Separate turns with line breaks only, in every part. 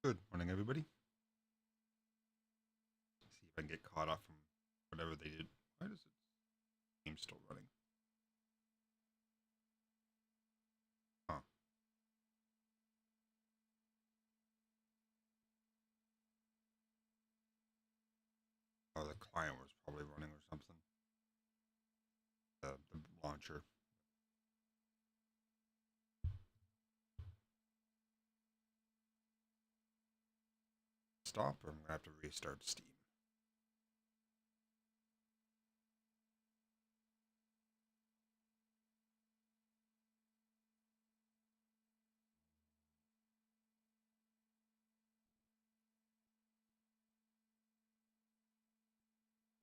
Good morning, everybody. See if I can get caught up from whatever they did. Why does it game still running? Huh. Oh, the client was probably running or something. The launcher. Stop, or I'm gonna have to restart Steam.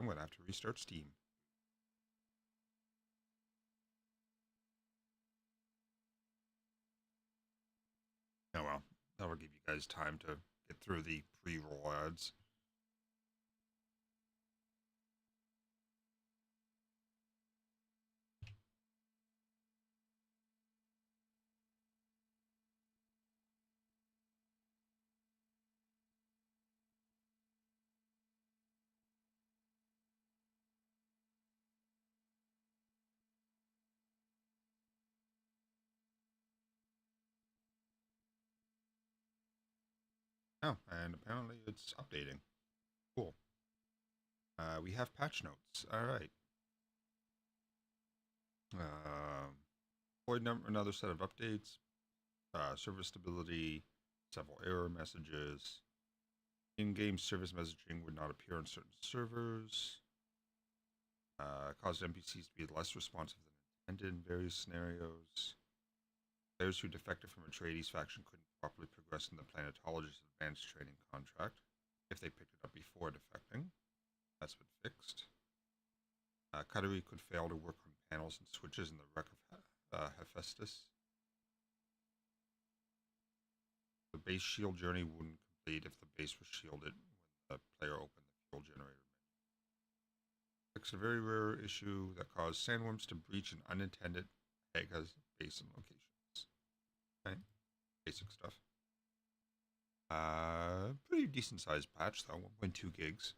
I'm gonna have to restart Steam. Oh well, that will give you guys time to get through the pre-roll ads. Oh, and apparently it's updating. Cool. We have patch notes. All right. Deployed another set of updates. Server stability. Several error messages. In-game service messaging would not appear on certain servers. Caused NPCs to be less responsive than intended in various scenarios. Players who defected from a Atreides faction couldn't properly progress in the Planetologist Advanced Training contract if they picked it up before defecting. That's been fixed. Cuttery could fail to work on panels and switches in the wreck of Hephaestus. The base shield journey wouldn't complete if the base was shielded when the player opened the fuel generator. Fix a very rare issue that caused sandworms to breach an unintended Haga's base and locations. Okay, basic stuff. Pretty decent sized patch though, 1.2 gigs.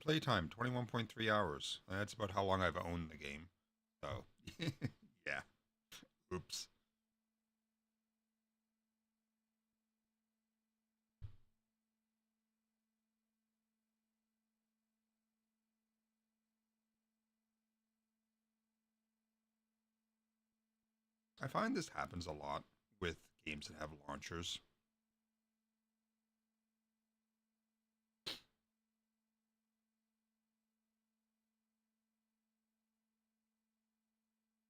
Playtime 21.3 hours. That's about how long I've owned the game. So, yeah. Oops. I find this happens a lot with games that have launchers.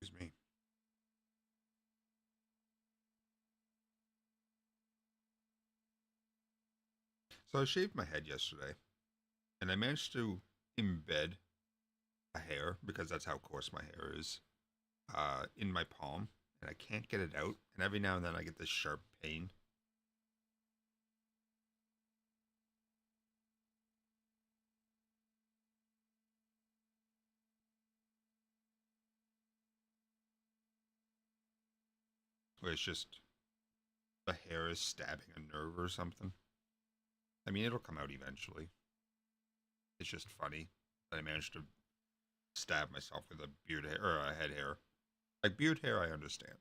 Excuse me. So I shaved my head yesterday, and I managed to embed a hair, because that's how coarse my hair is, in my palm, and I can't get it out. And every now and then I get this sharp pain. Where it's just the hair is stabbing a nerve or something. I mean, it'll come out eventually. It's just funny that I managed to stab myself with a beard hair or a head hair. Like beard hair, I understand.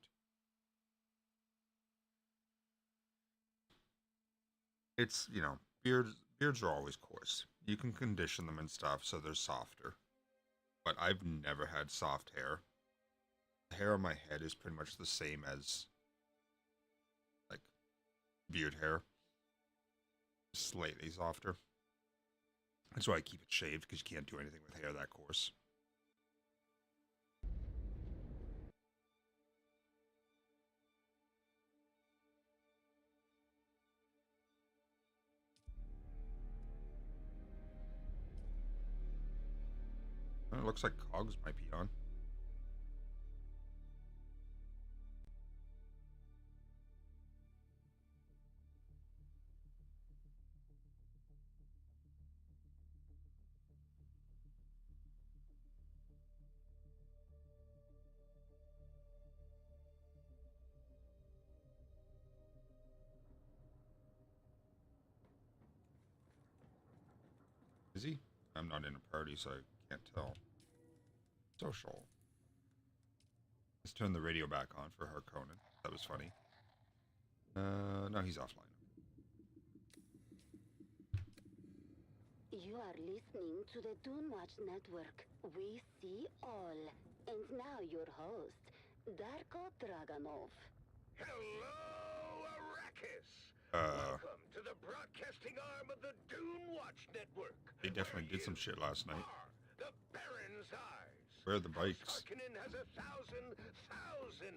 It's beards are always coarse. You can condition them and stuff so they're softer. But I've never had soft hair. The hair on my head is pretty much the same as like beard hair. Slightly softer. That's why I keep it shaved, because you can't do anything with hair that coarse. It looks like cogs might be on. Is he? I'm not in a party, so I can't tell. Social. Let's turn the radio back on for Harkonnen. That was funny. No, he's offline.
You are listening to the Doonwatch Network. We see all. And now your host, Darko Draganov.
Hello, Arrakis! Welcome to the broadcasting arm of the Doonwatch Network.
They definitely did some shit last night.
The Baron's eyes.
Where are the bikes?
Harkonnen has 1,000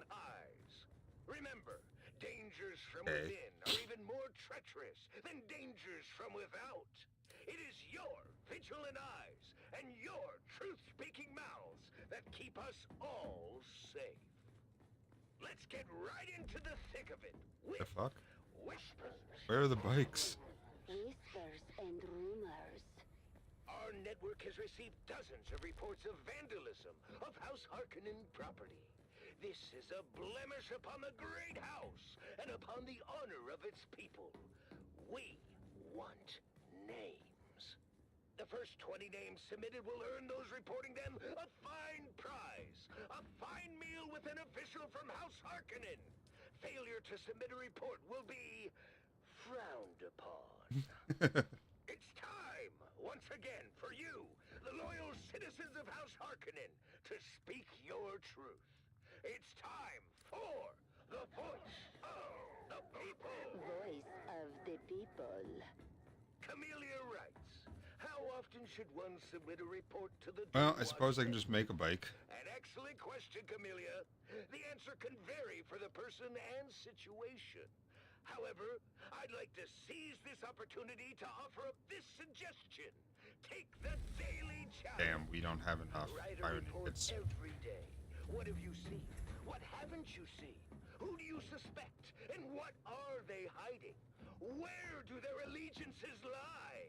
eyes. Remember, dangers from within are even more treacherous than dangers from without. It is your vigilant eyes and your truth-speaking mouths that keep us all safe. Let's get right into the thick of it with
The fuck?
whispers.
Where are the bikes?
Whispers and rumors.
Our network has received dozens of reports of vandalism of House Harkonnen property. This is a blemish upon the great house and upon the honor of its people. We want names. The first 20 names submitted will earn those reporting them a fine prize. A fine meal with an official from House Harkonnen. Failure to submit a report will be frowned upon. It's time, once again, for you, the loyal citizens of House Harkonnen, to speak your truth. It's time for the voice of the people.
Voice of the people.
Camellia writes, how often should one submit a report to the
Well, I
Doonwatch
suppose I can
Network?
just make a bike.
An excellent question, Camellia. The answer can vary for the person and situation. However, I'd like to seize this opportunity to offer up this suggestion. Take the daily challenge.
Damn, we don't have enough
Write a
iron
report
ingots.
every day. What have you seen? What haven't you seen? Who do you suspect? And what are they hiding? Where do their allegiances lie?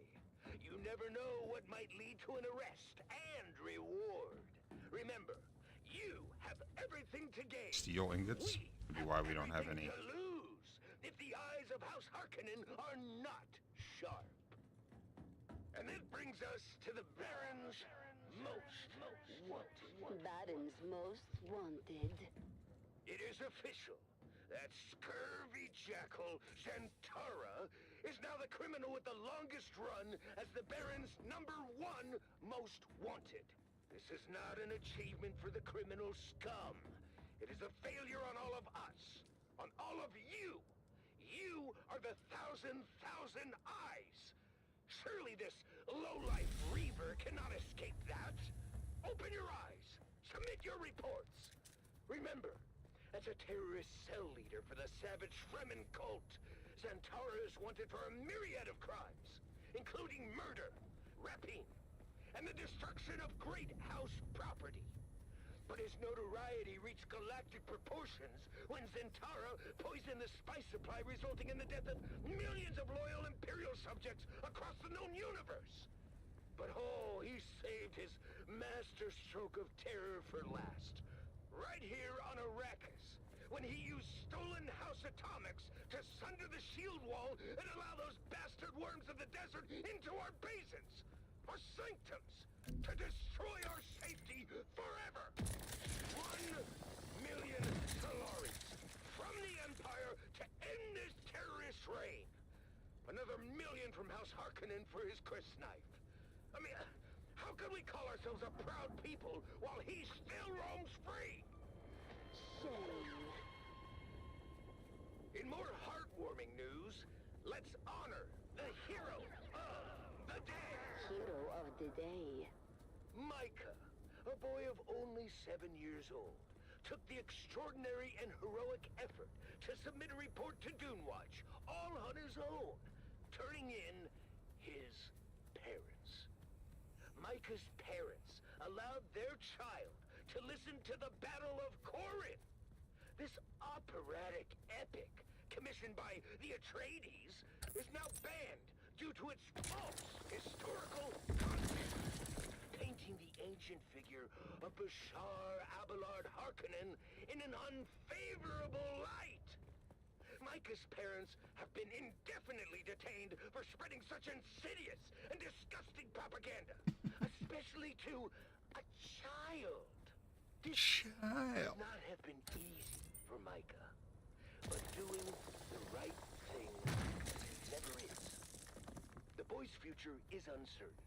You never know what might lead to an arrest and reward. Remember, you have everything to gain.
Steel ingots?
We
Would be why we don't have
everything
any.
to lose if the eyes of House Harkonnen are not sharp. And that brings us to the Baron's most wanted.
Baron's most wanted.
It is official. That scurvy jackal, Zantara, is now the criminal with the longest run as the Baron's #1 most wanted. This is not an achievement for the criminal scum. It is a failure on all of us, on all of you. You are the thousand eyes. Surely this lowlife Reaver cannot escape that. Open your eyes. Submit your reports. Remember, as a terrorist cell leader for the savage Fremen cult, Zantara is wanted for a myriad of crimes, including murder, rapine, and the destruction of great house property. But his notoriety reached galactic proportions when Zantara poisoned the spice supply, resulting in the death of millions of loyal Imperial subjects across the known universe. But oh, he saved his master stroke of terror for last. Right here on Arrakis, when he used stolen house atomics to sunder the shield wall and allow those bastard worms of the desert into our basins, our sanctums, to destroy our safety forever. 1 million Solaris from the Empire to end this terrorist reign. Another million from House Harkonnen for his Chris knife. I mean, how can we call ourselves a proud people while he still roams free?
Shame.
In more heartwarming news, let's honor the hero
the day.
Micah, a boy of only 7 years old, took the extraordinary and heroic effort to submit a report to Dunewatch, all on his own, turning in his parents. Micah's parents allowed their child to listen to the Battle of Corinth. This operatic epic, commissioned by the Atreides, is now banned due to its false historical content, painting the ancient figure of Bashar Abelard Harkonnen in an unfavorable light. Micah's parents have been indefinitely detained for spreading such insidious and disgusting propaganda, especially to a child. This
Child.
would not have been easy for Micah, but doing the right thing never is. The boy's future is uncertain,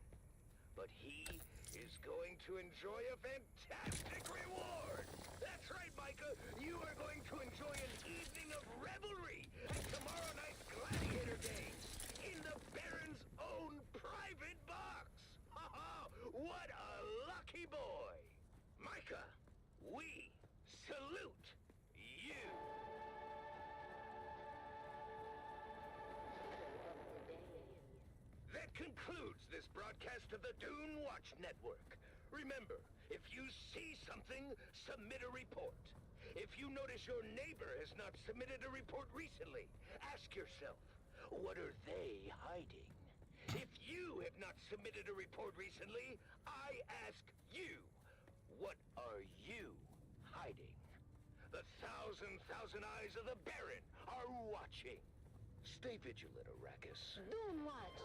but he is going to enjoy a fantastic reward. That's right, Micah. You are going to enjoy an evening of revelry at tomorrow night's Gladiator Days in the Baron's own private box. Ha ha! What a lucky boy! Micah, we salute you. That concludes this broadcast of the Dune Watch Network. Remember, if you see something, submit a report. If you notice your neighbor has not submitted a report recently, ask yourself, what are they hiding? If you have not submitted a report recently, I ask you, what are you hiding? The thousand eyes of the Baron are watching. Stay vigilant, Arrakis.
Dune Watch.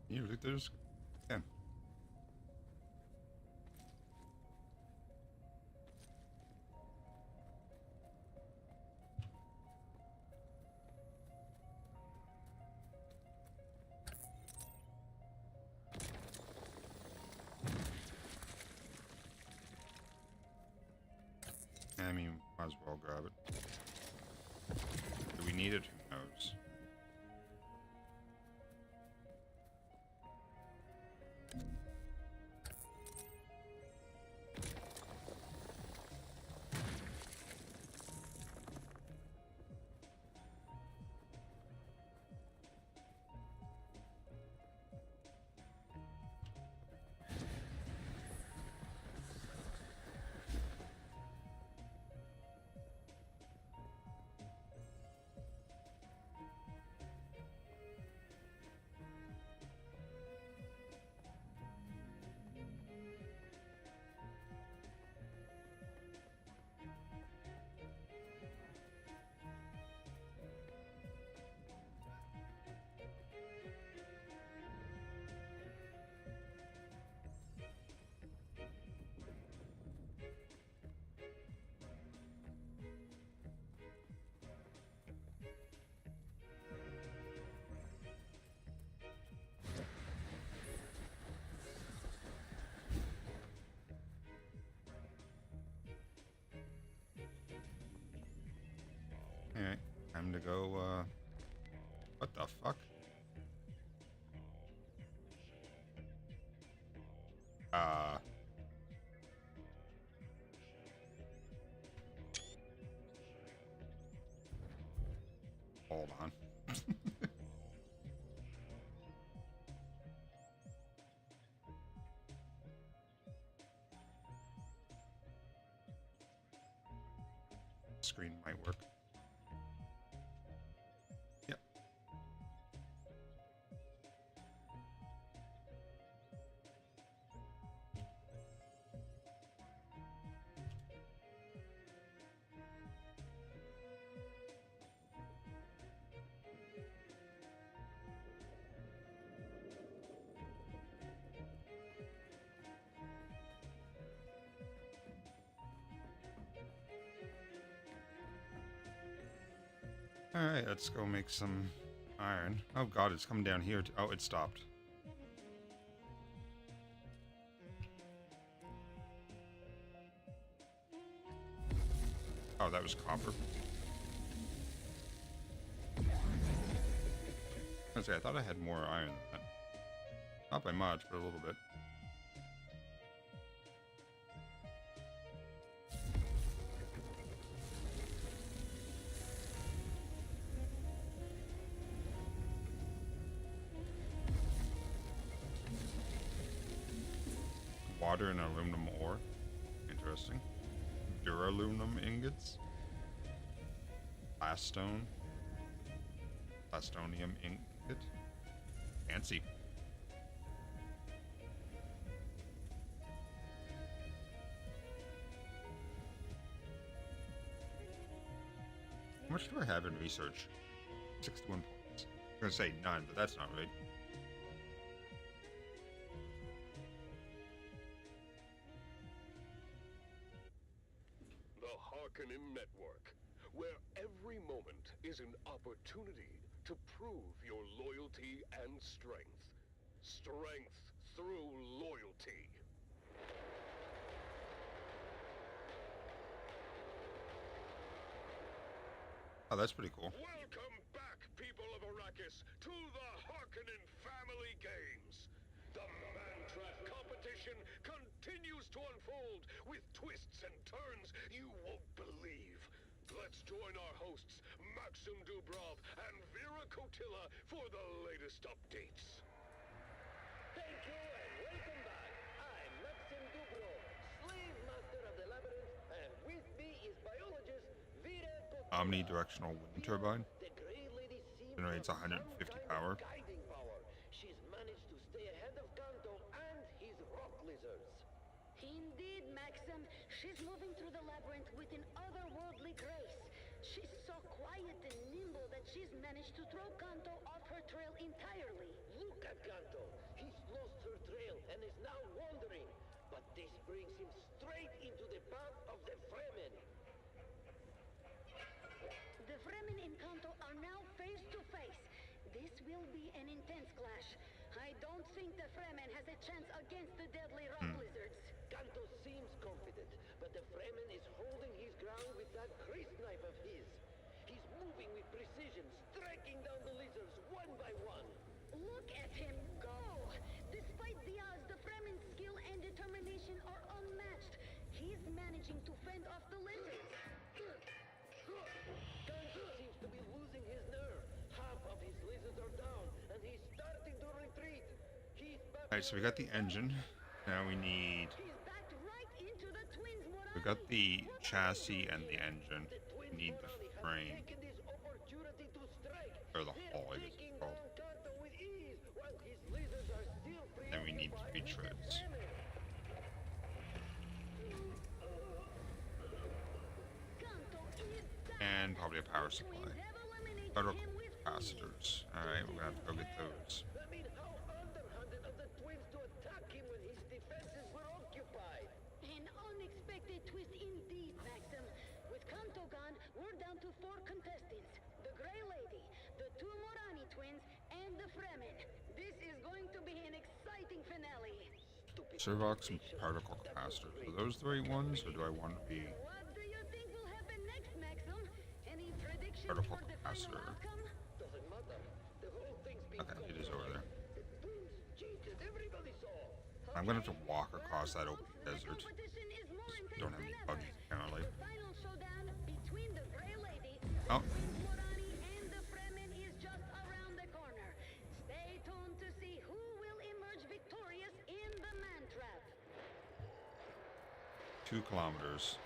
You look, there's 10. I mean, might as well grab it. Do we need it? Who knows? Alright, time to go, what the fuck? Hold on. Screen might work. Yep. Alright, let's go make some iron. Oh god, it's coming down here. Oh, it stopped. Oh, that was copper. I thought I had more iron than that. Not by much, but a little bit. Water and aluminum ore. Interesting. Duraluminum ingots. Plastone. Plastonium ingot. Fancy. How much do I have in research? 61 points. I was gonna say none, but that's not right.
The Harkonnen Network, where every moment is an opportunity to prove your loyalty and strength. Strength through loyalty.
Oh, that's pretty cool.
Welcome back, people of Arrakis, to the Harkonnen Family Games. The Man-Trap competition continues to unfold with twists and turns you won't believe. Let's join our hosts, Maxim Dubrov and Vera Kotila, for the latest updates. Thank you and welcome back. I'm Maxim Dubrov, slave master of the labyrinth, and with me is biologist Vera Kotila.
Omnidirectional wind turbine.
The Grey Lady seems
Generates
to have
150
some kind
power.
of guiding power. She's managed to stay ahead of Kanto and his rock lizards.
Indeed, Maxim. She's moving through the labyrinth with an otherworldly grace. She's so quiet and nimble that she's managed to throw Kanto off her trail entirely.
Look at Kanto. He's lost her trail and is now wandering. But this brings him straight into the path of the Fremen.
The Fremen and Kanto are now face to face. This will be an intense clash. I don't think the Fremen has a chance against the deadly rock lizards.
Kanto seems confident, but the Fremen is holding his ground with that crisp knife of his. He's moving with precision, striking down the lizards one by one.
Look at him go! Despite the odds, the Fremen's skill and determination are unmatched. He's managing to fend off the lizards.
Kanto seems to be losing his nerve. Half of his lizards are down, and he's starting to retreat. He's back.
Alright, so we got the engine. Now we need...
He's backed right into the twins'
We got the chassis and the engine. We need the frame. Or the hull, I guess it's called. Then we need 3 treads. And probably a power supply. Total capacitors. Alright, we're gonna have to go get those.
I mean, how underhanded of the twins to attack him when his defenses were occupied.
An unexpected twist indeed, Maxim. With Kanto gone, we're down to 4 contestants. The Grey Lady, the 2 Morani twins, and the Fremen. This is going to be an exciting finale.
Servox and particle capacitors. Are those the right ones, or do I want to be...
What do you think will happen next, Maxim? Any predictions
Particle
for the
capacitor.
final outcome?
Doesn't matter. The whole thing's been
Okay, it is over there.
The twins cheated. Everybody saw.
I'm gonna have to walk across that open
The
desert.
competition is more intense
Don't have
than
any
ever.
buggies, apparently.
The final showdown between the Grey Lady,
Oh.
the Twins Morani, and the Fremen is just around the corner. Stay tuned to see who will emerge victorious in the Man-Trap.
2 kilometers.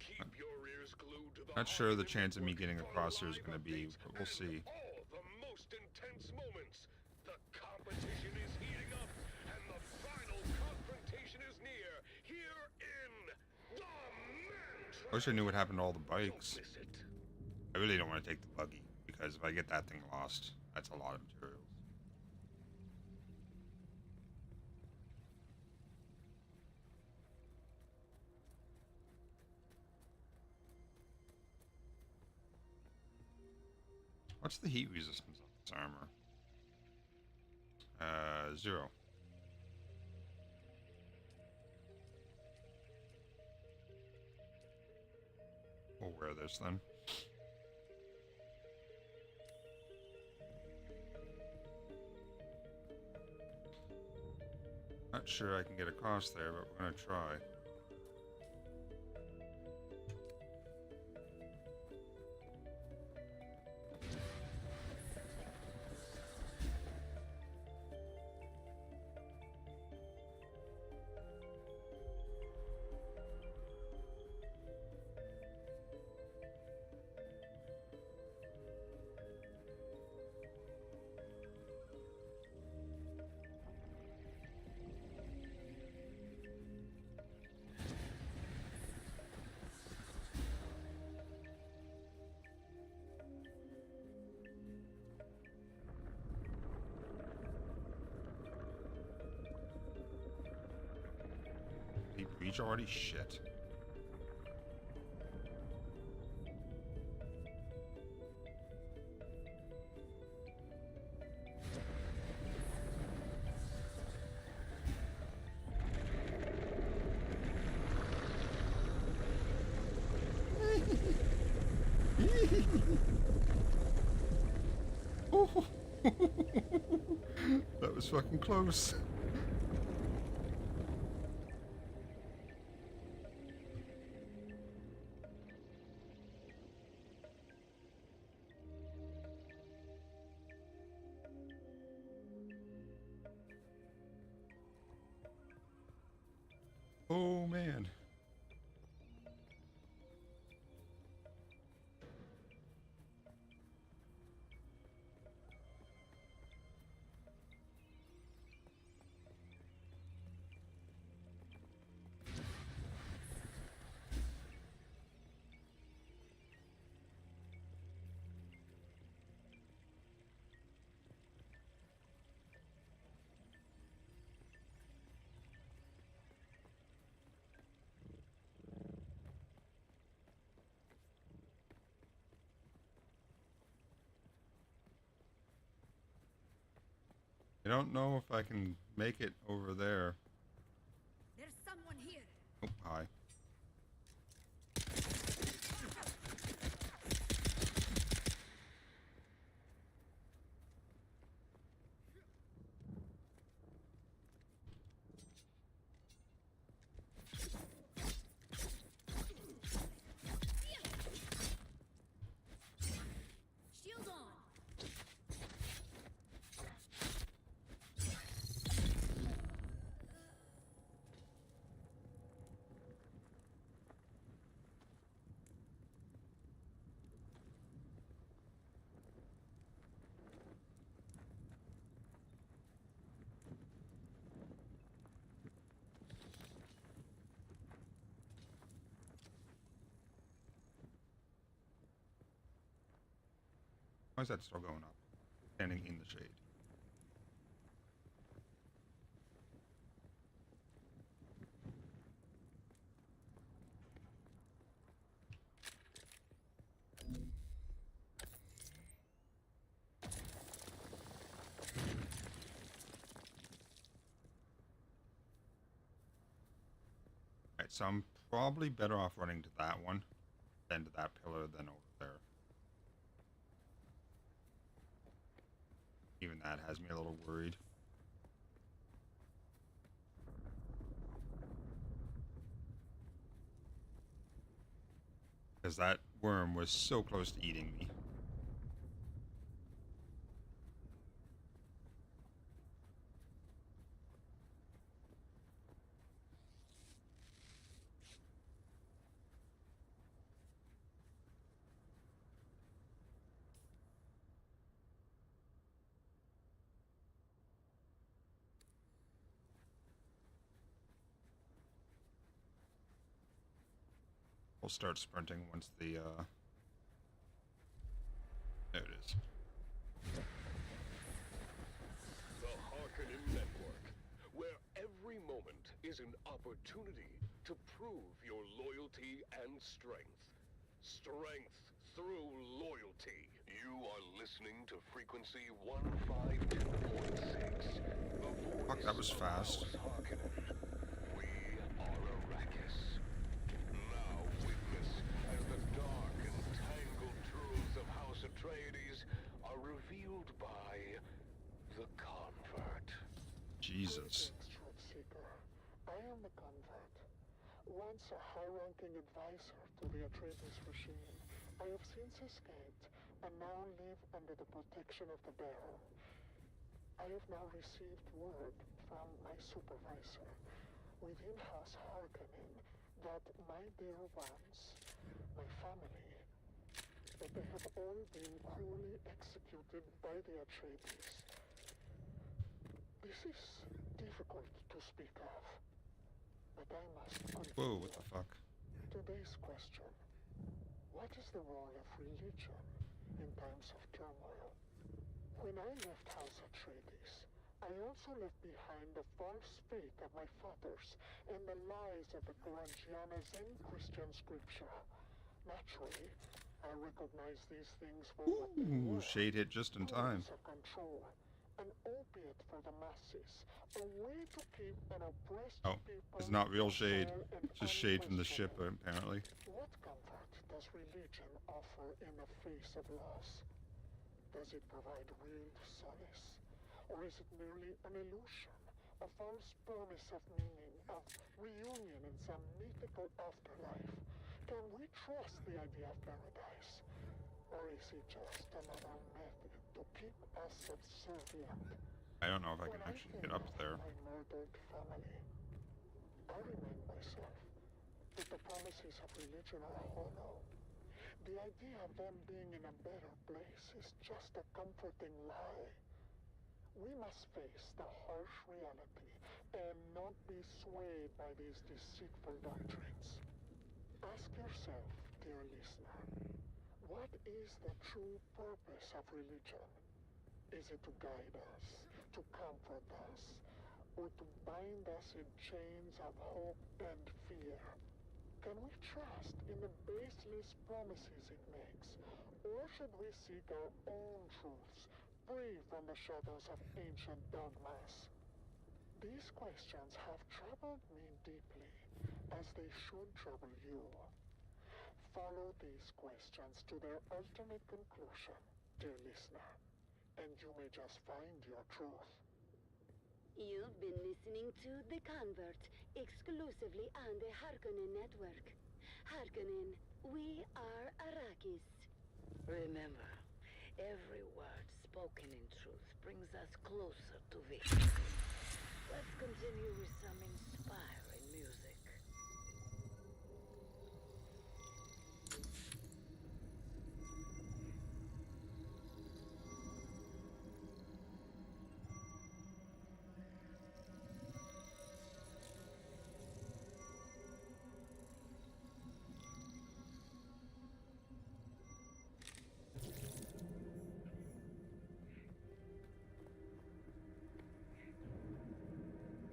Keep your ears glued to the
Not sure the
Harkonnen
chance of me
Network
getting
for
across here is
live
gonna be,
updates
but we'll
and
see.
All the most intense moments. The competition is heating up, and the final confrontation is near. Here in the Man-Trap.
I wish I knew what happened to all the bikes.
Don't miss it.
I really don't want to take the buggy, because if I get that thing lost, that's a lot of materials. What's the heat resistance on this armor? 0. We'll wear this then. Not sure I can get across there, but we're gonna try. Breach already? Shit. That was fucking close. Oh man. I don't know if I can make it over there.
There's someone here.
Oh, hi.
Shield on.
Why is that still going up? Standing in the shade. Alright, so I'm probably better off running to that one than to that pillar than over there. Even that has me a little worried. Because that worm was so close to eating me. We'll start sprinting once the, there it is.
The Harkonnen Network, where every moment is an opportunity to prove your loyalty and strength. Strength through loyalty. You You are listening to frequency 152.6. The
Fuck,
voice
that was
of
fast.
House Harkonnen. We are Arrakis. Now witness as the dark and tangled truths of House Atreides are revealed by the Convert.
Jesus.
Greetings, Truth Seeker. I am the Convert. Once a high-ranking advisor to the Atreides regime, I have since escaped and now live under the protection of the Bearer. I have now received word from my supervisor within House Harkonnen that my dear ones, my family, that they have all been cruelly executed by the Atreides. This is difficult to speak of, but I must continue.
Whoa, what the fuck?
Today's question: what is the role of religion in times of turmoil? When I left House Atreides, I also left behind the false faith of my fathers and the lies of the Qurangiana Zen Christian scripture. Naturally, I recognize these things for what they
Ooh,
were.
shade hit just in time.
Tools of control, an opiate for the masses, a way to keep an oppressed
Oh,
people
it's not real shade.
docile and
It's just shade from the ship,
unquestioning.
apparently.
What comfort does religion offer in the face of loss? Does it provide real solace? Or is it merely an illusion, a false promise of meaning, of reunion in some mythical afterlife? Can we trust the idea of paradise? Or is it just another method to keep us subservient?
I don't know if I
When
can
I
actually
think
get up
of
there.
my murdered family, I remind myself that the promises of religion are hollow. The idea of them being in a better place is just a comforting lie. We must face the harsh reality and not be swayed by these deceitful doctrines. Ask yourself, dear listener, what is the true purpose of religion? Is it to guide us, to comfort us, or to bind us in chains of hope and fear? Can we trust in the baseless promises it makes? Or should we seek our own truths, free from the shadows of ancient dogmas? These questions have troubled me deeply, as they should trouble you. Follow these questions to their ultimate conclusion, dear listener, and you may just find your truth.
You've been listening to The Convert, exclusively on the Harkonnen Network. Harkonnen, we are Arrakis.
Remember, every word spoken in truth brings us closer to victory. Let's continue with some inspiring music.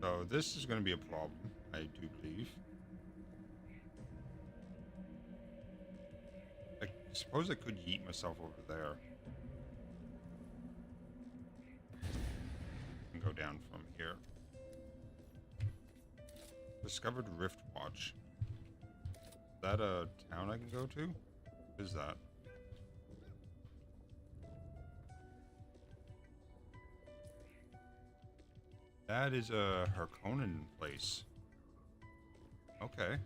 So this is going to be a problem, I do believe. I suppose I could yeet myself over there. And go down from here. Discovered Rift Watch. Is that a town I can go to? What is that? That is a Harkonnen place. Okay.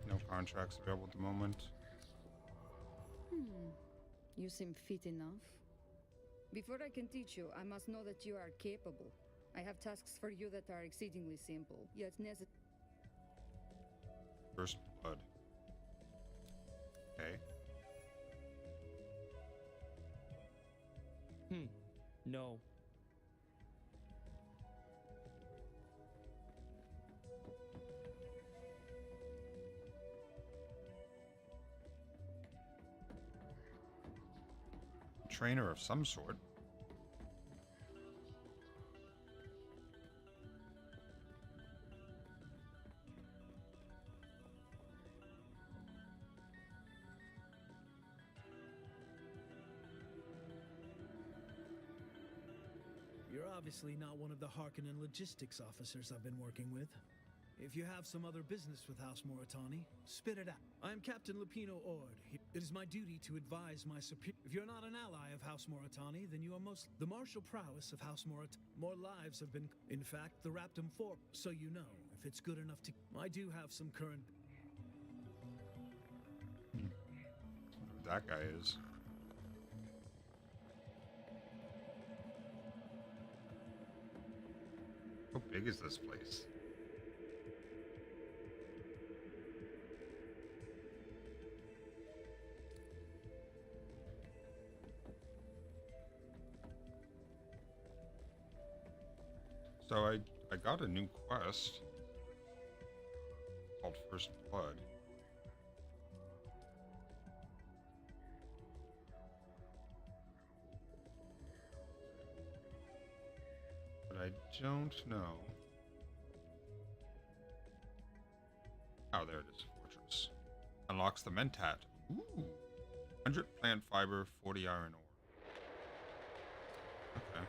No contracts available at the moment.
You seem fit enough. Before I can teach you, I must know that you are capable. I have tasks for you that are exceedingly simple, yet necessary.
First blood. Okay.
No.
trainer of some sort.
You're obviously not one of the Harkonnen logistics officers I've been working with. If you have some other business with House Moritani, spit it out. I am Captain Lupino Ord. It is my duty to advise my superior. If you're not an ally of House Moritani, then you are most the martial prowess of House Moritani. More lives have been, in fact, the Raptum 4. So you know, if it's good enough to, I do have some current.
Who that guy is. How big is this place? So I got a new quest called First Blood. But I don't know. Oh, there it is. Fortress. Unlocks the Mentat. Ooh. 100 plant fiber, 40 iron ore. Okay.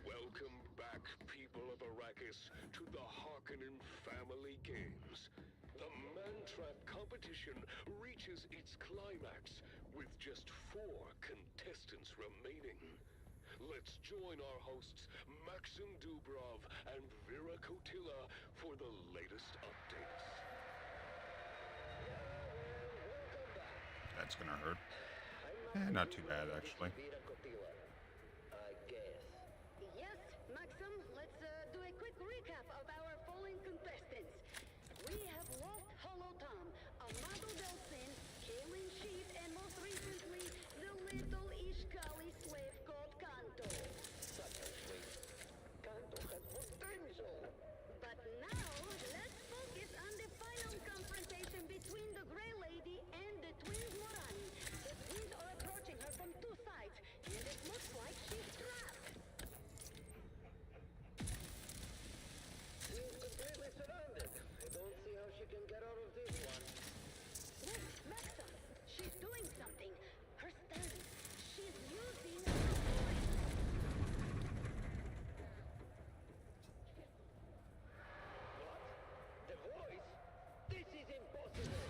Welcome back, people of Arrakis, to the Harkonnen Family Games. The Mantrap competition reaches its climax with just 4 contestants remaining. Let's join our hosts Maxim Dubrov and Vera Kotila for the latest updates.
That's gonna hurt. Not too bad, actually.
Yes, Maxim, let's do a quick recap of our fallen contestants. We have lost Hollow Tom, Amado Delsin, Kaelin Sheep, and most recently, the little Ishkali slave called Kanto.
Such a sweet. Kanto has potential.
But now, let's focus on the final confrontation between the Grey Lady and the twins Morani. The twins are approaching her from 2 sides, and it looks like she's trapped.
She's completely surrounded. I don't see how she can get out of this one.
Wait, Maxim! She's doing something. Her stance. She's using her voice.
The voice? This is impossible.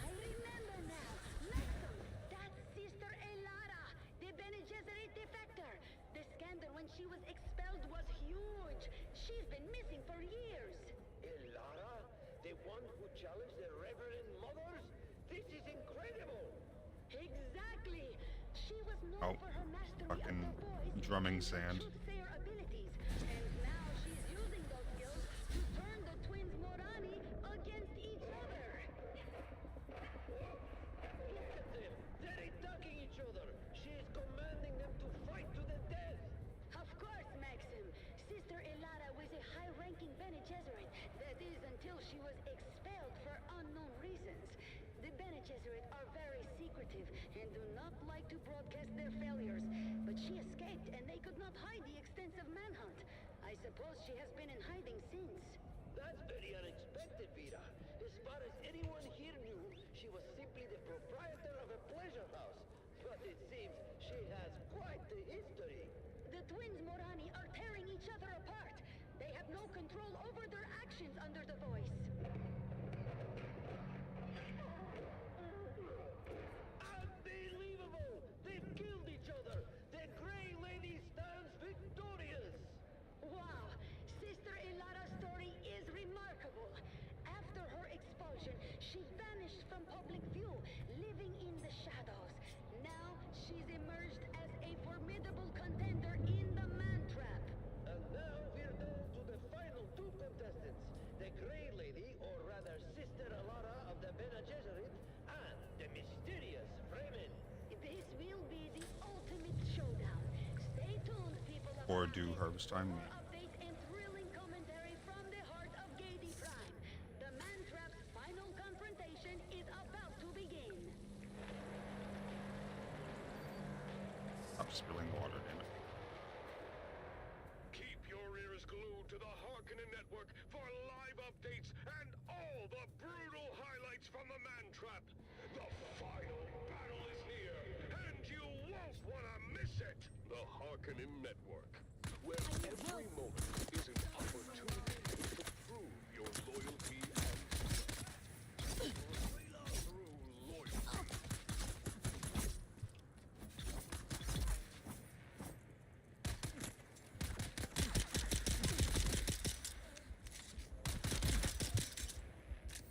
I remember now. Maxim, that's Sister Elara, the Bene Gesserit defector. The scandal when she was expelled was huge. She's been missing for years.
Elara? The one who challenged the Reverend Mothers? This is incredible.
Exactly. She was known
Oh,
for her mastery
fucking
of the voice
drumming
and her
sand.
truth-sayer abilities. And now she's using those skills to turn the twins Morani against each other.
Look at them. They're attacking each other. She is commanding them to fight to the death.
Of course, Maxim. Sister Elara was a high-ranking Bene Gesserit. That is, until she was expelled for unknown reasons. The Bene Gesserit are very secretive and do not like to broadcast their failures. But she escaped, and they could not hide the extensive manhunt. I suppose she has been in hiding since.
That's very unexpected, Vera. As far as anyone here knew, she was simply the proprietor of a pleasure house. But it seems she has quite the history.
The twins Morani are tearing each other apart. They have no control over their actions under the voice.
Unbelievable! They've killed each other! The Grey Lady stands victorious!
Wow, Sister Elara's story is remarkable. After her expulsion, she vanished from public view, living in the shadows. Now she's emerged as a formidable contender in the Mantrap.
And now we're down to the final 2 contestants. The Grey Lady, or rather Sister Alara of the Bene Gesserit, and the mysterious Fremen.
This will be the ultimate showdown. Stay tuned, people of
Or do
Arrakis,
Harvest Time.
for updates and thrilling commentary from the heart of Gadi Prime. The Mantrap's final confrontation
Network for live updates and all the brutal highlights from the Man Trap. The final battle is here, and you won't want to miss it. The Harkonnen Network, where every moment is an opportunity to prove your loyalty and through loyalty.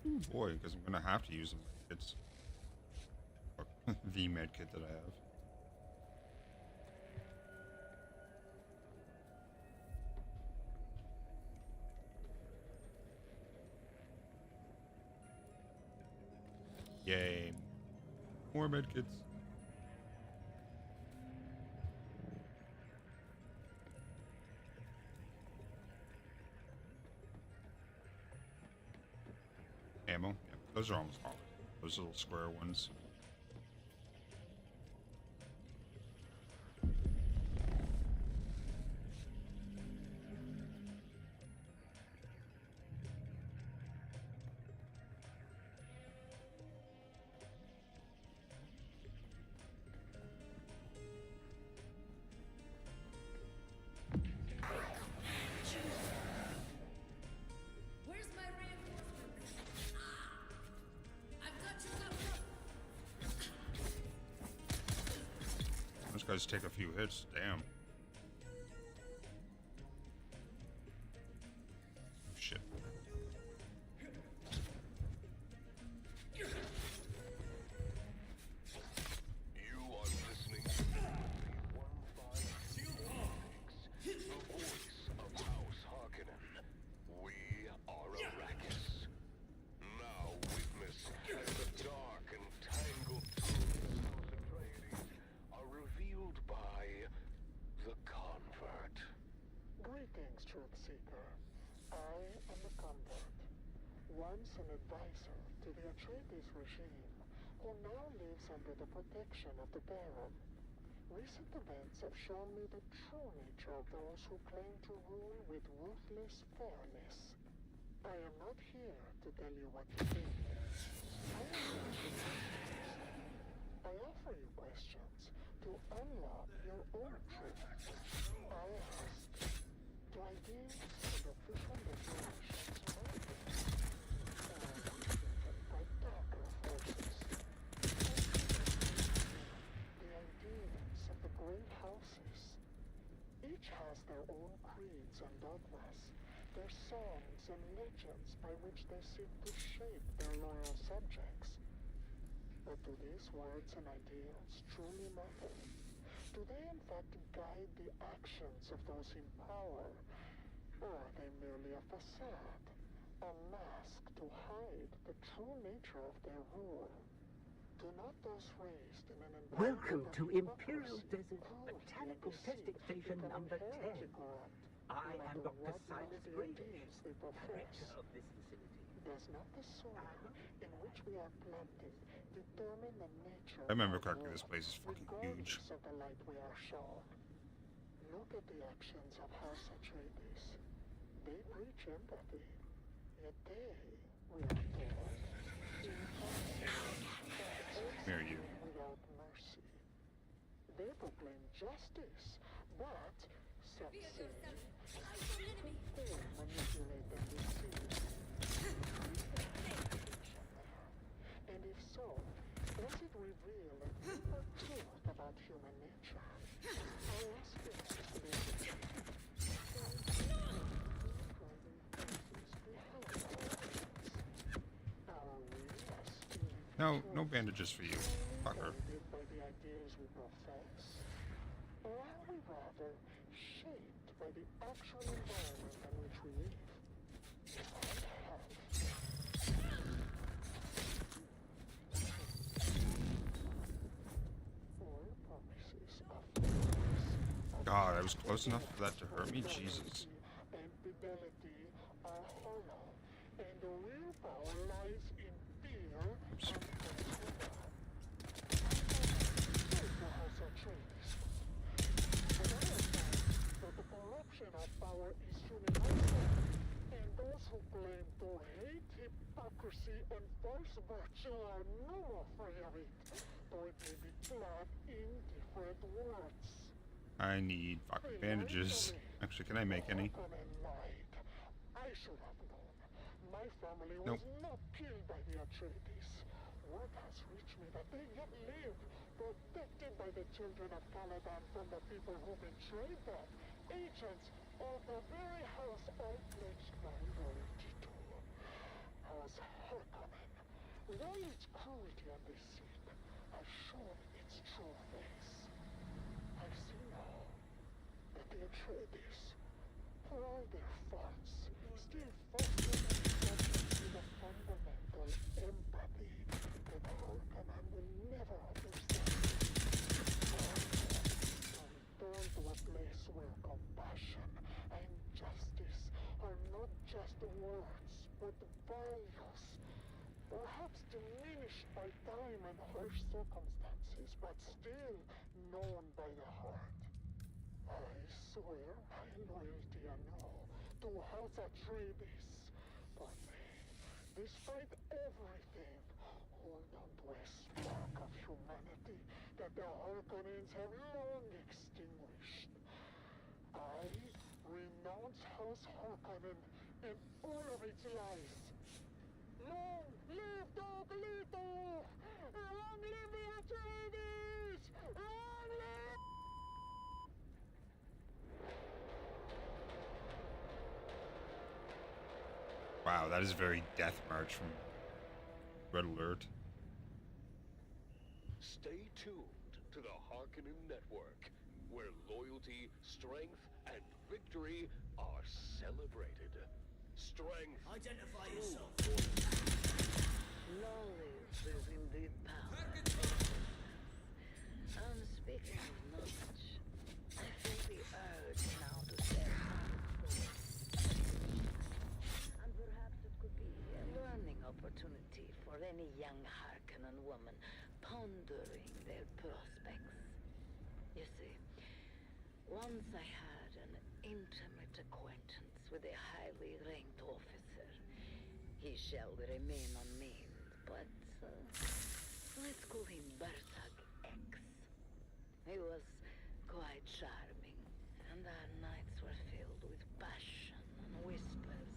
Ooh, boy, because I'm gonna have to use them. It's the med kit that I have. Yay. More medkits. Ammo. Yeah, those are almost all. Those little square ones.
Where's my reinforcements? I've got you covered.
Those guys take a few hits. Damn. Shit.
You are listening to 152 Dinks, the voice of House Harkonnen. We are Arrakis. Now witness as the dark and tangled truths of House Atreides are revealed by the convert.
Greetings, Truth Seeker. I am the Convert, once an advisor to the Atreides regime, who now lives under the protection of the Baron. Recent events have shown me the true nature of those who claim to rule with ruthless fairness. I am not here to tell you what to think. I am here to questions. I offer you questions to unlock your own truth. I ask, do ideas and official declarations matter? Or are we driven by darker forces? The ideas of the great houses. Each has their own creeds and dogmas, their songs and legends by which they seek to shape their loyal subjects. But do these words and ideals truly matter? Do they in fact guide the actions of those in power? Or are they merely a facade, a mask to hide the true nature of their rule? Do not those raised in an environment
Welcome
of
to Imperial
hypocrisy,
Desert
cruelty,
Botanical
and
Testing
deceit
Station
become
number 10.
inherently corrupt,
I
no
am
matter
Dr.
what
Silas
lofty
Greenish,
ideals they profess?
director of this facility.
Does not the soil in which we are planted determine the nature
I remember
of our
correctly, this
world,
place is fucking huge.
regardless of the light we are shown? Look at the actions of House Atreides. They preach empathy, yet they, we are told,
Here, you.
without mercy. They proclaim justice, but some say they manipulate and deceive. And if so, does it reveal a deeper truth about human nature? I ask you,
No, no bandages for you, fucker.
by the ideas we profess? Or are we rather shaped by the actual environment in which we live? Or promises of
God, I was close enough for that to hurt me? Jesus.
and fidelity are hollow, and the real power lies in fear
Oops.
and control. So to House Atreides. But I have found that the corruption of power is universal, and those who claim to hate hypocrisy and false virtue are no more free of it, though it may be clad in different words.
I need fucking bandages. Actually, can I make any?
Harkonnen lied. I should have known. My family
Nope.
was not killed by the Atreides. Word has reached me that they yet live, protected by the children of Caladan from the people who betrayed them. Agents of the very house I pledged my loyalty to. House Harkonnen. While its cruelty and deceit has shown its true face, I see now that the Atreides, for all their faults, still foster themselves with a fundamental empathy that Harkonnen will never understand. To return to a place where compassion and justice are not just words, but values. Perhaps diminished by time and harsh circumstances, but still known by the heart. I swear my loyalty anew to House Atreides, but they, despite everything, hold on to a spark of humanity that the Harkonnens have long extinguished. I renounce House Harkonnen and all of its lies. Long live Dog Leto! Long live the Atreides! Long live...
Wow, that is very Death March from Red Alert.
Stay tuned to the Harkonnen Network, where loyalty, strength, and victory are celebrated. Strength.
Identify yourself.
Knowledge is indeed power. And speaking of knowledge, I feel the urge now to share some and perhaps it could be a learning opportunity for any young Harkonnen woman pondering their prospects. You see, once I had an intimate acquaintance with a highly ranked officer. He shall remain unnamed, but let's call him Bartag X. He was quite charming, and our nights were filled with passion and whispers.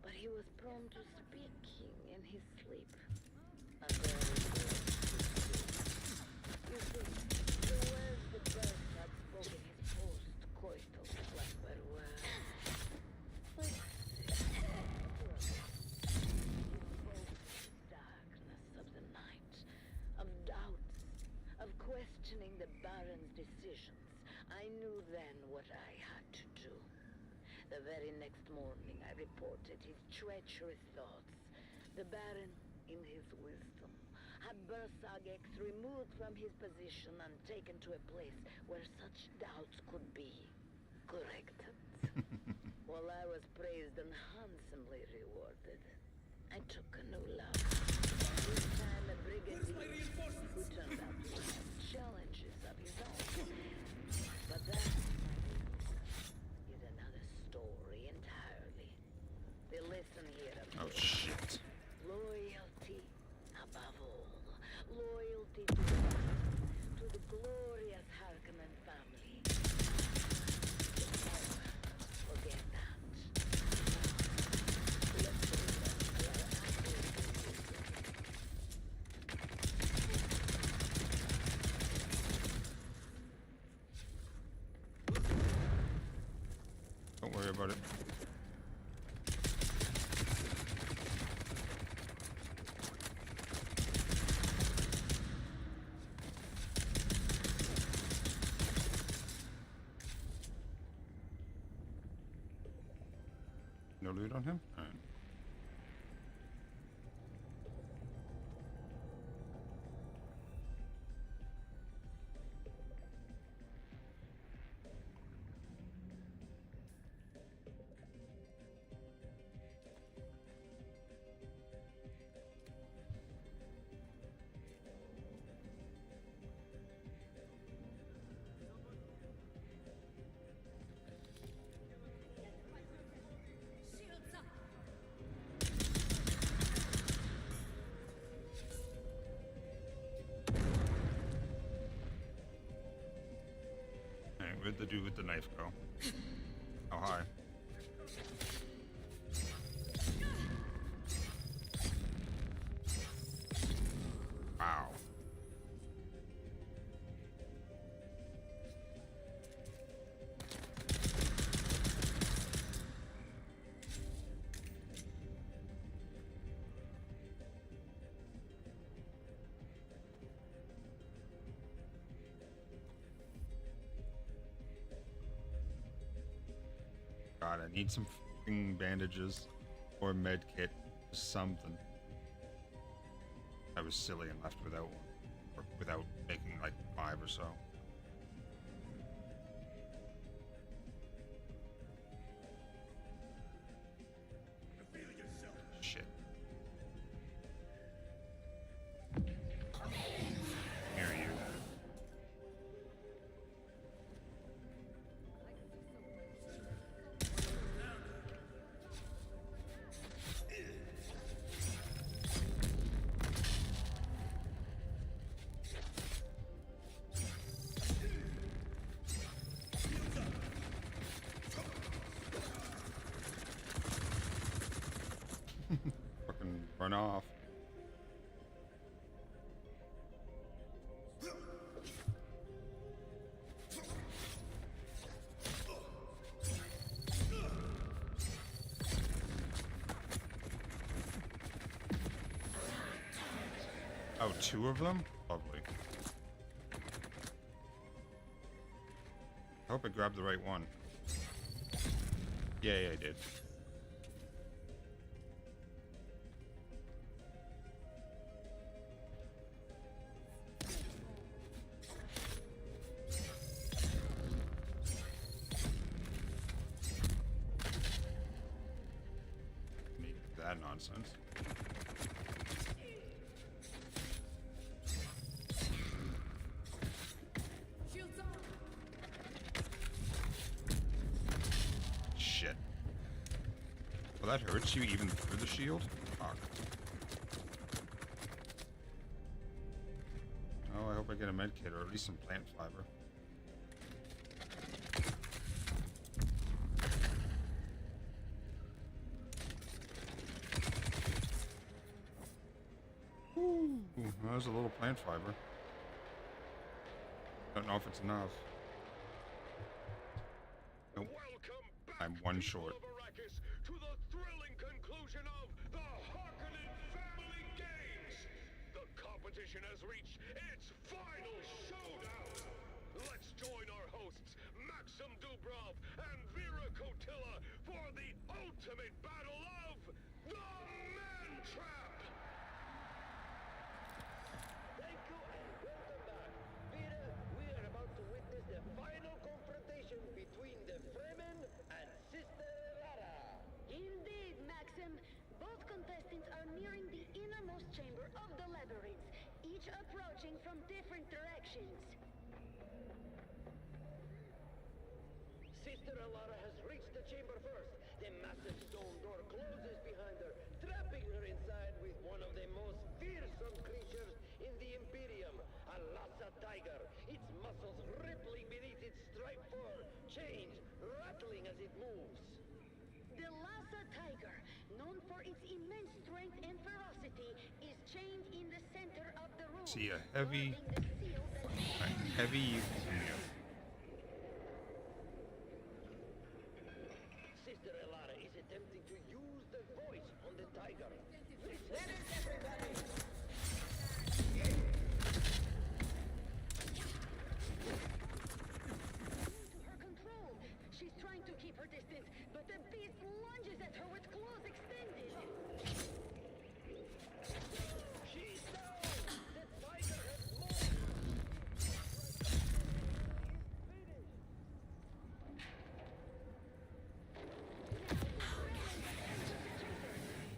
But he was prone to speaking in his sleep. A very good. You see, the words that Bartag spoke in his post-coital slumber were... darkness of the night, of doubts, of questioning the Baron's decisions. I knew then what I had to do. The very next morning I reported his treacherous thoughts. The Baron, in his wisdom, had Bartag X removed from his position and taken to a place where such doubts could be corrected. While I was praised and handsomely rewarded, I took a new love. This time a brigadier who turned out to have challenges of his own. But that is another story entirely. The lesson here
Oh shit.
loyalty above all. Loyalty to the glorious Harkonnen family. Never forget that. Let's return to our activities.
Don't worry about it. No loot on him? Alright.
Shields up!
Where'd the dude with the knife go? Oh, hi. Wow. God, I need some fucking bandages or med kit, something. I was silly and left without one, or without making like 5 or so. Shit. Here you. Fucking run off. Oh, 2 of them? Lovely. I hope I grabbed the right one. Yeah, I did. Need that nonsense. Shit. Well, that hurts you even through the shield? Fuck. Oh, I hope I get a med kit or at least some plant fiber. Ooh, that was a little plant fiber. Don't know if it's enough. Nope. I'm one short.
To the thrilling conclusion of the Harkonnen Family Games. The competition has reached its final showdown. Let's join our hosts, Maxim Dubrov and Vera Kotila, for the ultimate battle of the Man Trap.
Thank you and welcome back. Vera, we are about to witness the final confrontation between the Fremen and Sister Lara.
Indeed, Maxim. Both contestants are nearing the innermost chamber of the labyrinth, each approaching from different directions.
Sister Alara has reached the chamber first. The massive stone door closes behind her, trapping her inside with one of the most fearsome creatures in the Imperium, a Lhasa tiger, its muscles rippling beneath its striped fur, chains rattling as it moves.
The Lhasa tiger, known for its immense strength and ferocity, is chained in the center of the room.
See a heavy,
guarding the seal that
heavy.
Sister Alara is attempting to use the voice on the tiger. Listen, everybody!
to her control. She's trying to keep her distance, but the beast lunges at her with claws extended.
She's down! The tiger has moved!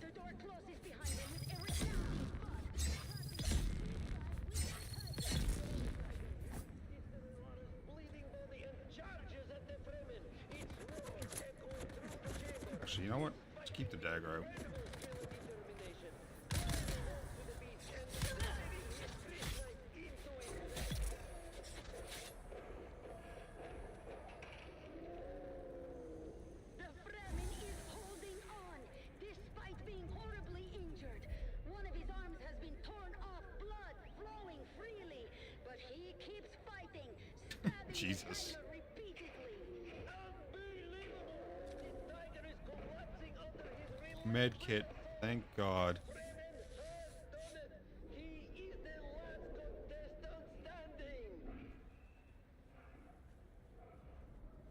The door closes behind them with a resounding thud.
Sister Alara's bleeding body and charges at the Fremen. Its roars echoing through the chamber.
Actually, you know what? Let's keep the dagger out.
Incredible skill and determination. Holding on to the beast and driving his fist knife into its neck.
Jesus.
Repeatedly. Unbelievable! The tiger is collapsing under his
Med kit. Thank God.
Fremen has done it. He is the last contestant standing.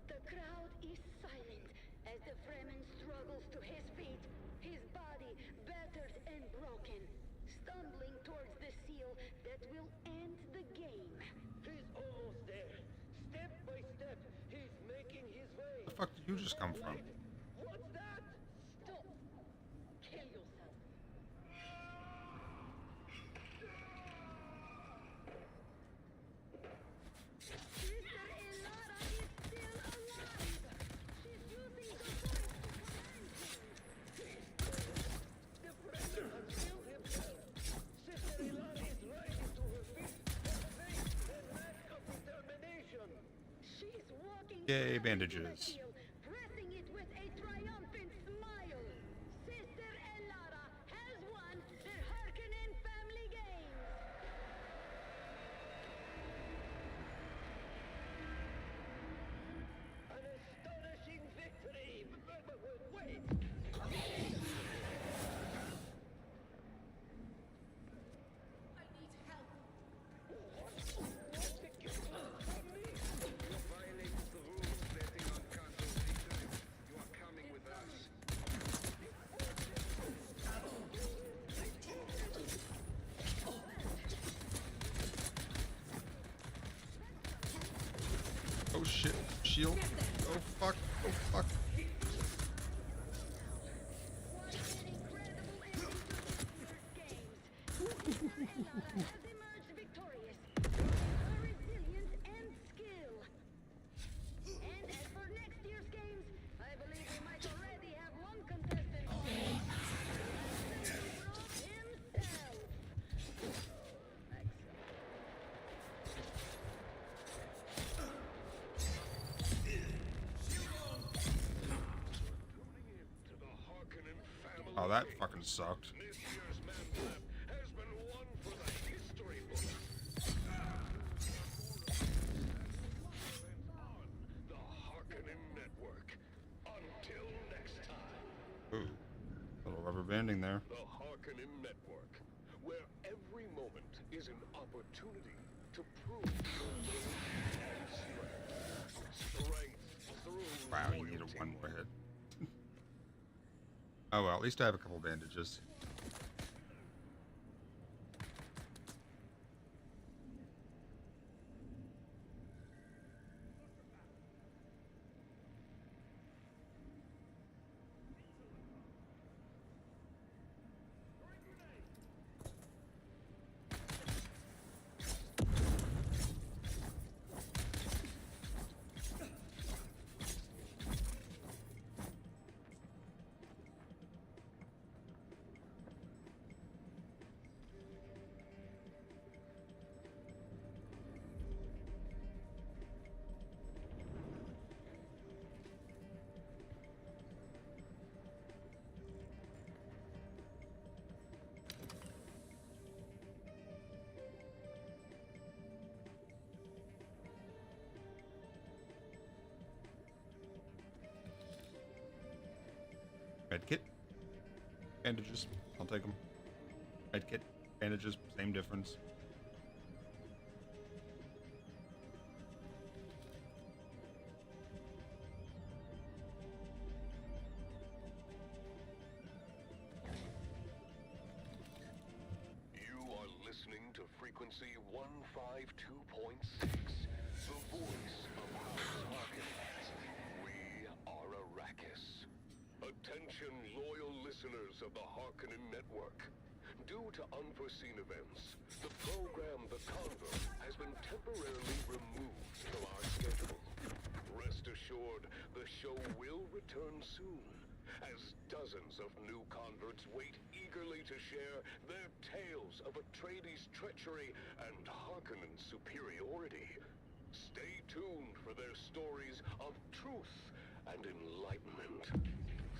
The crowd is silent as the Fremen struggles to his feet, his body battered and broken, stumbling towards the seal that will end the game.
He's almost there. Step by step, he's making his way.
The fuck did you just come from?
Wait, what's that?
Stop! Kill yourself. Sister Elara is still alive! She's using the voice to command him!
The Fremen have killed himself. Sister Elara is rising to her feet, her face a mask of determination.
She's walking
Yay,
forward to the
bandages.
seal, pressing it with a triumphant smile. Sister Elara has won the Harkonnen Family Games!
An astonishing victory! But wait!
Oh shit. Shield. Oh fuck. Oh fuck.
What an incredible ending to this year's games! Sister Elara has emerged victorious, proving her resilience and skill. And as for next year's games, I believe we might already have one contestant on it. Sephiroth himself!
To the Harkonnen family.
Oh, that fucking sucked.
This year's Man Lab has been one for the history books. On the Harkonnen Network. Until next time.
Ooh. Little rubber banding there.
The Harkonnen Network, where every moment is an opportunity to prove your loyalty and strength. Strength through
Wow, you needed one more hit. Oh well, at least I have a couple bandages. Medkit. Bandages. I'll take them. Medkit. Bandages. Same difference.
You are listening to frequency 152.6, the voice of House Harkonnen. We are Arrakis. Attention, loyal listeners of the Harkonnen Network. Due to unforeseen events, the program The Convert has been temporarily removed from our schedule. Rest assured, the show will return soon, as dozens of new converts wait eagerly to share their tales of Atreides' treachery and Harkonnen's superiority. Stay tuned for their stories of truth and enlightenment.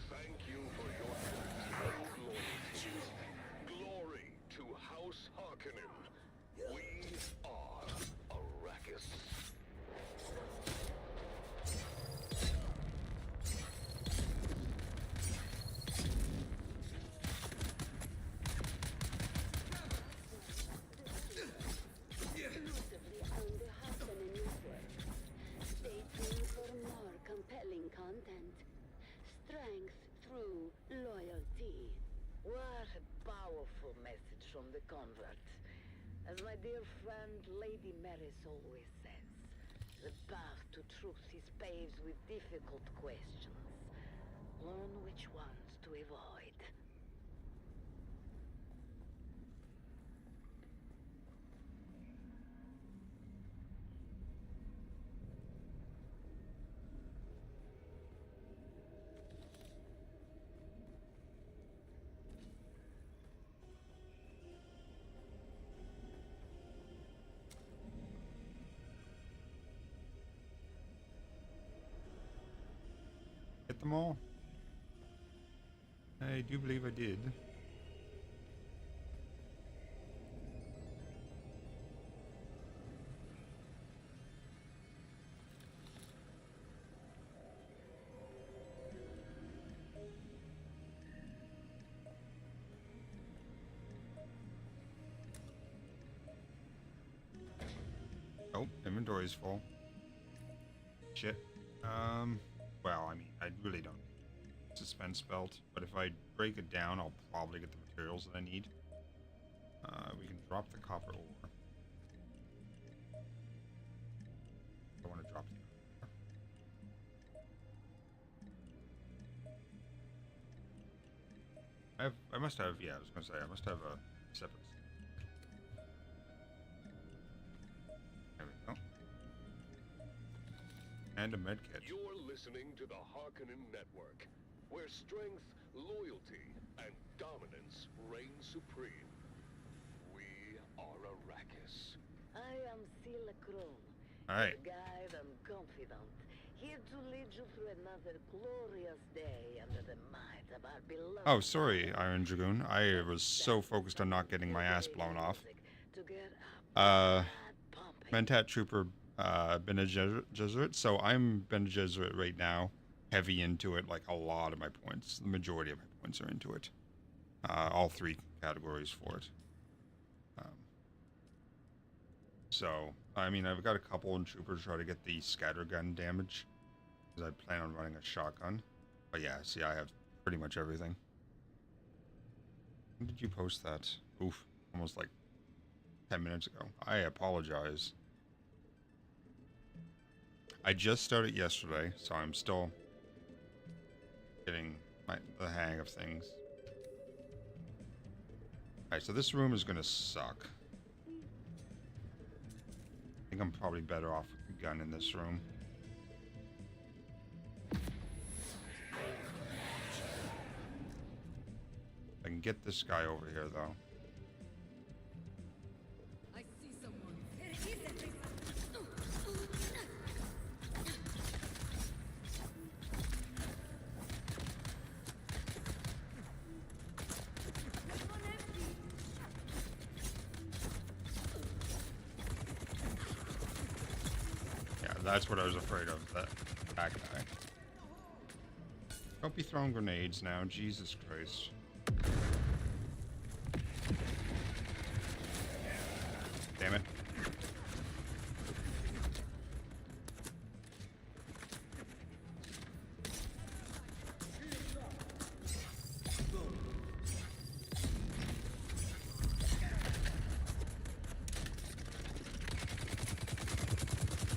Thank you for your continued loyalty. Glory to House Harkonnen. We are Arrakis.
Strength through loyalty.
What a powerful message from the convert. As my dear friend Lady Maris always says, the path to truth is paved with difficult questions. Learn which ones to avoid.
Get them all? I do believe I did. Oh, inventory's full. Shit. Well, I mean, I really don't need a suspense belt, but if I break it down, I'll probably get the materials that I need. We can drop the copper ore. I want to drop the ore. I must have, yeah, I was going to say, I must have a separate. There we go. And a medkit.
You're listening to the Harkonnen Network, where strength, loyalty, and dominance reign supreme. We are Arrakis.
I am Sila Kron,
Alright.
your guide and confidant, here to lead you through another glorious day under the might of our beloved...
Oh, sorry, Iron Dragoon. I was so focused on not getting my ass blown off.
To get up pumping.
Mentat Trooper Bene Gesserit, so I'm Bene Gesserit right now. Heavy into it, like a lot of my points. The majority of my points are into it. All three categories for it. So, I mean, I've got a couple in Troopers try to get the scattergun damage. Because I plan on running a shotgun. But yeah, see, I have pretty much everything. When did you post that? Oof, almost like 10 minutes ago. I apologize. I just started yesterday, so I'm still getting the hang of things. Alright, so this room is gonna suck. I think I'm probably better off with the gun in this room. I can get this guy over here, though.
I see someone.
Yeah, that's what I was afraid of, that guy. Don't be throwing grenades now, Jesus Christ. Damn it.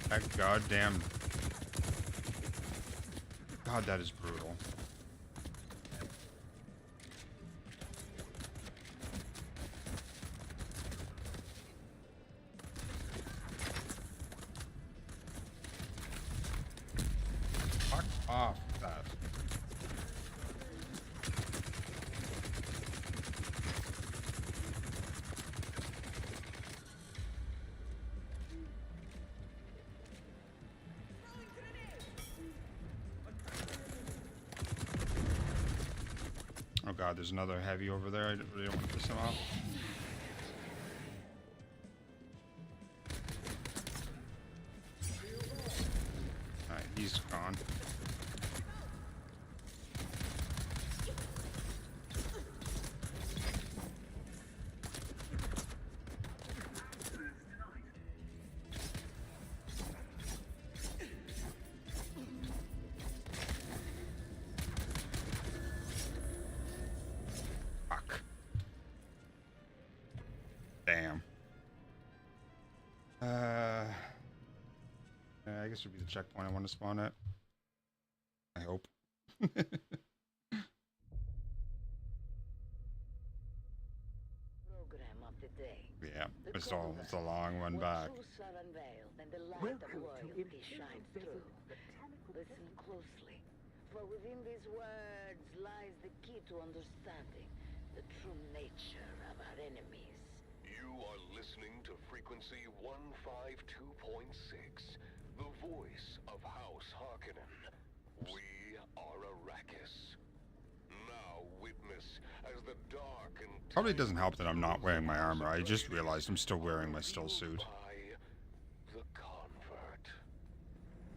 That goddamn... God, that is brutal. Fuck off with that. Oh god, there's another heavy over there. I really don't want to piss him off. Alright, he's gone. guess would be the checkpoint I want to spawn at. I hope.
Program of the day.
Yeah,
The
it's a
convent,
long one
where
back.
truths are unveiled and the light
Welcome
of
to
royalty
Imperial
shines
Vessel
through.
Botanical
Listen closely, for within these words lies the key to understanding the true nature of our enemies.
You are listening to frequency 152.6, the voice of House Harkonnen. We are Arrakis. Now witness as the dark and
Probably doesn't help that I'm not wearing my armor. I just realized I'm still wearing my still suit.
by the convert.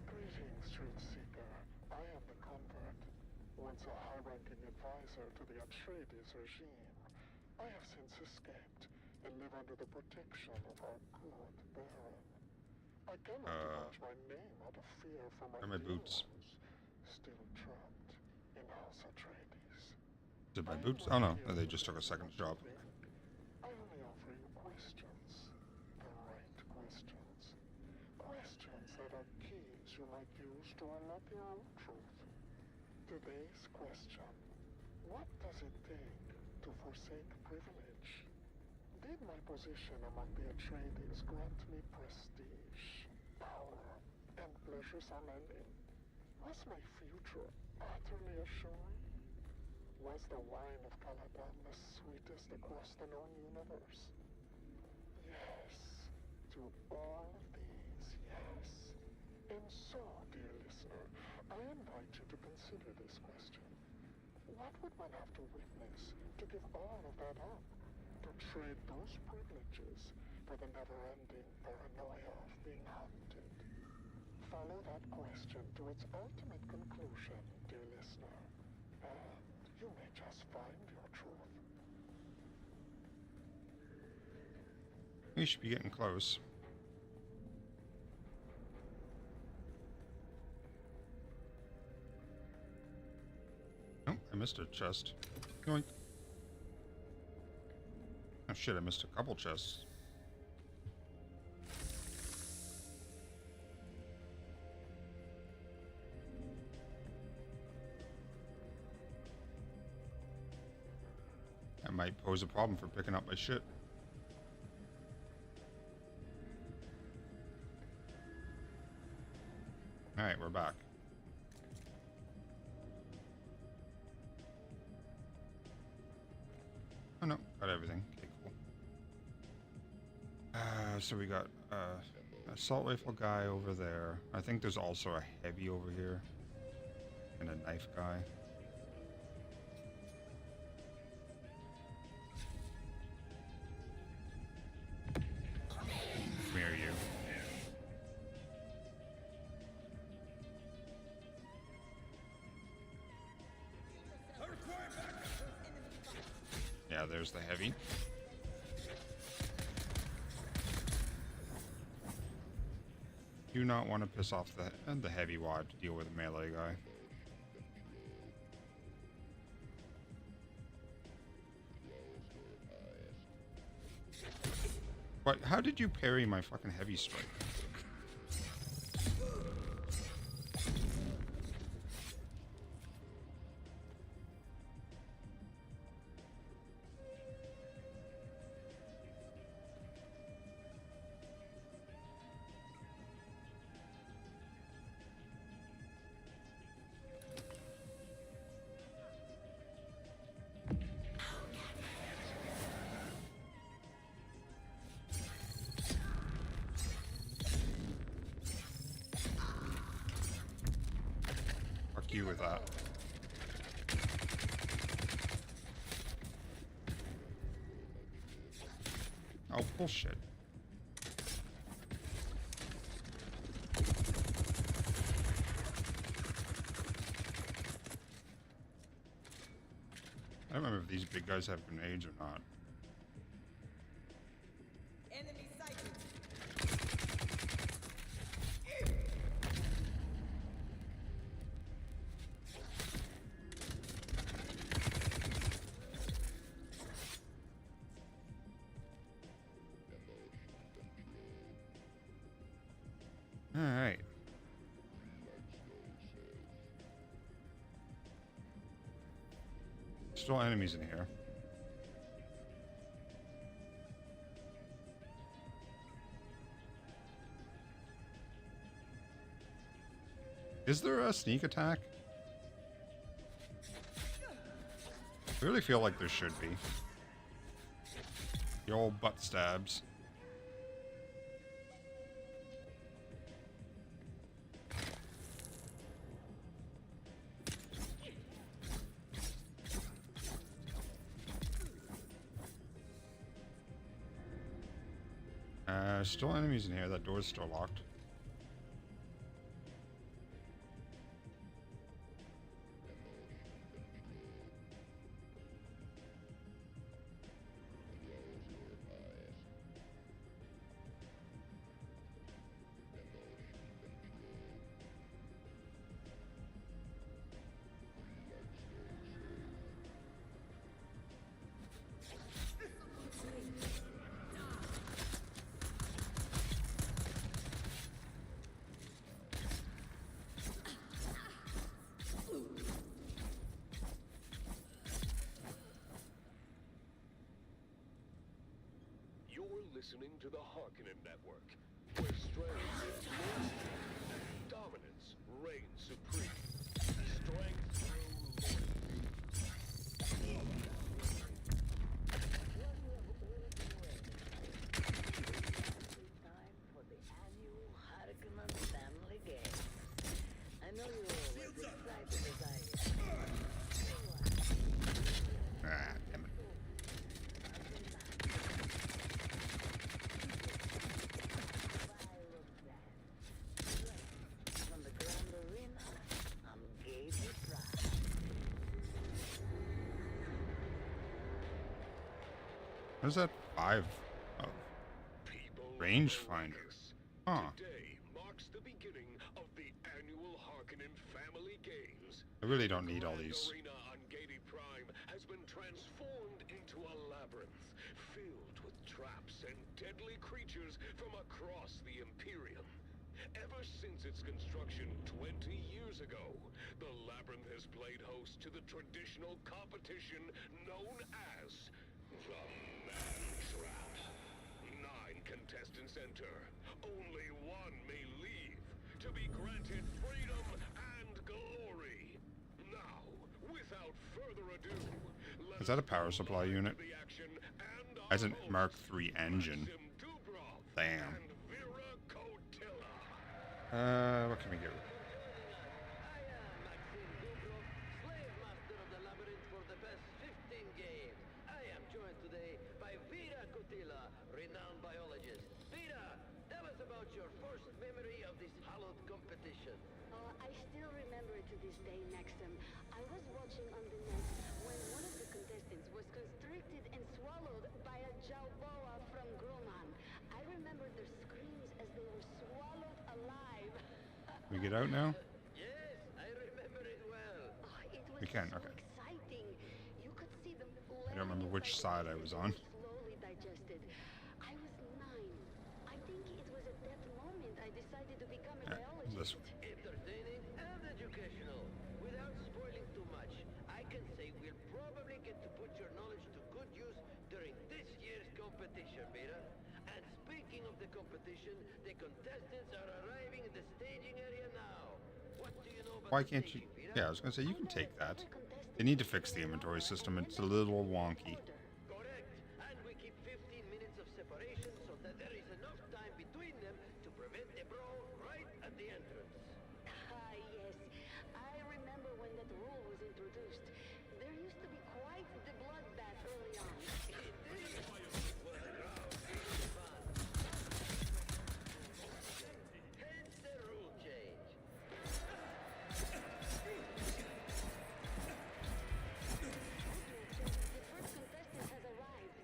Greetings, Truth Seeker. I am the convert, once a high-ranking advisor to the Atreides regime. I have since escaped and live under the protection of our good Baron. I cannot divulge my name out of fear for my
Where are my
dear
boots?
ones, still trapped in House Atreides.
Did my boots? Oh no, they just took a second job.
I only offer you questions. The right questions. Questions that are keys you might use to unlock your own truth. Today's question: what does it take to forsake privilege? Did my position among the Atreides grant me prestige, power, and pleasures unending? Was my future utterly assured? Was the wine of Caladan the sweetest across the known universe? Yes, to all of these, yes. And so, dear listener, I invite you to consider this question. What would one have to witness to give all of that up? To trade those privileges for the never-ending paranoia of being hunted? Follow that question to its ultimate conclusion, dear listener, and you may just find your truth.
We should be getting close. Oh, I missed a chest. Yoink. Oh shit, I missed a couple chests. That might pose a problem for picking up my shit. Alright, we're back. Oh no, got everything. Okay, cool. So we got assault rifle guy over there. I think there's also a heavy over here. And a knife guy. Come here, you. Yeah, there's the heavy. Do not want to piss off the heavy while I have to deal with a melee guy. What? How did you parry my fucking heavy strike? Fuck you with that. Oh, bullshit. I don't remember if these big guys have grenades or not.
Enemy sighted.
Alright. still enemies in here. Is there a sneak attack? I really feel like there should be. The old butt stabs. Still enemies in here. That door's still locked.
Listening to the Harkonnen Network, where strength is loyalty and dominance reign supreme. Strength through
Time for the annual Harkonnen Family Game. I know you're all as excited as I am.
Ah, damn it.
From the Grand Arena, I'm Gavy Pride.
What is that? 5 of
people.
rangefinder. Huh.
Today marks the beginning of the annual Harkonnen Family Games.
I really don't need all these.
The arena on Gady Prime has been transformed into a labyrinth filled with traps and deadly creatures from across the Imperium. Ever since its construction 20 years ago, the labyrinth has played host to the traditional competition known as the Man Trap. 9 contestants enter. Only one may leave to be granted freedom and glory. Now, without further ado, let
Is that a
us
power
go
supply
live
unit?
to the action and
Has
our
an Mark
hosts,
III engine.
Maxim Dubrov
Damn.
and Vera Kotila.
What can we get?
I am Maxim Dubrov, slave master of the labyrinth for the past 15 games. I am joined today by Vera Kotila, renowned biologist. Vera, tell us about your first memory of this hallowed competition.
Oh, I still remember it to this day, Maxim. I was watching on the net when one of the contestants was constricted and swallowed by a Jalboa from Grumman. I remember their screams as they were swallowed alive.
We get out now?
Yes, I remember it well.
Oh, it was
We can,
so
okay.
exciting. You could see them
I don't remember which side I was on.
slowly digested. I was 9. I think it was at that moment I decided to become a biologist.
This way.
Entertaining and educational. Without spoiling too much, I can say we'll probably get to put your knowledge to good use during this year's competition, Vera. And speaking of the competition, the contestants are arriving in the staging area now. What do you know about
Why
the
can't you?
staging, Vera?
Yeah, I was gonna say you can take that. They need to fix the inventory system. It's a little wonky.
Correct. And we keep 15 minutes of separation so that there is enough time between them to prevent a brawl right at the entrance.
Ah, yes. I remember when that rule was introduced. There used to be quite the bloodbath early on.
Indeed. Well, the crowd is fun. Hence the rule change.
The first contestant has arrived.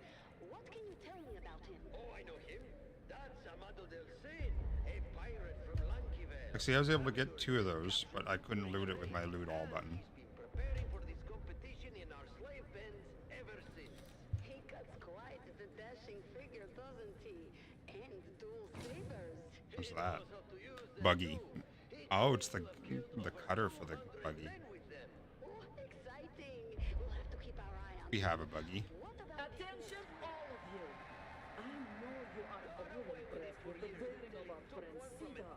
What can you tell me about him?
Oh, I know him. That's Amado del Cid, a pirate from Lankivel.
See, I was able to get 2 of those, but I couldn't loot it with my loot all button.
He's been preparing for this competition in our slave pens ever since.
He cuts quite the dashing figure, doesn't he? And dual sabers.
What's
He
that?
knows how to use them
Buggy.
too. He
Oh, it's the
knows how to kill
the
over
cutter for the
200
buggy.
men with them.
Oh, exciting. We'll have to keep our
We have a buggy.
Attention, all of you. I know you are all impressed with the daring of our friend Cedar,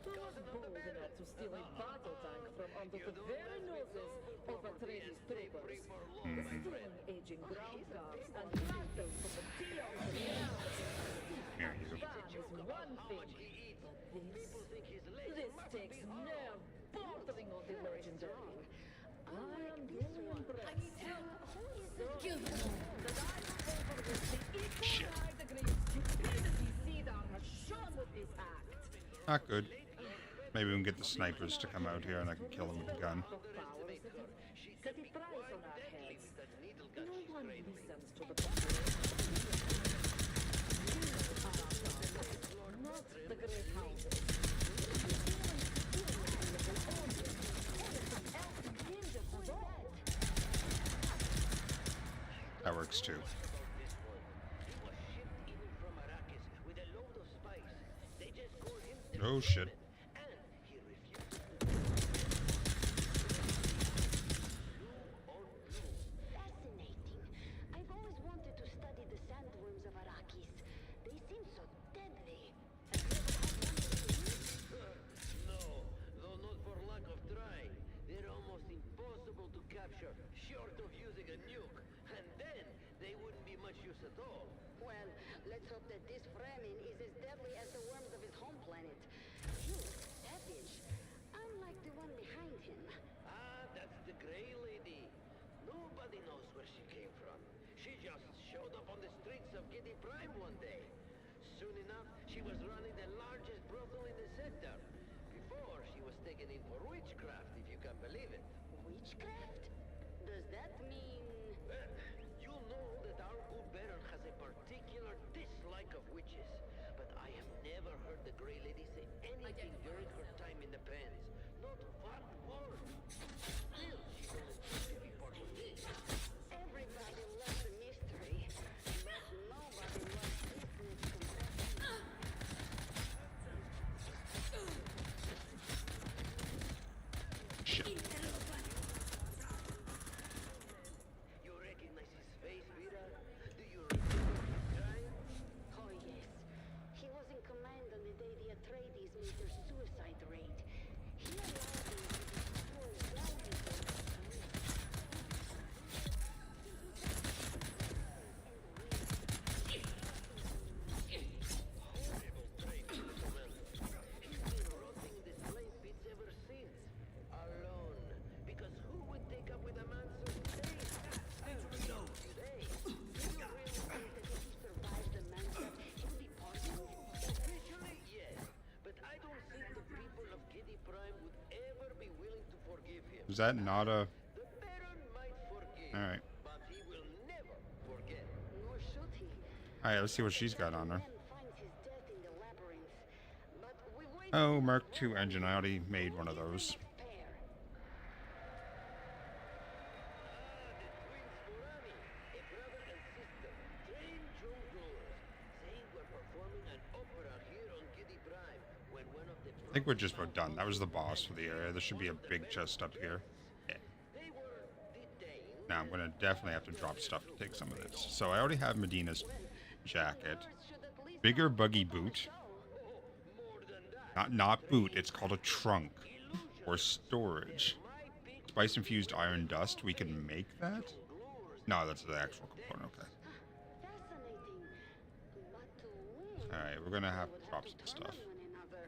who was bold enough to steal a battle tank from under the very noses of Atreides troopers, stealing aging ground guards and intel from the peons of the
Here you go.
That is one thing, but this takes nerve bordering on the legendary. I am really impressed. So that I will overlook the equal high degree of stupidity Cedar has shown with this act.
Not good. Maybe we can get the snipers to come out here and I can kill them with the gun.
Set a price on our heads. No one listens to the population. Not the great houses.
That works too. Oh shit.
Fascinating. I've always wanted to study the sandworms of Arrakis. They seem so deadly.
No, though not for lack of trying. They're almost impossible to capture, short of using a nuke. And then, they wouldn't be much use at all.
Well, let's hope that this Fremen is as deadly as the worms of his home planet. He looks savage, unlike the one behind him.
Ah, that's the Grey Lady. Nobody knows where she came from. She just showed up on the streets of Giddy Prime one day. Soon enough, she was running the largest brothel in the sector. Before, she was taken in for witchcraft, if you can believe it.
Witchcraft? Does that mean...
Well, you know that our good Baron has a particular dislike of witches. But I have never heard the Grey Lady say anything during her time in the pens. Not one word. Still, she doesn't seem to be part of this.
Everybody loves a mystery, but nobody loves secrets confessing.
Shit.
You recognize his face, Vera? Do you remember his crime?
Oh yes, he was in command on the day the Atreides made their suicide raid. He allowed them to destroy valuable
Horrible trait for the commander. He's been rotting in the slave pits ever since. Alone. Because who would take up with a man so safe? Today.
Do you really think that if he survived the manhunt, he'll be pardoned?
Officially, yes. But I don't think the people of Giddy Prime would ever be willing to forgive him.
Is that not a...
The Baron might forgive,
Alright.
but he will never forget.
Nor should he.
Alright, let's see what she's got on her.
Man finds his death in the labyrinth. But we wait
Oh, Mark II engine. I already made one of those.
pair.
The twins Morani, a brother and sister, trained jongleurs, saying we're performing an opera here on Giddy Prime when one of the
I think we're just about done. That was the boss for the area. There should be a big chest up here. Yeah.
they were detained.
Now I'm gonna definitely have to drop stuff to take some of this. So I already have Medina's jacket.
Should at least
Bigger buggy boot.
More than that,
Not boot. It's called a trunk or storage. Spice infused iron dust. We can make that. No, that's the actual component. Okay.
fascinating. But to win,
All right, we're gonna have to
would
drop
to
some
turn
stuff.
on one another.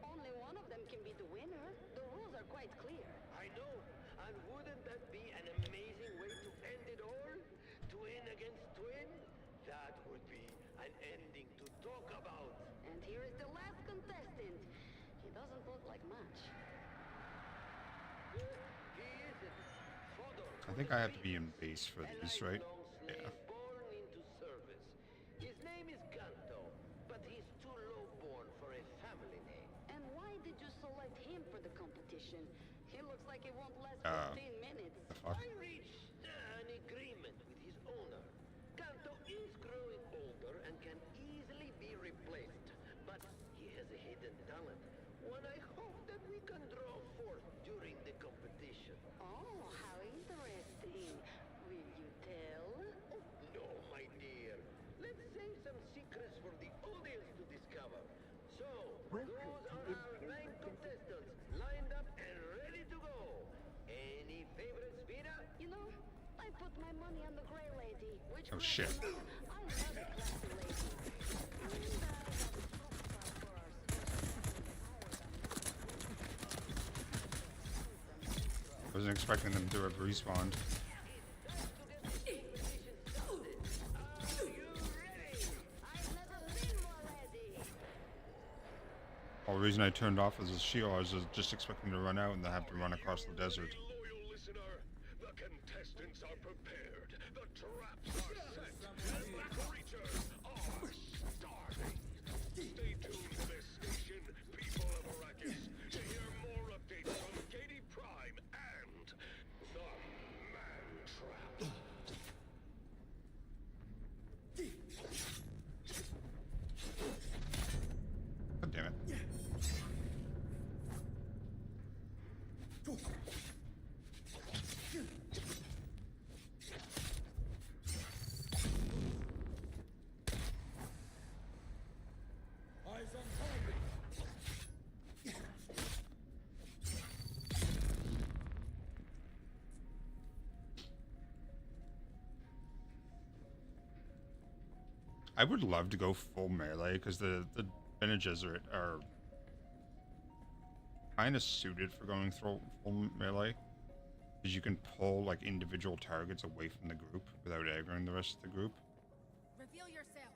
Only one of them can be the winner. The rules are quite clear.
I know, and wouldn't that be an amazing way to end it all? Twin against twin? That would be an ending to talk about.
And here is the last contestant. He doesn't look like much.
He isn't. Fodor.
I think I have to be in base for these, right? Yeah.
Born into service. His name is Ganto, but he's too low-born for a family name.
And why did you select him for the competition? He looks like he won't last 15 minutes.
The fuck?
I reached an agreement with his owner. Ganto is growing older and can easily be replaced, but he has a hidden talent. One I hope that we can draw forth during the competition.
Oh, how interesting. Will you tell? put my money on the Grey Lady, which
Oh shit.
I love a classy lady.
I wasn't expecting them to have respawned. Well, the reason I turned off was the shield. I was just expecting to run out and then have to run across the desert.
Loyal listener, the contestants are prepared. The traps are set. And the creatures are starving. Stay tuned to this station, people of Arrakis, to hear more updates from Katie Prime and the Man Trap.
God damn it. I would love to go full melee because the advantages are kind of suited for going full melee, because you can pull like individual targets away from the group without aggroing the rest of the group.
Reveal yourself.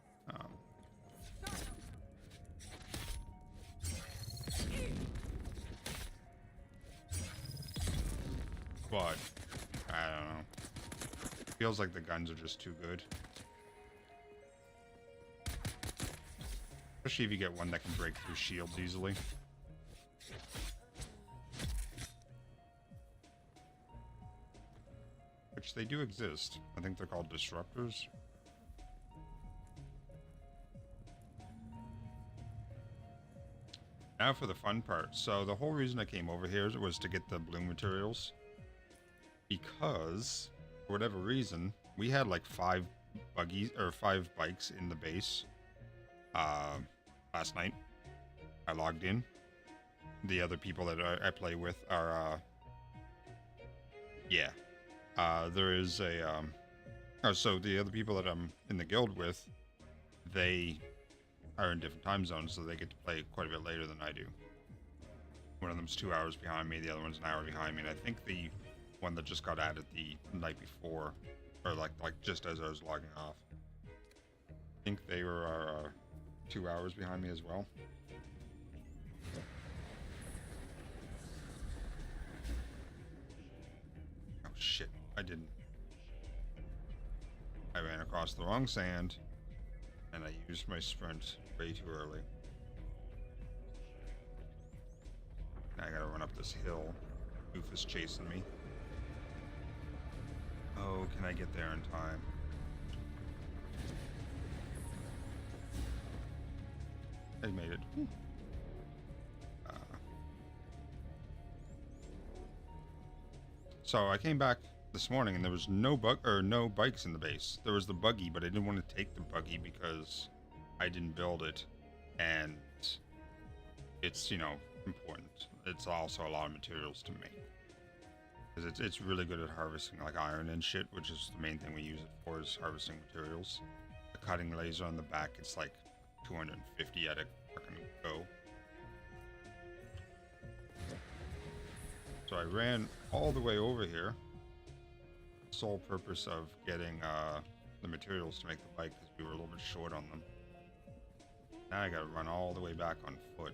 But I don't know. Feels like the guns are just too good. Especially if you get one that can break through shields easily. Which they do exist. I think they're called disruptors. Now for the fun part. So the whole reason I came over here was to get the bloom materials. Because, for whatever reason, we had like 5 bikes in the base. Last night, I logged in. The other people that I play with are, yeah. There is a, so the other people that I'm in the guild with, they are in different time zones, so they get to play quite a bit later than I do. One of them's 2 hours behind me, the other one's an hour behind me, and I think the one that just got added the night before, or like just as I was logging off, I think they were 2 hours behind me as well. Oh shit, I didn't. I ran across the wrong sand, and I used my sprint way too early. Now I gotta run up this hill. Goof is chasing me. Oh, can I get there in time? I made it. So I came back this morning and there was no bikes in the base. There was the buggy, but I didn't want to take the buggy because I didn't build it, and it's, you know, important. It's also a lot of materials to make, because it's really good at harvesting like iron and shit, which is the main thing we use it for, is harvesting materials. The cutting laser on the back, it's like 250 at a fucking go. So I ran all the way over here, sole purpose of getting the materials to make the bike, because we were a little bit short on them. Now I gotta run all the way back on foot.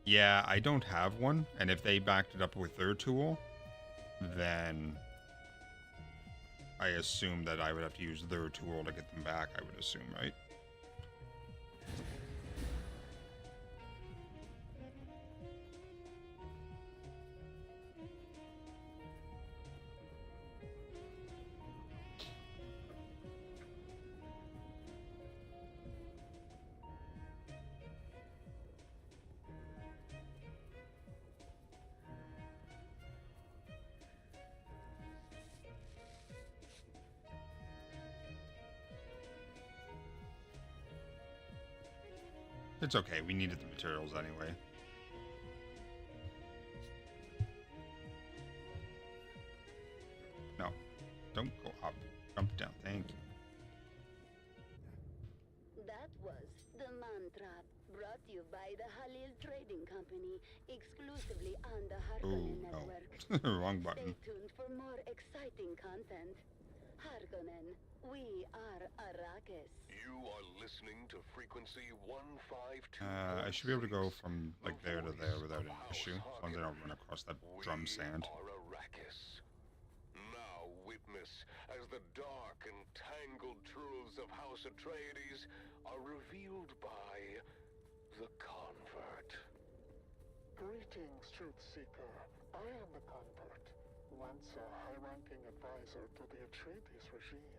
Yeah, I don't have one, and if they backed it up with their tool, then I assume that I would have to use their tool to get them back, I would assume, right? It's okay, we needed the materials anyway. Don't go up. Jump down. Thank you.
That was the mantra brought to you by the Halil Trading Company, exclusively on the
Oh,
Harkonnen
no.
network.
Wrong button.
Stay tuned for more exciting content. Harkonnen, we are Arrakis.
You are listening to frequency 152.
I should be able to go from like there to there without any issue, as long as I don't run across that drum sand.
We are Arrakis. Now witness as the dark and tangled truths of House Atreides are revealed by the convert.
Greetings, Truth Seeker. I am the convert. Once a high-ranking advisor to the Atreides regime,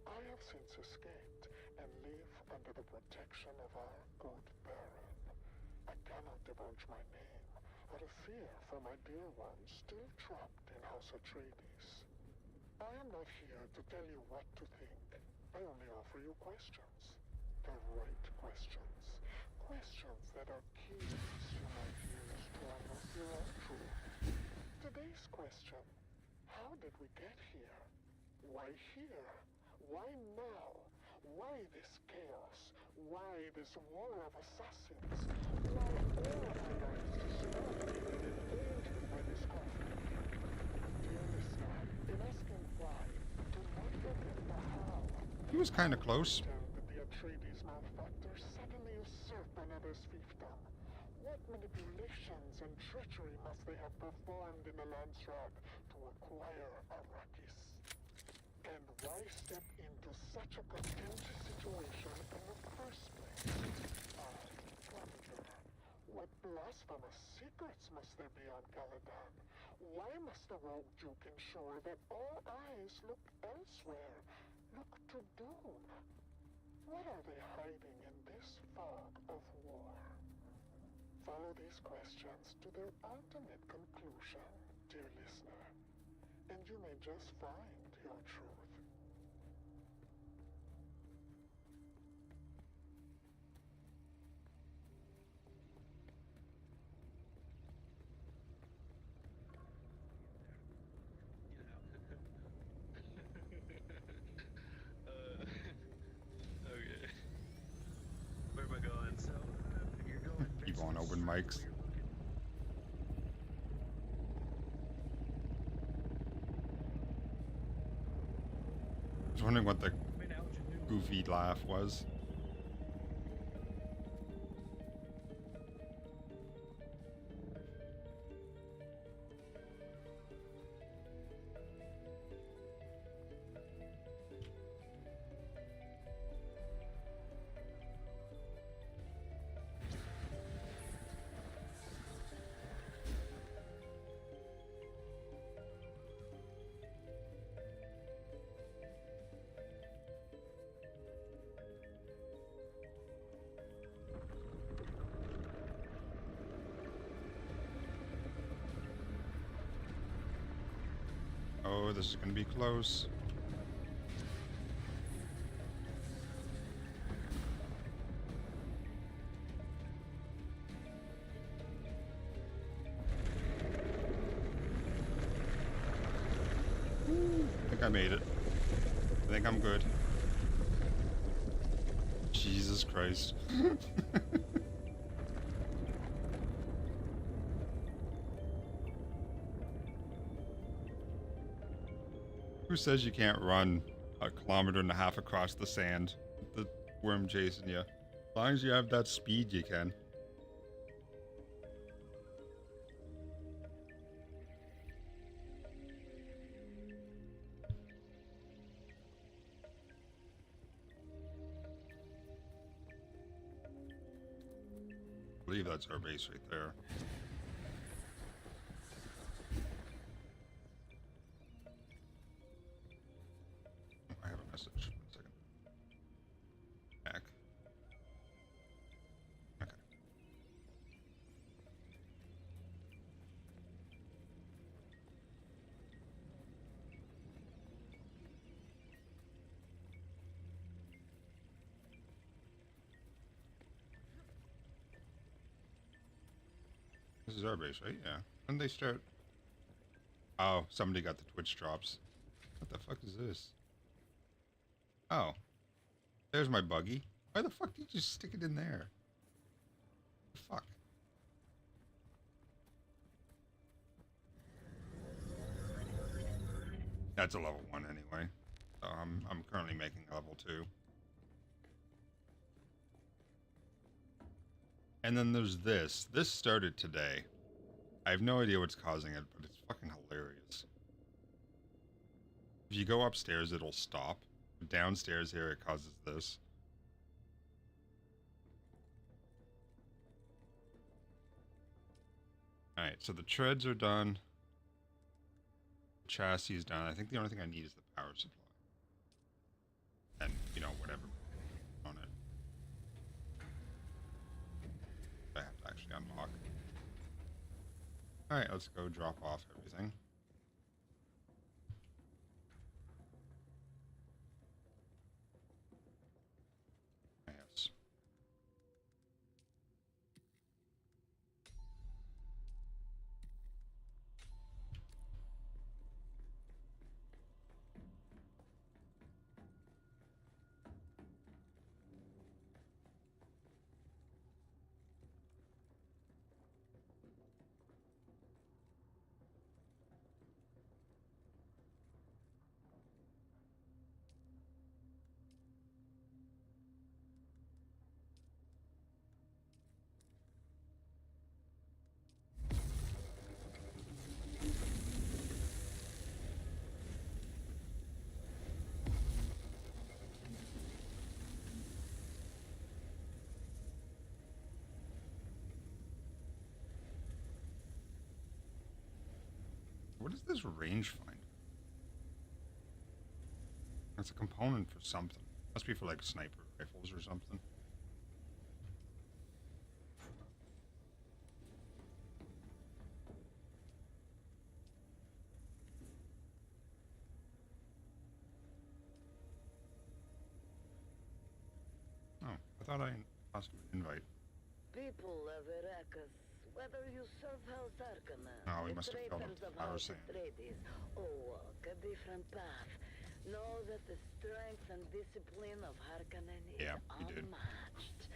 I have since escaped and live under the protection of our good Baron. I cannot divulge my name out of fear for my dear ones still trapped in House Atreides. I am not here to tell you what to think. I only offer you questions. The right questions. Questions that are keys you might use to unlock your own truth. Today's question: how did we get here? Why here? Why now? Why this chaos? Why this war of assassins? Why all our lives disrupted and endangered by this conflict? Dear listener, in asking why, do not forget the how.
He was kind of close.
That the Atreides malefactors suddenly usurp another's fiefdom. What manipulations and treachery must they have performed in the Landsraad to acquire Arrakis? And why step into such a contentious situation in the first place? I wonder, what blasphemous secrets must there be on Caladan? Why must the rogue Duke ensure that all eyes look elsewhere, look to doom? What are they hiding in this fog of war? Follow these questions to their ultimate conclusion, dear listener, and you may just find your truth.
Okay. Where am I going? So, you're going
Keep on open mics. I was wondering what the goofy laugh was. Oh, this is gonna be close. I think I made it. I think I'm good. Jesus Christ. Who says you can't run 1.5 kilometers across the sand? The worm chasing you. As long as you have that speed, you can. I believe that's our base right there. I have a message. 1 second. Back. Okay. This is our base, right? Yeah. When they start? Oh, somebody got the Twitch drops. What the fuck is this? Oh. There's my buggy. Why the fuck did you stick it in there? Fuck. That's a level 1 anyway. So I'm currently making level 2. And then there's this. This started today. I have no idea what's causing it, but it's fucking hilarious. If you go upstairs, it'll stop. Downstairs here, it causes this. Alright, so the treads are done. The chassis is done. I think the only thing I need is the power supply. And, you know, whatever on it. I have to actually unlock. Alright, let's go drop off everything. Yes. What is this rangefinder? That's a component for something. Must be for like sniper rifles or something. Oh, I thought I asked an invite.
People of Arrakis, whether you serve House Arcanum,
Oh, we must have filled up
traitors
the
of
power
House
sand.
Atreides, or walk a different path, know that the strength and discipline of Harkonnen is
Yeah, you did.
unmatched.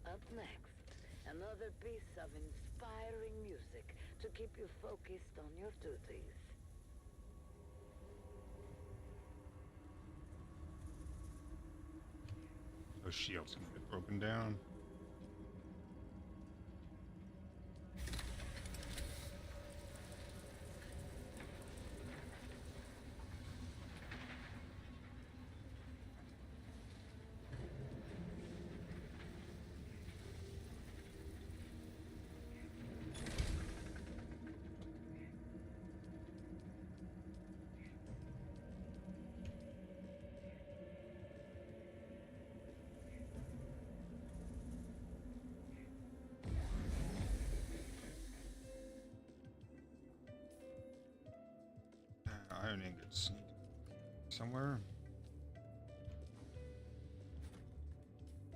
Up next, another piece of inspiring music to keep you focused on your duties.
Those shields can get broken down. Iron ingots somewhere.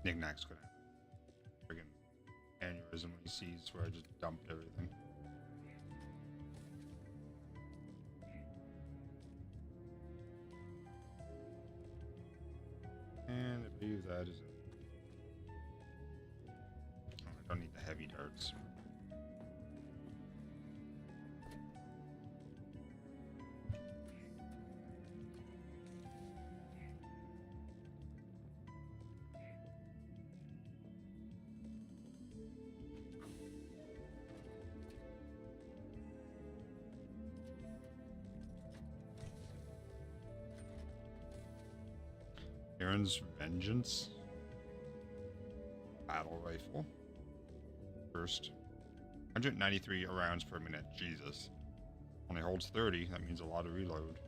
Knickknack's gonna friggin' aneurysm when he sees where I just dumped everything. And I believe that is it. Oh, I don't need the heavy darts. Aaron's Vengeance. Battle rifle. First. 193 rounds per minute. Jesus. Only holds 30. That means a lot of reload.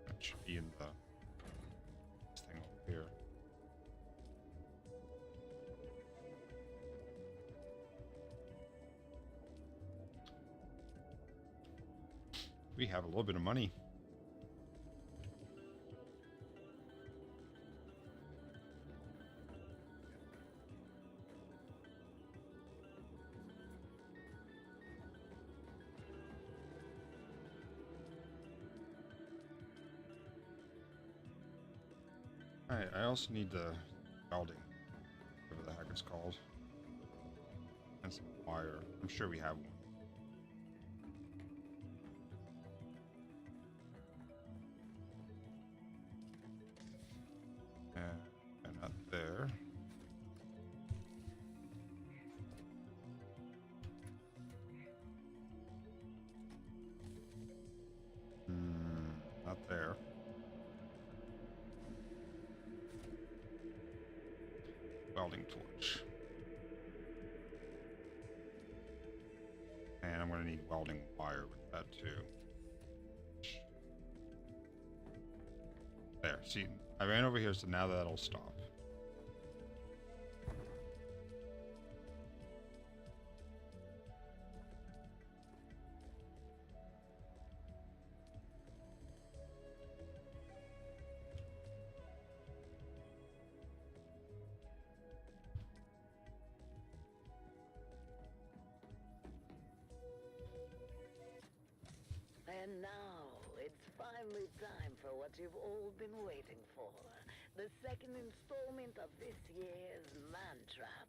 That should be in the this thing over here. We have a little bit of money. I also need the welding, whatever the heck it's called. And some wire. I'm sure we have one. And not there. Not there. Welding torch. And I'm going to need welding wire with that too. There, see, I ran over here, so now that'll stop.
And now, it's finally time for what you've all been waiting for. The second installment of this year's Man Trap.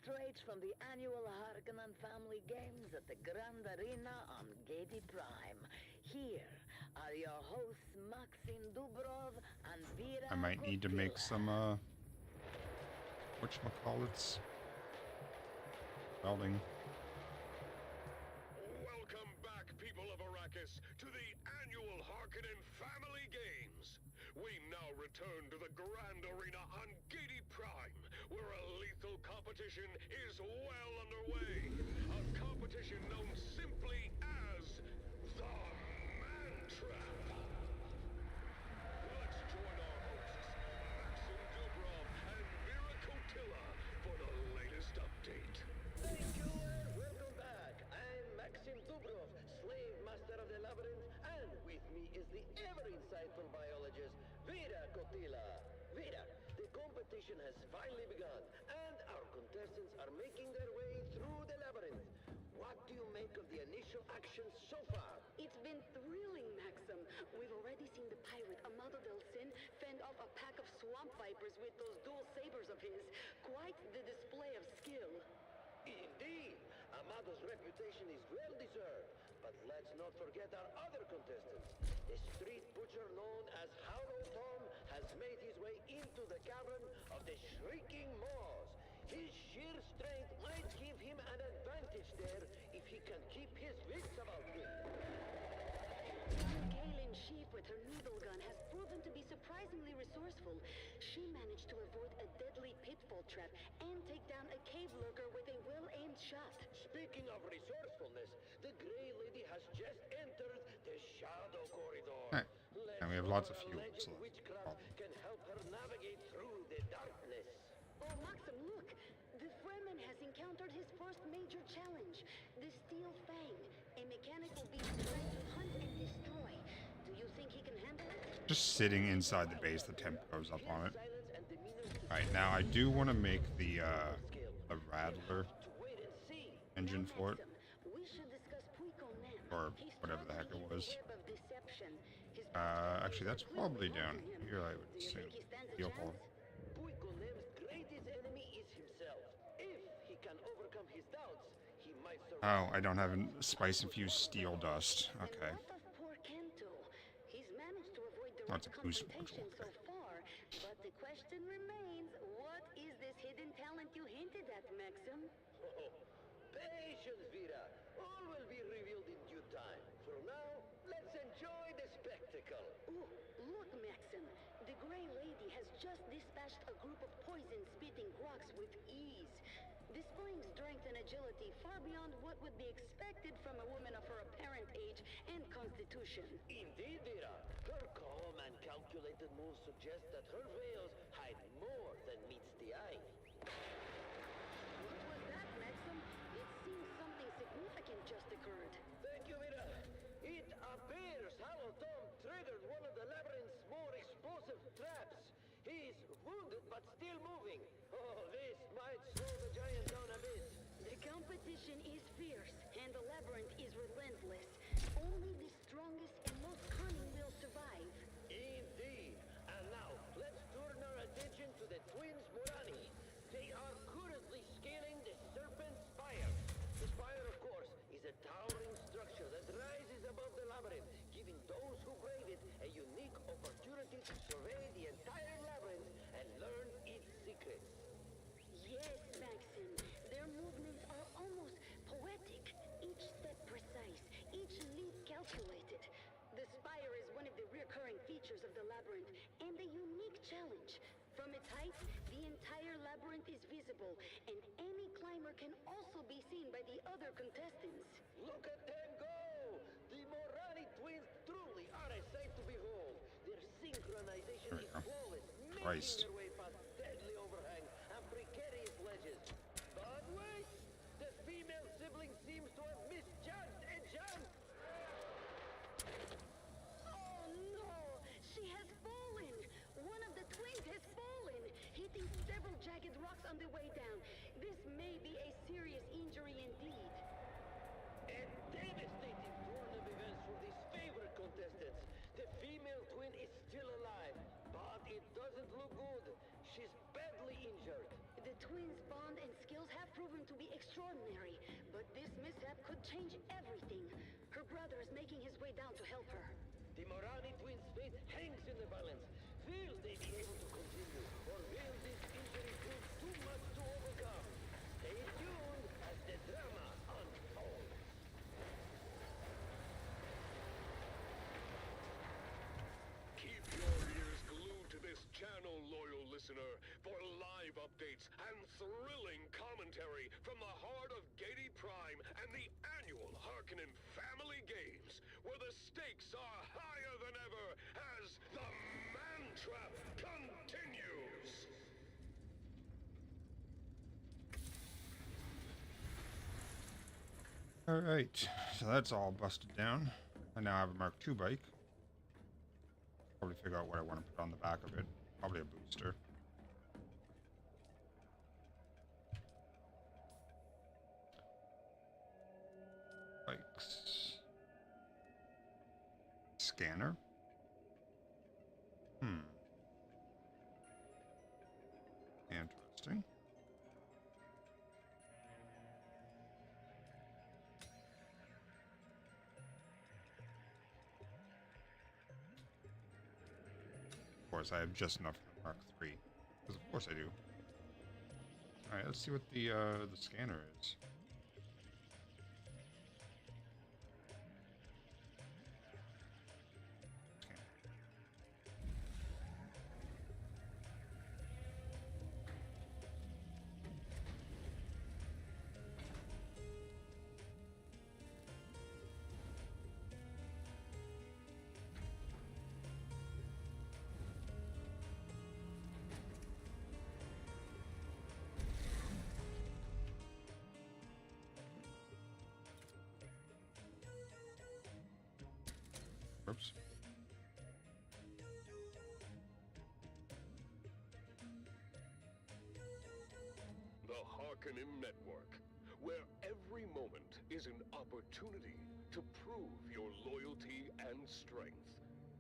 Straight from the annual Harkonnen Family Games at the Grand Arena on Gedi Prime. Here are your hosts Maxim Dubrov and Vera
I might need to make some, whatchamacallits? Welding.
Welcome back, people of Arrakis, to the annual Harkonnen Family Games. We now return to the Grand Arena on Gedi Prime, where a lethal competition is well underway. A competition known simply as the Man Trap. Let's join our hosts, Maxim Dubrov and Vera Kotila, for the latest update.
Thank you and welcome back. I'm Maxim Dubrov, slave master of the labyrinth, and with me is the ever-insightful biologist, Vera Kotila. Vera, the competition has finally begun, and our contestants are making their way through the labyrinth. What do you make of the initial action so far?
It's been thrilling, Maxim. We've already seen the pirate Amado Del Sin fend off a pack of swamp vipers with those dual sabers of his. Quite the display of skill.
Indeed, Amado's reputation is well deserved. But let's not forget our other contestants. The street butcher known as Hollow Tom has made his way into the cavern of the Shrieking Maws. His sheer strength might give him an advantage there if he can keep his wits about him.
Kaylin Sheep with her needle gun has proven to be surprisingly resourceful. She managed to avoid a deadly pitfall trap and take down a cave lurker with a well-aimed shot.
Speaking of resourcefulness, the Grey Lady has just entered the Shadow Corridor.
Alright, and we have lots of fuel, so that's
witchcraft can help her navigate through the darkness.
Oh, Maxim, look! The Fremen has encountered his first major challenge, the Steel Fang, a mechanical beast designed to hunt and destroy. Do you think he can handle it?
just sitting inside the base, the temp goes up on it. Alright, now I do want to make the Rattler engine for it. Or whatever the heck it was. Actually, that's probably down here, I would assume. Steel hull.
Puikonem's greatest enemy is himself. If he can overcome his doubts, he might
Oh, I don't have a spice-infused steel dust. Okay. That's a boost module.
So far, but the question remains, what is this hidden talent you hinted at, Maxim?
Oh, patience, Vera. All will be revealed in due time. For now, let's enjoy the spectacle.
Ooh, look, Maxim. The Grey Lady has just dispatched a group of poison-spitting groks with ease, displaying strength and agility far beyond what would be expected from a woman of her apparent age and constitution.
Indeed, Vera. Her calm and calculated moves suggest that her veils hide more than meets the eye.
What was that, Maxim? It seems something significant just occurred.
Thank you, Vera. It appears Hollow Tom triggered one of the labyrinth's more explosive traps. He's wounded but still moving. Oh, this might slow the giant down a bit.
The competition is fierce, and the labyrinth is relentless. Only the strongest and most cunning will survive.
Indeed. And now, let's turn our attention
There we go.
flawless,
Christ.
making their way past deadly overhang and precarious ledges. But wait! The female sibling seems to have misjudged a jump!
Oh no! She has fallen! One of the twins has fallen, hitting several jagged rocks on the way down. This may be a serious injury indeed.
A devastating turn of events for these favorite contestants. The female twin is still alive, but it doesn't look good. She's badly injured.
The twins' bond and skills have proven to be extraordinary, but this mishap could change everything. Her brother is making his way down to help her.
The Morani twins' fate hangs in the balance. Will they be able to continue, or will this injury prove too much to overcome? Stay tuned as the drama unfolds.
Keep your ears glued to this channel, loyal listener, for live updates and thrilling commentary from the heart of Gady Prime and the annual Harkonnen Family Games, where the stakes are higher than ever as the Man Trap continues.
Alright, so that's all busted down. I now have a Mark II bike. Probably figure out what I want to put on the back of it. Probably a booster. Bikes. Scanner. Interesting. Of course, I have just enough for Mark III. Because of course I do. Alright, let's see what the scanner is. Oops.
The Harkonnen Network, where every moment is an opportunity to prove your loyalty and strength.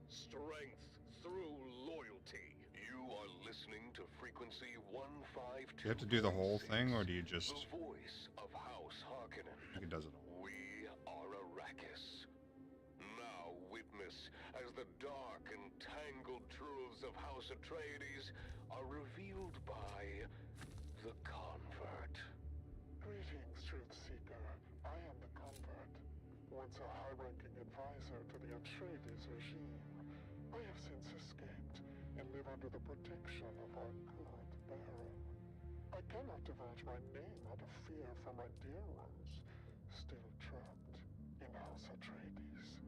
Strength through loyalty. You are listening to frequency 152.
Do you have to do the whole thing, or do you just...
The voice of House Harkonnen.
I think it does it all.
We are Arrakis. Now witness as the dark and tangled truths of House Atreides are revealed by the Convert.
Greetings, Truth Seeker. I am the Convert, once a high-ranking advisor to the Atreides regime. I have since escaped and live under the protection of our good Baron. I cannot divulge my name out of fear for my dear ones, still trapped in House Atreides.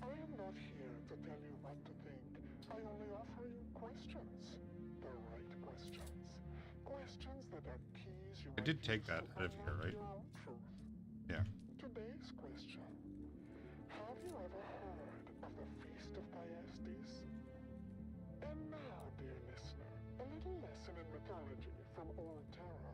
I am not here to tell you what to think. I only offer you questions. The right questions. Questions that are keys you
I did take that out of here, right?
your own truth.
Yeah.
Today's question. Have you ever heard of the Feast of Thyestes? And now, dear listener, a little lesson in mythology from old Terra.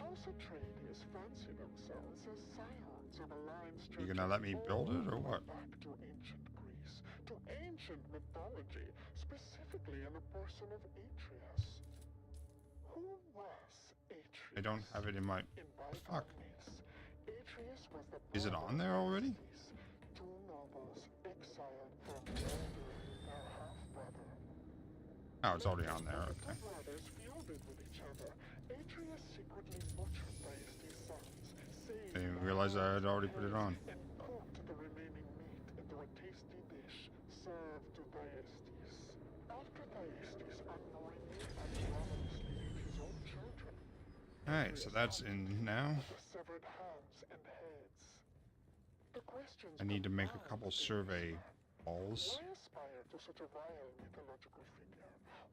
House Atreides fancy themselves as scions of a line
You gonna let me build it, or what?
back to ancient Greece, to ancient mythology, specifically in the person of Atreus. Who was Atreus?
I don't have it in my...
In
Fuck.
Atreus was the
Is it on there already?
two nobles exiled from murdering their half-brother.
Oh, it's already on there. Okay.
The brothers feuded with each other. Atreus secretly butchered Thyestes' sons, saved
Didn't even
their
realize I had
lives
already put it on.
and cooked the remaining meat into a tasty dish served to Thyestes. After Thyestes unknowingly and ravenously ate his own children,
Alright, so that's in now.
the severed hands and heads. The questions
I need to make a
come
couple
now,
survey balls.
Why aspire to such a vile mythological figure?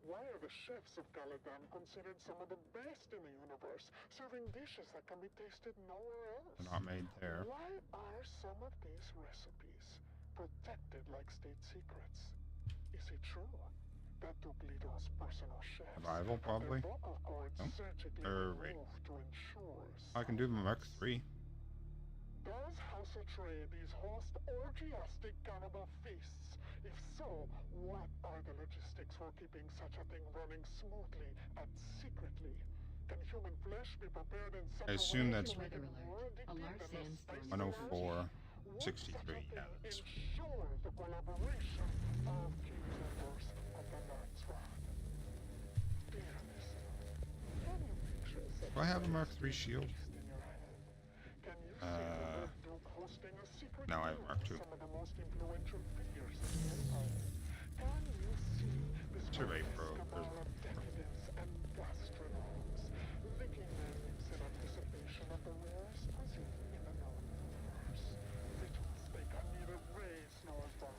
Why are the chefs of Caladan considered some of the best in the universe, serving dishes that can be tasted nowhere else?
They're not made there.
Why are some of these recipes protected like state secrets? Is it true that Duglito's personal chefs
Survival, probably.
have their vocal cords
No.
surgically
Wait.
removed to ensure
I can do the Mark III.
Does House Atreides host orgiastic cannibal feasts? If so, what are the logistics for keeping such a thing running smoothly and secretly? Can human flesh be prepared in such
I assume
a way
that's
to make it more addictive than a spicy ranch?
104,
Would
63.
such a
Yeah,
thing
that's.
ensure the collaboration of key members of the Night's Rod? Dear listener, can you picture such
Do I have a Mark III shield?
in your head? Can you see the Red Duke hosting a secret
No, I have
meal
Mark
with
II.
some of the most influential figures in the Empire? Can you see this
Survey Pro.
cabal of decadence and gastronomes licking their lips in anticipation of the rarest cuisine in the known universe? Rituals they can neither raise nor buy.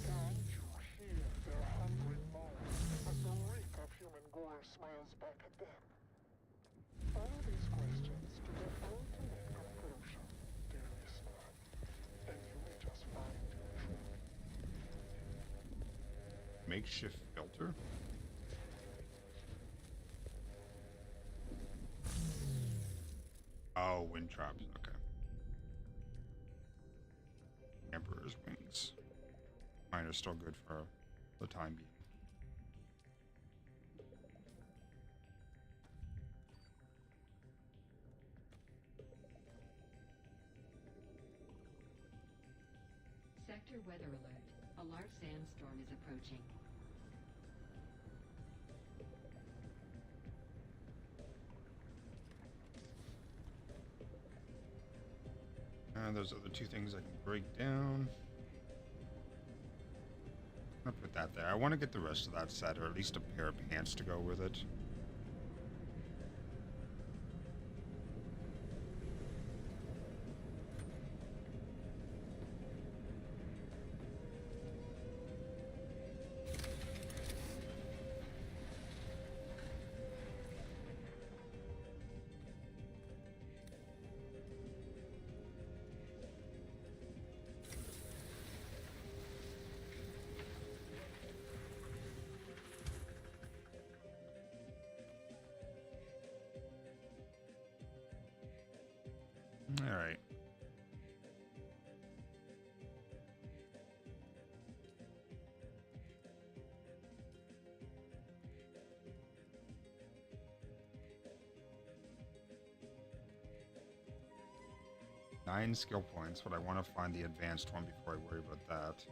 Can you hear their hungry moans as the reek of human gore smiles back at them? Follow these questions to their ultimate conclusion, dear listener, and you may just find your truth.
Makeshift filter? Oh, wind traps. Okay. Emperor's wings. Mine are still good for the time being.
Sector weather alert. A large sandstorm is approaching.
Those other two things I can break down. I'm gonna put that there. I want to get the rest of that set, or at least a pair of pants to go with it. All right. Nine skill points, but I want to find the advanced one before I worry about that.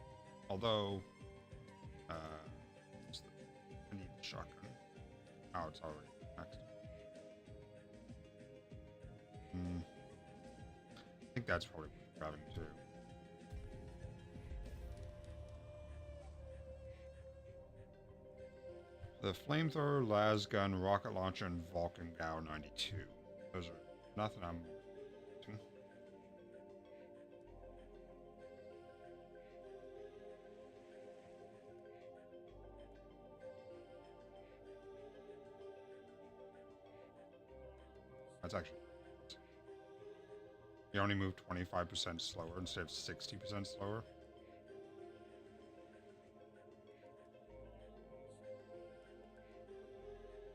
Although, I need the shotgun. Oh, it's already next. I think that's probably what I'm grabbing too. The flamethrower, las gun, rocket launcher, and Vulcan Gao 92. Those are nothing I'm. That's actually. You only move 25% slower instead of 60% slower.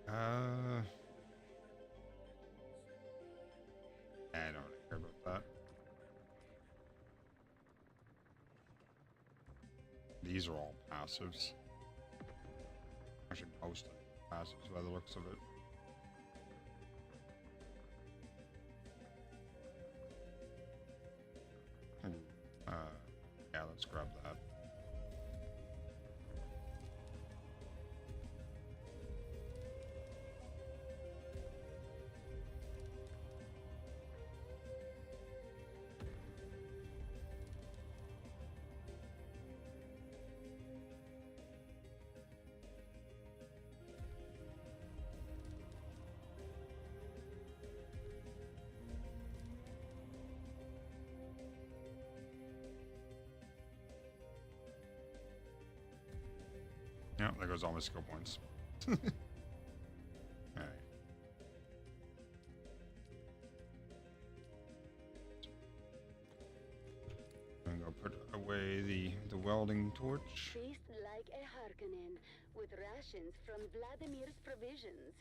I don't really care about that. These are all passives. Actually, most of them are passives by the looks of it. Yeah, let's grab that. Yeah, there goes all my skill points. Alright. I'm gonna go put away the welding torch.
Feast like a Harkonnen, with rations from Vladimir's provisions.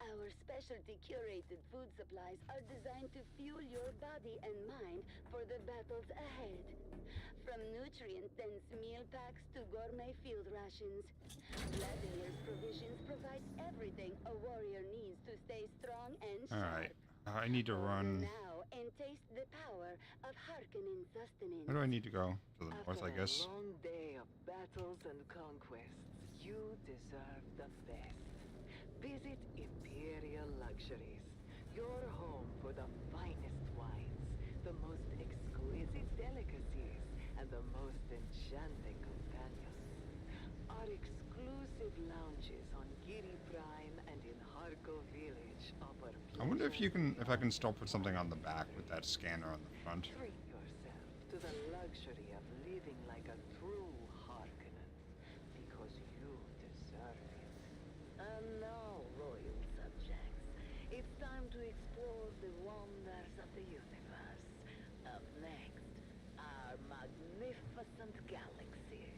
Our specialty curated food supplies are designed to fuel your body and mind for the battles ahead. From nutrient-dense meal packs to gourmet field rations, Vladimir's provisions provides everything a warrior needs to stay strong and sharp.
Alright. I need to run.
Now and taste the power of Harkonnen sustenance.
Where do I need to go? To the north, I guess.
After a long day of battles and conquests, you deserve the best. Visit Imperial Luxuries, your home for the finest wines, the most exquisite delicacies, and the most enchanting companions. Our exclusive lounges on Giri Prime and in Harko Village offer.
I wonder if I can still put something on the back with that scanner on the front.
Treat yourself to the luxury of living like a true Harkonnen, because you deserve it. And now, royal subjects, it's time to explore the wonders of the universe. Up next, our magnificent galaxy,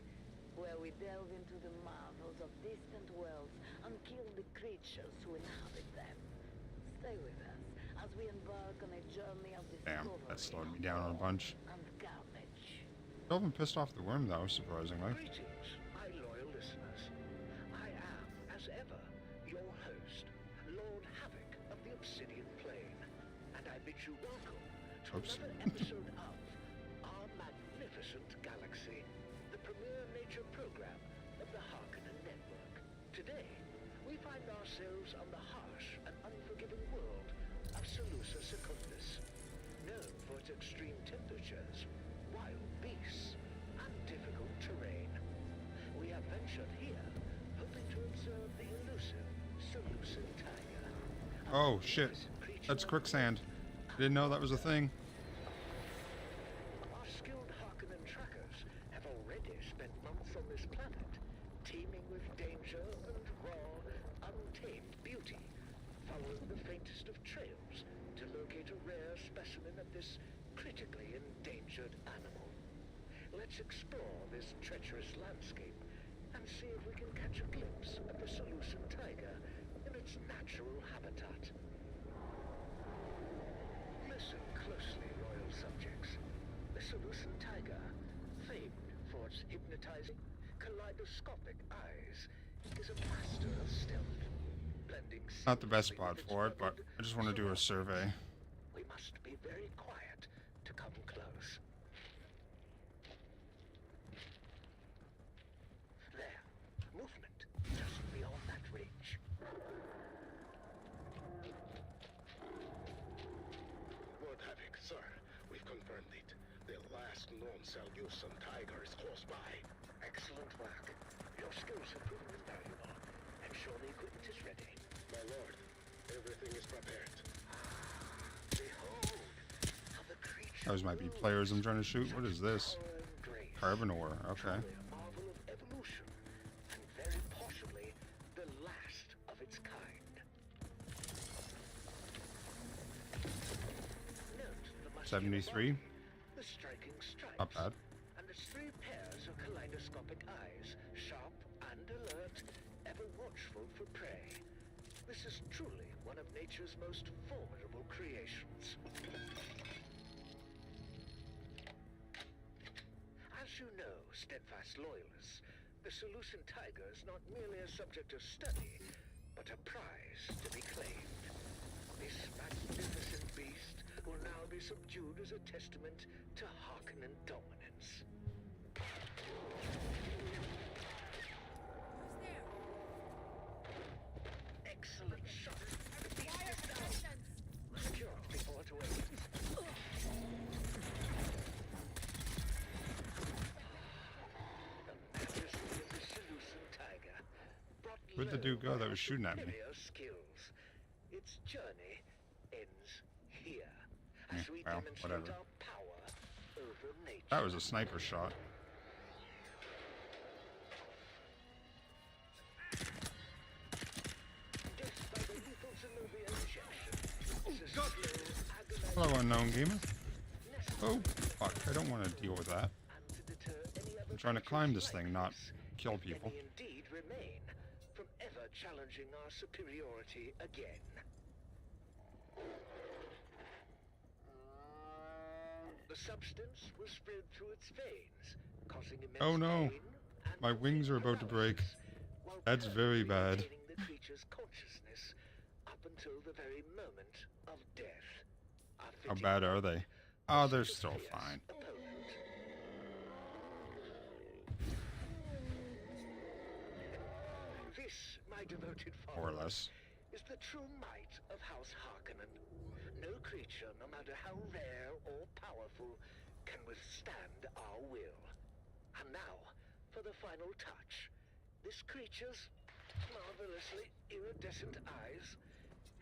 where we delve into the marvels of distant worlds and kill the creatures who inhabit them. Stay with us as we embark on a journey of discovery.
Damn, that slowed me down a bunch.
And carnage.
Still haven't pissed off the worm though, surprisingly.
Greetings, my loyal listeners. I am, as ever, your host, Lord Havoc of the Obsidian Plain, and I bid you welcome to another episode of Our Magnificent Galaxy, the premier nature program of the Harkonnen Network. Today, we find ourselves on the harsh and unforgiving world of Salusa Secundus, known for its extreme temperatures, wild beasts, and difficult terrain. We have ventured here, hoping to observe the elusive Salusa tiger.
Oh shit, that's quicksand. Didn't know that was a thing.
Our skilled Harkonnen trackers have already spent months on this planet, teeming with danger and raw, untamed beauty, following the faintest of trails to locate a rare specimen of this critically endangered animal. Let's explore this treacherous landscape and see if we can catch a glimpse of the Salusan tiger in its natural habitat. Listen closely, royal subjects. The Salusan tiger, famed for its hypnotizing, kaleidoscopic eyes, is a master of stealth, blending
Not the best spot
seamlessly with its
for it, but
rugged,
I just want to do a survey.
We must be very quiet to come close. There. Movement just beyond that ridge.
Lord Havoc, sir, we've confirmed it. The last known Salusan tiger is close by.
Excellent work. Your skills have proven invaluable, and sure the equipment is ready.
My lord, everything is prepared.
Behold, how the creature
Those might be players I'm trying to shoot. What is this?
power and grace.
Carbon ore. Okay.
Truly a marvel of evolution, and very possibly the last of its kind. Note the muscular
73.
body, the striking stripes,
Not bad.
and its 3 pairs of kaleidoscopic eyes, sharp and alert, ever watchful for prey. This is truly one of nature's most formidable creations. As you know, steadfast loyalists, the Salusan tiger is not merely a subject of study, but a prize to be claimed. This magnificent beast will now be subdued as a testament to Harkonnen dominance.
Who's there?
Excellent shot. The beast
Fire
is down.
distance.
Secure before it awakens. The majesty of the Salusan tiger brought
Where'd the
low
dude go that
by
was shooting at me?
superior skills. Its journey ends here,
Yeah,
as we
well,
demonstrate
whatever.
our power over nature.
That was a sniper shot. Hello, unknown gamer. Oh, fuck. I don't want to deal with that. I'm trying to climb this thing, not kill people.
Any indeed remain from ever challenging our superiority again. The substance will spread through its veins, causing immense
Oh no.
pain and
My wings are about to break.
while
That's very bad.
retaining the creature's consciousness up until the very moment of death.
How bad are they? Oh, they're still fine.
This, my devoted
More or
follower,
less.
is the true might of House Harkonnen. No creature, no matter how rare or powerful, can withstand our will. And now, for the final touch. This creature's marvelously iridescent eyes,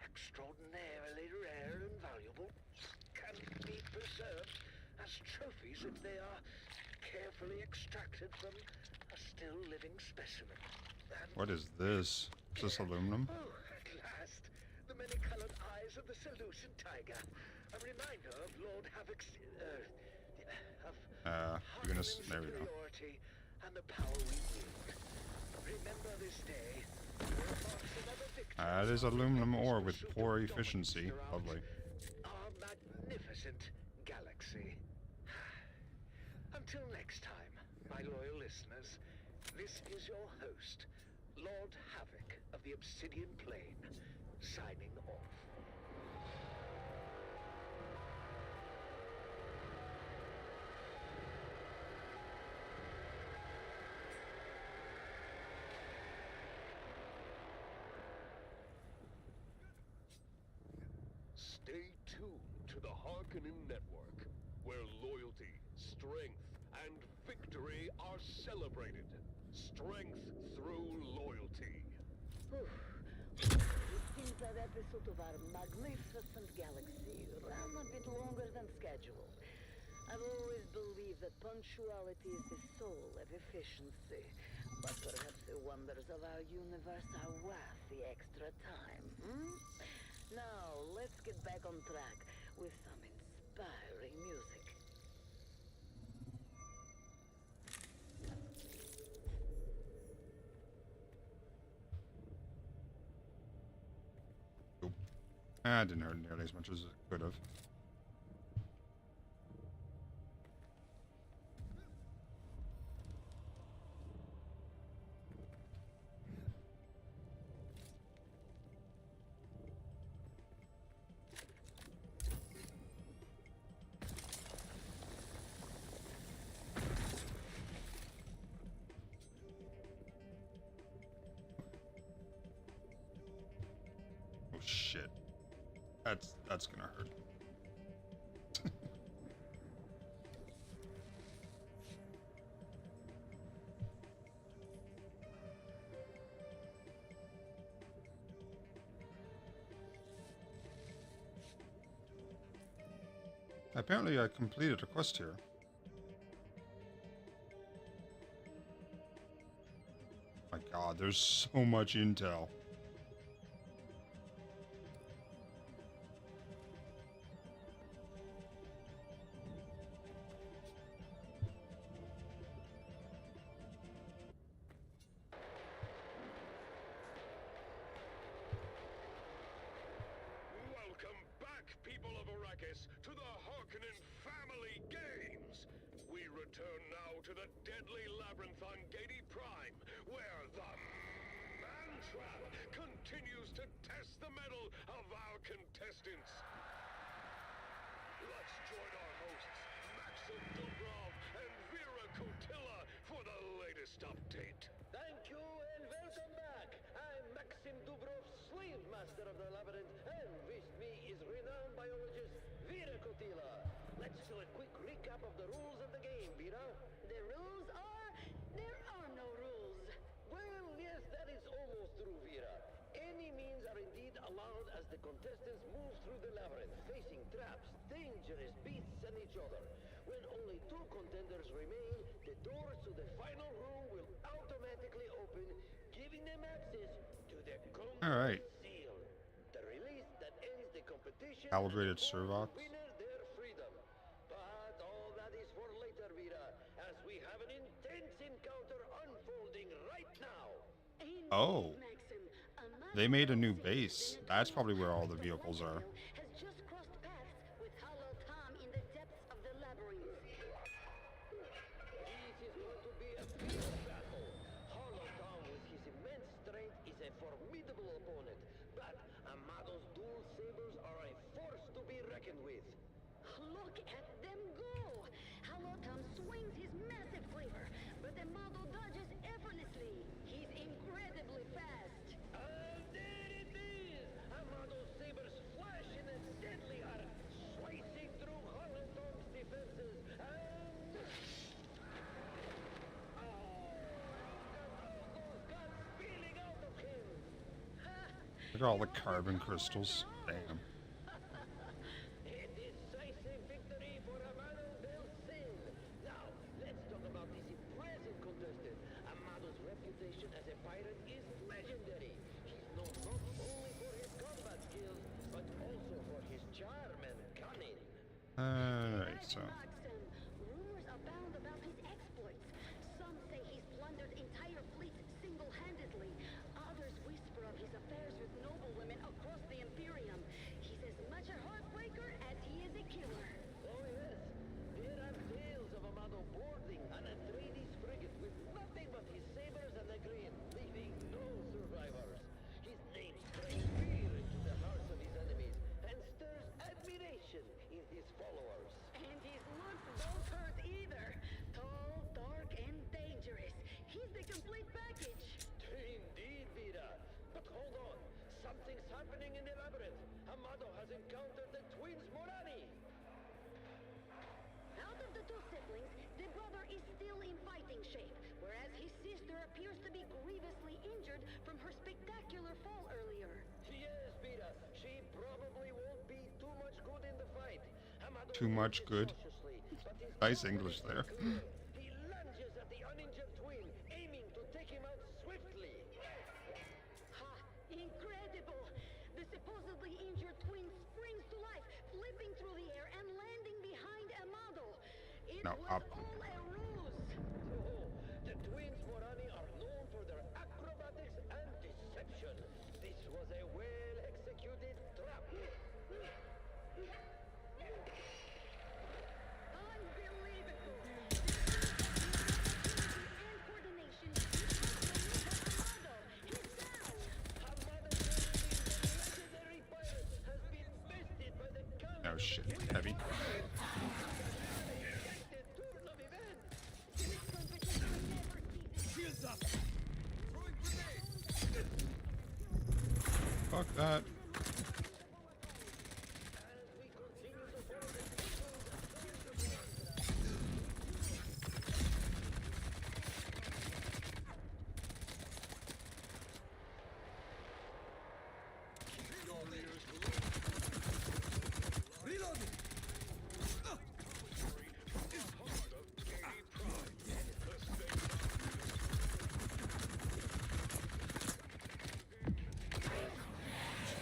extraordinarily rare and valuable, can be preserved as trophies if they are carefully extracted from a still living specimen. And
What is this? Is this aluminum?
oh, at last, the many-colored eyes of the Seleucid tiger. A reminder of Lord Havoc's,
goodness, there we go.
superiority and the power we wield. Remember this day.
It is aluminum ore with poor efficiency. Lovely.
Our magnificent galaxy. Until next time, my loyal listeners, this is your host, Lord Havoc of the Obsidian Plane, signing off.
Stay tuned to the Harkonnen Network, where loyalty, strength, and victory are celebrated. Strength through loyalty.
It seems that episode of our magnificent galaxy ran a bit longer than scheduled. I've always believed that punctuality is the soul of efficiency, but perhaps the wonders of our universe are worth the extra time, Now, let's get back on track with some inspiring music.
It didn't hurt nearly as much as it could have. Oh shit. That's gonna hurt. Apparently I completed a quest here. My god, there's so much intel.
Welcome back, people of Arrakis, to the Harkonnen Family Games! We return now to the deadly labyrinth on Gady Prime, where the Mantrap continues to test the mettle of our contestants. Let's join our hosts, Maxim Dubrov and Vera Kotila, for the latest update.
Thank you and welcome back. I'm Maxim Dubrov, slave master of the labyrinth, and with me is renowned biologist Vera Kotila. Let's do a quick recap of the rules of the game, Vera.
The rules are... there are no rules.
Well, yes, that is almost true, Vera. Any means are indeed allowed as the contestants move through the labyrinth, facing traps, dangerous beasts, and each other. When only two contenders remain, the doors to the final room will automatically open, giving them access to the
All right.
seal. The release that ends the competition.
Calibrated servox.
Winner
Oh, they made a new base. That's probably where all the vehicles are.
Has just crossed paths with Hollow Tom in the depths of the labyrinth.
This is going to be a fierce battle. Hollow Tom, with his immense strength, is a formidable opponent. But Amado's dual sabers are a force to be reckoned with.
Look at them go! Hollow Tom swings his massive cleaver, but Amado dodges effortlessly. He's incredibly fast.
And there it is! Amado's sabers flash in a deadly arc, slicing through Hollow Tom's defenses, and... Oh! Those guns spilling out of him!
Look at all the carbon crystals. Damn.
A decisive victory for Amado del Sin. Now, let's talk about this impressive contestant. Amado's reputation as a pirate is legendary. He's known not only for his combat skills, but also for his charm and cunning.
Alright, so.
Rumors abound about his exploits. Some say he's plundered entire fleets single-handedly. Others whisper of his affairs with noblewomen across the Imperium. He's as much a heartbreaker as he is a killer.
Oh yes, there are tales of Amado boarding an Atreides frigate with nothing but his sabers and a grin, leaving no survivors. His name strikes fear into the hearts of his enemies and stirs admiration in his followers.
And his looks don't hurt either. Tall, dark, and dangerous. He's the complete package.
Indeed, Vida. But hold on, something's happening in the labyrinth. Amado has encountered the twins Morani.
Out of the two siblings, the brother is still in fighting shape, whereas his sister appears to be grievously injured from her spectacular fall earlier.
Yes, Vida. She probably won't be too much good in the fight. Amado
Too much good.
cautiously, but his
Nice
purpose
English
is
there.
clear. He lunges at the uninjured twin, aiming to take him out swiftly.
Ha! Incredible! The supposedly injured twin springs to life, flipping through the air and landing behind Amado. It
No,
was
up.
all a ruse.
Oh, the twins Morani are known for their acrobatics and deception. This was a well-executed trap.
Unbelievable! And coordination. Amado! He's down!
Amado, the legendary pirate, has been bested by the count.
Oh shit, heavy.
Unexpected turn of events.
This competition never ceases.
Shields up!
Fuck that.
As we continue to follow the
Reloading!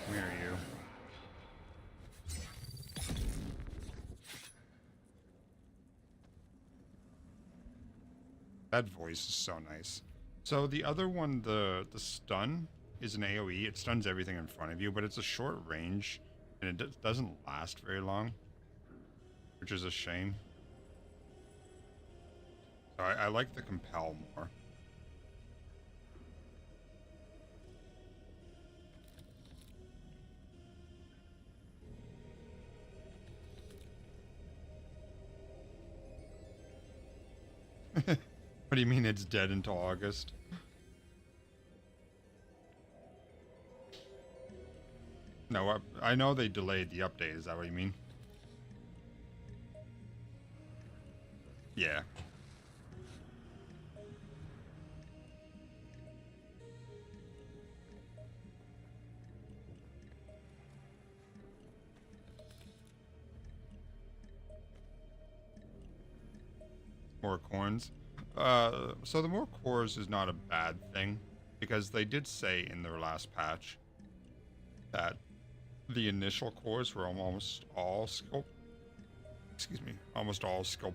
Where are you? That voice is so nice. So the other one, the stun, is an AoE. It stuns everything in front of you, but it's a short range, and it doesn't last very long, which is a shame. So I like the compel more. What do you mean it's dead until August? No, I know they delayed the update. Is that what you mean? Yeah. More corns. So the more cores is not a bad thing, because they did say in their last patch that the initial cores were almost all skill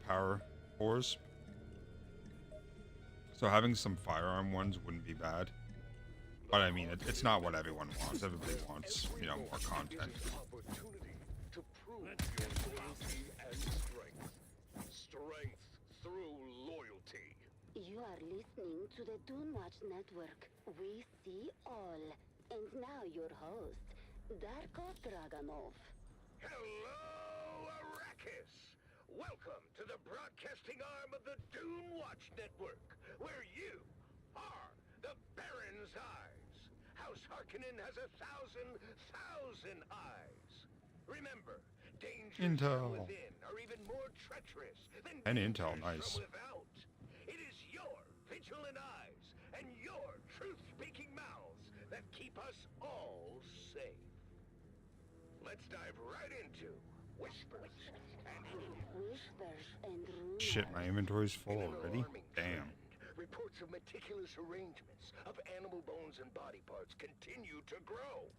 power cores. So having some firearm ones wouldn't be bad. But I mean, it's not what everyone wants. Everybody wants, you know, more content.
Opportunity to prove your loyalty and strength. Strength through loyalty.
You are listening to the Doonwatch Network. We see all. And now your host, Darko Draganov.
Hello, Arrakis! Welcome to the broadcasting arm of the Doonwatch Network, where you are the Baron's eyes. House Harkonnen has 1,000,000 eyes. Remember, dangers
Intel.
from within are even more treacherous than
And
dangers
Intel, nice.
from without. It is your vigilant eyes and your truth-speaking mouths that keep us all safe. Let's dive right into Whispers and
Whispers and rumors.
Shit, my inventory's full
In an
already.
alarming
Damn.
trend, reports of meticulous arrangements of animal bones and body parts continue to grow.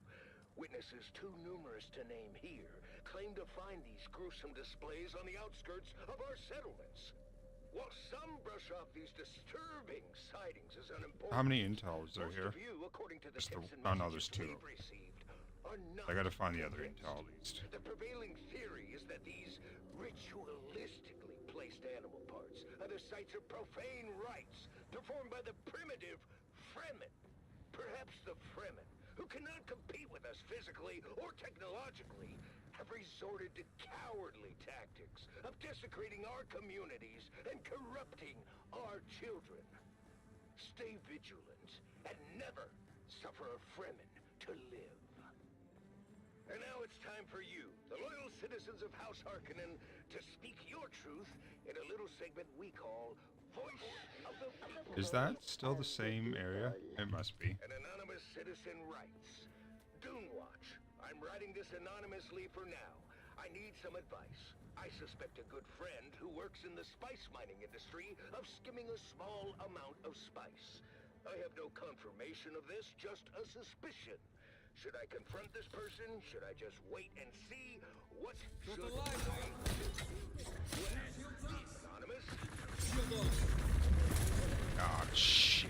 Witnesses too numerous to name here claim to find these gruesome displays on the outskirts of our settlements. While some brush off these disturbing sightings as unimportant,
How many intel is there
most
here?
of you, according to the
Just the-
tips and
oh, no,
messages
there's two.
we've received, are not
I gotta find the other
convinced.
intel at least.
The prevailing theory is that these ritualistically placed animal parts are the sites of profane rites performed by the primitive Fremen. Perhaps the Fremen, who cannot compete with us physically or technologically, have resorted to cowardly tactics of desecrating our communities and corrupting our children. Stay vigilant and never suffer a Fremen to live. And now it's time for you, the loyal citizens of House Harkonnen, to speak your truth in a little segment we call Voice of the People.
Is that still the same area? It must be.
An anonymous citizen writes, Doonwatch, I'm writing this anonymously for now. I need some advice. I suspect a good friend who works in the spice mining industry of skimming a small amount of spice. I have no confirmation of this, just a suspicion. Should I confront this person? Should I just wait and see? What should I do? Well, anonymous?
Ah, shit.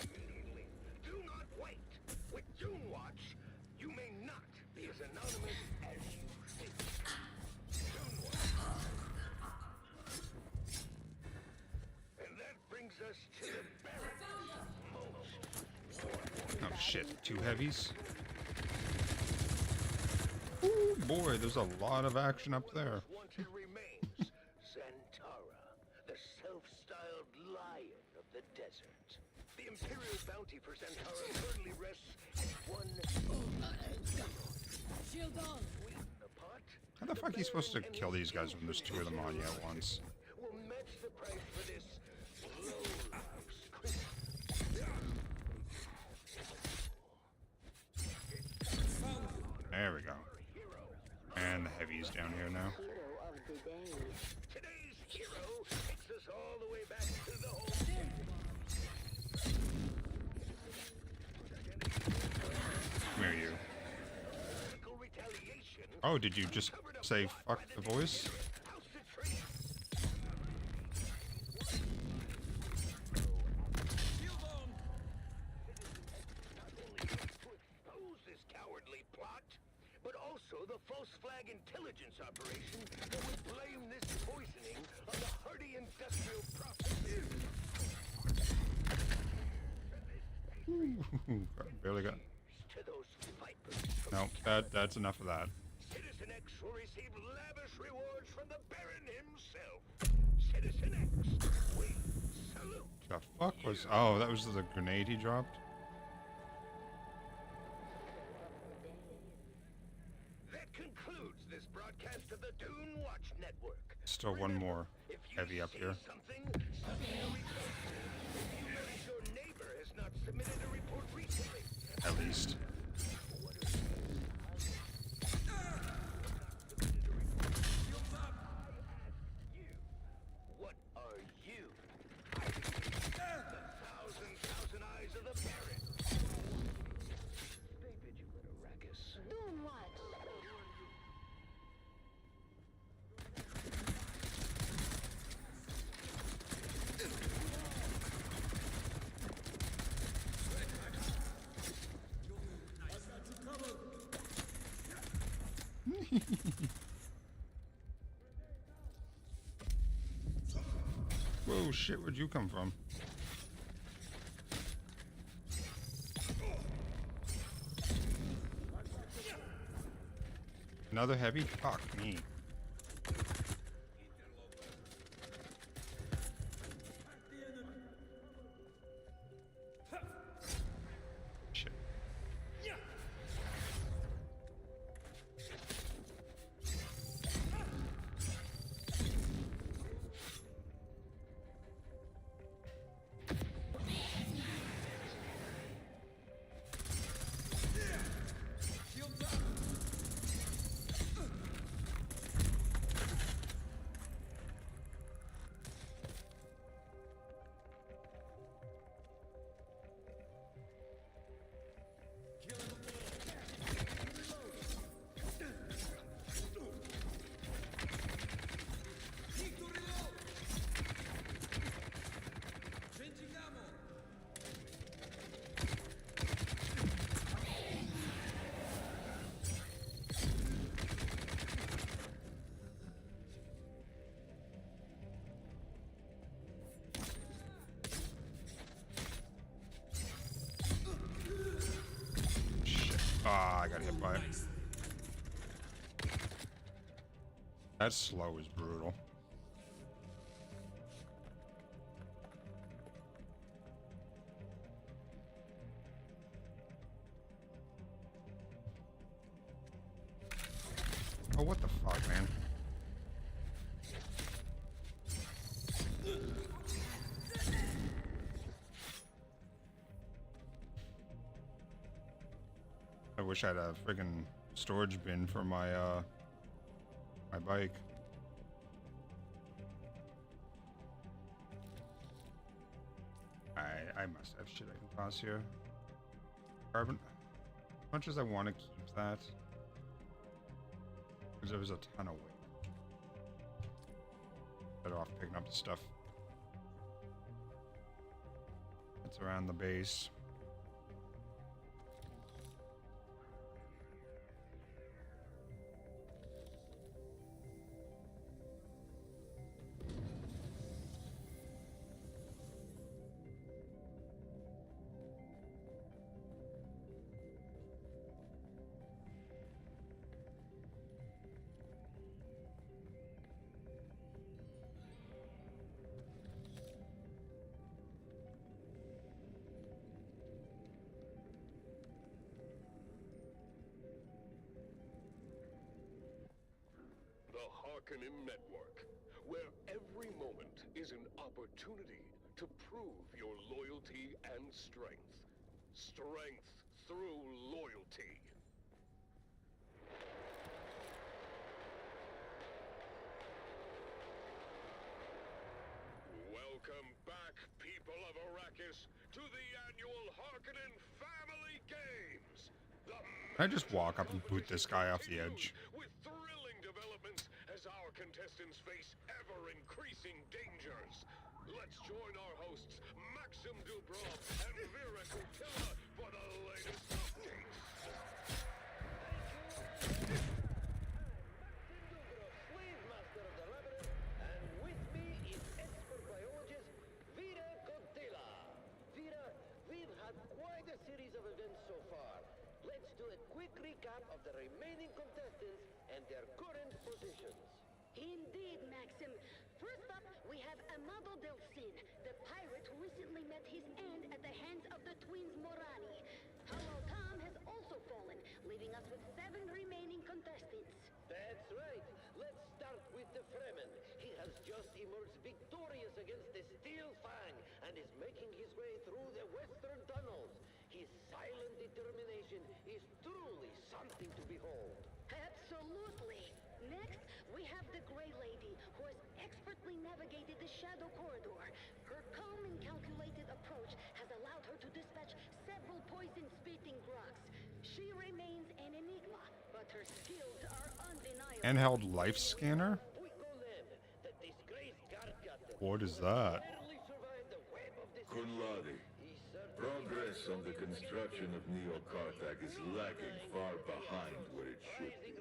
Immediately. Do not wait. With Doonwatch, you may not be as anonymous as you think. Doonwatch. And that brings us to the Baron.
Oh shit, two heavies. Ooh, boy, there's a lot of action up there.
Wanted remains Zantara, the self-styled lion of the desert. The Imperial bounty for Zantara currently rests at one
Shield on!
sweet in the pot.
How the fuck are you supposed to kill these guys when there's two of them on you at once?
Will match the price for this low-life's
There we go. And the heavy's down here now.
Hero of the day.
Today's hero takes us all the way back to the home.
Come here, you.
Political retaliation.
Oh, did you just say fuck the voice?
House to tree. Not only to expose this cowardly plot, but also the false flag intelligence operation that would blame this poisoning on the hardy industrial processes.
Barely got.
To those vipers from
No, that's enough of that.
Citizen X will receive lavish rewards from the Baron himself. Citizen X, we salute.
The fuck was? Oh, that was the grenade he dropped.
That concludes this broadcast of the Doonwatch Network.
Still one more
If you
heavy up
see
here.
something, submit a report. If you notice your neighbor has not submitted a report recently,
At least.
what are you? Hiding the thousand eyes of the Baron. Stay vigilant, Arrakis.
Doonwatch.
Whoa, shit, where'd you come from? Another heavy? Fuck me. Shit. Ah, I got hit by it. That slow is brutal. Oh, what the fuck, man? I wish I had a friggin' storage bin for my my bike. I must have shit I can toss here. Carbon. As much as I want to keep that, because there was a ton of weight. Better off picking up the stuff that's around the base.
Harkonnen Network, where every moment is an opportunity to prove your loyalty and strength. Strength through loyalty. Welcome back, people of Arrakis, to the annual Harkonnen Family Games.
I just walk up and boot this guy off the edge.
With thrilling developments as our contestants face ever-increasing dangers. Let's join our hosts, Maxim Dubrov and Vera Kutila, for the latest updates.
Slave master of the labyrinth, and with me is expert biologist Vera Kutila. Vera, we've had quite a series of events so far. Let's do a quick recap of the remaining contestants and their current positions.
Indeed, Maxim. First up, we have Amado Delsin, the pirate who recently met his end at the hands of the twins Morani. Hello Tom has also fallen, leaving us with 7 remaining contestants.
That's right. Let's start with the Fremen. He has just emerged victorious against the Steel Fang and is making his way through the western tunnels. His silent determination is truly something to behold.
Absolutely. Next, we have the Grey Lady, who has expertly navigated the Shadow Corridor. Her calm and calculated approach has allowed her to dispatch several poison-spitting grugs. She remains an enigma, but her skills are undeniable.
Handheld life scanner?
We call them the disgraced guard captain.
What is that?
Barely survived the web of this.
Kunladi, progress on the construction of Neo-Karthag is lagging far behind where it should be.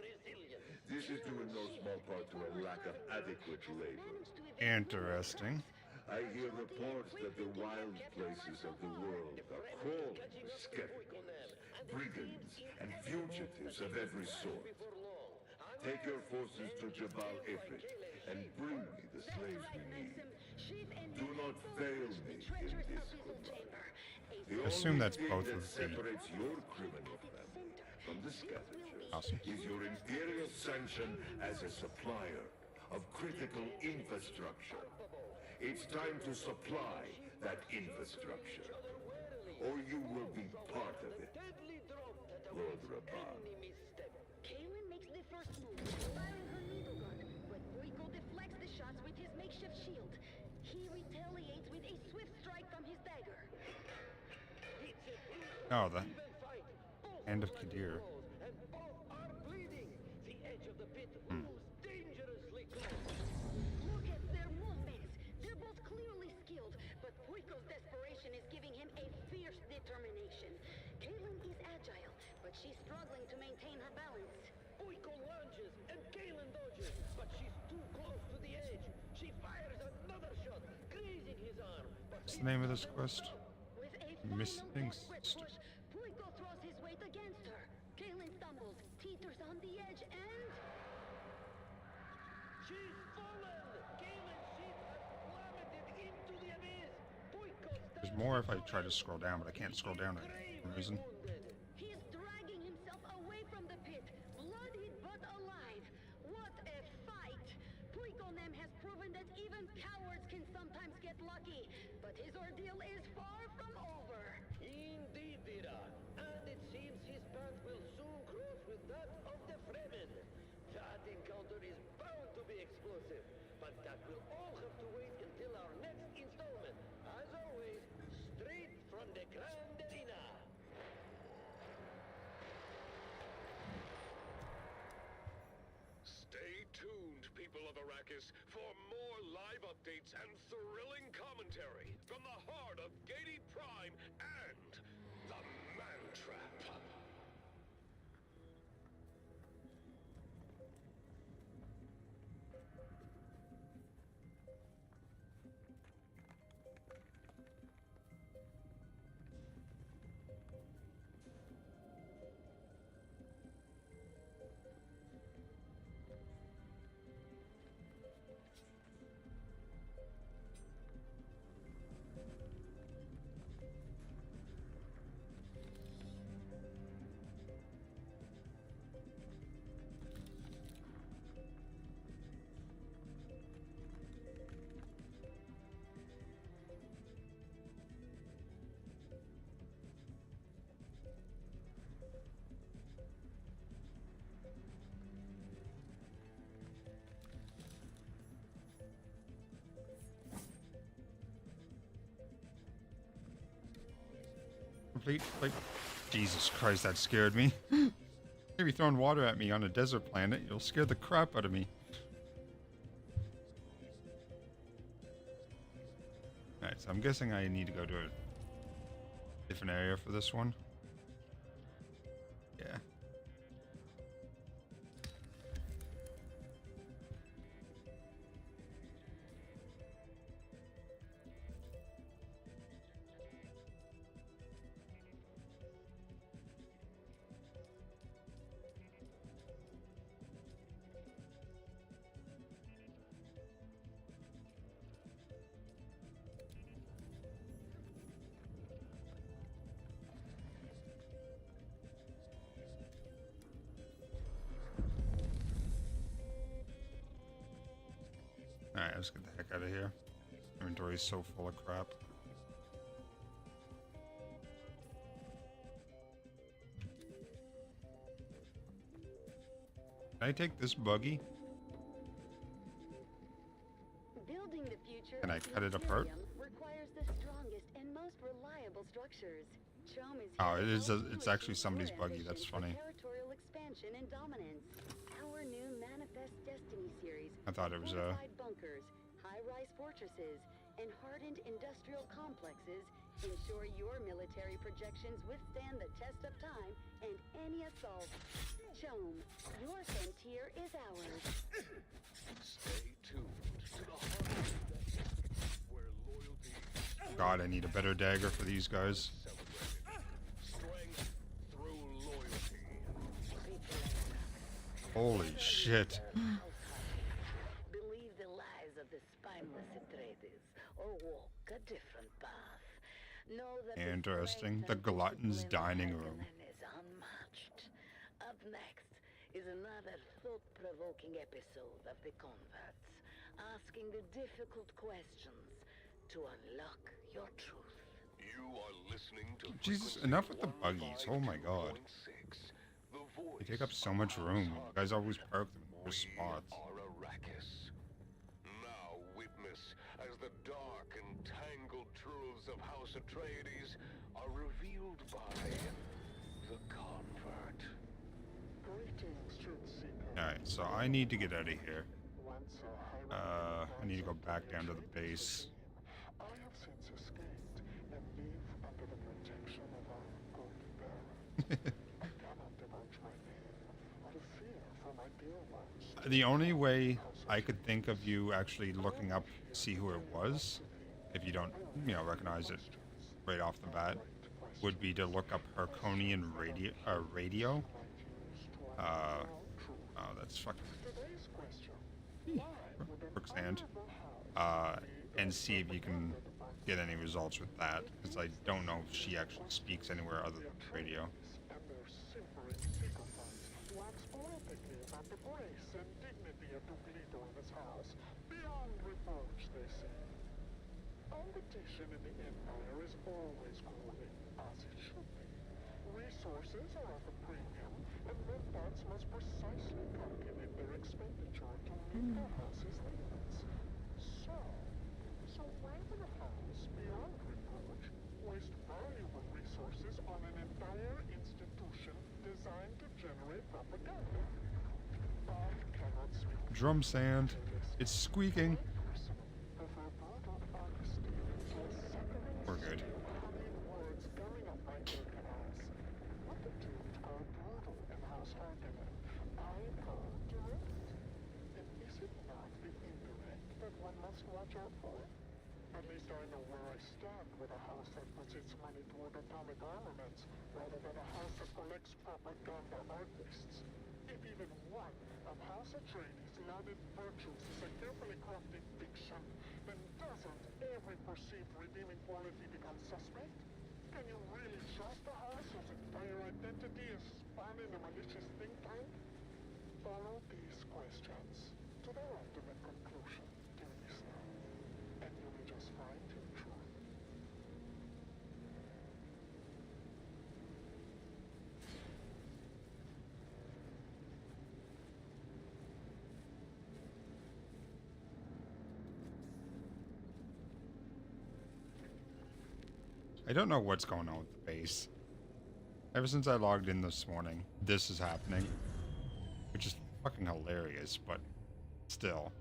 This is due in no small part to a lack of adequate labor.
Interesting.
I hear reports that the wild places of the world are crawling with skeletons, brigands, and fugitives of every sort. Take your forces to Jabal Ifrit and bring me the slaves we need. Do not fail me in this, Quimba. The
I assume
only
that's
thing
both
that
of the...
separates your criminal family from the Scavengers
Awesome.
is your Imperial sanction as a supplier of critical infrastructure. It's time to supply that infrastructure, or you will be part of it. Lord Rabban.
Kaylin makes the first move, firing her needle gun, but Voiko deflects the shots with his makeshift shield. He retaliates with a swift strike from his dagger.
Oh, the Hand of Kadir.
And both are bleeding. The edge of the pit moves dangerously close.
Look at their movements. They're both clearly skilled, but Voiko's desperation is giving him a fierce determination. Kaylin is agile, but she's struggling to maintain her balance.
Voiko lunges and Kaylin dodges, but she's too close to the edge. She fires another shot, grazing his arm.
What's the name of this quest?
With a
Missing
desperate push, Voiko throws his weight against her. Kaylin stumbles, teeters on the edge, and...
She's fallen! Kaylin's ship has plummeted into the abyss! Voiko
There's more if I try to scroll down, but I can't scroll down for some reason.
He's dragging himself away from the pit, bloodied but alive. What a fight! Puikonem has proven that even cowards can sometimes get lucky, but his ordeal is far from over.
Indeed, Dira. And it seems his path will soon cross with that of the Fremen. That encounter is bound to be explosive, but that will all have to wait until our next installment. As always, straight from the Grand Arena.
Stay tuned, people of Arrakis, for more live updates and thrilling commentary from the heart of Gady Prime and the Man-Trap.
Complete, like, Jesus Christ, that scared me. Maybe throwing water at me on a desert planet, you'll scare the crap out of me. Alright, so I'm guessing I need to go to a different area for this one. Yeah. Alright, let's get the heck out of here. Inventory is so full of crap. Can I take this buggy?
Building the future
Can I cut it apart?
requires the strongest and most reliable structures. Chom is
Oh,
here
it
to
is.
help you
It's actually
achieve
somebody's
your
buggy. That's
ambitions for
funny.
Territorial expansion and dominance. Our new Manifest Destiny series.
I thought it was
fortified bunkers, high-rise fortresses, and hardened industrial complexes ensure your military projections withstand the test of time and any assault. Chome, your frontier is ours.
Stay tuned to the heart of the desert, where loyalty
God, I need a better dagger for these guys.
celebrated. Strength through loyalty.
Holy shit.
Believe the lies of the spineless Atreides, or walk a different path. Know that
Interesting.
the
The
strength and
glutton's
discipline of
dining room.
Harkonnen is unmatched. Up next is another thought-provoking episode of The Converts, asking the difficult questions to unlock your truth.
You are listening to
Jesus,
frequency
enough with the buggies. Oh my god.
152.6, the
They
voice
take up so
of
much
House
room. You guys always
Harkonnen.
park them in their
We
spots.
are Arrakis. Now witness as the dark and tangled truths of House Atreides are revealed by the Convert.
Greetings, truth seeker.
Alright, so I need to get out of here.
Once a high
I need to go back down to the base.
I have since escaped and live under the protection of our good Baron. I cannot divulge my name out of fear for my dear ones.
The only way I could think of you actually looking up to see who it was, if you don't, recognize it right off the bat, would be to look up Harkonian radio. Oh, that's fucking
Today's question.
Brooks hand. And see if you can get any results with that, because I don't know if she actually speaks anywhere other than radio.
And their simpering sycophants wax poetically about the grace and dignity of Duglito in his house, beyond reproach, they say. Competition in the Empire is always growing, as it should be. Resources are at a premium, and Mentats must precisely calculate their expenditure to meet their house's needs. So why would a house, beyond reproach, waste valuable resources on an entire institution designed to generate propaganda? I cannot speak.
Drum sand. It's squeaking. We're good.
Words going up my ear canals. What the doomed are brutal in House Harkonnen. I are direct. And is it not the indirect that one must watch out for? At least I know where I stand with a house that puts its money toward atomic armaments, rather than a house that collects propaganda artists. If even one of House Atreides' lauded virtues is a carefully crafted fiction, then doesn't every perceived redeeming quality become suspect? Can you really trust a house whose entire identity is spun in a malicious think tank? Follow these questions to their ultimate conclusion, dear listener, and you may just find your truth.
I don't know what's going on with the base. Ever since I logged in this morning, this is happening. Which is fucking hilarious, but still.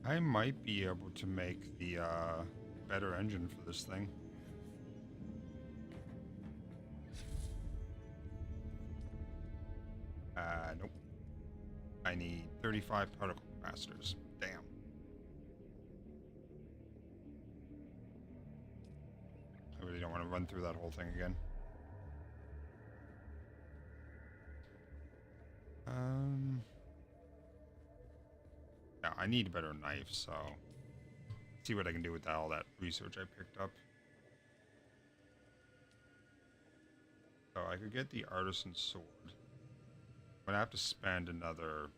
I might be able to make the better engine for this thing. Nope. I need 35 particle capacitors. Damn. I really don't want to run through that whole thing again. Yeah, I need a better knife, so see what I can do with all that research I picked up. So I could get the artisan sword. I'm gonna have to spend another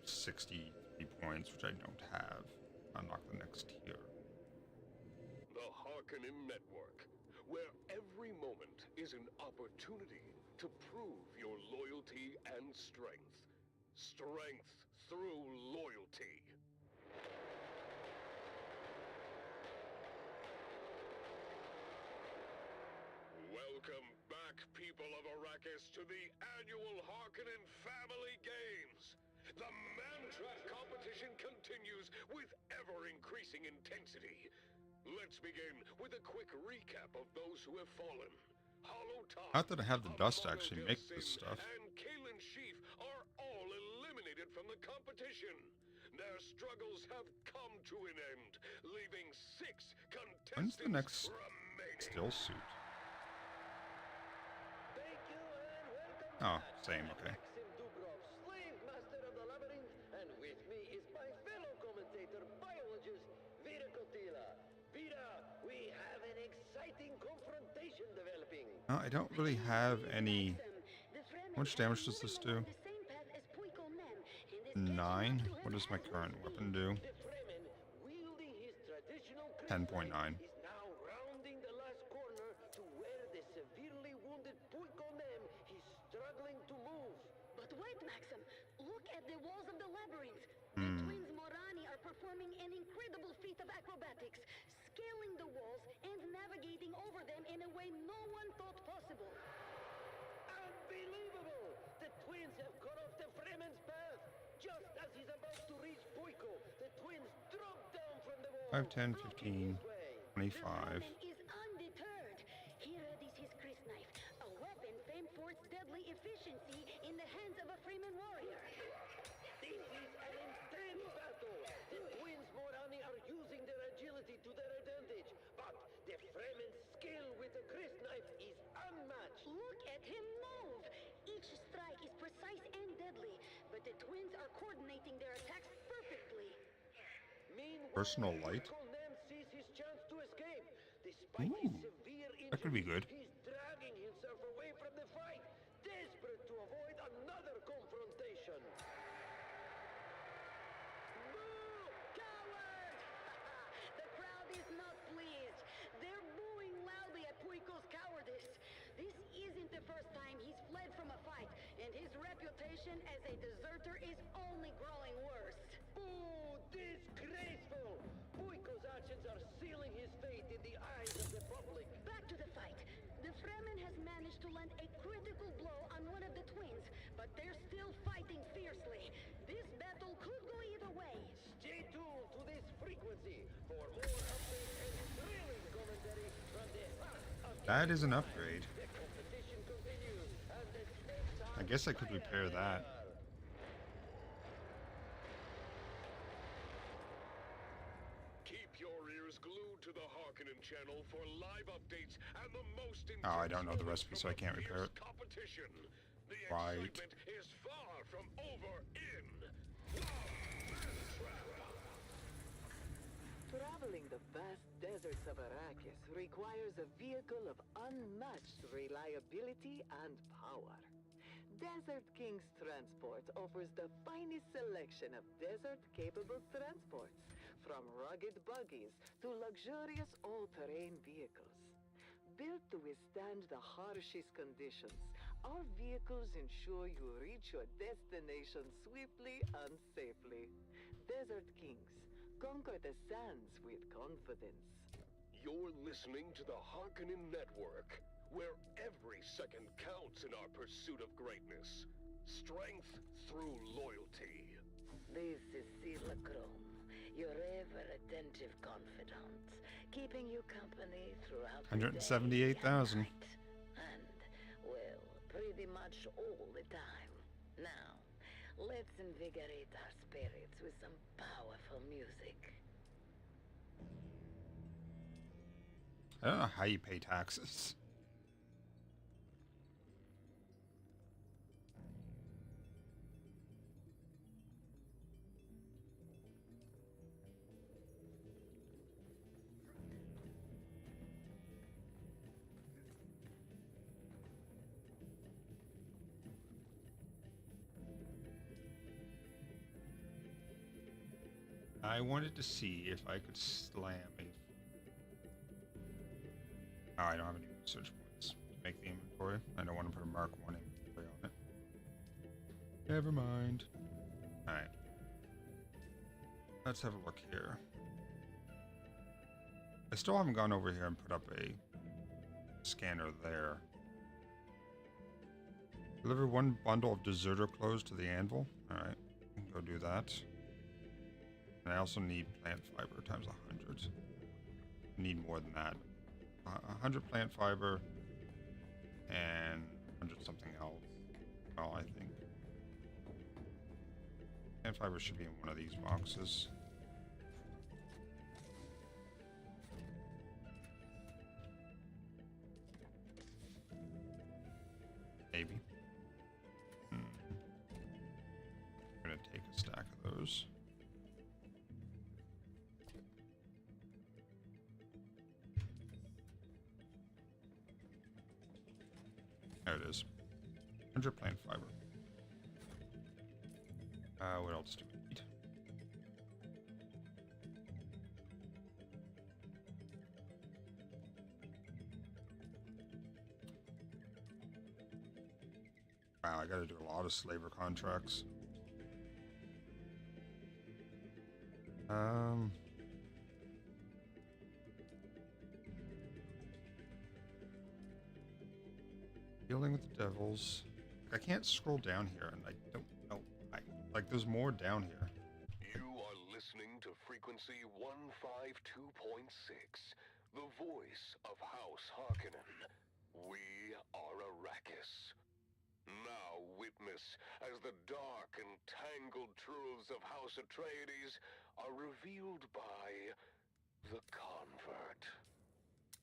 63 points, which I don't have. Unlock the next tier.
The Harkonnen Network, where every moment is an opportunity to prove your loyalty and strength. Strength through loyalty. Welcome back, people of Arrakis, to the annual Harkonnen Family Games. The Man-Trap competition continues with ever-increasing intensity. Let's begin with a quick recap of those who have fallen. Hollow Top,
Not that I have the dust to actually make this stuff.
and Kalen Sheaf are all eliminated from the competition. Their struggles have come to an end, leaving 6 contestants
When's the next
remaining.
still suit?
Thank you and welcome
Oh,
back.
same, okay.
Maxim Dubrov, slave master of the labyrinth, and with me is my fellow commentator, biologist Vira Kotila. Vira, we have an exciting confrontation developing.
No, I don't really have any. How much damage does this do? 9. What does my current weapon do? 10.9.
Is now rounding the last corner to where the severely wounded Puikonem is struggling to move.
But wait, Maxim. Look at the walls of the labyrinth.
Hmm.
The twins Morani are performing an incredible feat of acrobatics, scaling the walls and navigating over them in a way no one thought possible.
Unbelievable! The twins have cut off the Fremen's path. Just as he's about to reach Puiko, the twins drop down from the wall.
5, 10, 15, 25.
Fremen is undeterred. He readies his Chris knife, a weapon famed for its deadly efficiency in the hands of a Fremen warrior.
This is an intense battle. The twins Morani are using their agility to their advantage, but the Fremen's skill with the Chris knife is unmatched.
Look at him move! Each strike is precise and deadly, but the twins are coordinating their attacks perfectly.
Meanwhile,
Personal light?
Puikonem sees his chance to escape. Despite his severe injuries,
that could be good.
he's dragging himself away from the fight, desperate to avoid another confrontation.
Boo! Coward! The crowd is not pleased. They're booing loudly at Puiko's cowardice. This isn't the first time he's fled from a fight, and his reputation as a deserter is only growing worse.
Boo! Disgraceful! Puiko's actions are sealing his fate in the eyes of the public.
Back to the fight. The Fremen has managed to land a critical blow on one of the twins, but they're still fighting fiercely. This battle could go either way.
Stay tuned to this frequency for more updates and thrilling commentary from the heart of
That is an upgrade.
the competition continues, and the stakes are
I guess I could
higher
repair
than
that.
ever.
Keep your ears glued to the Harkonnen channel for live updates and the most
Oh, I don't know the
intense
recipe, so I can't
moments
repair
from
it.
the competition. The
Right.
excitement is far from over in the Man-Trap.
Traveling the vast deserts of Arrakis requires a vehicle of unmatched reliability and power. Desert King's Transport offers the finest selection of desert-capable transports, from rugged buggies to luxurious all-terrain vehicles. Built to withstand the harshest conditions, our vehicles ensure you reach your destination swiftly and safely. Desert Kings, conquer the sands with confidence.
You're listening to the Harkonnen Network, where every second counts in our pursuit of greatness. Strength through loyalty.
This is Sela Chrome, your ever-attentive confidant, keeping you company throughout the day
178,000.
and night. And, well, pretty much all the time. Now, let's invigorate our spirits with some powerful music.
I don't know how you pay taxes. I wanted to see if I could slam a... Oh, I don't have any research points to make the inventory. I don't want to put a Mark 1 inventory on it. Never mind. Alright. Let's have a look here. I still haven't gone over here and put up a scanner there. Deliver 1 bundle of deserter clothes to the anvil. Alright, go do that. And I also need plant fiber times 100. I need more than that. 100 plant fiber and 100 something else. Well, I think. Plant fiber should be in one of these boxes. Maybe. I'm gonna take a stack of those. There it is. 100 plant fiber. What else do we need? Wow, I gotta do a lot of slaver contracts. Dealing with the devils. I can't scroll down here, and I don't know why. Like, there's more down here.
You are listening to frequency 152.6, the voice of House Harkonnen. We are Arrakis. Now witness as the dark and tangled truths of House Atreides are revealed by the Convert.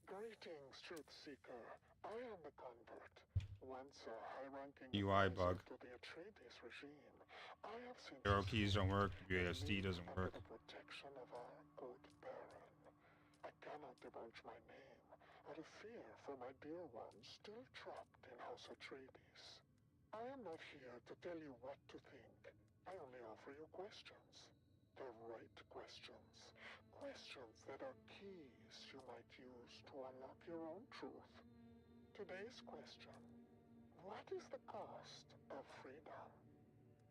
Greetings, Truth Seeker. I am the Convert. Once a high-ranking
UI bug.
to the Atreides regime, I have seen
Arrow keys don't work. WASD doesn't work.
under the protection of our good Baron. I cannot divulge my name out of fear for my dear ones still trapped in House Atreides. I am not here to tell you what to think. I only offer you questions. The right questions. Questions that are keys you might use to unlock your own truth. Today's question: what is the cost of freedom?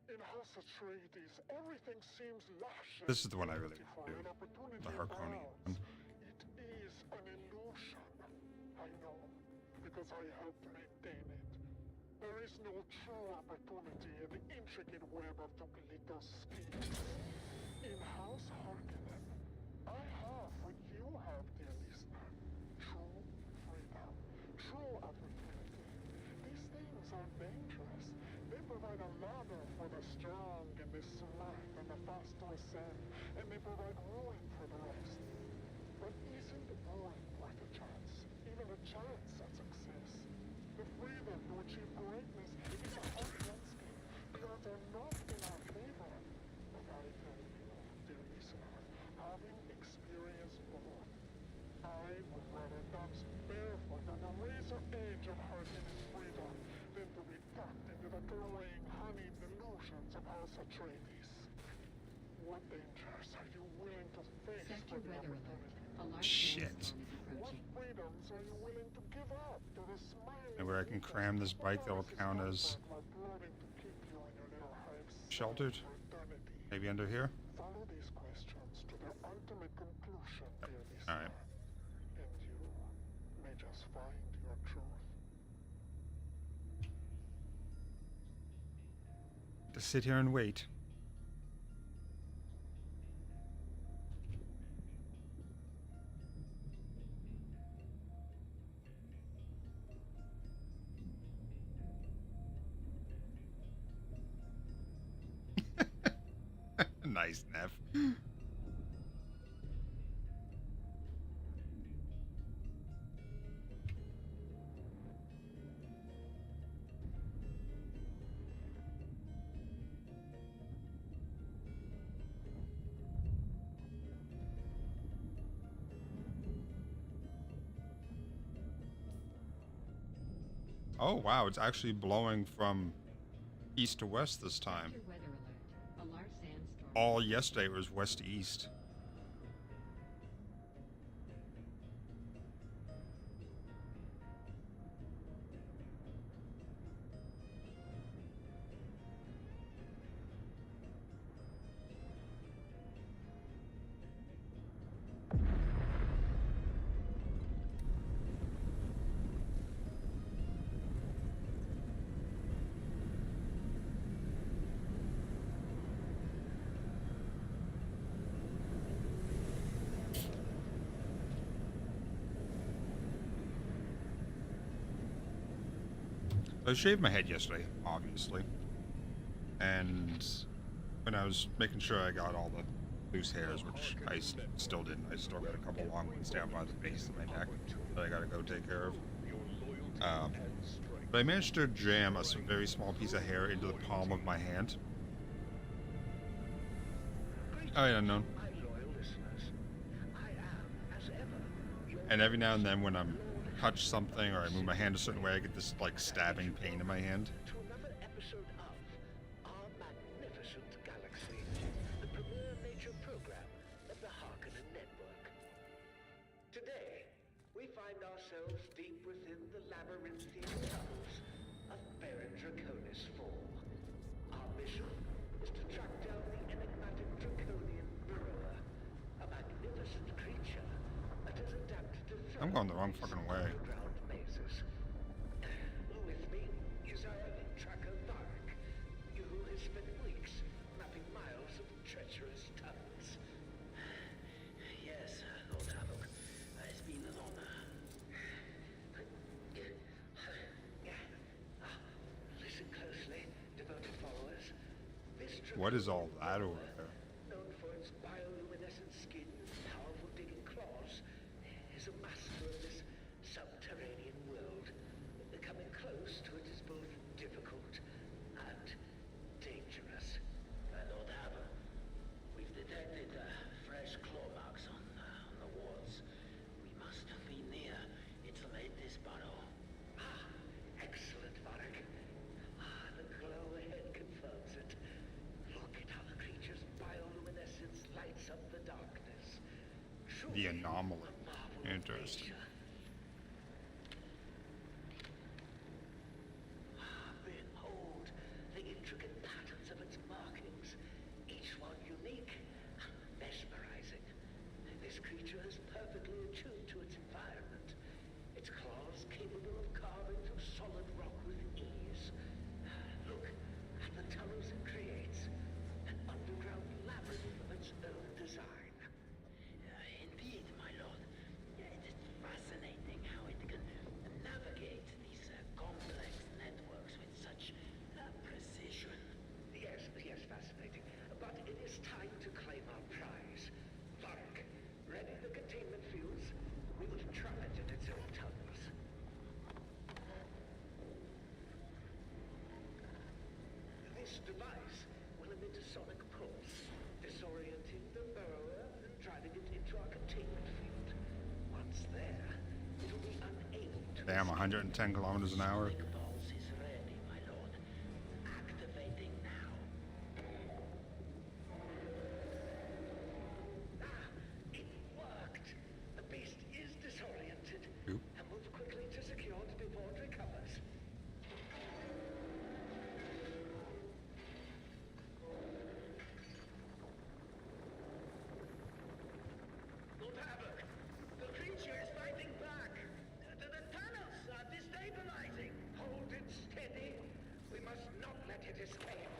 In House Atreides, everything seems lush.
This is the one I really want to do. The Harkonian one.
It is an illusion. I know, because I helped maintain it. There is no true opportunity in the intricate web of Tukalito's schemes. In House Harkonnen, I have what you have, dear listener. True freedom. True opportunity. These things are dangerous. They provide a ladder for the strong and the smart and the fast to ascend, and they provide ruin for the rest. But isn't ruin worth a chance? Even a chance at success? The freedom to achieve greatness is a hard landscape. The odds are not in our favor. But I tell you, dear listener, having experienced both, I would rather dance barefoot on the razor edge of Harkonnen's freedom than to be tucked into the glowing, honeyed delusions of House Atreides. What dangers are you willing to face for the opportunity?
Shit.
What freedoms are you willing to give up to the smiling
And where I can cram this bike that will count as sheltered? Maybe under here?
Follow these questions to their ultimate conclusion, dear listener.
Alright.
And you may just find your truth.
Just sit here and wait. Nice, Neff. Oh wow, it's actually blowing from east to west this time.
Weather alert. A large sandstorm
all yesterday was west to east. I shaved my head yesterday, obviously. And when I was making sure I got all the loose hairs, which I still didn't. I still got a couple long ones down by the base of my neck that I gotta go take care of. But I managed to jam a very small piece of hair into the palm of my hand. Oh yeah, unknown. And every now and then when I'm touch something or I move my hand a certain way, I get this like stabbing pain in my hand.
To another episode of Our Magnificent Galaxy, the premier nature program of the Harkonnen Network. Today, we find ourselves deep within the labyrinthine tunnels of Baron Draconis 4. Our mission is to track down the enigmatic Draconian Burrower, a magnificent creature that has adapted to
I'm going the wrong fucking way.
underground mazes. With me is our tracker Varric, who has spent weeks mapping miles of treacherous tunnels.
Yes, Lord Havoc. It's been an honor.
Listen closely, devoted followers. This
What is all that over there?
known for its bioluminescent skin and powerful digging claws, is a master of this subterranean world. Coming close to it is both difficult and dangerous.
Lord Havoc, we've detected fresh claw marks on the walls. We must be near its latest burrow.
Excellent, Varric. The glow ahead confirms it. Look at how the creature's bioluminescence lights up the darkness.
The anomaly. Interesting.
Behold the intricate patterns of its markings, each one unique and mesmerizing. This creature is perfectly attuned to its environment, its claws capable of carving through solid rock with ease. Look at the tunnels it creates, an underground labyrinth of its own design.
Indeed, my lord. It is fascinating how it can navigate these complex networks with such precision.
Yes, fascinating. But it is time to claim our prize. Varric, ready the containment fields. We will trap it in its own tunnels. This device will emit a sonic pulse, disorienting the burrower and driving it into our containment field. Once there, it will be unable to
Damn, 110 kilometers an hour.
Sonic pulse is ready, my lord. Activating now.
It worked! The beast is disoriented.
Oop.
And move quickly to secure it before it recovers.
Lord Havoc, the creature is fighting back. The tunnels are destabilizing.
Hold it steady. We must not let it escape.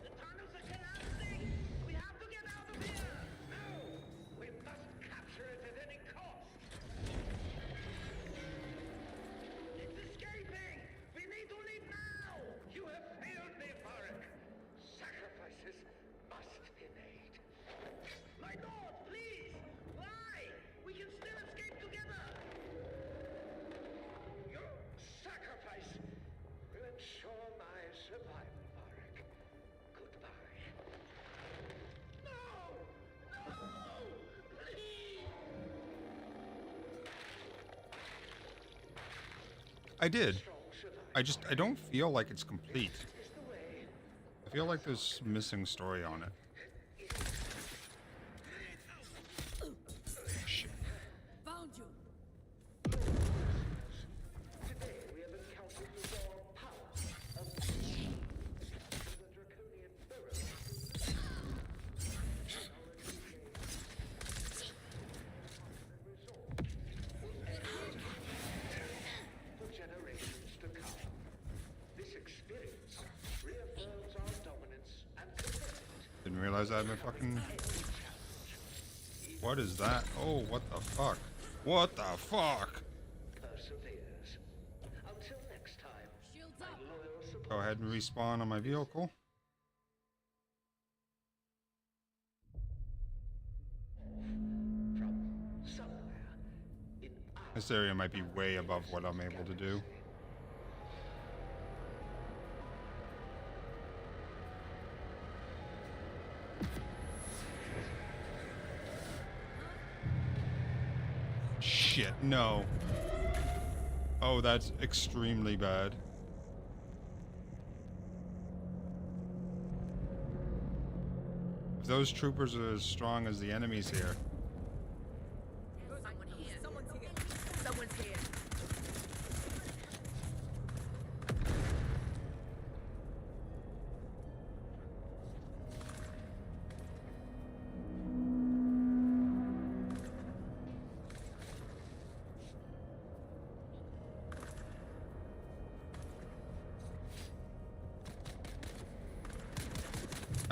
The tunnels are collapsing. We have to get out of here.
No! We must capture it at any cost.
It's escaping. We need to leave now.
You have failed me, Varric. Sacrifices must be made.
My lord, please. Why? We can still escape together.
Your sacrifice will ensure my survival, Varric. Goodbye.
No! No! Please!
I did.
Strong survival.
I don't feel like it's complete. I feel like there's missing story on it. Shit.
Found you.
Today we have encountered the raw power of the draconian pharaoh. For generations to come. This experience reaffirms our dominance and commitment.
Didn't realize I had my fucking... What is that? Oh, what the fuck? What the fuck?
Perseveres. Until next time.
Shields up.
Loyal support.
Go ahead and respawn on my vehicle.
From somewhere in our
This area might be way above what I'm able to do. Shit, no. Oh, that's extremely bad. If those troopers are as strong as the enemies here.
Someone here. Someone's here. Someone's here.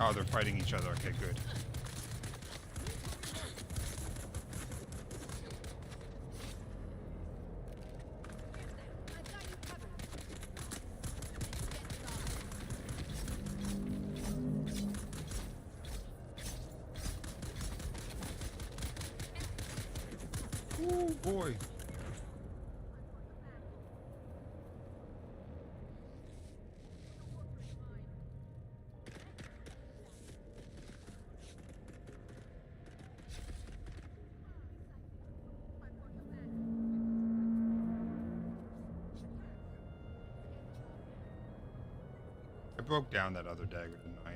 Oh, they're fighting each other. Okay, good.
I've got you covered.
Ooh, boy. I broke down that other dagger, didn't I?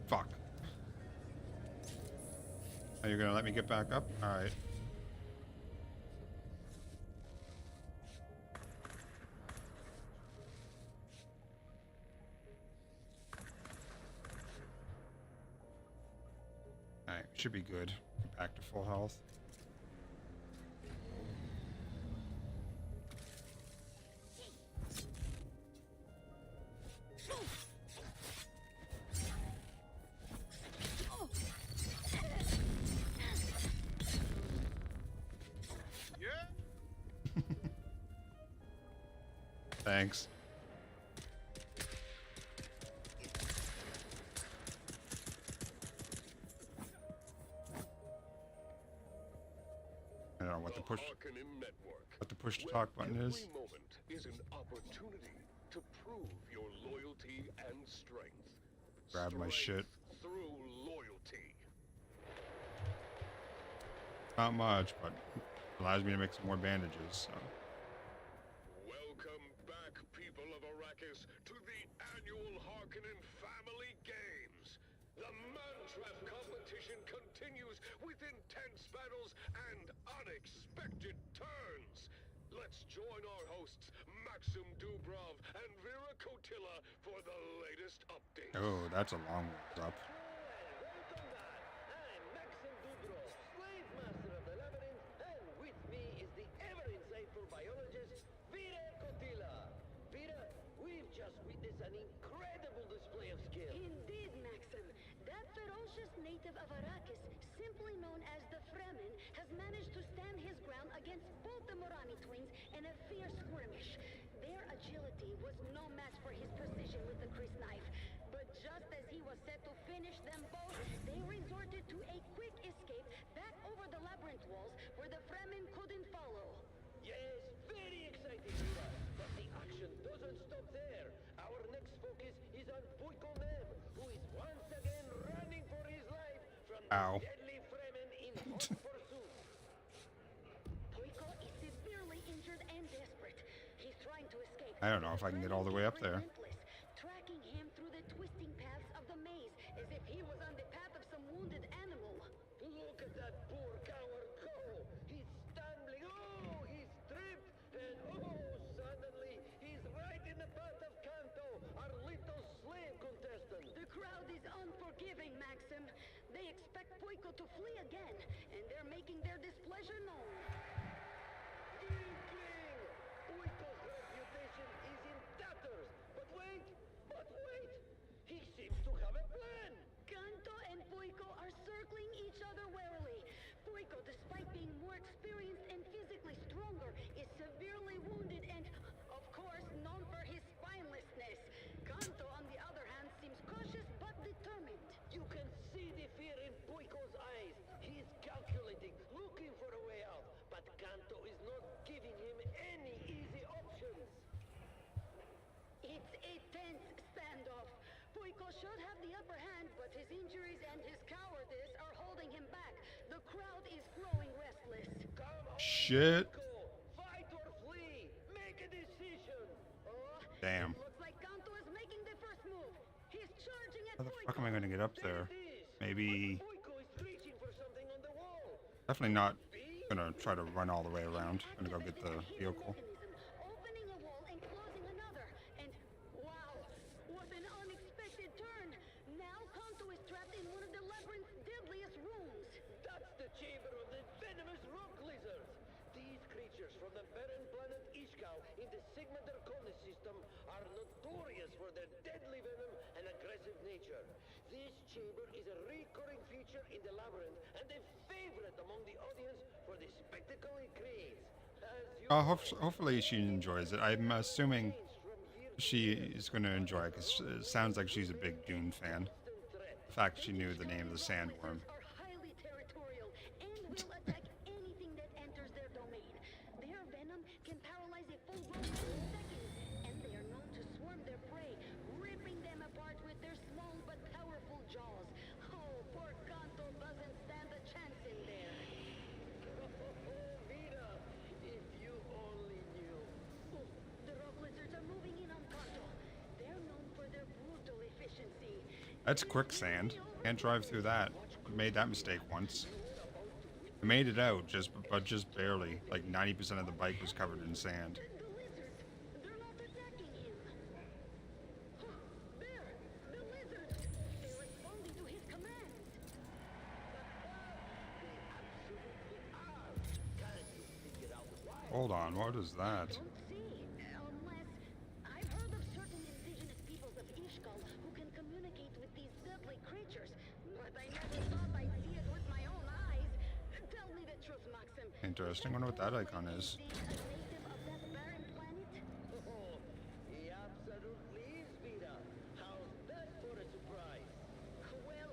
Fuck. Are you gonna let me get back up? Alright. Alright, should be good. Back to full health. Thanks. I don't know what the push to talk button is.
Every moment is an opportunity to prove your loyalty and strength.
Grab my shit.
Through loyalty.
Not much, but allows me to make some more bandages, so.
Welcome back, people of Arrakis, to the annual Harkonnen Family Games. The Mantrap competition continues with intense battles and unexpected turns. Let's join our hosts, Maxim Dubrov and Vera Kotila, for the latest updates.
Oh, that's a long ways up.
I'm Maxim Dubrov, slave master of the labyrinth, and with me is the ever-insightful biologist, Vera Kotila. Vera, we've just witnessed an incredible display of skill.
Indeed, Maxim. That ferocious native of Arrakis, simply known as the Fremen, has managed to stand
Ow.
Deadly Fremen in hot pursuit.
Puiko is severely injured and desperate. He's trying to escape.
I don't know if I can get all the way up there.
Relentless, tracking him through the twisting paths of the maze as if he was on the path of some wounded animal.
Look at that poor coward go! He's stumbling. Oh, he's tripped, and oh, suddenly he's right in the path of Kanto, our little slave contestant.
The crowd is unforgiving, Maxim. They expect Puiko to flee again, and they're making their displeasure known.
Inkling! Puiko's reputation is in tatters. But wait! He seems to have a plan.
Kanto and Puiko are circling each other warily. Puiko, despite being more experienced and physically stronger, is severely wounded and, of course, known for his spinelessness. Kanto, on the other hand, seems cautious but determined.
You can see the fear in Puiko's eyes. He's calculating, looking for a way out. But Kanto is not giving him any easy options.
It's a tense standoff. Puiko should have the upper hand, but his injuries and his cowardice are holding him back. The crowd is growing restless.
Come on,
Shit.
Puiko! Fight or flee! Make a decision!
Oh,
Damn.
it looks like Kanto is making the first move. He's charging at
How the
Puiko.
fuck am I going to get up there? Maybe...
Puiko is reaching for something on the wall.
Definitely not going to try to run all the way around. I'm going to go get the vehicle.
Opening a wall and closing another. And wow, what an unexpected turn. Now Kanto is trapped in one of the labyrinth's deadliest rooms.
That's the chamber of the venomous rock lizards. These creatures from the barren planet Ishkal in the Sigma Draconis system are notorious for their deadly venom and aggressive nature. This chamber is a recurring feature in the labyrinth and a favorite among the audience for the spectacle it creates.
Hopefully she enjoys it. I'm assuming she is going to enjoy it because it sounds like she's a big Dune fan. The fact she knew the name of the sandworm.
Are highly territorial and will attack anything that enters their domain. Their venom can paralyze a full grown in seconds, and they are known to swarm their prey, ripping them apart with their small but powerful jaws. Oh, poor Kanto doesn't stand a chance in there.
Mina, if you only knew.
Oh, the rock lizards are moving in on Kanto. They're known for their brutal efficiency.
That's quicksand. Can't drive through that. I made that mistake once. I made it out, but just barely. Like 90% of the bike was covered in sand.
The lizards, they're not attacking him. Huh, there, the lizards. They're responding to his commands.
Hold on, what is that?
Don't see, unless I've heard of certain indigenous peoples of Ishkal who can communicate with these deadly creatures, but I never thought I'd see it with my own eyes. Tell me the truth, Maxim.
Interesting. Wonder what that icon is.
A native of that barren planet?
Oh, he absolutely is, Mina. How's that for a surprise?
Well,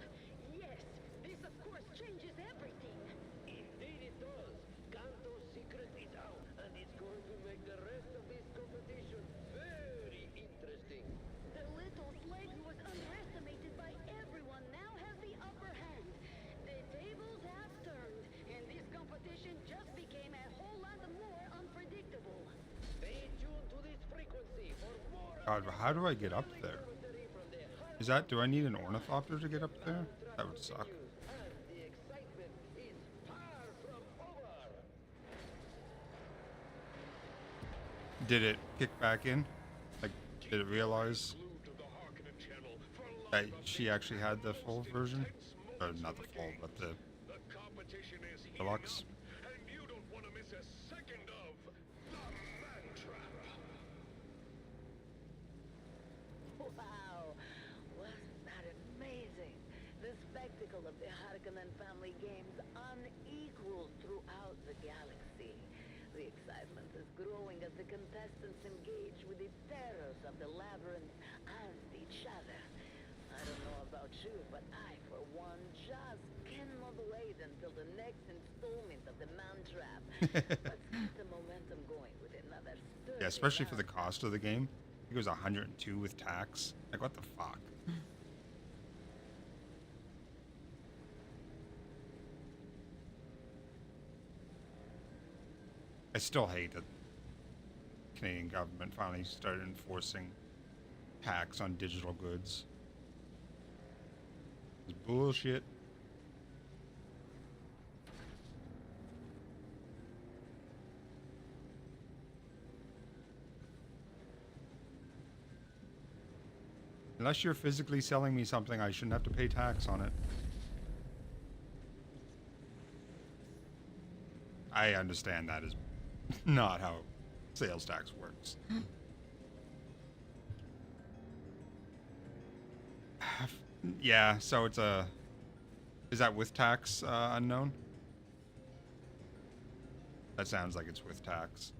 yes. This, of course, changes everything.
Indeed it does. Kanto's secret is out, and it's going to make the rest of this competition very interesting.
The little slave who was underestimated by everyone now has the upper hand. The tables have turned, and this competition just became a whole lot more unpredictable.
Stay tuned to this frequency for more
God, how do I get up there? Is that, do I need an ornithopter to get up there? That would suck.
and the excitement is far from over.
Did it kick back in? Like, did it realize that she actually had the full version? Or not the full, but the deluxe?
And you don't want to miss a second of the Man Trap.
Wow, wasn't that amazing? The spectacle of the Harkonnen family games unequaled throughout the galaxy. The excitement is growing as the contestants engage with the terrors of the labyrinth and each other. I don't know about you, but I, for one, just cannot wait until the next installment of the Man Trap. Let's keep the momentum going with another sturdy
Yeah, especially for the
round.
cost of the game. I think it was 102 with tax. Like, what the fuck? I still hate that the Canadian government finally started enforcing tax on digital goods. It's bullshit. Unless you're physically selling me something, I shouldn't have to pay tax on it. I understand that is not how sales tax works. Yeah, so it's a... Is that with tax, unknown? That sounds like it's with tax.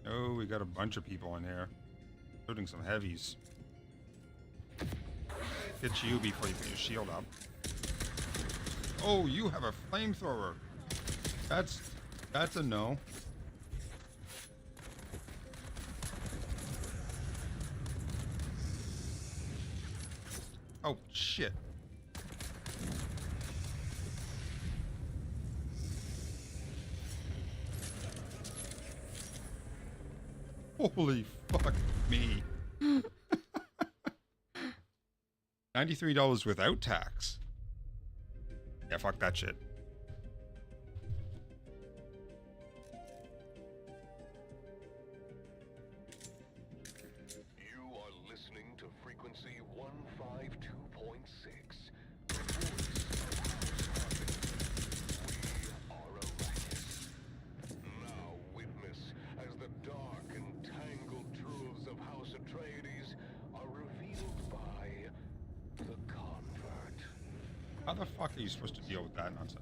Oh, we got a bunch of people in here, including some heavies. Get you before you put your shield up. Oh, you have a flamethrower. That's a no. Oh shit. Holy fuck me. $93 without tax. Yeah, fuck that shit.
You are listening to frequency 152.6. We are Arrakis. Now witness as the dark and tangled truths of House Atreides are revealed by the convert.
How the fuck are you supposed to deal with that nonsense?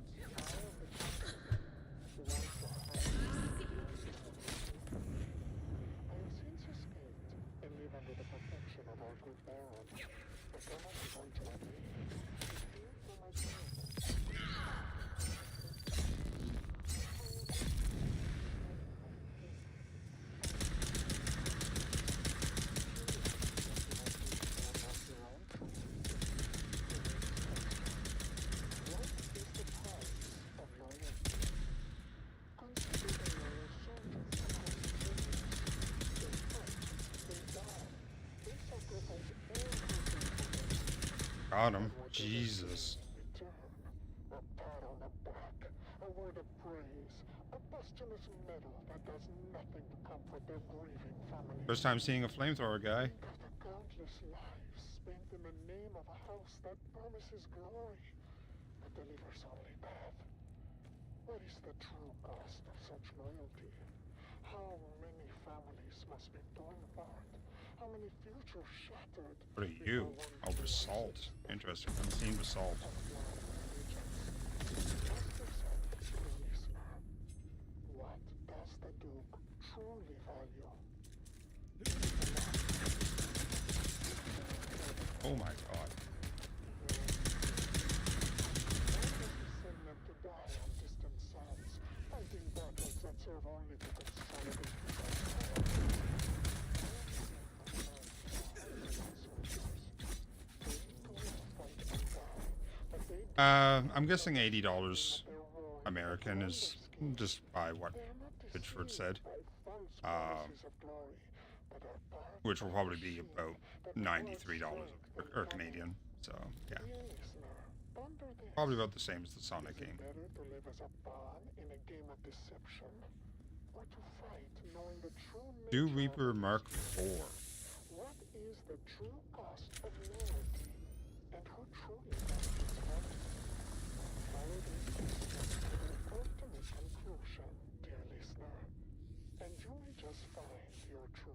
Got him. Jesus.
A pat on the back, a word of praise, a posthumous medal that does nothing to comfort their grieving family.
First time seeing a flamethrower guy.
Think of the countless lives spent in the name of a house that promises glory, but delivers only death. What is the true cost of such loyalty? How many families must be torn apart? How many futures shattered?
What are you? Oh, basalt. Interesting. I haven't seen basalt.
What does the Duke truly value?
Oh my god.
Send them to die on distant suns, fighting battles that serve only to consolidate
I'm guessing $80 American is just by what Pitchford said. Which will probably be about $93 or Canadian. So, yeah. Probably about the same as the Sonic game.
Better to live as a pawn in a game of deception, or to fight knowing the true
Do
nature
Reaper Mark IV.
What is the true cost of loyalty, and who truly values it? Follow this to the ultimate conclusion, dear listener, and you may just find your truth.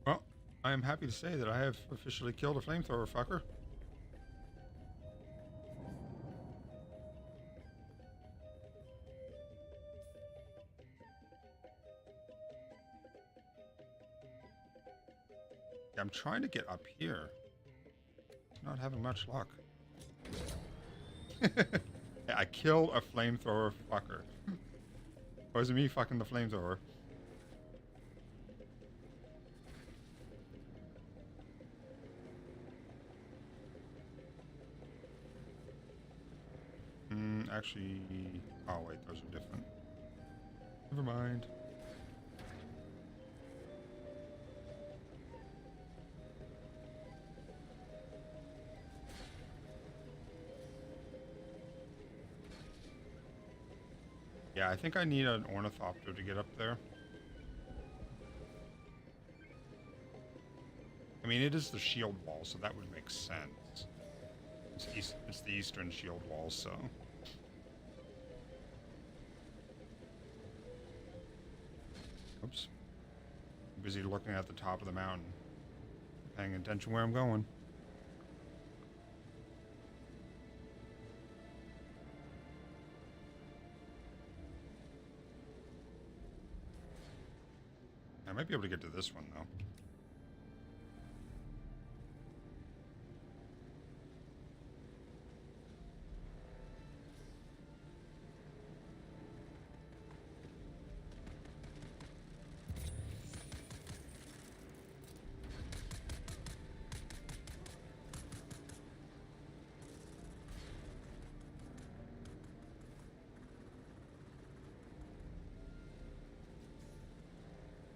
Well, I am happy to say that I have officially killed a flamethrower fucker. I'm trying to get up here. Not having much luck. I killed a flamethrower fucker. Or is it me fucking the flamethrower? Actually... Oh wait, those are different. Never mind. Yeah, I think I need an ornithopter to get up there. I mean, it is the shield wall, so that would make sense. It's the eastern shield wall, so... Oops. I'm busy looking at the top of the mountain. Paying attention where I'm going. I might be able to get to this one, though.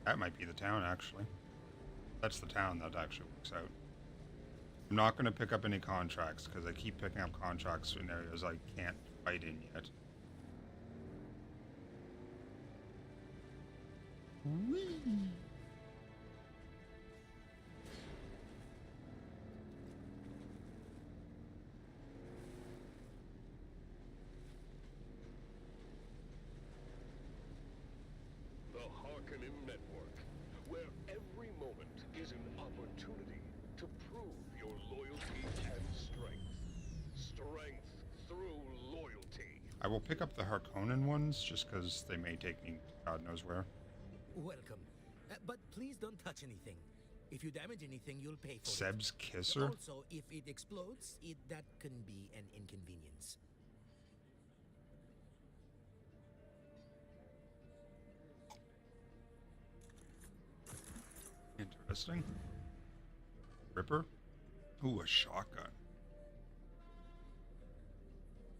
That might be the town, actually. That's the town that actually works out. I'm not going to pick up any contracts, because I keep picking up contracts in areas I can't fight in yet. Whee!
The Harkonnen Network, where every moment is an opportunity to prove your loyalty and strength. Strength through loyalty.
I will pick up the Harkonnen ones, just because they may take me God knows where.
Welcome. But please don't touch anything. If you damage anything, you'll pay for
Seb's
it.
kisser?
Also, if it explodes, that can be an inconvenience.
Interesting. Ripper? Ooh, a shotgun.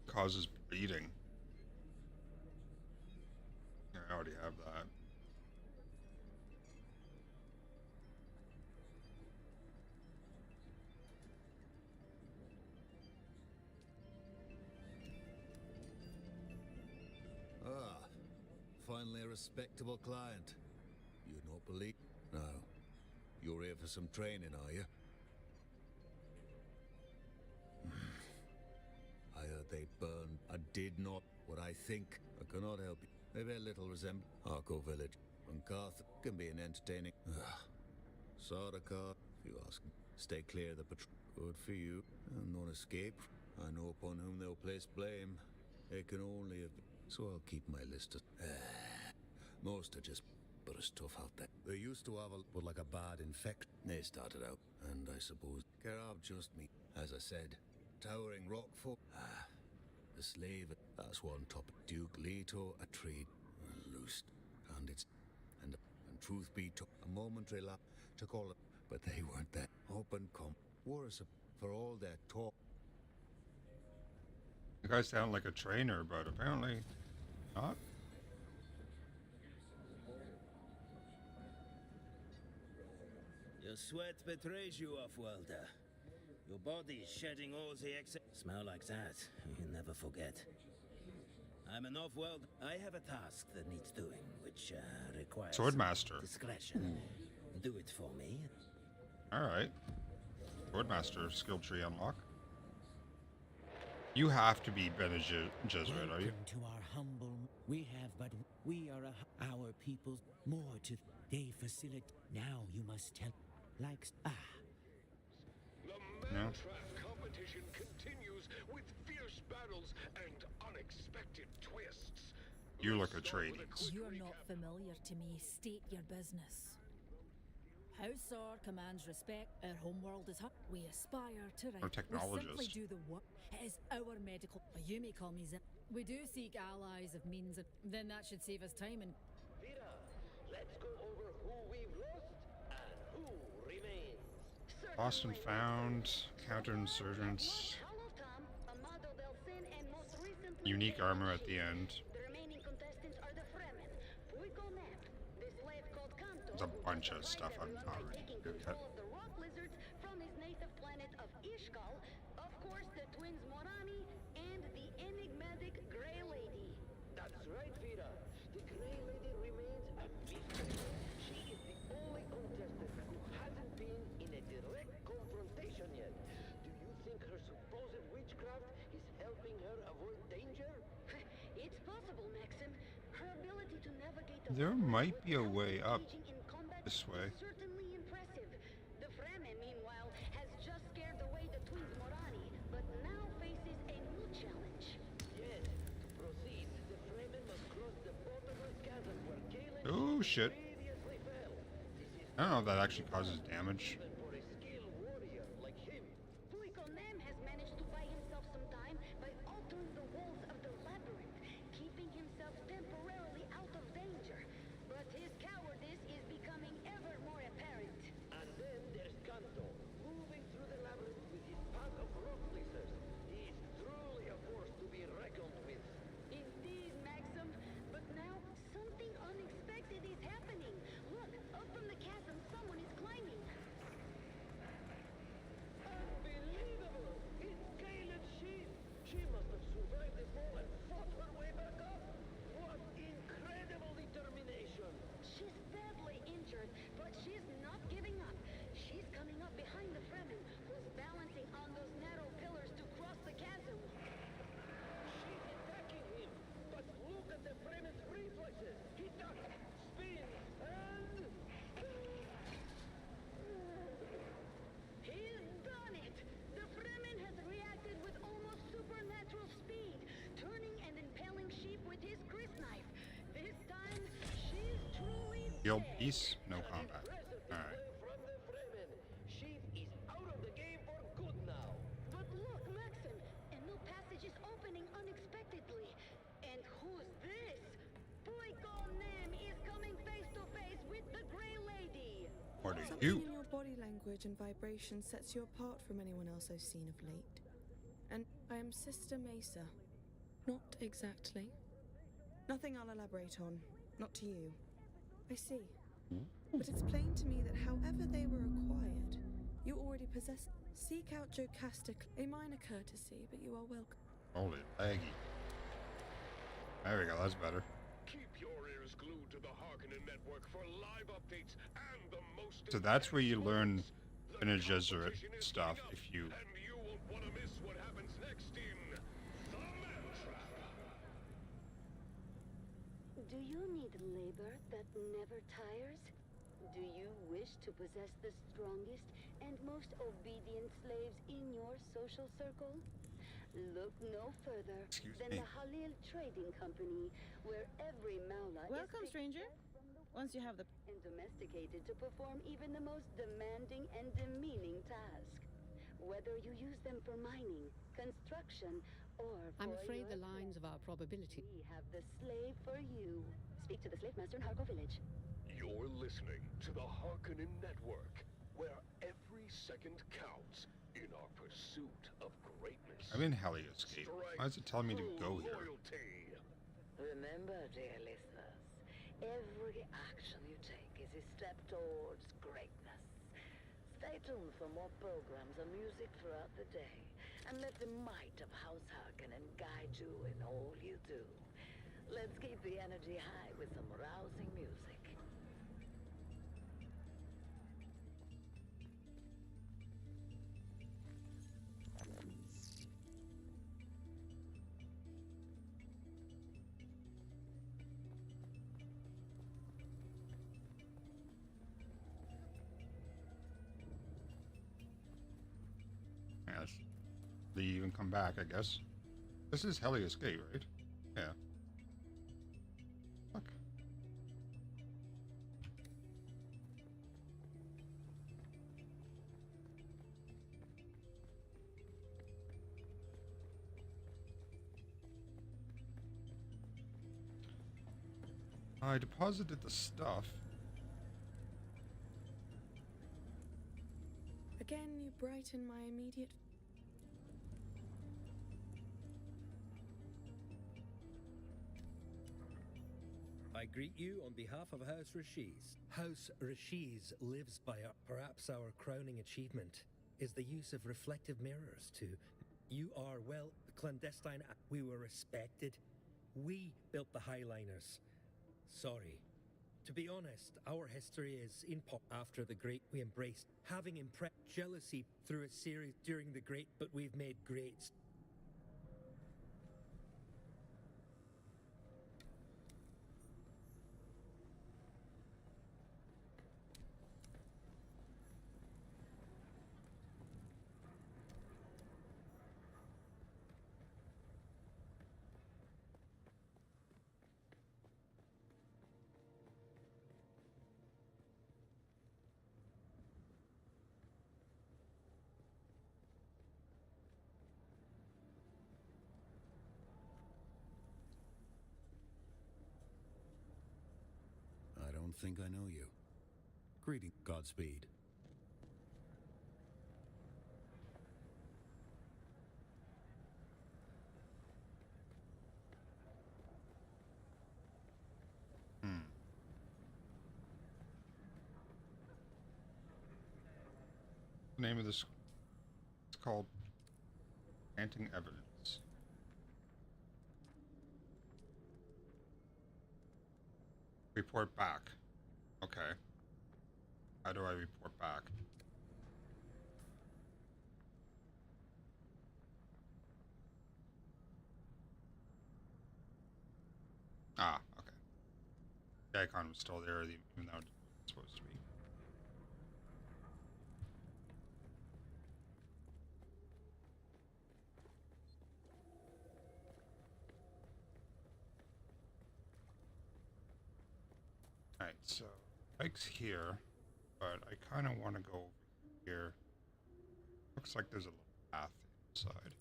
Causes bleeding. I already have that.
Ah, finally a respectable client. You not believe? No. You're here for some training, are you? I heard they burned. I did not. What I think, I cannot help you. Maybe a little resemble Arco Village. And Carth can be an entertaining. Sardaukar, if you ask me. Stay clear of the patrol. Good for you. And not escape. I know upon whom they'll place blame. It can only have been. So I'll keep my list of... most are just... but it's tough out there. They used to have but like a bad infection. They started out, and I suppose Kerab just me. As I said, towering rock folk. The slave. That's one topic. Duke Leto, a trade, loosed, and it's and truth be told, a momentary lap to call it, but they weren't that open. Come, war is for all their talk.
You guys sound like a trainer, but apparently not.
Your sweat betrays you, Off-Worlder. Your body's shedding all the excess. Smell like that, you never forget. I'm an Off-World. I have a task that needs doing, which requires...
Swordmaster.
Discretion. Do it for me.
Alright. Swordmaster skill tree unlock. You have to be Bene Gesserit, are you?
Welcome to our humble... We have but... We are our people's... More to... They facilitate... Now you must tell... Like...
The man-trap competition continues with fierce battles and unexpected twists.
You look Atreides.
You're not familiar to me. State your business.
House commands respect. Our homeworld is we aspire to
Or
right. We simply
technologist.
do the work. It is our medical. You may call me Zip. We do seek allies of means, and then that should save us time and.
Vera, let's go over who we've lost and who remains.
Lost and found, counterinsurgents, unique armor at the end.
The remaining contestants are the Fremen. Puiko Nap, the slave called Kanto.
There's a bunch of stuff I'm not really
Taking
good
control
at.
of the rock lizards from his native planet of Ishkal. Of course, the twins Morani and the enigmatic Grey Lady.
That's right, Vera. The Grey Lady remains a mystery. She is the only contestant who hasn't been in a direct confrontation yet. Do you think her supposed witchcraft is helping her avoid danger?
It's possible, Maxim. Her ability to navigate the
There
forest
might be a
without
way up
engaging in combat
this way.
is certainly impressive. The Fremen, meanwhile, has just scared away the twins Morani, but now faces a new challenge.
Yes, to proceed, the Fremen must cross the bottomless chasm where Galen
Oh shit.
previously fell.
I don't know if that actually causes damage.
Even for a skilled warrior like him.
Puiko Nam has managed to buy himself some time by altering the walls of the labyrinth, keeping himself temporarily out of danger. But his cowardice is becoming ever more apparent.
And then there's Kanto, moving through the labyrinth with his pack of rock lizards. He is truly a force to be reckoned with.
Indeed, Maxim. But now, something unexpected is happening. Look, up from the chasm, someone is climbing.
Unbelievable! It's Galen's sheep! She must have survived the fall and fought her way back up! What incredible determination!
She's badly injured, but she's not giving up. She's coming up behind the Fremen, who's balancing on those narrow pillars to cross the chasm.
She's attacking him! But look at the Fremen's reflexes! He ducks, spins, and...
He's done it! The Fremen has reacted with almost supernatural speed, turning and impaling sheep with his crysknife. This time, she's truly
Guild
dead.
peace, no combat. Alright.
From the Fremen! Sheep is out of the game for good now!
But look, Maxim, a new passage is opening unexpectedly. And who's this? Puiko Nam is coming face to face with the Grey Lady.
What are
Something
you?
in your body language and vibration sets you apart from anyone else I've seen of late. And I am Sister Mesa. Not exactly. Nothing I'll elaborate on. Not to you. I see. But it's plain to me that however they were acquired, you already possess. Seek out Jocasta, a minor courtesy, but you are welcome.
Holy laggy. There we go, that's better.
Keep your ears glued to the Harkonnen network for live updates and the most.
So that's where you learn
The
Bene Gesserit
competition is
stuff
heating up,
if you...
And you won't want to miss what happens next in The Man Trap.
Do you need labor that never tires? Do you wish to possess the strongest and most obedient slaves in your social circle? Look no further than
me.
the Halil Trading Company, where every Maula
Welcome,
is
stranger. Once you have the...
and domesticated to perform even the most demanding and demeaning task. Whether you use them for mining, construction, or
I'm
for
afraid
your
the lines of our probability.
we have the slave for you. Speak to the slave master in Harko village.
You're listening to the Harkonnen network, where every second counts in our pursuit of greatness.
I'm in Helios Gate. Why is it telling me to go here?
Loyalty.
Remember, dear listeners, every action you take is a step towards greatness. Stay tuned for more programs and music throughout the day, and let the might of House Harkonnen guide you in all you do. Let's keep the energy high with some rousing music.
Yes. Leave and come back, I guess. This is Helios Gate, right? Yeah. Fuck. I deposited the stuff.
Again, you brighten my immediate...
I greet you on behalf of House Rashiz. House Rashiz lives by perhaps our crowning achievement is the use of reflective mirrors to... You are, well, clandestine. We were respected. We built the Highliners. Sorry. To be honest, our history is in pop after the Great we embraced, having impressed jealousy through a series during the Great, but we've made greats.
I don't think I know you. Greeting, Godspeed.
The name of this, it's called Planting Evidence. Report back. Okay. How do I report back? Ah, okay. The icon was still there, even though it's supposed to be. Alright, so bike's here, but I kind of want to go over here. Looks like there's a little path inside.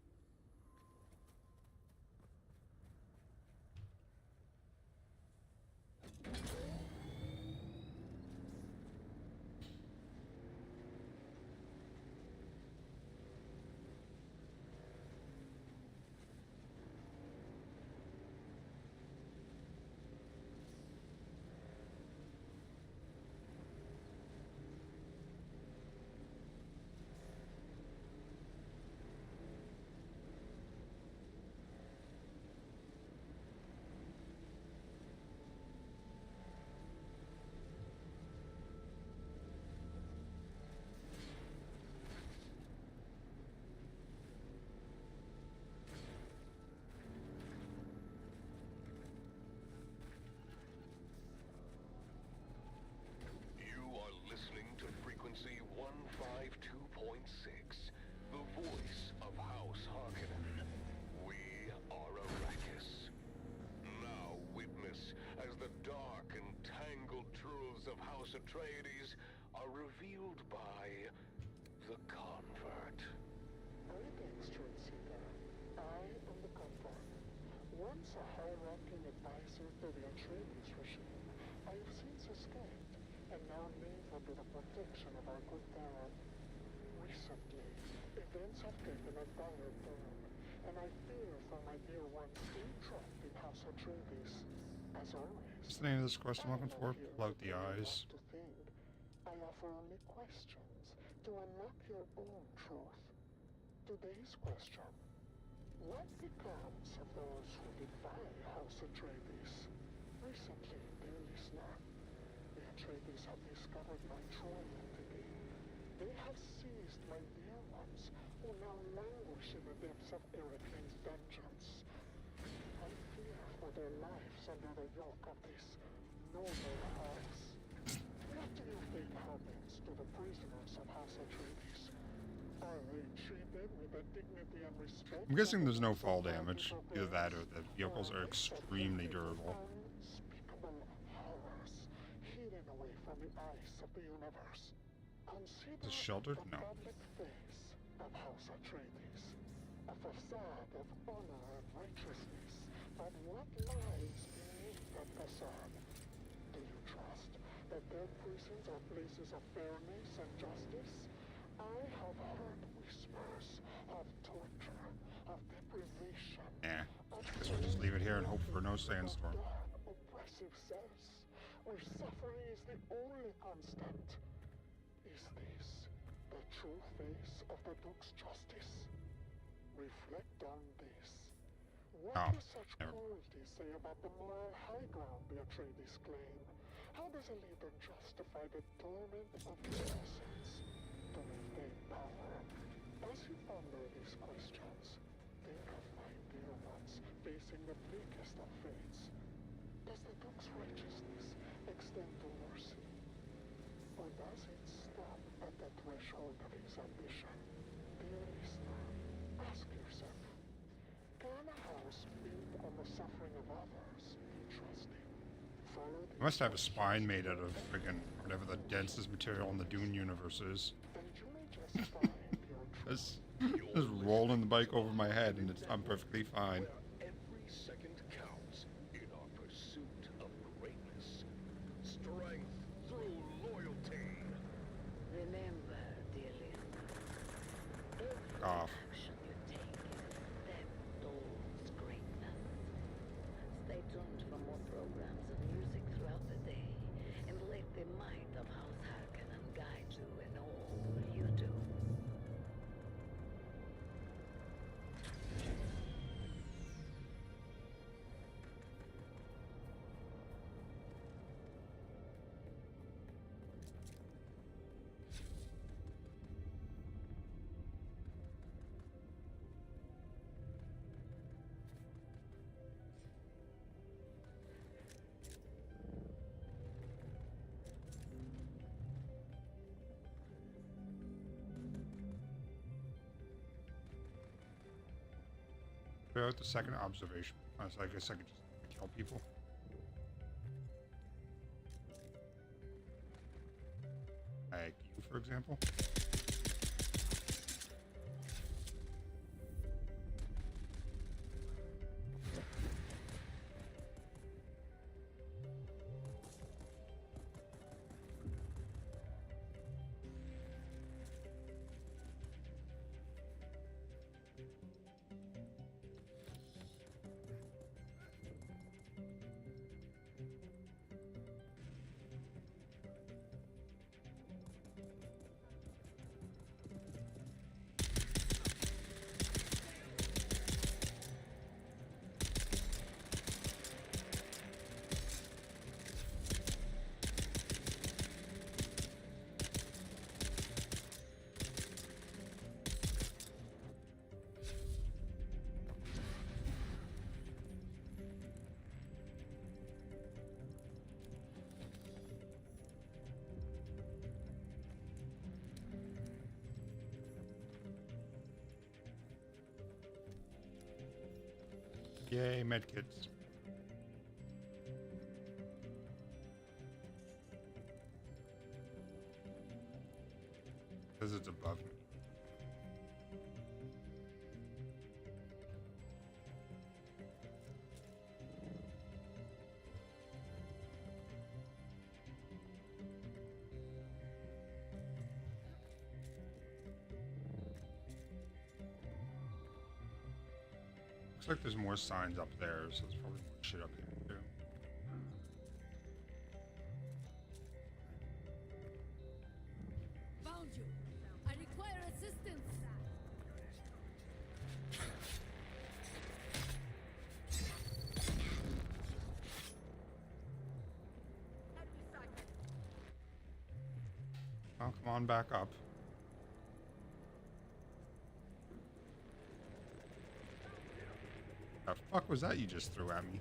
Listening to frequency 152.6, the voice of House Harkonnen. We are Arrakis. Now witness as the dark and tangled truths of House Atreides are revealed by the Convert.
Greetings, Truth Seeker. I am the Convert. Once a high-ranking advisor to the Atreides regime, I have since escaped, and now live under the protection of our good Baron. Recently, events have taken a dire turn, and I fear for my dear ones still trapped in House Atreides. As always,
What's the name of this quest I'm looking for? Pull out the eyes.
to think. I offer only questions to unlock your own truth. Today's question: what becomes of those who defy House Atreides? Recently, dear listener, the Atreides have discovered my true identity. They have seized my dear ones, who now languish in the depths of Ereklin's dungeons. I fear for their lives under the yoke of this noble house. What do you think happens to the prisoners of House Atreides? Are they treated with the dignity and respect?
I'm guessing there's no fall damage. Either that or the vehicles are extremely durable.
Unspeakable horrors hidden away from the eyes of the universe. Consider
Is it sheltered?
the
No.
public face of House Atreides. A facade of honor and righteousness. But what lies beneath that facade? that their prisons are places of fairness and justice, I have heard whispers of torture, of deprivation.
Yeah. Guess we'll just leave it here and hope for no sandstorm.
Oppressive cells, where suffering is the only constant. Is this the true face of the Duke's justice? Reflect on this. What does such cruelty say about the moral high ground the Atreides claim? How does a leader justify the torment of innocence to maintain power? As you ponder these questions, think of my dear ones facing the bleakest of fates. Does the Duke's righteousness extend to mercy? Or does it stop at the threshold of his ambition? Dear listener, ask yourself, can a house built on the suffering of others be trusted? Follow the
I must have a spine made out of friggin' whatever the densest material in the Dune universe is. Just rolling the bike over my head and I'm perfectly fine.
Every second counts in our pursuit of greatness. Strength through loyalty.
Remember, dear listener, every
Off.
action you take is a step towards greatness. Stay tuned for more programs and music throughout the day, and let the might of House Harkonnen guide you in all you do.
Without the second observation, I guess I could just kill people. Like you, for example. Yay, medkits. Because it's above me. Looks like there's more signs up there, so there's probably more shit up here too.
Found you. I require assistance.
Oh, come on back up. The fuck was that you just threw at me?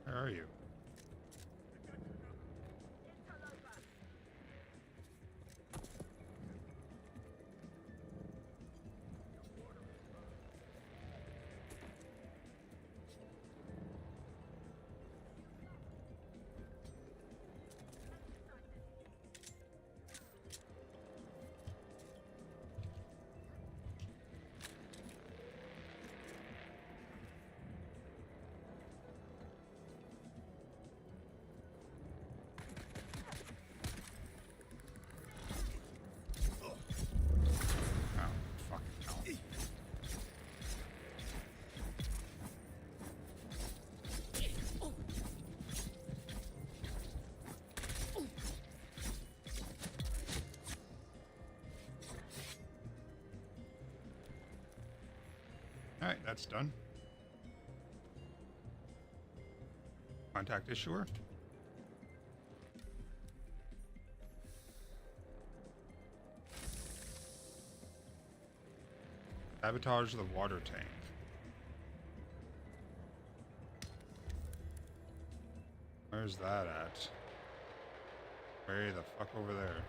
Where are you? that's done. Contact issuer. Sabotage the water tank. Where's that at? Way the fuck over there.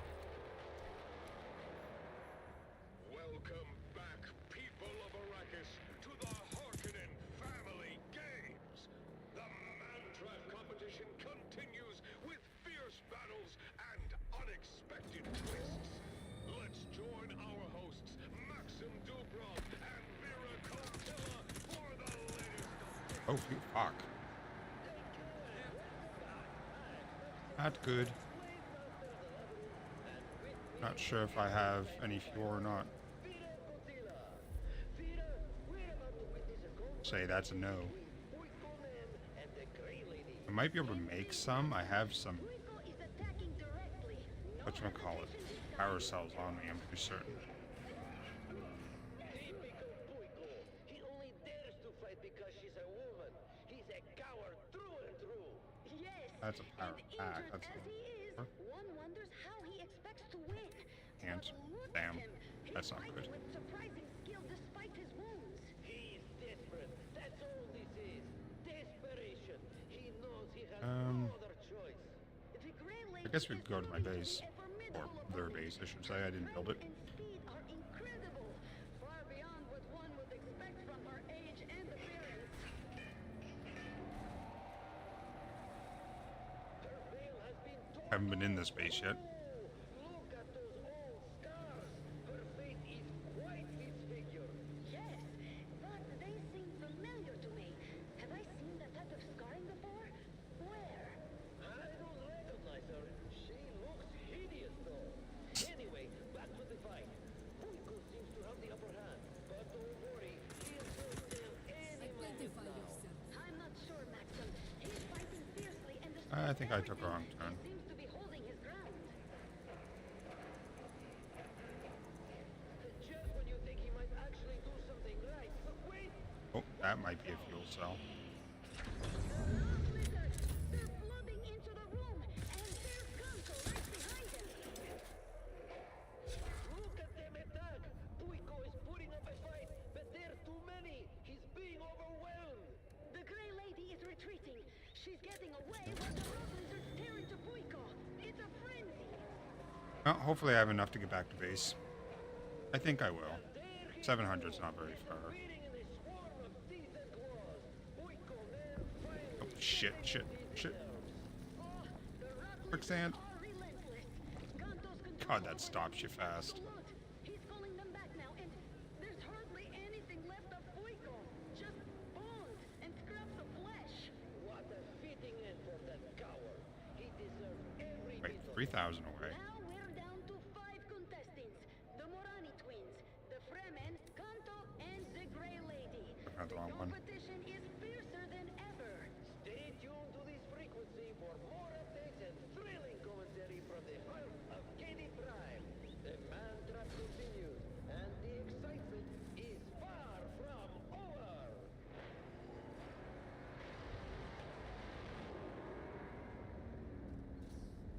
Welcome back, people of Arrakis, to the Harkonnen Family Games. The Man-Trap competition continues with fierce battles and unexpected twists. Let's join our hosts, Maxim Dubrov and Vera Kotilla, for the latest.
Oh, fuck. Not good. Not sure if I have any fuel or not. Say that's a no. I might be able to make some. I have some. Whatchamacallit? Power cells on me, I'm pretty certain.
He only dares to fight because she's a woman. He's a coward through and through.
Yes.
That's a power pack. That's
As he is, one wonders how he expects to win.
can't. Damn. That's not good.
With surprising skill despite his wounds.
He's desperate. That's all this is. Desperation. He knows he has no other choice.
The Grey
I
Lady
guess we could go to my
is
base.
a
Or
formidable
their
opponent.
base, I should say. I didn't build it.
And speed are incredible. Far beyond what one would expect from her age and appearance.
Her veil has been torn.
Haven't been in this base yet.
Look at those old scars. Her face is quite disfigured.
Yes, but they seem familiar to me. Have I seen that type of scarring before? Where?
I don't recognize her. She looks hideous, though. Anyway, back to the fight. Puiko seems to have the upper hand, but don't worry, he'll tell anyone.
Identify yourself.
I'm not sure, Maxim. He's fighting fiercely and
I think I took a wrong turn.
seems to be holding his ground.
Just when you think he might actually do something right, but wait!
Oh, that might be a fuel cell.
They're flooding into the room, and there's Kanto right behind him.
Look at them attack! Puiko is putting up a fight, but they're too many! He's being overwhelmed!
The Grey Lady is retreating. She's getting away while the rock lizards tear into Puiko. It's a frenzy.
Well, hopefully I have enough to get back to base. I think I will. 700's not very far. Oh, shit. Quicksand. God, that stops you fast.
He's calling them back now, and there's hardly anything left of Puiko. Just bones and scraps of flesh.
What a fitting end for that coward! He deserves every
Wait,
bit of
3,000 away.
Now we're down to 5 contestants. The Morani twins, the Fremen, Kanto, and the Grey Lady.
Got the wrong one.
Competition is fiercer than ever.
Stay tuned to this frequency for more updates and thrilling commentary from the heart of Katie Prime. The Man-Trap continues, and the excitement is far from over.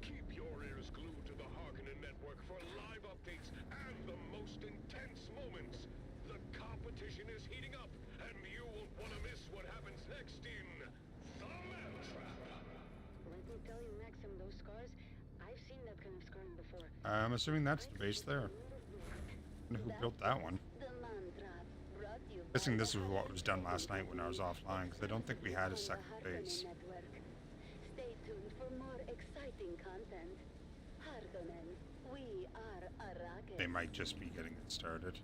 Keep your ears glued to the Harkonnen network for live updates and the most intense moments. The competition is heating up, and you won't want to miss what happens next in The Man-Trap.
Let me tell you, Maxim, those scars, I've seen that kind of scarring before.
I'm assuming that's the base there. Wonder who built that one.
The Man-Trap brought you
Guessing this is what was done last night when I was offline, because I don't think we had a second base.
Network. Stay tuned for more exciting content. Harkonnen, we are Arrakis.
They might just be getting it started.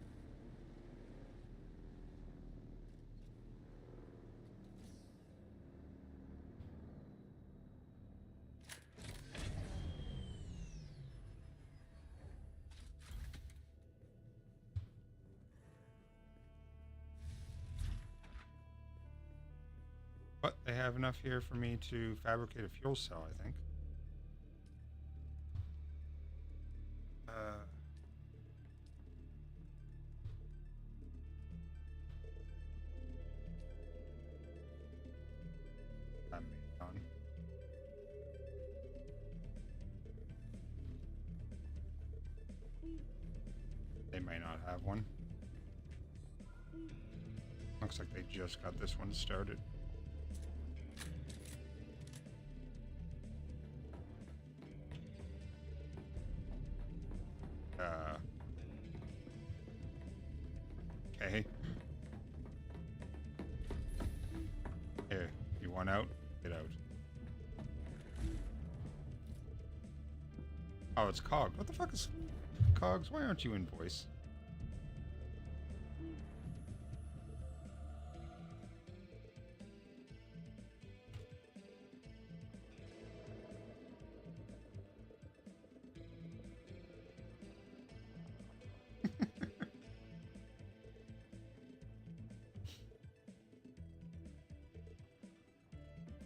But they have enough here for me to fabricate a fuel cell, I think. not have one. Looks like they just got this one started. Okay. Here, you want out? Get out. Oh, it's Cogs. What the fuck is Cogs? Why aren't you in voice?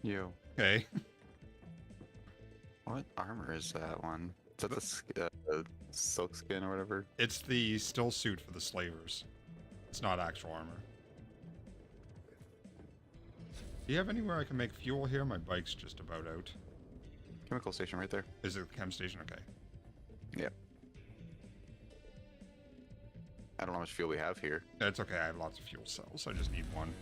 You.
Okay.
What armor is that one? Is that the silk skin or whatever?
It's the still suit for the slavers. It's not actual armor. Do you have anywhere I can make fuel here? My bike's just about out.
Chemical station right there.
Is it the chem station? Okay.
Yeah. I don't know how much fuel we have here.
That's okay. I have lots of fuel cells. I just need one.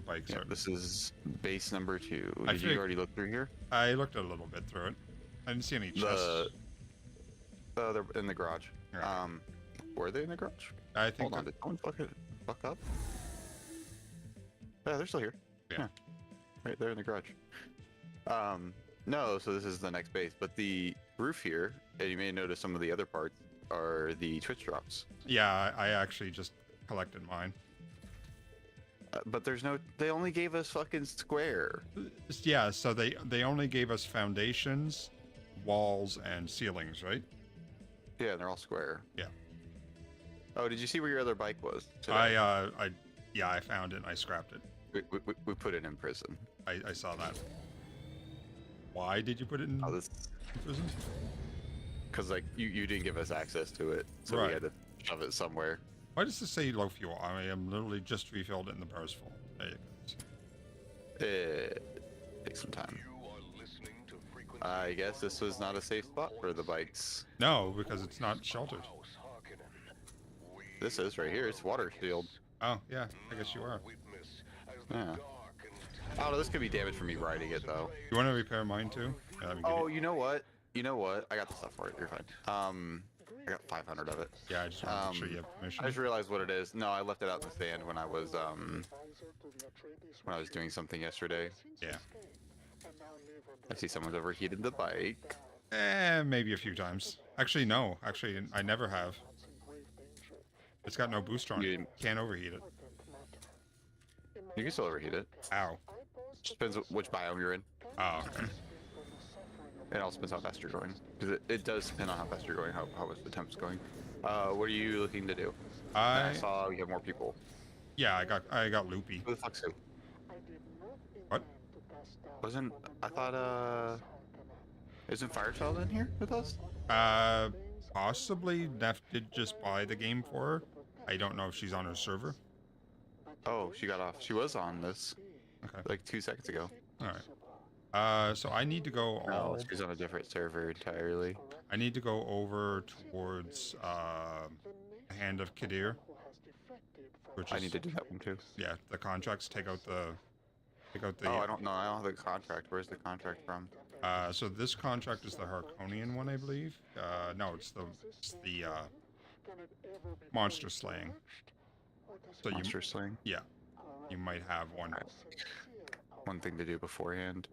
Bikes
Yeah,
are...
this is base number 2.
I
Did you already look through here?
I looked a little bit through it. I didn't see any chests.
They're in the garage.
Right.
Were they in the garage?
I think.
Hold on, did someone fuck up? Yeah, they're still here.
Yeah.
Right there in the garage. No, so this is the next base, but the roof here, and you may notice some of the other parts, are the twitch drops.
Yeah, I actually just collected mine.
But there's no, they only gave us fucking square.
Yeah, so they only gave us foundations, walls, and ceilings, right?
Yeah, they're all square.
Yeah.
Oh, did you see where your other bike was
today? I found it and I scrapped it.
We put it in prison.
I saw that. Why did you put it in prison?
Because like you didn't give us access to it, so we had to shove it somewhere.
Why does this say low fuel? I am literally just refilled it and the bar's full. There you
go. Takes some time. I guess this was not a safe spot for the bikes.
No, because it's not sheltered.
This is right here. It's water sealed.
Oh, yeah. I guess you are.
Yeah. Oh, this could be damage from me riding it, though.
You want to repair mine, too?
Oh, you know what? You know what? I got the stuff for it. You're fine. I got 500 of it.
Yeah, I just want to make sure you have permission.
I just realized what it is. No, I left it out in the stand when I was doing something yesterday.
Yeah.
I see someone's overheated the bike.
Maybe a few times. Actually, no. Actually, I never have. It's got no booster on it. Can't overheat it.
You can still overheat it.
Ow.
Just depends which biome you're in.
Oh, okay.
It also depends how fast you're going. Because it does depend on how fast you're going, how much the temp's going. What are you looking to do? I saw you have more people.
Yeah, I got loopy.
Who the fuck's who?
What?
I thought isn't Firechild in here with us?
Possibly. Neff did just buy the game for her. I don't know if she's on her server.
Oh, she got off. She was on this.
Okay.
Like 2 seconds ago.
Alright. So I need to go
Oh, she's on a different server entirely.
I need to go over towards Hand of Kadir.
I need to do that one too.
Yeah, the contracts take out the
Oh, I don't know. I don't have the contract. Where's the contract from?
So this contract is the Harkonian one, I believe. No, it's the monster slaying. So
monster slaying?
Yeah. You might have one.
One thing to do beforehand.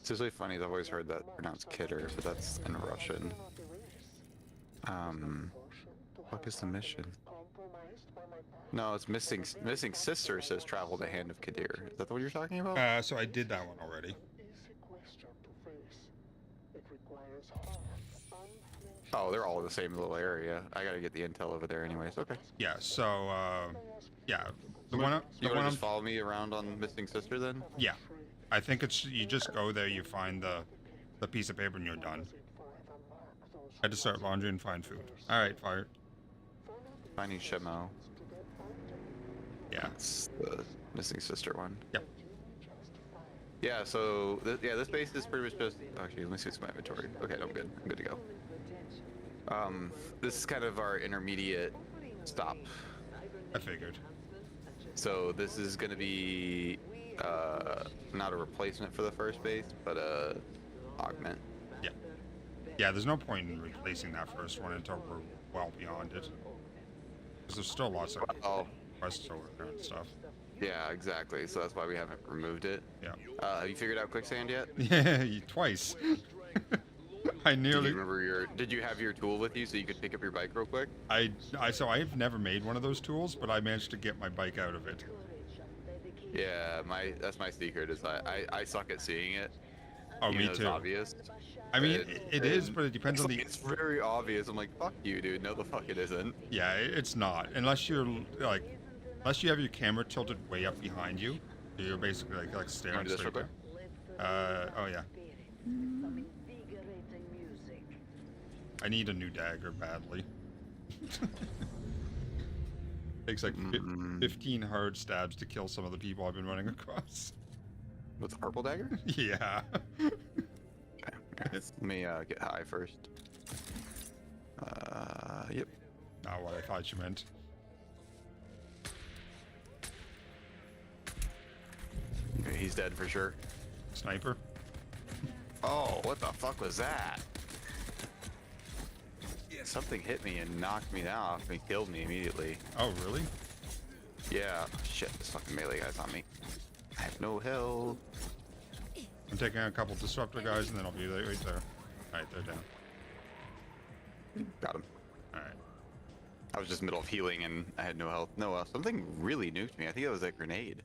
It's really funny. I've always heard that pronounced Kidder, but that's in Russian. What is the mission? No, it's missing sister says travel to Hand of Kadir. Is that the one you're talking about?
So I did that one already.
Oh, they're all in the same little area. I gotta get the intel over there anyways. Okay.
Yeah, so, yeah.
You wanna just follow me around on Missing Sister then?
Yeah. I think it's, you just go there, you find the piece of paper and you're done. I had to start laundry and find food. Alright, fire.
Finding Shemo.
Yeah.
It's the Missing Sister one.
Yep.
Yeah, so yeah, this base is pretty much just. Actually, let me see my inventory. Okay, I'm good. I'm good to go. This is kind of our intermediate stop.
I figured.
So this is going to be not a replacement for the first base, but a augment.
Yeah. Yeah, there's no point in replacing that first one until we're well beyond it. Because there's still lots of quests over there and stuff.
Yeah, exactly. So that's why we haven't removed it.
Yeah.
Have you figured out quicksand yet?
Yeah, twice. I nearly.
Did you have your tool with you so you could pick up your bike real quick?
So I've never made one of those tools, but I managed to get my bike out of it.
Yeah, that's my secret. Is I suck at seeing it.
Oh, me too.
It's obvious.
I mean, it is, but it depends on the.
It's very obvious. I'm like, fuck you, dude. No, the fuck it isn't.
Yeah, it's not. Unless you're like, unless you have your camera tilted way up behind you, so you're basically like staring straight there. Oh yeah. I need a new dagger badly. Takes like 15 hard stabs to kill some of the people I've been running across.
With the purple dagger?
Yeah.
Okay. Let me get high first. Yep.
Not what I thought you meant.
Okay, he's dead for sure.
Sniper?
Oh, what the fuck was that? Something hit me and knocked me off and killed me immediately.
Oh, really?
Yeah. Shit, this fucking melee guy's on me. I have no health.
I'm taking a couple disruptor guys and then I'll be right there. Alright, they're down.
Got him.
Alright.
I was just middle of healing and I had no health. No, something really nuked me. I think it was that grenade.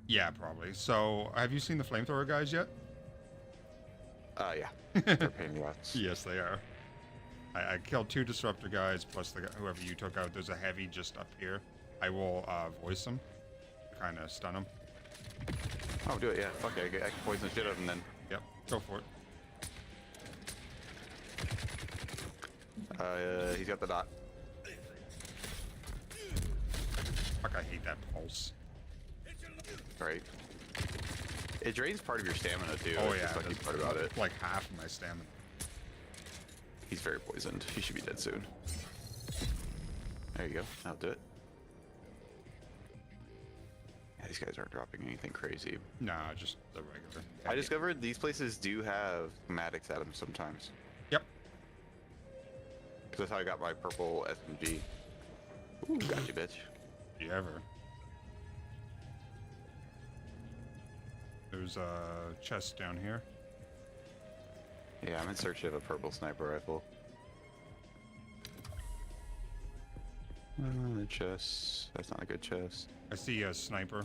Yeah, probably. So, have you seen the flamethrower guys yet?
Yeah. They're pain in the ass.
Yes, they are. I killed 2 disruptor guys plus whoever you took out. There's a heavy just up here. I will voice him. Kind of stun him.
Oh, do it, yeah. Fuck it. I can poison the shit out of him then.
Yep, go for
it. He's got the dot.
Fuck, I hate that pulse.
Right. It drains part of your stamina too.
Oh
That's
yeah,
the fucking part about it.
Like half of my stamina.
He's very poisoned. He should be dead soon. There you go. I'll do it. Yeah, these guys aren't dropping anything crazy.
Nah, just the regular.
I discovered these places do have schematics at them sometimes.
Yep.
Because that's how I got my purple SMG. Ooh, got you, bitch.
You ever. There's a chest down here.
Yeah, I'm in search of a purple sniper rifle. Chest. That's not a good chest.
I see a sniper.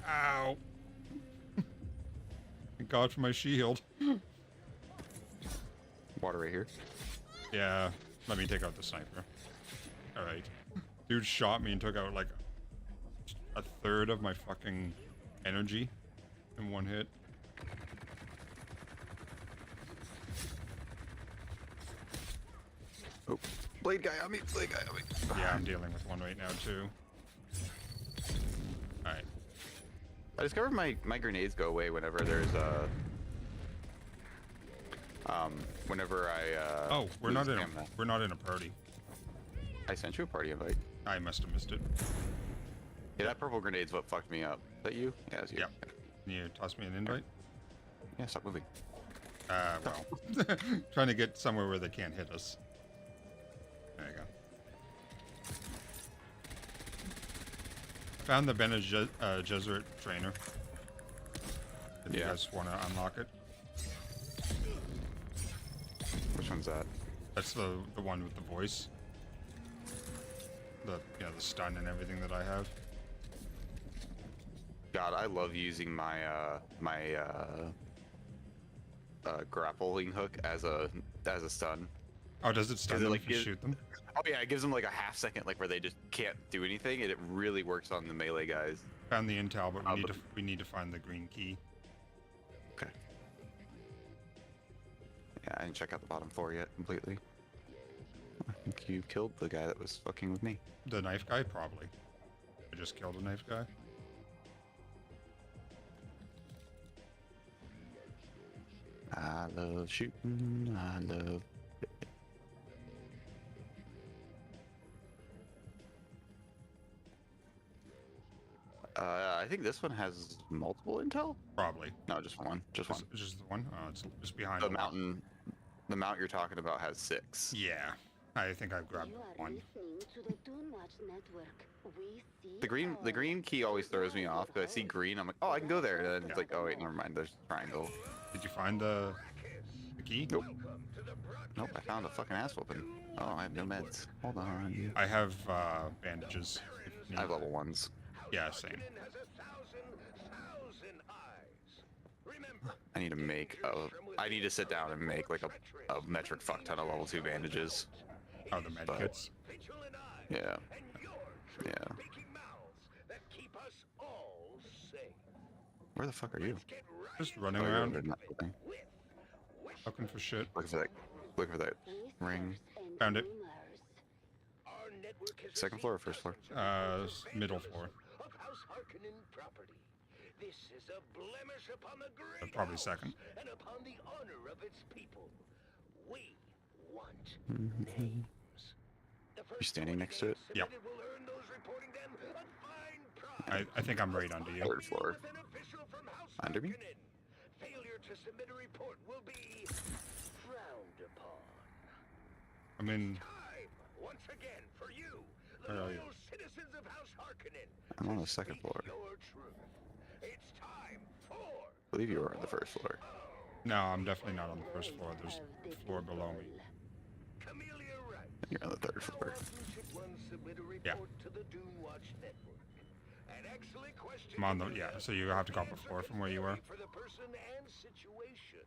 Ow! Thank God for my shield.
Water right here.
Yeah, let me take out the sniper. Alright. Dude shot me and took out like a third of my fucking energy in one hit.
Oh, blade guy on me, blade guy on me.
Yeah, I'm dealing with one right now too. Alright.
I discovered my grenades go away whenever there's whenever I
oh, we're not in a party.
I sent you a party invite.
I must have missed it.
Yeah, that purple grenade's what fucked me up. Is that you? Yeah, it's you.
Yep. Can you toss me an invite?
Yeah, stop moving.
Well, trying to get somewhere where they can't hit us. There you go. Found the Bene Gesserit trainer. If you guys want to unlock it.
Which one's that?
That's the one with the voice. The stun and everything that I have.
God, I love using my grappling hook as a stun.
Oh, does it stun them if you shoot them?
Oh yeah, it gives them like a half second, like where they just can't do anything, and it really works on the melee guys.
Found the intel, but we need to find the green key.
Okay. Yeah, I didn't check out the bottom floor yet completely. I think you killed the guy that was fucking with me.
The knife guy, probably. I just killed a knife guy.
I love shooting. I love. I think this one has multiple intel.
Probably.
No, just one. Just one.
Just the one. It's just behind
The
the
mountain. The mount you're talking about has 6.
Yeah, I think I grabbed one.
The green key always throws me off because I see green. I'm like, oh, I can go there. And then it's like, oh wait, never mind. There's a triangle.
Did you find the key?
Nope. Nope. I found a fucking ass whooping. Oh, I have no meds. Hold on.
I have bandages.
I have level 1s.
Yeah, same.
I need to make I need to sit down and make like a metric fuck ton of level 2 bandages.
Oh, the med kits.
Yeah. Yeah. Where the fuck are you?
Just running around. Looking for shit.
Look for that ring.
Found it.
Second floor or first floor?
Middle floor.
This is a blemish upon the great
Probably second.
and upon the honor of its people. We want
names. You standing next to it?
Yep. I think I'm right under you.
Third floor. Under me?
Failure to submit a report will be frowned upon.
I'm in.
Once again, for you,
the
loyal citizens of House Harkonnen.
I'm on the second floor.
It's time for.
I believe you were on the first floor.
No, I'm definitely not on the first floor. There's a floor below me.
You're on the third floor.
Yeah. I'm on the, yeah, so you have to go up a floor from where you were.
For the person and situation.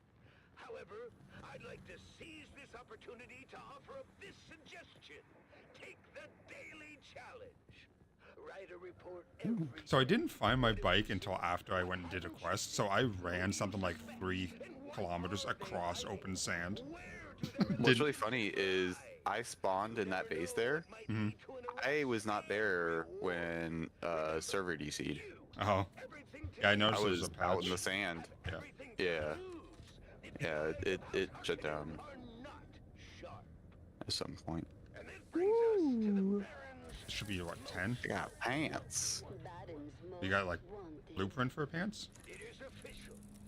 However, I'd like to seize this opportunity to offer up this suggestion. Take the daily challenge. Write a report every
So I didn't find my bike until after I went and did a quest, so I ran something like 3 kilometers across open sand.
What's really funny is I spawned in that base there.
Mm-hmm.
I was not there when server DC'd.
Oh. Yeah, I noticed
I
there was
was
a patch.
out in the sand.
Yeah.
Yeah, it shut down at some point.
Should be, what, 10?
I got pants.
You got, like, blueprint for pants?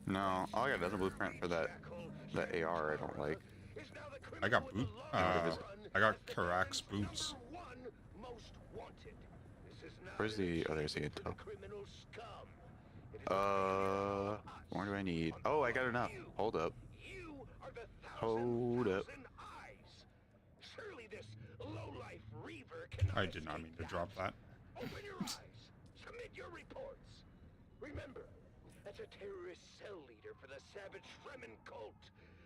No, oh, I got another blueprint for that AR I don't like.
I got I got Karak's boots.
Where's the, oh, there's the intel. What do I need? Oh, I got enough. Hold up. Hold up.
I did not mean to drop that.
Open your eyes. Submit your reports. Remember, as a terrorist cell leader for the savage Fremen cult,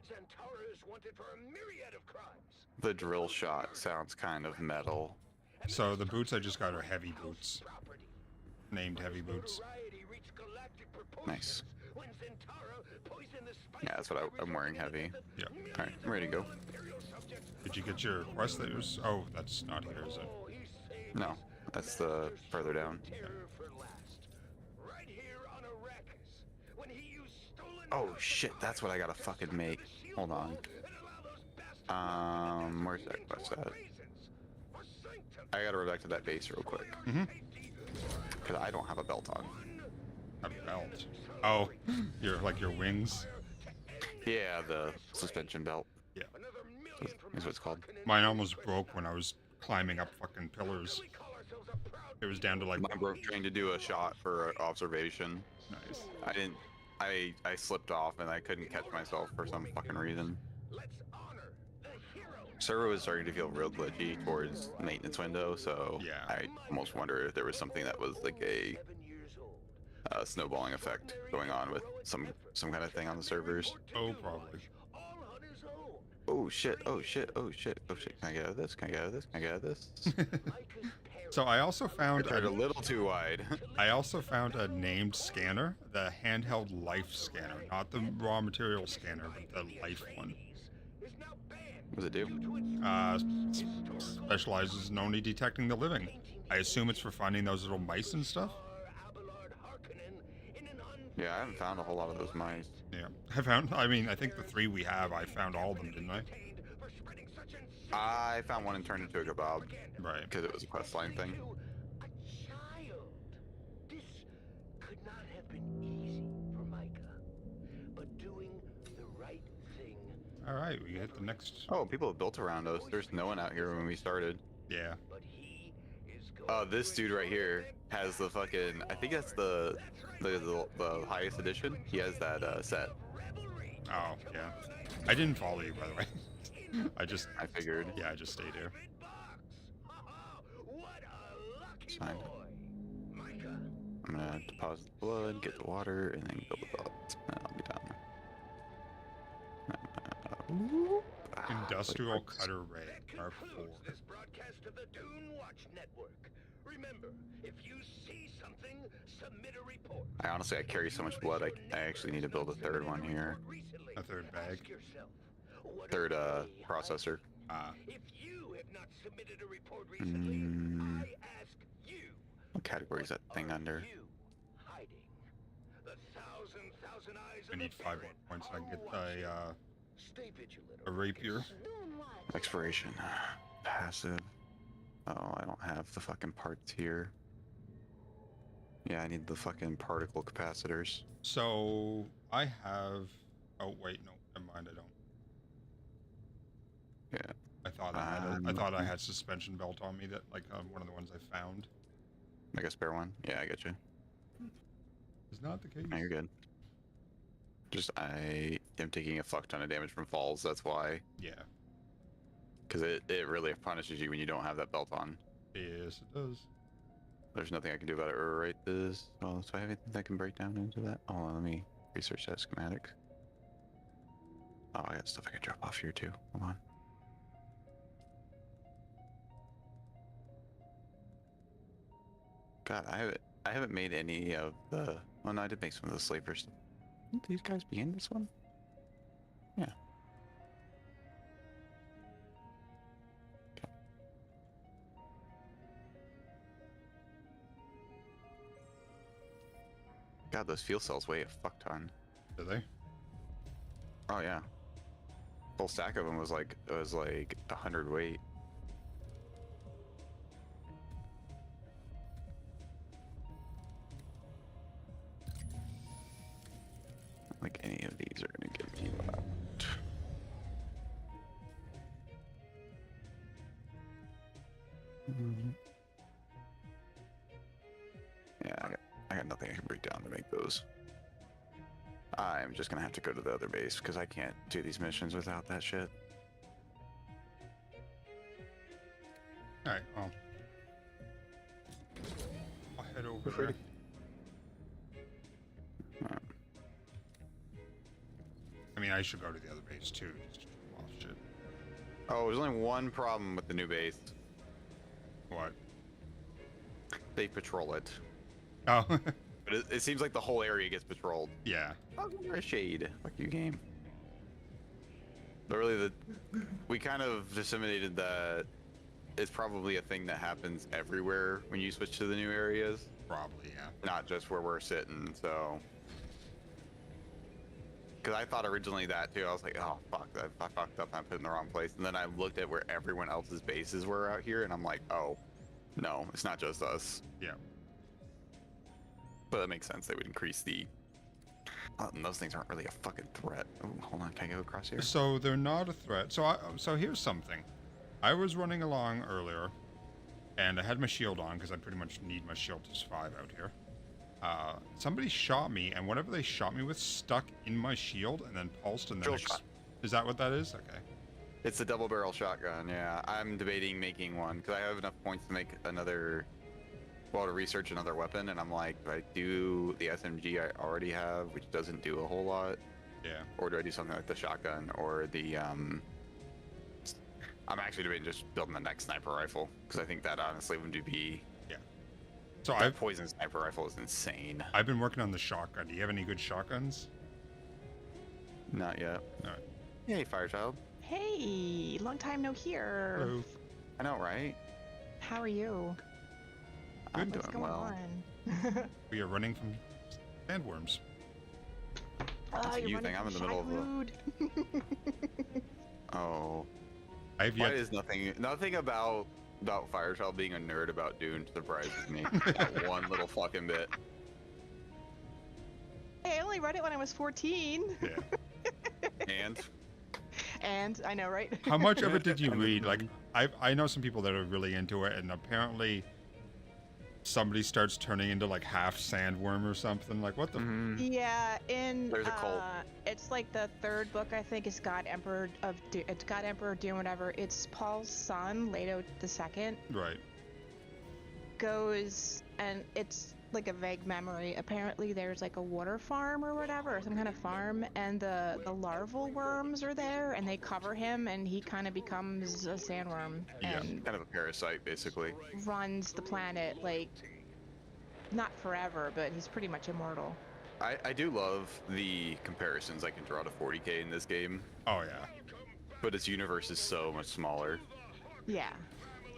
Zantara is wanted for a myriad of crimes.
The drill shot sounds kind of metal.
So the boots I just got are heavy boots. Named heavy boots.
Nice. Yeah, that's what I'm wearing, heavy.
Yeah.
Alright, I'm ready to go.
Did you get your quest that was... Oh, that's not here, is it?
No, that's the further down. Oh shit, that's what I gotta fucking make. Hold on. Where's that quest at? I gotta run back to that base real quick. Because I don't have a belt on.
A belt? Oh, your wings?
Yeah, the suspension belt.
Yeah.
That's what it's called.
Mine almost broke when I was climbing up fucking pillars. It was down to like...
Mine broke trying to do a shot for observation.
Nice.
I didn't... I slipped off and I couldn't catch myself for some fucking reason. Server was starting to feel real glitchy towards maintenance window, so
yeah.
I almost wonder if there was something that was like a snowballing effect going on with some kind of thing on the servers.
Oh, probably.
Oh shit! Oh shit! Oh shit! Oh shit! Can I get out of this? Can I get out of this? Can I get out of this?
So I also found
a little too wide.
I also found a named scanner, the handheld life scanner, not the raw material scanner, but the life one.
What does it do?
Specializes in only detecting the living. I assume it's for finding those little mice and stuff.
Yeah, I haven't found a whole lot of those mice.
Yeah, I found. I mean, I think the 3 we have, I found all of them, didn't I?
I found one and turned into a kebab.
Right.
Because it was a questline thing.
Child. This could not have been easy for Micah. But doing the right thing.
All right, we hit the next.
Oh, people have built around us. There's no one out here when we started.
Yeah.
Oh, this dude right here has the fucking. I think that's the highest edition. He has that set.
Oh yeah. I didn't follow you, by the way. I
figured.
Yeah, I just stayed here.
It's fine. I'm gonna deposit the blood, get the water, and then build the belt. And I'll be done.
Industrial cutter ray, R4.
This broadcast to the Dune Watch Network. Remember, if you see something, submit a report.
I honestly, I carry so much blood, I actually need to build a third one here.
A third bag?
Third, processor.
If you have not submitted a report recently, I ask you.
What category is that thing under?
Hiding. The thousand eyes
I need 5 more points so I can get
Stay vigilant.
a rapier.
Expiration. Passive. Oh, I don't have the fucking parts here. Yeah, I need the fucking particle capacitors.
So I have. Oh wait, no, never mind. I don't.
Yeah.
I thought I had. I thought I had suspension belt on me. That like one of the ones I found.
Like a spare one? Yeah, I get you.
Is not the case.
No, you're good. Just I am taking a fuck ton of damage from falls. That's why.
Yeah.
Because it really punishes you when you don't have that belt on.
Yes, it does.
There's nothing I can do about it. Right, this. Oh, so I have anything that can break down into that? Oh, let me research that schematic. Oh, I got stuff I can drop off here too. Hold on. God, I haven't made any of the. Oh no, I did make some of the slavers. Won't these guys be in this one? Yeah. God, those fuel cells weigh a fuck ton.
Do they?
Oh yeah. Full stack of them was like 100 weight. Like any of these are gonna give me that. Yeah, I got nothing I can break down to make those. I'm just gonna have to go to the other base because I can't do these missions without that shit.
Alright, well. I'll head over
Feel
there. I mean, I should go to the other base too, just to drop off shit.
Oh, there's only one problem with the new base.
What?
They patrol it.
Oh.
But it seems like the whole area gets patrolled.
Yeah.
Oh, you're a shade. Fuck you, game. But really, we kind of disseminated that it's probably a thing that happens everywhere when you switch to the new areas.
Probably, yeah.
Not just where we're sitting, so. Because I thought originally that too. I was like, oh, fuck, I fucked up. I put it in the wrong place. And then I looked at where everyone else's bases were out here, and I'm like, oh, no, it's not just us.
Yeah.
But that makes sense. They would increase the. And those things aren't really a fucking threat. Oh, hold on, can I go across here?
So they're not a threat. So here's something. I was running along earlier, and I had my shield on because I pretty much need my shield to survive out here. Somebody shot me, and whatever they shot me with stuck in my shield and then pulsed and then
shot.
Is that what that is? Okay.
It's the double barrel shotgun. Yeah, I'm debating making one because I have enough points to make another. Well, to research another weapon, and I'm like, do I do the SMG I already have, which doesn't do a whole lot?
Yeah.
Or do I do something like the shotgun or the I'm actually debating just building the next sniper rifle because I think that honestly would be.
Yeah. So
that poison sniper rifle is insane.
I've been working on the shotgun. Do you have any good shotguns?
Not yet.
All right.
Hey, Firechild.
Hey, long time no hear.
Hello.
I know, right?
How are you?
I'm
What's
doing
going
well.
on?
We are running from sandworms.
That's a
you're
you
running
thing. I'm in the
from
middle of
shy
the.
food.
Oh.
I've
Why
yet.
is nothing about Firechild being a nerd about Dune surprises me. That one little fucking bit.
Hey, I only read it when I was 14.
Yeah.
And I know, right?
How much of it did you read? Like, I know some people that are really into it, and apparently somebody starts turning into like half sandworm or something. Like, what the?
Yeah,
There's a cult.
It's like the third book, I think, is God Emperor of it's God Emperor Doom, whatever. It's Paul's son, Leto II,
Right.
goes, and it's like a vague memory. Apparently, there's like a water farm or whatever, or some kind of farm, and the larval worms are there, and they cover him, and he kind of becomes a sandworm and
Kind of a parasite, basically.
runs the planet, like, not forever, but he's pretty much immortal.
I do love the comparisons I can draw to 40K in this game.
Oh yeah.
But its universe is so much smaller.
Yeah.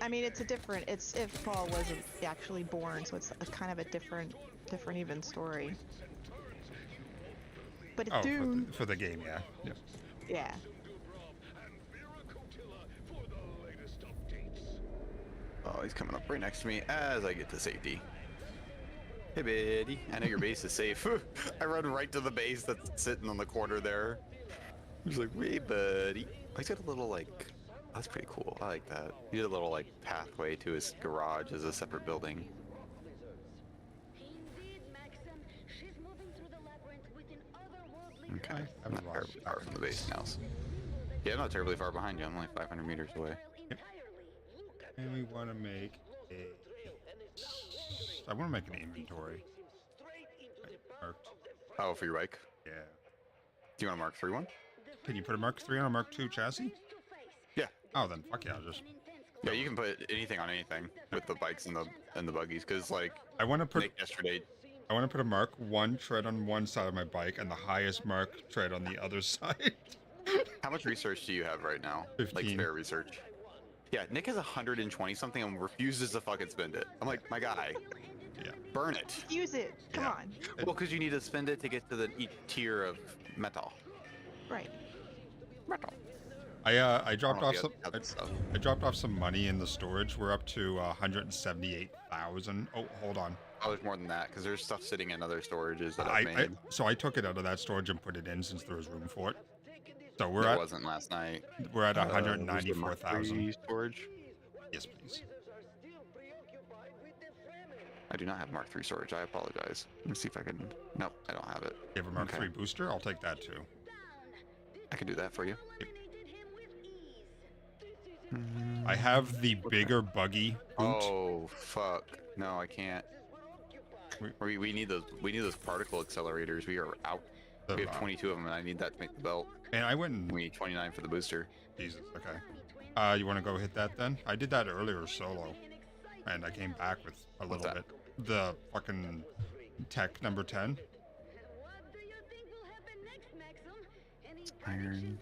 I mean, it's if Paul wasn't actually born, so it's a kind of a different even story. But it's Dune.
For the game, yeah. Yeah.
Yeah.
Oh, he's coming up right next to me as I get to safety. Hey, buddy. I know your base is safe. I run right to the base that's sitting on the corner there. He's like, hey, buddy. Oh, he's got a little, like... That's pretty cool. I like that. He did a little, like, pathway to his garage as a separate building. Okay. I'm not terribly far from the base now. So. Yeah, I'm not terribly far behind you. I'm only 500 meters away.
Yep. And we want to make a... I want to make an inventory. Marked.
Oh, for your bike?
Yeah.
Do you want a Mark III one?
Can you put a Mark III on a Mark II chassis?
Yeah.
Oh, then fuck yeah, I'll just...
Yeah, you can put anything on anything with the bikes and the buggies, because, like,
I want to put...
Nick yesterday...
I want to put a Mark I tread on one side of my bike and the highest Mark tread on the other side.
How much research do you have right now?
15.
Like, spare research? Yeah, Nick has 120 something and refuses to fucking spend it. I'm like, my guy.
Yeah.
Burn it.
Use it. Come on.
Well, because you need to spend it to get to each tier of metal.
Right.
Metal.
I dropped off some. I dropped off some money in the storage. We're up to 178,000. Oh, hold on.
Oh, there's more than that because there's stuff sitting in other storages that I've made.
So I took it out of that storage and put it in since there was room for it. So we're
There
at.
wasn't last night.
We're at 194,000.
Storage.
Yes, please.
I do not have Mark III storage. I apologize. Let me see if I can. Nope, I don't have it.
You have a Mark III booster? I'll take that too.
I can do that for you. Yep.
I have the bigger buggy boot.
Oh fuck! No, I can't. We need those particle accelerators. We are out. We have 22 of them, and I need that to make the belt.
And I went and...
We need 29 for the booster.
Jesus. Okay. You want to go hit that then? I did that earlier solo, and I came back with a little bit. The fucking tech number 10.
Iron.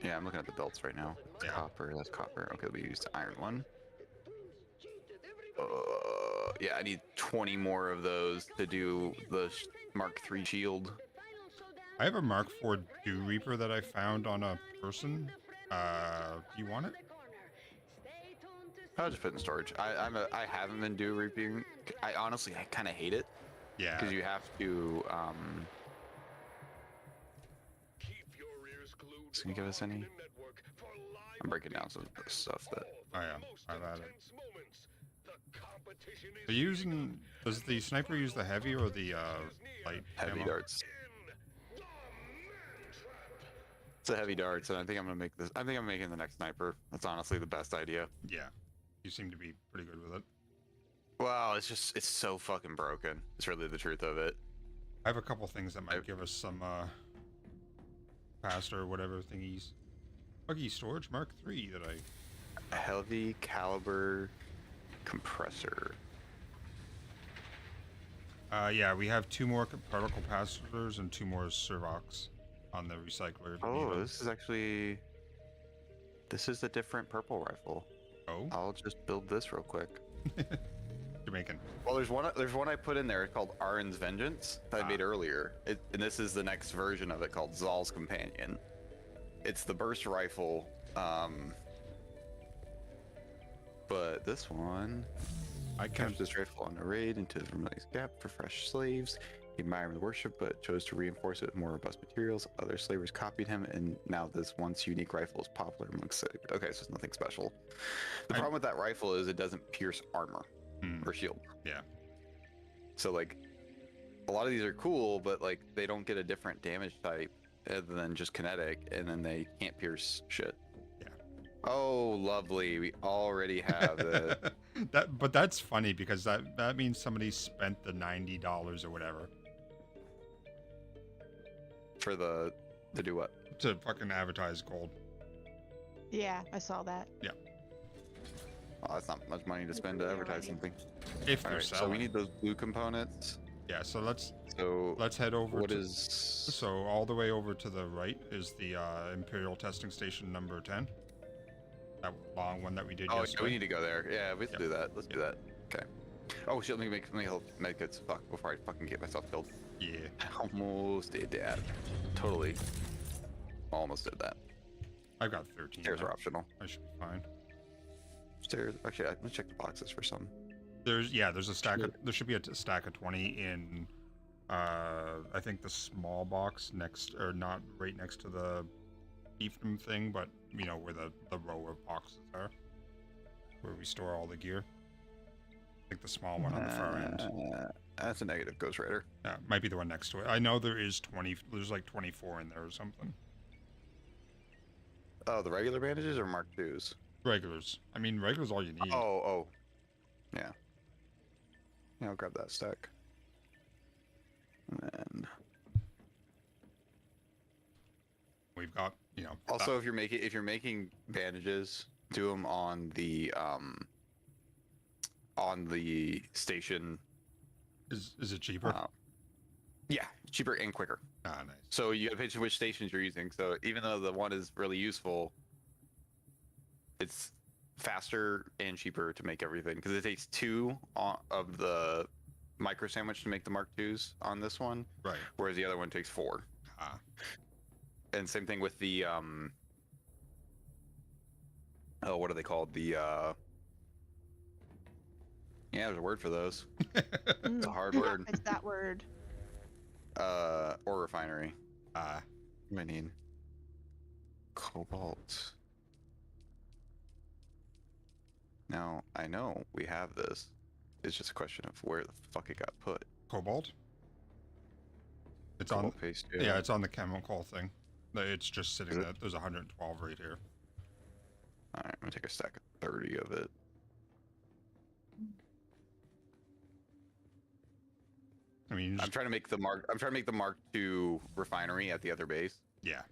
Yeah, I'm looking at the belts right now. It's copper. That's copper. Okay, we used iron one. Yeah, I need 20 more of those to do the Mark III shield.
I have a Mark IV Dew Reaper that I found on a person. You want it?
I'll just put it in storage. I haven't been Dew Reaping. I kind of hate it.
Yeah.
Because you have to. Can you give us any? I'm breaking down some stuff that.
Oh yeah, I've had it. Does the sniper use the heavy or the light?
Heavy
ammo?
darts. It's a heavy darts, and I think I'm gonna make this. I think I'm making the next sniper. That's honestly the best idea.
Yeah, you seem to be pretty good with it.
Well, it's so fucking broken. It's really the truth of it.
I have a couple things that might give us some faster or whatever thingies. Buggy storage Mark III that I.
A heavy caliber compressor.
Yeah, we have 2 more particle capacitors and 2 more servox on the recycler.
Oh, this is actually. This is a different purple rifle.
Oh.
I'll just build this real quick.
Too making?
Well, there's one I put in there called Arin's Vengeance that I made earlier. And this is the next version of it called Zal's Companion. It's the burst rifle, but this one, I captured this rifle on a raid into the Vermilion's Gap for fresh slaves. He admired the worship, but chose to reinforce it with more robust materials. Other slavers copied him, and now this once unique rifle is popular amongst slavers. Okay, so it's nothing special. The problem with that rifle is it doesn't pierce armor or shield.
Yeah.
So like, a lot of these are cool, but like they don't get a different damage type other than just kinetic, and then they can't pierce shit.
Yeah.
Oh, lovely. We already have it.
But that's funny because that means somebody spent the $90 or whatever.
For to do what?
To fucking advertise gold.
Yeah, I saw that.
Yeah.
Well, that's not much money to spend to advertise something.
If they're
selling. So we
selling.
need those blue components.
Yeah, so let's head over.
What is?
So all the way over to the right is the Imperial Testing Station number 10. That long one that we did yesterday.
Oh, we need to go there. Yeah, we have to do that. Let's do that. Okay. Oh shit! Let me help medkits. Fuck! Before I fucking get myself killed.
Yeah.
Almost did that. Totally. Almost did that.
I've got 13.
Stairs are optional.
I should be fine.
Stairs. Actually, let me check the boxes for some.
There's a stack of, there should be a stack of 20 in I think the small box next, or not right next to the fiefdom thing, but you know where the row of boxes are, where we store all the gear. I think the small one on the far end.
That's a negative Ghost Rider.
Yeah, might be the one next to it. I know there is 20. There's like 24 in there or something.
Oh, the regular bandages or Mark IIs?
Regulars. I mean, regulars all you need.
Oh. Yeah. Yeah, I'll grab that stack. And then
we've got, you know.
Also, if you're making bandages, do them on the station.
Is it cheaper?
Yeah, cheaper and quicker.
Ah, nice.
So you have to pick which stations you're using. So even though the one is really useful, it's faster and cheaper to make everything because it takes 2 of the micro sandwich to make the Mark IIs on this one,
right?
Whereas the other one takes 4. And same thing with the what are they called? The yeah, there's a word for those. It's a hard word.
It's that word.
Ore refinery. What do I need? Cobalt. Now, I know we have this. It's just a question of where the fuck it got put.
Cobalt? It's
Cobalt
on
paste,
yeah, it's on the chemical thing. It's just sitting there. There's 112 right here.
Alright, I'm gonna take a stack of 30 of it.
I mean,
I'm trying to make the Mark II refinery at the other base.
Yeah.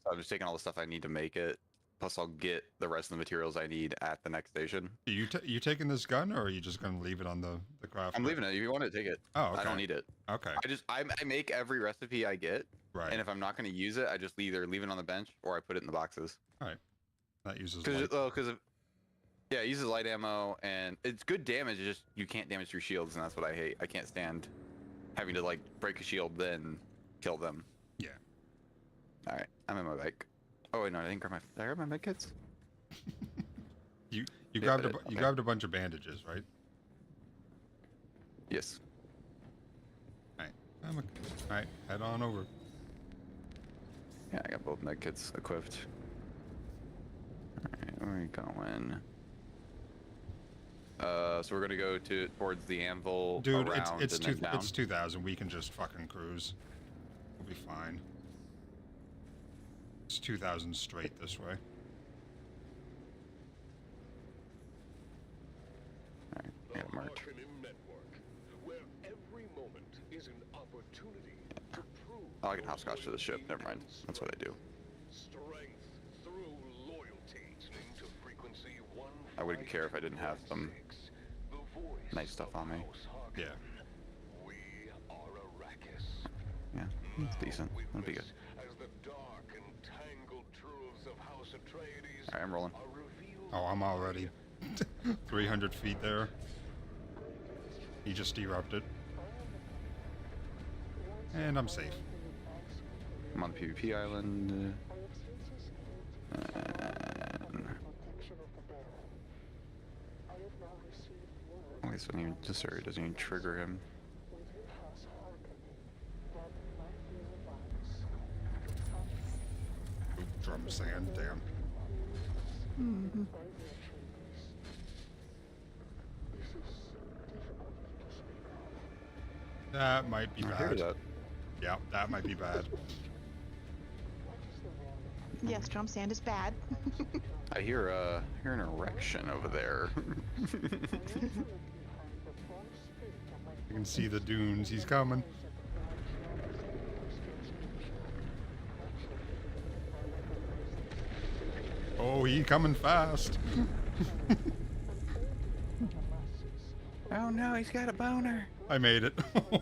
So I'm just taking all the stuff I need to make it. Plus, I'll get the rest of the materials I need at the next station.
You taking this gun, or are you just gonna leave it on the craft?
I'm leaving it. If you want to take it.
Oh, okay.
I don't need it.
Okay.
I make every recipe I get.
Right.
And if I'm not going to use it, I just either leave it on the bench or I put it in the boxes.
All right. That uses
light.
light.
Yeah, it uses light ammo, and it's good damage. It's just you can't damage your shields, and that's what I hate. I can't stand having to like break a shield then kill them.
Yeah.
All right, I'm in my bike. Oh wait, no, I didn't grab my. Did I grab my med kits?
You grabbed a bunch of bandages, right?
Yes.
All right. All right. Head on over.
Yeah, I got both med kits equipped. Alright, where are we going? So we're gonna go towards the anvil.
Dude,
around
it's
and then down.
2000. We can just fucking cruise. We'll be fine. It's 2000 straight this way.
Alright, I got marked. Oh, I can hopscotch to the ship. Never mind. That's what I do. I wouldn't care if I didn't have some nice stuff on me.
Yeah.
Yeah, it's decent. That'll be good. Alright, I'm rolling.
Oh, I'm already 300 feet there. He just erupted. And I'm safe.
I'm on the PvP island. I guess when you just it doesn't even trigger him.
Oop, drum sand, damn.
Mm-hmm.
That might be
I
bad.
heard that.
Yeah, that might be bad.
Yes, drum sand is bad.
I hear an erection over there.
You can see the dunes. He's coming. Oh, he coming fast.
Oh no, he's got a boner.
I made it.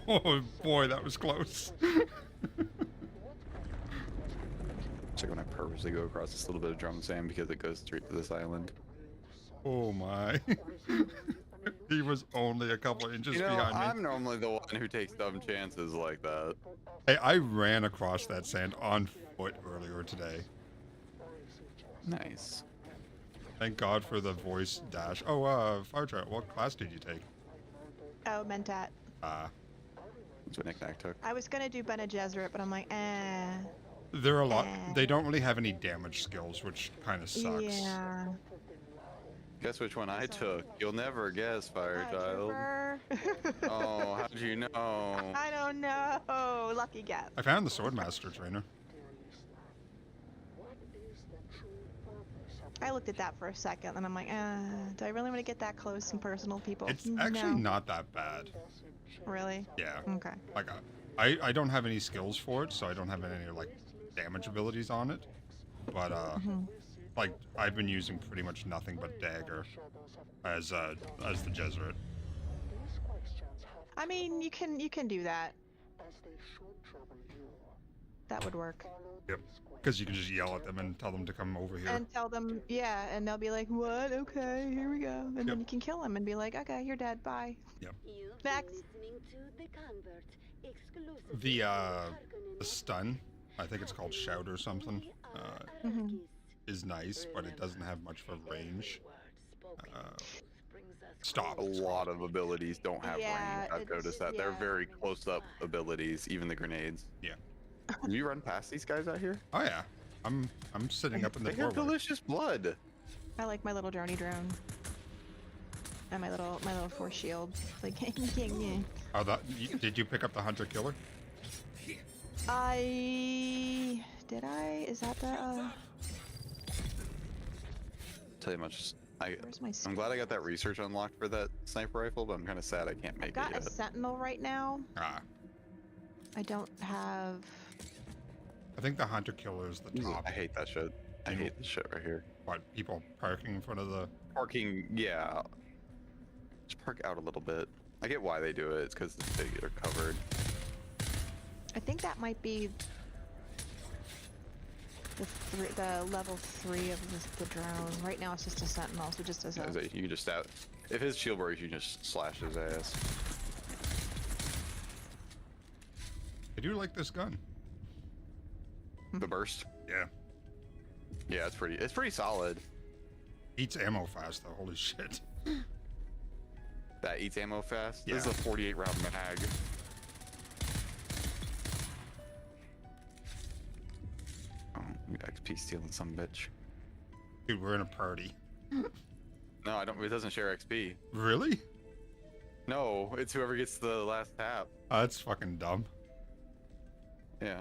Oh boy, that was close.
It's like when I purposely go across this little bit of drum sand because it goes straight to this island.
Oh my. He was only a couple inches
You know,
behind me.
I'm normally the one who takes dumb chances like that.
Hey, I ran across that sand on foot earlier today.
Nice.
Thank God for the voice dash. Oh, fire trial. What class did you take?
Oh, Mentat.
Ah.
That's what Nick took.
I was gonna do Bene Gesserit, but I'm like, eh.
They're a lot. They don't really have any damage skills, which kind of sucks.
Yeah.
Guess which one I took? You'll never guess, Firechild. Oh, how'd you know?
I don't know. Lucky guess.
I found the Swordmaster trainer.
I looked at that for a second, and I'm like, do I really want to get that close and personal, people?
It's actually not that bad.
Really?
Yeah.
Okay.
Like, I don't have any skills for it, so I don't have any like damage abilities on it. But like I've been using pretty much nothing but dagger as the Jesuit.
I mean, you can do that. That would work.
Yep. Because you can just yell at them and tell them to come over here.
And tell them, yeah, and they'll be like, what? Okay, here we go. And then you can kill them and be like, okay, you're dead, bye.
Yep.
Next.
The stun, I think it's called shout or something, is nice, but it doesn't have much of a range. Stop.
A lot of abilities don't have range. I've noticed that. They're very close-up abilities, even the grenades.
Yeah.
Do you run past these guys out here?
Oh yeah. I'm sitting up in the
They have
doorway.
delicious blood.
I like my little droney drone. And my little force shield. Like,
Oh, did you pick up the hunter killer?
Did I? Is that the
Tell you much.
Where's my
I'm glad I got that research unlocked for that sniper rifle, but I'm kind of sad I can't make it
got
yet.
a sentinel right now.
Ah.
I don't have.
I think the hunter killer is the top.
I hate that shit. I hate this shit right here.
What, people parking in front of the...
Parking, yeah. Just park out a little bit. I get why they do it. It's because they're covered.
I think that might be the level 3 of the drone. Right now it's just a sentinel, so just as a...
You just stab. If his shield breaks, you just slash his ass.
I do like this gun.
The burst?
Yeah.
Yeah, it's pretty solid.
Eats ammo fast though, holy shit.
That eats ammo fast?
Yeah.
This is a 48 round mag. Oh, XP stealing some bitch.
Dude, we're in a party.
No, I don't. It doesn't share XP.
Really?
No, it's whoever gets the last tap.
Oh, that's fucking dumb.
Yeah.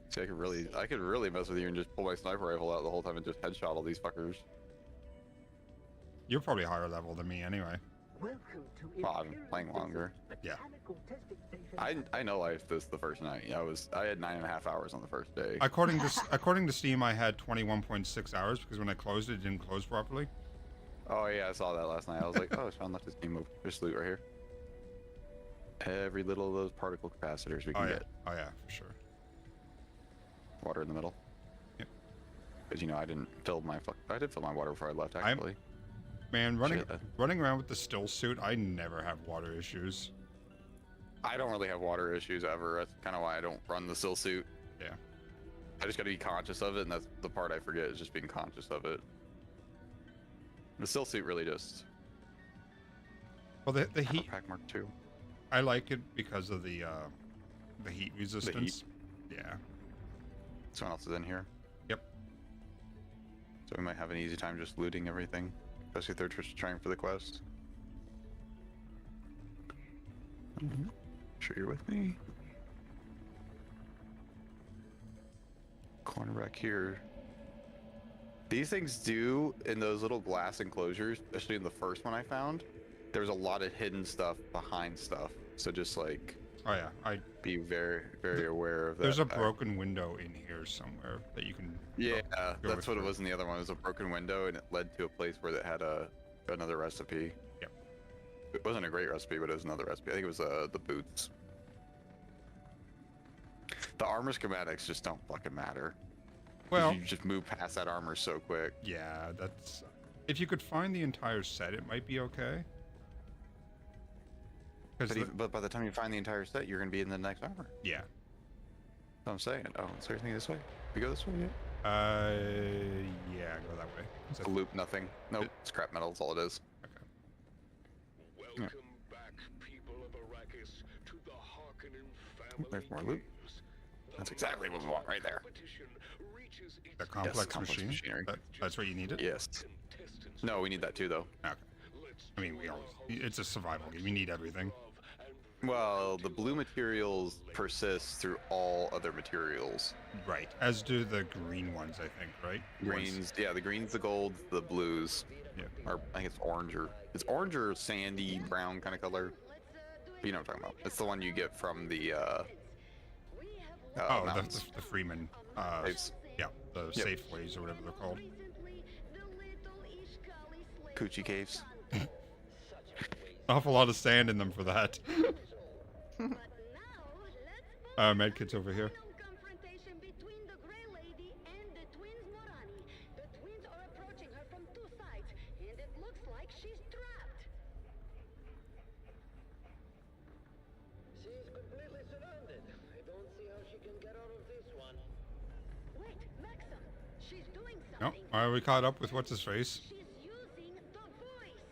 See, I could really mess with you and just pull my sniper rifle out the whole time and just headshot all these fuckers.
You're probably higher level than me anyway.
Well, I've been playing longer.
Yeah.
I know life this the first night. I had 9.5 hours on the first day.
According to Steam, I had 21.6 hours because when I closed it, it didn't close properly.
Oh yeah, I saw that last night. I was like, oh, Sean left his team move. There's loot right here. Every little of those particle capacitors we can get.
Oh yeah, for sure.
Water in the middle.
Yep.
Because I did fill my water before I left actually.
Man, running around with the still suit, I never have water issues.
I don't really have water issues ever. That's kind of why I don't run the still suit.
Yeah.
I just got to be conscious of it, and that's the part I forget is just being conscious of it. The still suit really just.
Well, the heat.
Pack Mark II.
I like it because of the heat resistance.
The heat.
Yeah.
Someone else is in here.
Yep.
So we might have an easy time just looting everything, especially if they're just trying for the quest. Sure you're with me. Cornerback here. These things do, in those little glass enclosures, especially in the first one I found, there's a lot of hidden stuff behind stuff. So just like,
oh yeah, I'd
be very, very aware of that.
There's a broken window in here somewhere that you can.
Yeah,
go
that's what
through.
it was in the other one. It was a broken window, and it led to a place where it had another recipe.
Yep.
It wasn't a great recipe, but it was another recipe. I think it was the boots. The armor schematics just don't fucking matter.
Well,
you just move past that armor so quick.
Yeah, that's. If you could find the entire set, it might be okay.
But by the time you find the entire set, you're gonna be in the next armor.
Yeah.
That's what I'm saying. Oh, is there anything this way? We go this way yet?
Yeah, go that way.
It's a loop, nothing. Nope, scrap metal is all it is.
Welcome back, people of Arrakis, to the Harkonnen family.
There's more loot. That's exactly what we want right there.
The complex machinery. That's what you needed?
Yes. No, we need that too, though.
Okay. I mean, it's a survival game. You need everything.
Well, the blue materials persist through all other materials.
Right. As do the green ones, I think, right?
Greens, yeah, the greens, the golds, the blues.
Yeah.
Or I think it's orange or sandy brown kind of color. But you know what I'm talking about. It's the one you get from the
the Freeman. Yeah, the Safeways or whatever they're called.
Coochie caves.
Awful lot of sand in them for that. Medkit's over here.
Confrontation between the Grey Lady and the twins Morani. The twins are approaching her from two sides, and it looks like she's trapped.
She's completely surrounded. I don't see how she can get out of this one.
Wait, Maxim, she's doing
No,
something.
we caught up with what's his face.
She's using the voice.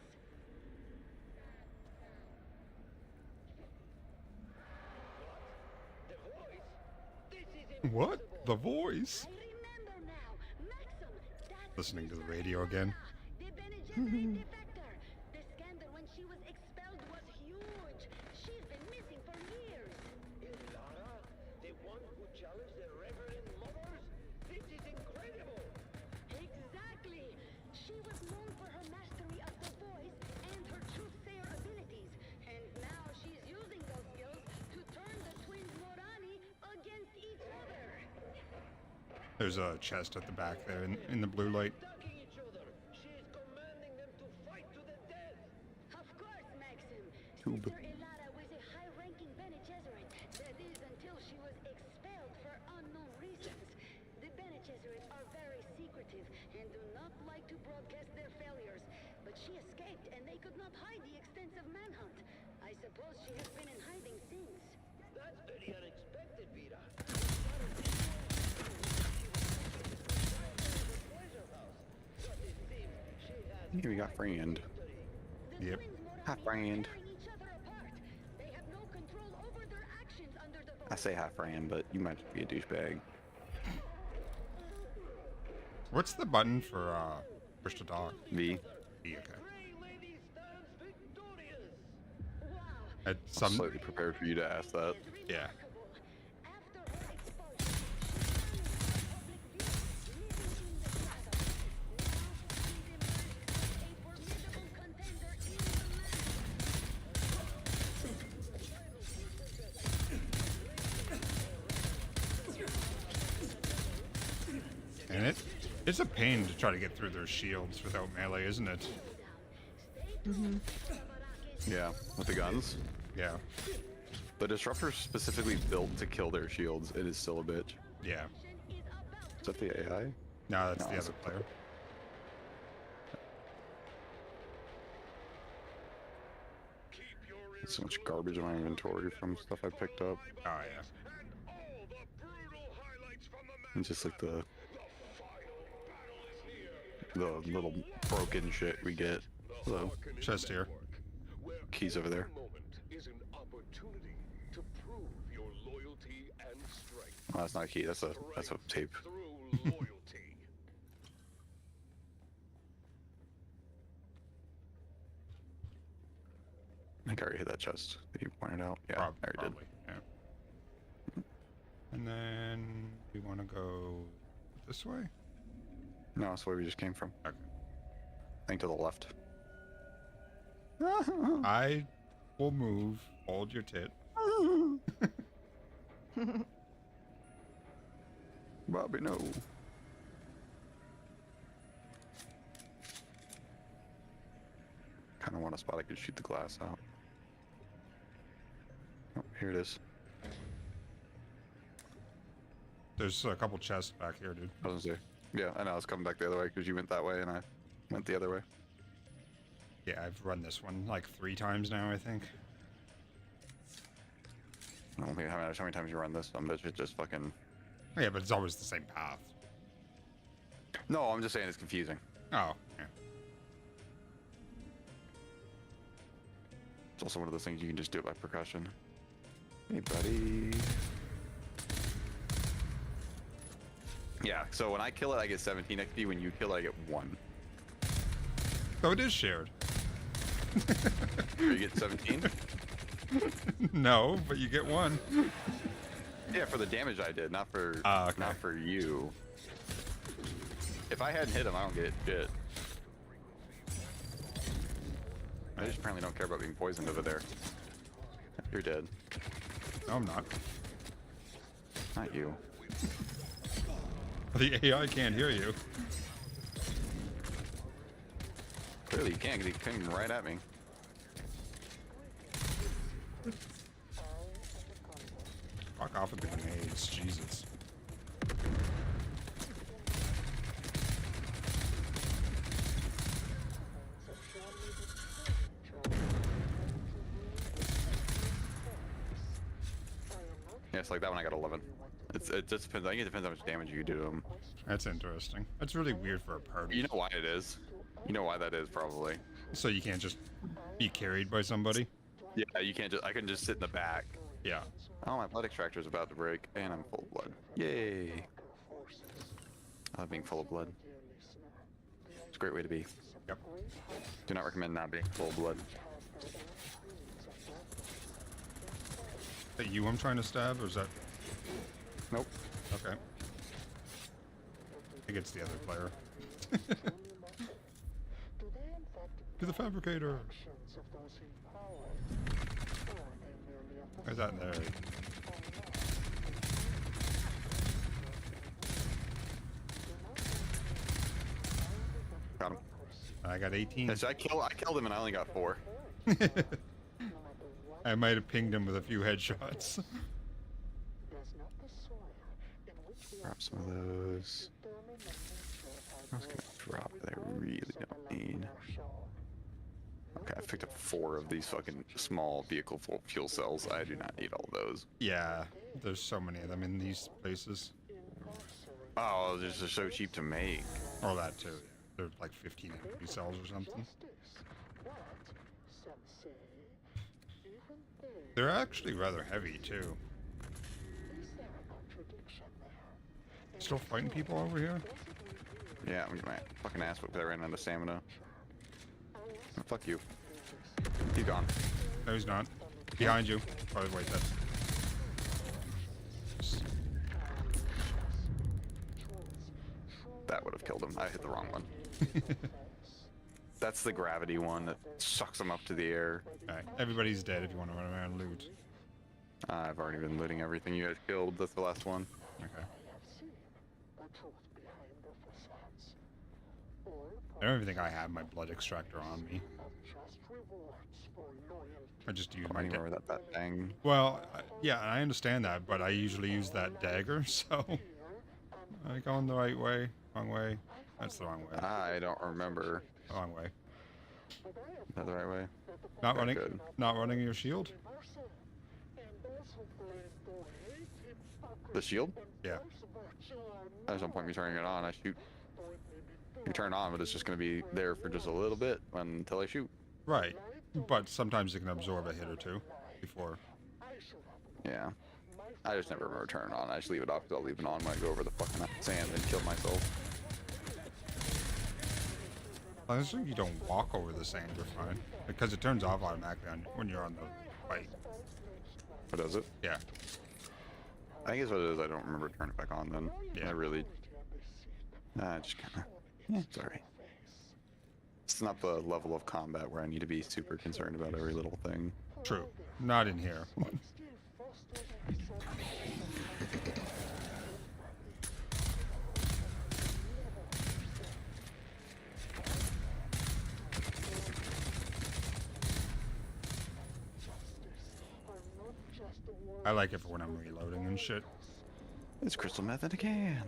What? The voice?
I remember now. Maxim, that's
Listening to the radio again.
the Bene Gesserit defector. The scandal when she was expelled was huge. She's been missing for years.
Ilara, the one who challenged the Reverend Mothers? This is incredible!
Exactly. She was known for her mastery of the voice and her truth-sayer abilities. And now she's using those skills to turn the twins Morani against each other.
There's a chest at the back there in the blue light.
Attacking each other. She is commanding them to fight to the death.
Of course, Maxim.
Tube.
Sister Ilara was a high-ranking Bene Gesserit. That is, until she was expelled for unknown reasons. The Bene Gesserit are very secretive and do not like to broadcast their failures. But she escaped, and they could not hide the extensive manhunt. I suppose she has been in hiding since.
That's very unexpected, Vira.
Here we got friend.
Yep.
Hi, friend.
They have no control over their actions under the
I say hi, friend, but you might just be a douchebag.
What's the button for push to talk?
V.
V, okay.
I'm slightly prepared for you to ask that.
Yeah. And it's a pain to try to get through their shields without melee, isn't it?
Yeah, with the guns.
Yeah.
The disruptor's specifically built to kill their shields. It is still a bitch.
Yeah.
Is that the AI?
No, that's the other player.
So much garbage in my inventory from stuff I picked up.
Oh yeah.
And just like the little broken shit we get. Hello.
Chest here.
Keys over there.
Is an opportunity to prove your loyalty and strength.
Oh, that's not a key. That's a tape.
Through loyalty.
I think I already hit that chest that you pointed out. Yeah, I already
Probably. Yeah. And then we want to go this way.
No, that's where we just came from.
Okay.
I think to the left.
I will move. Hold your tit.
Bobby, no. Kind of want a spot I could shoot the glass out. Oh, here it is.
There's a couple chests back here, dude.
I was there. Yeah, I know. I was coming back the other way because you went that way and I went the other way.
Yeah, I've run this one like 3 times now, I think.
I don't think how many times you run this. I'm just fucking.
Yeah, but it's always the same path.
No, I'm just saying it's confusing.
Oh, yeah.
It's also one of those things you can just do it by percussion. Hey, buddy. Yeah, so when I kill it, I get 17 XP. When you kill it, I get 1.
So it is shared.
You get 17?
No, but you get 1.
Yeah, for the damage I did, not for
okay.
not for you. If I hadn't hit him, I don't get shit. I just apparently don't care about being poisoned over there. You're dead.
No, I'm not.
Not you.
The AI can't hear you.
Clearly you can, because he's coming right at me.
Fuck off with the grenades, Jesus.
Yeah, it's like that one I got 11. It just depends. I think it depends how much damage you do to him.
That's interesting. That's really weird for a party.
You know why it is? You know why that is, probably.
So you can't just be carried by somebody?
Yeah, you can't just. I can just sit in the back.
Yeah.
Oh, my blood extractor's about to break, and I'm full of blood. Yay! I love being full of blood. It's a great way to be.
Yep.
Do not recommend not being full of blood.
Is that you I'm trying to stab, or is that...
Nope.
Okay. I think it's the other player. To the fabricator! Where's that in there?
Got him.
I got 18.
Yes, I killed him and I only got 4.
I might have pinged him with a few headshots.
Drop some of those. I was gonna drop that I really don't need. Okay, I picked up 4 of these fucking small vehicle fuel cells. I do not need all of those.
Yeah, there's so many of them in these places.
Oh, they're just so cheap to make.
Oh, that too. They're like 15 energy cells or something. They're actually rather heavy too. Still fighting people over here?
Yeah, I'm getting my fucking ass whipped. I ran out of stamina. Oh, fuck you. He's gone.
No, he's not. Behind you. Oh, wait, that's...
That would have killed him. I hit the wrong one. That's the gravity one that sucks him up to the air.
Alright, everybody's dead if you want to run around and loot.
I've already been looting everything you guys killed. That's the last one.
Okay. I don't even think I have my blood extractor on me. I just use my...
I remember that thing.
Well, yeah, I understand that, but I usually use that dagger, so... I going the right way, wrong way. That's the wrong way.
I don't remember.
Wrong way.
Is that the right way?
Not
Very
running,
good.
not running your shield.
The shield?
Yeah.
There's no point in me turning it on. I shoot. You turn it on, but it's just going to be there for just a little bit until I shoot.
Right, but sometimes it can absorb a hit or two before.
Yeah. I just never remember turning it on. I just leave it off because I'll leave it on when I go over the fucking sand and kill myself.
As long as you don't walk over the sand, you're fine. Because it turns off automatically when you're on the fight.
What does it?
Yeah.
I think it's what it is. I don't remember turning it back on then.
Yeah.
I really... just kind of... Yeah, it's alright. It's not the level of combat where I need to be super concerned about every little thing.
True. Not in here. I like it for when I'm reloading and shit.
It's crystal method again.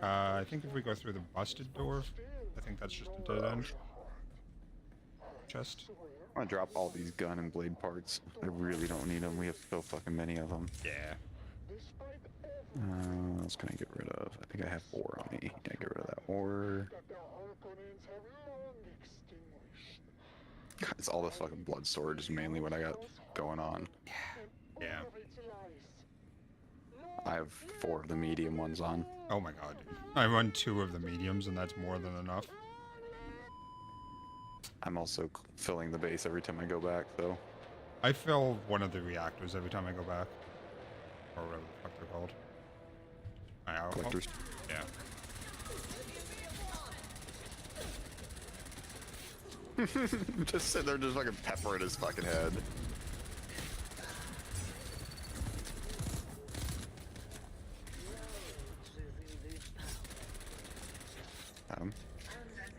I think if we go through the busted door, I think that's just a dead end. Chest.
I'm gonna drop all these gun and blade parts. I really don't need them. We have so fucking many of them.
Yeah.
What else can I get rid of? I think I have ore on me. Yeah, get rid of that ore. God, it's all this fucking blood storage is mainly what I got going on.
Yeah.
I have 4 of the medium ones on.
Oh my god, dude. I run 2 of the mediums and that's more than enough.
I'm also filling the base every time I go back, though.
I fill one of the reactors every time I go back. Or whatever the fuck they're called.
Collectors.
Yeah.
Just sit there, just fucking pepper in his fucking head.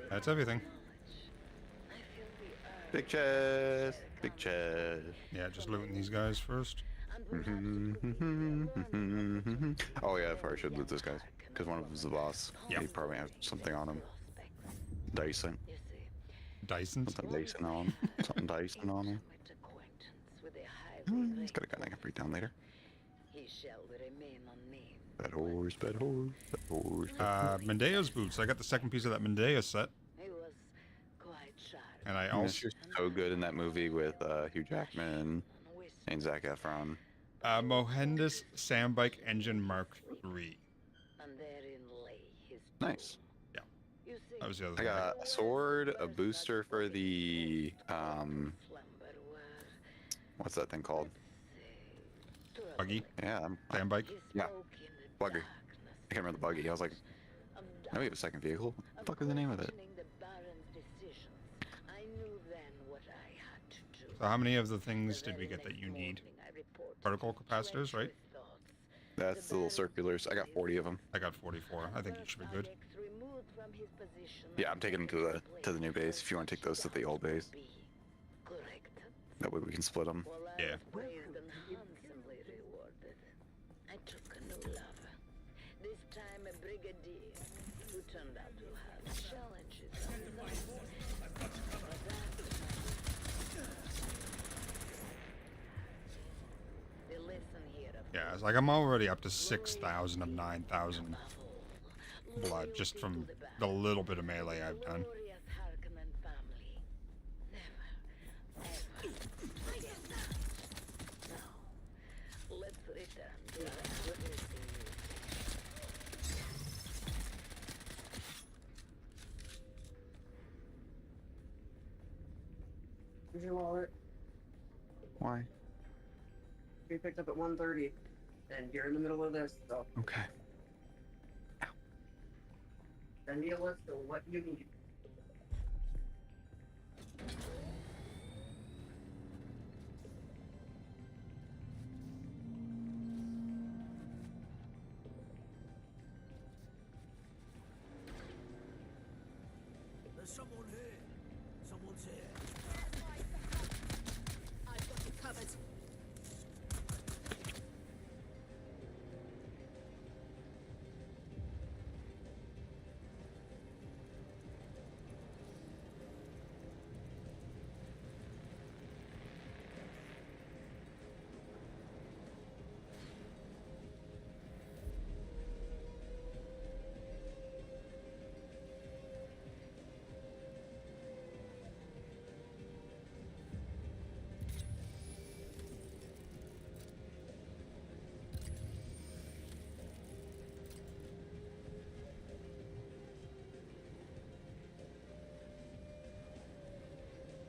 That's everything.
Big chest, big chest.
Yeah, just looting these guys first.
Oh yeah, I probably should loot this guy, because one of them's the boss.
Yeah.
He probably has something on him. Dyson.
Dyson?
Something Dyson on him. Something Dyson on him. He's got a gun I can break down later.
He shall remain unnamed.
Bad horse, bad horse, bad horse.
Mendeo's boots. I got the second piece of that Mendeo set.
He was quite sharp.
And I
Yes,
also...
you're so good in that movie with Hugh Jackman and Zac Efron.
Mohendus Sandbike Engine Mark III.
And therein lay his
Nice.
Yeah. That was the other
I
thing.
got a sword, a booster for the, what's that thing called?
Buggy?
Yeah.
Sandbike?
Yeah. Buggy. I can't remember the buggy. I was like, now we have a second vehicle. What the fuck is the name of it?
So how many of the things did we get that you need? Particle capacitors, right?
That's the little circulars. I got 40 of them.
I got 44. I think you should be good.
Yeah, I'm taking them to the new base. If you want to take those to the old base, that way we can split them.
Yeah.
I took a new lover. This time a brigadier who turned out to have challenges.
Yeah, it's like I'm already up to 6,000 of 9,000 blood just from the little bit of melee I've done.
Where's your wallet?
Why?
We picked up at 1:30, and you're in the middle of this, so
Okay.
send me a list of what you need.
There's someone here. Someone's here.
I've got you covered.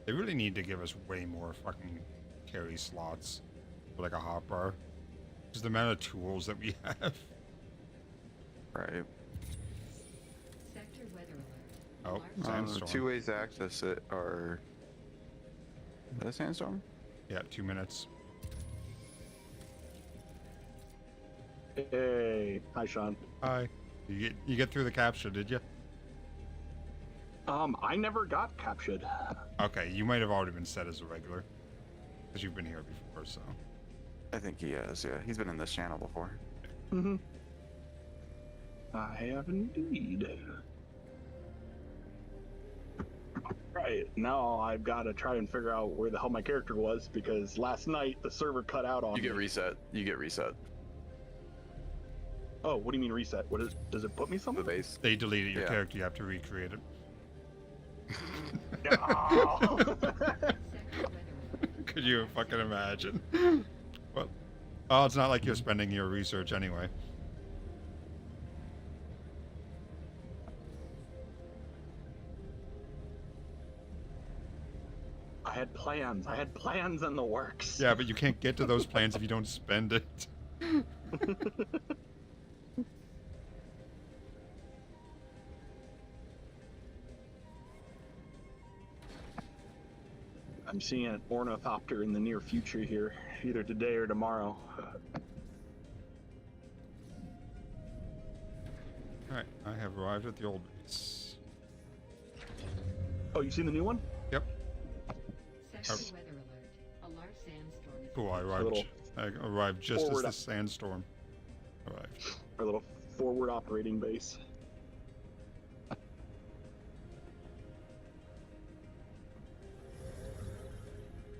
They really need to give us way more fucking carry slots for like a hotbar. Just the amount of tools that we have.
Right.
Sector weather alert.
Oh,
Alarm
sandstorm.
2 ways to access it are... Is that a sandstorm?
Yeah, 2 minutes.
Hey, hi Sean.
Hi. You get through the capture, did you?
I never got captured.
Okay, you might have already been set as a regular. Because you've been here before, so.
I think he has, yeah. He's been in this channel before.
Mm-hmm. I have indeed. Right, now I've got to try and figure out where the hell my character was, because last night the server cut out on
You get
me.
reset. You get reset.
Oh, what do you mean reset? What is? Does it put me somewhere?
The base.
They deleted your
Yeah.
character, you have to recreate it.
Oh.
Could you fucking imagine? Well, oh, it's not like you're spending your research anyway.
I had plans. I had plans in the works.
Yeah, but you can't get to those plans if you don't spend it.
I'm seeing an ornithopter in the near future here, either today or tomorrow.
Alright, I have arrived at the old base.
Oh, you seen the new one?
Yep.
Sector weather alert. A large sandstorm is
Cool, I arrived just as the sandstorm arrived.
Our little forward operating base.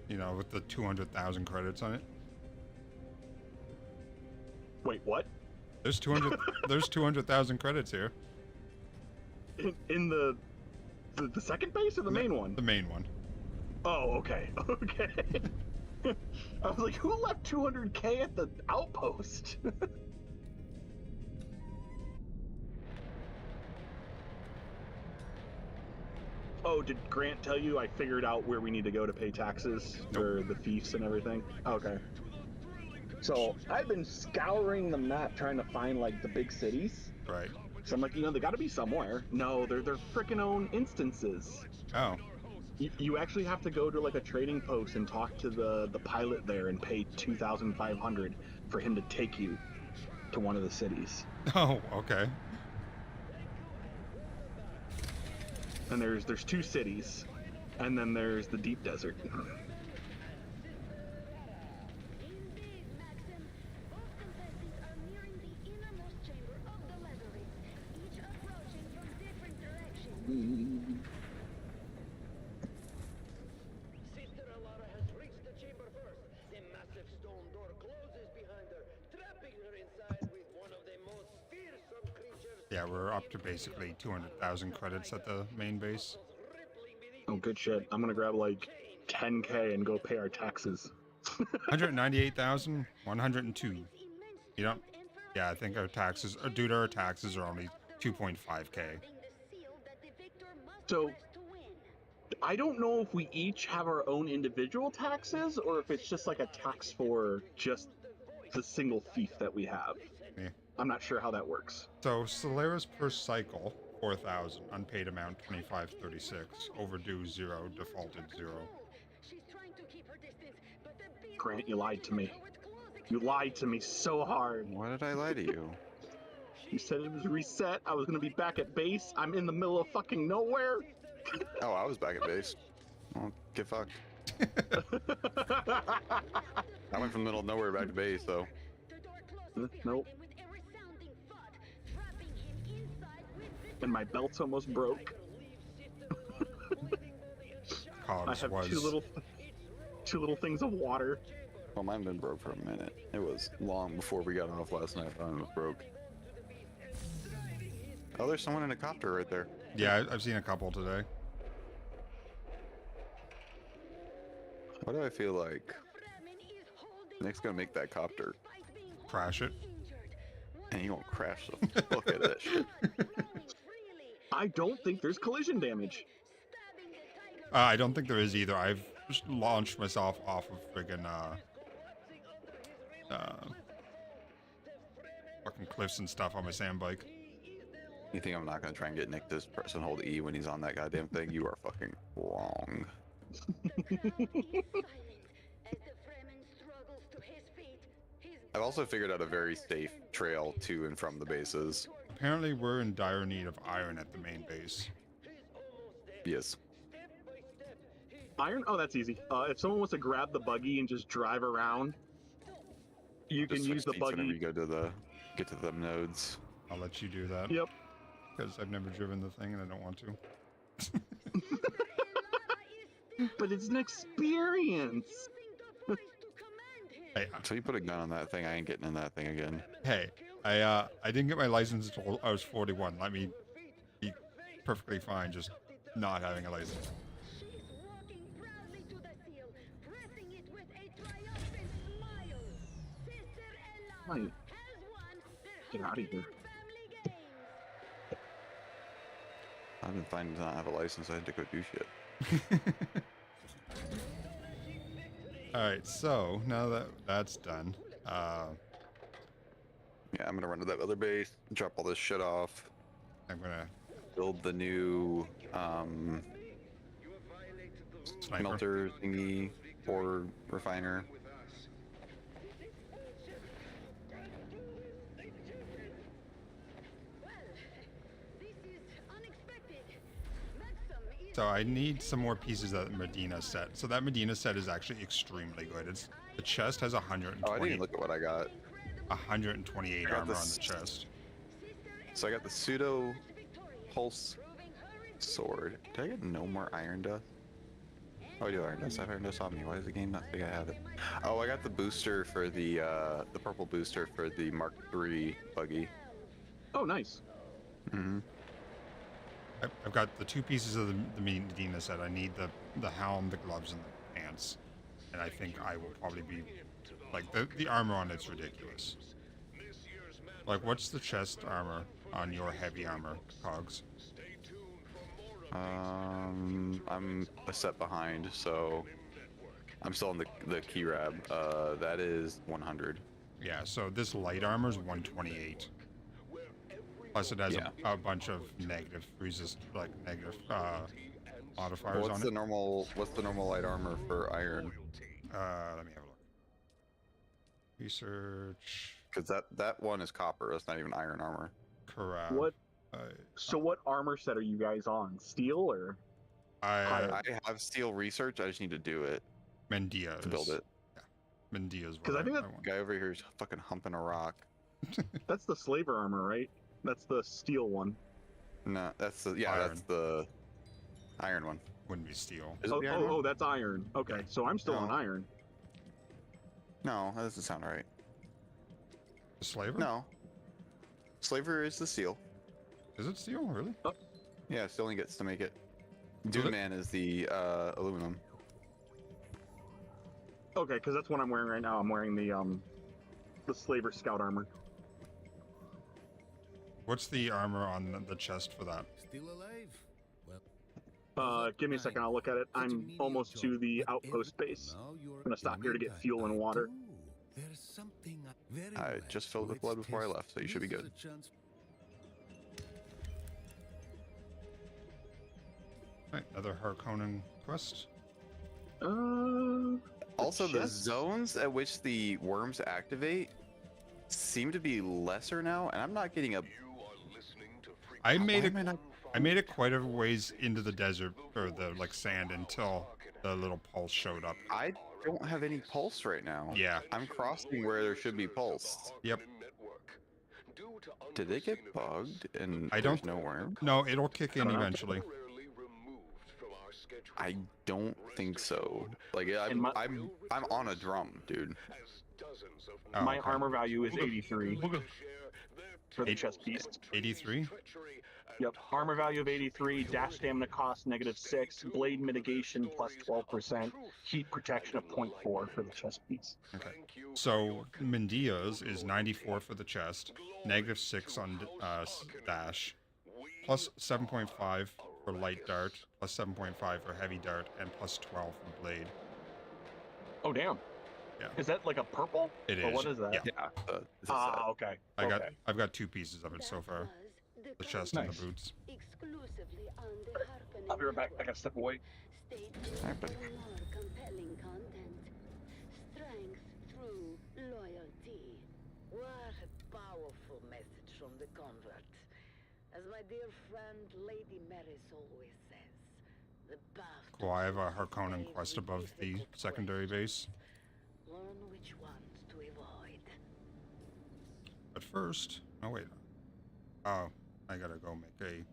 You know, with the 200,000 credits on it.
Wait, what?
There's 200. There's 200,000 credits here.
In the second base or the main one?
The main one.
Oh, okay, okay. I was like, who left 200K at the outpost? Oh, did Grant tell you I figured out where we need to go to pay taxes for the fiefs and everything? Okay. So I've been scouring the map trying to find like the big cities.
Right.
So I'm like, you know, they got to be somewhere. No, they're their freaking own instances.
Oh.
You actually have to go to like a trading post and talk to the pilot there and pay 2,500 for him to take you to one of the cities.
Oh, okay.
And there's two cities, and then there's the deep desert.
Sister Alara has reached the chamber first. The massive stone door closes behind her, trapping her inside with one of the most fearsome creatures.
Yeah, we're up to basically 200,000 credits at the main base.
Oh, good shit. I'm gonna grab like 10K and go pay our taxes.
198,102. You don't? Yeah, I think our taxes, due to our taxes, are only 2.5K.
So, I don't know if we each have our own individual taxes, or if it's just like a tax for just the single fief that we have.
Yeah.
I'm not sure how that works.
So, Solaris per cycle, 4,000. Unpaid amount, 2536. Overdue, 0. Defaulted, 0.
Grant, you lied to me. You lied to me so hard.
Why did I lie to you?
You said it was reset. I was gonna be back at base. I'm in the middle of fucking nowhere.
Oh, I was back at base. Well, get fucked. I went from the middle of nowhere back to base, though.
Nope. And my belt's almost broke. I have two little things of water.
Well, mine been broke for a minute. It was long before we got off last night. Mine was broke. Oh, there's someone in a copter right there.
Yeah, I've seen a couple today.
Why do I feel like Nick's gonna make that copter
crash it?
And he won't crash them. Look at that shit.
I don't think there's collision damage.
I don't think there is either. I've just launched myself off of friggin' fucking cliffs and stuff on my sand bike.
You think I'm not gonna try and get Nick to press and hold E when he's on that goddamn thing? You are fucking wrong. I've also figured out a very safe trail to and from the bases.
Apparently, we're in dire need of iron at the main base.
Yes.
Iron? Oh, that's easy. If someone wants to grab the buggy and just drive around, you can use the buggy.
Whenever you go to get to the nodes.
I'll let you do that.
Yep.
Because I've never driven the thing and I don't want to.
But it's an experience.
Hey,
until you put a gun on that thing, I ain't getting in that thing again.
Hey, I didn't get my license until I was 41. Let me be perfectly fine just not having a license.
Right. Get out of here.
I've been fine to not have a license. I had to go do shit.
Alright, so now that that's done,
yeah, I'm gonna run to that other base, drop all this shit off.
I'm gonna
build the new smelter thingy for refiner.
So I need some more pieces of that Medina set. So that Medina set is actually extremely good. It's the chest has 120.
Oh, I didn't even look at what I got.
128 armor on the chest.
So I got the pseudo pulse sword. Did I get no more iron dust? Oh, I do iron dust. I have iron dust on me. Why does the game not think I have it? Oh, I got the booster for the purple booster for the Mark III buggy.
Oh, nice.
Mm-hmm.
I've got the two pieces of the Medina set. I need the helm, the gloves, and the pants. And I think I will probably be... Like, the armor on it's ridiculous. Like, what's the chest armor on your heavy armor, Cogs?
I'm a set behind, so... I'm still on the key rab. That is 100.
Yeah, so this light armor is 128. Plus it has a bunch of negative modifiers on it.
What's the normal light armor for iron?
Let me have a look. Research.
Because that one is copper. That's not even iron armor.
Correct.
What? So what armor set are you guys on? Steel or?
I have steel research. I just need to do it.
Mendia's.
To build it.
Yeah. Mendia's.
Because I think that
guy over here is fucking humping a rock.
That's the slaver armor, right? That's the steel one.
No, that's the
iron.
That's the iron one.
Wouldn't be steel.
Oh, that's iron. Okay, so I'm still on iron.
No, that doesn't sound right.
The slaver?
No. Slaver is the steel.
Is it steel? Really?
Oh.
Yeah, still only gets to make it. Doom Man is the aluminum.
Okay, because that's what I'm wearing right now. I'm wearing the slaver scout armor.
What's the armor on the chest for that?
Still alive? Well,
give me a second. I'll look at it. I'm almost to the outpost base. I'm gonna stop here to get fuel and water.
There's something very
I just filled with blood before I left, so you should be good.
Right, another Harkonnen quest.
Also, the zones at which the worms activate seem to be lesser now, and I'm not getting a.
I made it quite a ways into the desert or the sand until the little pulse showed up.
I don't have any pulse right now.
Yeah.
I'm crossing where there should be pulse.
Yep.
Did it get bugged and
I
there's
don't
no worm?
No, it'll kick in eventually.
I don't think so. Like I'm on a drum, dude.
Oh,
my
okay.
armor value is 83 for the chest piece.
83?
Yep. Armor value of 83, dash stamina cost -6, blade mitigation plus 12%, heat protection of 0.4 for the chest piece.
Okay. So Mendia's is 94 for the chest, -6 on dash, plus 7.5 for light dart, plus 7.5 for heavy dart, and plus 12 for blade.
Oh damn.
Yeah.
Is that like a purple?
It
Or
is.
what is that?
Yeah.
Okay.
I've got 2 pieces of it so far. The chest and the boots.
Exclusively on the Harkonnen
I'll be right back. I gotta step away.
Stay tuned for more compelling content. Strength through loyalty.
What a powerful message from the convert. As my dear friend Lady Maris always says, the path
Cool, I have a Harkonnen quest above the secondary base.
learn which ones to avoid.
But first, oh wait. Oh, I gotta go make a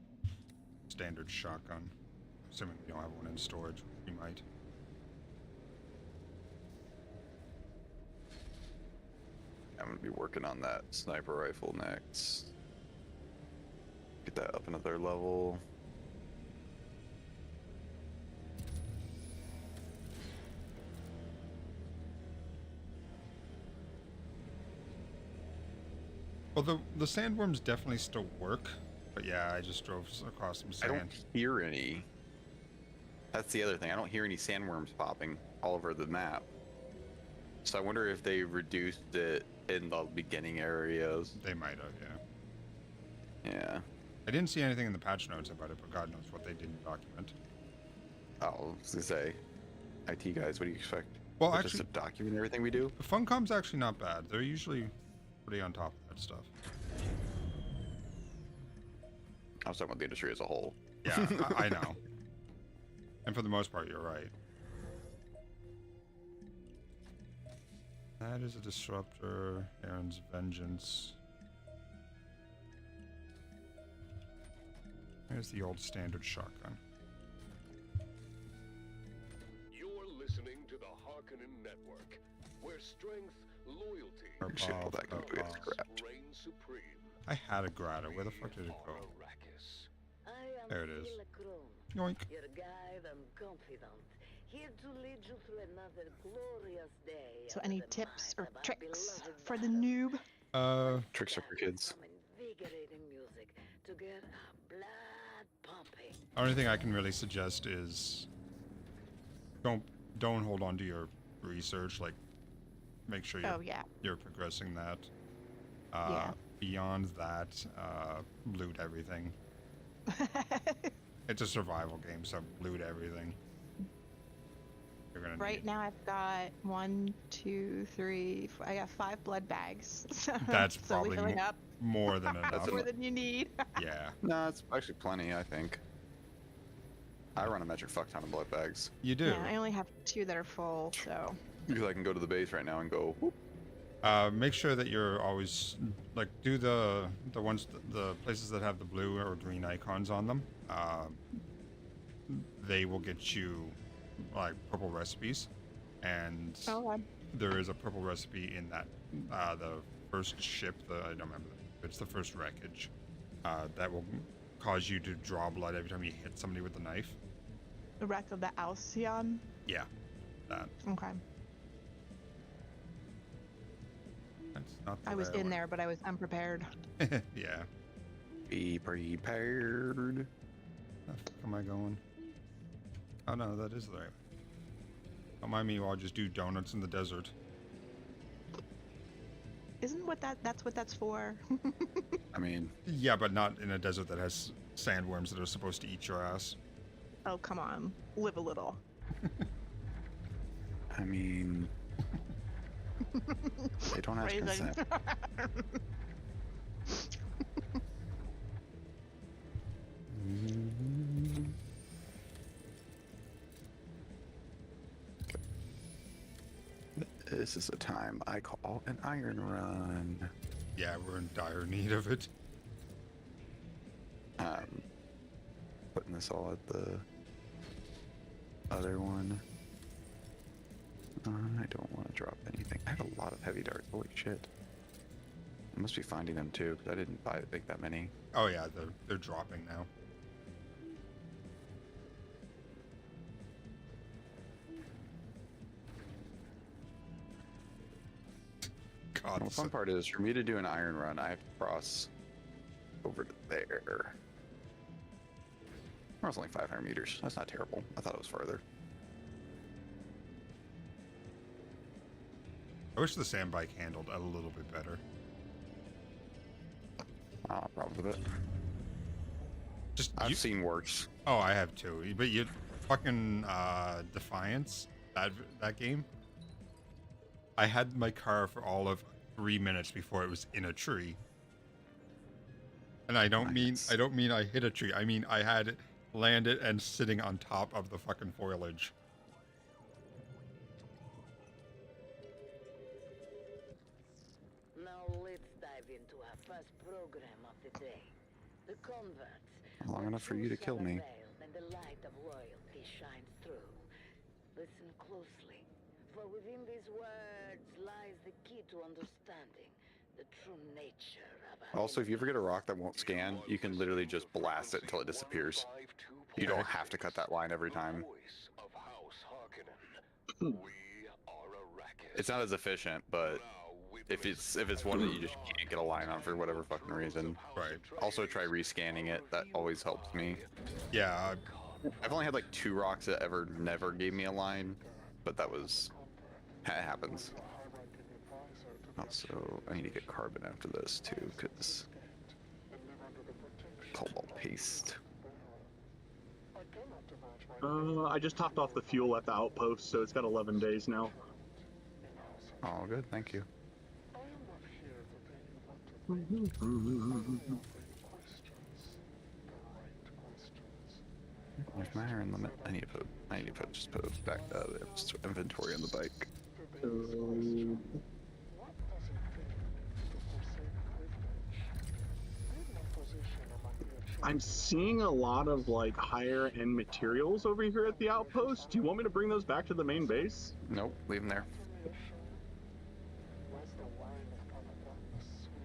standard shotgun. Assuming we don't have one in storage, we might.
I'm gonna be working on that sniper rifle next. Get that up another level.
Well, the sandworms definitely still work, but yeah, I just drove across some
I
sand.
don't hear any. That's the other thing. I don't hear any sandworms popping all over the map. So I wonder if they reduced it in the beginning areas.
They might have, yeah.
Yeah.
I didn't see anything in the patch notes about it, but God knows what they didn't document.
Oh, I was gonna say, IT guys, what do you expect?
Well,
They're
actually,
just to document everything we do.
Funcom's actually not bad. They're usually pretty on top of that stuff.
I was talking about the industry as a whole.
Yeah, I know. And for the most part, you're right. That is a disruptor. Aaron's vengeance. Here's the old standard shotgun.
You're listening to the Harkonnen Network, where strength, loyalty,
Ship all that can be scrapped.
reign supreme.
I had a grata. Where the fuck did it go? There it is. Yoink.
Your guide and confidant, here to lead you through another glorious day.
So any tips or tricks for the noob?
Tricks are for kids.
Invigorating music to get our blood pumping.
Only thing I can really suggest is don't hold on to your research. Like, make sure you're progressing that.
Yeah.
Beyond that, loot everything. It's a survival game, so loot everything. You're gonna
Right now I've got 1, 2, 3, I got 5 blood bags.
That's
so
probably
filling up.
more than enough.
More than you need.
Yeah.
No, it's actually plenty, I think. I run a metric fuck ton of blood bags.
You do?
Yeah, I only have 2 that are full, so.
Because I can go to the base right now and go, whoop.
Make sure that you're always like do the places that have the blue or green icons on them. They will get you like purple recipes, and there is a purple recipe in that the first ship. I don't remember. It's the first wreckage that will cause you to draw blood every time you hit somebody with a knife.
The wreck of the Alcyon?
Yeah, that.
Okay.
That's not the
I was
way
in there, but I was unprepared.
Yeah.
Be prepared.
How am I going? Oh no, that is the right way. Don't mind me while I just do donuts in the desert.
Isn't that's what that's for?
I mean...
Yeah, but not in a desert that has sandworms that are supposed to eat your ass.
Oh, come on. Live a little.
I mean... They don't ask consent. This is a time I call an iron run.
Yeah, we're in dire need of it.
Putting this all at the other one. I don't want to drop anything. I have a lot of heavy darts. Holy shit. I must be finding them too, because I didn't think that many.
Oh yeah, they're dropping now. God,
The fun part is, for me to do an iron run, I have to cross over to there. That was only 500 meters. That's not terrible. I thought it was farther.
I wish the sand bike handled a little bit better.
Problem with it.
Just
I've seen worse.
Oh, I have too. But you fucking Defiance, that game. I had my car for all of 3 minutes before it was in a tree. And I don't mean I hit a tree. I mean I had it landed and sitting on top of the fucking foliage.
Now let's dive into our first program of the day. The converts.
Long enough for you to kill me.
And the light of royalty shines through. Listen closely, for within these words lies the key to understanding the true nature of our
Also, if you ever get a rock that won't scan, you can literally just blast it until it disappears. You don't have to cut that line every time. It's not as efficient, but if it's one that you just can't get a line on for whatever fucking reason.
Right.
Also try rescanning it. That always helps me.
Yeah.
I've only had like 2 rocks that ever never gave me a line, but that happens. Also, I need to get carbon after this too, because cobalt paste.
I just topped off the fuel at the outpost, so it's got 11 days now.
Oh, good, thank you. There's my iron limit. I need to just put back inventory on the bike.
I'm seeing a lot of like higher end materials over here at the outpost. Do you want me to bring those back to the main base?
Nope, leave them there.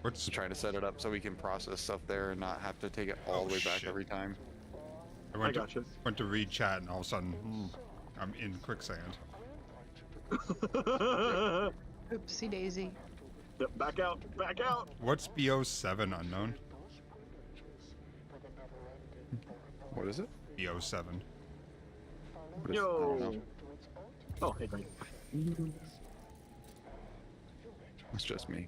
What's
trying to set it up so we can process stuff there and not have to take it all the way back every time.
I went to read chat and all of a sudden, I'm in quicksand.
Oopsie daisy.
Yep, back out, back out.
What's BO7 unknown?
What is it?
BO7.
Yo. Oh, hey, great.
It's just me.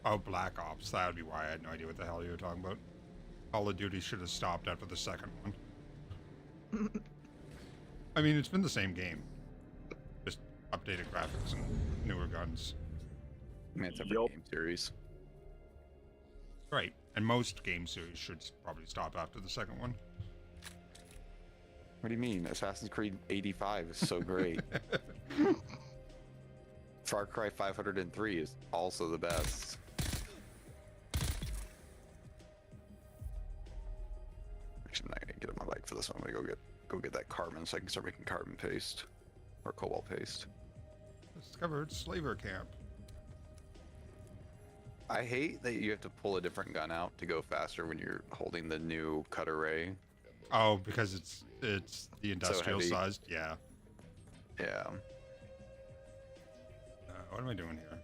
Oh, Black Ops. That would be why I had no idea what the hell you were talking about. Call of Duty should have stopped after the second one. I mean, it's been the same game. Just updated graphics and newer guns.
I mean, it's every game series.
Right. And most game series should probably stop after the second one.
What do you mean? Assassin's Creed 85 is so great. Far Cry 503 is also the best. Actually, I'm not gonna get on my bike for this one. I'm gonna go get that carbon so I can start making carbon paste or cobalt paste.
Discovered slaver camp.
I hate that you have to pull a different gun out to go faster when you're holding the new cut array.
Oh, because it's the industrial sized. Yeah.
Yeah.
What am I doing here?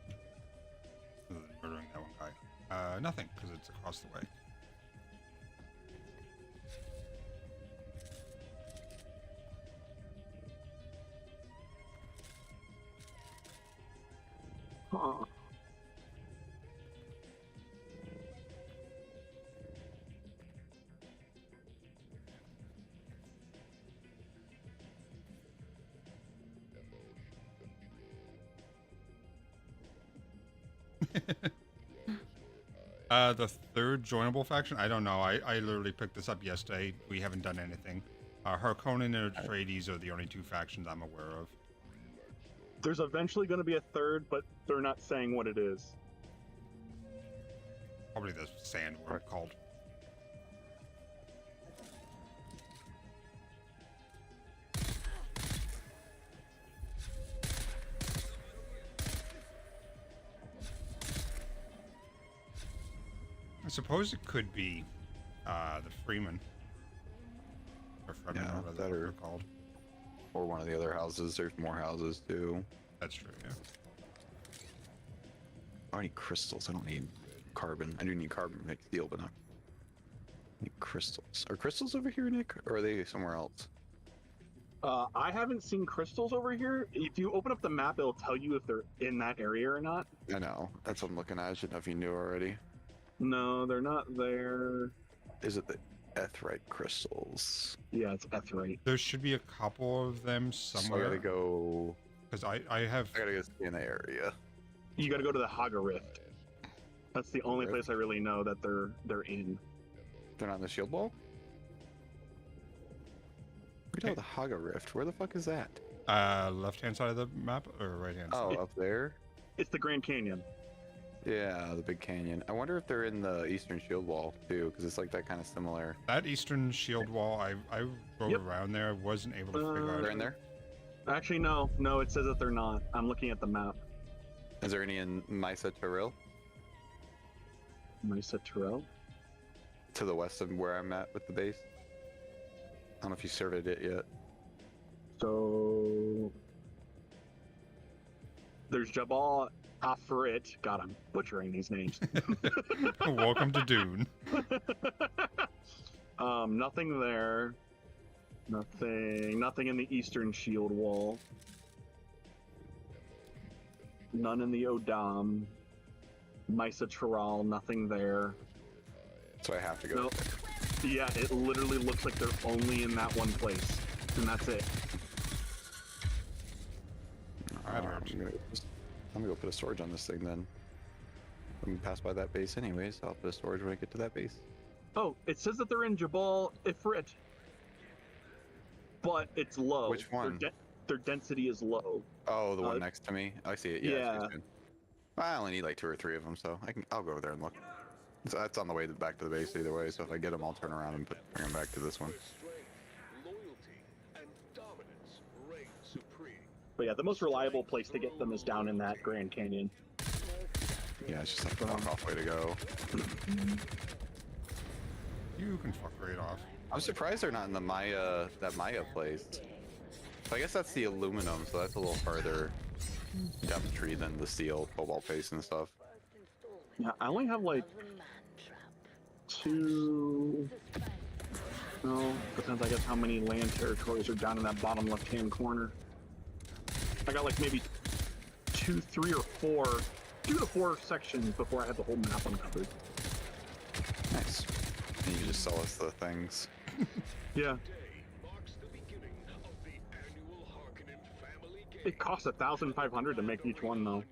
Other than murdering that one guy. Nothing, because it's across the way.
Huh.
The third joinable faction? I don't know. I literally picked this up yesterday. We haven't done anything. Harkonnen and Atreides are the only 2 factions I'm aware of.
There's eventually going to be a third, but they're not saying what it is.
Probably the Sandworm called. I suppose it could be the Freeman. Or Freeman,
Yeah,
whatever
that
they're called.
Or one of the other houses. There's more houses too.
That's true, yeah.
I need crystals. I don't need carbon. I do need carbon to make steel, but not. Crystals. Are crystals over here, Nick? Or are they somewhere else?
I haven't seen crystals over here. If you open up the map, it'll tell you if they're in that area or not.
I know. That's what I'm looking at. I should know if you knew already.
No, they're not there.
Is it the Etherite crystals?
Yeah, it's Etherite.
There should be a couple of them somewhere.
So I gotta go...
Because I gotta
go in the area.
You gotta go to the Haga Rift. That's the only place I really know that they're in.
They're not in the shield wall? Where's the Haga Rift? Where the fuck is that?
Left-hand side of the map or right-hand side?
Oh, up there?
It's the Grand Canyon.
Yeah, the big canyon. I wonder if they're in the eastern shield wall too, because it's like that kind of similar.
That eastern shield wall, I rode around there. I wasn't able to figure out.
They're in there?
Actually, no. It says that they're not. I'm looking at the map.
Is there any in Mesa Terrell?
Mesa Terrell?
To the west of where I'm at with the base. I don't know if you surveyed it yet.
So there's Jabal Afrit. God, I'm butchering these names.
Welcome to Dune.
Nothing there. Nothing in the eastern shield wall. None in the Odam. Mesa Terral, nothing there.
So I have to go.
Nope. Yeah, it literally looks like they're only in that one place, and that's it.
I'm gonna go put a storage on this thing then. I'm gonna pass by that base anyways. So I'll put a storage when I get to that base.
Oh, it says that they're in Jabal Ifrit, but it's low.
Which one?
Their density is low.
Oh, the one next to me. I see it. Yeah.
Yeah.
I only need like 2 or 3 of them, so I'll go over there and look. So that's on the way back to the base either way. So if I get them, I'll turn around and bring them back to this one.
But yeah, the most reliable place to get them is down in that Grand Canyon.
Yeah, it's just like a walk-off way to go.
You can fuck right off.
I'm surprised they're not in the that Maya place. So I guess that's the aluminum, so that's a little farther down the tree than the steel, cobalt paste and stuff.
Yeah, I only have like 2... No, depends I guess how many land territories are down in that bottom left-hand corner. I got like maybe 2, 3, or 4, 2 to 4 sections before I had the whole map uncovered.
Nice. And you just sell us the things.
Yeah. It costs 1,500 to make each one though.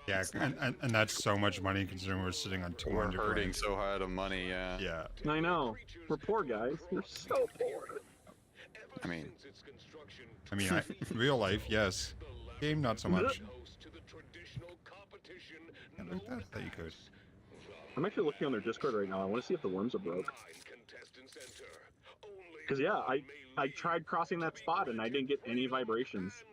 Yeah, and that's so much money considering we're sitting on 200.
We're hurting so hard of money, yeah.
Yeah.
I know. We're poor guys. We're so poor.
I mean,
real life, yes. Game, not so much. Yeah, like that. That you could.
I'm actually looking on their Discord right now. I want to see if the worms are broke. Because yeah, I tried crossing that spot and I didn't get any vibrations.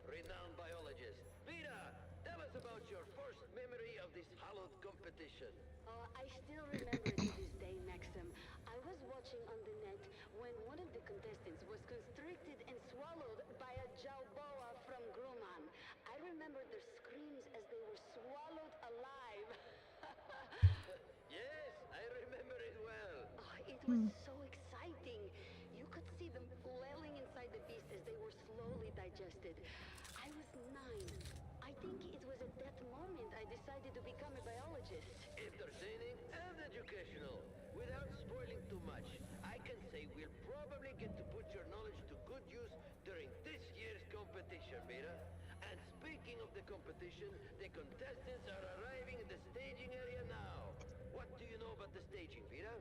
Renowned biologist. Vita, tell us about your first memory of this hallowed competition.
I still remember it to this day, Maxim. I was watching on the net when one of the contestants was constricted and swallowed by a Jauboa from Grumman. I remember their screams as they were swallowed alive.
Yes, I remember it well.
It was so exciting. You could see them flailing inside the beast as they were slowly digested. I was 9. I think it was at that moment I decided to become a biologist.
Entertaining and educational. Without spoiling too much, I can say we'll probably get to put your knowledge to good use during this year's competition, Mira. And speaking of the competition, the contestants are arriving in the staging area now. What do you know about the staging, Vita?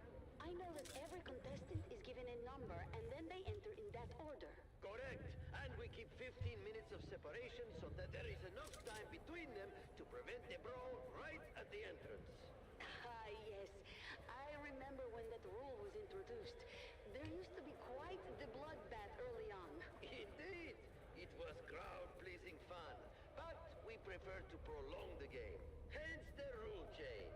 I know that every contestant is given a number and then they enter in that order.
Correct. And we keep 15 minutes of separation so that there is enough time between them to prevent the brawl right at the entrance.
Yes. I remember when that rule was introduced. There used to be quite the bloodbath early on.
Indeed. It was crowd-pleasing fun. But prefer to prolong the game. Hence the rule change.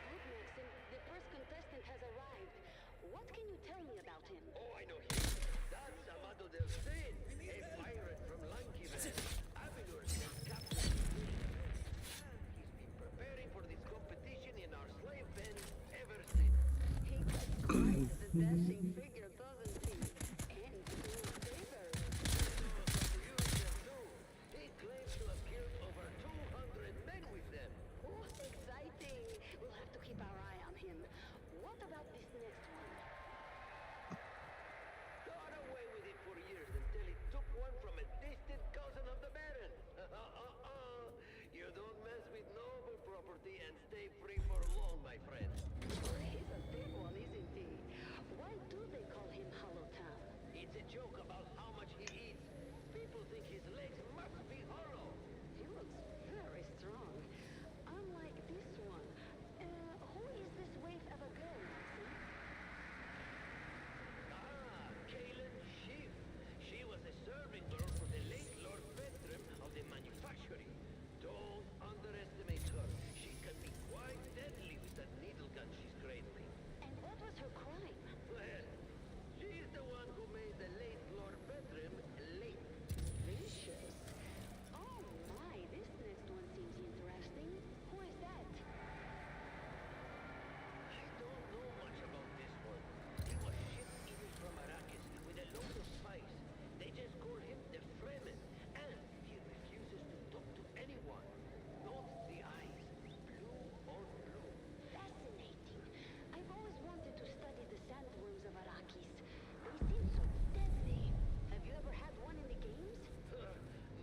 Look, Maxim, the first contestant has arrived. What can you tell me about him?
Oh, I know him. That's Amado del Cid, a pirate from Lankivan. Avenur's captain. He's been preparing for this competition in our slave pen ever since.
He got quite the dashing figure, doesn't he? And smooth saber.
He claims to have killed over 200 men with them.
Oh, exciting. We'll have to keep our eye on him. What about this next one?
Got away with it for years until he took one from a distant cousin of the Baron. You don't mess with noble property and stay free for long, my friend.
He's a big one, isn't he? Why do they call him Hollow Town?
It's a joke about how much he eats. People think his legs must be hollow.
He looks very strong. Unlike this one. Who is this waif of a girl, Maxim?
Kaylin Schiff. She was a serving girl for the late Lord Bertram of the manufactory. Don't underestimate her. She can be quite deadly with that needle gun she's cradling.
And what was her crime?
Well, she's the one who made the late Lord Bertram late.
Vicious. Oh my, this next one seems interesting. Who is that?
I don't know much about this one. He was shipped in from Arrakis with a load of spies. They just call him the Fremen, and he refuses to talk to anyone. Not the eyes. Blue on blue.
Fascinating. I've always wanted to study the sandworms of Arrakis. They seem so deadly. Have you ever had one in the games?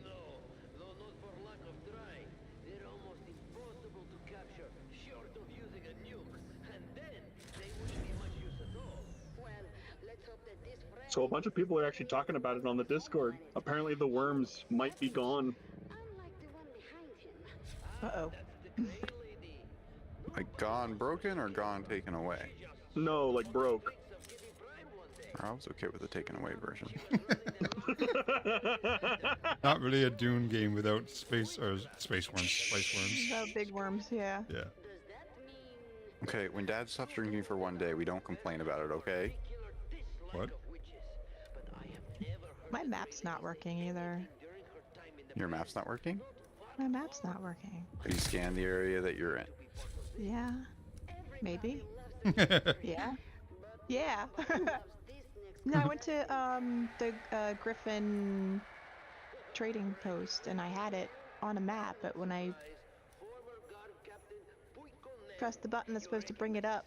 No, not for lack of trying. They're almost impossible to capture, short of using a nuke. And then, they wouldn't be much use at all.
Well, let's hope that this friend...
So a bunch of people are actually talking about it on the Discord. Apparently the worms might be gone.
Unlike the one behind him.
Uh-oh.
Like gone broken or gone taken away?
No, like broke.
I was okay with the taken away version.
Not really a Dune game without space worms, spice worms.
The big worms, yeah.
Yeah.
Okay, when Dad stops drinking for one day, we don't complain about it, okay?
What?
My map's not working either.
Your map's not working?
My map's not working.
Have you scanned the area that you're in?
Yeah. Maybe. Yeah. Yeah. No, I went to the Griffin trading post and I had it on a map, but when I press the button that's supposed to bring it up,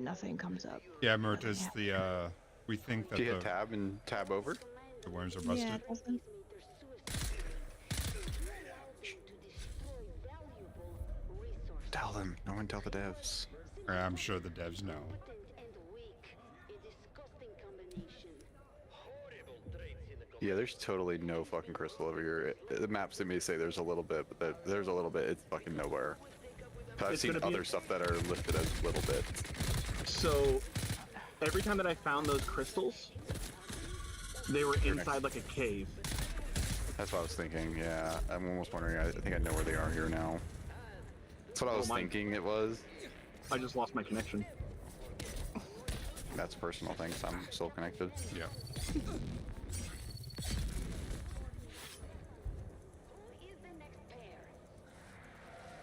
nothing comes up.
Yeah, Mert is the we think that
Do you hit tab and tab over?
The worms are busted.
Yeah, it doesn't.
Tell them. No one tell the devs.
I'm sure the devs know.
Yeah, there's totally no fucking crystal over here. The maps they may say there's a little bit, but there's a little bit. It's fucking nowhere. I've seen other stuff that are listed as little bits.
So, every time that I found those crystals, they were inside like a cave.
That's what I was thinking, yeah. I'm almost wondering, I think I know where they are here now. That's what I was thinking it was.
I just lost my connection.
That's a personal thing, so I'm still connected.
Yeah.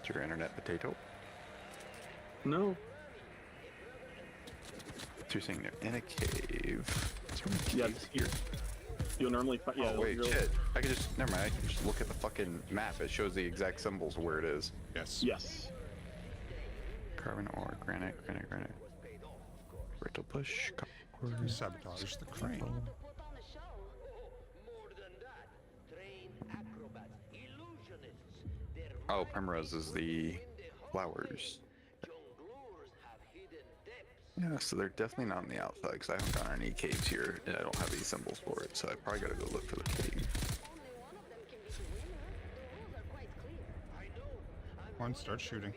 Is your internet potato?
No.
So you're saying they're in a cave.
Yes, here. You'll normally find. Yeah.
Oh wait, shit. I can just. Never mind. I can just look at the fucking map. It shows the exact symbols of where it is.
Yes.
Yes.
Carbon ore, granite. Brittle bush.
Sabotage the crane.
Oh, primrose is the flowers. Yeah, so they're definitely not on the outside because I haven't gotten any caves here and I don't have any symbols for it, so I probably gotta go look for the cave.
Come on, start shooting.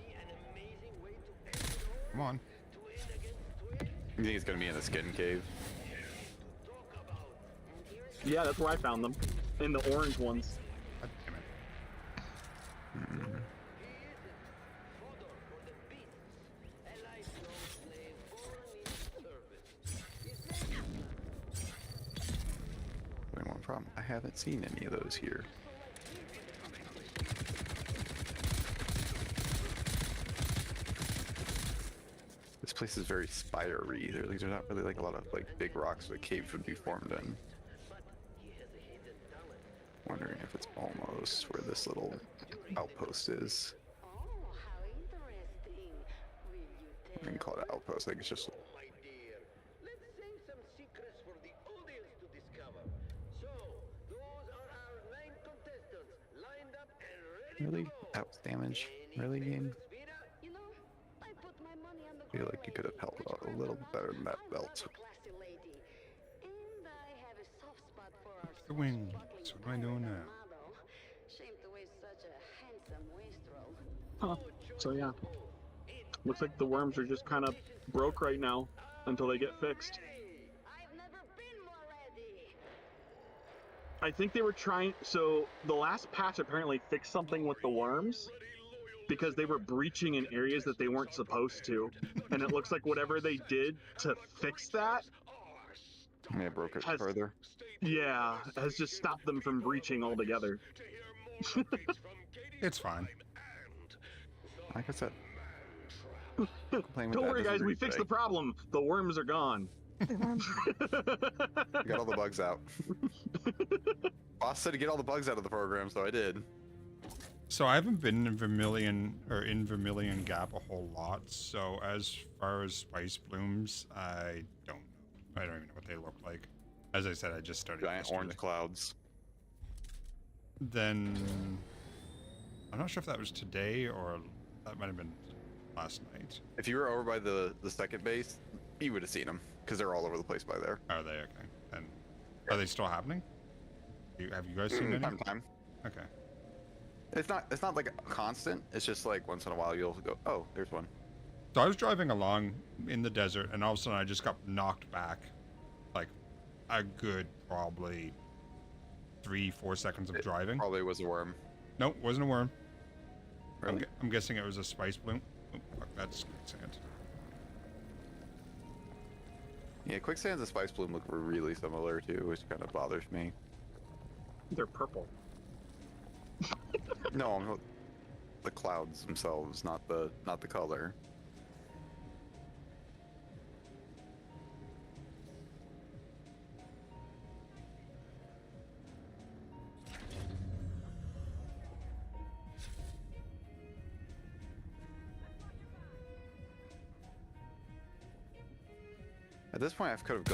Come on.
You think it's gonna be in the skin cave?
Yeah, that's where I found them. In the orange ones.
God damn it.
Only one problem. I haven't seen any of those here. This place is very spidery. There's not really like a lot of like big rocks that caves would be formed in. Wondering if it's almost where this little outpost is. I can call it an outpost. I think it's just. Really? That was damage? Really, game? I feel like you could have held out a little better than that belt.
The wings. What am I doing now?
Huh. So yeah. Looks like the worms are just kind of broke right now until they get fixed. I think they were trying, so the last patch apparently fixed something with the worms because they were breaching in areas that they weren't supposed to. And it looks like whatever they did to fix that
May have broke it further.
Yeah, has just stopped them from breaching altogether.
It's fine.
Like I said.
Don't worry guys, we fixed the problem. The worms are gone.
You got all the bugs out. Boss said to get all the bugs out of the program, so I did.
So I haven't been in Vermilion Gap a whole lot. So as far as spice blooms, I don't know. I don't even know what they look like. As I said, I just started.
Giant orange clouds.
Then I'm not sure if that was today or that might have been last night.
If you were over by the second base, you would have seen them because they're all over the place by there.
Are they? Okay. And are they still happening? Have you guys seen any?
Time to time.
Okay.
It's not like a constant. It's just like once in a while you'll go, oh, there's one.
So I was driving along in the desert, and all of a sudden I just got knocked back, like a good probably 3-4 seconds of driving.
Probably was a worm.
Nope, wasn't a worm.
Really?
I'm guessing it was a spice bloom. Oh, fuck, that's quicksand.
Yeah, quicksands and spice bloom look really similar too, which kind of bothers me.
They're purple.
No, the clouds themselves, not the color. At this point, I could have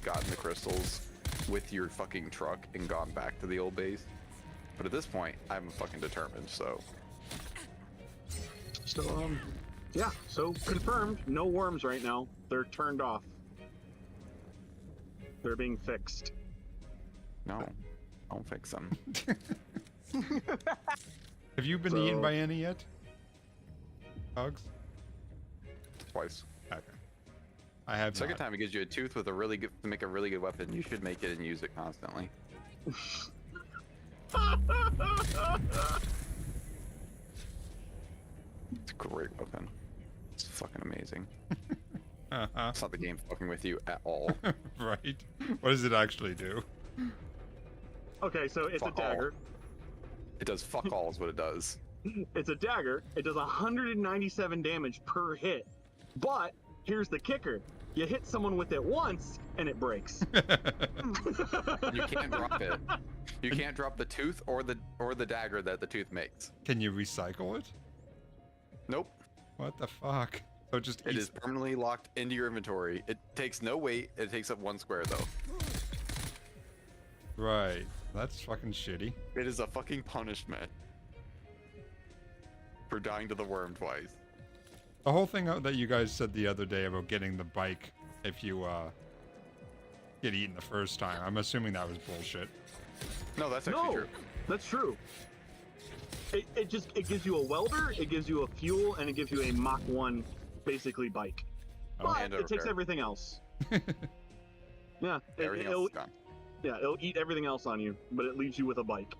gotten the crystals with your fucking truck and gone back to the old base. But at this point, I'm fucking determined, so.
So, yeah, so confirmed, no worms right now. They're turned off. They're being fixed.
No, don't fix them.
Have you been eaten by any yet? Dogs?
Twice.
Okay. I have
Second
not.
time it gives you a tooth with a really good to make a really good weapon. You should make it and use it constantly. It's a great weapon. It's fucking amazing. It's not the game fucking with you at all.
Right. What does it actually do?
Okay, so it's
Fuck
a dagger.
All. It does fuck all is what it does.
It's a dagger. It does 197 damage per hit. But here's the kicker. You hit someone with it once and it breaks.
You can't drop it. You can't drop the tooth or the dagger that the tooth makes.
Can you recycle it?
Nope.
What the fuck? So
it is permanently locked into your inventory. It takes no weight. It takes up 1 square though.
Right. That's fucking shitty.
It is a fucking punishment for dying to the worm twice.
The whole thing that you guys said the other day about getting the bike if you get eaten the first time, I'm assuming that was bullshit.
No, that's actually true.
That's true. It gives you a welder, it gives you a fuel, and it gives you a Mach 1 basically bike. But it takes everything else. Yeah,
everything else is gone.
Yeah, it'll eat everything else on you, but it leaves you with a bike.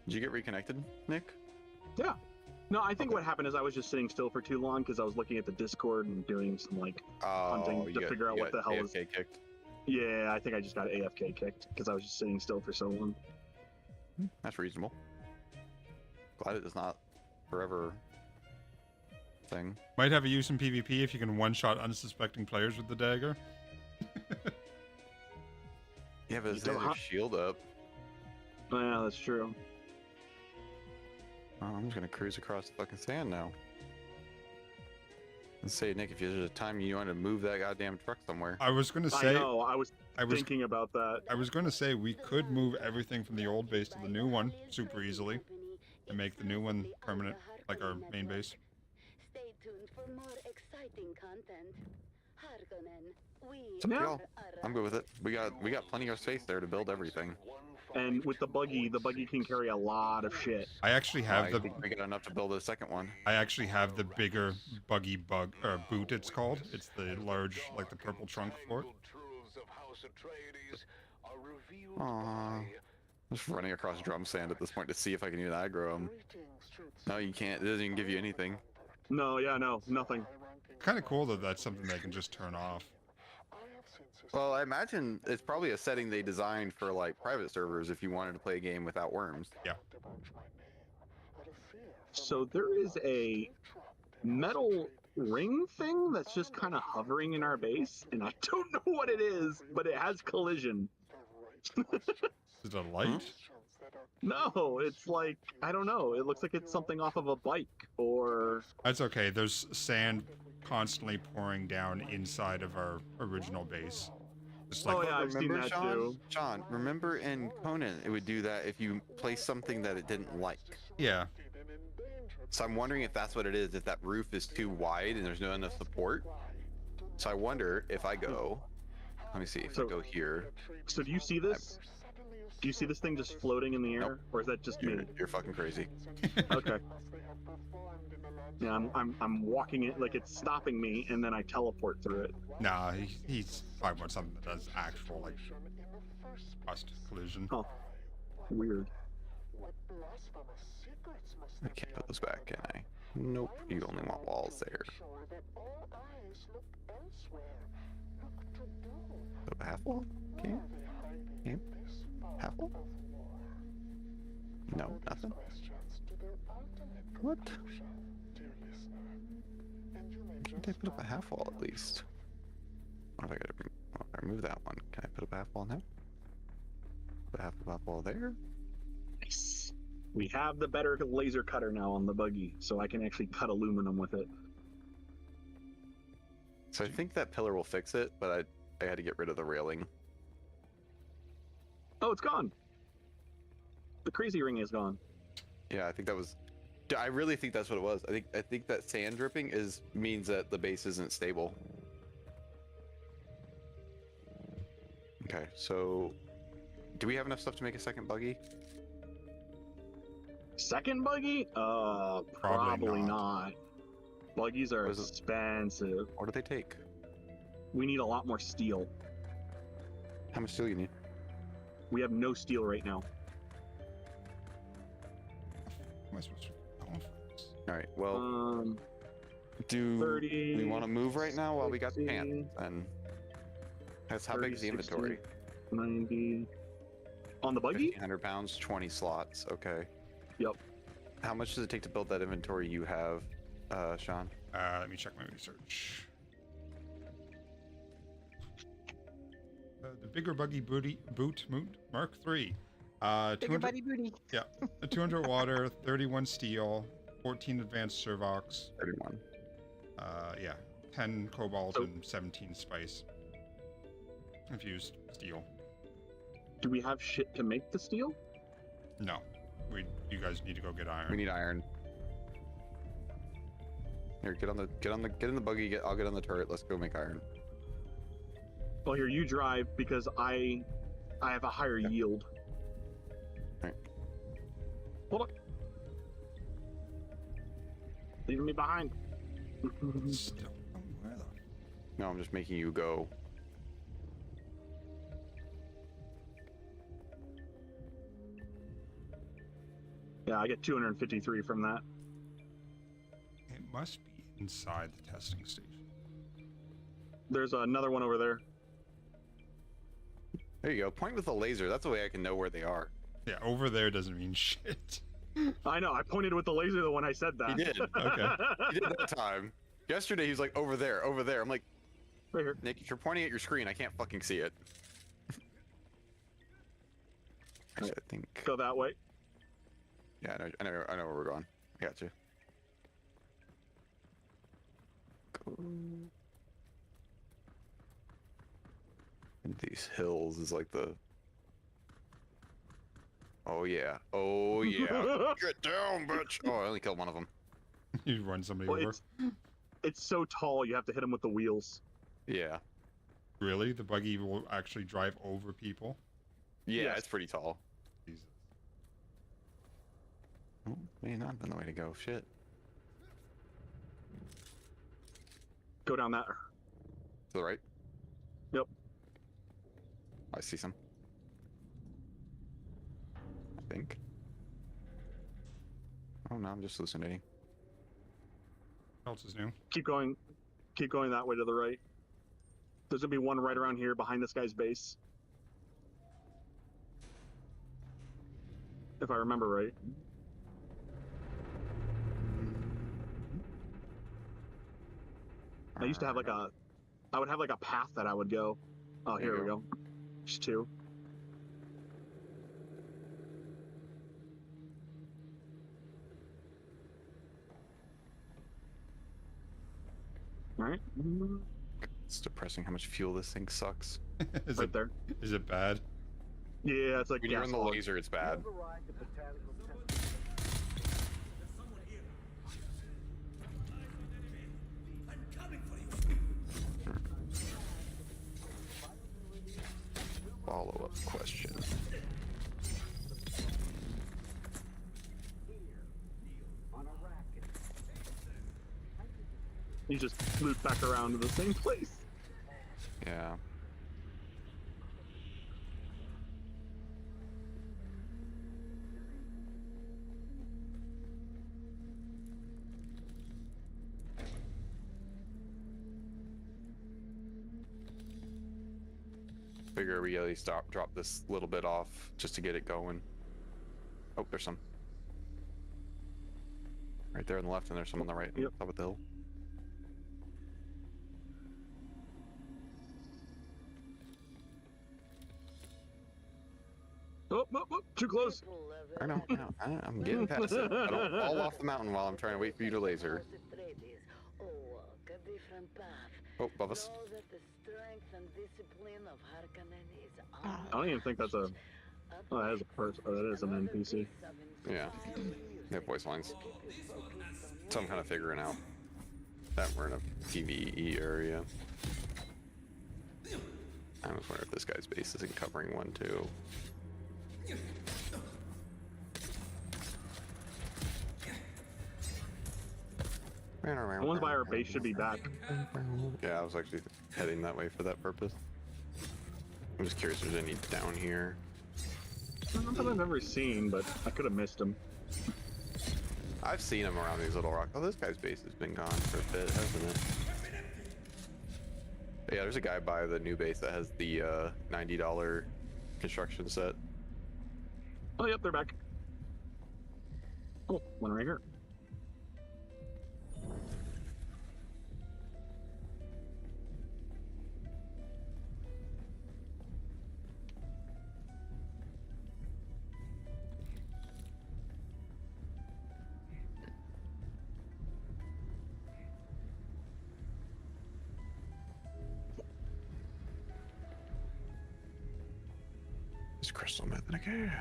Did you get reconnected, Nick?
Yeah. No, I think what happened is I was just sitting still for too long because I was looking at the Discord and doing some like hunting to figure out what the hell was.
AFK kicked.
Yeah, I think I just got AFK kicked because I was just sitting still for so long.
That's reasonable. Glad it is not forever thing.
Might have a use in PvP if you can one-shot unsuspecting players with the dagger.
Yeah, but they have their shield up.
Yeah, that's true.
Oh, I'm just gonna cruise across the fucking sand now. Let's say, Nick, if there's a time you want to move that goddamn truck somewhere.
I was gonna say.
I know. I was thinking about that.
I was gonna say we could move everything from the old base to the new one super easily, and make the new one permanent, like our main base.
Stay tuned for more exciting content. Harkonnen,
It's up to y'all. I'm good with it. We got plenty of space there to build everything.
And with the buggy can carry a lot of shit.
I actually have
I think we got enough to build a second one.
I actually have the bigger buggy boot. It's called. It's the large, like the purple trunk for it.
Aww. Just running across drum sand at this point to see if I can even aggro him. No, you can't. It doesn't even give you anything.
No, yeah, no, nothing.
Kind of cool that that's something they can just turn off.
Well, I imagine it's probably a setting they designed for like private servers if you wanted to play a game without worms.
Yeah.
So there is a metal ring thing that's just kind of hovering in our base, and I don't know what it is, but it has collision.
Is it a light?
No, it's like, I don't know. It looks like it's something off of a bike or...
That's okay. There's sand constantly pouring down inside of our original base. Just like,
oh yeah, I've seen that too.
Sean, remember in Conan, it would do that if you place something that it didn't like.
Yeah.
So I'm wondering if that's what it is, if that roof is too wide and there's not enough support. So I wonder if I go, let me see, if I go here.
So do you see this? Do you see this thing just floating in the air? Nope. Or is that just me?
You're fucking crazy.
Okay. Yeah, I'm walking it like it's stopping me, and then I teleport through it.
Nah, he's talking about something that does actual, like, rust collision.
Oh, weird.
I can't put this back, can I? Nope, you only want walls there. Put a half wall? Okay. Okay. Half wall? No, nothing. What? Can't I put up a half wall at least? What if I gotta remove that one? Can I put up a half wall now? Put a half wall there?
Nice. We have the better laser cutter now on the buggy, so I can actually cut aluminum with it.
So I think that pillar will fix it, but I had to get rid of the railing.
Oh, it's gone. The crazy ring is gone.
Yeah, I think that was. I really think that's what it was. I think that sand dripping means that the base isn't stable. Okay, so do we have enough stuff to make a second buggy?
Second buggy? Probably not. Buggies are expensive.
What do they take?
We need a lot more steel.
How much steel you need? We
have no steel right now.
Am I supposed to?
All right. Well, do
30,
we want to move right now while we got the
60,
pants? And that's how
30,
big is the
60,
inventory?
90. On the buggy?
1,500 pounds, 20 slots. Okay.
Yep.
How much does it take to build that inventory you have, Sean?
Let me check my research. The bigger buggy boot Mark III.
Bigger buggy booty.
Yeah. 200 water, 31 steel, 14 advanced servox.
31.
Yeah. 10 cobalt and 17 spice. Infused steel.
Do we have shit to make the steel?
No. You guys need to go get iron.
We need iron. Here, get in the buggy. I'll get on the turret. Let's go make iron.
Well, here, you drive because I I have a higher yield.
Right.
Hold up. Leaving me behind.
Still, where the?
No, I'm just making you go.
Yeah, I get 253 from that.
It must be inside the testing station.
There's another one over there.
There you go. Point with the laser. That's the way I can know where they are.
Yeah, over there doesn't mean shit.
I know. I pointed with the laser when I said that.
He did.
Okay.
He did that time. Yesterday, he was like, over there, over there. I'm like,
right here.
Nick, if you're pointing at your screen, I can't fucking see it. Actually, I think.
Go that way.
Yeah, I know where we're going. I got you. Go. And these hills is like the. Oh yeah. Oh yeah. Get down, bitch. Oh, I only killed one of them.
You run somebody
Well,
over.
It's so tall, you have to hit him with the wheels.
Yeah.
Really? The buggy will actually drive over people?
Yeah,
Yes.
it's pretty tall.
Jesus.
Oh, may not have been the way to go. Shit.
Go down that.
To the right?
Yep.
I see some. I think. Oh no, I'm just hallucinating.
What else is new?
Keep going that way to the right. There's gonna be one right around here behind this guy's base. If I remember right. I used to have like I would have like a path that I would go. Oh,
There you
here we
go.
go. There's two. All right.
It's depressing how much fuel this thing sucks.
Is
Right
it
there.
Is it bad?
Yeah, it's like
When you're in the
gas
laser, it's bad. Follow-up question.
You just loop back around to the same place.
Yeah. Figure we at least drop this little bit off just to get it going. Oh, there's some. Right there on the left, and there's some on the right.
Yep.
Top of the hill.
Oh, too close.
I know. I'm getting past it. I don't fall off the mountain while I'm trying to wait for you to laser.
Walk a different path.
Oh, above us.
Know that the strength and discipline of Harkonnen is
I don't even think that's a. Oh, that is a person. Oh, that is an NPC.
Yeah. They have voice lines. So I'm kind of figuring out that we're in a PvE area. I was wondering if this guy's base isn't covering one too.
The ones by our base should be back.
Yeah, I was actually heading that way for that purpose. I'm just curious if there's any down here.
Not that I've ever seen, but I could have missed them.
I've seen them around these little rocks. Oh, this guy's base has been gone for a bit, hasn't it? But yeah, there's a guy by the new base that has the $90 construction set.
Oh, yep, they're back. Oh, one right here.
It's crystal method again.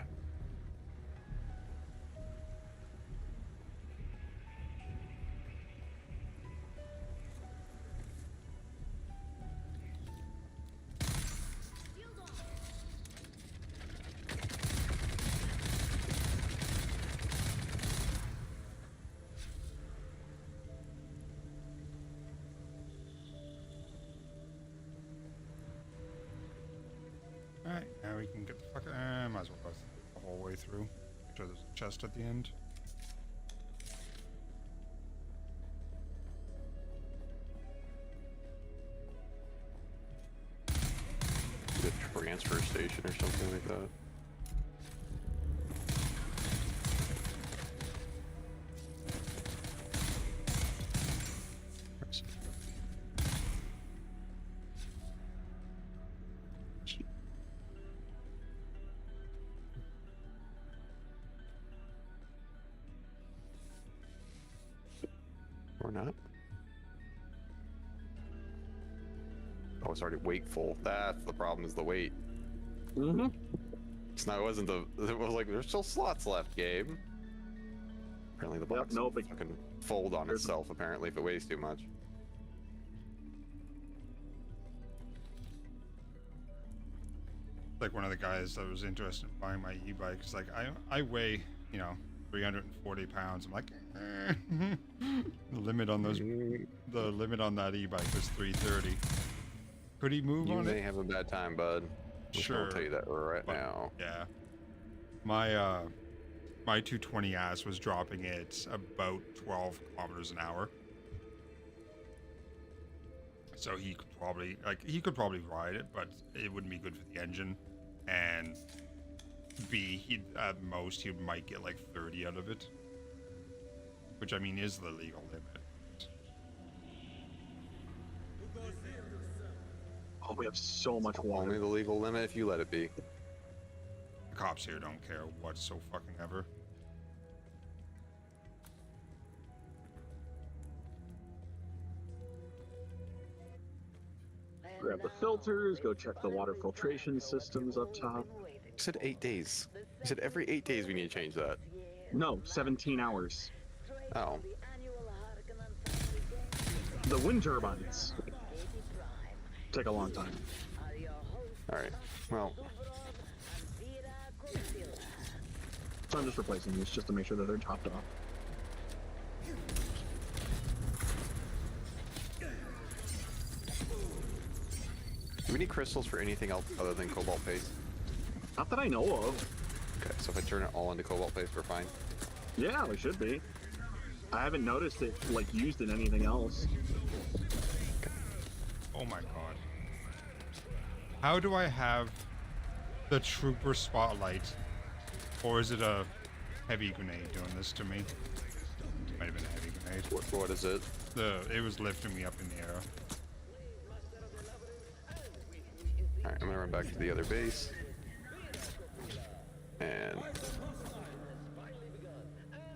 Now we can get the fuck. Might as well go the whole way through. Make sure there's a chest at the end.
The transfer station or something like that. Or not. Oh, it's already wakeful. That's the problem, is the wait.
Mm-hmm.
It's not, it wasn't the, it was like, there's still slots left, game. Apparently the box
no, but
can fold on itself, apparently, if it weighs too much.
Like one of the guys that was interested in buying my e-bike. It's like, I weigh, 340 pounds. I'm like, the limit on that e-bike was 330. Could he move on it?
You may have a bad time, bud.
Sure.
I'll tell you that right now.
Yeah. My 220S was dropping it about 12 kilometers an hour. So he could probably ride it, but it wouldn't be good for the engine. And B, at most he might get like 30 out of it, which I mean is the legal limit.
Oh, we have so much water.
Only the legal limit if you let it be.
The cops here don't care whatsoever.
Grab the filters, go check the water filtration systems up top.
You said 8 days. You said every 8 days we need to change that.
No, 17 hours.
Oh.
The wind turbines take a long time.
Alright, well.
So I'm just replacing these just to make sure that they're topped off.
Do we need crystals for anything else other than cobalt paste?
Not that I know of.
Okay, so if I turn it all into cobalt paste, we're fine?
Yeah, we should be. I haven't noticed it, like, used in anything else.
Oh my god. How do I have the trooper spotlight? Or is it a heavy grenade doing this to me? Might have been a heavy grenade.
What is it?
It was lifting me up in the air.
Alright, I'm gonna run back to the other base. And...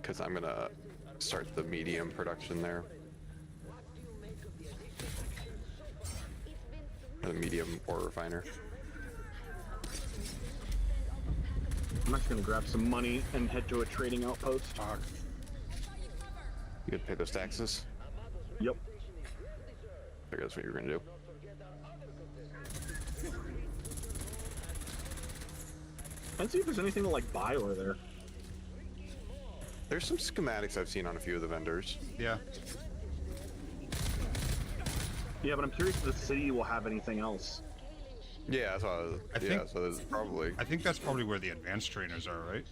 because I'm gonna start the medium production there. Or the medium ore refiner.
I'm actually gonna grab some money and head to a trading outpost.
Fuck.
You gonna pay those taxes?
Yep.
I figured that's what you were gonna do.
Let's see if there's anything to, like, buy over there.
There's some schematics I've seen on a few of the vendors.
Yeah.
Yeah, but I'm curious if the city will have anything else.
Yeah, that's what I think, so there's probably.
I think that's probably where the advanced trainers are, right?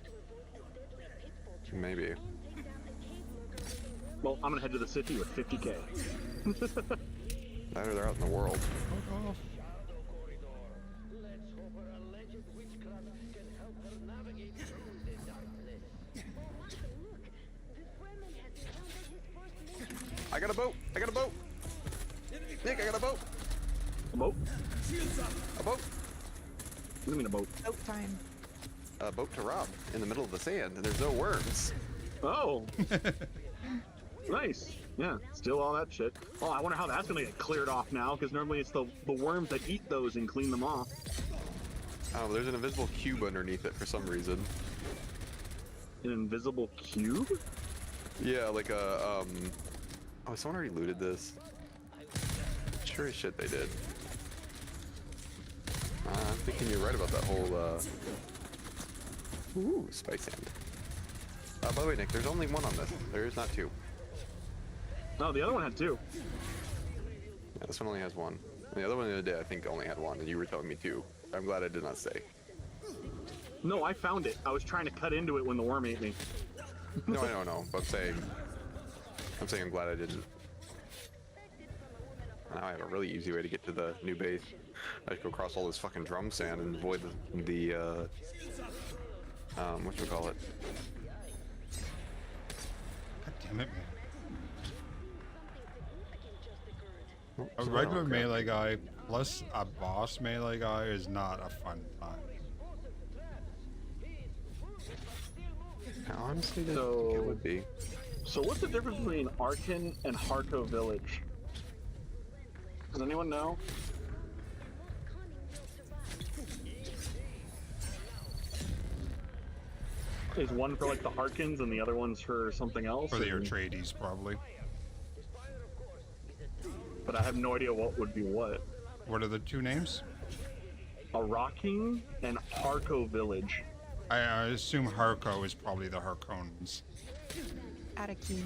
Maybe.
Well, I'm gonna head to the city with 50k.
That or they're out in the world.
Oh.
I got a boat! I got a boat! Nick, I got a boat!
A boat?
A boat!
What do you mean a boat?
Boat time.
A boat to rob in the middle of the sand, and there's no worms.
Oh! Nice. Yeah, steal all that shit. Oh, I wonder how that's gonna get cleared off now, because normally it's the worms that eat those and clean them off.
Oh, there's an invisible cube underneath it for some reason.
An invisible cube?
Yeah, like a, Oh, someone already looted this. Sure as shit they did. I'm thinking you're right about that whole, Ooh, spice sand. By the way, Nick, there's only one on this. There's not two.
No, the other one had two.
Yeah, this one only has one. And the other one the other day, I think, only had one, and you were telling me two. I'm glad I did not stay.
No, I found it. I was trying to cut into it when the worm ate me.
No, I don't know. But I'm saying I'm glad I didn't. Now I have a really easy way to get to the new base. I just go across all this fucking drum sand and avoid the whatchamacallit.
God damn it, man.
Oh,
A regular melee guy plus a boss melee guy is not a fun time.
Honestly, it would be.
So what's the difference between Arkin and Harko Village? Does anyone know? Is one for like the Harkins and the other one's for something else?
For the Atreides, probably.
But I have no idea what would be what.
What are the two names?
Araking and Harko Village.
I assume Harko is probably the Harkonnens.
Atakeen.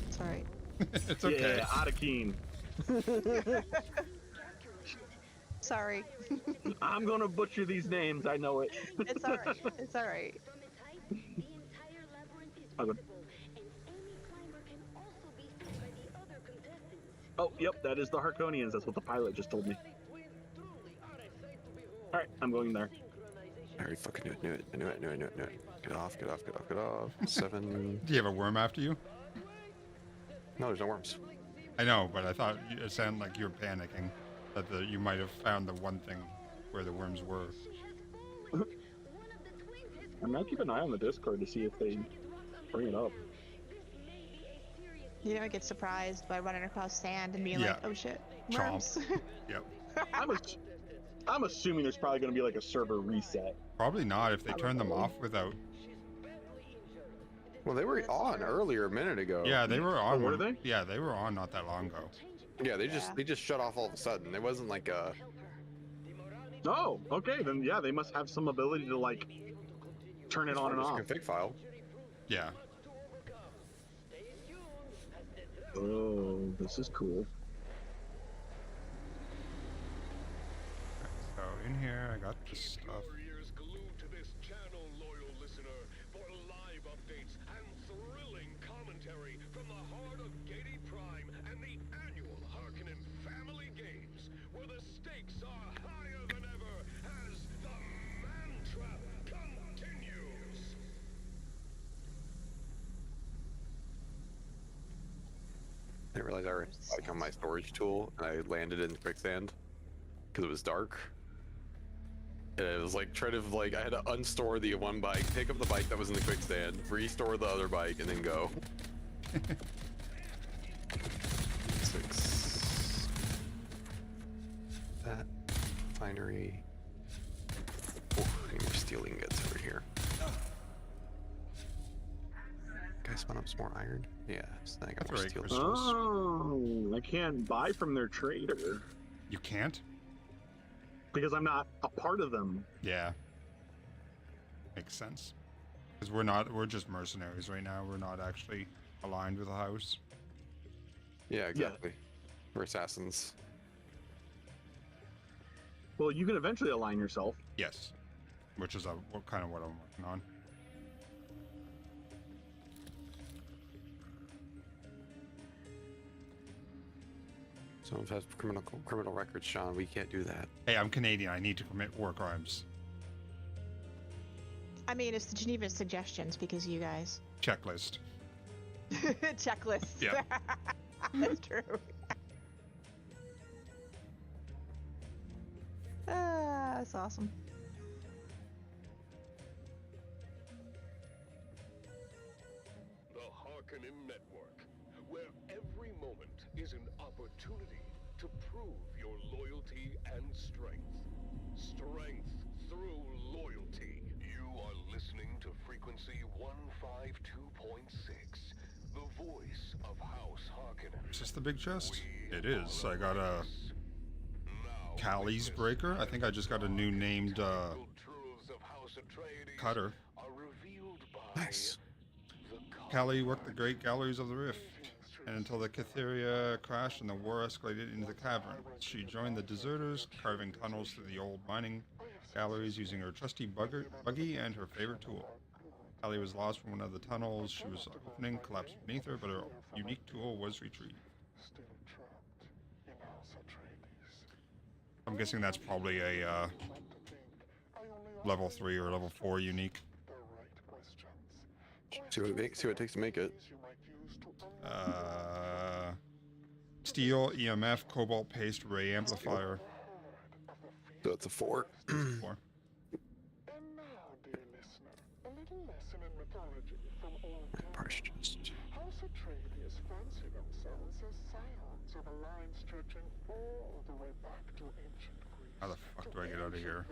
It's alright.
It's okay.
Yeah, Atakeen.
Sorry.
I'm gonna butcher these names, I know it.
It's alright. It's alright.
Oh, yep, that is the Harkonians. That's what the pilot just told me. Alright, I'm going there.
I already fucking knew it. I knew it. Get off. 7.
Do you have a worm after you?
No, there's no worms.
I know, but I thought it sounded like you were panicking. That you might have found the one thing where the worms were.
I'm gonna keep an eye on the Discord to see if they bring it up.
You don't get surprised by running across sand and being like, oh shit, worms.
Yep.
I'm assuming there's probably going to be like a server reset.
Probably not if they turn them off without.
Well, they were on earlier a minute ago.
Yeah, they were on.
Were they?
Yeah, they were on not that long ago.
Yeah, they just shut off all of a sudden. It wasn't like a.
Oh, okay. Then yeah, they must have some ability to like turn it on and off.
Config file.
Yeah.
Oh, this is cool.
So in here, I got this stuff.
I didn't realize I was like on my storage tool and I landed in quicksand because it was dark. And it was like trying to like I had to unstore the one bike, pick up the bike that was in the quicksand, restore the other bike, and then go. 6. That finery. Oh, I need more steel ingots over here. Can I spawn up some more iron? Yeah, so then I got more steel crystals.
Oh, I can't buy from their trader.
You can't?
Because I'm not a part of them.
Yeah. Makes sense. Because we're just mercenaries right now. We're not actually aligned with the house.
Yeah, exactly. Yeah. We're assassins.
Well, you can eventually align yourself.
Yes. Which is kind of what I'm working on.
Some of us have criminal records, Sean. We can't do that.
Hey, I'm Canadian. I need to commit war crimes.
I mean, it's the Geneva suggestions because you guys.
Checklist.
Checklist.
Yeah.
That's true. That's awesome.
The Harkonnen Network, where every moment is an opportunity to prove your loyalty and strength. Strength through loyalty. You are listening to frequency 152.6, the voice of House Harkonnen.
Is this the big chest? It is. I got a Callie's breaker. I think I just got a new named cutter.
Nice.
Callie worked the great galleries of the rift, and until the Catheria crashed and the war escalated into the cavern, she joined the deserters, carving tunnels through the old mining galleries using her trusty buggy and her favorite tool. Callie was lost from one of the tunnels she was opening, collapsed beneath her, but her unique tool was retrieved. I'm guessing that's probably a level 3 or level 4 unique.
See what it takes to make it.
Steel, EMF, cobalt paste, ray amplifier.
So it's a 4.
4.
And now, dear listener, a little lesson in mythology from old times. House Atreides fancy themselves as scions of a line stretching all the way back to ancient Greece.
How the fuck do I get out of here?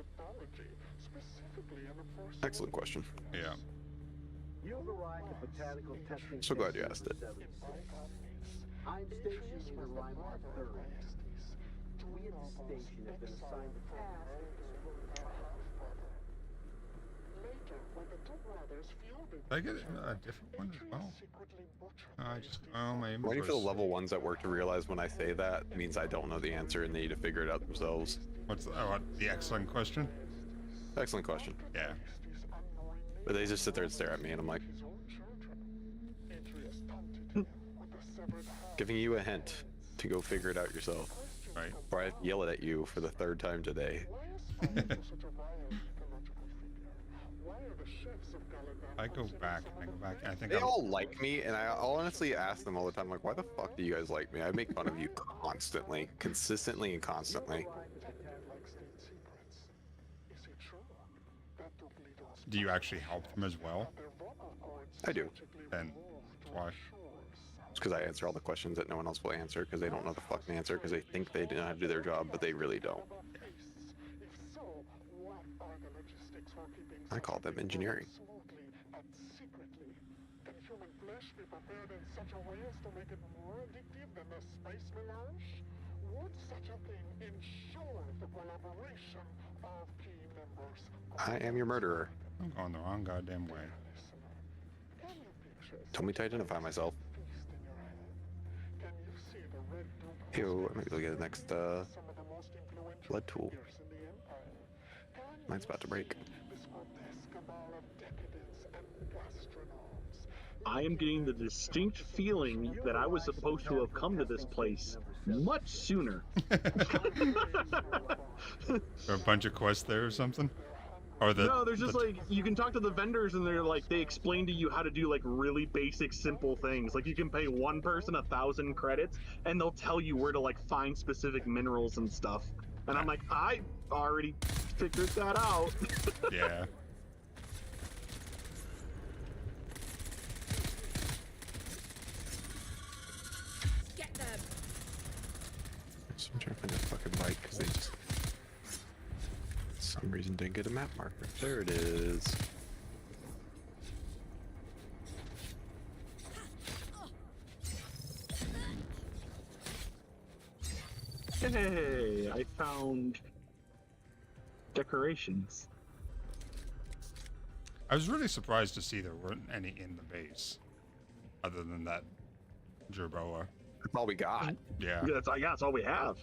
Specifically in the first
Excellent question.
Yeah.
You've arrived at botanical testing.
So glad you asked it.
I'm stationed in Alignment 30. We at the station have been assigned the task.
Did I get a different one as well? I just, oh, my
I'm waiting for the level ones at work to realize when I say that means I don't know the answer and they need to figure it out themselves.
What's the excellent question?
Excellent question.
Yeah.
But they just sit there and stare at me and I'm like, giving you a hint to go figure it out yourself.
Right.
Or I yell it at you for the 3rd time today.
I go back. I think
They all like me, and I'll honestly ask them all the time, like, why the fuck do you guys like me? I make fun of you constantly, consistently and constantly.
Do you actually help them as well?
I do.
Then why?
It's because I answer all the questions that no one else will answer, because they don't know the fucking answer, because they think they know how to do their job, but they really don't. I call them engineering.
Can human flesh be prepared in such a way as to make it more addictive than the spice melange? Would such a thing ensure the collaboration of key members?
I am your murderer.
I'm going the wrong goddamn way.
Told me to identify myself. Ew, I might be able to get the next blood tool. Mine's about to break.
I am getting the distinct feeling that I was supposed to have come to this place much sooner.
Or a bunch of quests there or something? Or
No, there's just like, you can talk to the vendors and they're like, they explain to you how to do like really basic, simple things. Like you can pay one person 1,000 credits and they'll tell you where to like find specific minerals and stuff. And I'm like, I already figured that out.
Yeah.
Get them.
So I'm trying to find a fucking bike because they just, for some reason, didn't get a map marker. There it is.
Hey, I found decorations.
I was really surprised to see there weren't any in the base, other than that Jerboa.
That's all we got.
Yeah.
That's all we have.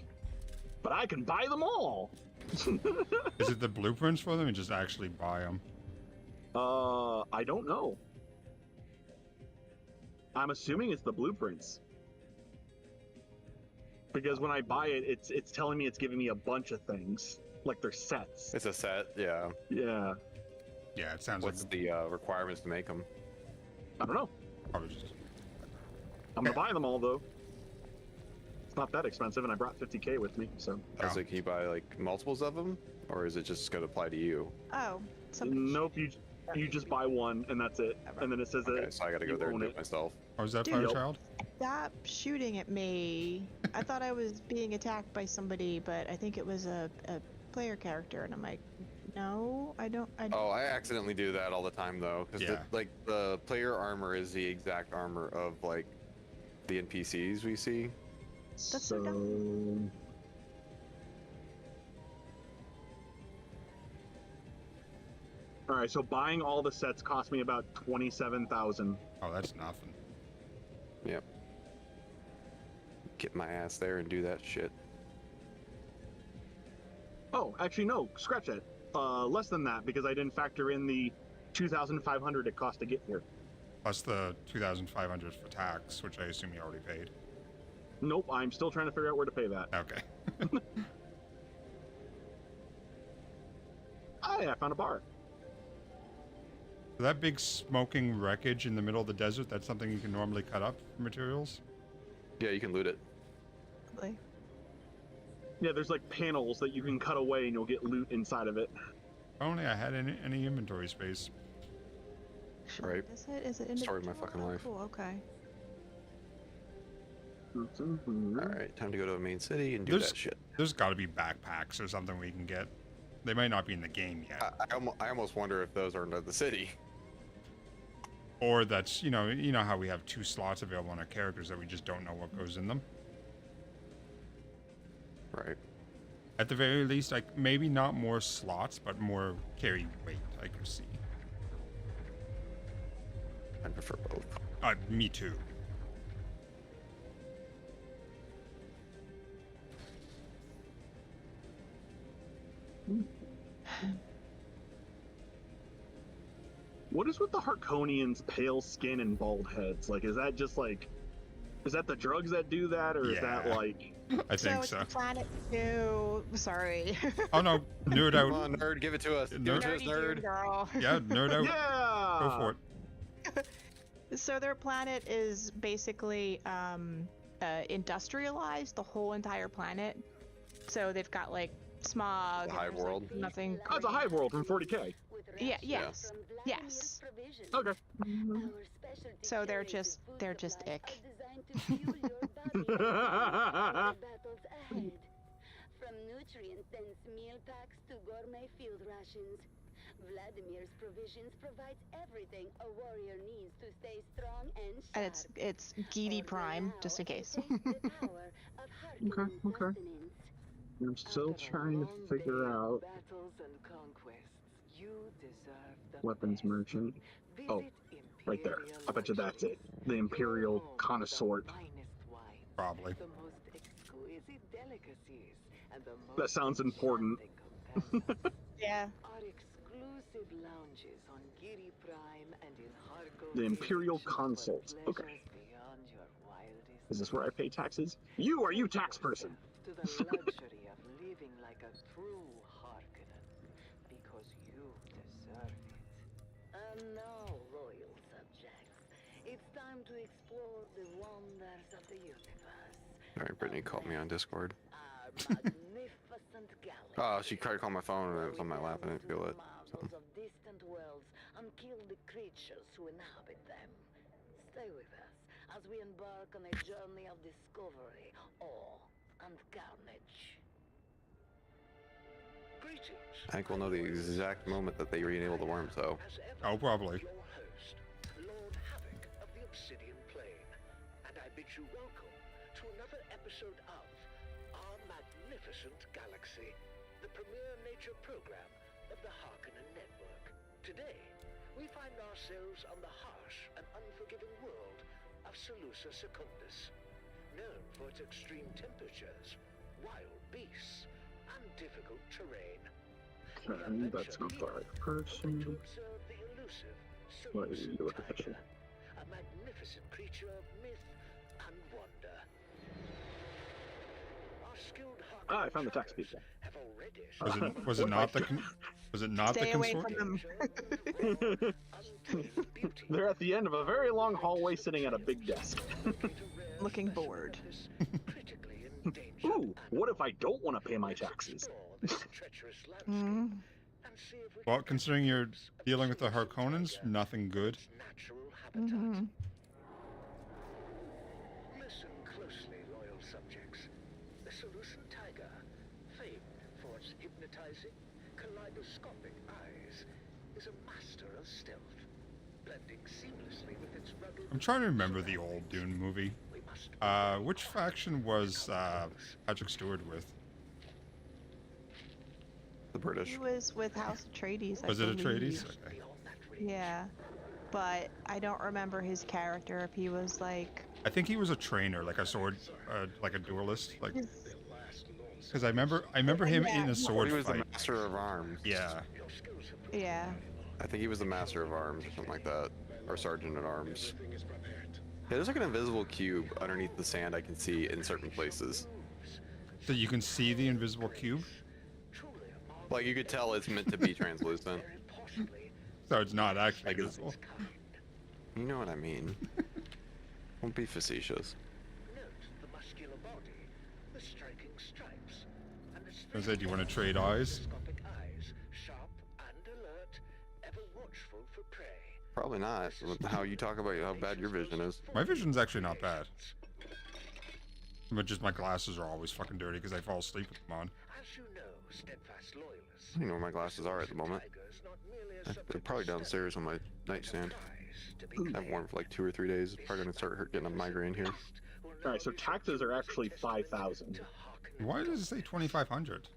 But I can buy them all.
Is it the blueprints for them, or just actually buy them?
I don't know. I'm assuming it's the blueprints. Because when I buy it, it's telling me it's giving me a bunch of things, like they're sets.
It's a set, yeah.
Yeah.
Yeah, it sounds
What's
like
the requirements to make them?
I don't know.
Probably just.
I'm gonna buy them all though. It's not that expensive, and I brought 50K with me, so.
I was like, can you buy like multiples of them, or is it just gonna apply to you?
Oh,
nope. You just buy one, and that's it. And then it says that.
So I gotta go there and do it myself.
Oh, is that
Dude,
Firechild?
Stop shooting at me. I thought I was being attacked by somebody, but I think it was a player character, and I'm like, no, I don't.
Oh, I accidentally do that all the time though, because the player armor is the exact armor of like the NPCs we see.
That's so dumb.
All right, so buying all the sets cost me about 27,000.
Oh, that's nothing.
Yep. Get my ass there and do that shit.
Oh, actually no, scratch that. Less than that, because I didn't factor in the 2,500 it cost to get here.
Plus the 2,500 for tax, which I assume you already paid.
Nope, I'm still trying to figure out where to pay that.
Okay.
Oh yeah, I found a bar.
So that big smoking wreckage in the middle of the desert, that's something you can normally cut up for materials?
Yeah, you can loot it.
Yeah, there's like panels that you can cut away and you'll get loot inside of it.
If only I had any inventory space.
Right.
Is it
Story of my fucking life.
Cool, okay.
Alright, time to go to a main city and do that shit.
There's got to be backpacks or something we can get. They might not be in the game yet.
I almost wonder if those are in the city.
Or that's, you know how we have 2 slots available on our characters that we just don't know what goes in them?
Right.
At the very least, like, maybe not more slots, but more carry weight, I could see.
I prefer both.
Me too.
What is with the Harkonians' pale skin and bald heads? Like, is that just like, is that the drugs that do that, or is that like?
I think so.
It's Planet 2. Sorry.
Oh no, nerd out.
Come on, nerd, give it to us. Give it to us, nerd.
Girl.
Yeah, nerd out.
Yeah.
Go for it.
So their planet is basically industrialized, the whole entire planet. So they've got like smog.
The hive world.
Like, nothing.
Oh, it's a hive world from 40K.
Yeah. Yes. Yes.
Okay.
So they're just ick.
From nutrient-dense meal packs to gourmet field rations, Vladimir's Provisions provides everything a warrior needs to stay strong and sharp.
And it's Geedy Prime, just in case.
Okay. I'm still trying to figure out weapons merchant. Oh, right there. I bet you that's it. The Imperial Connoisseur.
Probably.
That sounds important.
Yeah.
The Imperial Consult. Okay. Is this where I pay taxes? Are you tax person?
To the luxury of living like a true Harkonnen, because you deserve it.
And now, loyal subjects, it's time to explore the wonders of the universe.
Alright, Brittany called me on Discord.
Our magnificent galaxy.
Oh, she tried to call my phone and it was on my lap and I didn't feel it. So.
Of distant worlds and kill the creatures who inhabit them. Stay with us as we embark on a journey of discovery, awe, and carnage.
I think we'll know the exact moment that they re-enable the worm, so.
Oh, probably.
Your host, Lord Havoc of the Obsidian Plane, and I bid you welcome to another episode of Our Magnificent Galaxy, the premier nature program of the Harkonnen Network. Today, we find ourselves on the harsh and unforgiving world of Salusa Secundus, known for its extreme temperatures, wild beasts, and difficult terrain.
Okay, that's not the right person.
To observe the elusive
What is
Salusa
your
tiger,
question?
a magnificent creature of myth and wonder. Our skilled
Ah, I found the tax people.
have already
Was it not the
Stay away
consort?
from them.
They're at the end of a very long hallway sitting at a big desk.
Looking bored.
Ooh, what if I don't want to pay my taxes?
Well, considering you're dealing with the Harkonnens, nothing good.
Mm-hmm.
Listen closely, loyal subjects. The Salusan tiger, famed for its hypnotizing, kaleidoscopic eyes, is a master of stealth, blending seamlessly with its rugged...
I'm trying to remember the old Dune movie. Which faction was Patrick Stewart with?
The British.
He was with House Atreides.
Was it Atreides? Okay.
Yeah, but I don't remember his character. If he was like.
I think he was a trainer, like a sword, like a duelist. Like. Because I remember him
Yeah,
in a
he-
sword
He was
fight.
the master of arms.
Yeah.
Yeah.
I think he was the master of arms or something like that, or sergeant at arms. Yeah, there's like an invisible cube underneath the sand I can see in certain places.
So you can see the invisible cube?
Like you could tell it's meant to be translucent.
So it's not actually
Like
invisible.
You know what I mean. Don't be facetious.
The muscular body, the striking stripes, and the
I said, do you want to trade eyes?
microscopic eyes, sharp and alert, ever watchful for prey.
Probably not. With how you talk about how bad your vision is.
My vision's actually not bad. But just my glasses are always fucking dirty because I fall asleep with them on.
As you know, steadfast loyalists,
I don't know where my glasses are at the moment. They're probably downstairs on my nightstand. I haven't worn them for like 2 or 3 days. It's probably gonna start getting a migraine here.
Alright, so taxes are actually 5,000.
Why does it say 2,500?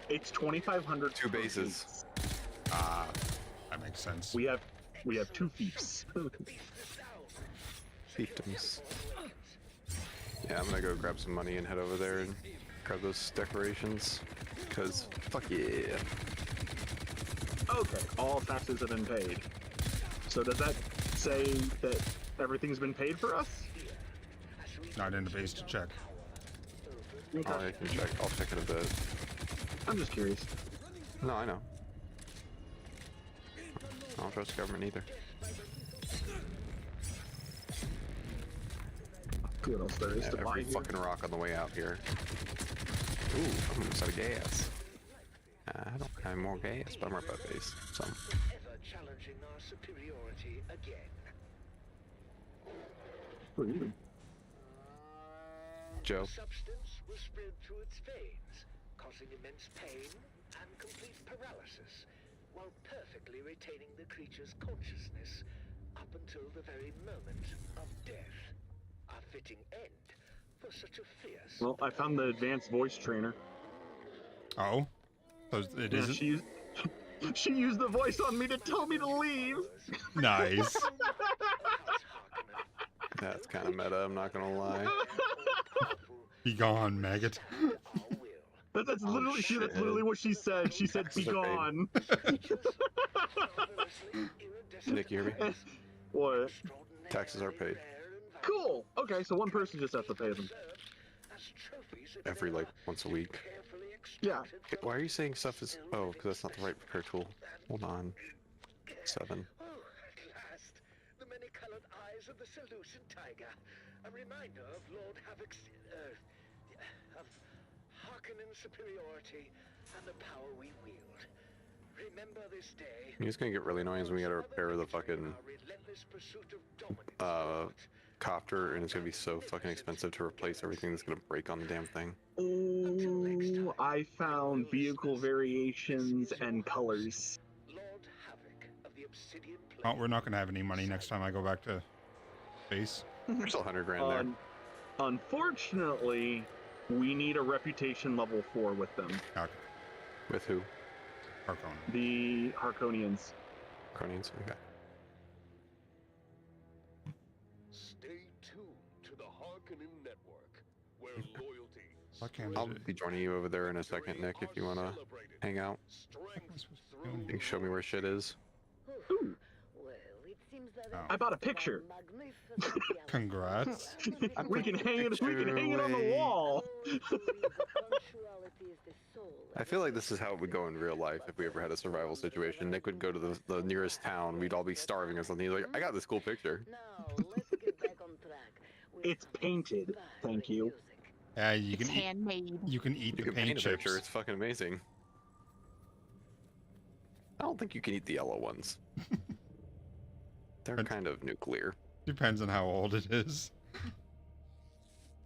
It's 2,500.
2 bases.
Ah, that makes sense.
We have 2 fiefs.
Fiefdoms. Yeah, I'm gonna go grab some money and head over there and grab those decorations. Cause fuck yeah.
Okay, all taxes have been paid. So does that say that everything's been paid for us?
Not in the base to check.
Oh, I can check. I'll check in a bit.
I'm just curious.
No, I know. I don't trust the government either.
What else there is to buy
Every
here?
fucking rock on the way out here. Ooh, I'm almost out of gas. I don't have more gas, but I'm right by base. So.
ever challenging our superiority again.
Joe.
Substance was spread through its veins, causing immense pain and complete paralysis, while perfectly retaining the creature's consciousness up until the very moment of death. A fitting end for such a fierce.
Well, I found the advanced voice trainer.
Oh? So it
Yeah,
isn't?
she used the voice on me to tell me to leave.
Nice.
That's kind of meta, I'm not gonna lie.
Be gone, maggot.
That's literally that's literally what she said. She said, "Be
Taxes are
gone."
Nick, you hear me?
What?
Taxes are paid.
Cool. Okay, so one person just has to pay them.
Every, like, once a week.
Yeah.
Why are you saying stuff is... Oh, because that's not the right repair tool. Hold on. 7.
Oh, at last, the many-colored eyes of the Solution Tiger. A reminder of Lord Havoc's, of Harkonnen's superiority and the power we wield. Remember this day.
It's gonna get really annoying when we gotta repair the fucking... copter, and it's gonna be so fucking expensive to replace everything that's gonna break on the damn thing.
Oh, I found vehicle variations and colors.
Oh, we're not going to have any money next time I go back to base.
There's still 100 grand there.
Unfortunately, we need a reputation level 4 with them.
Okay.
With who?
Harkonnen.
The Harkonians.
Harkonians? Okay.
Stay tuned to the Harkonnen Network, where loyalty.
I'll be joining you over there in a second, Nick, if you wanna hang out. You can show me where shit is.
Ooh. I bought a picture.
Congrats.
We can hang it. We can hang it on the wall.
I feel like this is how it would go in real life if we ever had a survival situation. Nick would go to the nearest town. We'd all be starving or something. He's like, I got this cool picture.
It's painted. Thank you.
Yeah, you can
It's
eat.
handmade.
You can eat
You
the
can
paint
paint a
chips.
picture. It's fucking amazing. I don't think you can eat the yellow ones. They're kind of nuclear.
Depends on how old it is.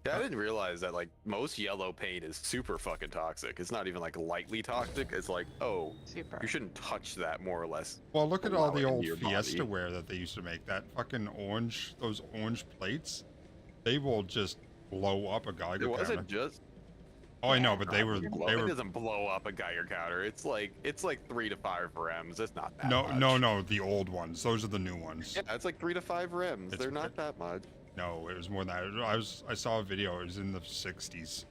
Yeah, I didn't realize that, like, most yellow paint is super fucking toxic. It's not even, like, lightly toxic. It's like, oh,
super.
You shouldn't touch that, more or less.
Well, look at all
Allow it
the
into
old
your
Fiesta
body.
ware that they used to make. That fucking orange, those orange plates, they will just blow up a Geiger
It wasn't
counter.
just...
Oh, I know, but they were.
It
They were.
doesn't blow up a Geiger counter. It's like 3 to 5 rems. It's not that
No,
much.
no, the old ones. Those are the new ones.
Yeah, it's like 3 to 5 rems.
It's
They're not that much.
No, it was more than that. I saw a video. It was in the 60s.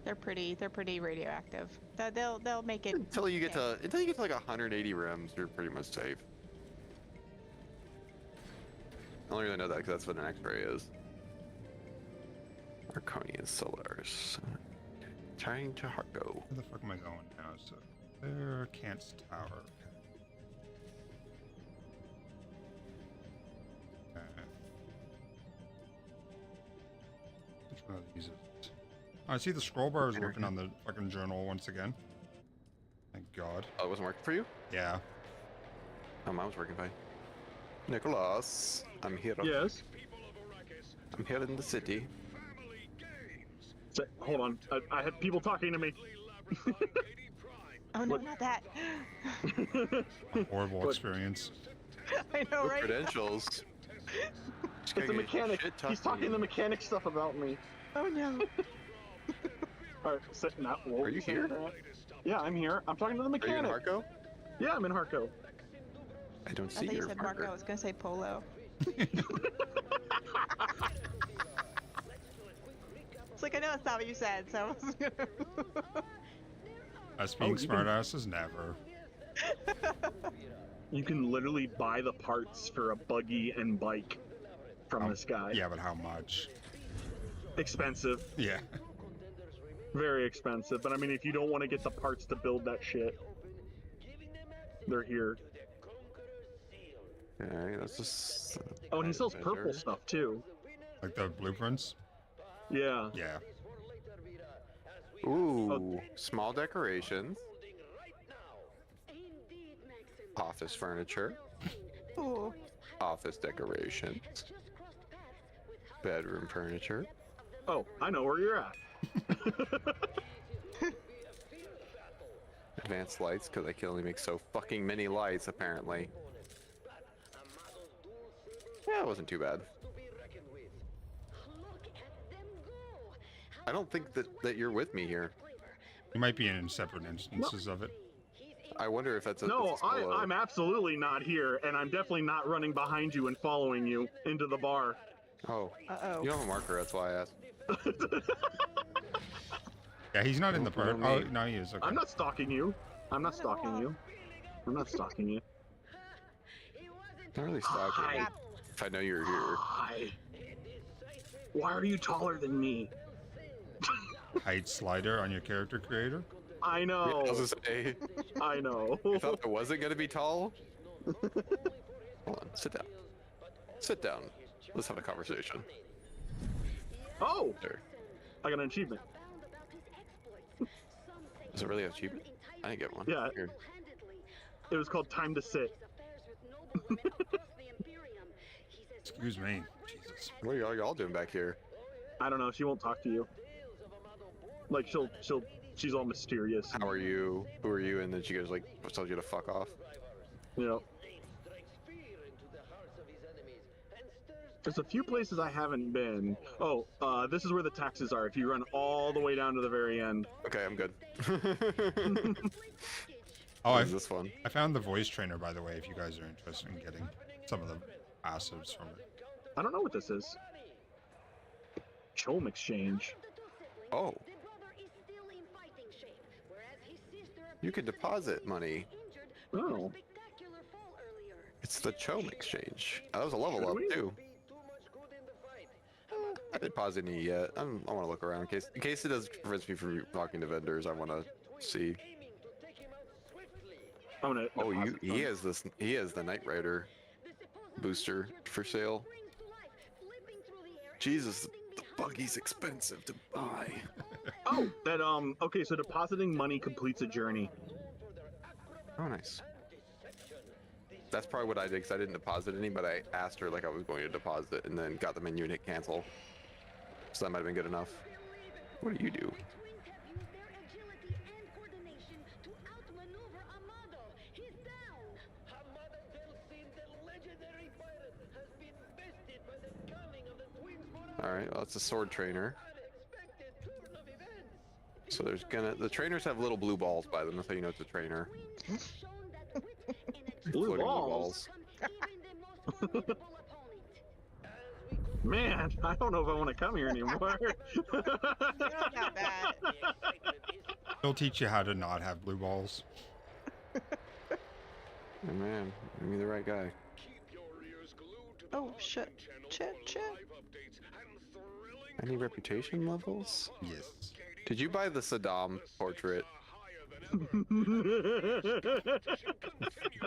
They're pretty radioactive. They'll make it
until you get to like 180 rims, you're pretty much safe. I only really know that because that's what an X-ray is. Arconian Solars. Trying to Harko.
Where the fuck am I going now? So there, Kant's Tower. Which one of these is it? Oh, I see the scroll bar is working on the fucking journal once again. Thank God.
Oh, it wasn't working for you?
Yeah.
Oh, mine was working fine. Nicholas, I'm here.
Yes.
I'm here in the city.
Hold on, I had people talking to me.
Oh no, not that.
Horrible experience.
I know, right?
Credentials.
It's a mechanic. He's talking the mechanic stuff about me.
Oh no.
Alright, sit now.
Are you here?
Yeah, I'm here. I'm talking to the mechanic.
Are you in Harko?
Yeah, I'm in Harko.
I don't
I
see
thought you
your
said
marker.
Marco. I was gonna say Polo. It's like I know that's not what you said, so I was gonna.
Us being smartasses, never.
You can literally buy the parts for a buggy and bike from this guy.
Yeah, but how much?
Expensive.
Yeah.
Very expensive. But I mean, if you don't want to get the parts to build that shit, they're here.
Okay, that's just.
Oh, and he sells purple stuff too.
Like the blueprints?
Yeah.
Yeah.
Ooh, small decorations. Office furniture.
Ooh.
Office decorations. Bedroom furniture.
Oh, I know where you're at.
Advanced lights, because I can only make so fucking many lights, apparently. Yeah, it wasn't too bad. I don't think that you're with me here.
You might be in separate instances of it.
I wonder if that's a...
No, I'm absolutely not here, and I'm definitely not running behind you and following you into the bar.
Oh.
Uh-oh.
You don't have a marker, that's why I asked.
Yeah, he's not in the part. Oh, no, he is. Okay.
I'm not stalking you. I'm not stalking you. I'm not stalking you.
Not really stalking.
Hi.
If I know you're here.
Hi. Why are you taller than me?
Height slider on your character creator?
I know.
Yeah, I was gonna say.
I know.
I thought I wasn't gonna be tall. Hold on, sit down. Sit down. Let's have a conversation.
Oh!
There.
I got an achievement.
Is it really an achievement? I didn't get one.
Yeah.
Weird.
It was called Time to Sit.
Excuse me. Jesus.
What are y'all doing back here?
I don't know. She won't talk to you. Like she's all mysterious.
How are you? Who are you? And then she goes like, tells you to fuck off.
You know. There's a few places I haven't been. Oh, this is where the taxes are. If you run all the way down to the very end.
Okay, I'm good.
Oh,
this one.
I found the voice trainer, by the way, if you guys are interested in getting some of the passives from it.
I don't know what this is. Chom exchange.
Oh. You can deposit money.
Oh.
It's the Chom exchange. That was a level up too. I didn't pause any yet. I want to look around in case it does prevent me from talking to vendors. I want to see. He has this. He has the Knight Rider booster for sale. Jesus, the buggy's expensive to buy.
Oh, that okay, so depositing money completes a journey.
Oh, nice. That's probably what I did, because I didn't deposit any, but I asked her like I was going to deposit, and then got the menu and hit cancel. So that might have been good enough. What do you do? Alright, well, it's a sword trainer. So there's the trainers have little blue balls by them, that's how you know it's a trainer.
Blue balls? Man, I don't know if I want to come here anymore.
Not that bad.
They'll teach you how to not have blue balls.
Oh man, I mean the right guy.
Oh shit. Shit.
Any reputation levels?
Yes.
Did you buy the Saddam portrait?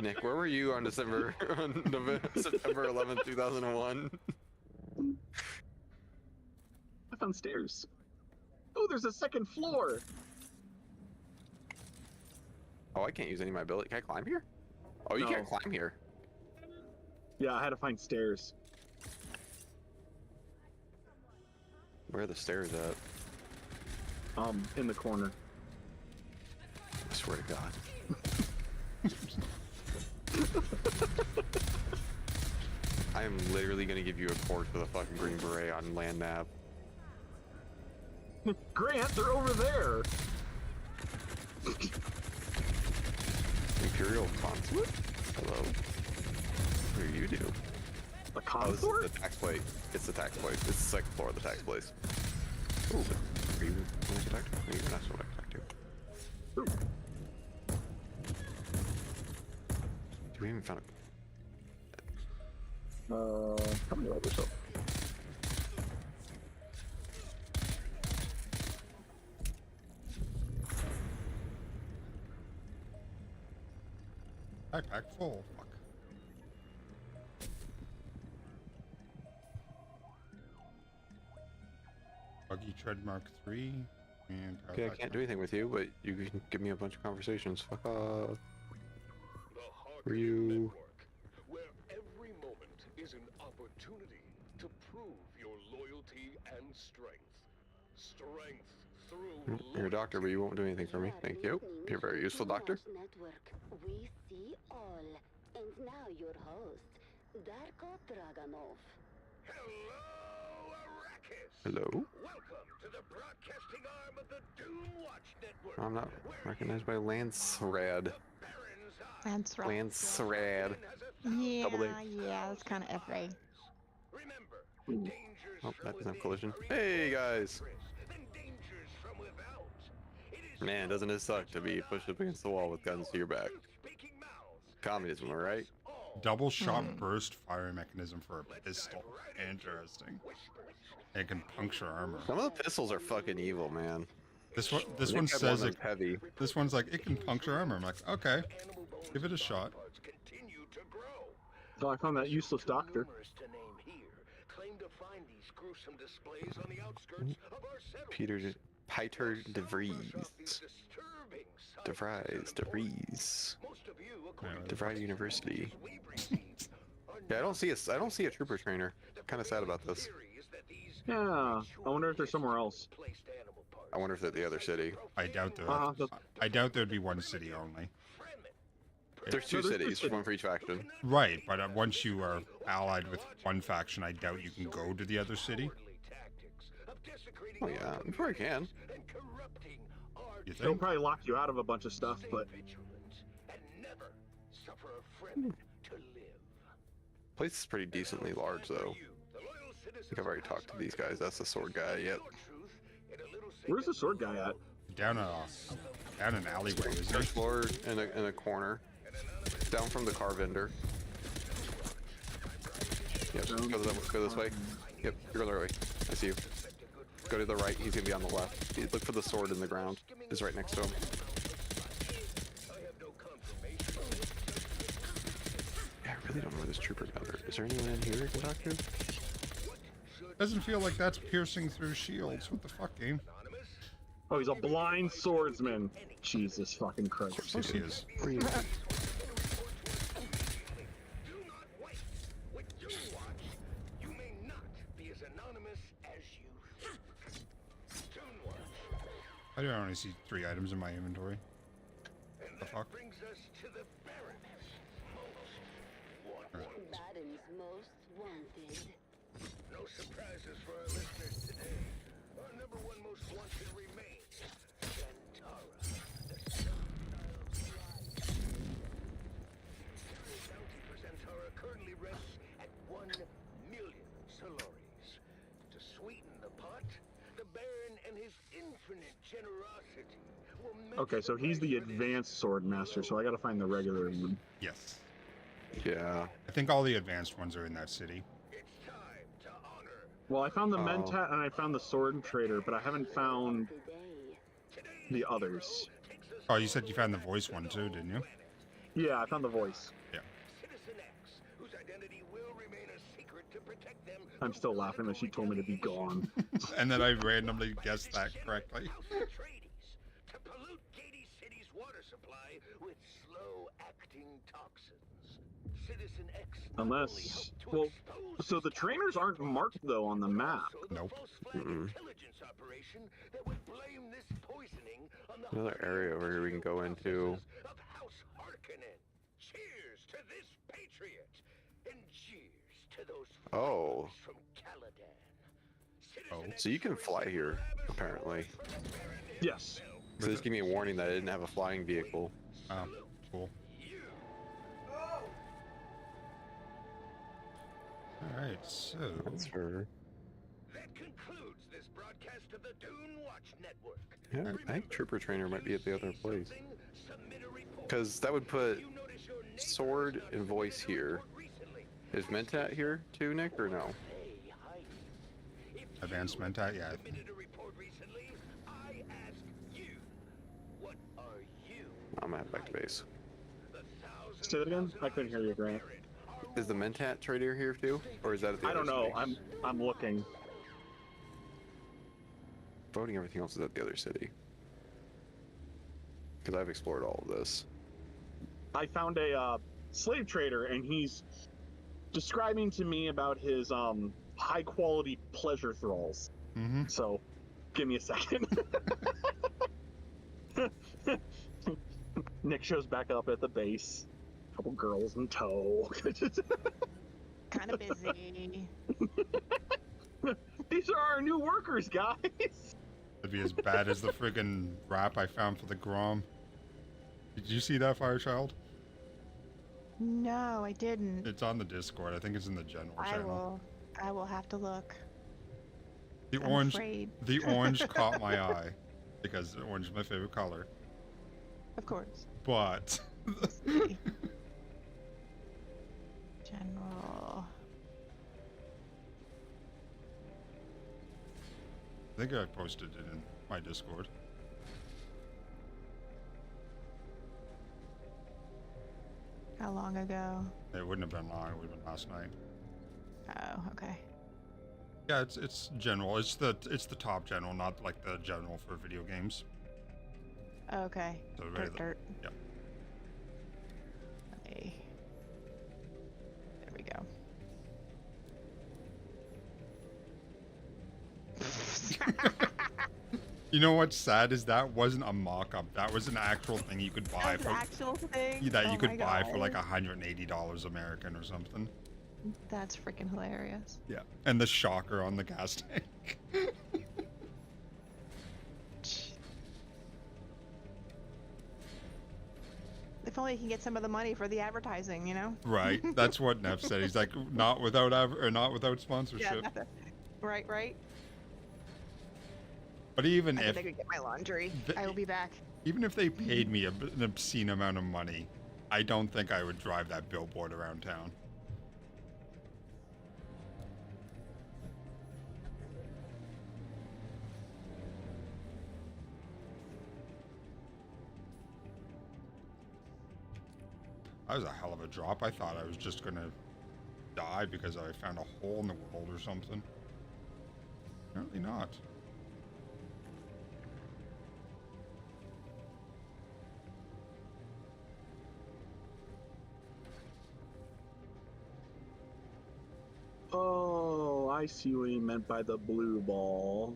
Nick, where were you on September 11th, 2001?
I found stairs. Oh, there's a second floor.
Oh, I can't use any of my ability. Can I climb here? Oh, you
No.
can't climb here.
Yeah, I had to find stairs.
Where are the stairs at?
In the corner.
I swear to God. I am literally gonna give you a cord for the fucking green beret on land nav.
Grant, they're over there.
Imperial Consulate? Hello. What do you do?
A
Oh, this
consort?
is the tax plate. It's the tax place. It's the second floor of the tax place. Ooh, are you someone to talk to? No, you're not someone to talk to.
Ooh.
Do we even found
Tell me about yourself.
Backpack full. Fuck. Buggy Tread Mark 3. And
Okay, I can't do anything with you, but you can give me a bunch of conversations. Fuck off. Were you...
Where every moment is an opportunity to prove your loyalty and strength. Strength through
You're a doctor, but you won't do anything for me. Thank you. You're a very useful doctor.
Network. We see all. And now your host, Darko Draganov.
Hello, Arrakis!
Hello?
Welcome to the broadcasting arm of the Doom Watch Network.
I'm not recognized by Lance Rad.
That's right.
Lance Rad.
Yeah,
Double A.
yeah, that's kind of FA.
Oh, that doesn't have collision. Hey, guys! Man, doesn't it suck to be pushed up against the wall with guns to your back? Communism, right?
Double shot burst fire mechanism for a pistol. Interesting. It can puncture armor.
Some of the pistols are fucking evil, man.
This one
I think
says
I have one
it
that's heavy.
This one's like it can puncture armor. I'm like, okay, give it a shot.
So I found that useless doctor.
Peter De Vries. DeVries University. Yeah, I don't see a trooper trainer. Kind of sad about this.
Yeah, I wonder if they're somewhere else.
I wonder if they're at the other city.
I doubt there. I doubt there'd be one city only.
There's two cities, one for each faction.
Right, but once you are allied with one faction, I doubt you can go to the other city.
Oh yeah, you probably can.
You
They'll
think?
probably lock you out of a bunch of stuff, but
Place is pretty decently large, though. I think I've already talked to these guys. That's the sword guy. Yep.
Where's the sword guy at?
Down an alleyway, isn't
First
it?
floor in a corner. Down from the car vendor. Yep, go this way. Yep, you're going the right way. I see you. Go to the right, he's gonna be on the left. Look for the sword in the ground. It's right next to him. Yeah, I really don't know where this trooper got hurt. Is there anyone in here I can talk to?
Doesn't feel like that's piercing through shields. What the fuck, game?
Oh, he's a blind swordsman. Jesus fucking Christ.
Of course he is. I do only see 3 items in my inventory. The fuck?
Baron's most wanted.
No surprises for our listeners today. Our #1 most wanted remains Shantara, the bounty for Shantara currently rests at 1 million Solaris. infinite generosity will make
Okay, so he's the advanced sword master, so I gotta find the regular one.
Yes.
Yeah.
I think all the advanced ones are in that city.
Well, I found the Mentat and I found the sword trader, but I haven't found the others.
Oh, you said you found the voice one too, didn't you?
Yeah, I found the voice.
Yeah.
Citizen X, whose identity will remain a secret to protect them.
I'm still laughing that she told me to be gone.
And then I randomly guessed that correctly.
To pollute Gady City's water supply with slow-acting toxins. Citizen X.
Unless, well, so the trainers aren't marked though on the map.
Nope.
Intelligence operation that would blame this poisoning on the
Another area over here we can go into.
of House Harkonnen. Cheers to this patriot, and cheers to those
Oh.
from Caladan.
Oh. So you can fly here, apparently.
Yes.
So this gave me a warning that I didn't have a flying vehicle.
Oh, cool. Alright, so...
Transfer.
That concludes this broadcast of the Dune Watch Network.
Yeah, I think Trooper Trainer might be at the other place. Because that would put sword and voice here. Is Mentat here too, Nick, or no?
Advanced Mentat, yeah.
I'm gonna head back to base.
Say that again? I couldn't hear you, Grant.
Is the Mentat trader here too, or is that at the
I
other
don't know.
city?
I'm looking.
Voting everything else is at the other city. Because I've explored all of this.
I found a slave trader, and he's describing to me about his high quality pleasure thralls.
Mm-hmm.
So, give me a second. Nick shows back up at the base. Couple girls in tow.
Kind of busy.
These are our new workers, guys.
It'd be as bad as the friggin' rap I found for the Grom. Did you see that, Firechild?
No, I didn't.
It's on the Discord. I think it's in the general channel.
I will have to look.
The
I'm
orange,
afraid.
the orange caught my eye because orange is my favorite color.
Of course.
But
General.
I think I posted it in my Discord.
How long ago?
It wouldn't have been long. It would have been last night.
Oh, okay.
Yeah, it's general. It's the top general, not like the general for video games.
Okay.
So
Dirt.
Yeah.
Okay. There we go.
You know what's sad is that wasn't a mock-up. That was an actual thing you could buy
That's an actual thing?
that
Oh
you could
my
buy for
God.
like $180 American or something.
That's freaking hilarious.
Yeah. And the shocker on the gas tank.
If only he can get some of the money for the advertising, you know?
Right. That's what Neff said. He's like, not without sponsorship.
Yeah, right.
But even
I
if
think I could get my laundry. I will be back.
even if they paid me an obscene amount of money, I don't think I would drive that billboard around town. That was a hell of a drop. I thought I was just gonna die because I found a hole in the world or something. Apparently not.
Oh, I see what he meant by the blue ball.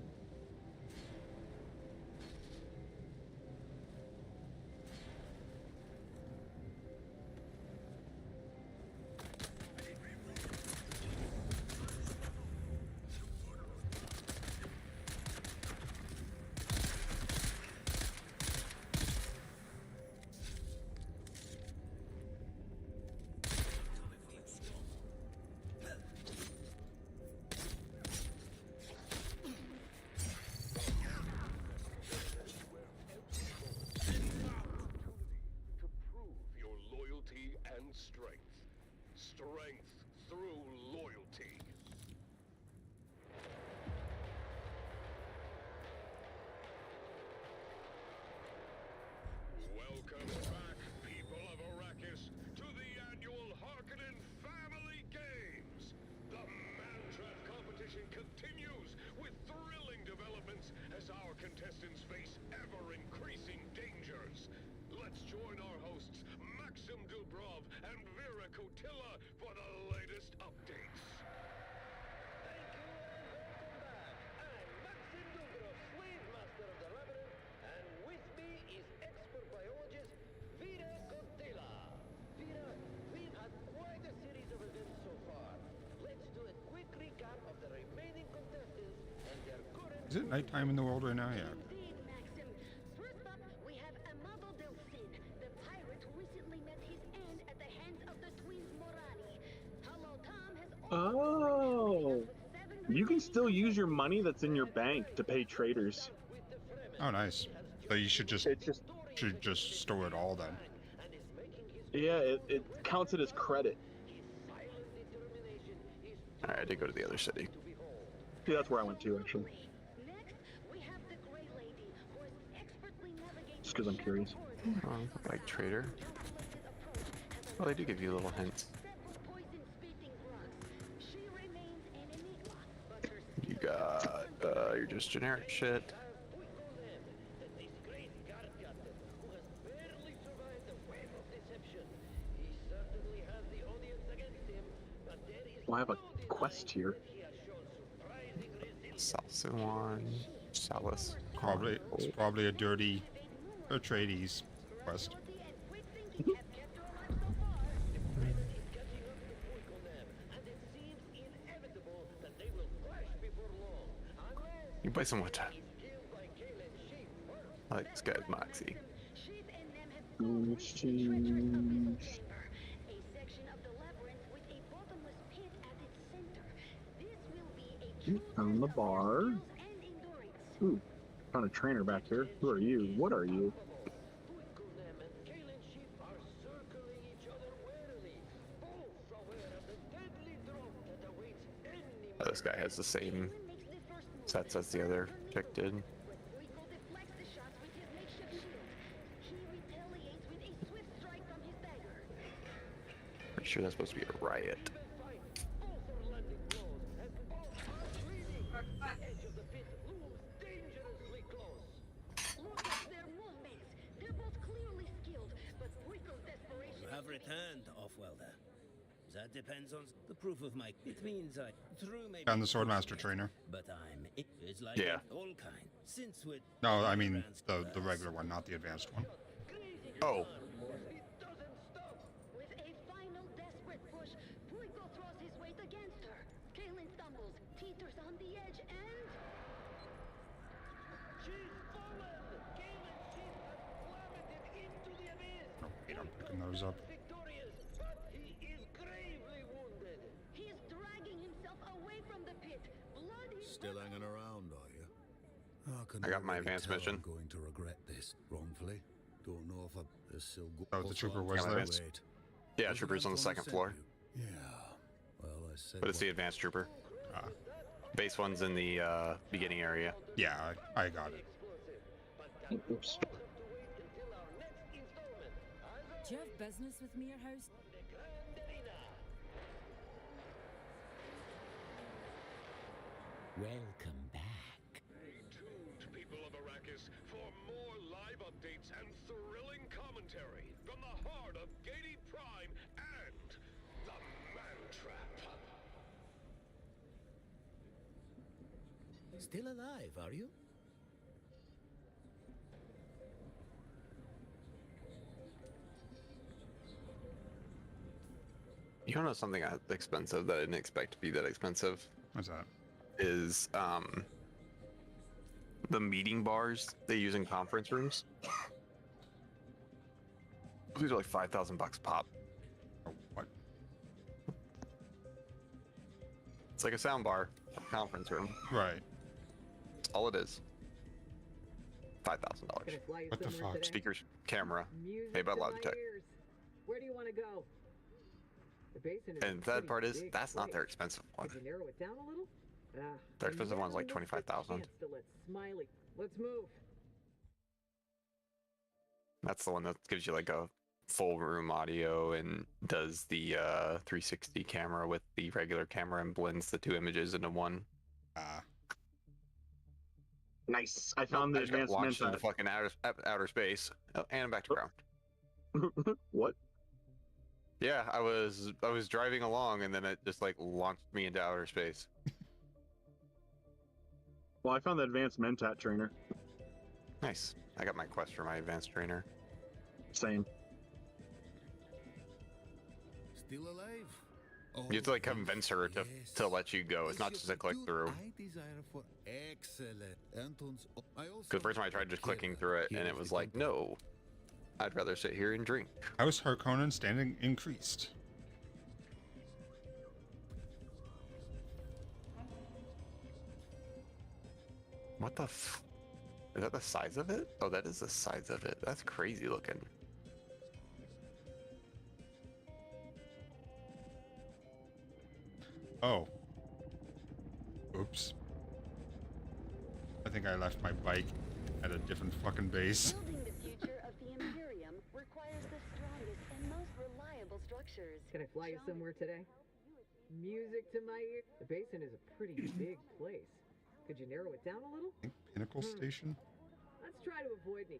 Welcome back, people of Arrakis, to the annual Harkonnen Family Games. The Mantrap competition continues with thrilling developments as our contestants face ever-increasing dangers. Let's join our hosts, Maxim Dubrov and Vera Kotila, for the latest updates.
Thank you and welcome back. I'm Maxim Dubrov, slave master of the labyrinth, and with me is expert biologist Vera Kotila. Vera, we've had quite a series of events so far. Let's do a quick recap of the remaining contestants and their current...
Is it nighttime in the world right now? Yeah.
Indeed, Maxim. First up, we have Amado Delfin, the pirate who recently met his end at the hands of the twins Morani. Hello, Tom has
Oh, you can still use your money that's in your bank to pay traders.
Oh, nice. So you should just store it all then.
Yeah, it counts it as credit.
Alright, I did go to the other city.
Yeah, that's where I went to, actually. Just because I'm curious.
Like trader. Well, they do give you little hints. You got, you're just generic shit.
Well, I have a quest here.
Salsuan, Salus.
It's probably a dirty Atreides quest.
You buy some water. I like this guy's Moxie.
On the bar. Ooh, found a trainer back here. Who are you? What are you?
This guy has the same sets as the other chick did. Pretty sure that's supposed to be a riot.
You have returned, Offwelder. That depends on the proof of my... It means I... Through maybe...
I'm the Swordmaster trainer.
But I'm... It's like
Yeah.
all kind. Since we're...
No, I mean the regular one, not the advanced one.
Oh.
With a final desperate push, Puico throws his weight against her. Kaelin stumbles, teeters on the edge, and...
She's fallen! Kaelin's ship has plummeted into the abyss!
No, wait, I'm picking those up.
Victorious, but he is gravely wounded.
He is dragging himself away from the pit. Bloody...
Still hanging around, are you?
I got my advanced mission.
I'm going to regret this wrongfully. Don't know if there's still
Oh, the trooper was there?
Yeah, trooper's on the second floor.
Yeah. Well, I said.
But it's the advanced trooper. Base one's in the beginning area.
Yeah, I got it.
Oops.
Do you have business with me, your house?
Welcome back.
Stay tuned, people of Arrakis, for more live updates and thrilling commentary from the heart of Gady Prime and the Mantrap.
Still alive, are you?
You don't know something expensive that I didn't expect to be that expensive?
What's that?
Is the meeting bars they use in conference rooms. These are like $5,000 pop.
Oh, what?
It's like a sound bar, conference room.
Right.
That's all it is. $5,000.
What the fuck?
Speakers, camera,
Music
paid by
to my
Logitech.
ears. Where do you want to go? The basin is
And
a
the sad
pretty
part is,
big
that's not their
place.
expensive one.
Could you narrow it down a little?
Their expensive one's like
now looks
25,000.
chance to let Smiley. Let's move.
That's the one that gives you like a full room audio and does the 360 camera with the regular camera and blends the two images into one.
Nice. I found the
I just got
advanced
launched into
Mentat.
fucking outer space. Oh, and I'm back to ground.
What?
Yeah, I was driving along and then it just like launched me into outer space.
Well, I found the advanced Mentat trainer.
Nice. I got my quest for my advanced trainer.
Same.
Still alive?
You have to like convince her to let you go. It's not just a click through.
I desire for excellent. Anton's.
Because first time I tried just clicking through it and it was like, no, I'd rather sit here and drink.
House Harkonnen standing increased.
What the f... Is that the size of it? Oh, that is the size of it. That's crazy looking.
Oh. Oops. I think I left my bike at a different fucking base.
Building the future of the Imperium requires the strongest and most reliable structures.
Can I fly you somewhere today? Music to my ear. The basin is a pretty big place. Could you narrow it down a little?
I think Pinnacle Station?
Let's try to avoid me.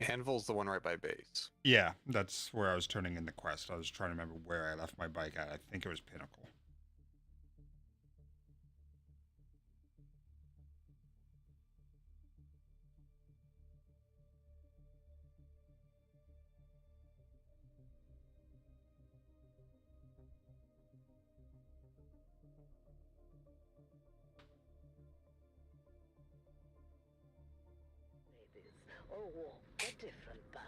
Anvil's the one right by base.
Yeah, that's where I was turning in the quest. I was trying to remember where I left my bike at. I think it was Pinnacle.
Oh, a different path.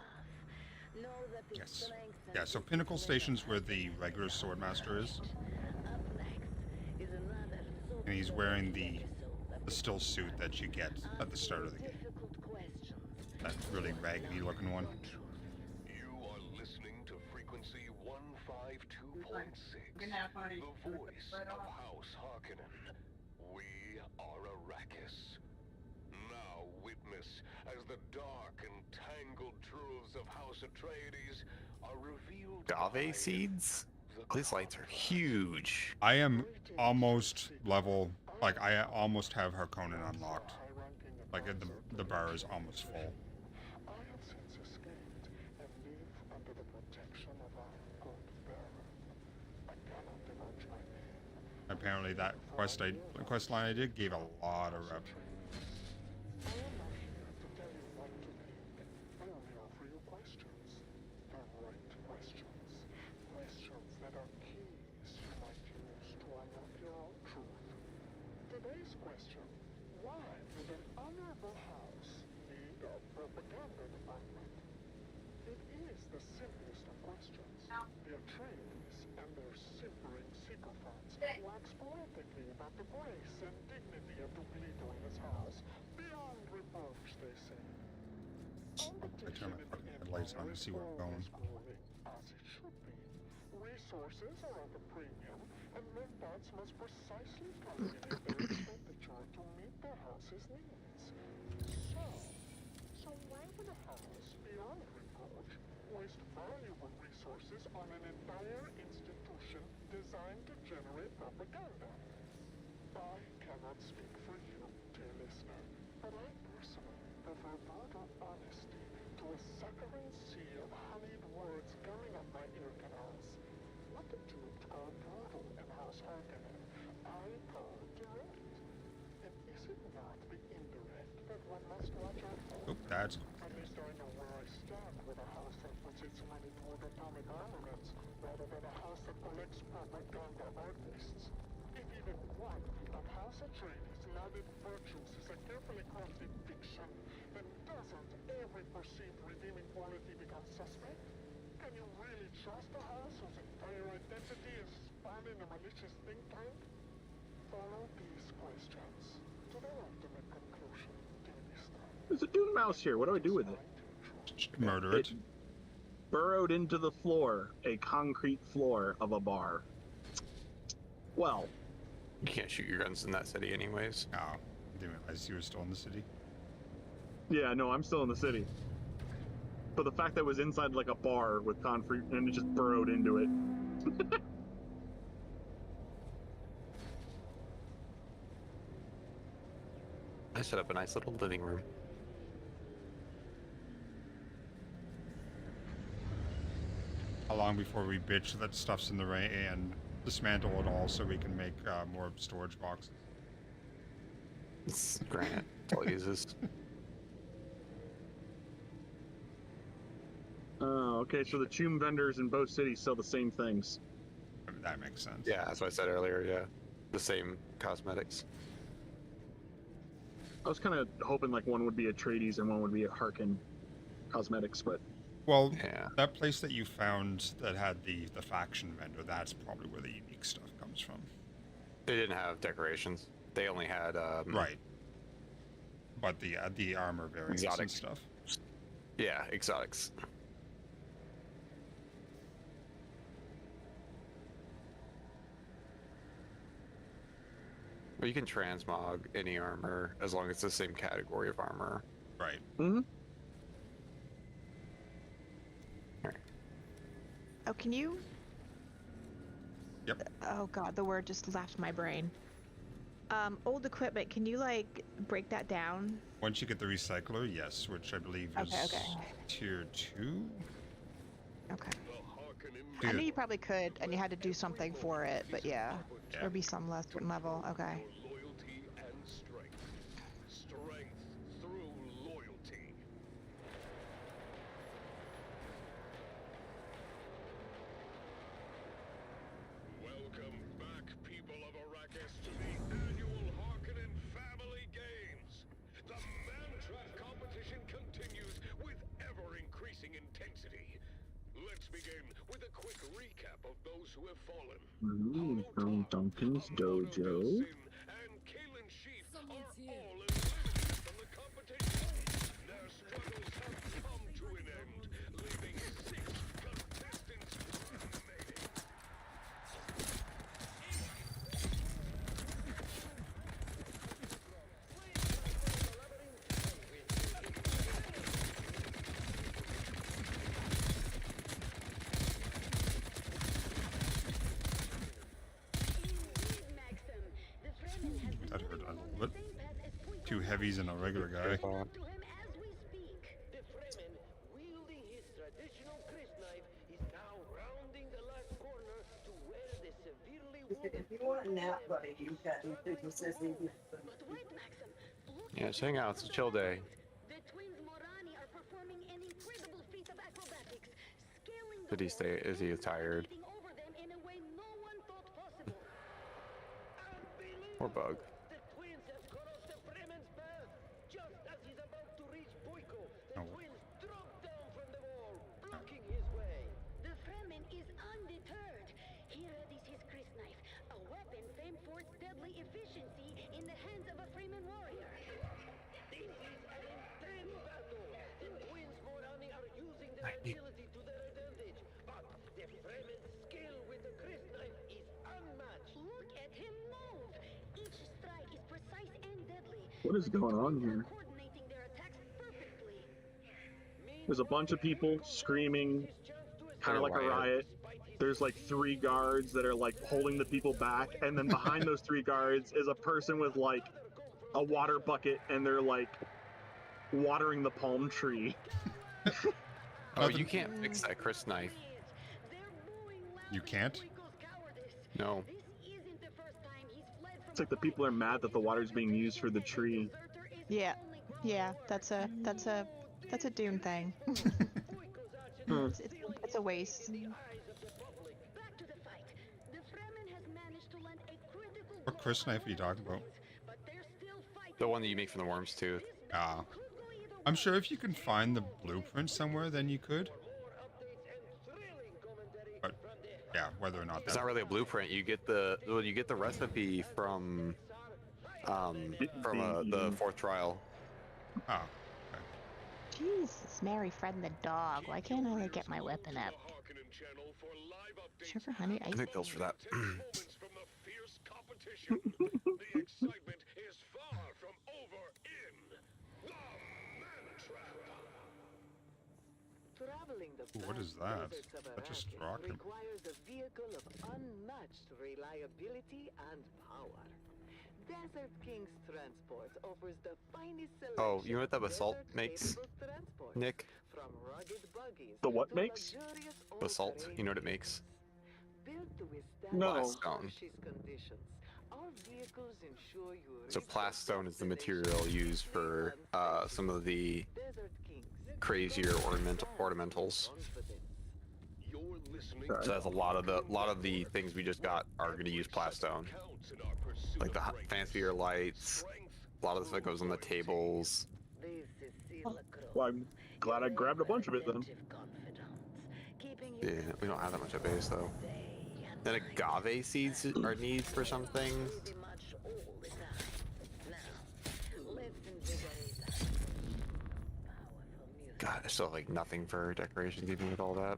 Know that the
Yes.
strength and
Yeah, so Pinnacle Station's where the regular Swordmaster is.
is another so
And he's wearing the still suit that you get at the start of the game. That really raggedy looking one.
You are listening to frequency 152.6, the voice of House Harkonnen. We are Arrakis. Now witness as the dark and tangled truths of House Atreides are revealed.
Agave seeds? These lights are huge.
I am almost level, like I almost have Harkonnen unlocked. Like the bar is almost full.
I have since escaped and live under the protection of our good Baron. I cannot divulge my name.
Apparently that quest line I did gave a lot of rep.
I am not here to tell you what to think. I only offer you questions. The right questions. Questions that are keys you might use to unlock your own truth. Today's question: why would an honorable house need a propaganda department? It is the simplest of questions. The Atreides and their simpering sycophants wax poetically about the grace and dignity of Duglito and his house. Beyond reproach, they say.
I turn my fucking headlights on to see where I'm going.
As it should be. Resources are at a premium, and Mentats must precisely calculate their expenditure to meet their house's needs. So why would a house, beyond reproach, waste valuable resources on an entire institution designed to generate propaganda? I cannot speak for you, dear listener, but I personally prefer brutal honesty to a saccharine sea of honeyed words gumming up my ear canals. What the Duke call brutal in House Harkonnen, I call direct. And is it not the indirect that one must watch out for?
Oh, that's...
At least I know where I stand with a house that puts its money toward atomic armaments, rather than a house that collects propaganda artists. If even one of House Atreides' lauded virtues is a carefully crafted fiction, then doesn't every perceived redeeming quality become suspect? Can you really trust a house whose entire identity is spanning a malicious think tank? Follow these questions to their ultimate conclusion, dear listener.
There's a dune mouse here. What do I do with it?
Murder it.
Burrowed into the floor, a concrete floor of a bar. Well,
You can't shoot your guns in that city anyways.
Oh, I didn't realize you were still in the city.
Yeah, no, I'm still in the city. But the fact that it was inside like a bar with concrete and it just burrowed into it.
I set up a nice little living room.
How long before we bitch that stuff's in the rain and dismantle it all so we can make more storage boxes?
It's granite. That's all it uses.
Oh, okay, so the tomb vendors in both cities sell the same things.
That makes sense.
Yeah, that's what I said earlier, yeah. The same cosmetics.
I was kind of hoping like one would be a Trades and one would be a Harkin Cosmetics, but...
Well,
yeah.
That place that you found that had the faction vendor, that's probably where the unique stuff comes from.
They didn't have decorations. They only had...
right. But the armor variants and stuff.
Yeah, exotics. Well, you can transmog any armor as long as it's the same category of armor.
Right.
Mm-hmm.
Oh, can you?
Yep.
Oh god, the word just left my brain. Old equipment, can you like break that down?
Once you get the recycler, yes, which I believe is tier 2.
Okay. I knew you probably could, and you had to do something for it, but yeah. There'd be some less level. Okay.
Loyalty and strength. Strength through loyalty. Welcome back, people of Arrakis, to the annual Harkonnen Family Games. The Mantrap competition continues with ever-increasing intensity. Let's begin with a quick recap of those who have fallen.
From Duncan's dojo.
And Kalen Sheep are all eliminated from the competition. Their struggles have come to an end, leaving 6 contestants remaining.
That hurt a little bit. 2 heavies and a regular guy.
The Fremen, wielding his traditional crisp knife, is now rounding the last corner to where the severely wounded...
If you want a nap, buddy, you've got to do this.
Yeah, just hang out. It's a chill day.
The twins Morani are performing an incredible feat of acrobatics, scaling
Did he stay? Is he tired?
over them in a way no one thought possible.
Or bug?
The twins have crossed the Fremen's path. Just as he's about to reach Boyko, the twins drop down from the wall, blocking his way.
The Fremen is undeterred. He readies his crisp knife, a weapon famed for its deadly efficiency in the hands of a Fremen warrior.
This is an intense battle. The twins Morani are using their agility to their advantage, but the Fremen's skill with the crisp knife is unmatched.
Look at him move! Each strike is precise and deadly.
What is going on here?
Coordinating their attacks perfectly.
There's a bunch of people screaming, kind of like a riot. There's like 3 guards that are like holding the people back, and then behind those 3 guards is a person with like a water bucket, and they're like watering the palm tree.
Oh, you can't fix that crisp knife.
You can't?
No.
It's like the people are mad that the water's being used for the tree.
Yeah. Yeah, that's a Dune thing. It's a waste.
Back to the fight. The Fremen has managed to land a critical
What crisp knife are you talking about?
but they're still fighting.
The one that you make from the worm's tooth.
Ah. I'm sure if you can find the blueprint somewhere, then you could. But yeah, whether or not
It's not really a blueprint. You get the recipe from the 4th trial.
Oh.
Jesus, Mary, Fred, and the dog. Why can't I like, get my weapon up? Sugar, honey,
I
ice.
think pills for that.
The excitement is far from over in the
Traveling the
Ooh, what is
vast
that?
deserts of
That just
Arrakis
rocked him.
requires a vehicle of unmatched reliability and power. Desert King's Transport offers the finest selection
Oh, you know what that
of
basalt
desert
makes,
capable transport,
Nick?
from rugged buggies
The what
to
makes?
luxurious
Basalt.
all-terrain
You know what it
vehicles.
makes?
Built to withstand
No.
the
Plastone.
harshest conditions, our vehicles ensure you
So
reach your
plastone is the
destination
material used for some of the
Desert Kings.
crazier ornamentals.
You're listening
So that's a lot of the things we just got are going to use plastone, like the fancier lights. A lot of the stuff goes on the tables.
Well, I'm glad I grabbed a bunch of it then.
Yeah, we don't have that much at base though. Then agave seeds are needed for some things. God, I still have, like nothing for decorations even with all that.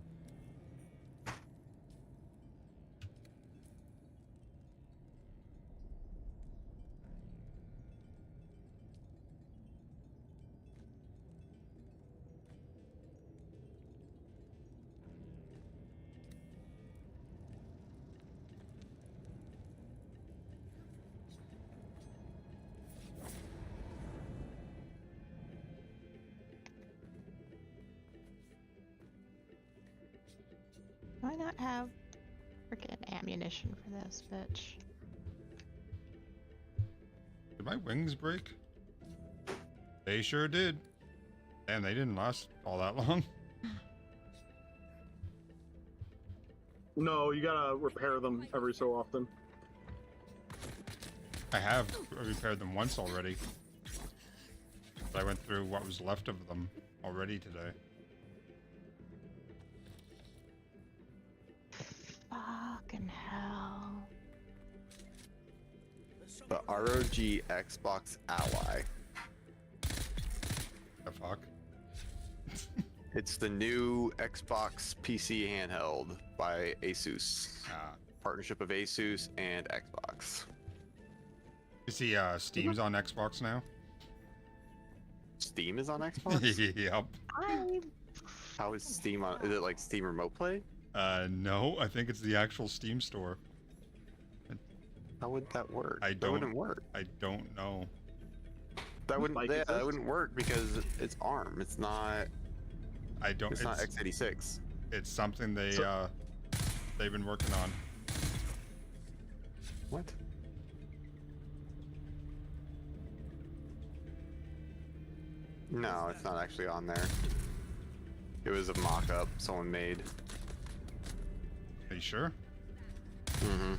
Why not have freaking ammunition for this bitch?
Did my wings break? They sure did. Damn, they didn't last all that long.
No, you gotta repair them every so often.
I have repaired them once already. I went through what was left of them already today.
Fucking hell.
The ROG Xbox Ally.
The fuck?
It's the new Xbox PC handheld by Asus. Partnership of Asus and Xbox.
You see, Steam's on Xbox now?
Steam is on Xbox?
Yep.
How is Steam on? Is it like Steam Remote Play?
No, I think it's the actual Steam store.
How would that work?
That
wouldn't work.
I don't know.
That wouldn't. Yeah, that wouldn't work because it's ARM. It's not. It's not x86.
It's something they've been working on.
What? No, it's not actually on there. It was a mock-up someone made.
Are you sure?
Mm-hmm.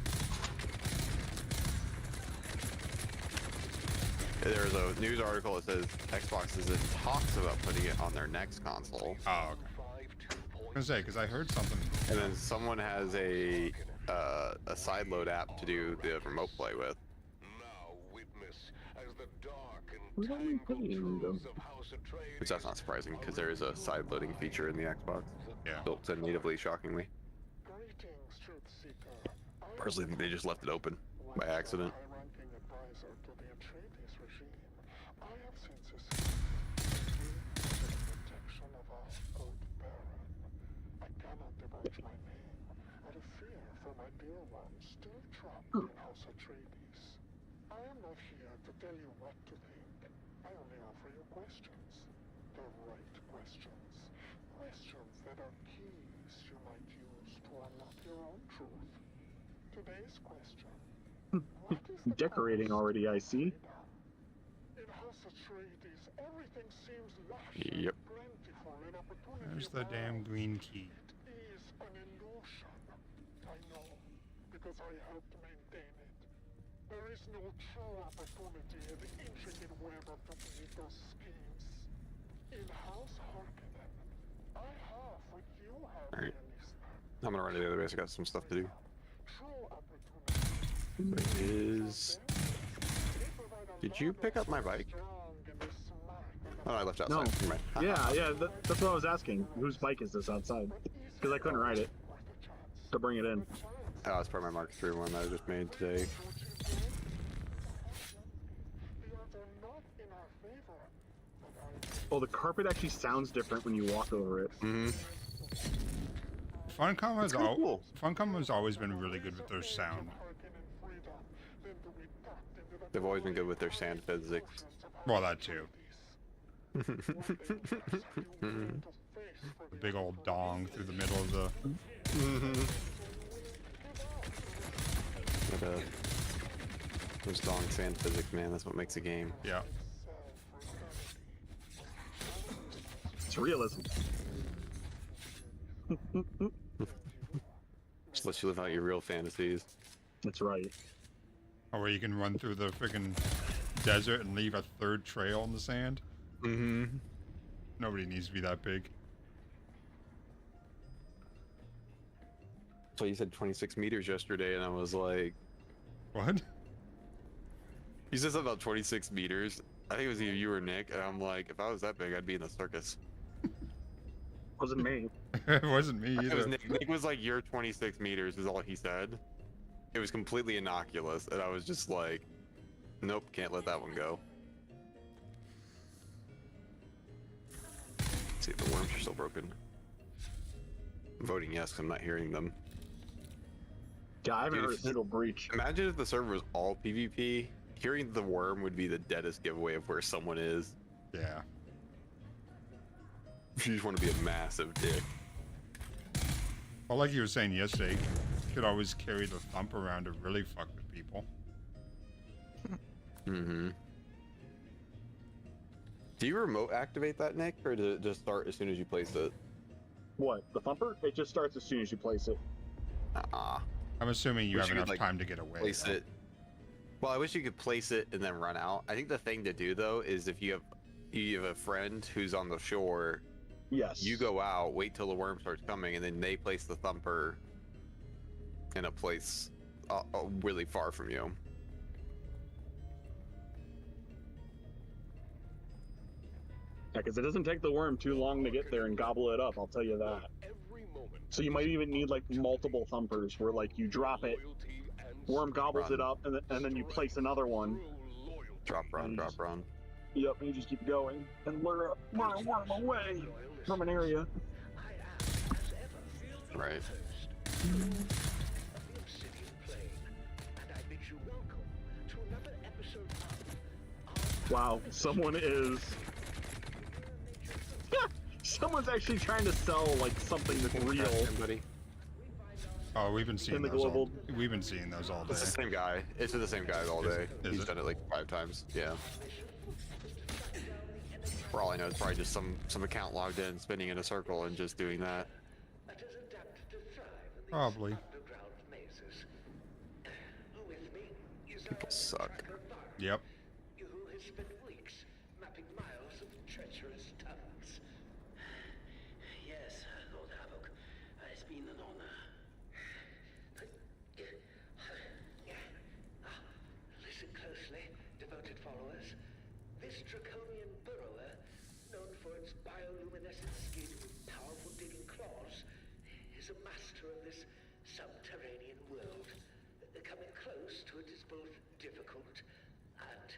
There's a news article that says Xbox is in talks about putting it on their next console.
Oh, okay. I was gonna say, because I heard something.
And then someone has a sideload app to do the remote play with. Which that's not surprising because there is a side loading feature in the Xbox.
Yeah.
Built in natively, shockingly. Personally, I think they just left it open by accident.
I am not here to tell you what to think. I only offer you questions. The right questions. Questions that are keys you might use to unlock your own truth. Today's question.
Decorating already, I see.
In House Atreides, everything seems lush
Yep.
and plentiful and opportunity.
There's the damn green key.
It is an illusion. I know, because I helped maintain it. There is no true opportunity in the intricate web of Duplicito's schemes. In House Harkonnen, I have what you have,
Alright.
listener.
I'm gonna run to the other base. I got some stuff to do.
True opportunity.
Where is... Did you pick up my bike? Oh, I left it outside.
No.
Never mind.
Yeah, that's what I was asking. Whose bike is this outside? Because I couldn't ride it to bring it in.
Oh, it's part of my Mark III one that I just made today.
Oh, the carpet actually sounds different when you walk over it.
Mm-hmm.
Funcom has
cool.
Funcom has always been really good with their sound.
They've always been good with their sound physics.
Well, that too. The big old dong through the middle of the.
But, those dong sound physics, man. That's what makes a game.
Yeah.
It's realism.
Just let you live out your real fantasies.
That's right.
Or where you can run through the freaking desert and leave a third trail in the sand.
Mm-hmm.
Nobody needs to be that big.
So you said 26 meters yesterday, and I was like,
what?
You said something about 26 meters. I think it was either you or Nick, and I'm like, if I was that big, I'd be in a circus.
Wasn't me.
It wasn't me either.
It was Nick. Nick was like, "You're 26 meters," is all he said. It was completely innocuous, and I was just like, nope, can't let that one go. Let's see if the worms are still broken. I'm voting yes, 'cause I'm not hearing them.
Yeah, I haven't
Dude,
heard a single breach.
Imagine if the server was all PvP. Hearing the worm would be the deadest giveaway of where someone is.
Yeah.
You just want to be a massive dick.
Well, like you were saying yesterday, you could always carry the thump around to really fuck with people.
Mm-hmm. Do you remote activate that, Nick, or does it just start as soon as you place it?
What? The thumper? It just starts as soon as you place it.
I'm assuming you
Wish
have
you could,
enough
like,
time to get away.
Place it. Well, I wish you could place it and then run out. I think the thing to do though is if you have a friend who's on the shore.
Yes.
You go out, wait till the worm starts coming, and then they place the thumper in a place really far from you.
Yeah, because it doesn't take the worm too long to get there and gobble it up, I'll tell you that. So you might even need like multiple thumpers where like you drop it, worm gobbles it up, and then you place another one.
Drop run, drop run.
Yep, and you just keep going and lure a worm away from an area.
Right.
Wow, someone is... Someone's actually trying to sell like something that's real.
Oh, we've been seeing
In the
those
global-
all. We've been seeing those all day.
It's the same guy. It's the same guy all day.
Is
He's
it?
done it like 5 times. Yeah. For all I know, it's probably just some account logged in, spinning in a circle, and just doing that.
Probably.
People suck.
Yep.
Yes, Lord Havoc. It's been an honor. Listen closely, devoted followers. This draconian burrower, known for its bioluminescent skin with powerful digging claws, is a master of this subterranean world. Coming close to it is both difficult and...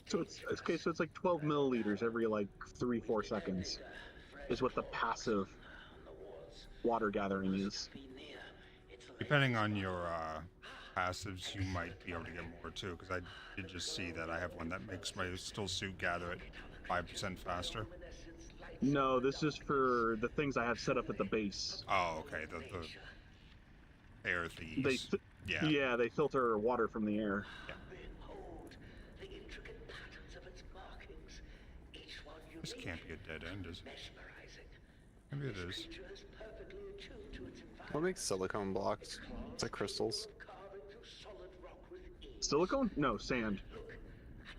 So it's okay. So it's like 12 milliliters every like 3-4 seconds, is what the passive water gathering is.
Depending on your passives, you might be able to get more too. Because I did just see that I have one that makes my still suit gather at 5% faster.
No, this is for the things I have set up at the base.
Oh, okay. The air thieves.
Yeah, they filter water from the air.
This can't be a dead end, is it? Maybe it is.
What makes silicone blocks? It's like crystals.
Silicone? No, sand.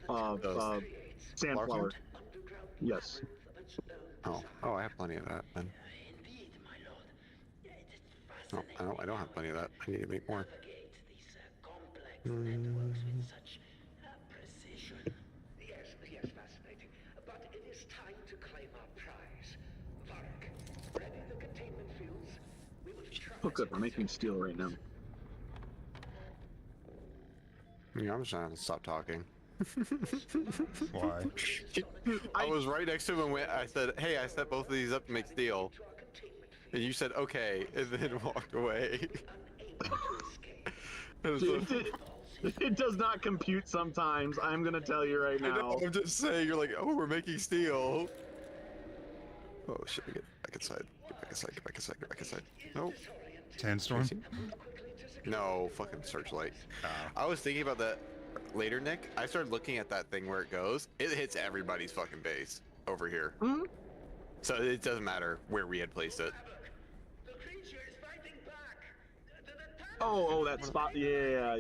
Sandflower. Yes.
Oh, I have plenty of that then. Oh, I don't have plenty of that. I need to make more.
Yes, fascinating. But it is time to claim our prize. Varric, ready the containment fields. We will try.
Oh, good. We're making steel right now.
Yeah, I'm just trying to stop talking.
Why?
I was right next to him and I said, hey, I set both of these up to make steel. And you said okay, and then walked away.
It does not compute sometimes. I'm gonna tell you right now.
I know, I'm just saying. You're like, oh, we're making steel. Oh shit! Get back inside. Get back inside. Get back inside. Get back inside. Nope.
Sandstorm?
No, fucking searchlight. I was thinking about that later, Nick. I started looking at that thing where it goes. It hits everybody's fucking base over here.
Hmm?
So it doesn't matter where we had placed it.
Oh, that spot. Yeah.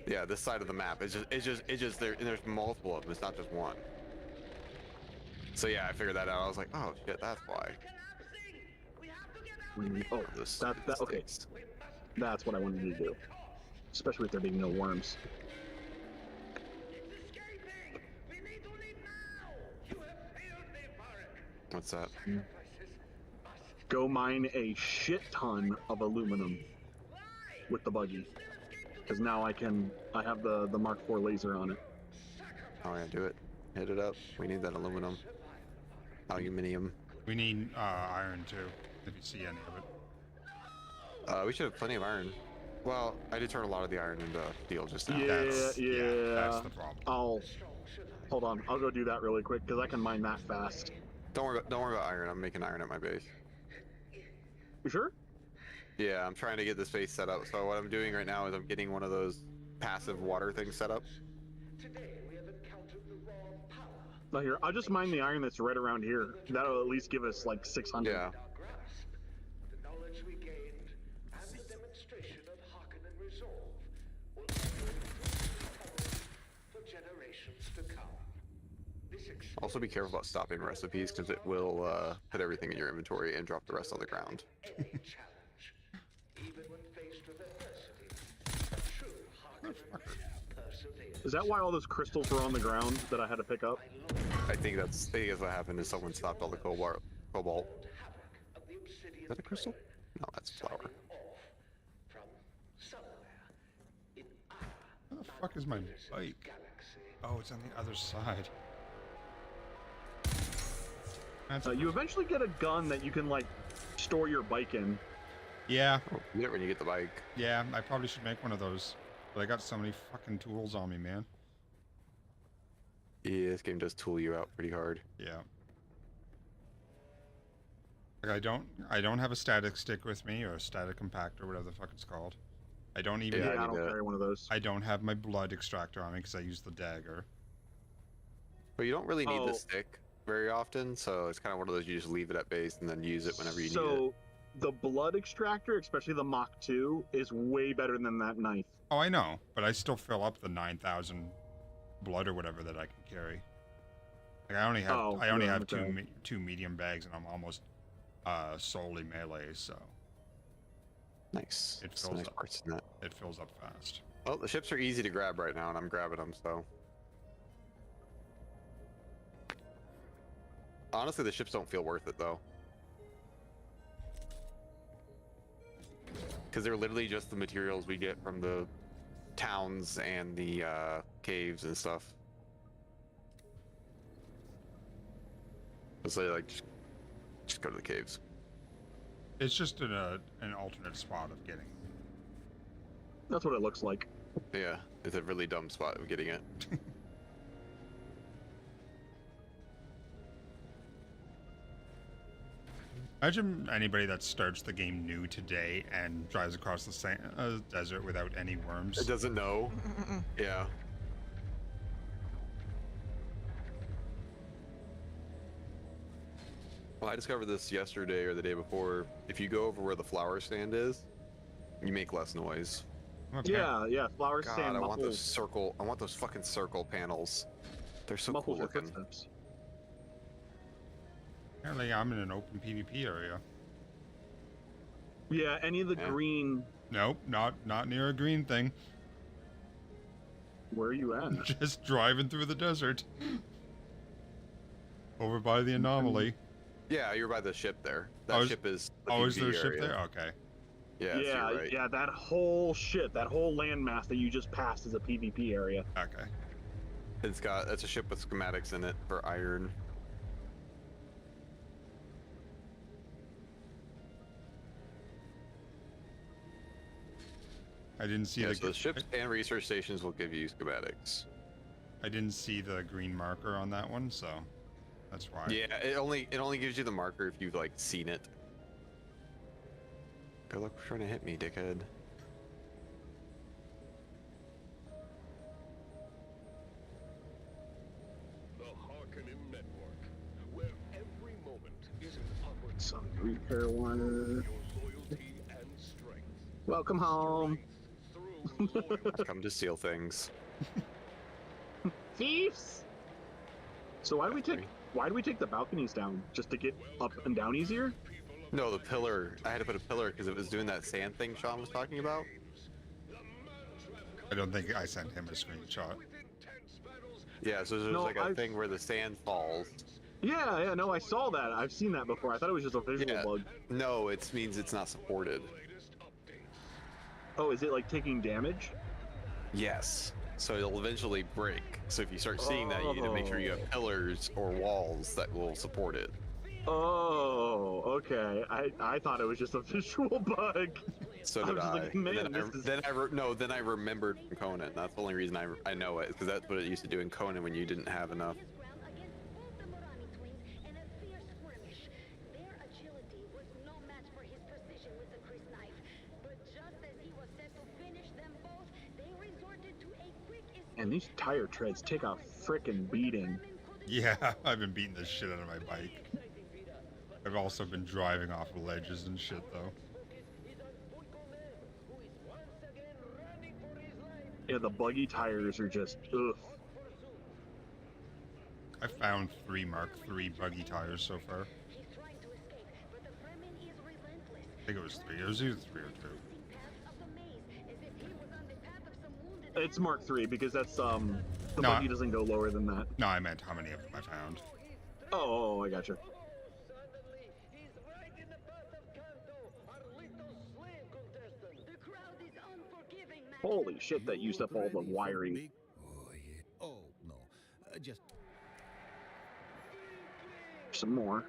Yeah, this side of the map. It's just there. And there's multiple of them. It's not just one. So yeah, I figured that out. I was like, oh shit, that's why.
Oh, okay. That's what I wanted to do. Especially with there being no worms.
What's that?
Go mine a shit ton of aluminum with the buggy. Because now I have the Mark IV laser on it.
Oh yeah, do it. Hit it up. We need that aluminum. Aluminium.
We need iron too, if you see any of it.
We should have plenty of iron. Well, I did turn a lot of the iron into steel just now.
Yeah.
That's the problem.
Hold on. I'll go do that really quick because I can mine that fast.
Don't worry about iron. I'm making iron at my base.
You sure?
Yeah, I'm trying to get this base set up. So what I'm doing right now is I'm getting one of those passive water things set up.
Now here, I'll just mine the iron that's right around here. That'll at least give us like 600.
Yeah. Also be careful about stopping recipes because it will put everything in your inventory and drop the rest on the ground.
Is that why all those crystals were on the ground that I had to pick up?
I think that's what happened is someone stopped all the cobalt. Is that a crystal? No, that's flour.
Where the fuck is my bike? Oh, it's on the other side.
You eventually get a gun that you can like store your bike in.
Yeah.
You get it when you get the bike.
Yeah, I probably should make one of those. But I got so many fucking tools on me, man.
Yeah, this game does tool you out pretty hard.
Yeah. Like I don't have a static stick with me or a static compactor, whatever the fuck it's called. I don't even.
Yeah, I don't carry one of those.
I don't have my blood extractor on me because I use the dagger.
But you don't really need the stick very often, so it's kind of one of those you just leave it at base and then use it whenever you need it.
So the blood extractor, especially the Mach 2, is way better than that knife.
Oh, I know, but I still fill up the 9,000 blood or whatever that I can carry. Like I only have two medium bags, and I'm almost solely melee, so
nice.
It fills
nice
up.
Parts in that.
It fills up fast.
Well, the ships are easy to grab right now, and I'm grabbing them. So honestly, the ships don't feel worth it though. Because they're literally just the materials we get from the towns and the caves and stuff. So like, just go to the caves.
It's just an alternate spot of getting.
That's what it looks like.
Yeah, it's a really dumb spot of getting it.
Imagine anybody that starts the game new today and drives across the desert without any worms.
It doesn't know. Yeah. Well, I discovered this yesterday or the day before. If you go over where the flower stand is, you make less noise.
Okay.
Yeah, flower
God,
stand.
I want those circle. I want those fucking circle panels. They're so cool looking.
Footsteps.
Apparently, I'm in an open PvP area.
Yeah, any of the green.
Nope, not near a green thing.
Where are you at?
Just driving through the desert. Over by the anomaly.
Yeah, you're by the ship there. That ship is. The
is there a ship
area.
there? Okay.
Yeah, so you're right.
Yeah. That whole ship, that whole landmass that you just passed is a PvP area.
Okay.
That's a ship with schematics in it for iron.
I didn't see
Yeah,
the.
so the ships and research stations will give you schematics.
I didn't see the green marker on that one, so that's why.
Yeah, it only gives you the marker if you've like seen it. Good luck trying to hit me, dickhead.
The Harkonnen Network, where every moment is an opportunity.
Some repair wire.
Loyalty and strength.
Welcome home.
Come to steal things.
Thieves. So why do we take the balconies down? Just to get up and down easier?
No, the pillar. I had to put a pillar because it was doing that sand thing Sean was talking about.
I don't think I sent him a screenshot.
Yeah, so there's like a thing where the sand falls.
Yeah, no, I saw that. I've seen that before. I thought it was just a visual bug.
No, it means it's not supported.
Oh, is it like taking damage?
Yes. So it'll eventually break. So if you start seeing that, you need to make sure you have pillars or walls that will support it.
Oh, okay. I thought it was just a visual bug.
So did I.
Like, man,
then I remembered from Conan. That's the only reason I know it, because that's what it used to do in Conan when you didn't have enough.
And these tire treads take a frickin' beating.
Yeah, I've been beating the shit out of my bike. I've also been driving off of ledges and shit, though.
Yeah, the buggy tires are just, ugh.
I found 3 Mark III buggy tires so far. I think it was 3. It was either 3 or 2.
It's Mark III because that's the buggy doesn't go lower than that.
No, I meant how many of them I found.
Oh, I gotcha. Holy shit, that used up all the wiring.
Oh, yeah. Oh, no. Just...
Some more.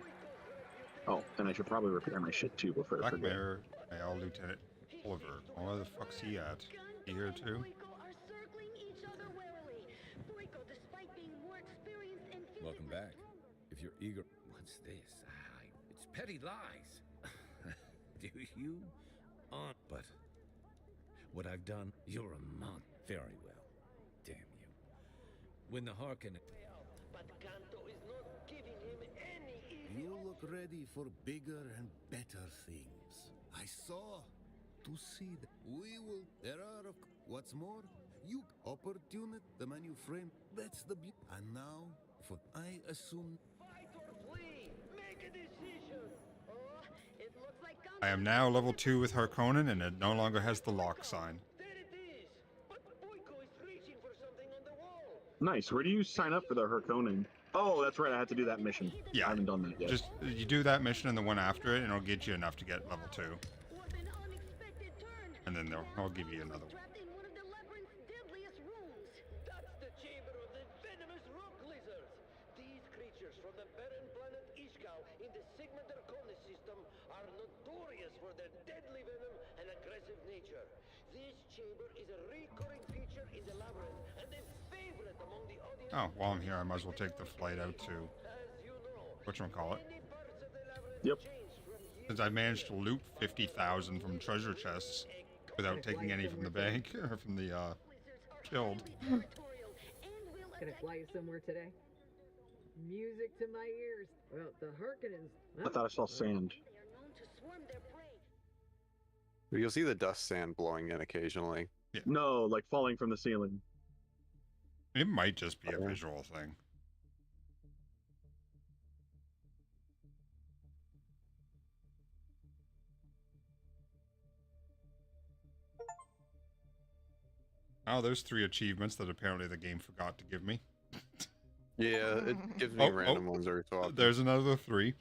Oh, and I should probably repair my shit too before I
Black
forget.
Mirror, Mail Lieutenant Oliver. Where the fuck's he at? He here too?
Welcome back. If you're eager... What's this? It's petty lies. Do you? But what I've done, you're a monk. Very well. Damn you. When the Harkonnen...
But Kanto is not giving him any...
You look ready for bigger and better things. I saw to see that we will... There are... What's more? You... Opportunity, the man you frame. That's the beauty. And now... For I assume...
I am now level 2 with Harkonnen, and it no longer has the lock sign.
Nice. Where do you sign up for the Harkonnen? Oh, that's right. I had to do that mission.
Yeah.
I haven't done that yet.
Just, you do that mission and the one after it, and it'll get you enough to get level 2. And then I'll give you another one. Oh, while I'm here, I might as well take the flight out to whatchamacallit.
Yep.
Since I managed to loot 50,000 from treasure chests without taking any from the bank or from the killed.
Gonna fly you somewhere today? Music to my ears. Well, the Harkonnens.
I thought I saw sand.
You'll see the dust sand blowing in occasionally.
Yeah.
No, like falling from the ceiling.
It might just be a visual thing. Oh, there's 3 achievements that apparently the game forgot to give me.
Yeah, it gives me random ones every so often.
There's another 3.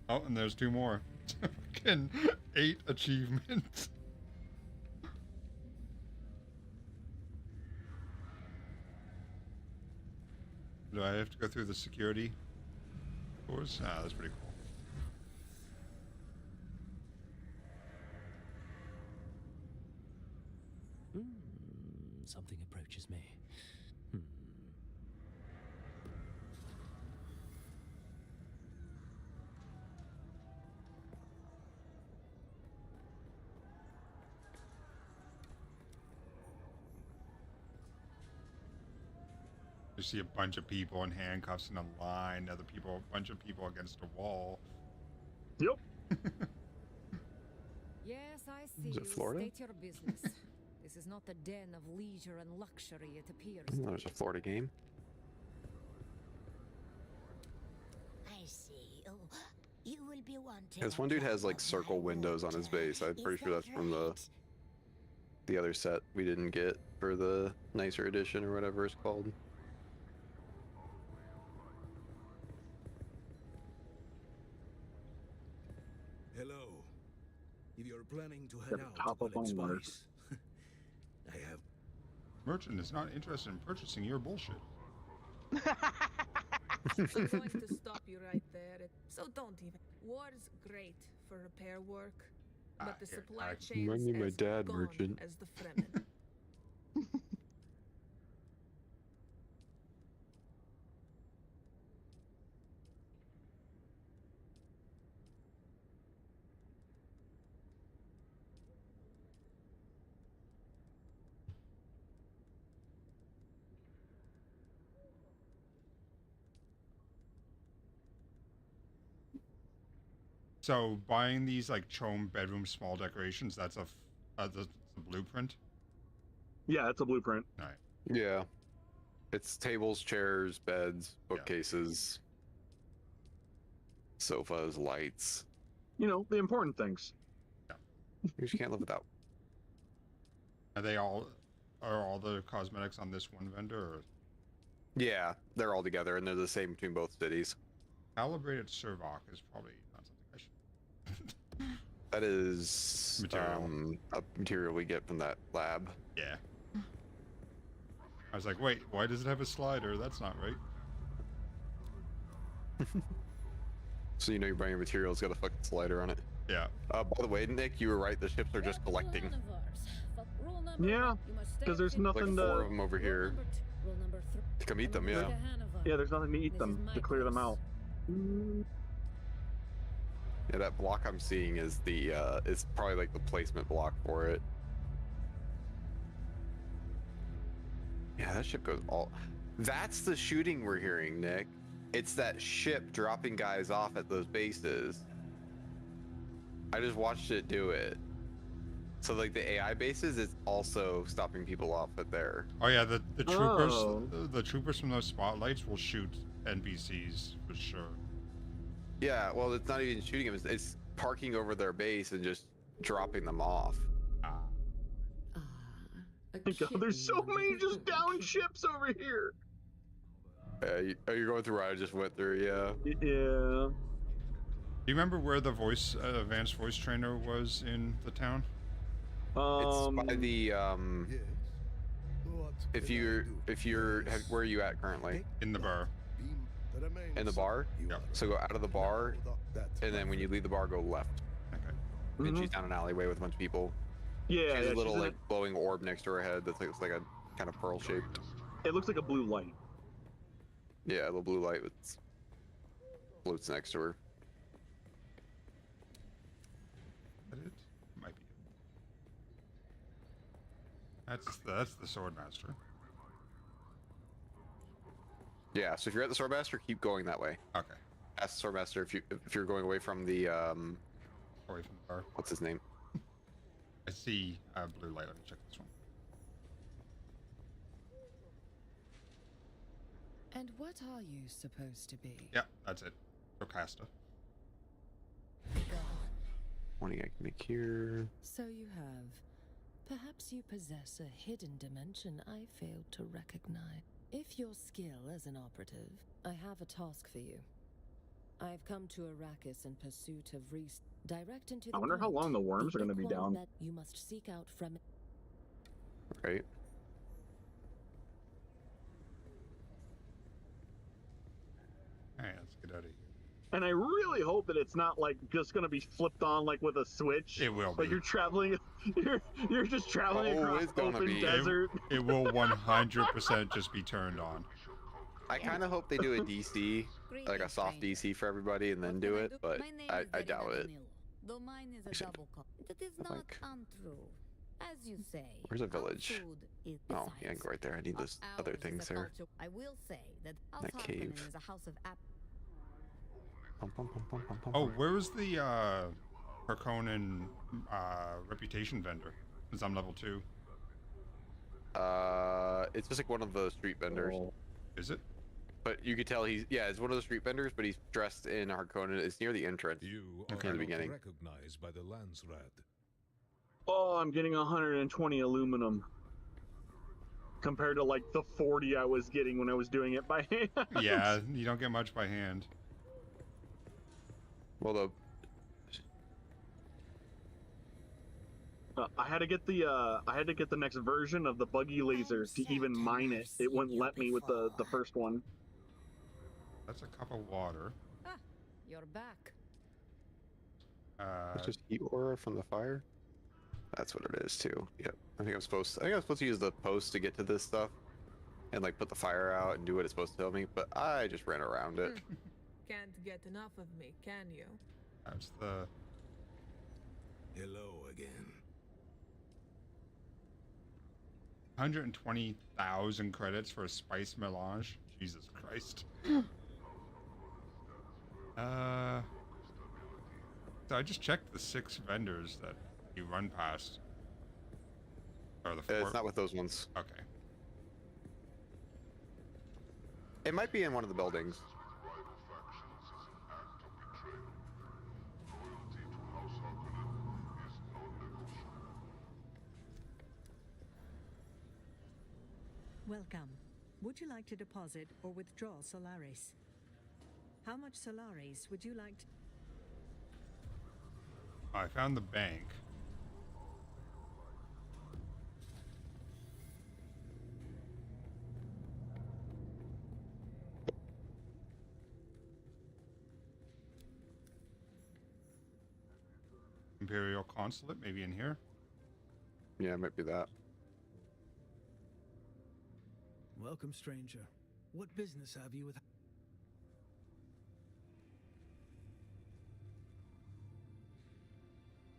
Oh, and there's 2 more. Fucking 8 achievements. Do I have to go through the security doors? Ah, that's pretty cool.
something approaches me.
You see a bunch of people in handcuffs in a line, a bunch of people against a wall.
Yep.
Yes, I see.
Is it Florida?
State your business. This is not the den of leisure and luxury it appears.
There's a Florida game.
I see. Oh, you will be wanting.
This one dude has like circle windows on his base. I'm pretty sure that's from the other set we didn't get for the nicer edition or whatever it's called.
Hello. If you're planning to
The
head out
top
to
of
collect
my
spice, I have.
Merchant is not interested in purchasing your bullshit.
I'm going to stop you right there. So don't even. War's great for repair work, but the supply chain
Remind me of my
as
dad,
gone
merchant.
as the Fremen.
So buying these like Chome bedroom small decorations, that's the blueprint?
Yeah, it's a blueprint.
All right.
Yeah. It's tables, chairs, beds, bookcases, sofas, lights.
You know, the important things.
You just can't live without.
Are all the cosmetics on this one vendor? Or?
Yeah, they're all together and they're the same between both cities.
Calibrated Servoc is probably not something I should.
That is
Material.
A material we get from that lab.
Yeah. I was like, wait, why does it have a slider? That's not right.
So you know you're buying a material, it's got a fucking slider on it.
Yeah.
By the way, Nick, you were right. The ships are just collecting.
Yeah, because there's nothing
like 4
to.
of them over here. To come eat them, yeah.
Yeah, there's nothing to eat them to clear them out.
Yeah, that block I'm seeing is is probably like the placement block for it. Yeah, that ship goes all. That's the shooting we're hearing, Nick. It's that ship dropping guys off at those bases. I just watched it do it. So like the AI bases, it's also stopping people off at there.
Oh yeah, the troopers, the troopers from those spotlights will shoot NPCs for sure.
Yeah, well, it's not even shooting them. It's parking over their base and just dropping them off.
There's so many just down ships over here.
You're going through where I just went through, yeah.
Yeah.
Do you remember where the advanced voice trainer was in the town?
It's by the where are you at currently?
In the bar.
In the bar?
Yeah.
So go out of the bar, and then when you leave the bar, go left.
Okay.
And she's down an alleyway with a bunch of people.
Yeah.
She has a little like glowing orb next to her head that's like a kind of pearl shaped.
It looks like a blue light.
Yeah, a little blue light with floats next to her.
Is that it? Might be it. That's the sword master.
Yeah, so if you're at the Swordmaster, keep going that way.
Okay.
Ask the Swordmaster if you're going away from the
away from the bar.
What's his name?
I see a blue light. Let me check this one.
And what are you supposed to be?
Yeah, that's it. Jocasta.
One I can make here.
So you have. Perhaps you possess a hidden dimension I failed to recognize. If your skill as an operative, I have a task for you. I've come to Arrakis in pursuit of direct into the
I wonder how long the worms are going to be down.
That you must seek out from.
Right.
Alright, let's get out of here.
And I really hope that it's not like just gonna be flipped on like with a switch.
It will
like
be.
you're traveling, you're just traveling across
it's gonna
open
be.
desert.
It will 100% just be turned on.
I kind of hope they do a DC, like a soft DC for everybody, and then do it, but I doubt it.
Though mine is a double cup. That is not untrue. As you say.
Where's a village?
Food is
Oh, yeah, I can go right there. I need those other things there.
I will say that
That cave.
is a house of
Oh, where was the Harkonnen reputation vendor? Since I'm level 2.
It's just like one of the street vendors.
Is it?
But you could tell it's one of the street vendors, but he's dressed in Harkonnen. It's near the entrance.
You
in
are
the beginning.
recognized by the Landsrat.
Oh, I'm getting 120 aluminum compared to like the 40 I was getting when I was doing it by hand.
Yeah, you don't get much by hand.
Well,
I had to get the next version of the buggy laser to even mine it. It wouldn't let me with the first one.
That's a cup of water.
Ah, you're back.
it's just heat aura from the fire. That's what it is too. Yep. I think I'm supposed to use the post to get to this stuff, and like put the fire out and do what it's supposed to tell me. But I just ran around it.
Can't get enough of me, can you?
That's the.
Hello again.
120,000 credits for a spice melange. Jesus Christ. So I just checked the 6 vendors that you run past. Or the 4.
It's not with those ones.
Okay.
It might be in one of the buildings.
Welcome. Would you like to deposit or withdraw Solaris? How much Solaris would you like to...
I found the bank. Imperial Consulate, maybe in here?
Yeah, it might be that.
Welcome, stranger. What business have you with...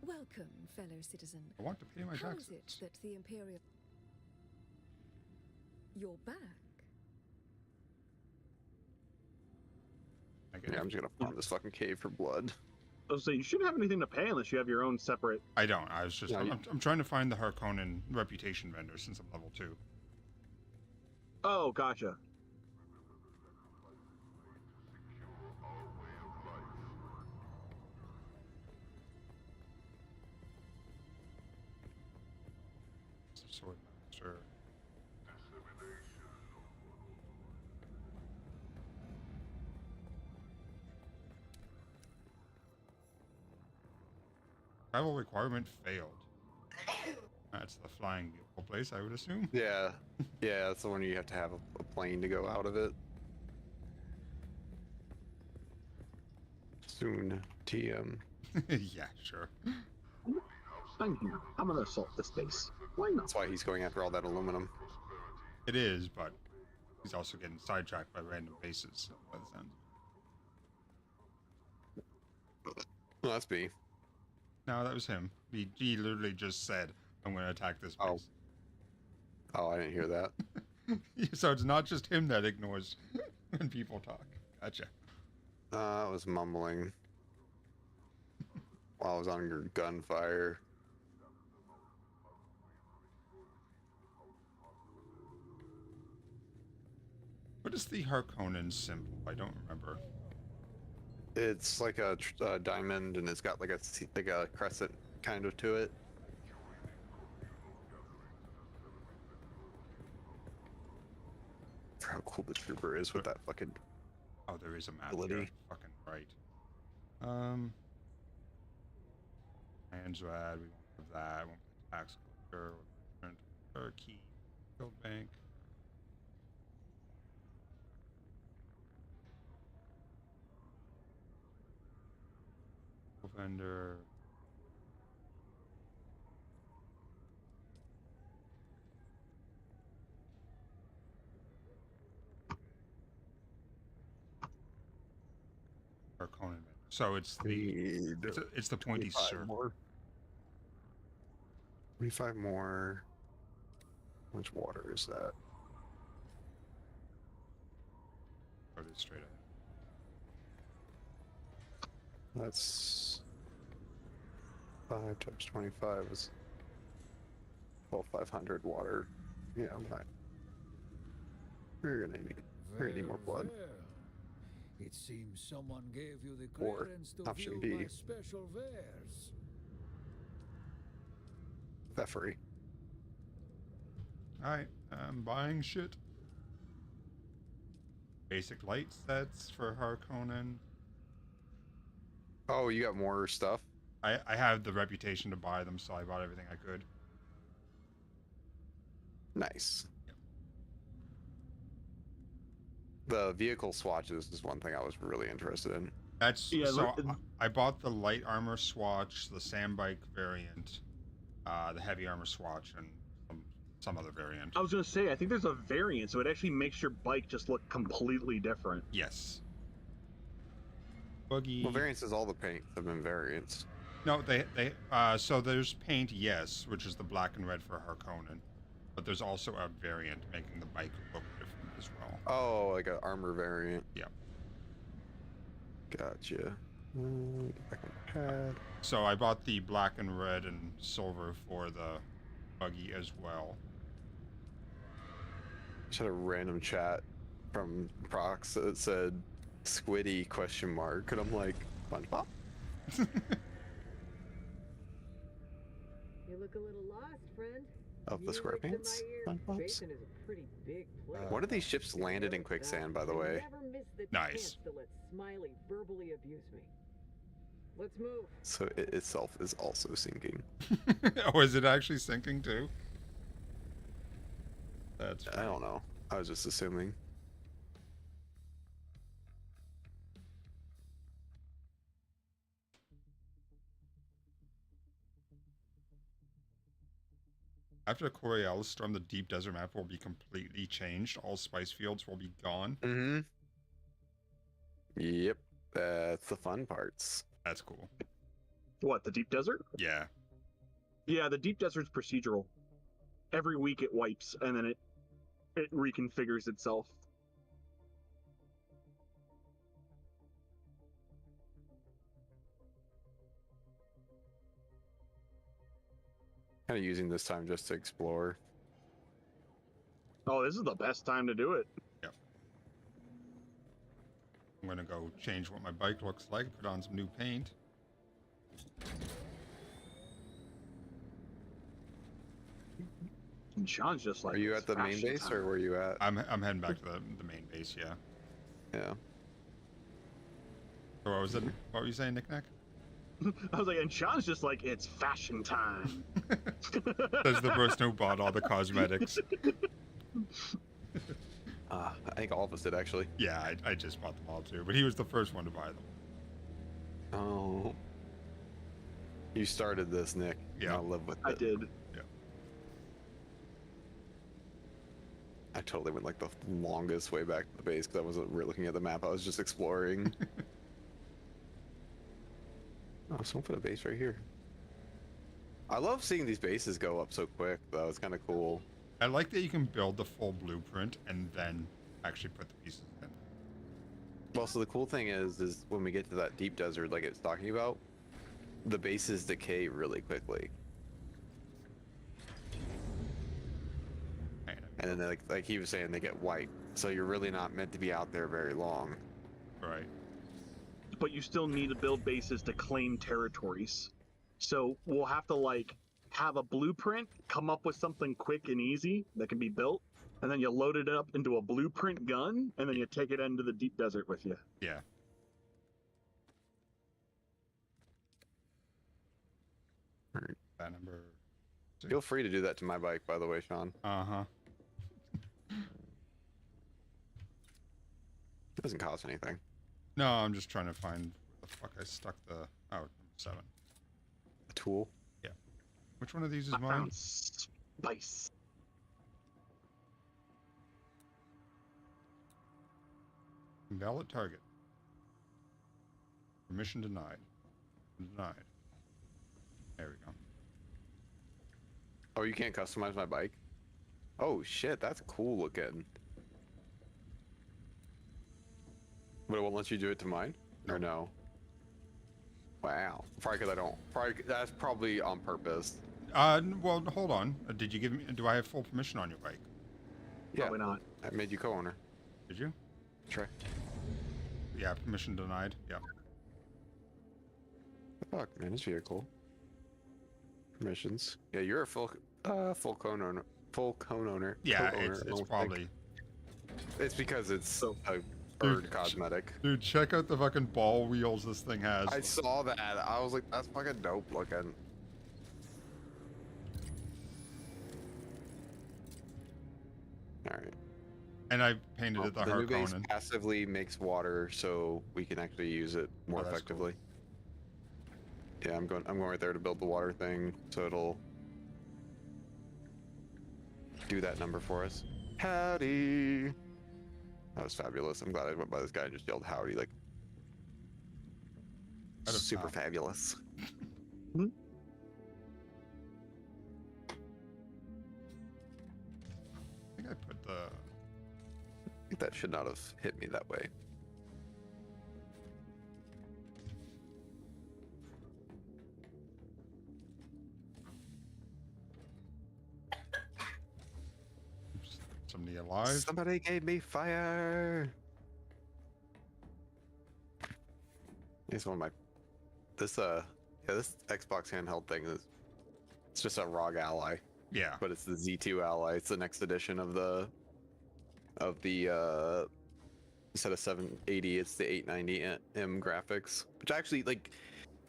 Welcome, fellow citizen.
I want to pay my
How
taxes.
is it that the Imperial... You're back?
Yeah, I'm just gonna farm this fucking cave for blood.
So you shouldn't have anything to pay unless you have your own separate.
I don't. I was just.
Yeah,
I'm trying to find the Harkonnen reputation vendor since I'm level 2.
Oh, gotcha.
Swordmaster. Travel requirement failed. That's the flying vehicle place, I would assume.
Yeah, yeah, that's the one you have to have a plane to go out of it. Soon, TM.
Yeah, sure.
I'm here. I'm gonna assault this base. Why not?
That's why he's going after all that aluminum.
It is, but he's also getting sidetracked by random bases, by the sound.
Well, that's B.
No, that was him. He literally just said, I'm going to attack this base.
Oh, I didn't hear that.
So it's not just him that ignores when people talk. Gotcha.
I was mumbling while I was on your gunfire.
What is the Harkonnen symbol? I don't remember.
It's like a diamond, and it's got like a crescent kind of to it. For how cool the trooper is with that fucking.
Oh, there is a map
ability.
here. Fucking right. Hands rad. We won't have that. We won't have tax collector. We'll return to Turkey. Field bank. vendor. Or Conan vendor. So it's the it's the pointy
25
circle.
more. 25 more. How much water is that?
Or it is straight ahead.
That's 5 times 25 is 500 water. Yeah, I'm fine. We're gonna need more blood.
It seems someone gave you the
Or
clearance to
option
view
B.
my special wares.
Pfeffery.
Alright, I'm buying shit. Basic light sets for Harkonnen.
Oh, you got more stuff?
I have the reputation to buy them, so I bought everything I could.
Nice.
Yep.
The vehicle swatches is one thing I was really interested in.
That's I bought the light armor swatch, the sandbike variant, the heavy armor swatch, and some other variant.
I was gonna say, I think there's a variant, so it actually makes your bike just look completely different.
Yes. Buggy.
Well, variants is all the paints have been variants.
No, so there's paint, yes, which is the black and red for Harkonnen, but there's also a variant making the bike look different as well.
Oh, like an armor variant.
Yeah.
Gotcha. Get back on the pad.
So I bought the black and red and silver for the buggy as well.
Just had a random chat from Prox that said "Squiddy?" And I'm like, SpongeBob.
You look a little lost, friend.
Of the SquarePants?
Basin is a pretty big place.
One of these ships landed in quicksand, by the way.
Never miss the
Nice.
chance to let Smiley verbally abuse me. Let's move.
So it itself is also sinking.
Oh, is it actually sinking too? That's
I don't know. I was just assuming.
After Coriolis Storm, the deep desert map will be completely changed. All spice fields will be gone.
Mm-hmm. Yep. That's the fun parts.
That's cool.
What, the deep desert?
Yeah.
Yeah, the deep desert's procedural. Every week it wipes, and then it reconfigures itself.
Kind of using this time just to explore.
Oh, this is the best time to do it.
Yep. I'm gonna go change what my bike looks like, put on some new paint.
And Sean's just like,
are you at the main base or where you at?
I'm heading back to the main base, yeah.
Yeah.
So what was it? What were you saying, Nick Nack?
I was like, and Sean's just like, it's fashion time.
Says the person who bought all the cosmetics.
I think all of us did, actually.
Yeah, I just bought them all too, but he was the first one to buy them.
Oh. You started this, Nick.
Yeah.
I'll live with it.
I did.
Yeah.
I totally went like the longest way back to the base because I wasn't really looking at the map. I was just exploring. Oh, someone put a base right here. I love seeing these bases go up so quick, though. It's kind of cool.
I like that you can build the full blueprint and then actually put the pieces in.
Well, so the cool thing is when we get to that deep desert, like it's talking about, the bases decay really quickly. And then, like he was saying, they get wiped. So you're really not meant to be out there very long.
Right.
But you still need to build bases to claim territories. So we'll have to like have a blueprint, come up with something quick and easy that can be built, and then you load it up into a blueprint gun, and then you take it into the deep desert with you.
Yeah.
Alright.
That number.
Feel free to do that to my bike, by the way, Sean.
Uh-huh.
It doesn't cost anything.
No, I'm just trying to find where the fuck I stuck the... Oh, 7.
A tool?
Yeah. Which one of these is
I
mine?
found spice.
Invalid target. Permission denied. Denied. There we go.
Oh, you can't customize my bike? Oh shit, that's cool looking. But it won't let you do it to mine? Or no? Wow. Probably because I don't. That's probably on purpose.
Well, hold on. Did you give me? Do I have full permission on your bike?
Yeah.
Probably not.
I made you co-owner.
Did you?
Try.
Yeah, permission denied. Yeah.
Fuck, man, this vehicle. Permissions. Yeah, you're a full co-owner. Full co-owner.
Yeah,
co-owner,
it's probably.
It's because it's a bird cosmetic.
Dude, check out the fucking ball wheels this thing has.
I saw that. I was like, that's fucking dope looking. Alright.
And I painted it the
new base
Harkonnen.
passively makes water so we can actually use it more effectively. Cool. Yeah, I'm going right there to build the water thing, so it'll do that number for us. Howdy! That was fabulous. I'm glad I went by this guy and just yelled howdy, like super fabulous.
I think I put the...
I think that should not have hit me that way.
Somebody alive?
Somebody gave me fire! It's one of my... This Xbox handheld thing is... It's just a ROG Ally.
Yeah.
But it's the Z2 Ally. It's the next edition of the... Instead of 780, it's the 890M graphics. Which actually, like...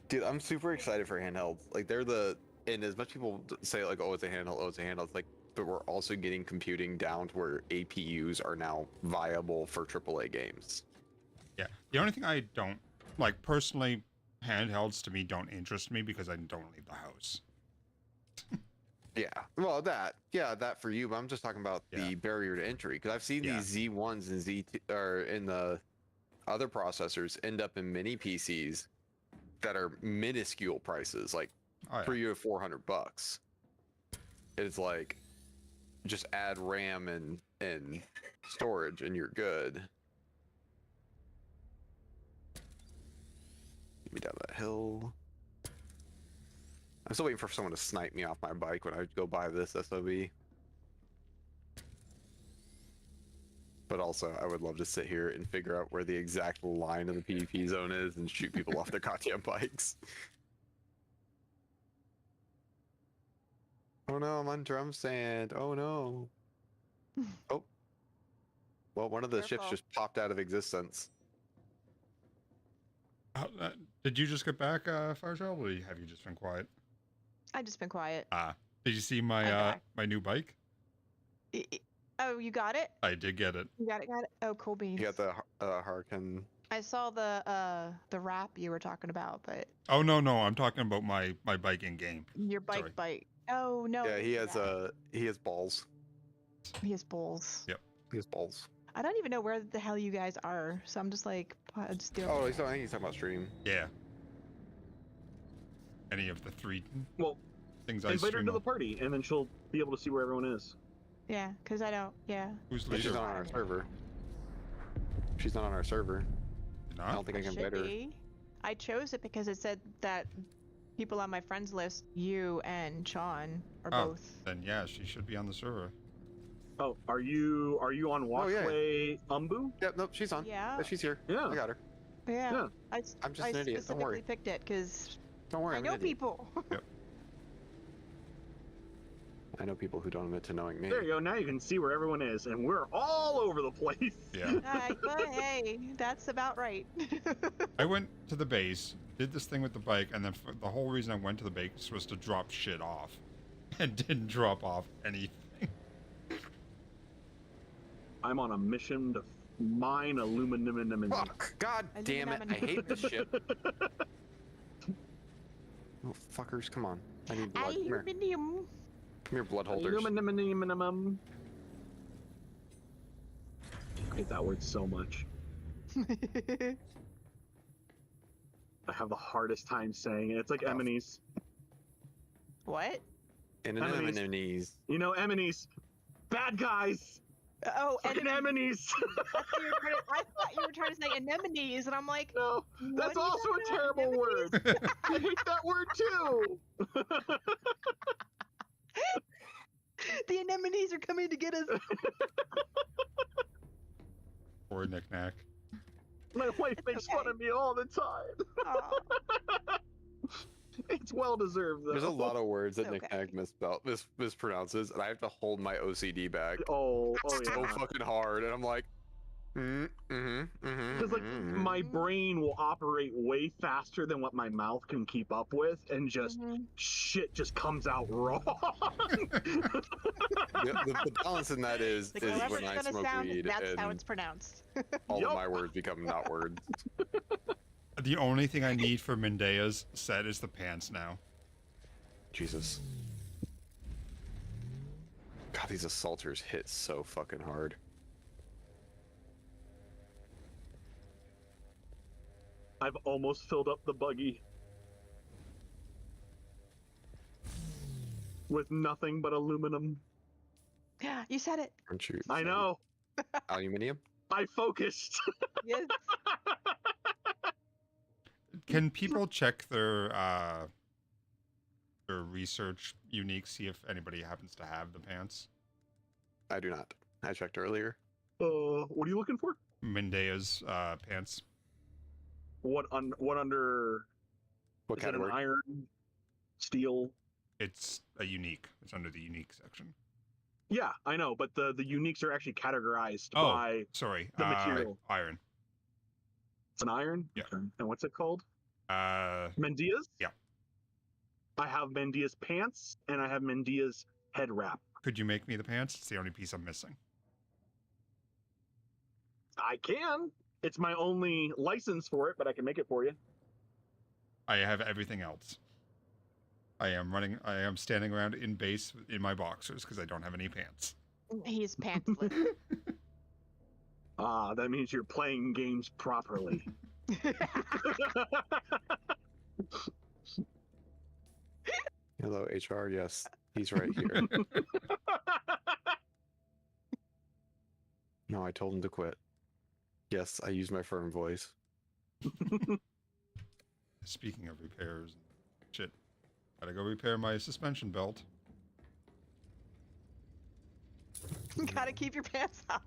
Dude, I'm super excited for handhelds. Like, they're the... And as much people say, like, oh, it's a handheld, it's like... But we're also getting computing down to where APUs are now viable for AAA games.
Yeah. The only thing I don't... Like, personally, handhelds to me don't interest me because I don't leave the house.
Yeah, well, that for you, but I'm just talking about the barrier to entry, because I've seen these Z1s and Z2, or in the other processors end up in mini PCs that are minuscule prices, like $300 to $400. It's like, just add RAM and storage and you're good. Get me down that hill. I'm still waiting for someone to snipe me off my bike when I go buy this SOB. But also, I would love to sit here and figure out where the exact line of the PvP zone is and shoot people off their goddamn bikes. Oh no, I'm on drum sand. Oh no. Oh. Well, one of the ships just popped out of existence.
Did you just get back, Firechild, or have you just been quiet?
I've just been quiet.
Did you see my my new bike?
Oh, you got it?
I did get it.
You got it. Oh, cool beans.
You got the Harkin.
I saw the wrap you were talking about, but
Oh no, I'm talking about my bike in game.
your bike. Oh no.
Yeah, he has balls.
He has balls.
Yep.
He has balls.
I don't even know where the hell you guys are, so I'm just like, still.
Oh, I think he's talking about stream.
Yeah. Any of the 3 things I
invite her
stream
to the
on.
party, and then she'll be able to see where everyone is.
Yeah, because I don't. Yeah.
Who's
She's not on our server. She's not on our server. I don't think I can
Should
invite her.
be. I chose it because it said that people on my friends list, you and Sean, are both.
Then yeah, she should be on the server.
Oh, are you on Walkway Umbu?
Yep, nope, she's on.
Yeah.
She's here.
Yeah.
I got her.
Yeah.
I'm just an idiot. Don't worry.
I specifically picked it because
Don't worry.
I
I'm
know
an idiot.
people.
I know people who don't admit to knowing me.
There you go. Now you can see where everyone is, and we're all over the place.
Yeah.
But hey, that's about right.
I went to the base, did this thing with the bike, and then the whole reason I went to the base was to drop shit off, and didn't drop off anything.
I'm on a mission to mine aluminum.
Fuck! God damn it! I hate this shit. Oh, fuckers, come on. I need blood.
Aluminium.
Come here, blood holders.
Aluminum. I hate that word so much. I have the hardest time saying it. It's like Eminees.
What?
Anemones.
You know, Eminees. Bad guys.
Oh,
anemones.
I thought you were trying to say anemones, and I'm like,
no, that's also a terrible word. I hate that word too.
The anemones are coming to get us.
Poor Knick-Knack.
My wife makes fun of me all the time. It's well deserved, though.
There's a lot of words that Knick-Knack mispronounces, and I have to hold my OCD back.
Oh
so
yeah.
fucking hard, and I'm like,
Because like my brain will operate way faster than what my mouth can keep up with, and just shit just comes out wrong.
the balance in that is when I smoke weed,
that's
and
how it's pronounced.
all of my words become not words.
The only thing I need for Mendea's set is the pants now.
Jesus. God, these assaulters hit so fucking hard.
I've almost filled up the buggy with nothing but aluminum.
Yeah, you said it.
Aren't you?
I know.
Aluminium?
I focused.
Yes.
Can people check their research unique, see if anybody happens to have the pants?
I do not. I checked earlier.
What are you looking for?
Mendea's pants.
What under?
What
is
category?
It an iron, steel?
It's a unique. It's under the unique section.
Yeah, I know, but the uniques are actually categorized by the material.
Iron.
It's an iron?
Yeah.
Okay. And what's it called? Mendea's?
Yeah.
I have Mendea's pants, and I have Mendea's head wrap.
Could you make me the pants? It's the only piece I'm missing.
I can. It's my only license for it, but I can make it for you.
I have everything else. I am standing around in base in my boxers because I don't have any pants.
He's pantsless.
That means you're playing games properly.
Hello, HR. Yes, he's right here. No, I told him to quit. Yes, I use my firm voice.
Speaking of repairs, shit, gotta go repair my suspension belt.
Gotta keep your pants up.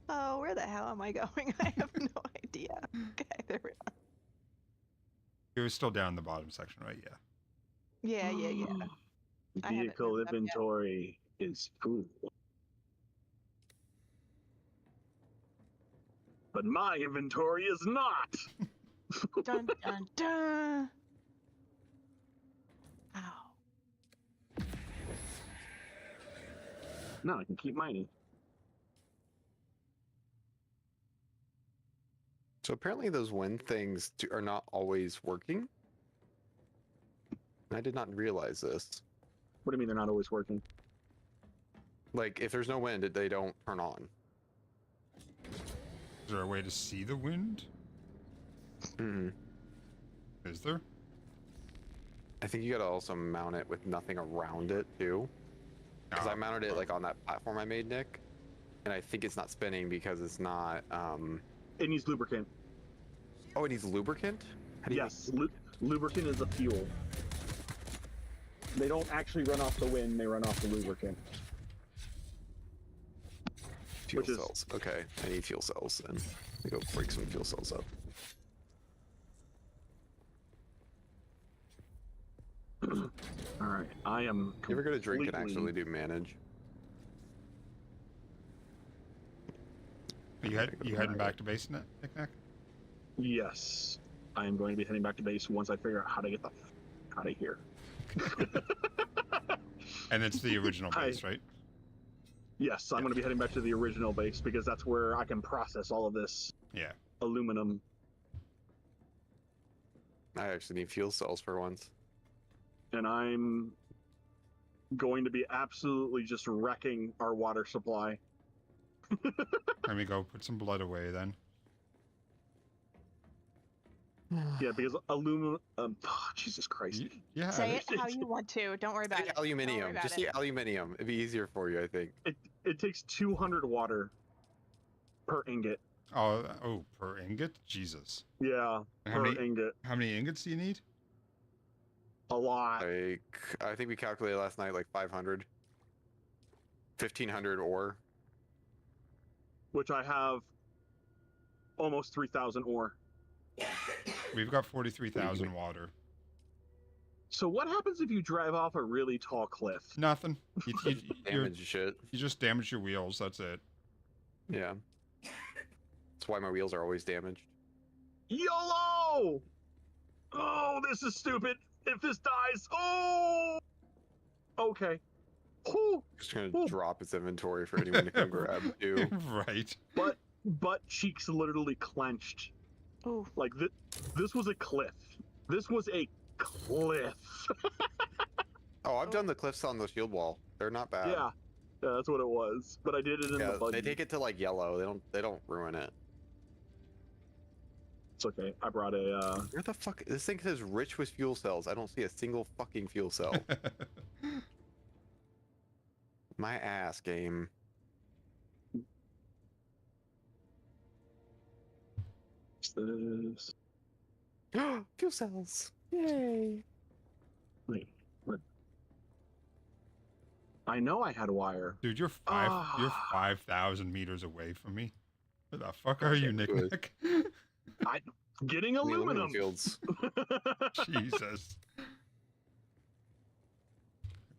Oh, where the hell am I going? I have no idea. Okay, there we are.
You're still down the bottom section, right? Yeah.
Yeah.
Vehicle inventory is full. But my inventory is not!
Dun dun dun! Ow.
No, I can keep mining.
So apparently those wind things are not always working. I did not realize this.
What do you mean they're not always working?
Like, if there's no wind, they don't turn on.
Is there a way to see the wind? Is there?
I think you gotta also mount it with nothing around it, too. Because I mounted it, like, on that platform I made, Nick. And I think it's not spinning because it's not,
It needs lubricant.
Oh, it needs lubricant?
Yes, lubricant is the fuel. They don't actually run off the wind, they run off the lubricant.
Fuel cells. Okay, I need fuel cells then. Let me go break some fuel cells up.
Alright, I am.
You ever go to drink and actually do manage?
You heading back to base, Knick-Knack?
Yes. I am going to be heading back to base once I figure out how to get the out of here.
And it's the original base, right?
Yes, I'm going to be heading back to the original base because that's where I can process all of this.
Yeah.
aluminum.
I actually need fuel cells for once.
And I'm going to be absolutely just wrecking our water supply.
Let me go put some blood away then.
Yeah, because aluminum. Jesus Christ.
Yeah.
Say it how you want to. Don't worry about it.
Aluminium.
Don't worry about
Just
it.
say aluminium. It'd be easier for you, I think.
It takes 200 water per ingot.
Oh, per ingot? Jesus.
Yeah, per ingot.
How many ingots do you need?
A lot.
Like, I think we calculated last night like 500. 1,500 ore.
Which I have almost 3,000 ore.
We've got 43,000 water.
So what happens if you drive off a really tall cliff?
Nothing.
Damage shit.
You just damage your wheels, that's it.
Yeah. That's why my wheels are always damaged.
YOLO! Oh, this is stupid. If this dies, oh! Okay. Whew.
Just gonna drop its inventory for anyone to come grab too.
Right.
Butt cheeks literally clenched.
Ooh.
Like this was a cliff. This was a cliff.
Oh, I've done the cliffs on the shield wall. They're not bad.
Yeah, that's what it was. But I did it in the buggy.
They take it to like yellow. They don't ruin it.
It's okay. I brought a.
Where the fuck? This thing says rich with fuel cells. I don't see a single fucking fuel cell. My ass, game.
This.
Fuel cells. Yay.
Wait, what? I know I had wire.
Dude, you're 5,000 meters away from me. Where the fuck are you, Nick?
I'm getting aluminum
fields.
Jesus.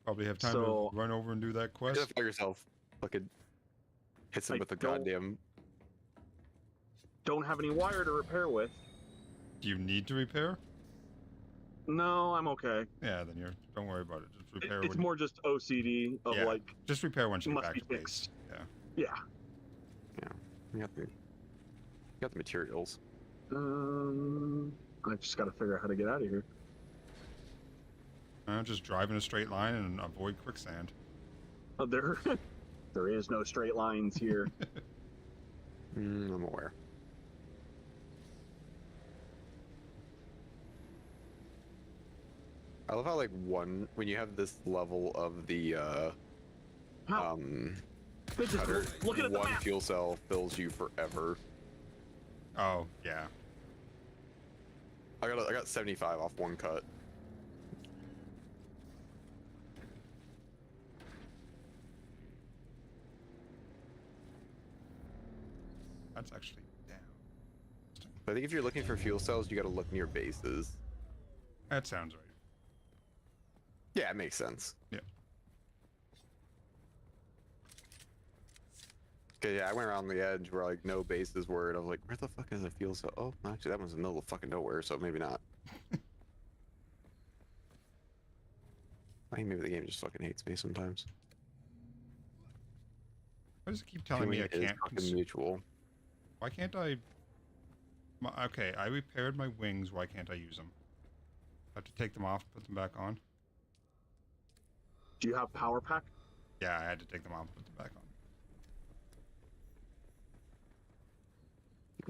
Probably have time to run over and do that quest.
Identify yourself. Fucking hits him with a goddamn.
Don't have any wire to repair with.
Do you need to repair?
No, I'm okay.
Yeah, then don't worry about it. Just repair.
It's more just OCD of like.
Just repair once you get
must
back
be
to base.
fixed.
Yeah.
Yeah.
Yeah. You got the materials.
I just gotta figure out how to get out of here.
Just drive in a straight line and avoid quicksand.
There is no straight lines here.
I'm aware. I love how like when you have this level of the cutter,
look at the
one
map.
fuel cell fills you forever.
Oh yeah.
I got 75 off one cut.
That's actually down.
I think if you're looking for fuel cells, you got to look near bases.
That sounds right.
Yeah, it makes sense.
Yeah.
Okay, yeah, I went around the edge where like no bases were, and I was like, where the fuck is a fuel cell? Oh, actually, that one's in the middle of fucking nowhere, so maybe not. I think maybe the game just fucking hates me sometimes.
Why does it keep telling me I can't?
Mutual.
Why can't I? Okay, I repaired my wings. Why can't I use them? I have to take them off, put them back on.
Do you have power pack?
Yeah, I had to take them off, put them back on.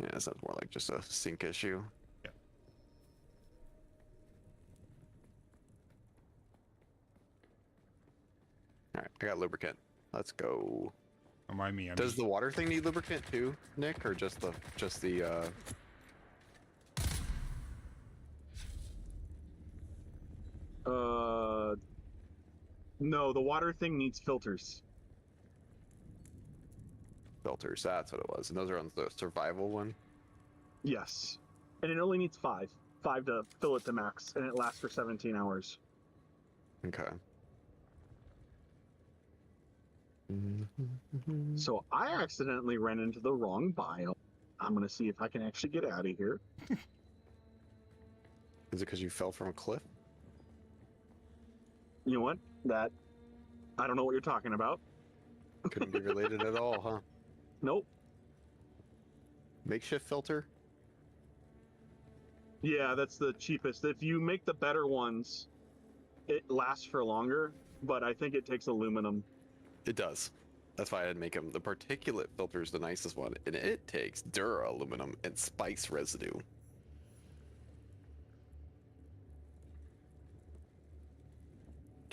Yeah, that sounds more like just a sync issue.
Yeah.
Alright, I got lubricant. Let's go.
Remind me.
Does the water thing need lubricant too, Nick, or just the
No, the water thing needs filters.
Filters, that's what it was. And those are on the survival one?
Yes. And it only needs 5. 5 to fill it to max, and it lasts for 17 hours.
Okay.
So I accidentally ran into the wrong biome. I'm gonna see if I can actually get out of here.
Is it because you fell from a cliff?
You know what? I don't know what you're talking about.
Couldn't be related at all, huh?
Nope.
Makeshift filter?
Yeah, that's the cheapest. If you make the better ones, it lasts for longer, but I think it takes aluminum.
It does. That's why I didn't make them. The particulate filter is the nicest one, and it takes dura aluminum and spice residue.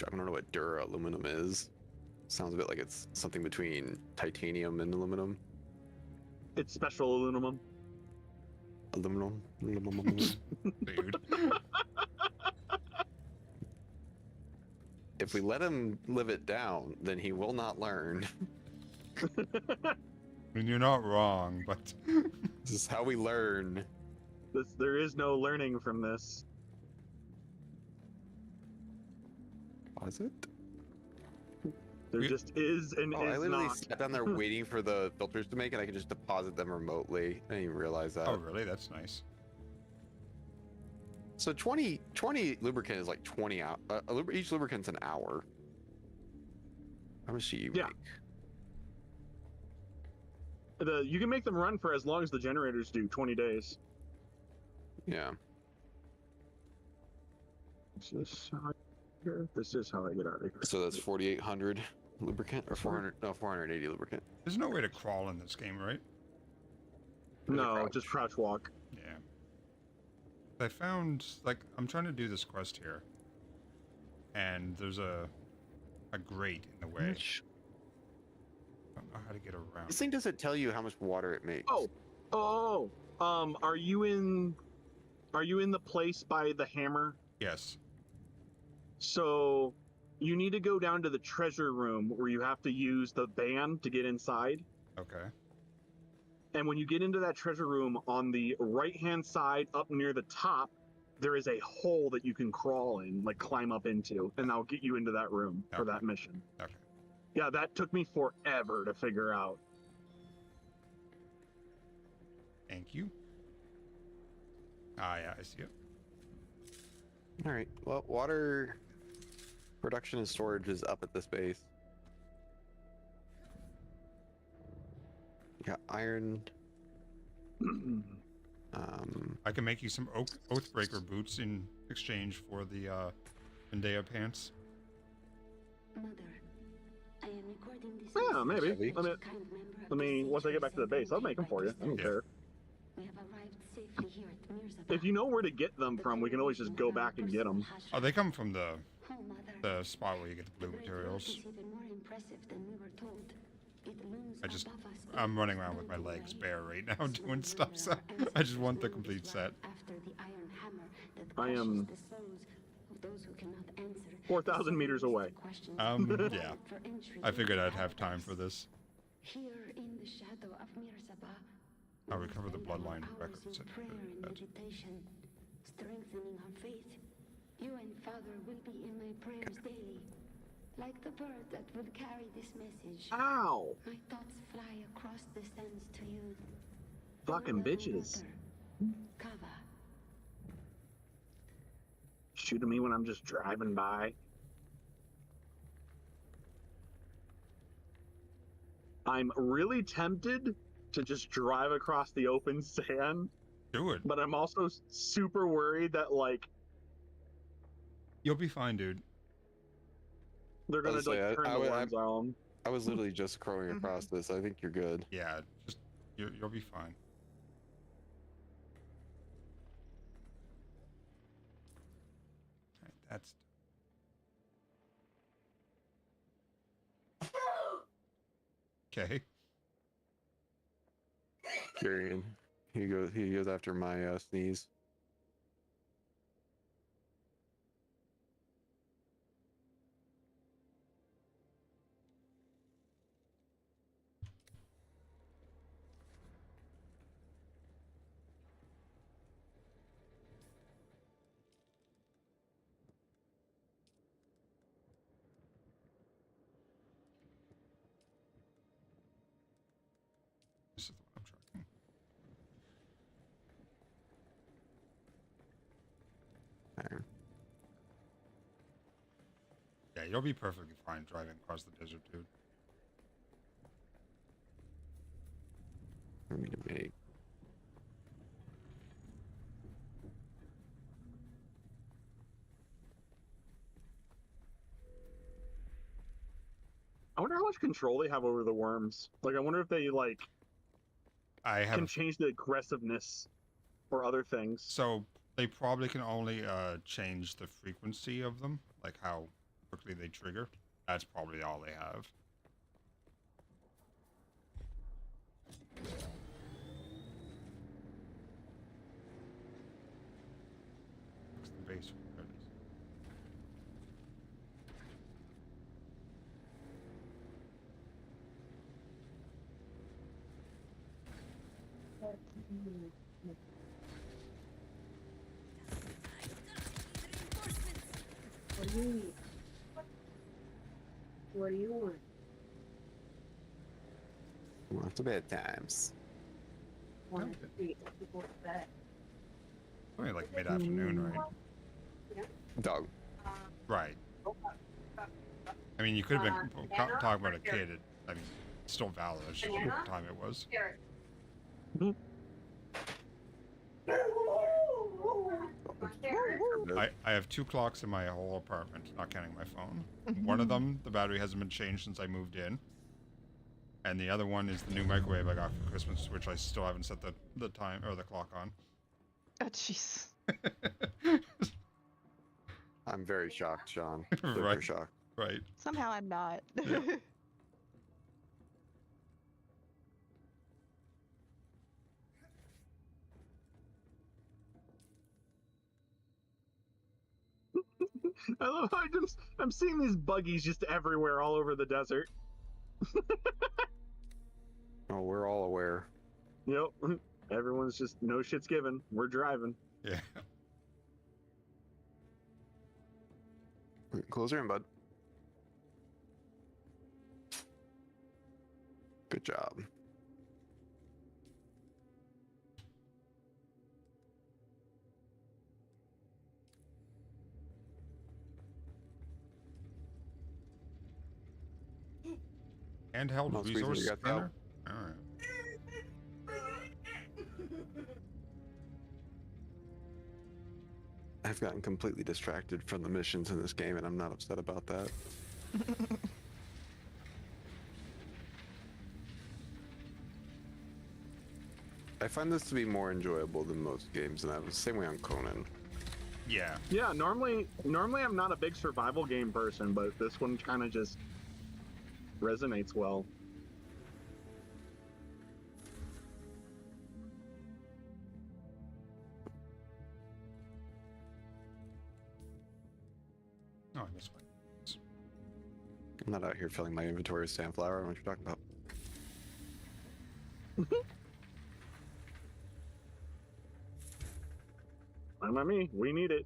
I don't know what dura aluminum is. Sounds a bit like it's something between titanium and aluminum.
It's special aluminum.
Aluminum.
Dude.
If we let him live it down, then he will not learn.
I mean, you're not wrong, but
this is how we learn.
There is no learning from this.
Was it?
There just is and is
I literally
not.
sat down there waiting for the filters to make, and I could just deposit them remotely. I didn't even realize that.
Oh, really? That's nice.
So 20 lubricant is like 20 hours. Each lubricant's an hour. How much do you make?
You can make them run for as long as the generators do, 20 days.
Yeah.
This is how I get out of here.
So that's 4,800 lubricant or 400? No, 480 lubricant.
There's no way to crawl in this game, right?
No, just crouch walk.
Yeah. I found, like, I'm trying to do this quest here, and there's a grate in the way. I don't know how to get around.
This thing doesn't tell you how much water it makes.
Are you in the place by the hammer?
Yes.
So you need to go down to the treasure room where you have to use the band to get inside.
Okay.
And when you get into that treasure room, on the right-hand side, up near the top, there is a hole that you can crawl in, like climb up into, and I'll get you into that room for that mission.
Okay.
Yeah, that took me forever to figure out.
Thank you. Ah, yeah, I see it.
All right. Well, water production and storage is up at this base. Got iron.
I can make you some Oathbreaker boots in exchange for the Zendaya pants.
Mother, I am recording this.
Yeah, maybe. Let me once I get back to the base, I'll make them for you. I don't care.
We have arrived safely here at Mirza.
If you know where to get them from, we can always just go back and get them.
Oh, they come from the spot where you get the blue materials.
It's even more impressive than we were told. It looms above us.
I'm running around with my legs bare right now doing stuff, so I just want the complete set.
After the iron hammer that
I am
crushes the souls of those who cannot answer.
4,000 meters away.
Yeah. I figured I'd have time for this.
Here in the shadow of Mirzaba,
I'll recover the bloodline records.
prayer and meditation, strengthening our faith. You and Father will be in my prayers daily, like the bird that will carry this message.
Ow!
My thoughts fly across the sands to you.
Fucking bitches.
Kava.
Shooting me when I'm just driving by. I'm really tempted to just drive across the open sand.
Do it.
But I'm also super worried that, like,
you'll be fine, dude.
They're gonna turn the worms on.
I was literally just crawling across this. I think you're good.
Yeah, just you'll be fine. Alright, that's okay.
Carrying. He goes after my sneeze.
This is the one I'm tracking.
There.
Yeah, you'll be perfectly fine driving across the desert, dude.
For me to make.
I wonder how much control they have over the worms. Like, I wonder if they like can change the aggressiveness or other things.
So they probably can only change the frequency of them, like how quickly they trigger. That's probably all they have. What's the base? There it is.
What do you need? What do you want?
What's the bedtimes?
Want to be before bed.
Only like mid-afternoon, right?
Dog.
Right. I mean, you could have been talking about a kid. I mean, it's still valid. It's just what time it was. I have 2 clocks in my whole apartment, not counting my phone. One of them, the battery hasn't been changed since I moved in. And the other one is the new microwave I got for Christmas, which I still haven't set the time or the clock on.
Oh, jeez.
I'm very shocked, Sean. Super
Right.
shocked.
Right.
Somehow I'm not.
Yeah.
I love how I'm seeing these buggies just everywhere, all over the desert.
Oh, we're all aware.
Yep. Everyone's just no shit's given. We're driving.
Yeah.
Close her in, bud. Good job.
Handheld
Most
resource
reason you got
scanner?
that.
Alright.
I've gotten completely distracted from the missions in this game, and I'm not upset about that. I find this to be more enjoyable than most games, and I was the same way on Conan.
Yeah.
Yeah, normally I'm not a big survival game person, but this one kind of just resonates well.
Oh, I missed one.
I'm not out here filling my inventory with sandflower. I don't know what you're talking about.
Fine by me. We need it.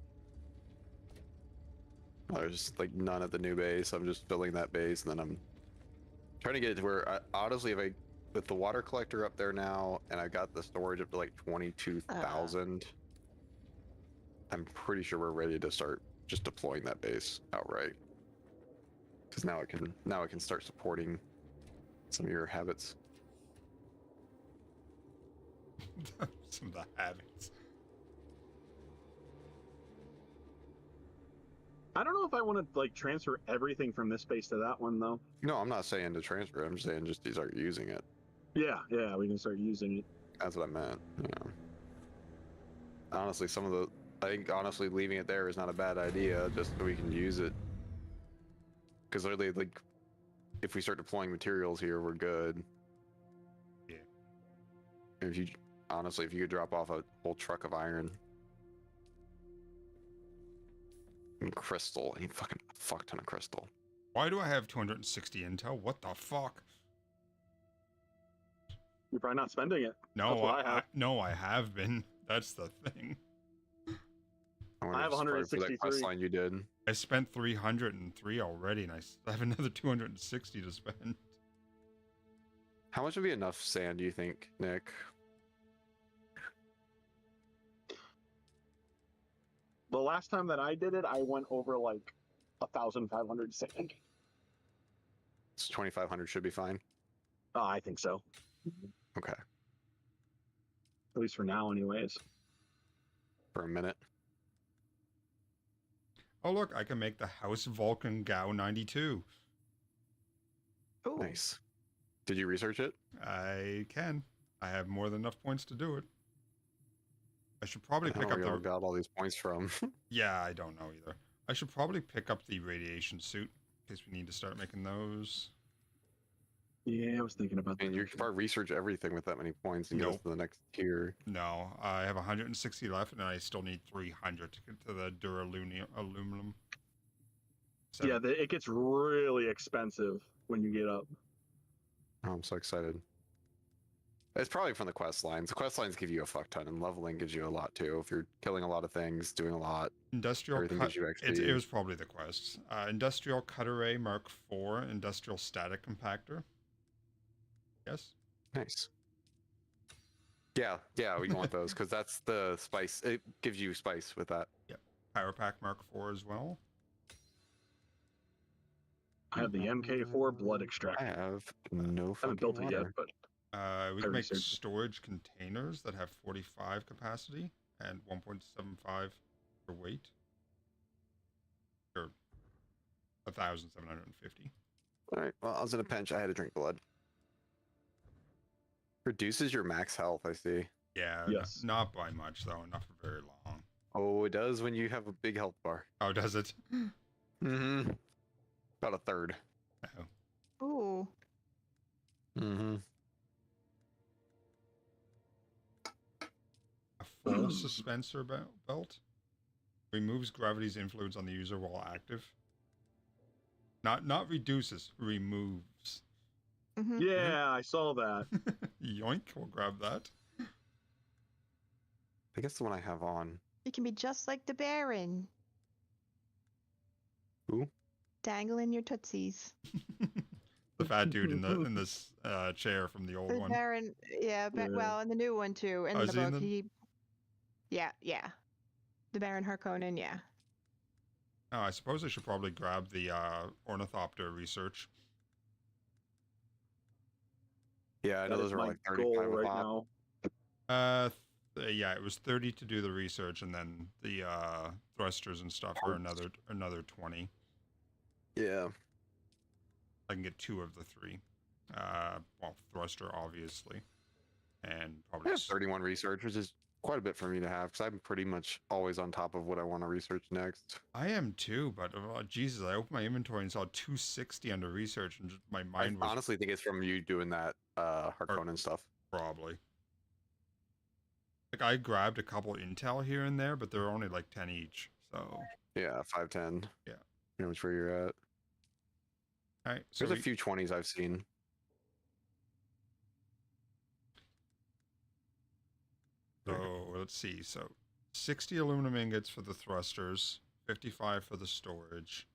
Oh, there's just like none at the new base. I'm just filling that base, and then I'm trying to get it to where, honestly, if I with the water collector up there now, and I got the storage up to like 22,000, I'm pretty sure we're ready to start just deploying that base outright. Because now it can start supporting some of your habits.
Some of the habits.
I don't know if I want to like transfer everything from this base to that one though.
No, I'm not saying to transfer it. I'm just saying just to start using it.
Yeah, we can start using it.
That's what I meant. You know. Honestly, I think honestly leaving it there is not a bad idea, just so we can use it. Because literally, like, if we start deploying materials here, we're good.
Yeah.
And if you could drop off a whole truck of iron and crystal, and fucking fuck ton of crystal.
Why do I have 260 intel? What the fuck?
You're probably not spending it.
No,
That's what I have.
No, I have been. That's the thing.
I have 163.
That quest line you did.
I spent 303 already, and I have another 260 to spend.
How much would be enough sand, do you think, Nick?
The last time that I did it, I went over like 1,500 sand.
So 2,500 should be fine.
I think so.
Okay.
At least for now, anyways.
For a minute.
Oh look, I can make the House Vulcan Gao 92.
Ooh.
Nice. Did you research it?
I can. I have more than enough points to do it. I should probably pick up
where you got all these points from.
Yeah, I don't know either. I should probably pick up the radiation suit in case we need to start making those.
Yeah, I was thinking about that.
And you can probably research everything with that many points and get us to the next tier.
No, I have 160 left, and I still need 300 to get to the aluminum.
Yeah, it gets really expensive when you get up.
Oh, I'm so excited. It's probably from the quest lines. The quest lines give you a fuck ton, and leveling gives you a lot too. If you're killing a lot of things, doing a lot, everything gives you XP.
It was probably the quests. Industrial Cut Array Mark IV, Industrial Static Compactor. Yes.
Nice. Yeah, we want those because that's the spice. It gives you spice with that.
Yep. Power Pack Mark IV as well.
I have the MK4 Blood Extractor.
I have no fucking
haven't built it yet, but
we can make storage containers that have 45 capacity and 1.75 for weight. Or 1,750.
All right. Well, I was in a pinch. I had to drink blood. Reduces your max health, I see.
Yeah.
Yes.
Not by much though. Not for very long.
Oh, it does when you have a big health bar.
Oh, does it?
Mm-hmm. About a third.
Oh.
Ooh.
Mm-hmm.
A full suspensor belt removes gravity's influence on the user while active. Not reduces, removes.
Mm-hmm.
Yeah, I saw that.
Yoink, we'll grab that.
I guess the one I have on.
You can be just like the Baron.
Who?
Dangling your tootsies.
The fat dude in this chair from the old
The
one.
Baron, yeah, well, and the new one too. In
Oh,
the
is he in
book,
the-
yeah. The Baron Harkonnen, yeah.
Oh, I suppose I should probably grab the ornithopter research.
Yeah, I know those are like 35
right
pop.
now.
Yeah, it was 30 to do the research, and then the thrusters and stuff are another 20.
Yeah.
I can get 2 of the 3. Well, thruster obviously, and probably
I have 31 research, which is quite a bit for me to have because I'm pretty much always on top of what I want to research next.
I am too, but Jesus, I opened my inventory and saw 260 under research, and just, my mind was
honestly think it's from you doing that Harkonnen stuff.
Probably. Like I grabbed a couple intel here and there, but they're only like 10 each. So
yeah, 510.
Yeah,
pretty much where you're at.
All right, so
there's a few 20s I've seen.
So let's see. So 60 aluminum ingots for the thrusters, 55 for the storage,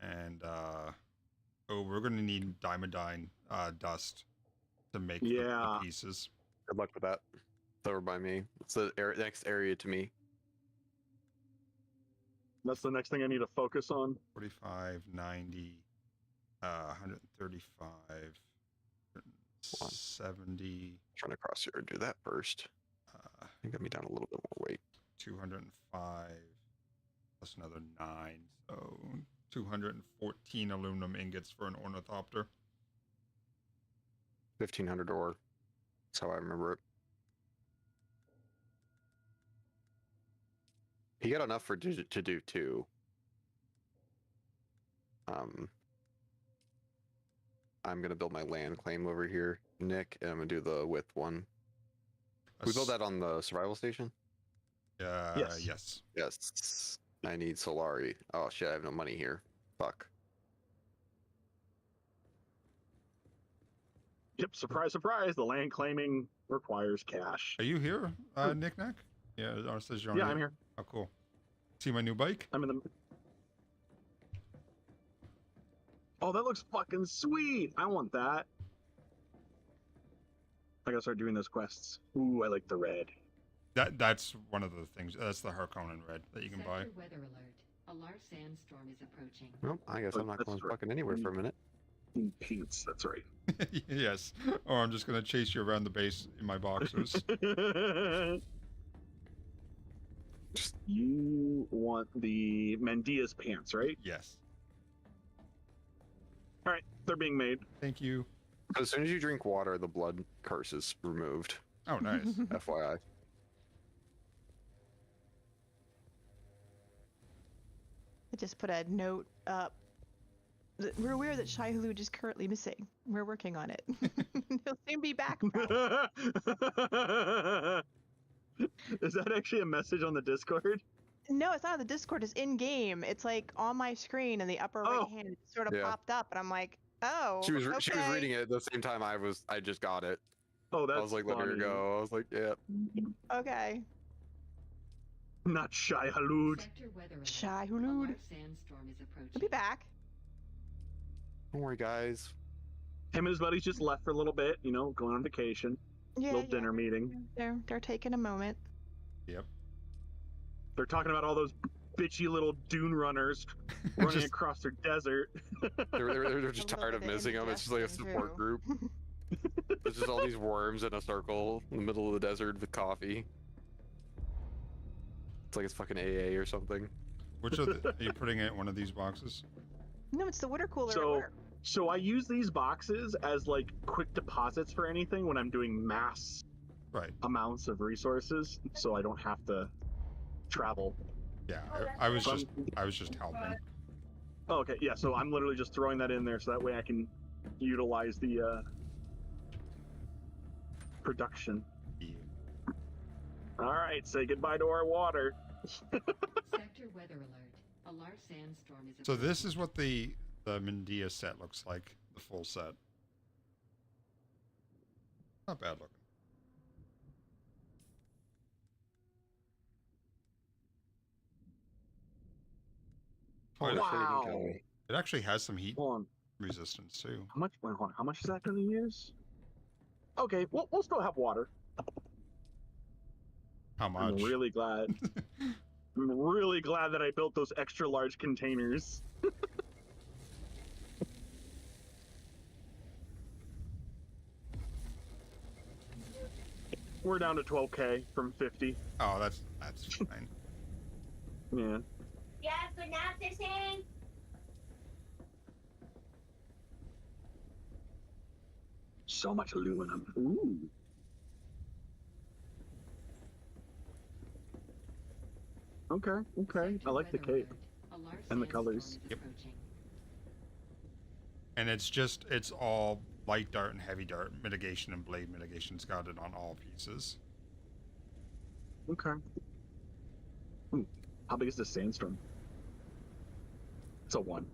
and we're gonna need diamondine dust to make the pieces.
Good luck with that. It's over by me. It's the next area to me.
That's the next thing I need to focus on.
45, 90, 135, 70.
Trying to cross here and do that first. You got me down a little bit more weight.
205 plus another 9, so 214 aluminum ingots for an ornithopter.
1,500 ore. That's how I remember it. He got enough for to do 2. I'm gonna build my land claim over here, Nick, and I'm gonna do the width one. We build that on the survival station?
Yes.
Yes. I need Solari. Oh shit, I have no money here. Fuck.
Yep, surprise, surprise. The land claiming requires cash.
Are you here, Nick Nack? Yeah, it says you're on.
Yeah, I'm here.
Oh, cool. See my new bike?
I'm in the... Oh, that looks fucking sweet. I want that. I gotta start doing those quests. Ooh, I like the red.
That's one of the things. That's the Harkonnen red that you can buy.
Weather alert. A large sandstorm is approaching.
Well, I guess I'm not going fucking anywhere for a minute.
Paints, that's right.
Yes. Or I'm just gonna chase you around the base in my boxers.
You want the Mendia's pants, right?
Yes.
All right, they're being made.
Thank you.
As soon as you drink water, the blood curse is removed.
Oh, nice.
FYI.
I just put a note up. We're aware that Shai Hulud is currently missing. We're working on it. He'll soon be back.
Is that actually a message on the Discord?
No, it's not on the Discord. It's in game. It's like on my screen in the upper right hand. It sort of popped up, and I'm like, oh.
She was
okay.
reading it at the same time I just got it.
Oh, that's
I was like, letting her go. I was like, yeah.
Okay.
Not Shai Hulud.
Shai Hulud. He'll be back.
Don't worry, guys.
Him and his buddies just left for a little bit, you know, going on vacation. Little dinner meeting.
They're taking a moment.
Yep.
They're talking about all those bitchy little dune runners running across their desert.
They're just tired of missing them. It's just like a support group. There's just all these worms in a circle in the middle of the desert with coffee. It's like it's fucking AA or something.
Which are you putting it in one of these boxes?
No, it's the water cooler.
So I use these boxes as like quick deposits for anything when I'm doing mass amounts of resources, so I don't have to travel.
Yeah, I was just helping.
Oh, okay, yeah. So I'm literally just throwing that in there, so that way I can utilize the production.
Yeah.
All right, say goodbye to our water.
Sector weather alert. A large sandstorm is.
So this is what the Mendia set looks like, the full set. Not bad looking.
Wow.
It actually has some heat resistance too.
How much? Wait, hold on. How much is that going to use? Okay, we'll still have water.
How much?
I'm really glad. I'm really glad that I built those extra large containers. We're down to 12K from 50.
Oh, that's fine.
Yeah.
Yeah, but not the same.
So much aluminum. Ooh. Okay. I like the cape and the colors.
Yep. And it's all light dart and heavy dart mitigation and blade mitigation's got it on all pieces.
Okay. How big is this sandstorm? It's a 1.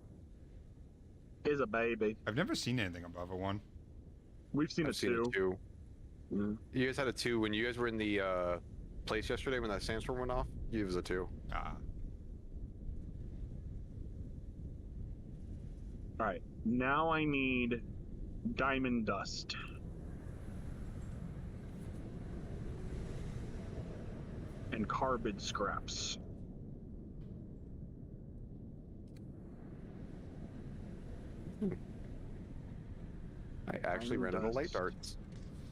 It's a baby.
I've never seen anything above a 1.
We've seen
I've
a 2.
Yeah. You guys had a 2 when you guys were in the place yesterday when that sandstorm went off. You was a 2.
Ah.
All right. Now I need diamond dust. And carbon scraps.
I actually ran out of light darts.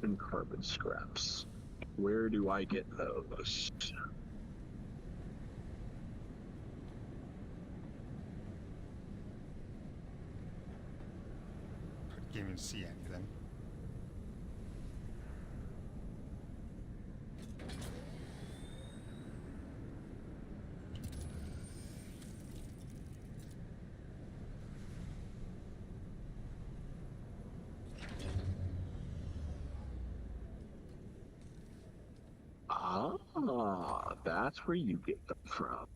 And carbon scraps. Where do I get those?
Can't even see anything.
Ah, that's where you get them from.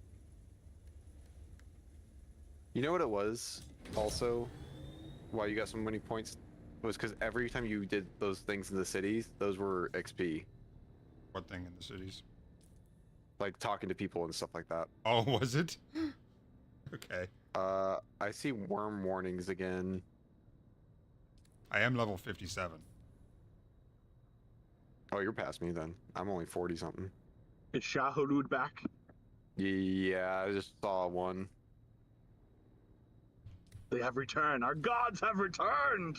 You know what it was? Also, why you got so many points was because every time you did those things in the cities, those were XP.
What thing in the cities?
Like talking to people and stuff like that.
Oh, was it? Okay.
I see worm warnings again.
I am level 57.
Oh, you're past me then. I'm only 40 something.
Is Shai Hulud back?
Yeah, I just saw one.
They have returned. Our gods have returned.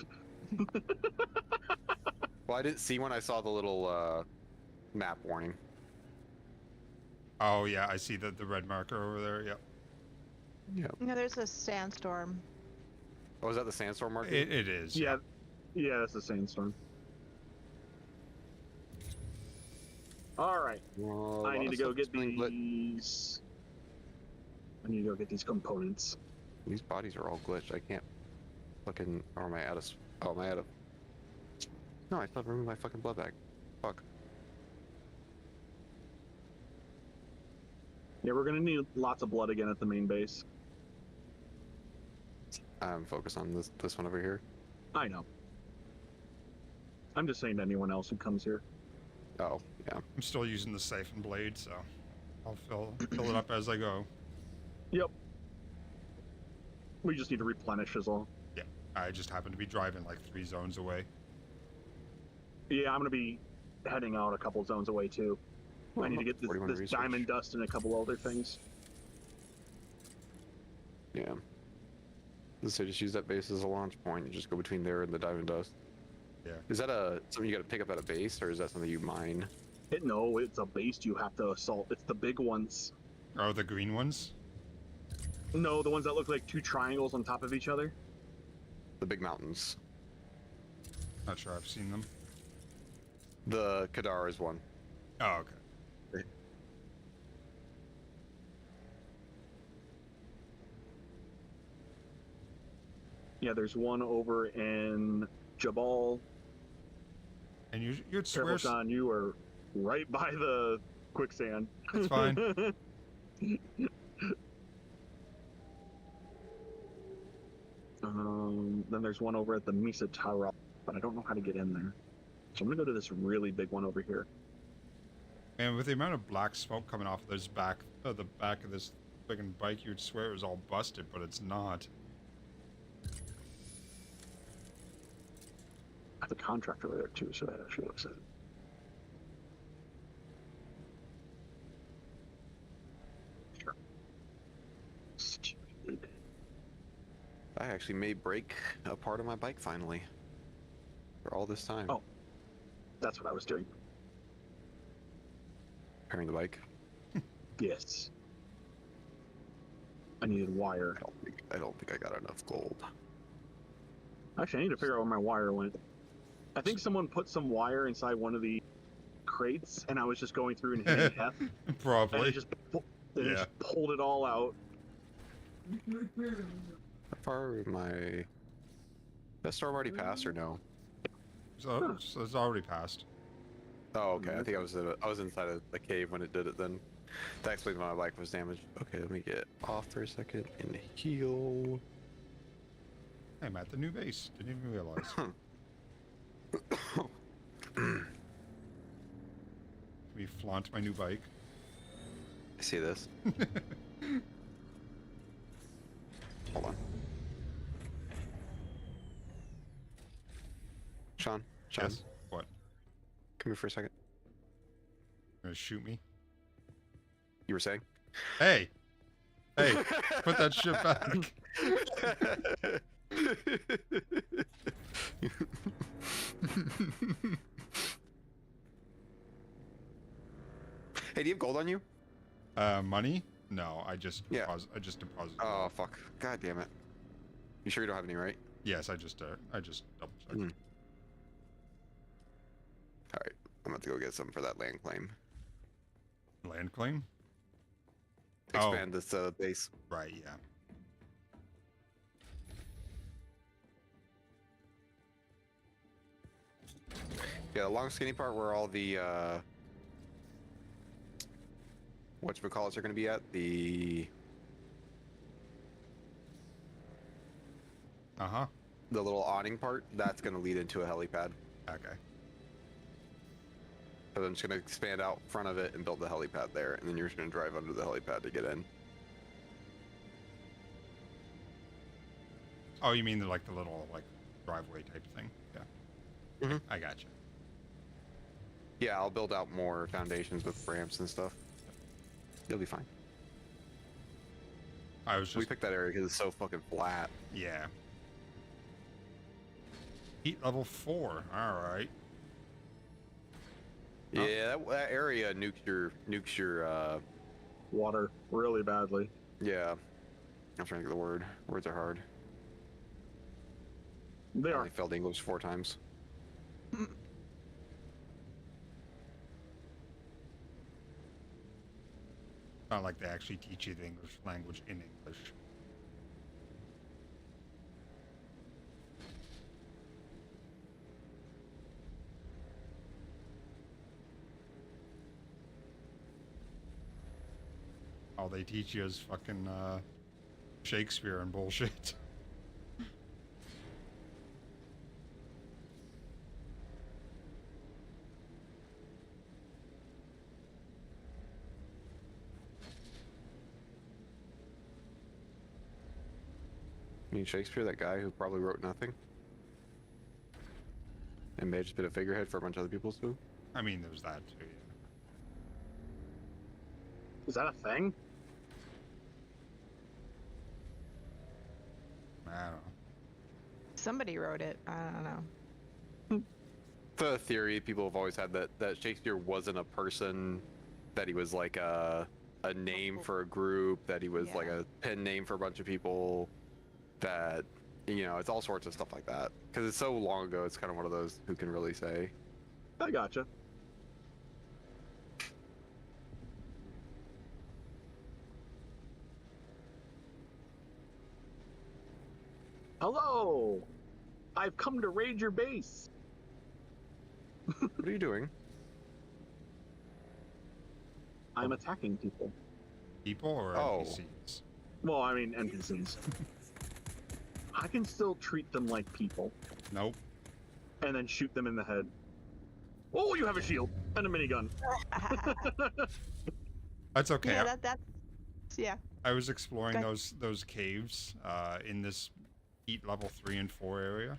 Well, I didn't see one. I saw the little map warning.
Oh yeah, I see the red marker over there. Yep.
Yep.
No, there's a sandstorm.
Oh, is that the sandstorm marker?
It is.
Yeah, yeah, that's the sandstorm. All right, I need to go get these. I need to go get these components.
These bodies are all glitched. I can't fucking. Or am I out of? Oh, am I out of? No, I still removed my fucking blood bag. Fuck.
Yeah, we're gonna need lots of blood again at the main base.
I'm focused on this one over here.
I know. I'm just saying to anyone else who comes here.
Oh, yeah.
I'm still using the siphon blade, so I'll fill it up as I go.
Yep. We just need to replenish is all.
Yeah, I just happen to be driving like 3 zones away.
Yeah, I'm gonna be heading out a couple zones away too. I need to get this diamond dust and a couple other things.
Yeah. So just use that base as a launch point. You just go between there and the diamond dust.
Yeah.
Is that something you got to pick up at a base, or is that something you mine?
No, it's a base you have to assault. It's the big ones.
Oh, the green ones?
No, the ones that look like 2 triangles on top of each other.
The big mountains.
Not sure I've seen them.
The Kadar is one.
Oh, okay.
Yeah, there's one over in Jabal.
And you'd swear...
Careful, Sean, you are right by the quicksand.
That's fine.
Then there's one over at the Misa Tower, but I don't know how to get in there. So I'm gonna go to this really big one over here.
And with the amount of black smoke coming off this the back of this friggin' bike, you'd swear it was all busted, but it's not.
I have a contract over there too, so that actually looks at it. Sure. Stupid.
I actually made break a part of my bike finally. For all this time.
Oh, that's what I was doing.
Repairing the bike.
Yes. I needed wire.
I don't think I got enough gold.
Actually, I need to figure out where my wire went. I think someone put some wire inside one of the crates, and I was just going through and hitting F.
Probably.
And it just pulled it all out.
How far am I? That storm already passed or no?
So it's already passed.
Oh, okay. I think I was inside of the cave when it did it then. That explains why my bike was damaged. Okay, let me get off for a second and heal.
I'm at the new base. Didn't even realize. Let me flaunt my new bike.
I see this. Hold on. Sean?
Yes? What?
Come here for a second.
Gonna shoot me?
You were saying?
Hey! Hey! Put that shit back!
Hey, do you have gold on you?
Money? No, I just deposited.
Oh fuck! God damn it! You sure you don't have any, right?
Yes, I just double checked.
All right, I'm about to go get some for that land claim.
Land claim?
Expand this base.
Right. Yeah.
Yeah, the long skinny part where all the whatchamacallits are going to be at, the the little awning part, that's going to lead into a helipad.
Okay.
So I'm just going to expand out front of it and build the helipad there, and then you're just going to drive under the helipad to get in.
Oh, you mean like the little driveway type thing? Yeah.
Mm-hmm.
I got you.
Yeah, I'll build out more foundations with ramps and stuff. You'll be fine. We picked that area because it's so fucking flat.
Yeah. Heat level 4. All right.
Yeah, that area nukes your
water really badly.
Yeah. I'm trying to get the word. Words are hard.
They
I
are.
only failed English 4 times.
Not like they actually teach you the English language in English. All they teach you is fucking Shakespeare and bullshit.
You mean Shakespeare, that guy who probably wrote nothing? And may have just been a figurehead for a bunch of other people too?
I mean, there's that too, yeah.
Is that a thing?
I don't know.
Somebody wrote it. I don't know.
The theory people have always had that Shakespeare wasn't a person, that he was like a name for a group, that he was like a pen name for a bunch of people, that, you know, it's all sorts of stuff like that. Because it's so long ago, it's kind of one of those, who can really say?
I gotcha. Hello! I've come to raid your base.
What are you doing?
I'm attacking people.
People or NPCs?
Well, I mean NPCs. I can still treat them like people.
Nope.
And then shoot them in the head. Oh, you have a shield and a minigun.
That's okay.
Yeah, that's yeah.
I was exploring
Okay.
those caves in this heat level 3 and 4 area.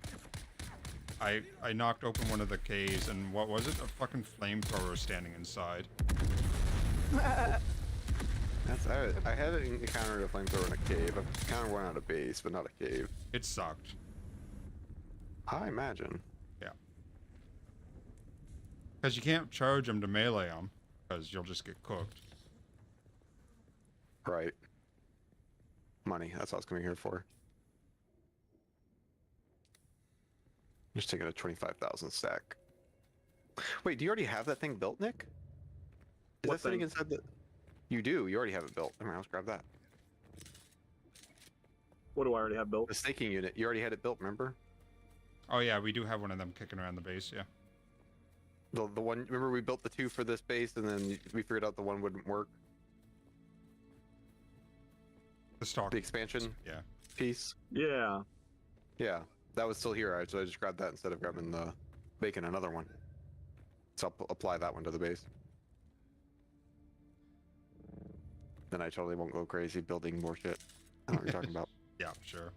I knocked open one of the caves, and what was it? A fucking flamethrower standing inside.
I had encountered a flamethrower in a cave. I've encountered one at a base, but not a cave.
It sucked.
I imagine.
Yeah. Because you can't charge them to melee them, because you'll just get cooked.
Right. Money. That's what I was coming here for. Just taking a 25,000 stack. Wait, do you already have that thing built, Nick? Is
What
that sitting
thing?
inside the... You do. You already have it built. All right, let's grab that.
What do I already have built?
The staking unit. You already had it built, remember?
Oh yeah, we do have one of them kicking around the base, yeah.
The one... Remember we built the 2 for this base, and then we figured out the 1 wouldn't work?
The stock.
The expansion
Yeah.
piece?
Yeah.
Yeah. That was still here, so I just grabbed that instead of grabbing the... making another one. So I'll apply that one to the base. Then I totally won't go crazy building more shit. I know what you're talking about.
Yeah, sure.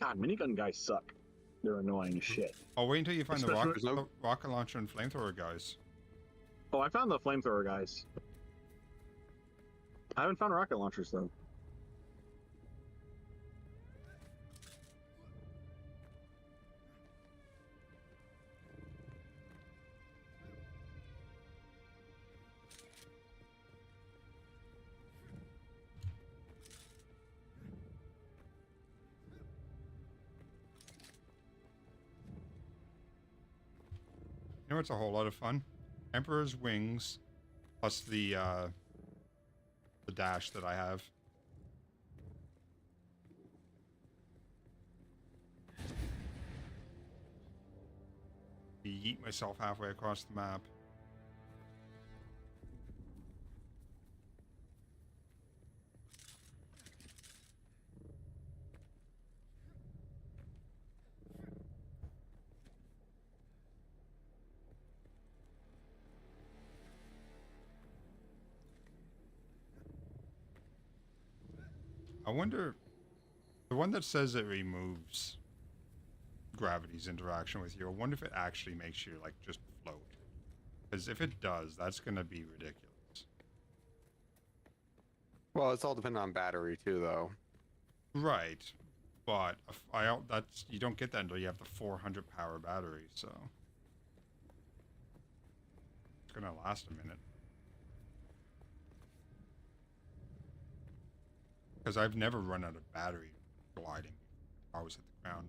God, minigun guys suck. They're annoying as shit.
Oh, wait until you find
Especially-
the rocket launcher and flamethrower guys.
Oh, I found the flamethrower guys. I haven't found rocket launchers though.
You know what's a whole lot of fun? Emperor's Wings, plus the dash that I have. Yeet myself halfway across the map. I wonder, the one that says it removes gravity's interaction with you, I wonder if it actually makes you, like, just float. Because if it does, that's going to be ridiculous.
Well, it's all dependent on battery, too, though.
Right. but that's you don't get that until you have the 400 power battery, so it's gonna last a minute. Because I've never run out of battery gliding. I always hit the ground.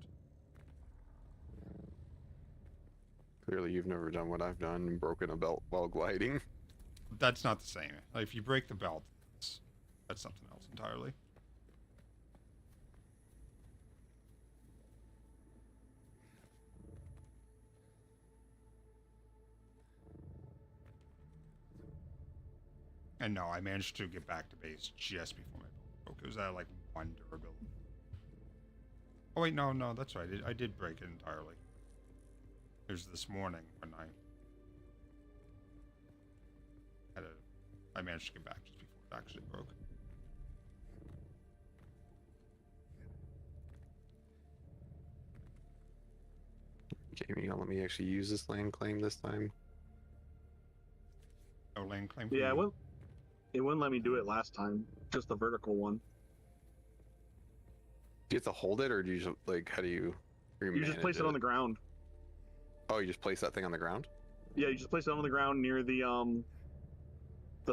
Clearly, you've never done what I've done and broken a belt while gliding.
That's not the same. Like, if you break the belt, that's something else entirely. And no, I managed to get back to base just before my belt broke. It was at like 1 durability. Oh wait, no, that's right. I did break it entirely. It was this morning when I managed to get back just before it actually broke.
Jamie, let me actually use this land claim this time.
No land claim.
Yeah, it wouldn't let me do it last time. Just the vertical one.
Do you have to hold it, or do you just, like, how do you?
You just place it on the ground.
Oh, you just place that thing on the ground?
Yeah, you just place it on the ground near the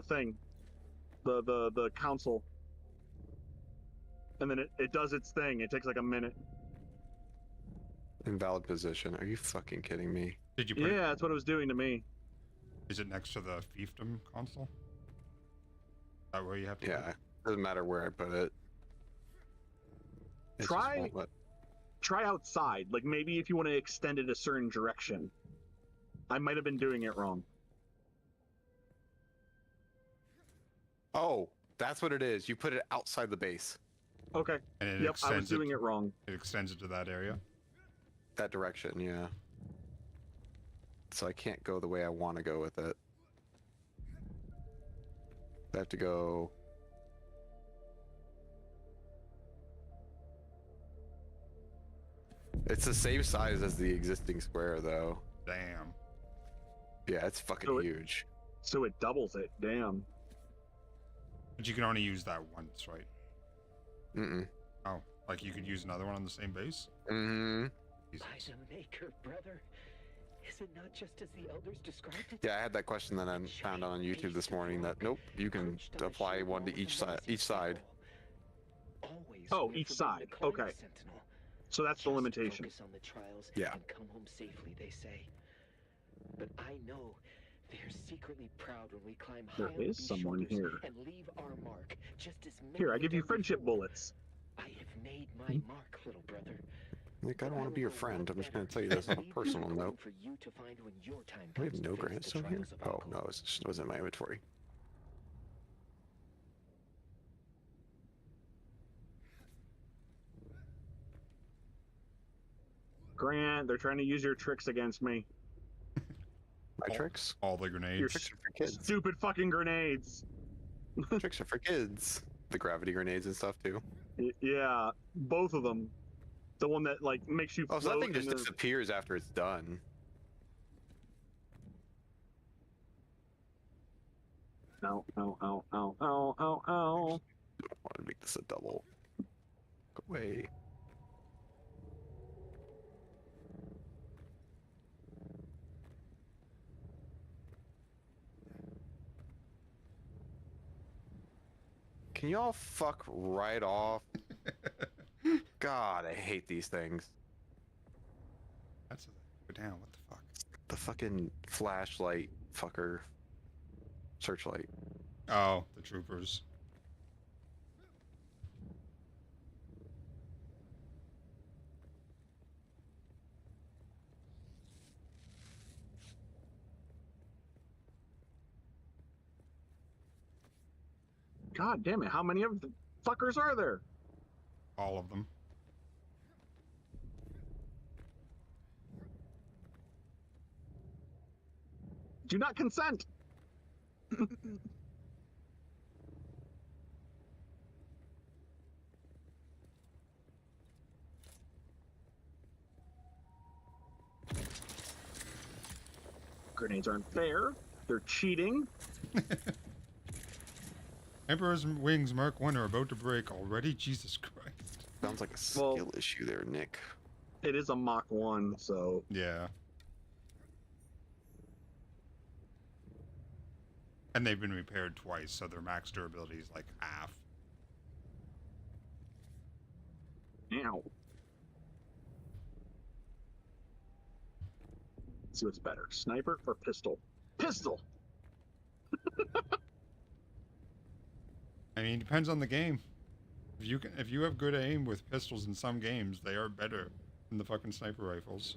thing, the console, and then it does its thing. It takes like a minute.
Invalid position. Are you fucking kidding me?
Did you put
Yeah, that's what it was doing to me.
Is it next to the fiefdom console? Is that where you have to?
Yeah, doesn't matter where I put it.
Try outside. Like, maybe if you want to extend it a certain direction. I might have been doing it wrong.
Oh, that's what it is. You put it outside the base.
Okay.
And
yep, I was doing it wrong.
It extends it to that area?
That direction, yeah. So I can't go the way I want to go with it. I have to go... It's the same size as the existing square, though.
Damn.
Yeah, it's fucking huge.
So it doubles it. Damn.
But you can only use that once, right?
Mm-mm.
Oh, like you could use another one on the same base?
Mm-hmm.
By the Maker, brother. Is it not just as the elders described it?
Yeah, I had that question that I found on YouTube this morning. That nope, you can apply one to each side. Each side.
Oh, each side. Okay. So that's the limitation.
Focus on the trials
yeah.
And come home safely, they say. But I know they're secretly proud when we climb high
there is someone here.
And leave our mark, just as
here, I give you friendship bullets.
I have made my mark, little brother.
Nick, I don't want to be your friend. I'm just going to tell you this on a personal note. We have no grants over here? Oh, no, it was in my inventory.
Grant, they're trying to use your tricks against me.
My tricks?
All the grenades.
Your tricks are for kids.
Stupid fucking grenades.
Tricks are for kids. The gravity grenades and stuff, too.
Yeah, both of them. The one that, like, makes you float.
Oh, so that thing just disappears after it's done.
Ow, ow, ow, ow, ow, ow, ow.
I want to make this a double. Go away. Can y'all fuck right off? God, I hate these things.
That's go down. What the fuck?
The fucking flashlight fucker. Searchlight.
Oh, the troopers.
God damn it, how many of the fuckers are there?
All of them.
Do not consent! Grenades aren't fair. They're cheating.
Emperor's Wings Mark 1 are about to break already? Jesus Christ.
Sounds like a skill issue there, Nick.
It is a Mach 1, so...
Yeah. And they've been repaired twice, so their max durability is like half.
Ow. Let's see what's better, sniper or pistol? Pistol!
I mean, it depends on the game. If you have good aim with pistols in some games, they are better than the fucking sniper rifles.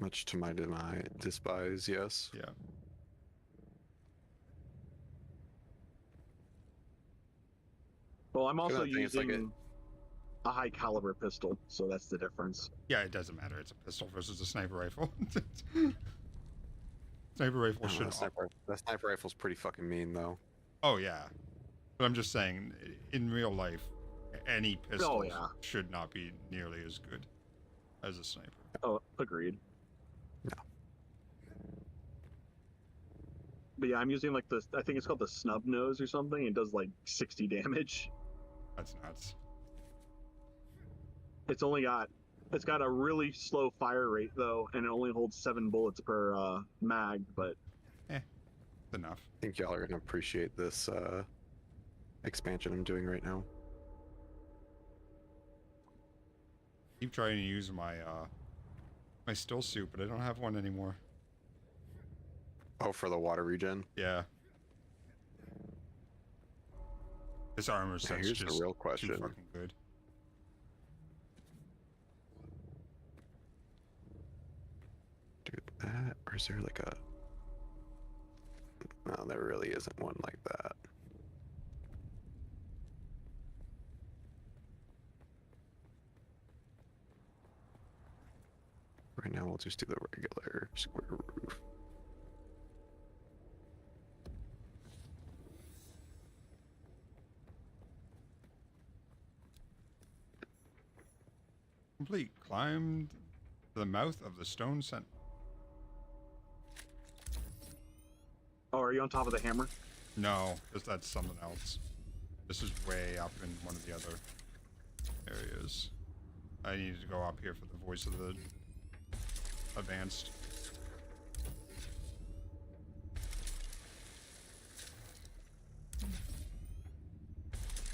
Much to my despise, yes.
Yeah.
Well, I'm also using a high caliber pistol, so that's the difference.
Yeah, it doesn't matter. It's a pistol versus a sniper rifle. Sniper rifle should.
That sniper rifle's pretty fucking mean, though.
Oh yeah, but I'm just saying, in real life, any pistol should not be nearly as good as a sniper.
Oh, agreed.
No.
But yeah, I'm using like the, I think it's called the snub nose or something. It does like 60 damage.
That's nuts.
It's got a really slow fire rate though, and it only holds 7 bullets per mag, but...
It's enough.
I think y'all are gonna appreciate this expansion I'm doing right now.
Keep trying to use my my still suit, but I don't have one anymore.
Oh, for the water regen?
Yeah. This armor set's
here's
just
the real question.
too fucking good.
Do that, or is there like a... No, there really isn't one like that. Right now, we'll just do the regular square roof.
Complete. Climbed to the mouth of the stone sentinel.
Oh, are you on top of the hammer?
No, because that's something else. This is way up in one of the other areas. I needed to go up here for the voice of the advanced.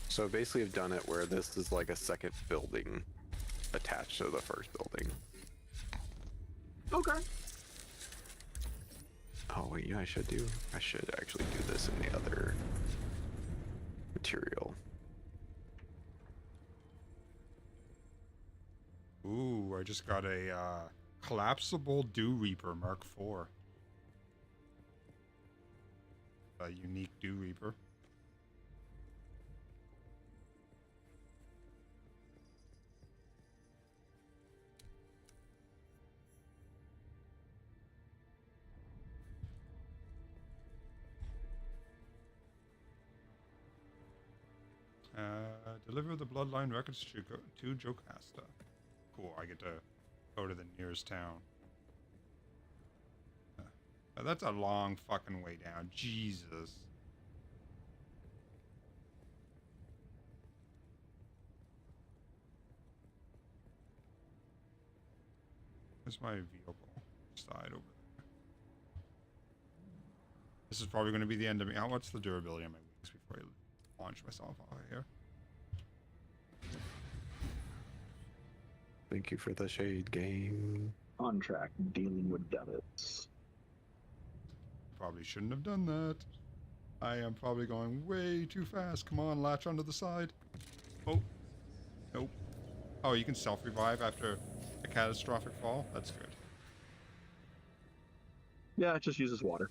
So basically I've done it where this is like a second building attached to the first building.
Okay.
Oh wait, I should actually do this in the other material.
Ooh, I just got a collapsible Dew Reaper Mark IV. A unique Dew Reaper. Deliver the bloodline records to Jocasta. Cool, I get to go to the nearest town. That's a long fucking way down. Jesus. Where's my vehicle side over there? This is probably going to be the end of me. What's the durability on my wings before I launch myself out of here?
Thank you for the shade game.
On track, dealing with debits.
Probably shouldn't have done that. I am probably going way too fast. Come on, latch onto the side. Oh. Nope. Oh, you can self-revive after a catastrophic fall? That's good.
Yeah, it just uses water.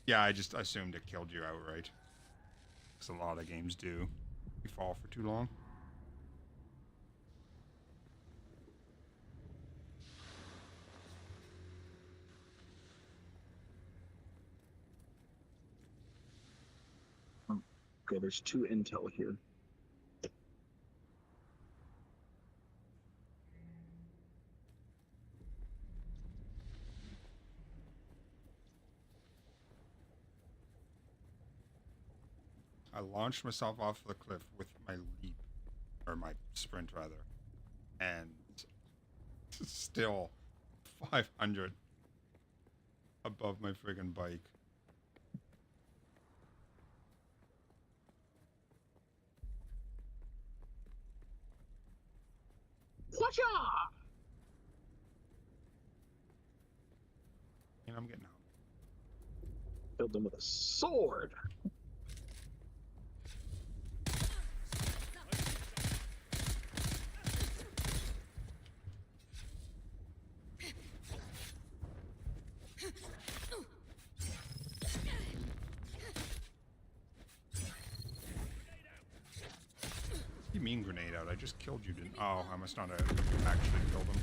Yeah, I just assumed it killed you outright. Because a lot of games do. You fall for too long.
Okay, there's 2 intel here.
I launched myself off the cliff with my leap, or my sprint rather, and still 500 above my friggin' bike.
Watcha!
And I'm getting out.
Killed them with a sword.
What do you mean grenade out? I just killed you, didn't? Oh, I must not have actually killed him.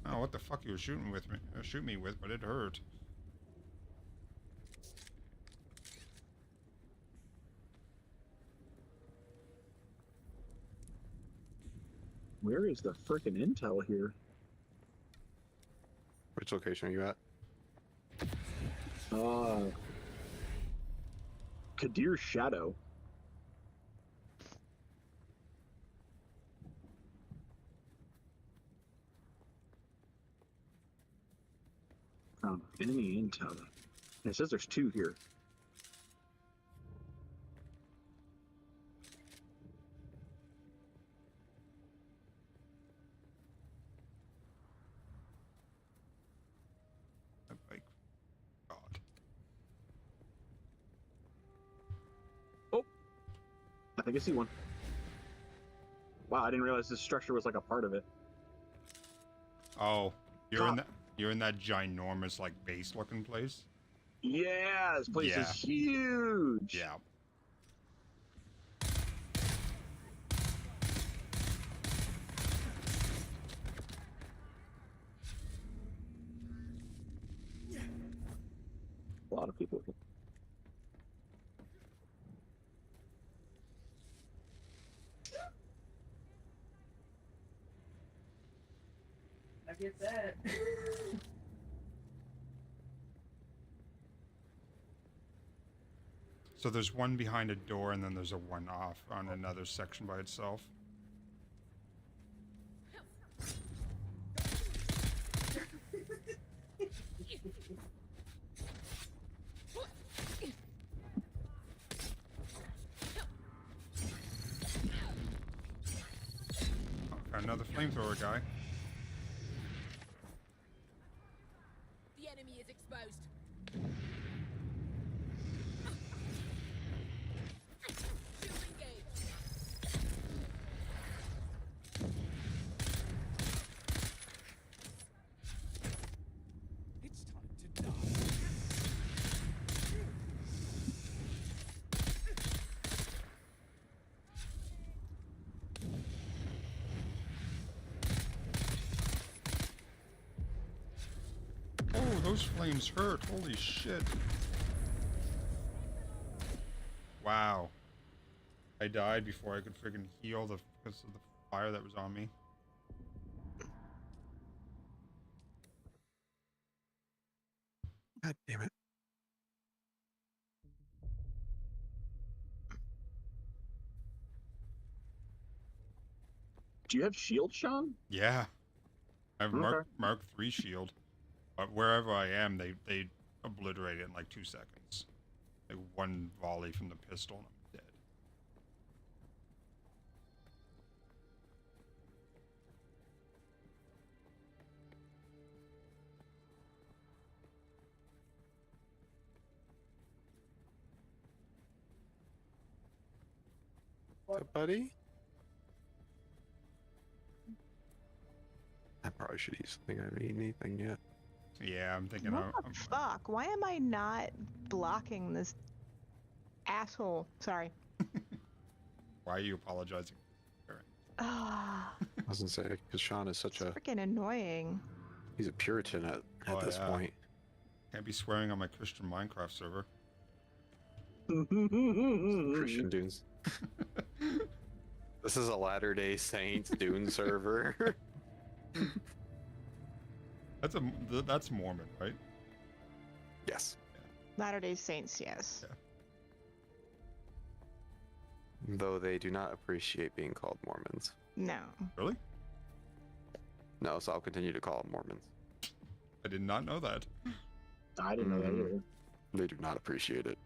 Oh, what the fuck you were shooting with me? Shoot me with, but it hurt.
Where is the frickin' intel here?
Which location are you at?
Kadir's Shadow. Enemy intel. It says there's 2 here.
Like, God.
Oh, I think I see one. Wow, I didn't realize this structure was like a part of it.
Oh, you're in that ginormous like base looking place?
Yeah, this place is huge.
Yeah.
A lot of people.
I get that.
So there's one behind a door, and then there's a one off on another section by itself. Oh, got another flamethrower guy.
The enemy is exposed.
It's time to die.
Oh, those flames hurt. Holy shit. Wow. I died before I could friggin' heal because of the fire that was on me.
God damn it.
Do you have shield, Sean?
Yeah. I have
Okay.
Mark 3 shield. But wherever I am, they obliterate it in like 2 seconds. Like one volley from the pistol and I'm dead.
What's up, buddy? I probably should eat something. I haven't eaten anything yet.
Yeah, I'm thinking
What the fuck? Why am I not blocking this asshole? Sorry.
Why are you apologizing?
Ah,
I was gonna say, because Sean is such a...
freaking annoying.
He's a Puritan at this
yeah.
point.
Can't be swearing on my Christian Minecraft server.
Christian dudes. This is a Latter-day Saints Dune server.
That's Mormon, right?
Yes.
Latter-day Saints, yes.
Yeah.
Though they do not appreciate being called Mormons.
No.
Really?
No, so I'll continue to call them Mormons.
I did not know that.
I didn't know that either.
They do not appreciate it.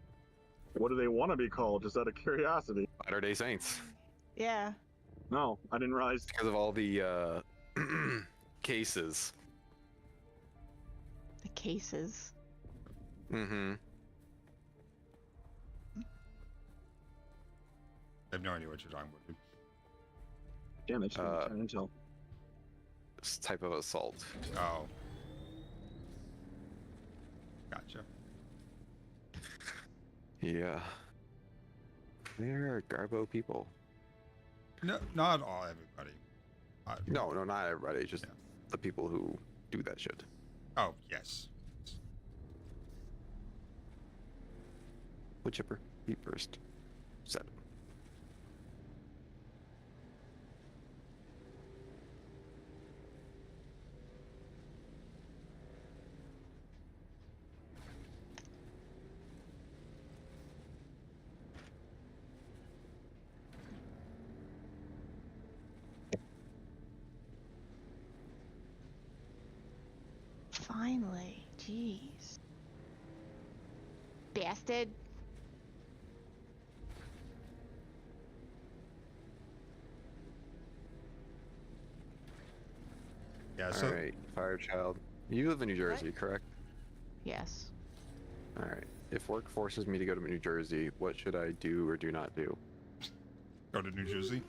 What do they want to be called? Just out of curiosity.
Latter-day Saints.
Yeah.
No, I didn't realize.
Because of all the cases.
The cases.
Mm-hmm.
I have no idea what you're talking about, dude.
Damn, it's intel.
This type of assault.
Oh. Gotcha.
Yeah. They're Garbo people.
No, not all everybody.
No, not everybody. Just the people who do that shit.
Oh, yes.
Wood chipper, eat first. 7.
Finally, jeez. Bastard.
Yeah, so...
Alright, Firechild. You live in New Jersey, correct?
Yes.
Alright. If work forces me to go to New Jersey, what should I do or do not do?
Go to New Jersey?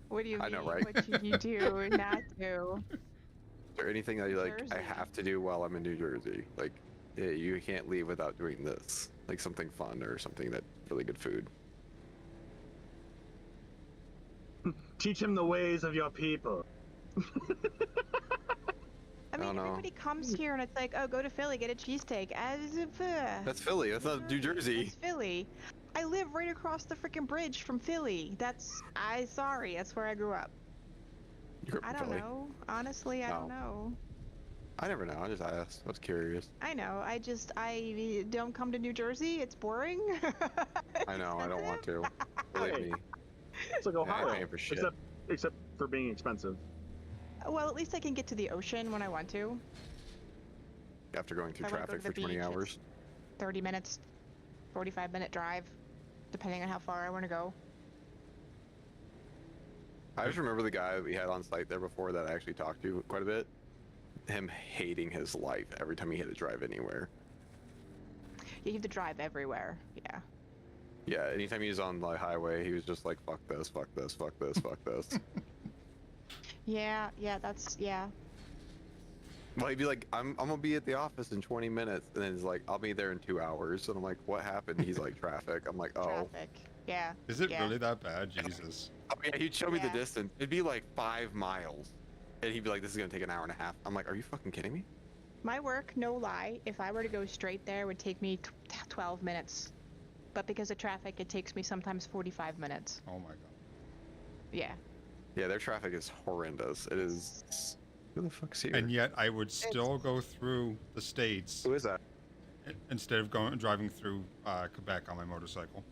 What do you mean?
I know, right?
What should you do or not do?
Is there anything that you like, I
Jersey.
have to do while I'm in New Jersey? Like, you can't leave without doing this. Like something fun or something that really good food.
Teach him the ways of your people.
I mean,
don't know.
everybody comes here and it's like, oh, go to Philly, get a cheesesteak.
That's Philly. That's not New Jersey.
That's Philly. I live right across the freaking bridge from Philly. That's where I grew up.
You grew up
I
in
don't
Philly?
know. Honestly, I don't know.
I never know. I just asked. I was curious.
I know. I don't come to New Jersey. It's boring.
I know. I don't want to. Believe me.
It's like
I ain't
Ohio,
paying for shit.
except for being expensive.
Well, at least I can get to the ocean when I want to.
After going through
If I wanna go
traffic
to
for
the
20
beach, it's
hours.
30 minutes, 45-minute drive, depending on how far I want to go.
I just remember the guy that we had on site there before that I actually talked to quite a bit. Him hating his life every time he had to drive anywhere.
You have to drive everywhere. Yeah.
Yeah, anytime he was on the highway, he was just like, fuck this, fuck this, fuck this, fuck this.
Yeah, yeah.
Well, he'd be like, I'm gonna be at the office in 20 minutes. And then he's like, I'll be there in 2 hours. And I'm like, what happened? He's like, traffic. I'm like, oh.
Traffic. Yeah.
Is it
yeah.
really that bad? Jesus.
Oh, yeah, he'd show me the
Yeah.
distance. It'd be like 5 miles. And he'd be like, this is gonna take an hour and a half. I'm like, are you fucking kidding me?
My work, no lie, if I were to go straight there, would take me 12 minutes. But because of traffic, it takes me sometimes 45 minutes.
Oh my god.
Yeah.
Yeah, their traffic is horrendous. It is. Who the fuck's here?
And yet I would still go through the states.
Who is that?
Instead of driving through Quebec on my motorcycle.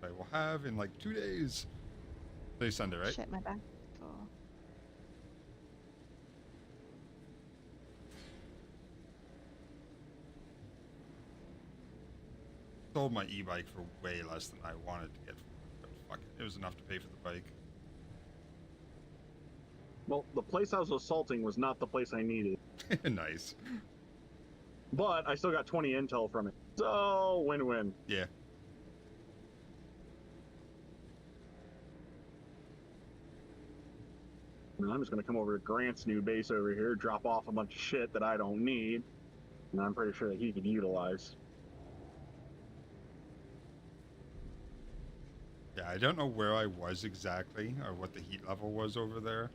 I will have in like 2 days. Today's Sunday, right?
Shit, my back. Oh.
Sold my e-bike for way less than I wanted to get for it, but fuck it. It was enough to pay for the bike.
Well, the place I was assaulting was not the place I needed.
Nice.
But I still got 20 intel from it. So, win-win.
Yeah.
And I'm just going to come over to Grant's new base over here, drop off a bunch of shit that I don't need. And I'm pretty sure that he could utilize.
Yeah, I don't know where I was exactly or what the heat level was over there.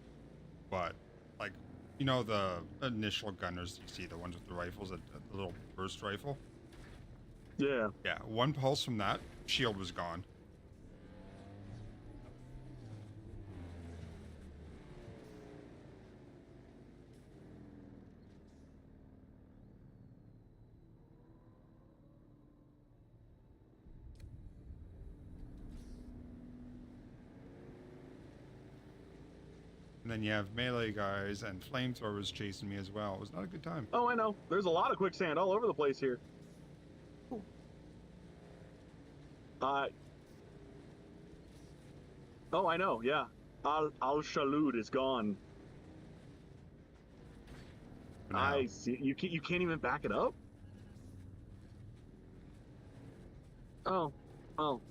But, like, you know the initial gunners you see, the ones with the rifles, the little burst rifle?
Yeah.
Yeah, one pulse from that, shield was gone. And then you have melee guys and flamethrowers chasing me as well. It was not a good time.
Oh, I know. There's a lot of quicksand all over the place here. Oh, I know. Yeah. Al-Shalud is gone. I see. You can't even back it up? Oh. Oh.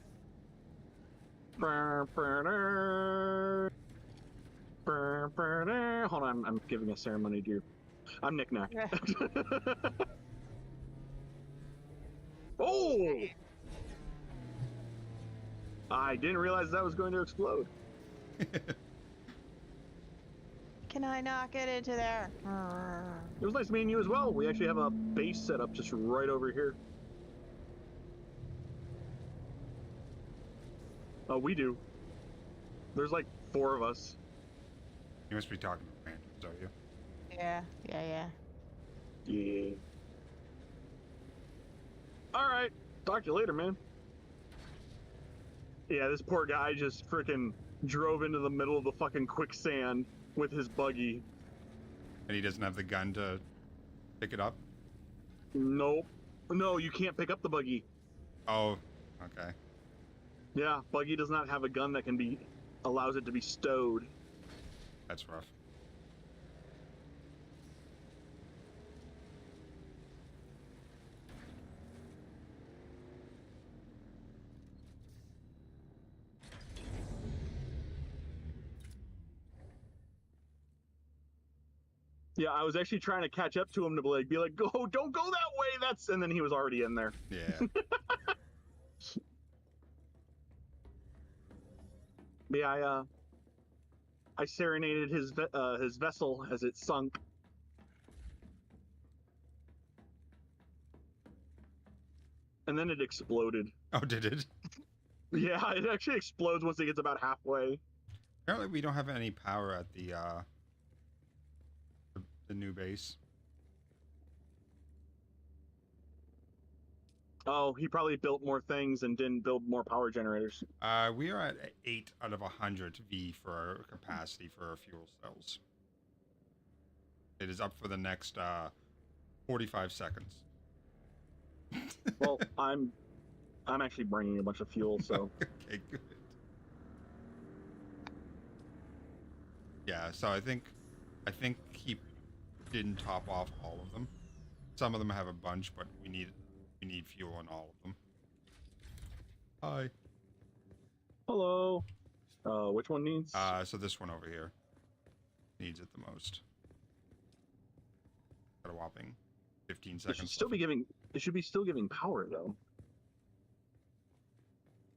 Hold on, I'm giving a ceremony to you. I'm Nick Nack. Oh! I didn't realize that was going to explode.
Can I not get into there?
It was nice meeting you as well. We actually have a base set up just right over here. Oh, we do. There's like 4 of us.
You must be talking to randoms, are you?
Yeah.
Yeah. Alright. Talk to you later, man. Yeah, this poor guy just freaking drove into the middle of the fucking quicksand with his buggy.
And he doesn't have the gun to pick it up?
Nope. No, you can't pick up the buggy.
Oh, okay.
Yeah, buggy does not have a gun that allows it to be stowed.
That's rough.
Yeah, I was actually trying to catch up to him to be like, go, don't go that way. And then he was already in there.
Yeah.
Yeah, I serenaded his vessel as it sunk. And then it exploded.
Oh, did it?
Yeah, it actually explodes once it gets about halfway.
Apparently we don't have any power at the new base.
Oh, he probably built more things and didn't build more power generators.
We are at 8 out of 100 V for our capacity for our fuel cells. It is up for the next 45 seconds.
Well, I'm actually bringing a bunch of fuel, so.
Okay, good. Yeah, so I think he didn't top off all of them. Some of them have a bunch, but we need fuel on all of them. Hi.
Hello. Which one needs?
So this one over here needs it the most. Got a whopping 15 seconds.
It should be still giving power though.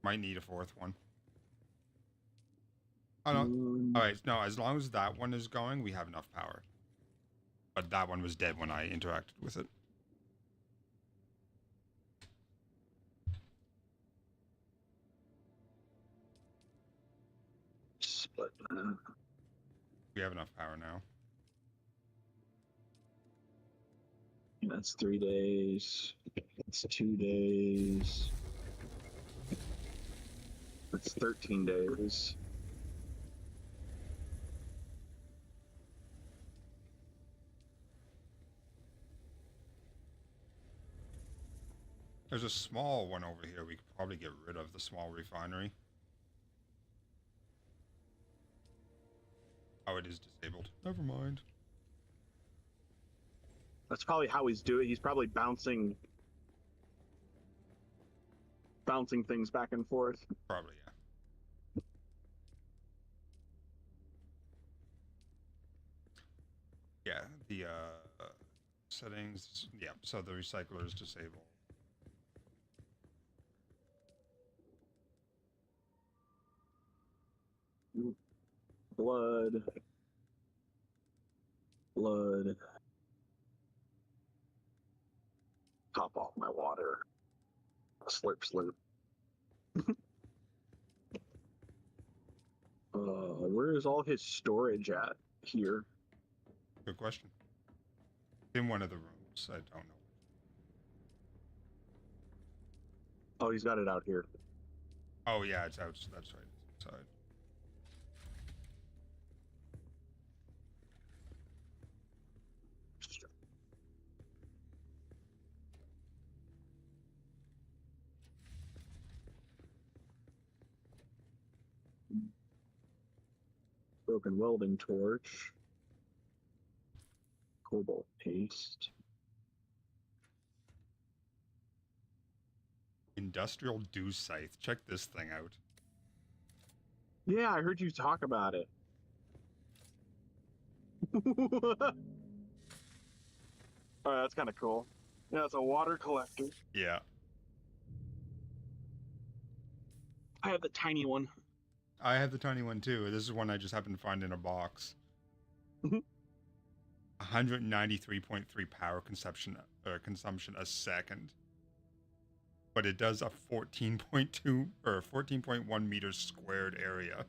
Might need a 4th one. Oh no. Alright, no, as long as that one is going, we have enough power. But that one was dead when I interacted with it.
But
we have enough power now.
That's 3 days. That's 2 days. That's 13 days.
There's a small one over here. We could probably get rid of the small refinery. Oh, it is disabled. Never mind.
That's probably how he's doing. He's probably bouncing things back and forth.
Probably, yeah. Yeah, the settings. Yeah, so the recycler is disabled.
Blood. Top off my water. Slurp, slurp. Where is all his storage at here?
Good question. In one of the rooms. I don't know.
Oh, he's got it out here.
Oh yeah, it's out. That's right. It's outside.
Broken welding torch. Cobalt paste.
Industrial dew scythe. Check this thing out.
Yeah, I heard you talk about it. Oh, that's kind of cool. Yeah, it's a water collector.
Yeah.
I have the tiny one.
I have the tiny one too. This is one I just happened to find in a box. 193.3 power consumption a second. But it does a 14.2 or 14.1 meters squared area.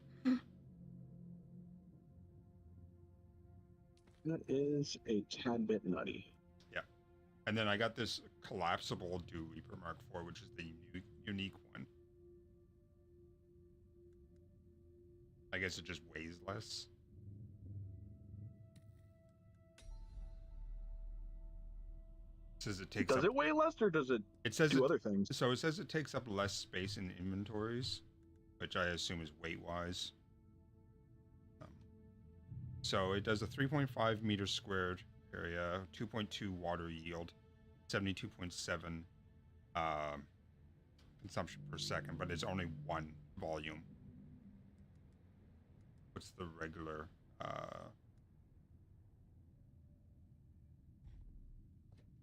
That is a tad bit nutty.
Yeah. And then I got this collapsible Dew Reaper Mark IV, which is the unique one. I guess it just weighs less. It says it takes
Does it weigh less or does it do other things?
So it says it takes up less space in inventories, which I assume is weight-wise. So it does a 3.5 meters squared area, 2.2 water yield, 72.7 consumption per second, but it's only one volume. What's the regular?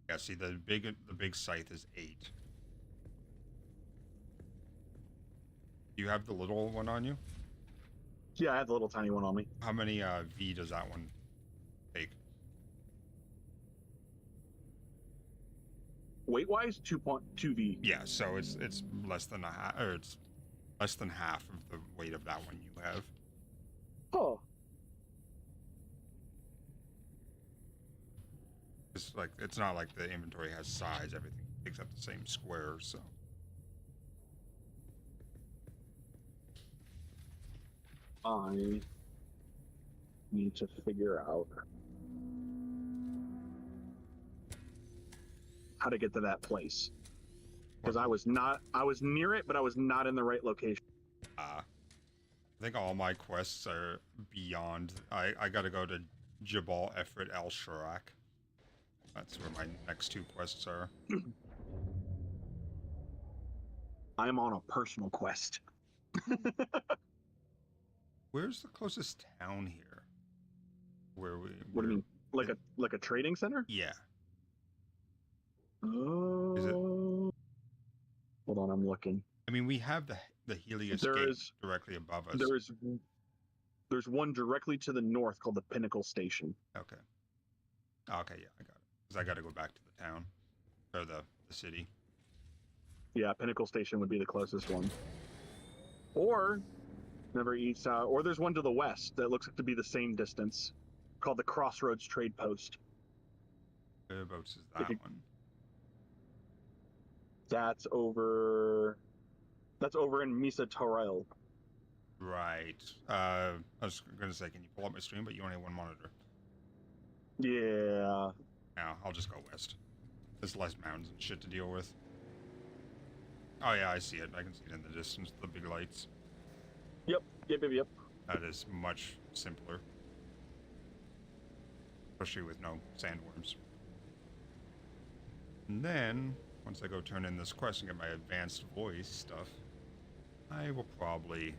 Yeah, see the big scythe is 8. Do you have the little one on you?
Yeah, I have the little tiny one on me.
How many V does that one take?
Weight-wise, 2.2 V.
Yeah, so it's less than a half, or it's less than half of the weight of that one you have.
Oh.
It's like it's not like the inventory has size. Everything takes up the same square, so.
I need to figure out how to get to that place. Because I was near it, but I was not in the right location.
I think all my quests are beyond. I gotta go to Jabal Efrit El Sharak. That's where my next 2 quests are.
I'm on a personal quest.
Where's the closest town here? What
do you mean? Like a trading center?
Yeah.
Oh.
Is it?
Hold on, I'm looking.
I mean, we have the Helios Gate directly above us.
There's one directly to the north called the Pinnacle Station.
Okay. Okay, yeah, I got it. Because I got to go back to the town or the city.
Yeah, Pinnacle Station would be the closest one. Or never eats out. Or there's one to the west that looks like to be the same distance, called the Crossroads Trade Post.
Whereabouts is that one?
That's over in Misa Torel.
Right. I was gonna say, can you pull up my stream? But you only have one monitor.
Yeah.
Now I'll just go west. There's less mountains and shit to deal with. Oh yeah, I see it. I can see it in the distance. The big lights.
Yep.
That is much simpler. Especially with no sandworms. And then, once I go turn in this quest and get my advanced voice stuff, I will probably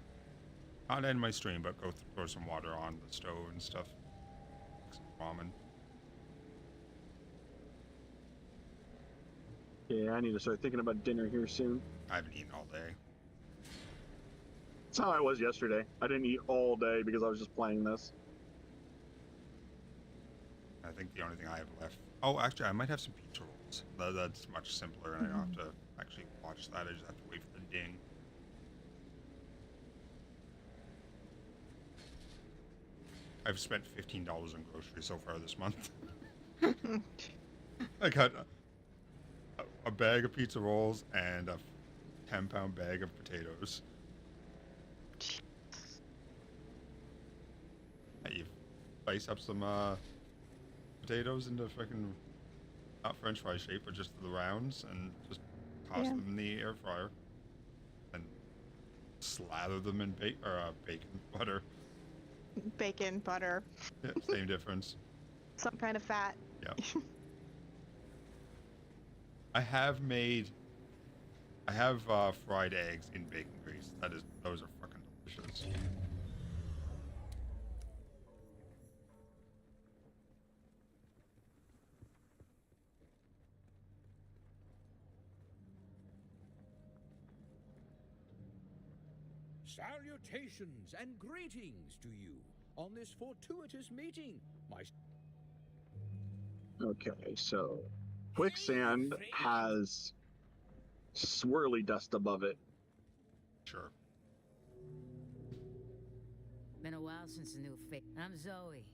not end my stream, but go throw some water on the stove and stuff. Make some ramen.
Yeah, I need to start thinking about dinner here soon.
I haven't eaten all day.
That's how I was yesterday. I didn't eat all day because I was just playing this.
I think the only thing I have left. Oh, actually, I might have some pizza rolls. That's much simpler, and I don't have to actually watch that. I just have to wait for the ding. I've spent $15 on groceries so far this month. I got a bag of pizza rolls and a 10-pound bag of potatoes. You slice up some potatoes into fucking, not French fry shape, but just the rounds, and just toss them in the air fryer, and slather them in bacon butter.
Bacon, butter.
Yeah, same difference.
Some kind of fat.
Yeah. I have fried eggs in bacon grease. Those are fucking delicious.
Salutations and greetings to you on this fortuitous meeting, my...
Okay, so quicksand has swirly dust above it.
Sure.
Been a while since the new face. I'm Zoe.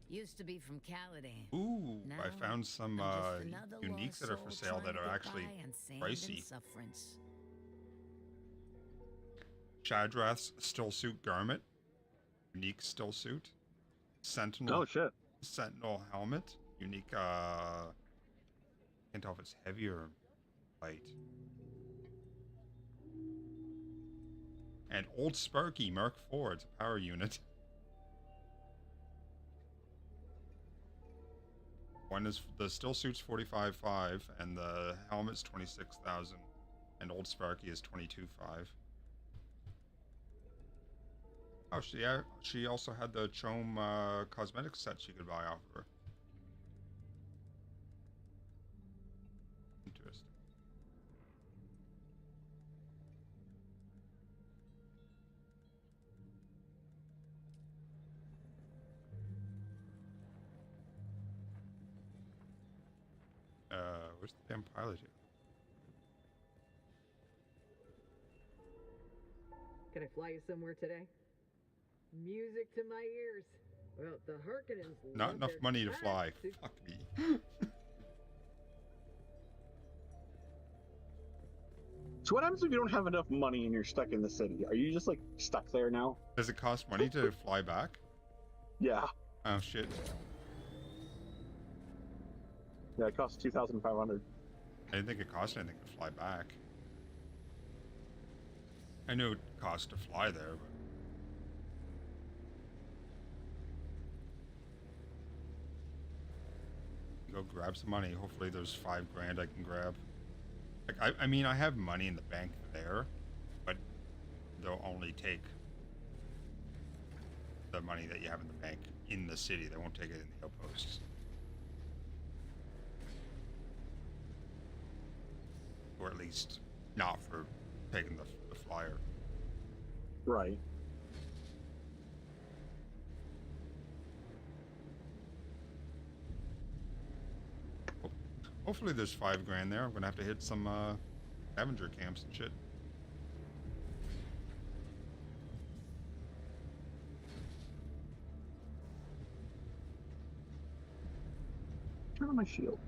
Used to be from Caladan.
Ooh,
now,
I found some
I'm just another
uniques that are for
lost
sale
soul
that
trying
are
to get
actually
by on sand
pricey.
and sufferance.
Shadrath's stillsuit garment, unique stillsuit, Sentinel.
Oh shit!
Sentinel helmet, unique. Can't tell if it's heavy or light. And Old Sparky Mark IV. It's a power unit. One is the stillsuit's 45.5 and the helmet's 26,000, and Old Sparky is 22.5. Oh, she also had the Chome cosmetics set she could buy off of her. Interesting. Where's the damn pilot here?
Can I fly you somewhere today? Music to my ears. Well, the Harkonnens.
Not enough money to fly. Fuck me.
So what happens if you don't have enough money and you're stuck in the city? Are you just like stuck there now?
Does it cost money to fly back?
Yeah.
Oh shit.
Yeah, it costs 2,500.
I didn't think it cost anything to fly back. I knew it cost to fly there, but... Go grab some money. Hopefully there's $5 grand I can grab. Like, I mean, I have money in the bank there, but they'll only take the money that you have in the bank in the city. They won't take it in the outposts. Or at least not for taking the flyer.
Right.
Hopefully there's $5 grand there. I'm gonna have to hit some scavenger camps and shit.
Turn on my shield.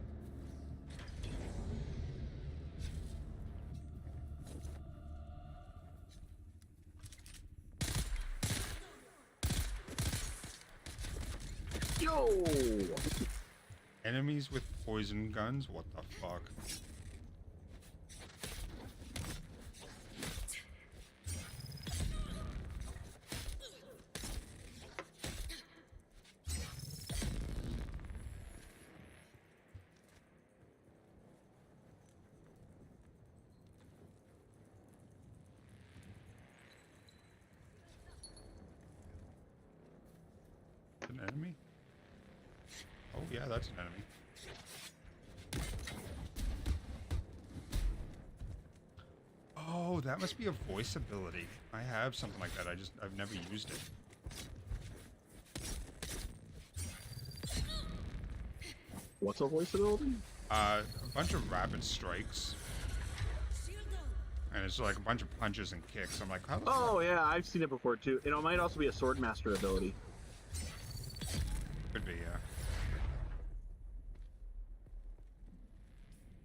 Yo!
Enemies with poison guns? What the fuck? An enemy? Oh yeah, that's an enemy. Oh, that must be a voice ability. I have something like that. I've never used it.
What's a voice ability?
A bunch of rapid strikes. And it's like a bunch of punches and kicks. I'm like, how the
Oh, yeah, I've seen it before, too. It might also be a Swordmaster ability.
Could be, yeah.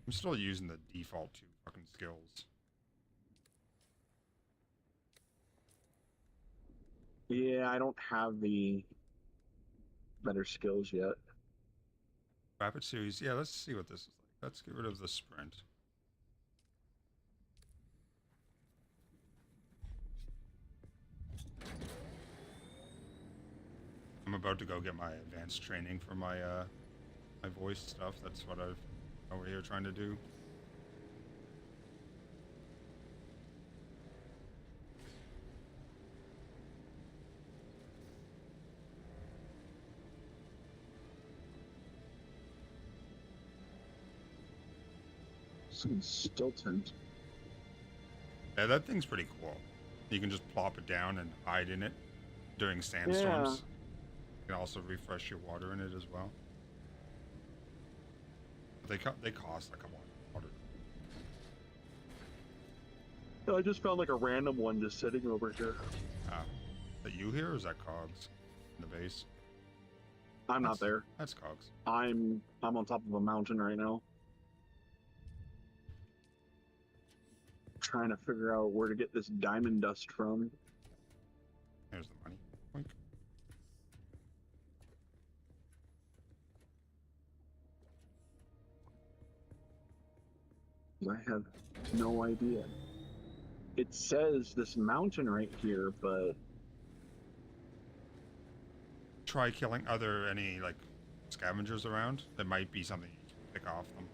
I'm still using the default 2 fucking skills.
Yeah, I don't have the better skills yet.
Rapid series, yeah, let's see what this is like. Let's get rid of the sprint. I'm about to go get my advanced training for my my voice stuff. That's what I've over here trying to do.
Some Stilton.
Yeah, that thing's pretty cool. You can just plop it down and hide in it during sandstorms.
Yeah.
You can also refresh your water in it as well. But they cost like a lot of water.
I just found like a random one just sitting over here.
Is that you here, or is that Cogs in the base?
I'm not there.
That's Cogs.
I'm on top of a mountain right now. Trying to figure out where to get this diamond dust from.
There's the money. Boink.
I have no idea. It says this mountain right here, but
Try killing any like scavengers around. There might be something you can pick off them.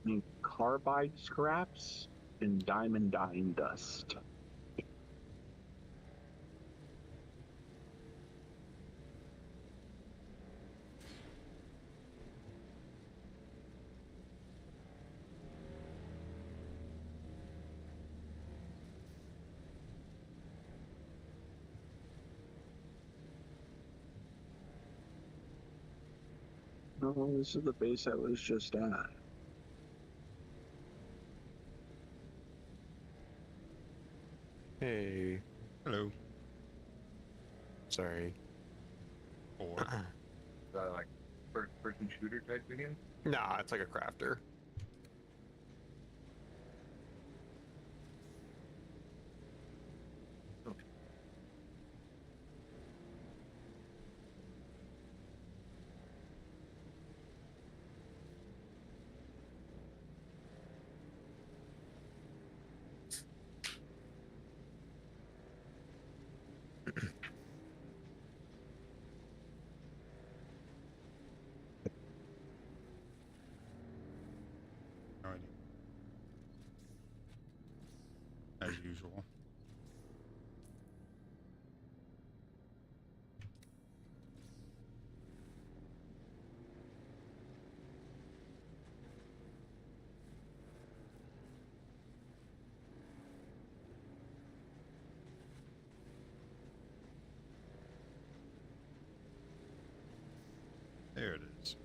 I mean, carbide scraps and diamond dyeing dust. No, this is the base I was just at.
Hey.
Hello.
Sorry.
Or
Is that like first-person shooter type video?
Nah, it's like a crafter.
no idea. As usual. There it is.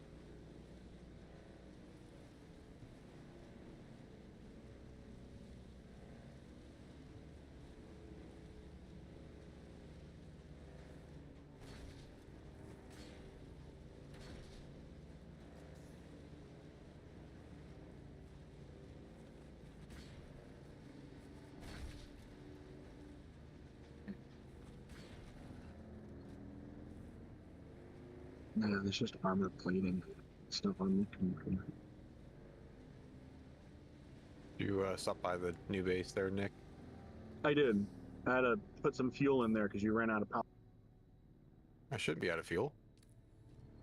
No, there's just armor plating stuff I'm looking for.
You stop by the new base there, Nick?
I did. I had to put some fuel in there because you ran out of power.
I should be out of fuel.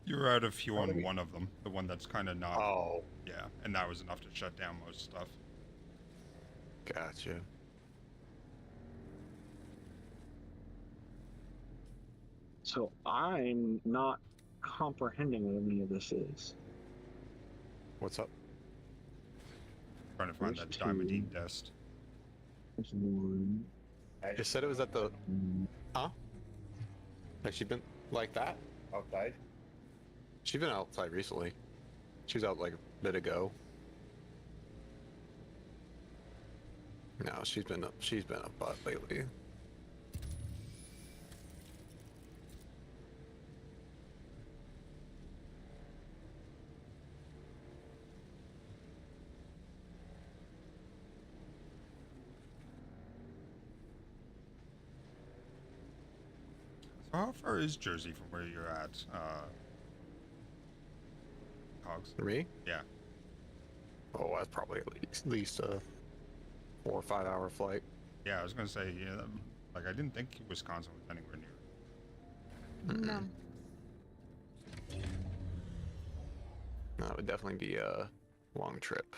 You were out of fuel on one of them, the one that's kind of not.
Oh.
Yeah, and that was enough to shut down most stuff.
Gotcha.
So I'm not comprehending what any of this is.
What's up?
Trying to find that diamondine dust.
There's one.
You said it was at the... Huh? Has she been like that? Outside? She's been outside recently. She was out like a bit ago. No, she's been a butt lately.
So how far is Jersey from where you're at? Hogs?
For me?
Yeah.
Oh, that's probably at least a 4 or 5 hour flight.
Yeah, I was gonna say, yeah, like I didn't think Wisconsin was anywhere near.
No.
No, it would definitely be a long trip.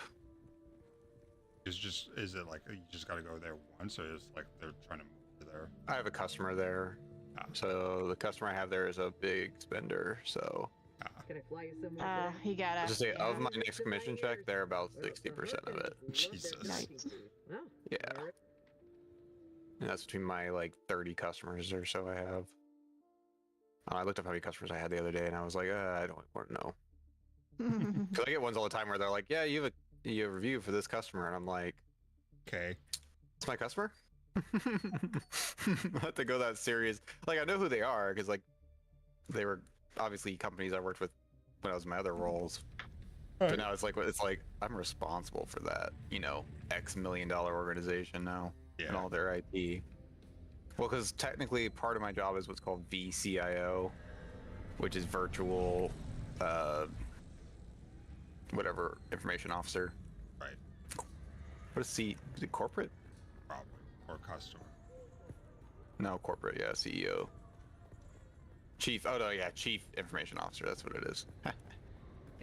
Is it like you just gotta go there once, or is like they're trying to move you there?
I have a customer there. So the customer I have there is a big spender, so
Can I fly you somewhere?
He got
I'll just say
yeah.
of my next commission check, they're about 60% of it.
Jesus.
Nice.
Yeah. And that's between my like 30 customers or so I have. I looked up how many customers I had the other day, and I was like, I don't want to know. Because I get ones all the time where they're like, yeah, you have a review for this customer, and I'm like,
okay,
it's my customer. I have to go that serious. Like I know who they are because like they were obviously companies I worked with when I was in my other roles. But now it's like I'm responsible for that, X million-dollar organization now and all their IT. Well, because technically part of my job is what's called VCIO, which is virtual, whatever information officer.
Right.
What is C? Is it corporate?
Probably. Or customer.
No, corporate. Yeah, CEO. Chief. Oh no, yeah, chief information officer. That's what it is.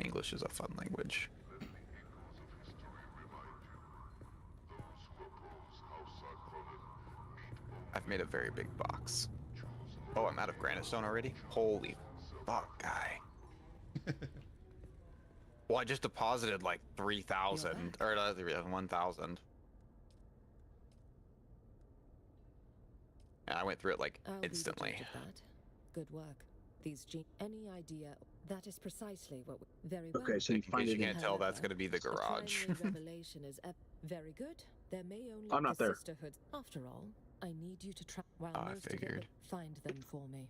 English is a fun language. I've made a very big box. Oh, I'm out of granite stone already? Holy fuck, guy. Well, I just deposited like 3,000 or 1,000. And I went through it like instantly.
Good work. Any idea? That is precisely what. Very well.
Okay, so you find it.
You can't tell that's going to be the garage.
Revelation is very good. There may only
I'm not
be
there.
sisterhoods. After all, I need you to try. While
I
most
figured.
Of you find them for me.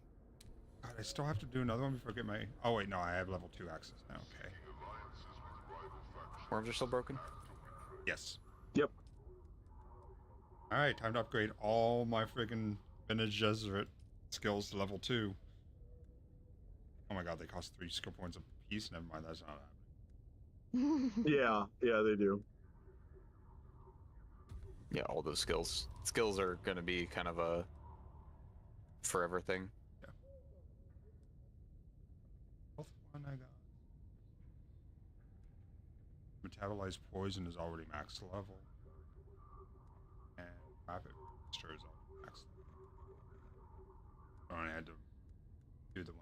God, I still have to do another one before I get my. Oh wait, no, I have level 2 access now. Okay.
Worms are still broken?
Yes.
Yep.
All right, time to upgrade all my friggin' vintage Jesuit skills to level 2. Oh my god, they cost 3 skill points a piece. Never mind, that's not happening.
Yeah, they do.
Yeah, all those skills are going to be kind of a forever thing.
Yeah. Health one I got. Metabolized poison is already max level. And rapid register is already max level. So I had to do the one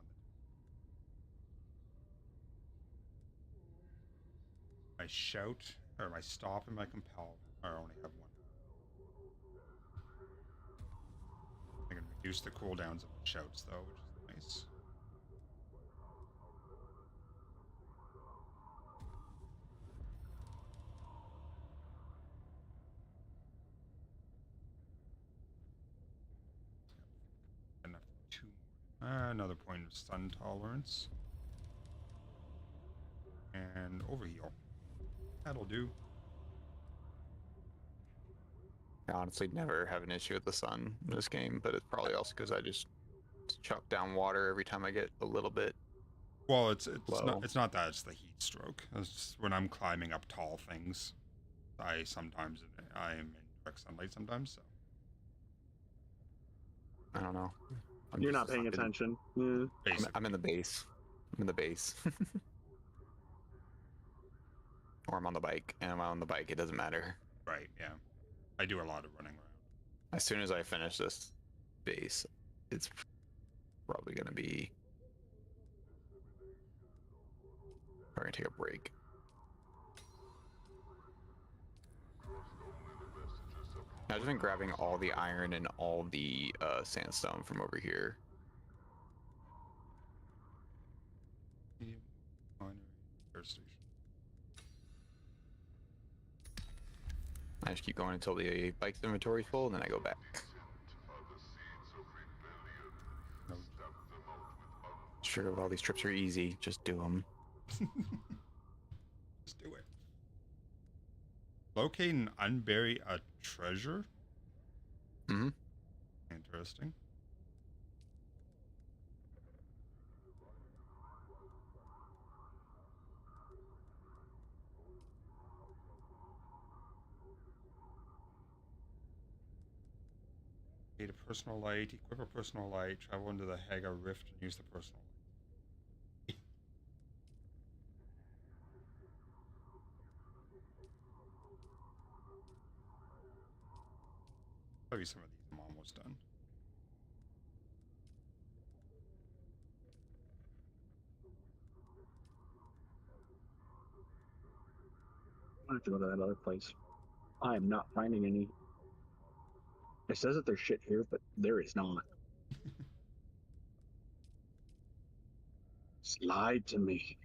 that. My shout, or my stop and my compel, I only have one. I can reduce the cooldowns of the shouts though, which is nice. Enough for 2 more. Another point of stun tolerance. And overheal. That'll do.
I honestly never have an issue with the sun in this game, but it's probably also because I just chuck down water every time I get a little bit.
Well, it's not that, it's the heat stroke. It's just when I'm climbing up tall things, I am in direct sunlight sometimes, so.
I don't know.
You're not paying attention. Yeah.
I'm in the base. I'm in the base. Or I'm on the bike, and I'm on the bike, it doesn't matter.
Right, yeah. I do a lot of running around.
As soon as I finish this base, it's probably going to be... We're going to take a break. I've just been grabbing all the iron and all the sandstone from over here.
repair station.
I just keep going until the bike's inventory is full, and then I go back.
No.
Sure, all these trips are easy. Just do them.
Let's do it. Locate and unbury a treasure?
Mm-hmm.
Interesting. Need a personal light, equip a personal light, travel into the Haga Rift and use the personal light. Maybe some of these I'm almost done.
I have to go to that other place. I am not finding any. It says that there's shit here, but there is not. Slide to me.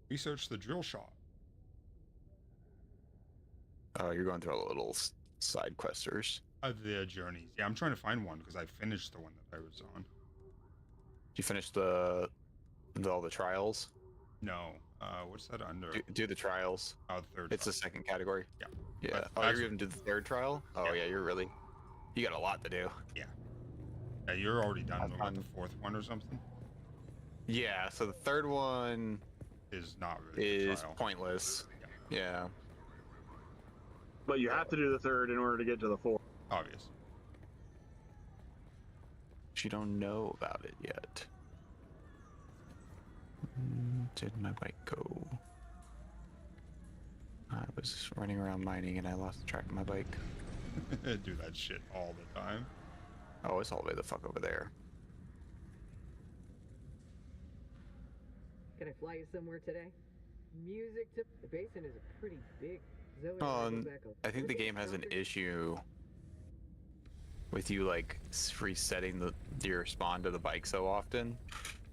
Research the drill shop.
Oh, you're going through all the little side questers.
The journeys. Yeah, I'm trying to find one because I finished the one that I was on.
Did you finish all the trials?
No. What's that under?
Do the trials.
Oh, third.
It's the second category.
Yeah.
Yeah. Oh, you're even did the third trial? Oh, yeah. You got a lot to do.
Yeah. Yeah, you're already done with the fourth one or something.
Yeah. So the third one
is not really
pointless. Yeah.
But you have to do the third in order to get to the fourth.
Obvious.
But you don't know about it yet. Did my bike go? I was running around mining and I lost track of my bike.
Do that shit all the time.
Oh, it's all the way the fuck over there.
Can I fly you somewhere today? Music to the basin is a pretty big. Zoe,
I think the game has an issue with you like resetting your spawn to the bike so often.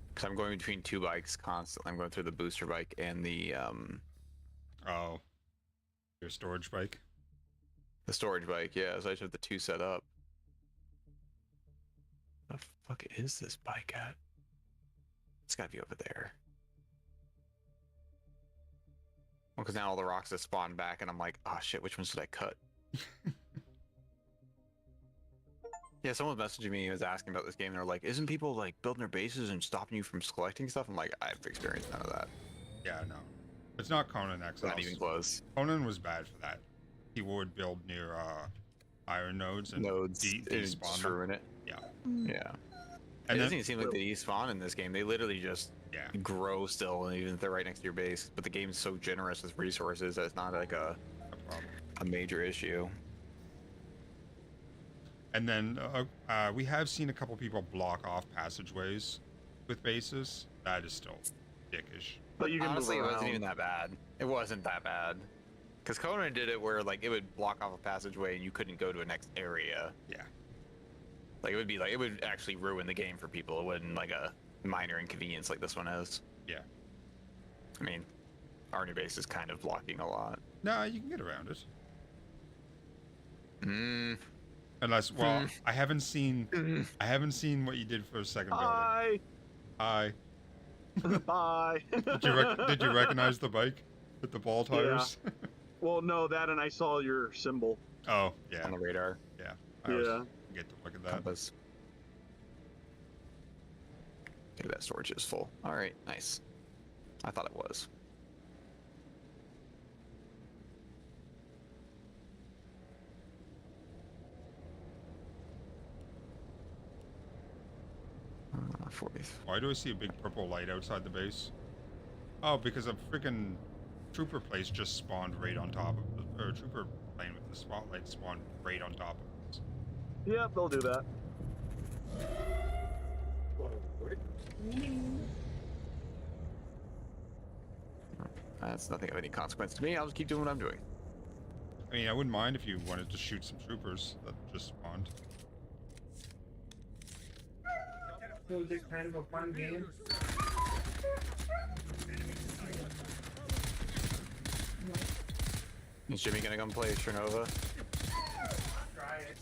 Because I'm going between two bikes constantly. I'm going through the booster bike and the
Oh, your storage bike.
The storage bike, yeah. So I just have the two set up. The fuck is this bike at? It's gotta be over there. Well, because now all the rocks have spawned back, and I'm like, oh shit, which ones did I cut? Yeah, someone was messaging me, was asking about this game, and they're like, isn't people like building their bases and stopping you from collecting stuff? I'm like, I've experienced none of that.
Yeah, no. It's not Conan Exiles.
Not even close.
Conan was bad for that. He would build near iron nodes and despawn them.
Ruin it.
Yeah.
Yeah. And it doesn't even seem like they despawn in this game. They literally just grow still, even if they're right next to your base. But the game's so generous with resources that it's not like a major issue.
And then we have seen a couple people block off passageways with bases. That is still dickish.
But you can
honestly, it wasn't even that bad. It wasn't that bad. Because Conan did it where like it would block off a passageway and you couldn't go to a next area.
Yeah.
Like it would be like it would actually ruin the game for people. It wasn't like a minor inconvenience like this one is.
Yeah.
I mean, our new base is kind of blocking a lot.
No, you can get around it.
Unless,
well, I haven't seen what you did for a second building. Hi.
Bye.
Did you recognize the bike with the ball tires?
Yeah. Well, no, that and I saw your symbol.
Oh, yeah.
On the radar.
Yeah.
I
get to look at that.
Compass. Okay, that storage is full. All right, nice. I thought it was.
Why do I see a big purple light outside the base? Oh, because a freaking trooper place just spawned right on top of the, or a trooper plane with the spotlight spawned right on top of us.
Yep, they'll do that.
That's nothing of any consequence to me. I'll just keep doing what I'm doing.
I mean, I wouldn't mind if you wanted to shoot some troopers that just spawned.
So is it kind of a fun game?
Is Jimmy gonna come play Chernova?
Try it.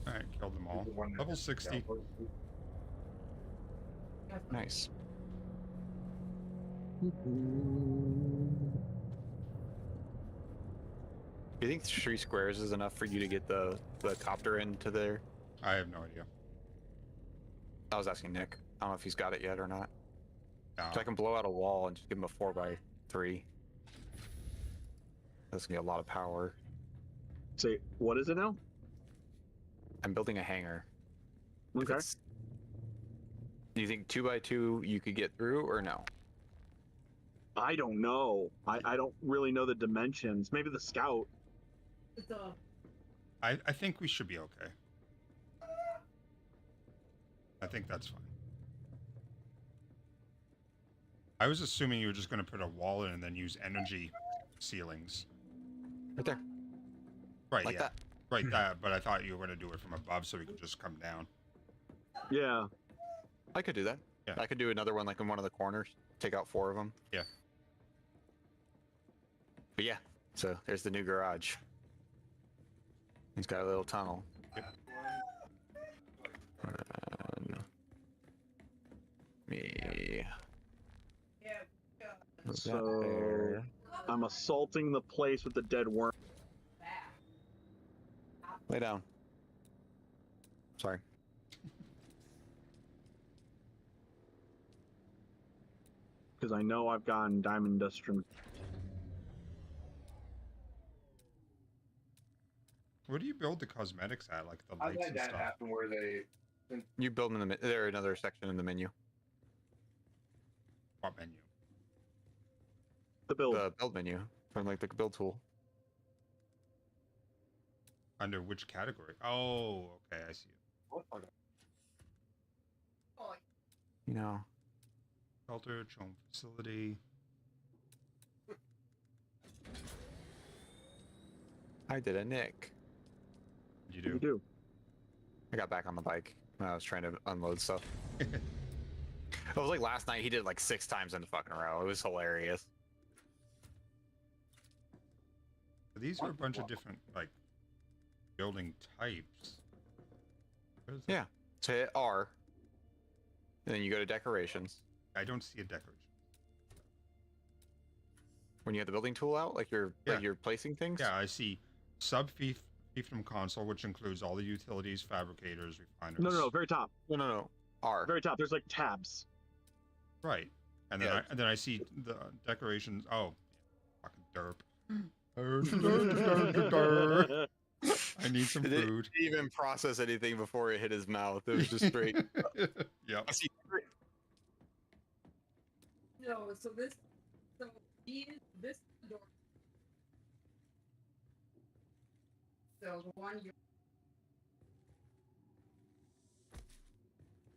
Alright, killed them all. Level 60.
Nice. Do you think 3 squares is enough for you to get the copter into there?
I have no idea.
I was asking Nick. I don't know if he's got it yet or not.
No.
So I can blow out a wall and just give him a 4x3. That's gonna be a lot of power.
Say, what is it now?
I'm building a hangar.
Okay.
Do you think 2x2 you could get through or no?
I don't know. I don't really know the dimensions. Maybe the scout.
I think we should be okay. I think that's fine. I was assuming you were just going to put a wall in and then use energy ceilings.
Right there.
Right,
Like
yeah.
that.
Right, that. But I thought you were going to do it from above so we could just come down.
Yeah.
I could do that.
Yeah.
I could do another one like in one of the corners. Take out 4 of them.
Yeah.
But yeah, so there's the new garage. He's got a little tunnel.
Yep.
Me.
So I'm assaulting the place with the dead worm.
Lay down. Sorry.
Because I know I've gotten diamond dust from.
Where do you build the cosmetics at? Like the
How
lights
did
and
that
stuff?
happen where they...
You build them in the there another section in the menu.
What menu?
The build.
The build menu from like the build tool.
Under which category? Oh, okay, I see it.
You know.
Shelter, home facility.
I did a Nick.
You do?
You do.
I got back on the bike when I was trying to unload stuff. It was like last night, he did it like 6 times in a fucking row. It was hilarious.
These are a bunch of different, like, building types. What is that?
Yeah. So hit R. And then you go to decorations.
I don't see a decoration.
When you have the building tool out, like you're placing things?
Yeah, I see sub-fiefdom console, which includes all the utilities, fabricators, refiners.
No, very top.
No. R.
Very top. There's like tabs.
Right. And then I see the decorations. Oh, fucking derp. Derp. I need some food.
It didn't even process anything before it hit his mouth. It was just straight.
Yep.
I see.
No, so this door. So the one you.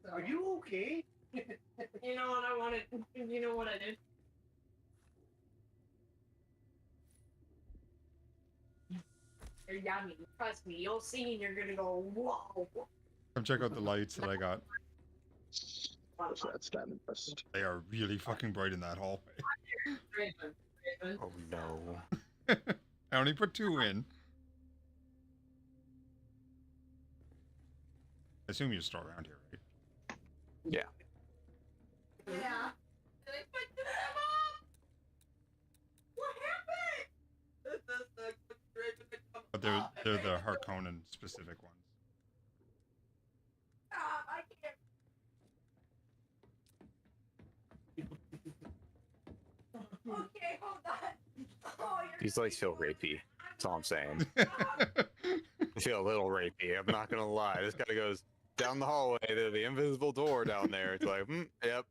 So,
Are you okay?
you know what I wanted? You know what I did? They're yummy. Trust me, you'll see and you're gonna go, whoa.
Come check out the lights that I got.
So that's diamond dust.
They are really fucking bright in that hallway.
Oh no.
I only put 2 in. I assume you're still around here, right?
Yeah.
Yeah. Did I put them up? What happened?
But they're the Harkonnen specific ones.
Stop, I can't. Okay, hold on. Oh,
These lights feel rapey. That's all I'm saying. I feel a little rapey. I'm not gonna lie. This guy goes down the hallway to the invisible door down there. It's like, yep.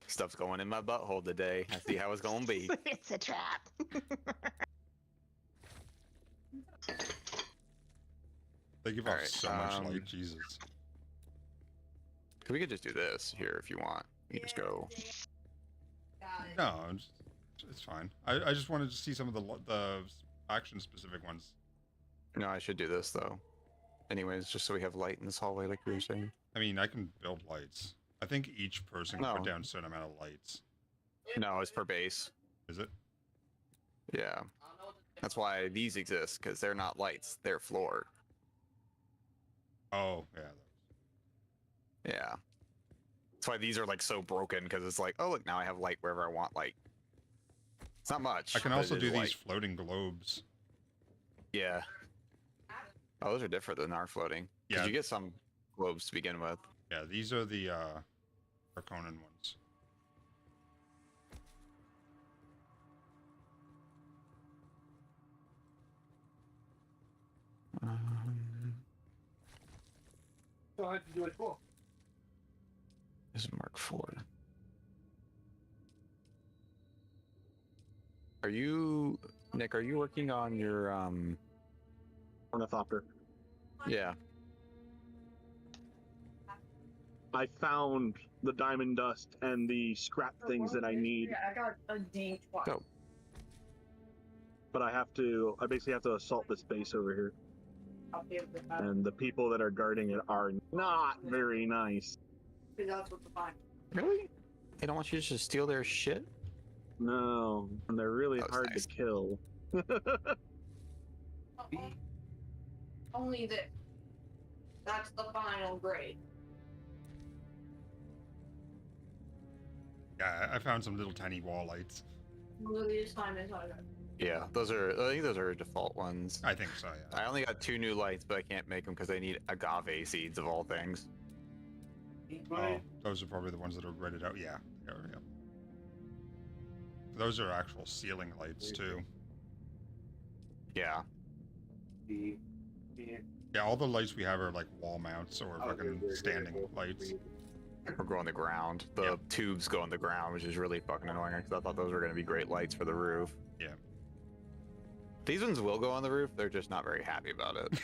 Stuff's going in my butthole today. I see how it's gonna be.
It's a trap.
They give
All
off
right,
so much light, Jesus.
We could just do this here if you want. You just go.
No, it's fine. I just wanted to see some of the action specific ones.
No, I should do this though. Anyways, just so we have light in this hallway, like you were saying.
I mean, I can build lights. I think each person can put down a certain amount of lights.
No, it's per base.
Is it?
Yeah. That's why these exist, because they're not lights, they're floor.
Oh, yeah.
Yeah. That's why these are like so broken, because it's like, oh look, now I have light wherever I want light. It's not much.
I can
but
also
it
do
is
these
light.
floating globes.
Yeah. Oh, those are different than our floating. Because
Yeah.
you get some globes to begin with.
Yeah, these are the Harkonnen ones.
So how'd you do it for?
This is Mark IV. Are you, Nick, are you working on your,
Ornithopter.
Yeah.
I found the diamond dust and the scrap things that I need.
Yeah, I got a D twice.
Oh.
But I basically have to assault this base over here.
I'll be able to find
And the people that are guarding it are not very nice.
because that's what the fine.
Really? They don't want you to just steal their shit?
No, and they're really hard to kill.
Only this. That's the final grade.
Yeah, I found some little tiny wall lights.
Literally this time is harder.
Yeah, I think those are default ones.
I think so, yeah.
I only got 2 new lights, but I can't make them because they need agave seeds of all things.
Oh, those are probably the ones that are gridded out. Yeah, yeah. Those are actual ceiling lights too.
Yeah.
Yeah, all the lights we have are like wall mounts or fucking standing lights.
Or go on the ground. The tubes go on the ground, which is really fucking annoying because I thought those were going to be great lights for the roof.
Yeah.
These ones will go on the roof. They're just not very happy about it.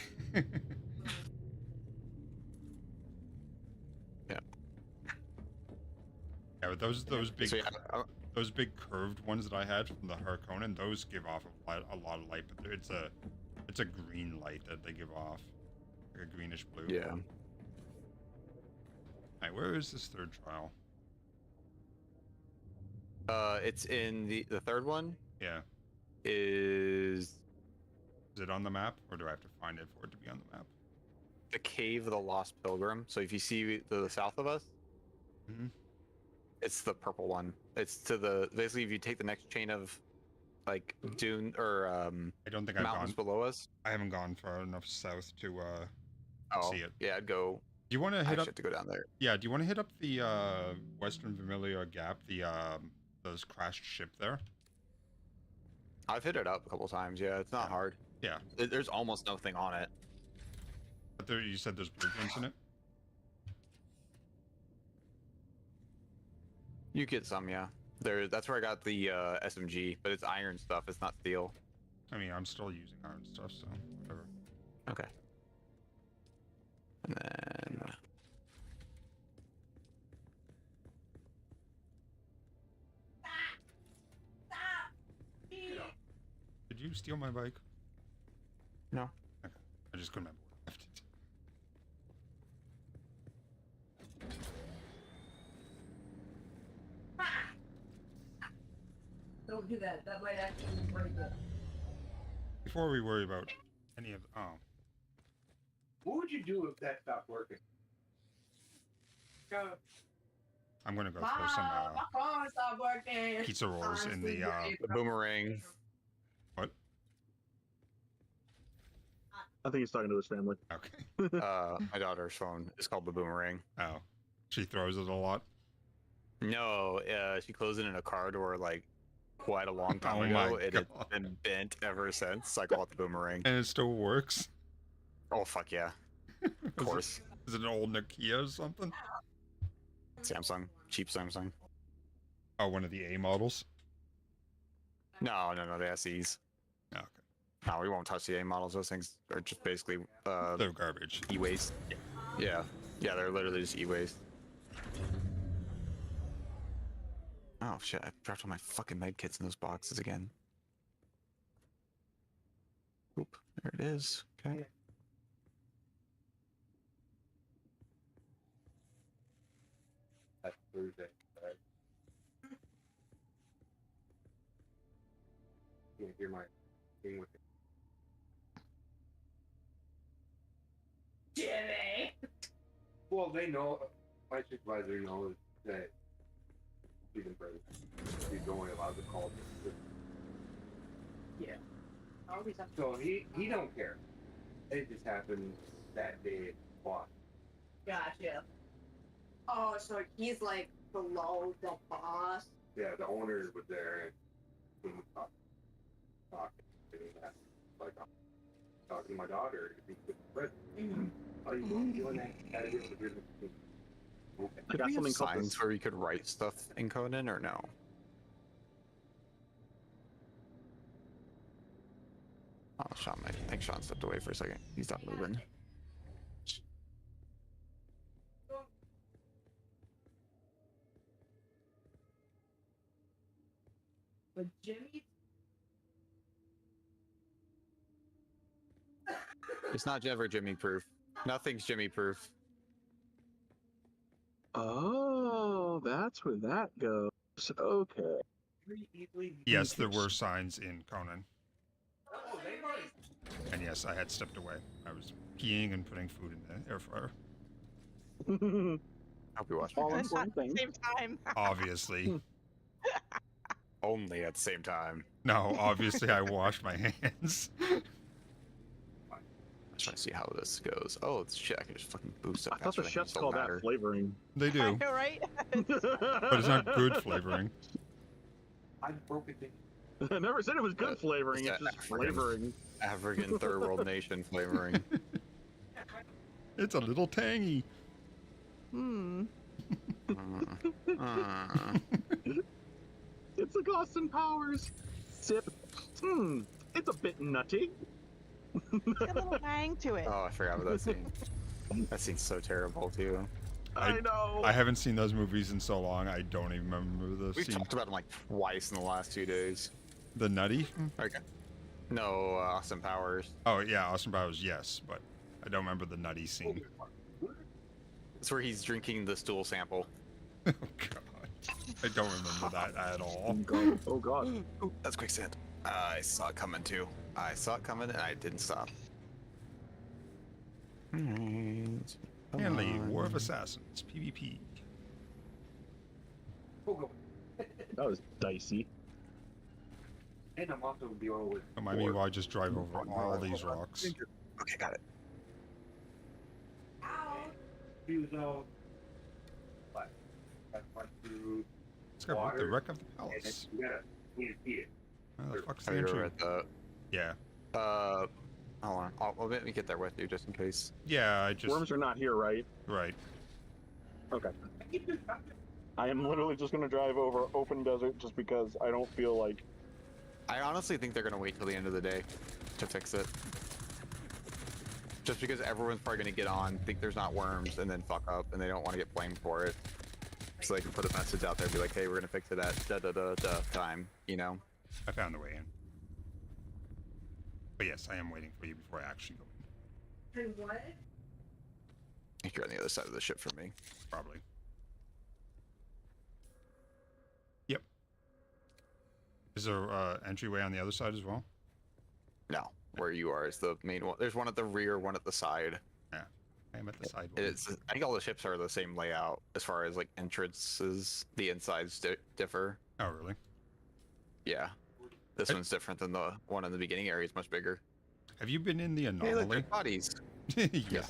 Yeah.
Yeah, but those big
So, yeah,
those big curved ones that I had from the Harkonnen, those give off a lot of light, but it's a green light that they give off, like a greenish blue.
Yeah.
Alright, where is this third trial?
It's in the third one.
Yeah.
Is
it on the map, or do I have to find it for it to be on the map?
the Cave of the Lost Pilgrim. So if you see to the south of us, it's the purple one. It's to the basically if you take the next chain of like dune or
I don't think I've
mountains
gone
below us.
I haven't gone far enough south to see it.
Yeah, I'd go.
Do you want to hit up?
Have to go down there.
Yeah. Do you want to hit up the Western Vermilion Gap? The those crashed ship there.
I've hit it up a couple times. Yeah, it's not hard.
Yeah.
There's almost nothing on it.
But there, you said there's blueprints in it.
You get some, yeah. That's where I got the SMG, but it's iron stuff. It's not steel.
I mean, I'm still using iron stuff, so whatever.
Okay. And then
Did you steal my bike?
No.
Okay. I just couldn't remember where I left it.
Don't do that. That might actually break it.
Before we worry about any of
What would you do if that stopped working?
I'm gonna go throw some
My phone stopped working.
pizza rolls in the
boomerang.
What?
I think he's talking to his family.
Okay.
My daughter's phone is called the boomerang.
Oh, she throws it a lot.
No, she closed it in a car door like quite a long time
Oh
ago.
my
It has been bent ever since. I call it the boomerang.
And it still works.
Oh fuck yeah! Of course.
Is it an old Nokia or something?
Samsung, cheap Samsung.
Oh, one of the A models.
No, the SEs.
Okay.
No, we won't touch the A models. Those things are just basically
they're garbage.
E-waste. Yeah. Yeah, they're literally just e-waste. Oh shit, I dropped all my fucking med kits in those boxes again. Oop, there it is. Okay.
That's Thursday. Right? Can't hear my thing with it.
Jimmy!
Well, they know. My supervisor knows that he's in prison. He's only allowed to call. Yeah. So he don't care. It just happened that day at Boss.
Gotcha. Oh, so he's like below the boss?
Yeah, the owner was there and he was talking to that. Like, I'm talking to my daughter. If he could prison. How you doing that?
Did we have signs where you could write stuff in Conan or no? Oh, Sean, I think Sean stepped away for a second. He's not moving.
But Jimmy?
It's not ever Jimmy proof. Nothing's Jimmy proof.
Oh, that's where that goes. Okay.
Yes, there were signs in Conan. And yes, I had stepped away. I was peeing and putting food in the air fryer.
I'll be watching.
All at the same time.
Obviously.
Only at the same time.
No, obviously I washed my hands.
I'm trying to see how this goes. Oh, it's shit. I can just fucking boost up.
I thought the chefs call that flavoring.
They do.
I know, right?
But it's not good flavoring.
I broke it.
I never said it was good flavoring. It's just flavoring.
African third world nation flavoring.
It's a little tangy.
It's the Austin Powers. Sip. It's a bit nutty.
Got a little bang to it.
Oh, I forgot about that scene. That scene's so terrible too.
I know.
I haven't seen those movies in so long. I don't even remember the
We've
scene.
talked about them like twice in the last 2 days.
The nutty?
Okay. No, Austin Powers.
Oh yeah, Austin Powers. Yes, but I don't remember the nutty scene.
It's where he's drinking the stool sample.
Oh god, I don't remember that at all.
Oh god.
Ooh, that's quicksand. I saw it coming too. I saw it coming and I didn't stop.
Hanley, War of Assassins, PvP.
That was dicey.
And I'm also dealing with.
Remind me while I just drive over all these rocks.
Okay, got it.
He was out. I went through.
Let's go with the wreck of the palace.
You gotta feed it.
Where the fuck's
Oh,
the
you're
entry?
at the...
Yeah.
Hold on. I'll let me get there with you just in case.
Yeah, I just.
Worms are not here, right?
Right.
Okay. I am literally just gonna drive over open desert just because I don't feel like.
I honestly think they're gonna wait till the end of the day to fix it. Just because everyone's probably gonna get on, think there's not worms, and then fuck up, and they don't want to get blamed for it. So they can put a message out there and be like, hey, we're gonna fix it at da-da-da-da time, you know?
I found the way in. But yes, I am waiting for you before I actually go in.
And what?
I think you're on the other side of the ship from me.
Probably. Yep. Is there entryway on the other side as well?
No, where you are is the main one. There's one at the rear, one at the side.
Yeah, I am at the side one.
It's, I think all the ships are the same layout as far as like entrances. The insides differ.
Oh, really?
Yeah. This one's different than the one in the beginning area. It's much bigger.
Have you been in the
Hey,
anomaly?
look, there's bodies.
Yes.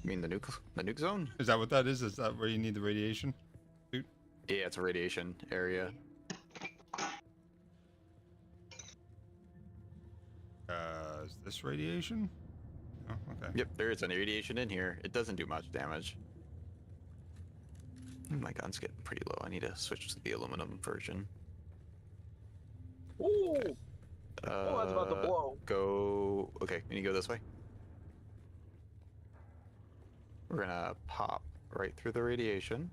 You mean the nuke zone?
Is that what that is? Is that where you need the radiation? Dude?
Yeah, it's a radiation area.
Is this radiation? Oh, okay.
Yep, there is an radiation in here. It doesn't do much damage. My gun's getting pretty low. I need to switch to the aluminum version.
Ooh! Oh, that's about to blow.
Go. Okay, can you go this way? We're gonna pop right through the radiation.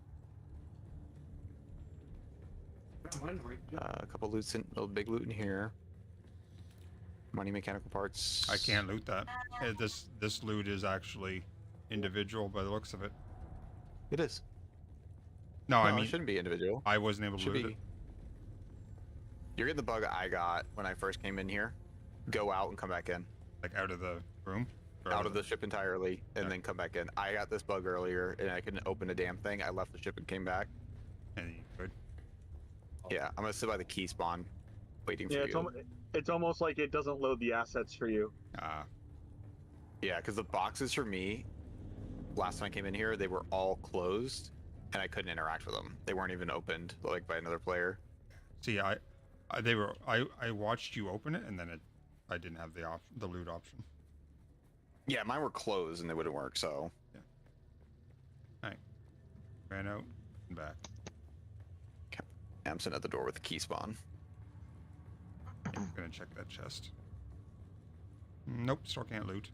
A couple loots in, a big loot in here. Money, mechanical parts.
I can't loot that. This loot is actually individual by the looks of it.
It is.
No, I
it
mean
shouldn't be individual.
I wasn't able to loot it.
You're getting the bug I got when I first came in here. Go out and come back in.
Like out of the room?
Out of the ship entirely, and then come back in. I got this bug earlier, and I couldn't open a damn thing. I left the ship and came back.
And you could?
Yeah, I'm gonna sit by the key spawn, waiting for you.
It's almost like it doesn't load the assets for you.
Yeah, because the boxes for me, last time I came in here, they were all closed, and I couldn't interact with them. They weren't even opened, like by another player.
See, I watched you open it, and then I didn't have the loot option.
Yeah, mine were closed and they wouldn't work. So.
Yeah. All right. Ran out and back.
Okay. I'm sitting at the door with the key spawn.
I'm gonna check that chest. Nope, still can't loot.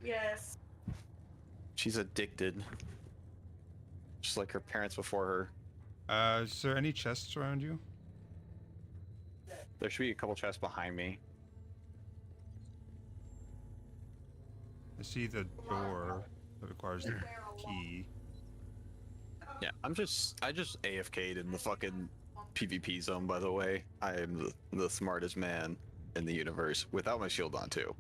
Yes.
She's addicted. Just like her parents before her.
Is there any chests around you?
There should be a couple chests behind me.
I see the door that requires the key.
Yeah, I just AFK'd in the fucking PvP zone, by the way. I am the smartest man in the universe without my shield on too.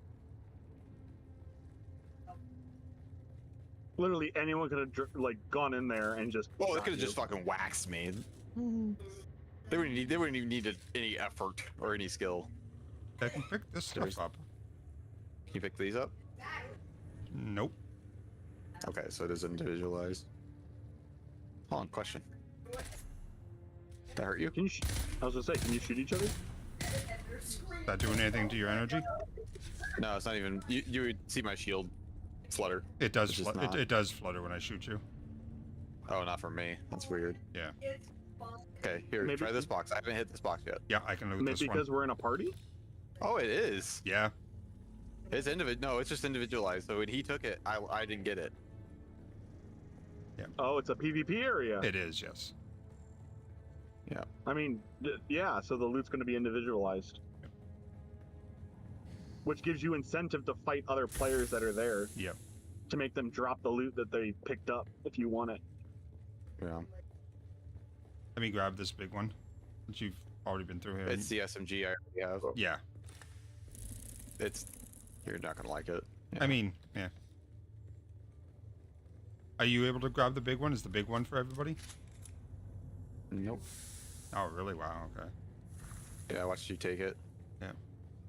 Literally anyone could have like gone in there and just.
Oh, they could have just fucking waxed me. They wouldn't even need any effort or any skill.
I can pick this stuff up.
Can you pick these up?
Nope.
Okay, so it is individualized. Hold on, question. That hurt you?
I was gonna say, can you shoot each other?
Is that doing anything to your energy?
No, it's not even. You would see my shield flutter.
It does. It does flutter when I shoot you.
Oh, not for me. That's weird.
Yeah.
Okay, here, try this box. I haven't hit this box yet.
Yeah, I can loot this one.
Because we're in a party?
Oh, it is.
Yeah.
It's No, it's just individualized. So when he took it, I didn't get it.
Yeah.
Oh, it's a PvP area.
It is, yes.
Yeah.
I mean, yeah. So the loot's going to be individualized, which gives you incentive to fight other players that are there.
Yep.
To make them drop the loot that they picked up if you want it.
Yeah.
Let me grab this big one that you've already been through here.
It's the SMG I already have.
Yeah.
You're not gonna like it.
Yeah. I mean, yeah. Are you able to grab the big one? Is the big one for everybody?
Nope.
Oh, really? Wow, okay.
Yeah, I watched you take it.
Yeah.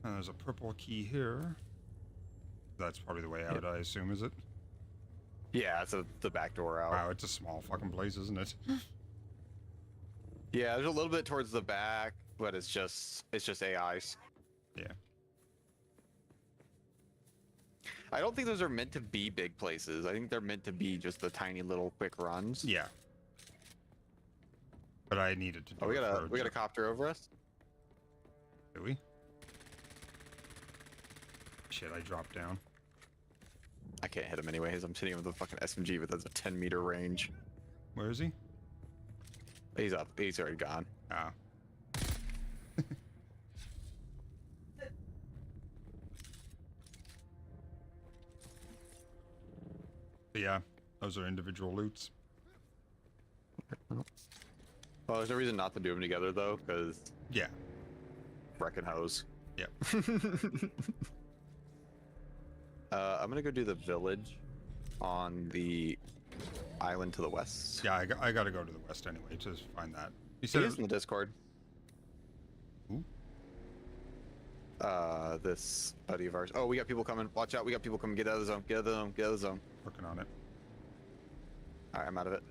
And there's a purple key here. That's probably the way out, I assume, is it?
Yeah, it's the back door out.
Wow, it's a small fucking place, isn't it?
Yeah, there's a little bit towards the back, but it's just AIs.
Yeah.
I don't think those are meant to be big places. I think they're meant to be just the tiny little quick runs.
Yeah. But I needed to do
we got a copter over us?
Do we? Shit, I dropped down.
I can't hit him anyways. I'm hitting him with a fucking SMG, but that's a 10-meter range.
Where is he?
He's up. He's already gone.
Ah. But yeah, those are individual loots.
Well, there's no reason not to do them together, though, because...
Yeah.
Wrecking hose.
Yep.
I'm gonna go do the village on the island to the west.
Yeah, I gotta go to the west anyway to find that. You said
it is in the Discord.
Who?
This buddy of ours. Oh, we got people coming. Watch out, we got people coming. Get out of the zone. Get out of the zone. Get out of the zone.
Working on it.
Alright, I'm out of it.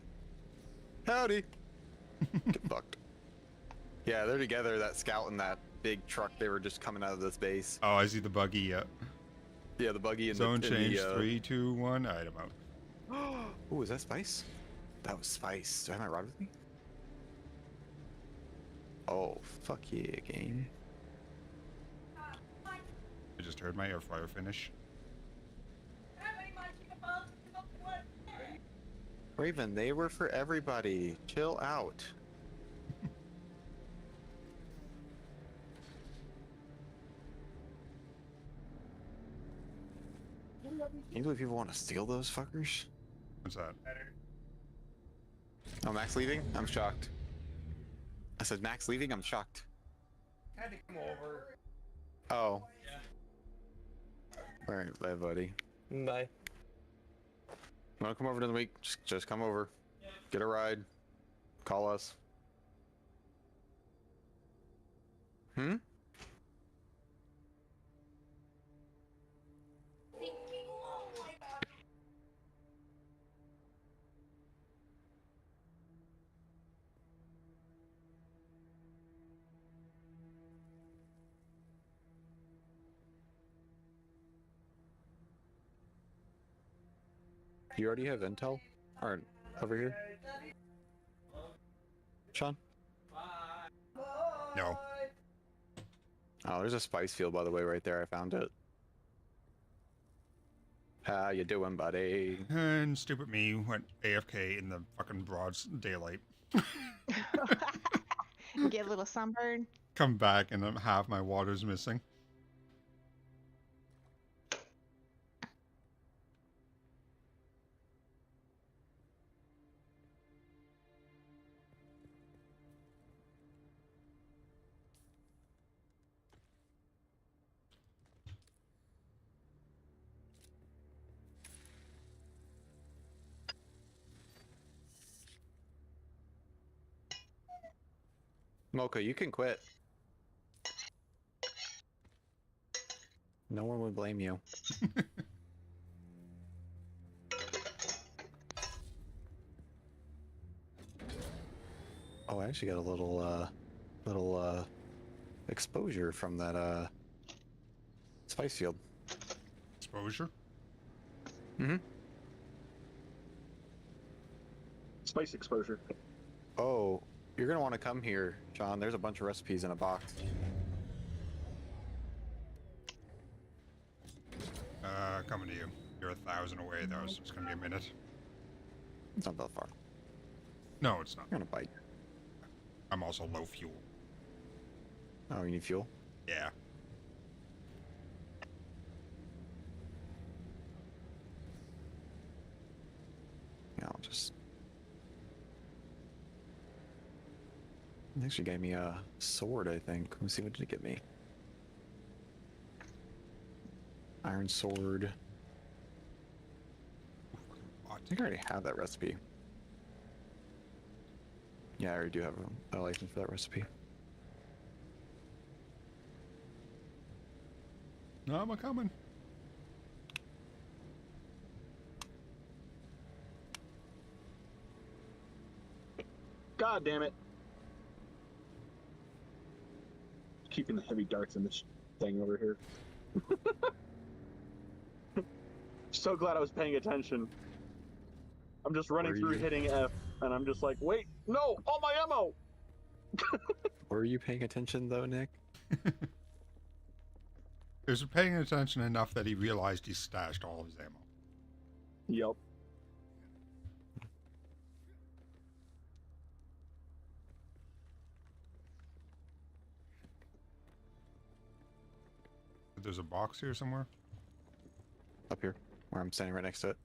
Howdy! Get fucked. Yeah, they're together, that scout and that big truck. They were just coming out of this base.
Oh, I see the buggy, yeah.
Yeah, the buggy and
zone change. 3, 2, 1. Item out.
Oh, is that Spice? That was Spice. Do I have my rod with me? Oh, fuck yeah, game.
I just heard my air fryer finish.
Raven, they were for everybody. Chill out. Can you believe people want to steal those fuckers?
What's that?
Oh, Max leaving? I'm shocked. I said Max leaving? I'm shocked.
Had to come over.
Oh. Alright, bye, buddy.
Bye.
Want to come over to the week? Just come over. Get a ride. Call us. Hmm? You already have intel? Alright, over here. Sean?
No.
Oh, there's a spice field, by the way, right there. I found it. How you doing, buddy?
And stupid me went AFK in the fucking broad daylight.
Get a little sunburn.
Come back and half my water's missing.
Mocha, you can quit. No one would blame you. Oh, I actually got a little exposure from that spice field.
Exposure?
Mm-hmm.
Spice exposure.
Oh, you're gonna want to come here, John. There's a bunch of recipes in a box.
Coming to you. You're 1,000 away though, so it's gonna be a minute.
It's not that far.
No, it's not.
You're gonna bite.
I'm also low fuel.
Oh, you need fuel?
Yeah.
Yeah, I'll just... It actually gave me a sword, I think. Let me see, what did it give me? Iron sword. I think I already have that recipe. Yeah, I already do have a license for that recipe.
No, I'm a coming.
God damn it. Keeping the heavy darts in this thing over here. So glad I was paying attention. I'm just running through hitting F, and I'm just like, wait, no, all my ammo!
Were you paying attention though, Nick?
He was paying attention enough that he realized he stashed all of his ammo.
Yep.
There's a box here somewhere?
Up here, where I'm standing right next to it.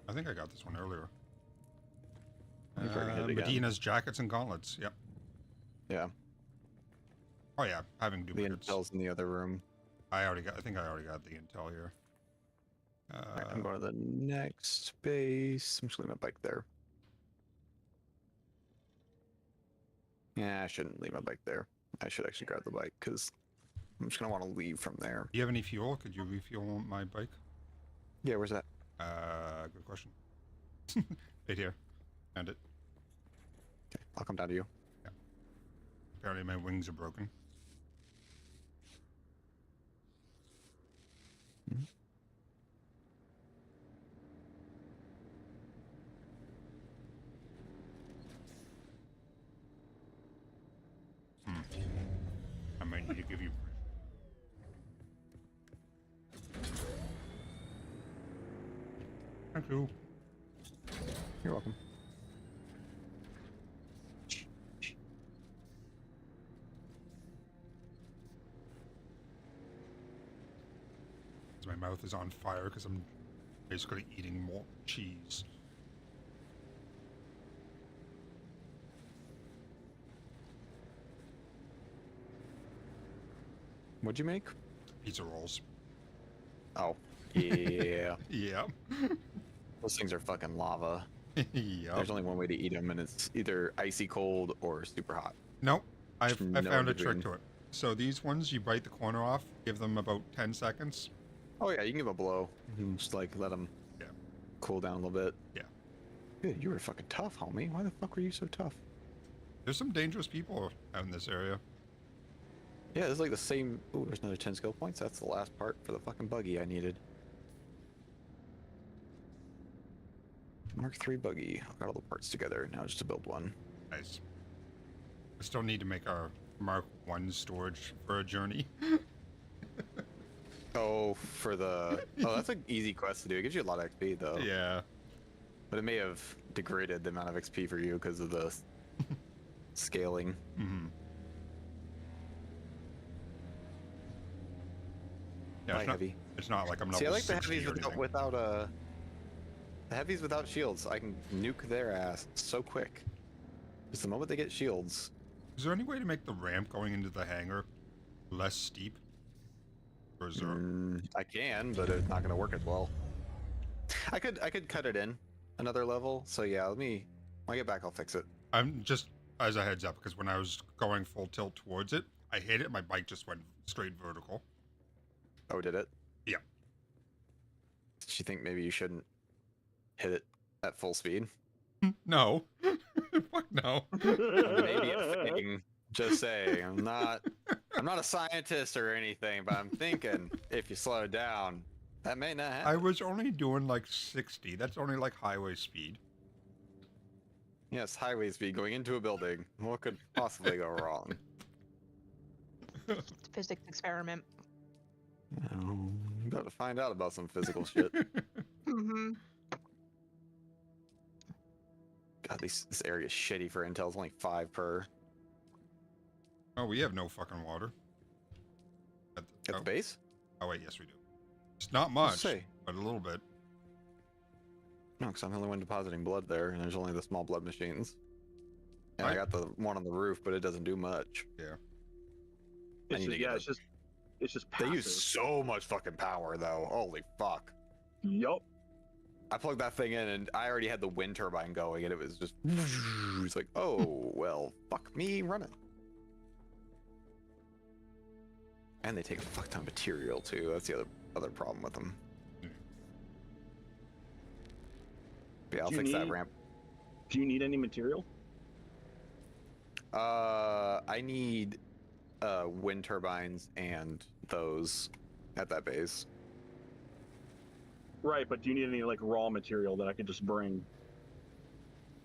I think I got this one earlier.
You probably hit it again.
Medina's jackets and gauntlets. Yep.
Yeah.
Oh yeah, having
The
duplicates.
intel's in the other room.
I think I already got the intel here.
Alright, I'm going to the next space. I'm just leaving my bike there. Yeah, I shouldn't leave my bike there. I should actually grab the bike because I'm just gonna want to leave from there.
Do you have any fuel? Could you refuel my bike?
Yeah, where's that?
Good question. Right here. Found it.
Okay, I'll come down to you.
Yeah. Apparently my wings are broken.
Mm-hmm.
me to give you. Thank you.
You're welcome.
My mouth is on fire because I'm basically eating more cheese.
What'd you make?
Pizza rolls.
Oh, yeah.
Yeah.
Those things are fucking lava.
Yep.
There's only one way to eat them, and it's either icy cold or super hot.
Nope. I
No
found a
in
trick
between.
to it. So these ones, you bite the corner off, give them about 10 seconds.
Oh yeah, you can give a blow. You can just like let them cool down a little bit.
Yeah.
Dude, you were fucking tough, homie. Why the fuck were you so tough?
There's some dangerous people out in this area.
Yeah, it's like the same. Ooh, there's another 10 skill points. That's the last part for the fucking buggy I needed. Mark 3 buggy. Got all the parts together. Now just to build one.
Nice. I still need to make a Mark 1 storage for a journey.
Oh, for the... Oh, that's an easy quest to do. It gives you a lot of XP, though.
Yeah.
But it may have degraded the amount of XP for you because of the scaling.
Mm-hmm. Yeah,
Hi, heavy.
It's not like I'm not.
See, I like the heavies without the heavies without shields. I can nuke their ass so quick. Just the moment they get shields.
Is there any way to make the ramp going into the hangar less steep? Or is there...
I can, but it's not going to work as well. I could cut it in another level. So yeah, when I get back, I'll fix it.
I'm just as a heads up because when I was going full tilt towards it, I hit it. My bike just went straight vertical.
Oh, did it?
Yeah.
Did you think maybe you shouldn't hit it at full speed?
No. Fuck no.
Maybe a thing. Just say I'm not a scientist or anything, but I'm thinking if you slow down, that may not happen.
I was only doing like 60. That's only like highway speed.
Yes, highway speed going into a building. What could possibly go wrong?
Physics experiment.
I'm about to find out about some physical shit.
Mm-hmm.
God, this area is shitty for intel. It's only 5 per.
Oh, we have no fucking water.
At the base?
Oh wait, yes we do. It's not much, but a little bit.
No, because I'm the only one depositing blood there, and there's only the small blood machines. And I got the one on the roof, but it doesn't do much.
Yeah.
It's just
They
passive.
use so much fucking power, though. Holy fuck.
Yup.
I plugged that thing in, and I already had the wind turbine going, and it was just... It's like, oh, well, fuck me running. And they take a fuck ton of material, too. That's the other problem with them. Yeah, I'll fix that ramp.
Do you need any material?
I need wind turbines and those at that base.
Right, but do you need any like raw material that I could just bring?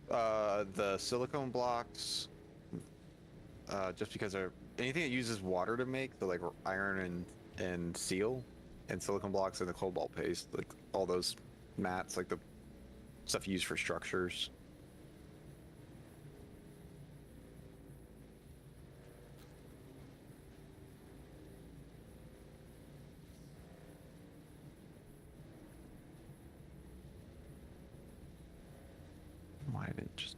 The silicone blocks, just because anything that uses water to make, the like iron and steel, and silicone blocks and the cobalt paste, like all those mats, like the stuff used for structures. Why didn't it just...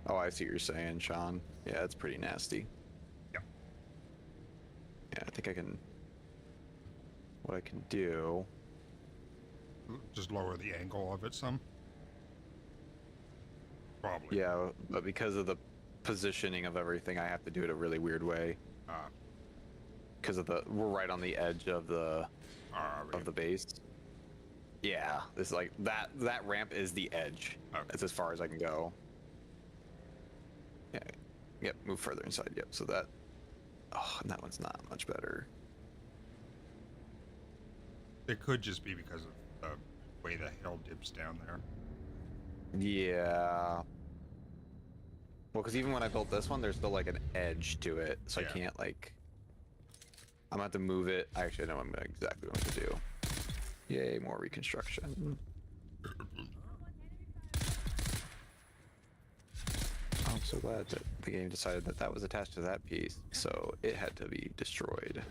Oh, I see what you're saying, Sean. Yeah, it's pretty nasty.
Yeah.
Yeah, I think I can... What I can do...
Just lower the angle of it some. Probably.
Yeah, but because of the positioning of everything, I have to do it a really weird way. Because of we're right on the edge of the base. Yeah, this is like that ramp is the edge.
Okay.
It's as far as I can go. Yeah, Yep, move further inside. Yep, so that... Oh, and that one's not much better.
It could just be because of the way the hill dips down there.
Yeah. Well, because even when I built this one, there's still like an edge to it, so I can't like... I'm gonna have to move it. Actually, I know exactly what to do. Yay, more reconstruction. I'm so glad that the game decided that that was attached to that piece, so it had to be destroyed.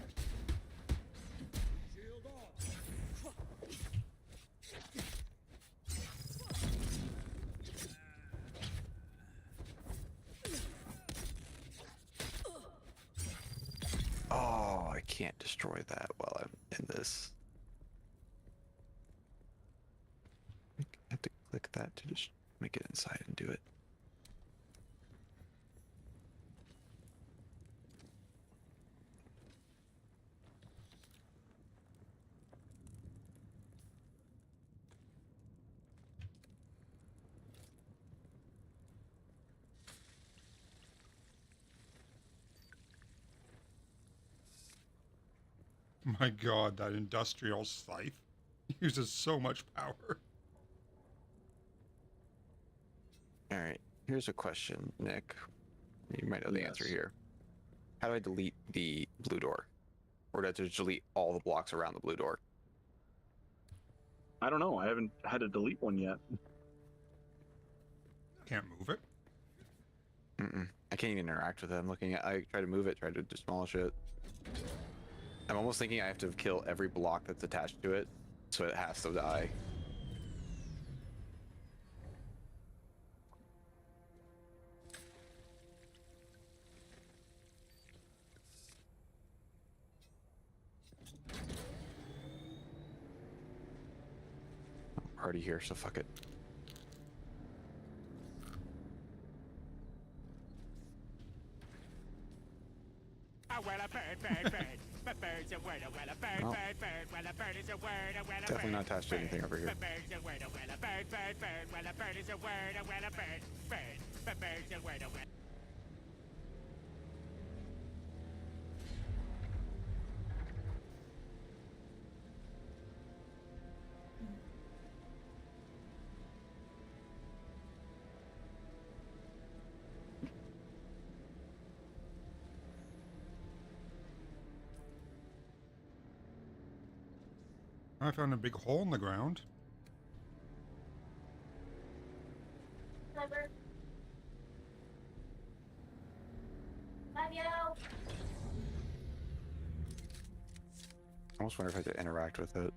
Oh, I can't destroy that while I'm in this. I have to click that to just make it inside and do it.
My god, that industrial scythe uses so much power.
Alright, here's a question, Nick. You might know the answer here. How do I delete the blue door? Or do I just delete all the blocks around the blue door?
I don't know. I haven't had to delete one yet.
Can't move it?
I can't even interact with it. I'm looking at... I try to move it, try to demolish it. I'm almost thinking I have to kill every block that's attached to it, so it has to die. I'm already here, so fuck it. Definitely not attached to anything over here.
I found a big hole in the ground.
Clever. Love you.
I almost wonder if I could interact with it.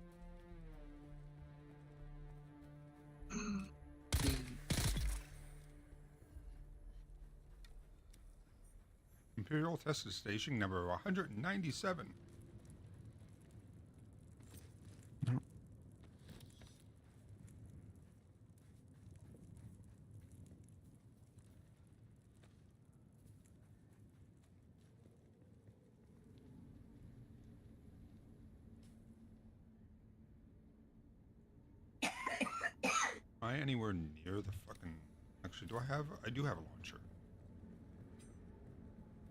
Imperial Testing Station number 197. Am I anywhere near the fucking... Actually, do I have... I do have a launcher.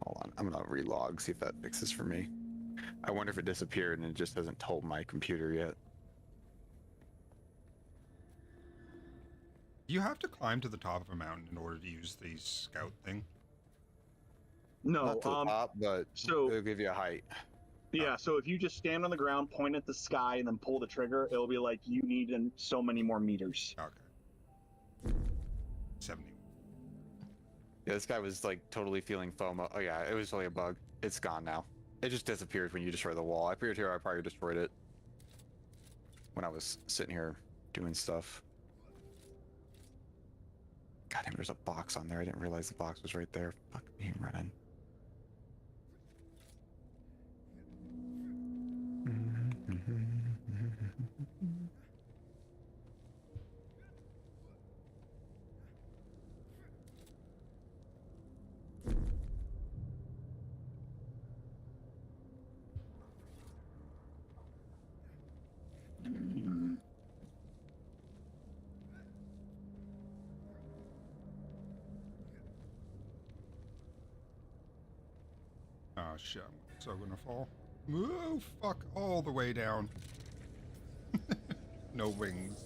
Hold on, I'm gonna relog, see if that fixes for me. I wonder if it disappeared and it just hasn't told my computer yet.
You have to climb to the top of a mountain in order to use the scout thing.
No,
Not to the top, but
so
it'll give you a height.
Yeah, so if you just stand on the ground, point at the sky, and then pull the trigger, it'll be like you need so many more meters.
Okay. 70.
Yeah, this guy was like totally feeling FOMO. Oh yeah, it was only a bug. It's gone now. It just disappeared when you destroy the wall. I figured here I probably destroyed it when I was sitting here doing stuff. God damn, there's a box on there. I didn't realize the box was right there. Fuck me, I'm running.
shit, I'm so gonna fall. Oh, fuck, all the way down. No wings.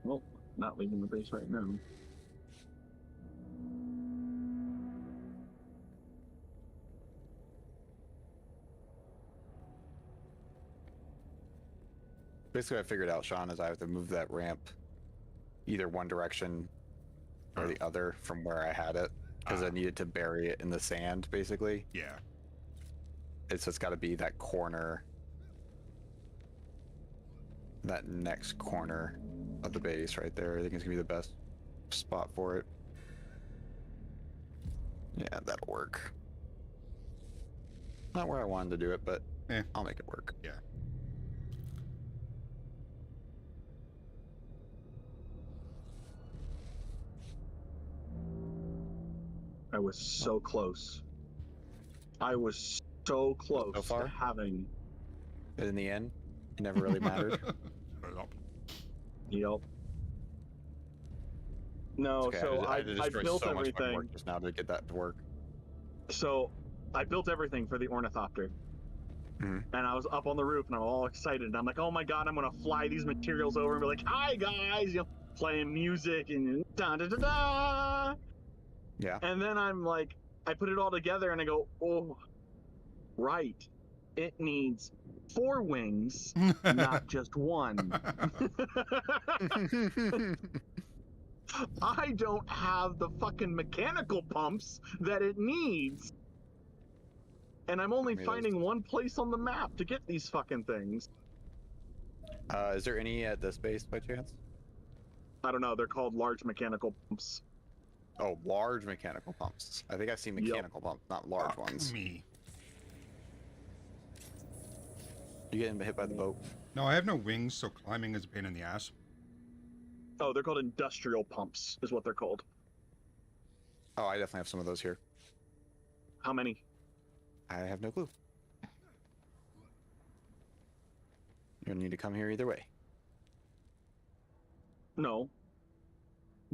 Well, not leaving the base right now.
Basically, I figured out, Sean, is I have to move that ramp either one direction or the other from where I had it, because I needed to bury it in the sand, basically.
Yeah.
It's got to be that corner, that next corner of the base right there. I think it's gonna be the best spot for it. Yeah, that'll work. Not where I wanted to do it, but I'll make it work.
Yeah.
I was so close. I was so close
so far?
to having.
But in the end, it never really mattered.
Yep. No,
Okay,
so
I had to
I
destroy
built
so much fucking
everything.
work just now to get that to work.
So I built everything for the ornithopter. And I was up on the roof and I'm all excited. And I'm like, oh my God, I'm going to fly these materials over and be like, hi guys, you know, playing music and da da da da.
Yeah.
And then I'm like, I put it all together and I go, oh, right. It needs 4 wings, not just 1. I don't have the fucking mechanical pumps that it needs. And I'm only finding one place on the map to get these fucking things.
Is there any at this base by chance?
I don't know. They're called large mechanical pumps.
Oh, large mechanical pumps. I think I've seen mechanical pumps, not large ones.
Me.
You getting hit by the boat?
No, I have no wings, so climbing is a pain in the ass.
Oh, they're called industrial pumps, is what they're called.
Oh, I definitely have some of those here.
How many?
I have no clue. You're gonna need to come here either way.
No.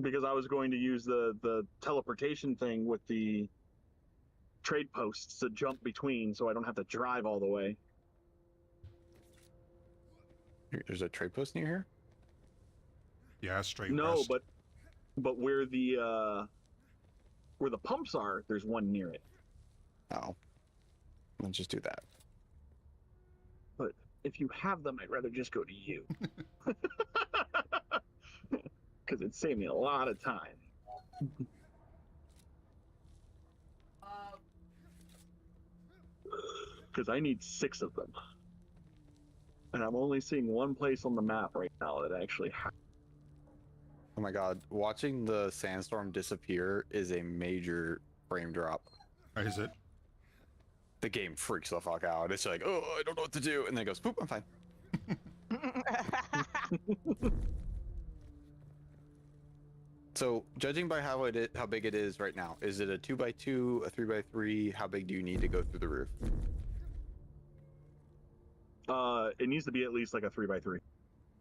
Because I was going to use the teleportation thing with the trade posts to jump between so I don't have to drive all the way.
There's a trade post near here?
Yeah, straight
No,
west.
but where the pumps are, there's one near it.
Oh. Let's just do that.
But if you have them, I'd rather just go to you. Because it'd save me a lot of time. Because I need 6 of them. And I'm only seeing one place on the map right now that actually has.
Oh my God, watching the sandstorm disappear is a major frame drop.
Is it?
The game freaks the fuck out. It's like, oh, I don't know what to do. And then it goes, poop, I'm fine. So, judging by how big it is right now, is it a 2x2, a 3x3? How big do you need to go through the roof?
It needs to be at least like a 3x3.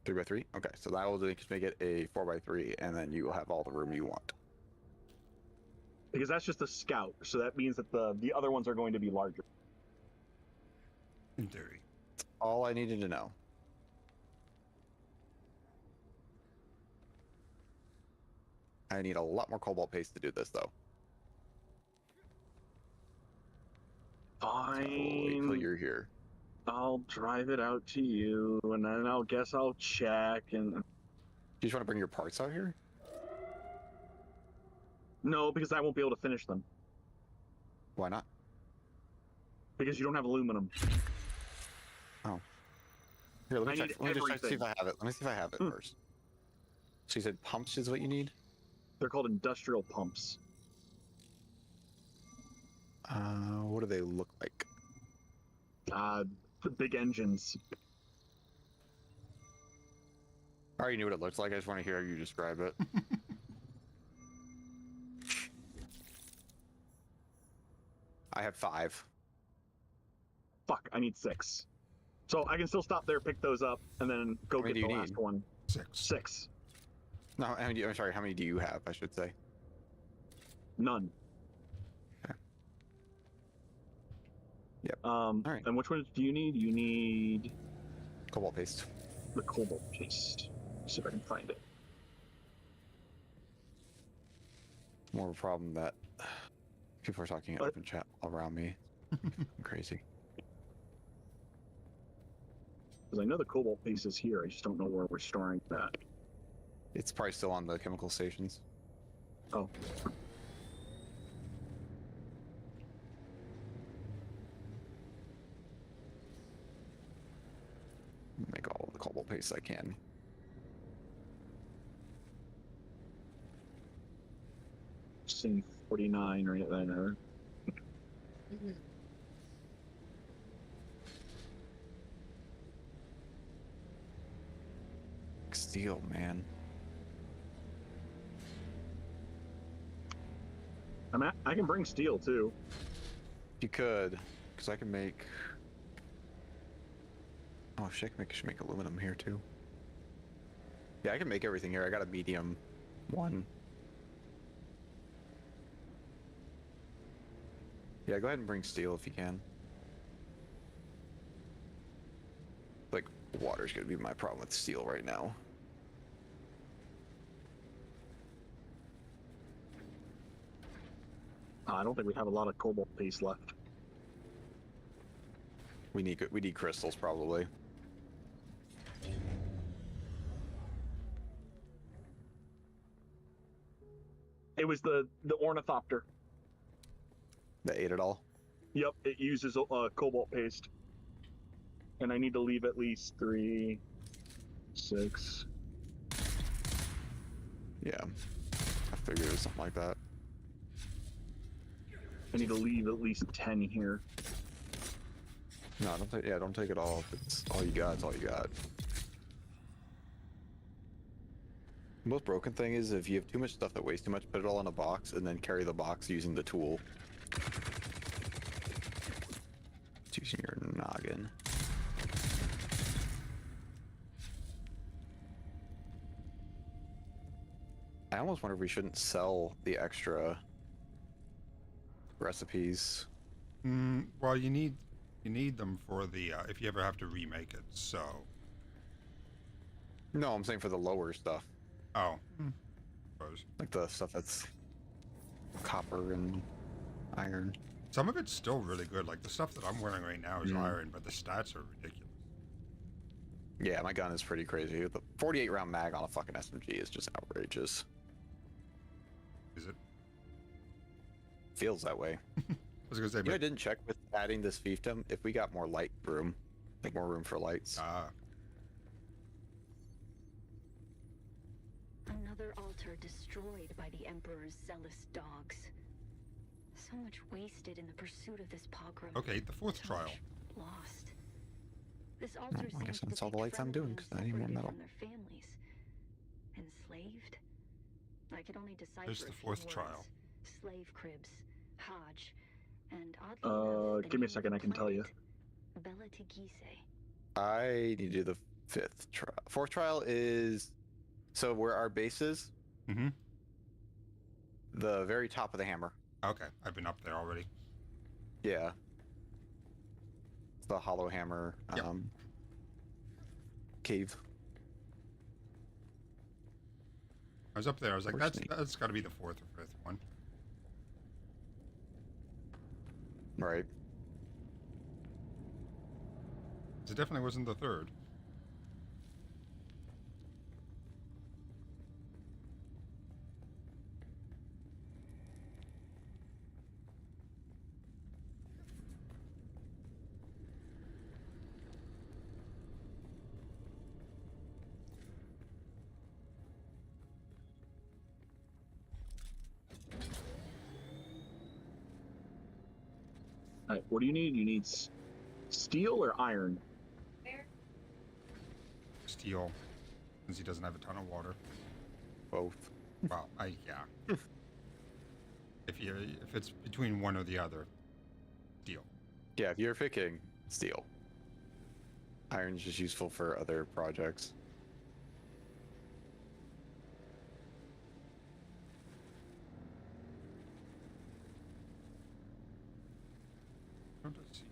3x3? Okay, so that will just make it a 4x3, and then you will have all the room you want.
Because that's just a scout, so that means that the other ones are going to be larger.
In theory.
That's all I needed to know. I need a lot more cobalt paste to do this, though.
Fine.
So wait till you're here.
I'll drive it out to you, and then I'll check, and...
Do you just want to bring your parts out here?
No, because I won't be able to finish them.
Why not?
Because you don't have aluminum.
Oh. Here, let me check. Let me just check to see if
everything.
I have it. Let me see if I have it first. So you said pumps is what you need?
They're called industrial pumps.
What do they look like?
The big engines.
I already knew what it looks like. I just want to hear you describe it. I have 5.
Fuck, I need 6. So I can still stop there, pick those up, and then go get the last one.
Yep.
All right. And which ones do you need? You need
cobalt paste.
The cobalt paste. Let's see if I can find it.
More of a problem that people are talking in open chat around me. Crazy.
Because I know the cobalt paste is here. I just don't know where we're storing that.
It's probably still on the chemical stations.
Oh.
Make all of the cobalt paste I can.
Seeing 49 right there.
Steel, man.
I can bring steel too.
You could, because I can make. Oh shit! I should make aluminum here too. Yeah, I can make everything here. I got a medium one. Yeah, go ahead and bring steel if you can. Like, water's gonna be my problem with steel right now.
I don't think we have a lot of cobalt paste left.
We need crystals probably.
It was the ornithopter.
That ate it all?
Yep, it uses cobalt paste. And I need to leave at least 3, 6.
Yeah, I figured it was something like that.
I need to leave at least 10 here.
No, don't take it all. If it's all you got, it's all you got. The most broken thing is if you have too much stuff that weighs too much, put it all in a box and then carry the box using the tool. It's using your noggin. I almost wonder if we shouldn't sell the extra recipes.
Well, you need them for the if you ever have to remake it. So.
No, I'm saying for the lower stuff.
Oh.
Like the stuff that's copper and iron.
Some of it's still really good. Like the stuff that I'm wearing right now is iron, but the stats are ridiculous.
Yeah, my gun is pretty crazy. The 48 round mag on a fucking SMG is just outrageous.
Is it?
Feels that way.
I was gonna say,
I didn't check with adding this fiefdom if we got more light room, like more room for lights.
Another altar destroyed by the Emperor's zealous dogs. So much wasted in the pursuit of this pogrom.
Okay, the fourth trial.
Lost. This altar
I guess that's all the lights I'm doing because I need more metal.
From their families. Enslaved? I could only decipher
There's the fourth trial.
Slave cribs, Hodge, and oddly
give me a second, I can tell you.
Bella Tigise.
I need to do the fifth trial. Fourth trial is so where our base is.
Mm-hmm.
The very top of the hammer.
Okay, I've been up there already.
Yeah. It's the hollow hammer cave.
I was up there. I was like, that's got to be the fourth or fifth one.
Right.
It definitely wasn't the third.
All right, what do you need? You need steel or iron?
Steel, since he doesn't have a ton of water.
Both.
Well, yeah. If it's between one or the other, steel.
Yeah, if you're picking steel. Iron's just useful for other projects.
Don't I see?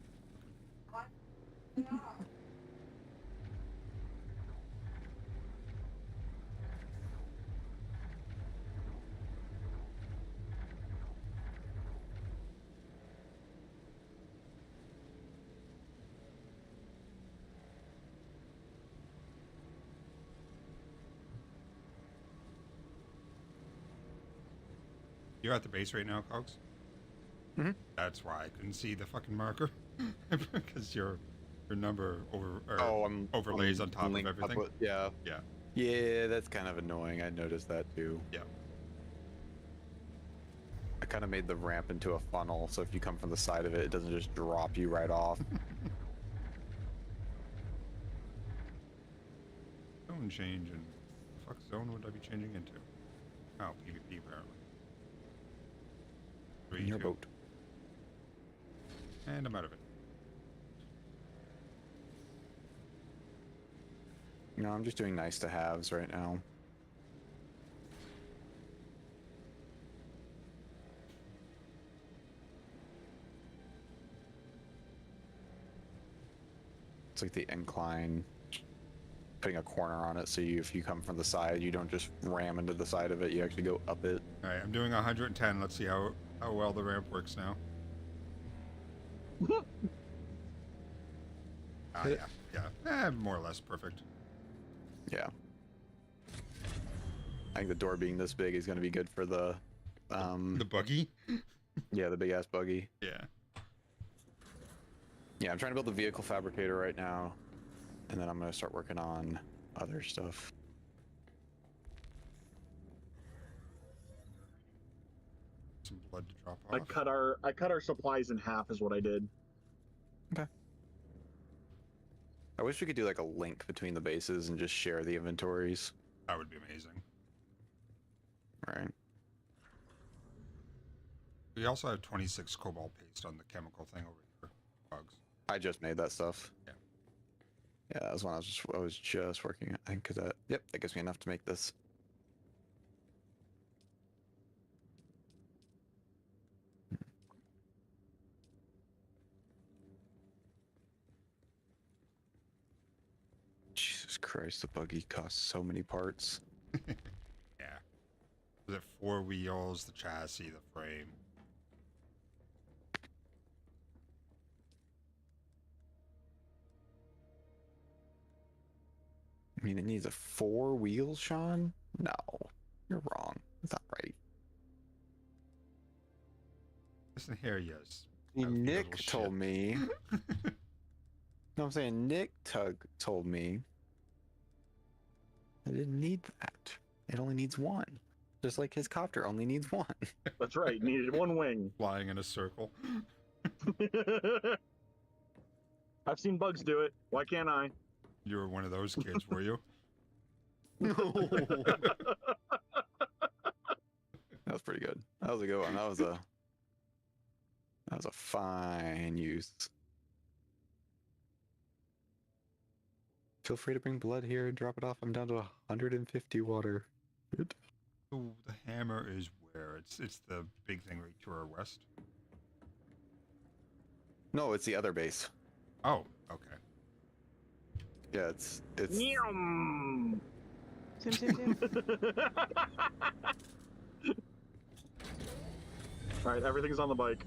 You're at the base right now, Cogs?
Mm-hmm.
That's why I couldn't see the fucking marker. Because your number overlays on top of everything.
Yeah.
Yeah.
Yeah, that's kind of annoying. I noticed that too.
Yeah.
I kind of made the ramp into a funnel, so if you come from the side of it, it doesn't just drop you right off.
Zone change, and fuck zone would I be changing into? Oh, PvP apparently.
In your boat.
And I'm out of it.
No, I'm just doing nice to haves right now. It's like the incline, putting a corner on it, so if you come from the side, you don't just ram into the side of it, you actually go up it.
Alright, I'm doing 110. Let's see how well the ramp works now. Yeah, more or less perfect.
Yeah. I think the door being this big is going to be good for the
buggy?
Yeah, the big ass buggy.
Yeah.
Yeah, I'm trying to build the vehicle fabricator right now, and then I'm going to start working on other stuff.
Some blood to drop off.
I cut our supplies in half is what I did.
Okay. I wish we could do like a link between the bases and just share the inventories.
That would be amazing.
Right.
We also have 26 cobalt paste on the chemical thing over here. Bugs.
I just made that stuff.
Yeah.
Yeah, that was when I was just working. I think that. Yep, that gives me enough to make this. Jesus Christ, the buggy costs so many parts.
Yeah. Was it 4 wheels, the chassis, the frame?
I mean, it needs a 4 wheels, Sean? No, you're wrong. That's not right.
Listen here, yes.
Nick told me. No, I'm saying Nick told me I didn't need that. It only needs one. Just like his copter only needs one.
That's right, needed one wing.
Flying in a circle.
I've seen bugs do it. Why can't I?
You were one of those kids, were you?
No. That was pretty good. That was a good one. That was a fine use. Feel free to bring blood here and drop it off. I'm down to 150 water. Good.
Oh, the hammer is where? It's the big thing right to our west?
No, it's the other base.
Oh, okay.
Yeah, it's
Yum.
Zoom.
Alright, everything's on the bike.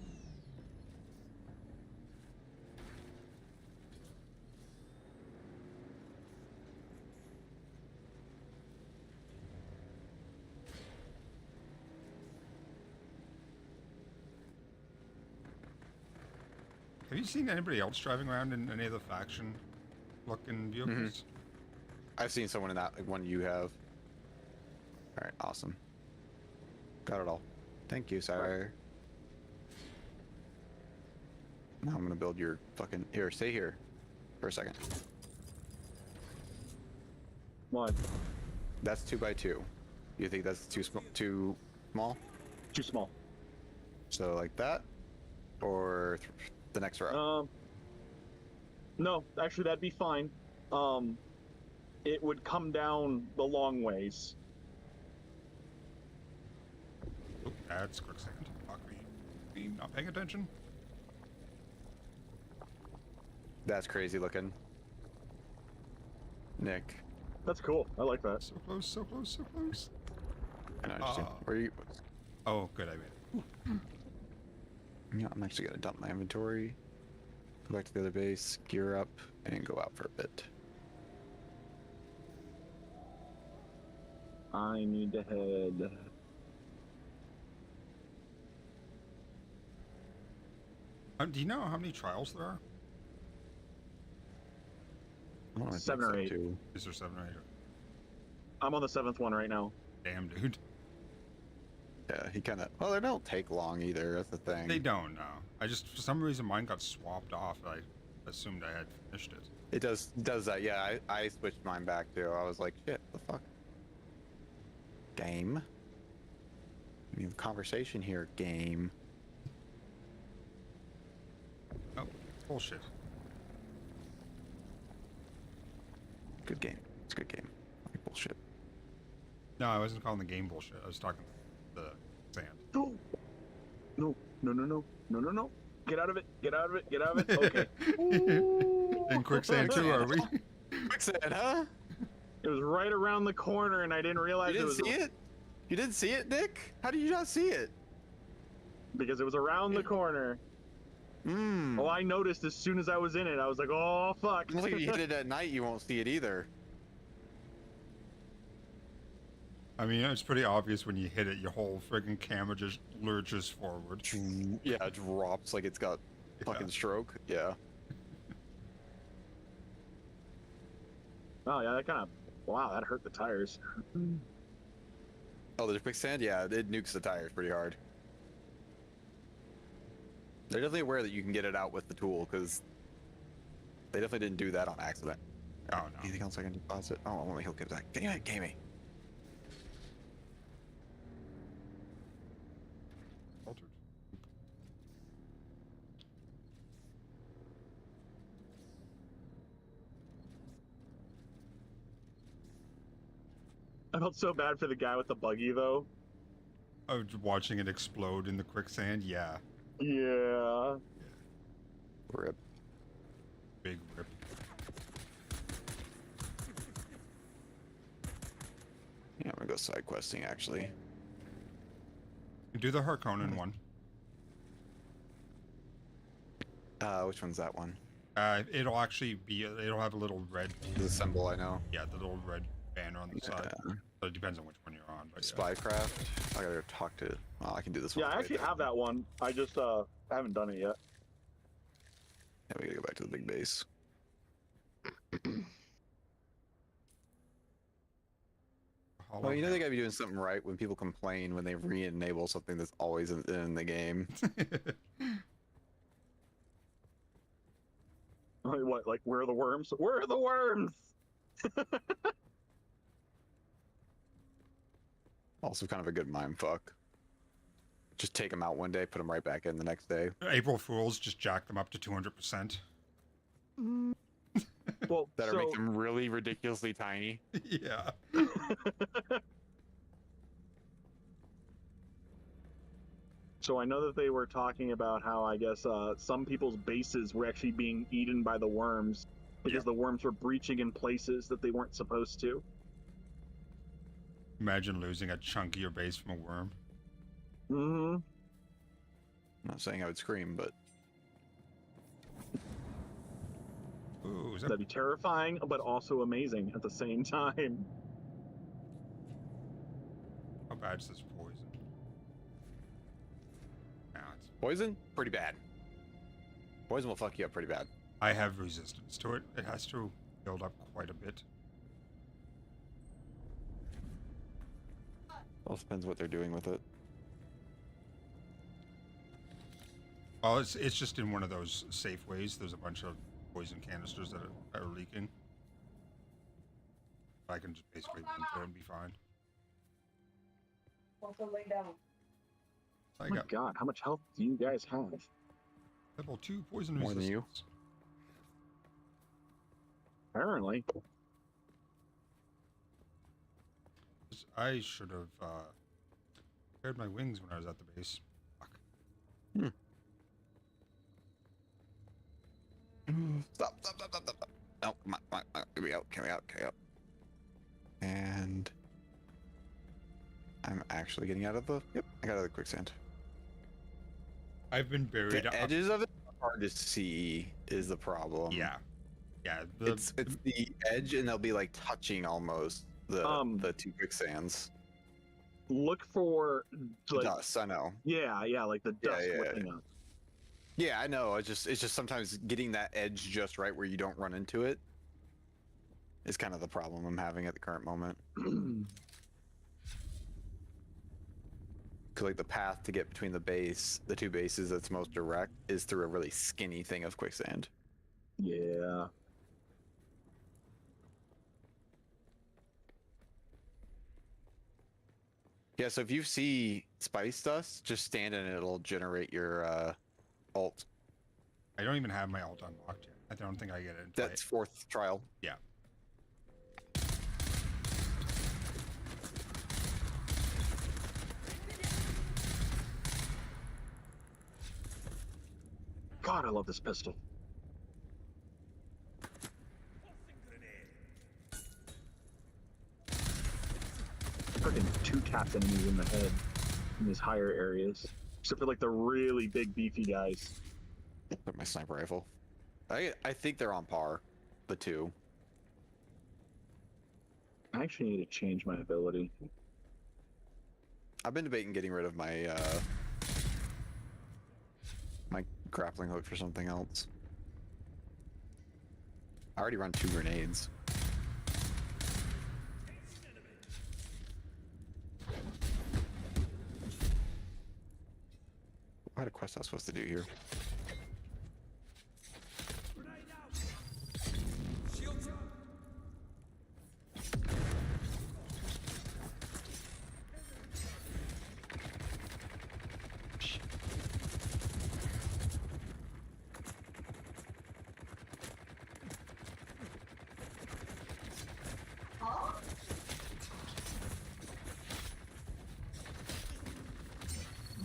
Have you seen anybody else driving around in any of the faction-looking vehicles?
Mm-hmm. I've seen someone in that, like one you have. All right, awesome. Got it all. Thank you, sir. Now I'm gonna build your fucking... Here, stay here for a second.
What?
That's 2x2. You think that's too small? Too small? So like that? Or the next row?
No, actually that'd be fine. It would come down the long ways.
Oh, that's quicksand. Fuck me. Not paying attention.
That's crazy looking. Nick.
That's cool. I like that.
So close, so close, so close.
I know, interesting. Where are you?
Oh, good, I made it.
Yeah, I'm actually gonna dump my inventory, go back to the other base, gear up, and go out for a bit.
I need to head
Do you know how many trials there are?
7 or 8.
Is there 7 or 8?
I'm on the 7th one right now.
Damn, dude.
Yeah, he kind of. Well, they don't take long either. That's the thing.
They don't, no. I just, for some reason, mine got swapped off. I assumed I had finished it.
It does that. Yeah, I switched mine back too. I was like, shit, the fuck. Game. I mean, conversation here, game.
Oh, bullshit.
Good game. It's a good game. Like bullshit.
No, I wasn't calling the game bullshit. I was talking the sand.
No. No. No. No. No. No. No. No. Get out of it. Get out of it. Get out of it. Okay.
In quicksand too, are we?
Quicksand, huh?
It was right around the corner, and I didn't realize
You
it was.
didn't see it? You didn't see it, Nick? How did you not see it?
Because it was around the corner. Well, I noticed as soon as I was in it. I was like, "Oh fuck!"
If you hit it at night, you won't see it either.
I mean, it's pretty obvious when you hit it, your whole friggin' camera just lurches forward.
Yeah, it drops like it's got fucking stroke. Yeah.
Oh yeah, that kind of. Wow, that hurt the tires.
Oh, there's quicksand? Yeah, it nukes the tires pretty hard. They're definitely aware that you can get it out with the tool, because they definitely didn't do that on accident.
Oh, no.
Anything else I can deposit? Oh, only he'll give that. Damn it, gamey.
Altered.
I felt so bad for the guy with the buggy, though.
Oh, watching it explode in the quicksand? Yeah.
Yeah.
Rip.
Big rip.
Yeah, I'm gonna go side questing, actually.
Do the Harkonnen one.
Which one's that one?
It'll actually be, it'll have a little red...
The symbol, I know.
Yeah, the little red banner on the side. So it depends on which one you're on. But
Spycraft. I gotta talk to... Oh, I can do this one.
Yeah, I actually have that one. I just haven't done it yet.
Yeah, we gotta go back to the big base. Well, you know they gotta be doing something right when people complain when they re-enable something that's always in the game.
What? Like, where are the worms? Where are the worms?
Also kind of a good mind fuck. Just take them out one day, put them right back in the next day.
April Fools just jack them up to 200%.
Well,
That'll make them really ridiculously tiny.
Yeah.
So I know that they were talking about how, I guess, some people's bases were actually being eaten by the worms because the worms were breaching in places that they weren't supposed to.
Imagine losing a chunk of your base from a worm.
Mm-hmm.
I'm not saying I would scream, but...
Ooh,
That'd be terrifying, but also amazing at the same time.
How bad is this poison? Nah, it's...
Poison? Pretty bad. Poison will fuck you up pretty bad.
I have resistance to it. It has to build up quite a bit.
All depends what they're doing with it.
Well, it's just in one of those safe ways. There's a bunch of poison canisters that are leaking. I can just basically run through and be fine.
Also lay down.
Oh my god, how much health do you guys have?
Level 2 poison
More
resistance.
than you.
Apparently.
I should have prepared my wings when I was at the base. Fuck.
Stop. No, come on. Get me out. And... I'm actually getting out of the... Yep, I got out of the quicksand.
I've been buried
The edges of it are hard to see is the problem.
Yeah. Yeah.
It's the edge, and they'll be like touching almost the two quicksands.
Look for
Dust, I know.
Yeah, like the dust whipping up.
Yeah, I know. It's just sometimes getting that edge just right where you don't run into it is kind of the problem I'm having at the current moment. Cause like the path to get between the two bases that's most direct is through a really skinny thing of quicksand.
Yeah.
Yeah, so if you see spice dust, just stand in it, it'll generate your ult.
I don't even have my ult unlocked yet. I don't think I get it.
That's fourth trial.
Yeah.
God, I love this pistol. Freaking two-tapped enemies in the head in these higher areas. Except for like the really big beefy guys.
My sniper rifle. I think they're on par, the two.
I actually need to change my ability.
I've been debating getting rid of my my grappling hook for something else. I already run 2 grenades. What had a quest I was supposed to do here?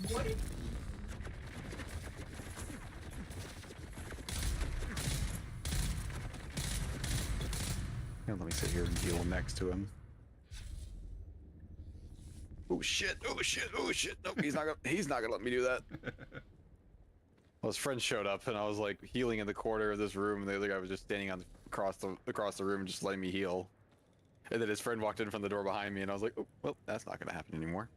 What?
Here, let me sit here and heal next to him. Oh shit! Oh shit! Oh shit! Nope, he's not gonna let me do that. Well, his friend showed up, and I was like healing in the corner of this room, and the other guy was just standing on across the room, just letting me heal. And then his friend walked in from the door behind me, and I was like, oh, well, that's not gonna happen anymore.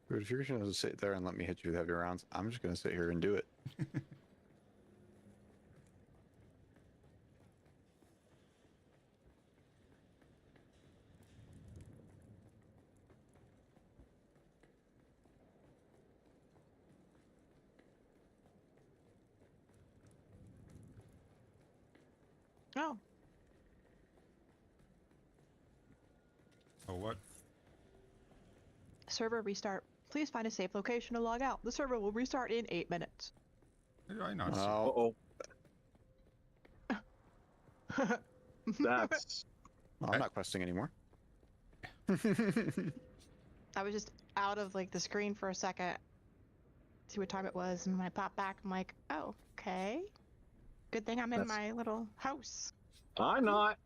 Dude, if you're gonna sit there and let me hit you with heavy rounds, I'm just gonna sit here and do it.
Oh.
Oh, what?
Server restart. Please find a safe location to log out. The server will restart in 8 minutes.
Did I not see?
Uh-oh. That's...
I'm not questing anymore.
I was just out of like the screen for a second. See what time it was, and when I popped back, I'm like, oh, okay. Good thing I'm in my little house.
I'm not.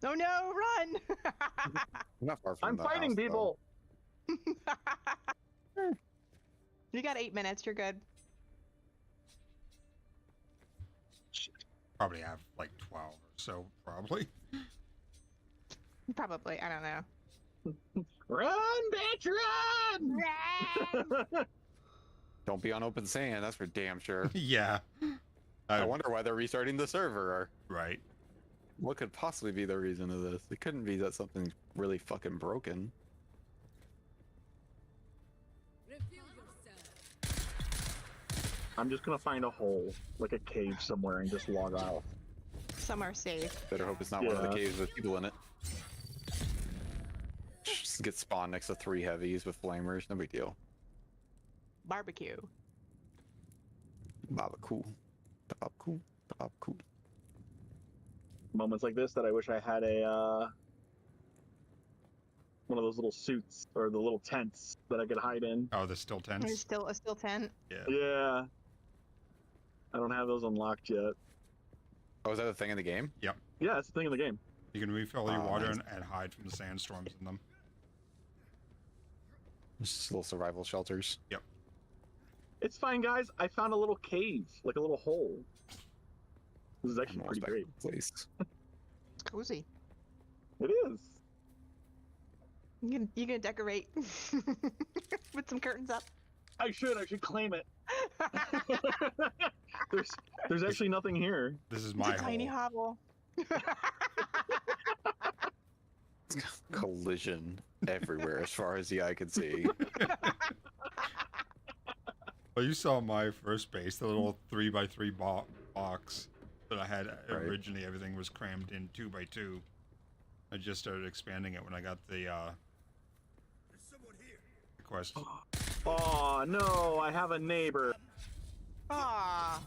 Oh no, run!
I'm not far from
I'm
the
fighting
house,
people.
You got 8 minutes. You're good.
Probably have like 12 or so, probably.
Probably. I don't know.
Run, bitch, run!
Run!
Don't be on open sand, that's for damn sure.
Yeah.
I wonder why they're restarting the server.
Right.
What could possibly be the reason of this? It couldn't be that something's really fucking broken.
I'm just gonna find a hole, like a cave somewhere, and just log out.
Somewhere safe.
Better hope it's not one of the caves with people in it. Just get spawned next to 3 heavies with flamers, no big deal.
Barbecue.
Baba cool. Baba cool. Baba cool.
Moments like this that I wish I had a one of those little suits or the little tents that I could hide in.
Oh, the still tents?
There's still a still tent.
Yeah.
Yeah. I don't have those unlocked yet.
Oh, is that a thing in the game?
Yep.
Yeah, it's a thing in the game.
You can refill your water
nice.
and hide from the sandstorms in them.
Just little survival shelters.
Yep.
It's fine, guys. I found a little cave, like a little hole. This is actually pretty great.
Place.
It's cozy.
It is.
You can decorate with some curtains up.
I should claim it. there's actually nothing here.
This is
It's
my
a tiny
hole.
hovel.
Collision everywhere as far as the eye can see.
Well, you saw my first base, the little 3x3 box that I had originally. Everything was crammed in 2x2. I just started expanding it when I got the quest.
Oh no, I have a neighbor.
Ah.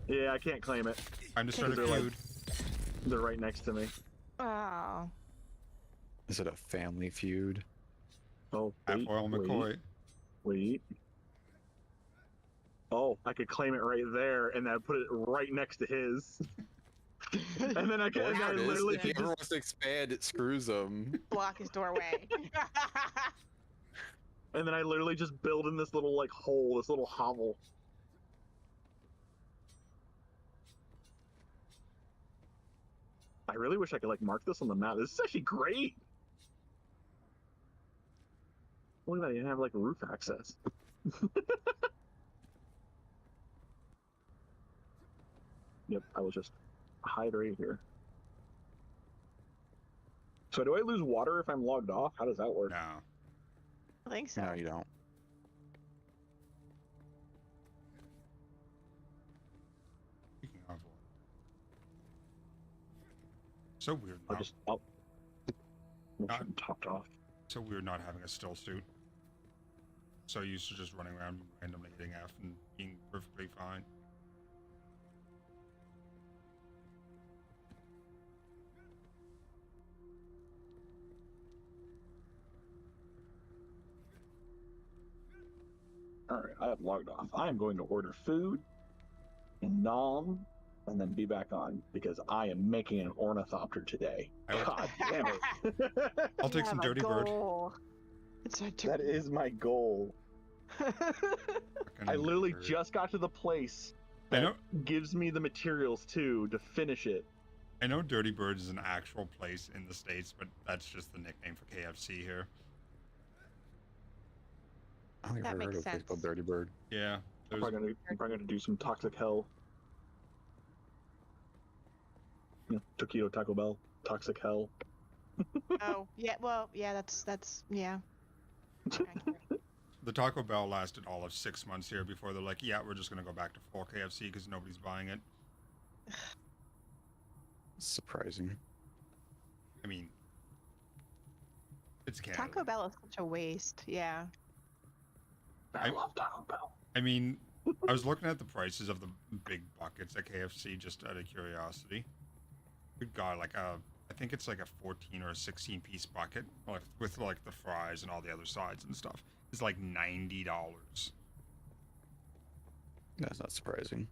Yeah, I can't claim it.
I'm just starting to
They're,
feud.
They're right next to me.
Oh.
Is it a family feud?
Oh,
Oil McCoy.
Wait. Oh, I could claim it right there, and then put it right next to his. And then I can. I literally
if he ever wants to expand, it screws him.
Block his doorway.
And then I literally just build in this little like hole, this little hovel. I really wish I could like mark this on the map. This is actually great. Look at that, you have like roof access. Yep, I will just hide right here. So do I lose water if I'm logged off? How does that work?
No.
I think so.
No, you don't.
Speaking of water. So weird.
I'll topped off.
So weird not having a still suit. So used to just running around randomly hitting F and being perfectly fine.
Alright, I have logged off. I am going to order food and nom and then be back on because I am making an ornithopter today. God damn it.
I'll take some dirty bird.
That is my goal. I literally just got to the place that gives me the materials to finish it.
I know Dirty Bird is an actual place in the States, but that's just the nickname for KFC here.
I don't think I've ever heard of a place called Dirty Bird.
Yeah.
I'm probably gonna do some toxic hell. Yeah, Taquito Taco Bell, toxic hell.
Oh yeah, well yeah, that's yeah.
The Taco Bell lasted all of 6 months here before they're like, yeah, we're just gonna go back to full KFC because nobody's buying it.
Surprising.
I mean, it's Canada.
Taco Bell is such a waste. Yeah.
I love Taco Bell.
I mean, I was looking at the prices of the big buckets at KFC just out of curiosity. Good God, like I think it's like a 14 or a 16 piece bucket with like the fries and all the other sides and stuff. It's like $90.
That's not surprising.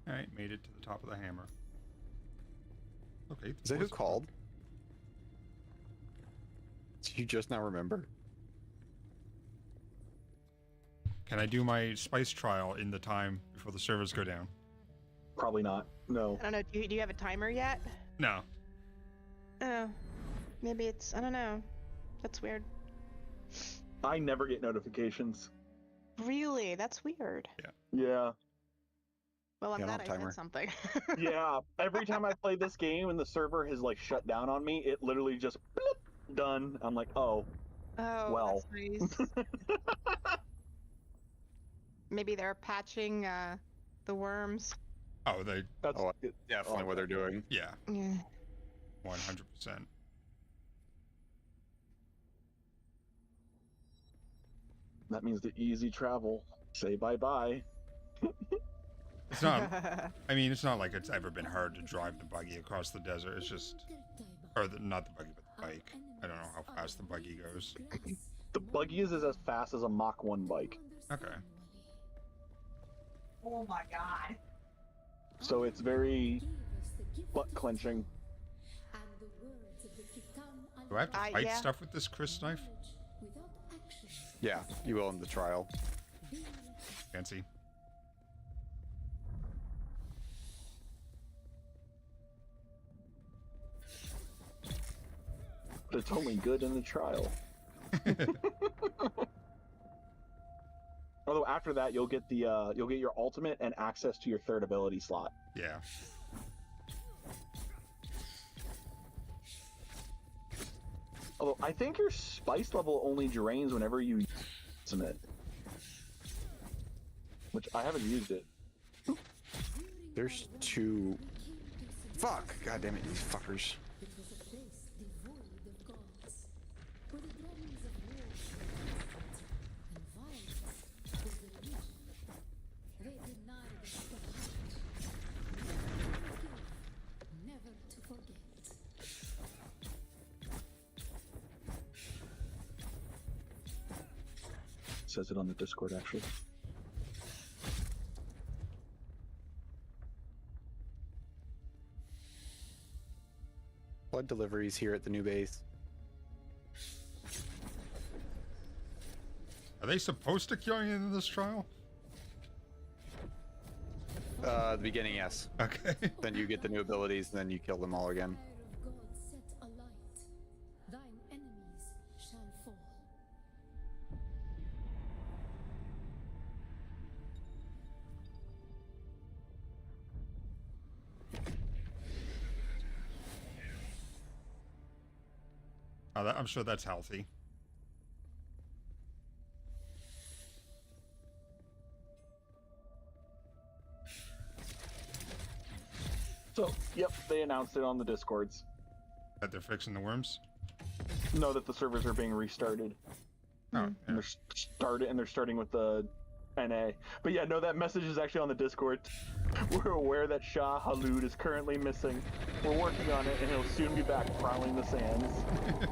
Alright, made it to the top of the hammer. Okay.
Is that who called? Do you just now remember?
Can I do my spice trial in the time before the servers go down?
Probably not. No.
I don't know. Do you have a timer yet?
No.
Oh, maybe it's. I don't know. That's weird.
I never get notifications.
Really? That's weird.
Yeah.
Well, I'm
Yeah,
glad
I
I
don't
said
timer.
something.
Yeah. Every time I play this game and the server has like shut down on me, it literally just bloop, done. I'm like, oh.
Oh,
well.
that's nice. Maybe they're patching the worms.
Oh, they.
That's
definitely what they're doing.
Yeah.
Yeah.
100%.
That means the easy travel. Say bye-bye.
It's not. I mean, it's not like it's ever been hard to drive the buggy across the desert. It's just, or not the buggy, but the bike. I don't know how fast the buggy goes.
The buggy is as fast as a Mach 1 bike.
Okay.
Oh my god.
So it's very butt clenching.
Do I have to fight
yeah.
stuff with this Chris knife?
Yeah, you will in the trial.
Fancy.
But it's only good in the trial. Although after that, you'll get your ultimate and access to your third ability slot.
Yeah.
Although I think your spice level only drains whenever you use it, which I haven't used it.
There's two. Fuck! God damn it, these fuckers.
Says it on the Discord, actually.
Blood deliveries here at the new base.
Are they supposed to kill you in this trial?
The beginning, yes.
Okay.
Then you get the new abilities, and then you kill them all again.
Oh, I'm sure that's healthy.
So, yep, they announced it on the Discords.
That they're fixing the worms?
No, that the servers are being restarted.
Oh,
and they're starting with the NA. But yeah, no, that message is actually on the Discord. We're aware that Shah Halud is currently missing. We're working on it, and he'll soon be back prowling the sands.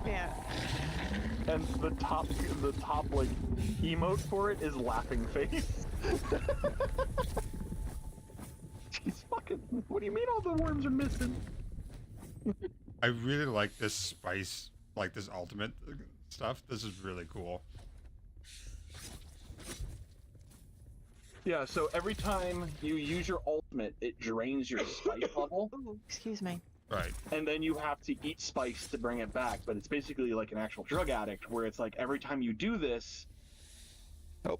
Yeah.
And the top like emote for it is laughing face. Jeez, fucking. What do you mean all the worms are missing?
I really like this spice, like this ultimate stuff. This is really cool.
Yeah, so every time you use your ultimate, it drains your spice level.
Ooh, excuse me.
Right.
And then you have to eat spice to bring it back, but it's basically like an actual drug addict, where it's like every time you do this,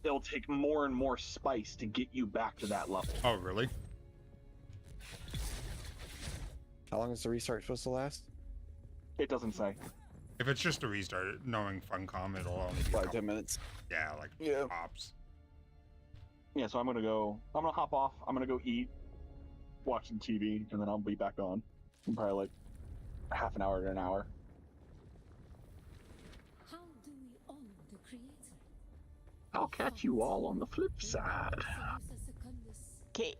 it'll take more and more spice to get you back to that level.
Oh, really?
How long is the restart supposed to last?
It doesn't say.
If it's just a restart, knowing Funcom, it'll only be
5-10 minutes.
Yeah, like hops.
Yeah, so I'm gonna hop off, I'm gonna go eat, watch some TV, and then I'll be back on in probably like half an hour to an hour.
How do we honor the creator?
I'll catch you all on the flip side.
Okay.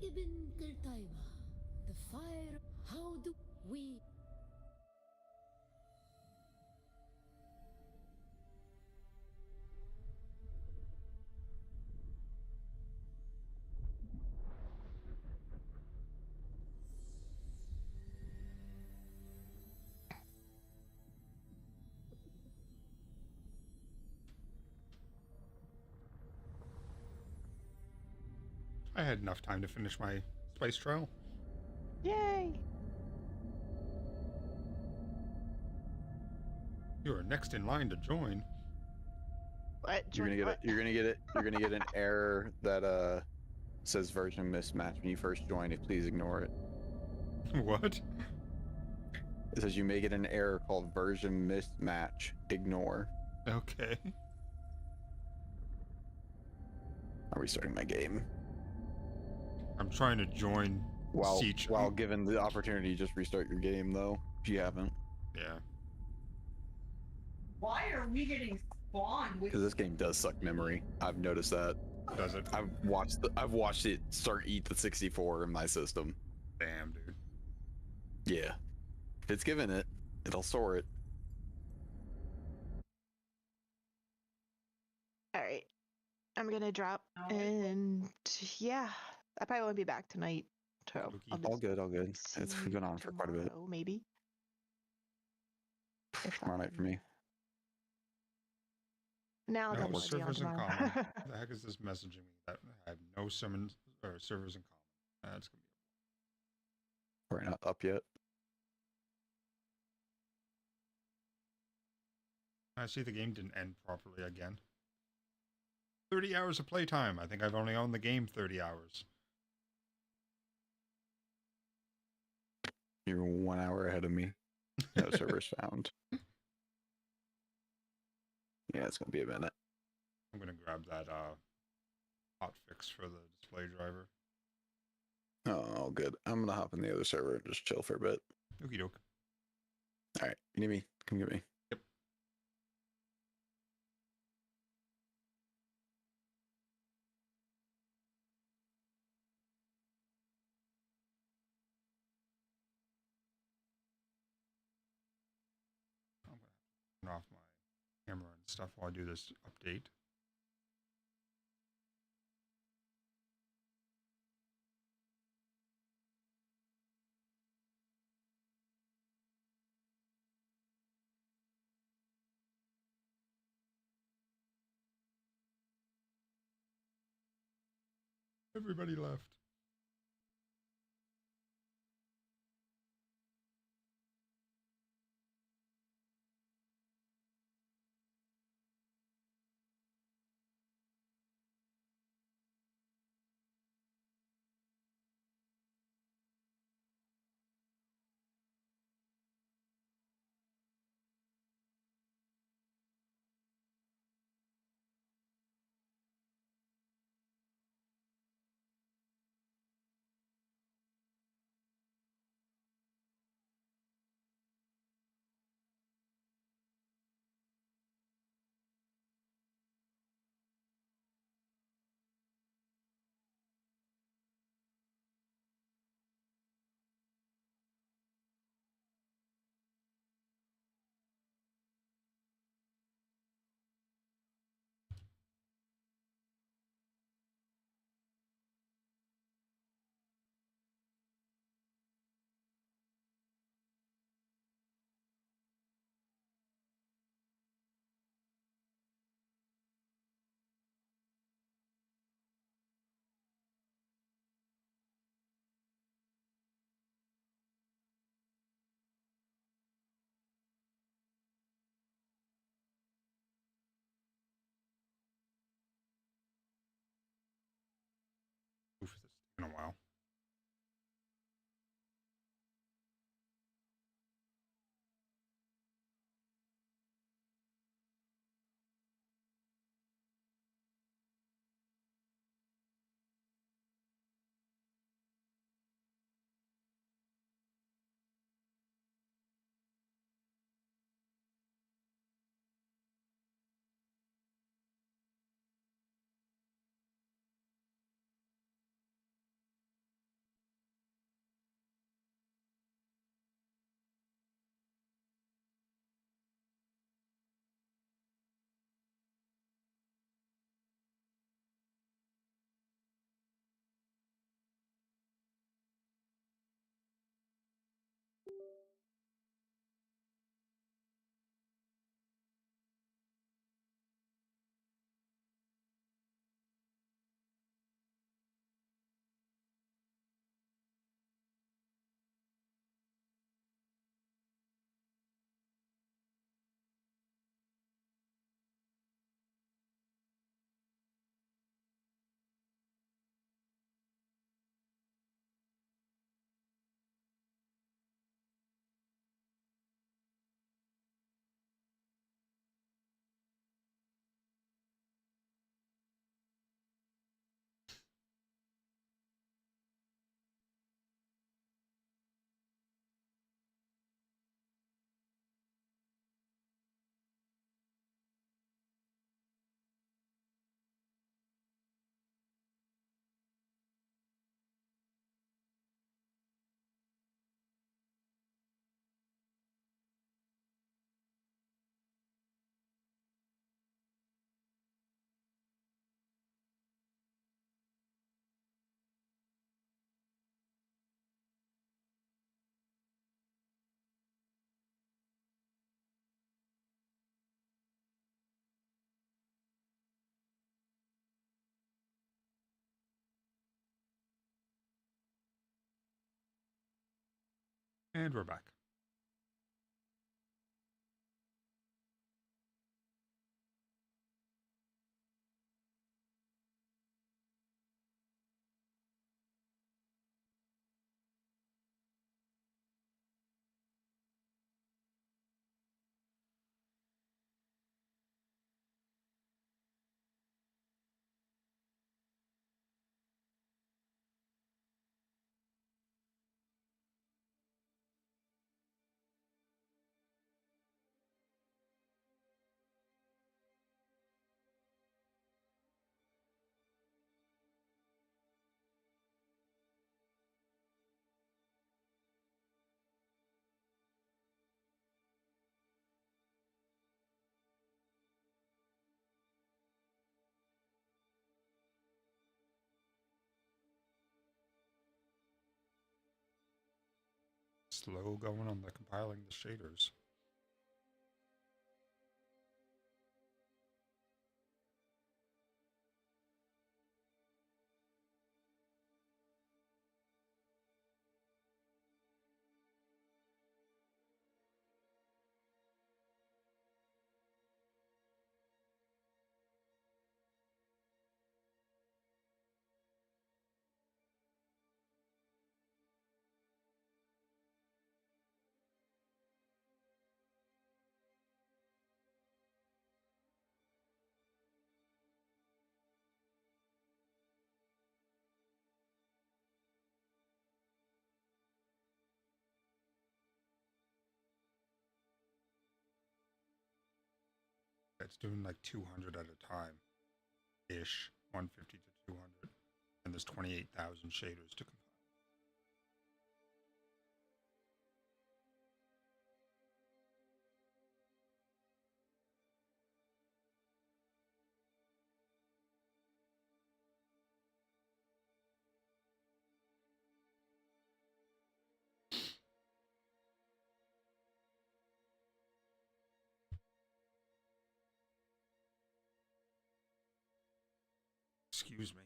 Ibn Qurtaiba, the fire. How do we?
I had enough time to finish my spice trial.
Yay!
You are next in line to join.
What?
You're gonna get an error that
says version mismatch when you first join. Please ignore it.
What?
It says you may get an error called version mismatch. Ignore.
Okay.
I'm restarting my game.
I'm trying to join Siege.
While given the opportunity, just restart your game though, if you haven't.
Yeah.
Why are we getting spawned with?
Because this game does suck memory. I've noticed that.
Does it?
I've watched it start eat the 64 in my system.
Damn, dude.
Yeah. If it's given it, it'll store it.
All right. I'm gonna drop, and yeah, I probably won't be back tonight. So
All good. It's been on for quite a bit.
Maybe.
Tomorrow night for me.
Now
no
then,
servers in common. The heck is this messaging me that I have no summons or servers in common? That's gonna be.
We're not up yet.
I see the game didn't end properly again. 30 hours of playtime. I think I've only owned the game 30 hours.
You're 1 hour ahead of me. No servers found. Yeah, it's gonna be a minute.
I'm gonna grab that hot fix for the display driver.
Oh, good. I'm gonna hop in the other server and just chill for a bit.
Okie doke.
All right, you need me? Come get me.
Yep. I'm gonna turn off my camera and stuff while I do this update. Everybody left. And we're back. Slow going on the compiling the shaders. It's doing like 200 at a time, ish, 150 to 200, and there's 28,000 shaders to compile. Excuse me.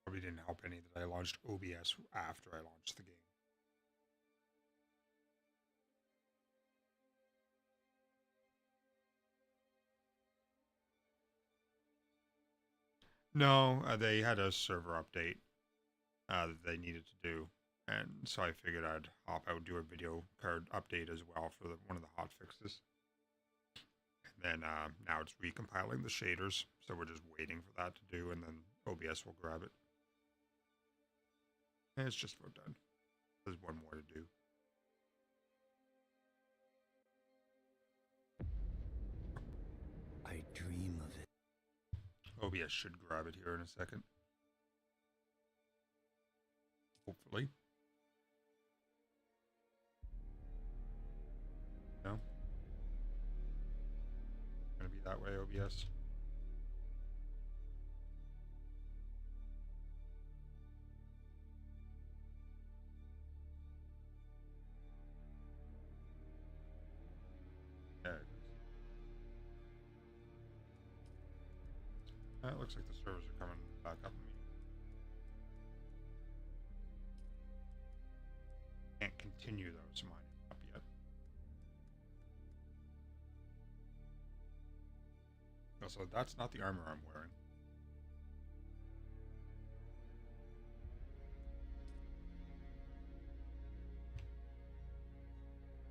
Probably didn't help any that I launched OBS after I launched the game. No, they had a server update that they needed to do, and so I figured I'd hop out, do a video card update as well for one of the hot fixes. And then now it's recompiling the shaders, so we're just waiting for that to do, and then OBS will grab it. And it's just about done. There's one more to do.
I dream of it.
OBS should grab it here in a second. Hopefully. No? Gonna be that way, OBS? There it is. It looks like the servers are coming back up. Can't continue though, so mine isn't up yet. Also, that's not the armor I'm wearing.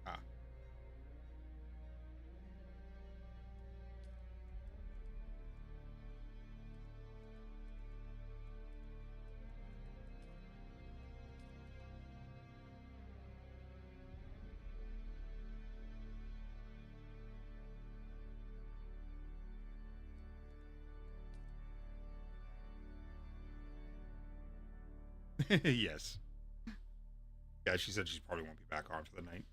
Ah. Yes. Yeah, she said she probably won't be back on for the night.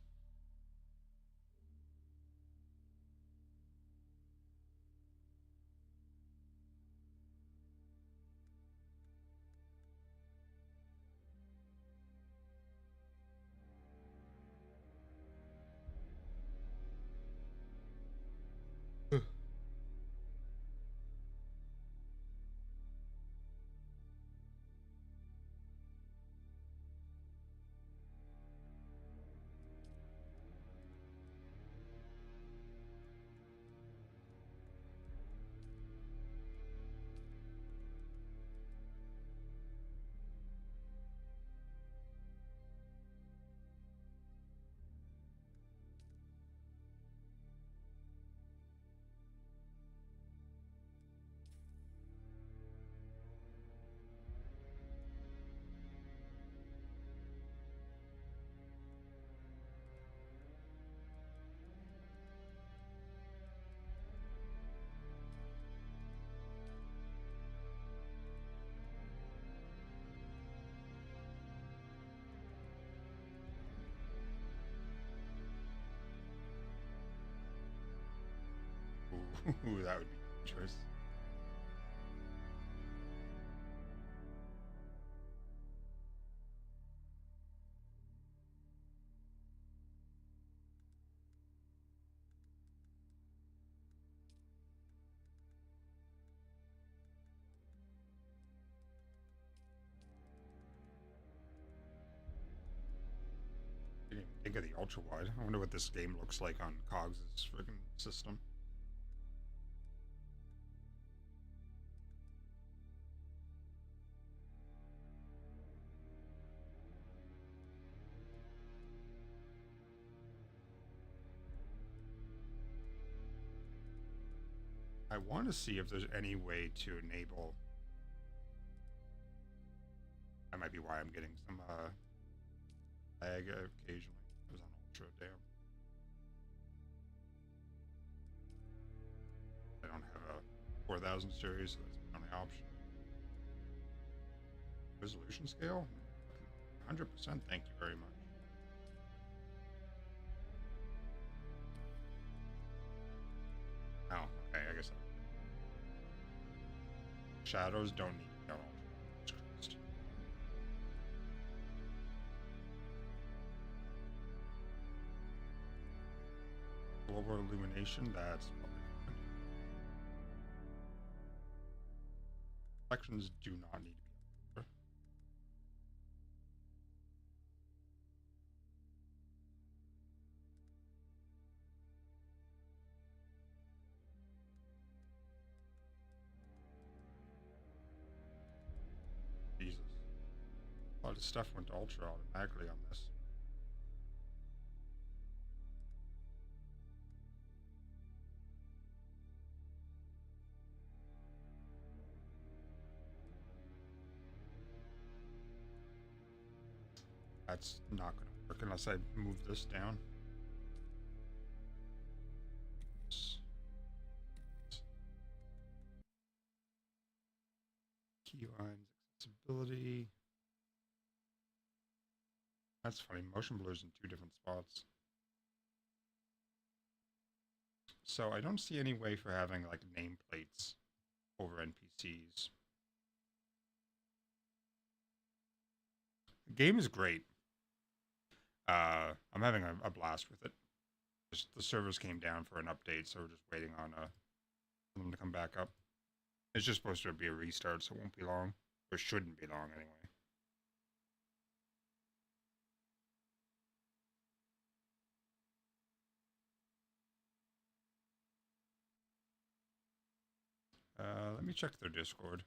Ooh, that would be dangerous. Didn't even think of the ultra wide. I wonder what this game looks like on Cogs' friggin' system. I want to see if there's any way to enable. That might be why I'm getting some lag occasionally. It was on ultra, damn. I don't have a 4000 series, so that's the only option. Resolution scale? 100%, thank you very much. Oh, okay, I guess. Shadows don't need to be on ultra. Global illumination, that's probably fine. Reflections do not need to be on ultra. Jesus. A lot of stuff went to ultra automatically on this. That's not going to work unless I move this down. Keylines, accessibility. That's funny. Motion blur's in 2 different spots. So I don't see any way for having like nameplates over NPCs. The game is great. I'm having a blast with it. Just the servers came down for an update, so we're just waiting on them to come back up. It's just supposed to be a restart, so it won't be long. Or shouldn't be long anyway. Let me check their Discord.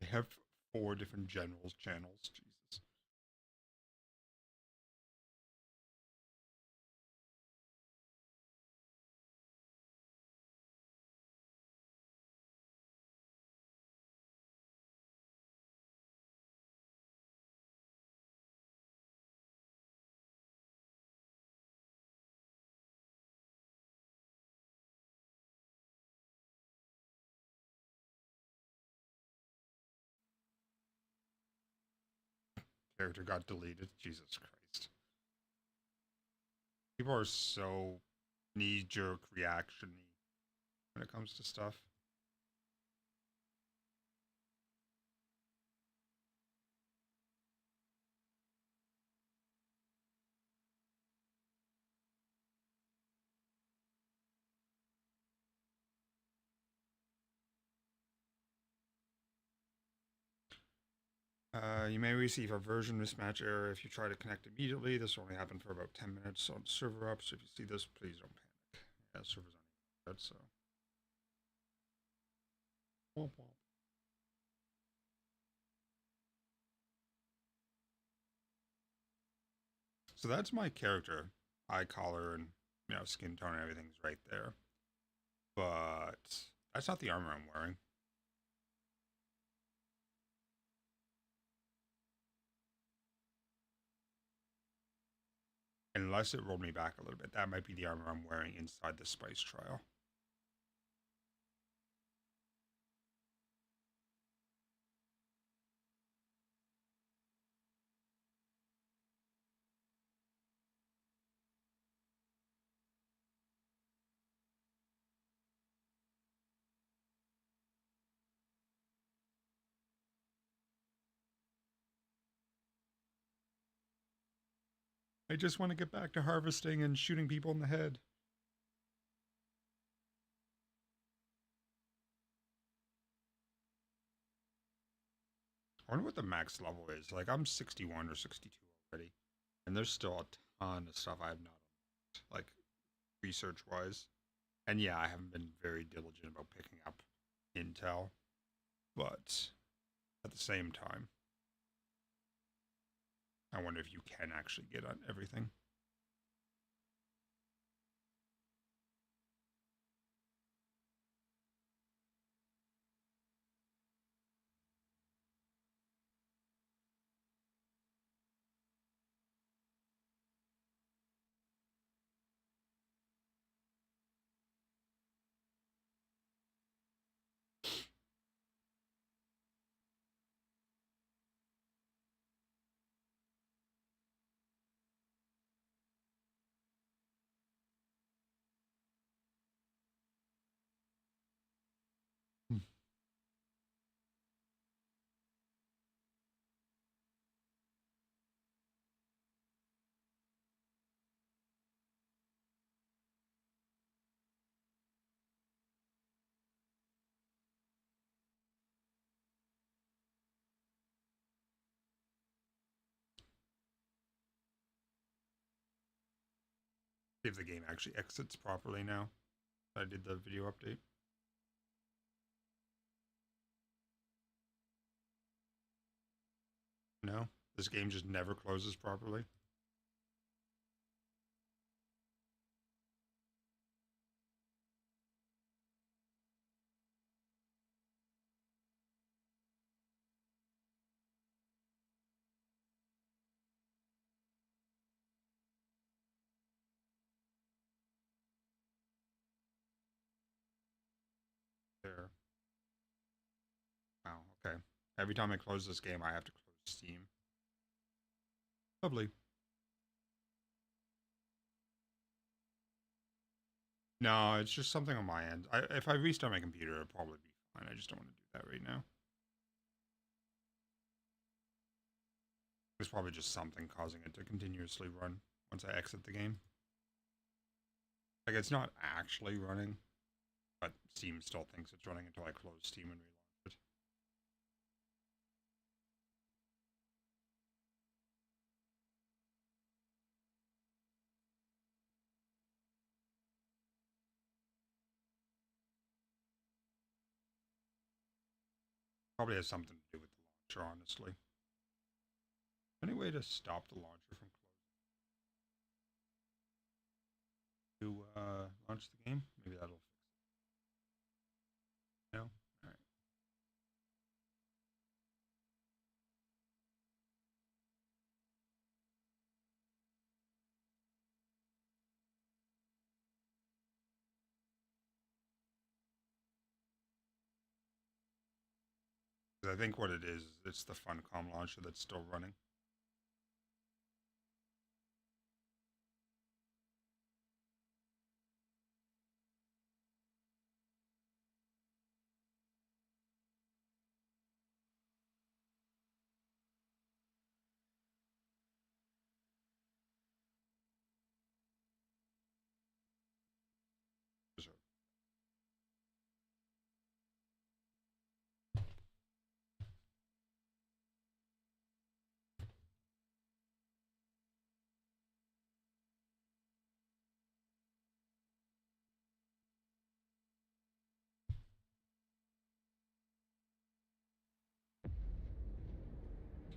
They have 4 different generals channels. Jesus. Character got deleted. Jesus Christ. People are so knee-jerk reaction-y when it comes to stuff. You may receive a version mismatch error if you try to connect immediately. This will only happen for about 10 minutes on server up, so if you see this, please don't panic. Yeah, server's on good, so. Womp womp. So that's my character. Eye collar and, skin tone and everything's right there. But that's not the armor I'm wearing. Unless it rolled me back a little bit. That might be the armor I'm wearing inside the spice trial. I just want to get back to harvesting and shooting people in the head. I wonder what the max level is. Like, I'm 61 or 62 already. And there's still a ton of stuff I have not unlocked, like, research-wise. And yeah, I haven't been very diligent about picking up intel. But at the same time, I wonder if you can actually get on everything. See if the game actually exits properly now. I did the video update. No, this game just never closes properly. There. Wow, okay. Every time I close this game, I have to close Steam. Lovely. No, it's just something on my end. If I restart my computer, it'll probably be fine. I just don't want to do that right now. There's probably just something causing it to continuously run once I exit the game. Like, it's not actually running, but Steam still thinks it's running until I close Steam and relaunch it. Probably has something to do with the launcher, honestly. Any way to stop the launcher from closing? To launch the game? Maybe that'll fix it. No? Alright. I think what it is, it's the Funcom launcher that's still running.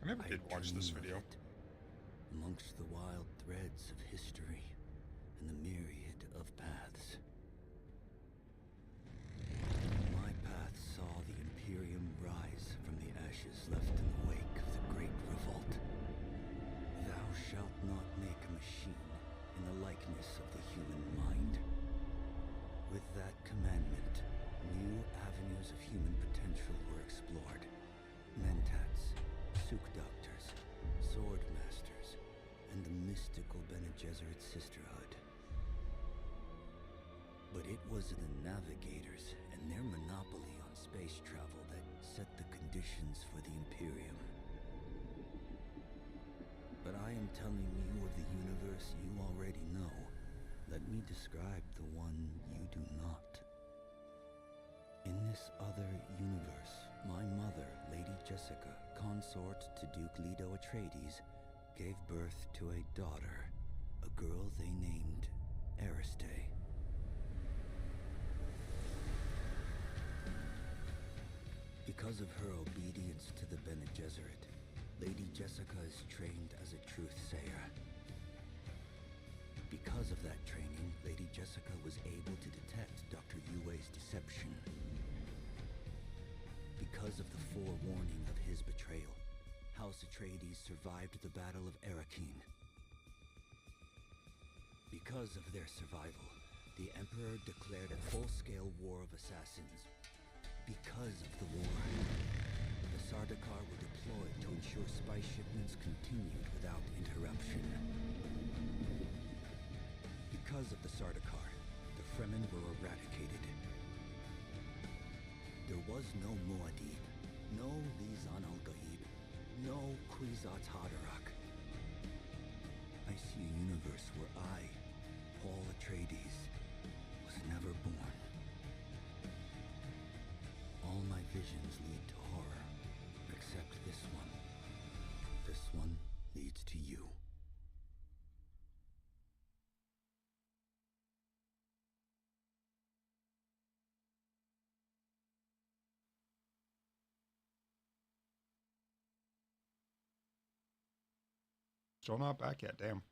I never did watch this video.
Amongst the wild threads of history and the myriad of paths. My path saw the Imperium rise from the ashes left in the wake of the Great Revolt. Thou shalt not make a machine in the likeness of the human mind. With that commandment, new avenues of human potential were explored. Mentats, Suk Doctors, Sword Masters, and the mystical Bene Gesserit Sisterhood. But it was the Navigators and their monopoly on space travel that set the conditions for the Imperium. But I am telling you of the universe you already know. Let me describe the one you do not. In this other universe, my mother, Lady Jessica, consort to Duke Leto Atreides, gave birth to a daughter, a girl they named Ariste. Because of her obedience to the Bene Gesserit, Lady Jessica is trained as a truth-sayer. Because of that training, Lady Jessica was able to detect Dr. Yue's deception. Because of the forewarning of his betrayal, House Atreides survived the Battle of Arrakeen. Because of their survival, the Emperor declared a full-scale war of assassins. Because of the war, the Sardaukar were deployed to ensure spice shipments continued without interruption. Because of the Sardaukar, the Fremen were eradicated. There was no Muad'Dib, no Lisan al-Gaib, no Kwisatz Haderach. I see a universe where I, Paul Atreides, was never born. All my visions lead to horror, except this one. This one leads to you.
Still not back yet, damn.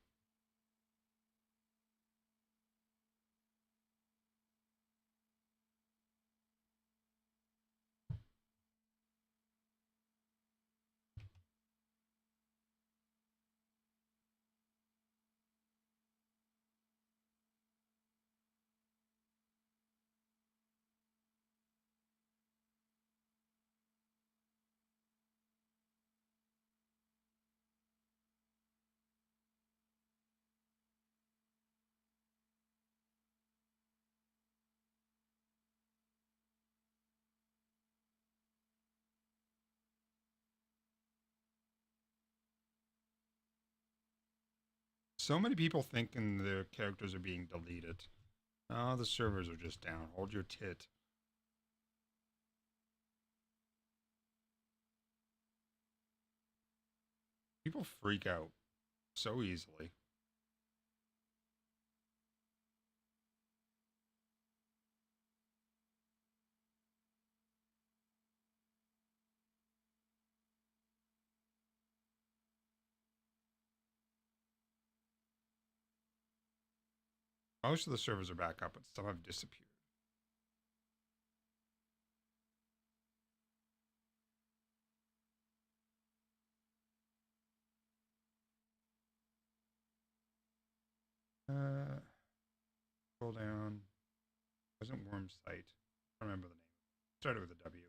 So many people thinking their characters are being deleted. Oh, the servers are just down. Hold your tit. People freak out so easily. Most of the servers are back up, but some have disappeared. Scroll down. Wasn't Worm site? I don't remember the name. Started with a W.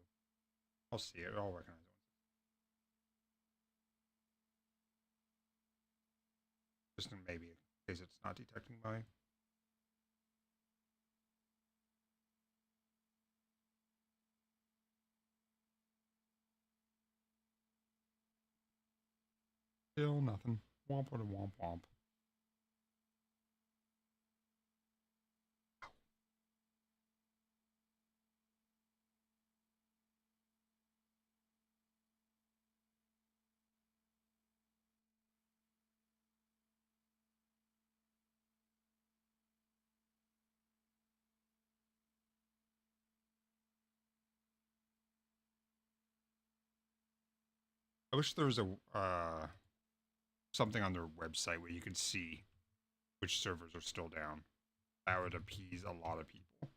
I'll see it. I'll recognize it. Just maybe in case it's not detecting my. Still nothing. Womp womp womp womp. I wish there was a something on their website where you could see which servers are still down. That would appease a lot of people.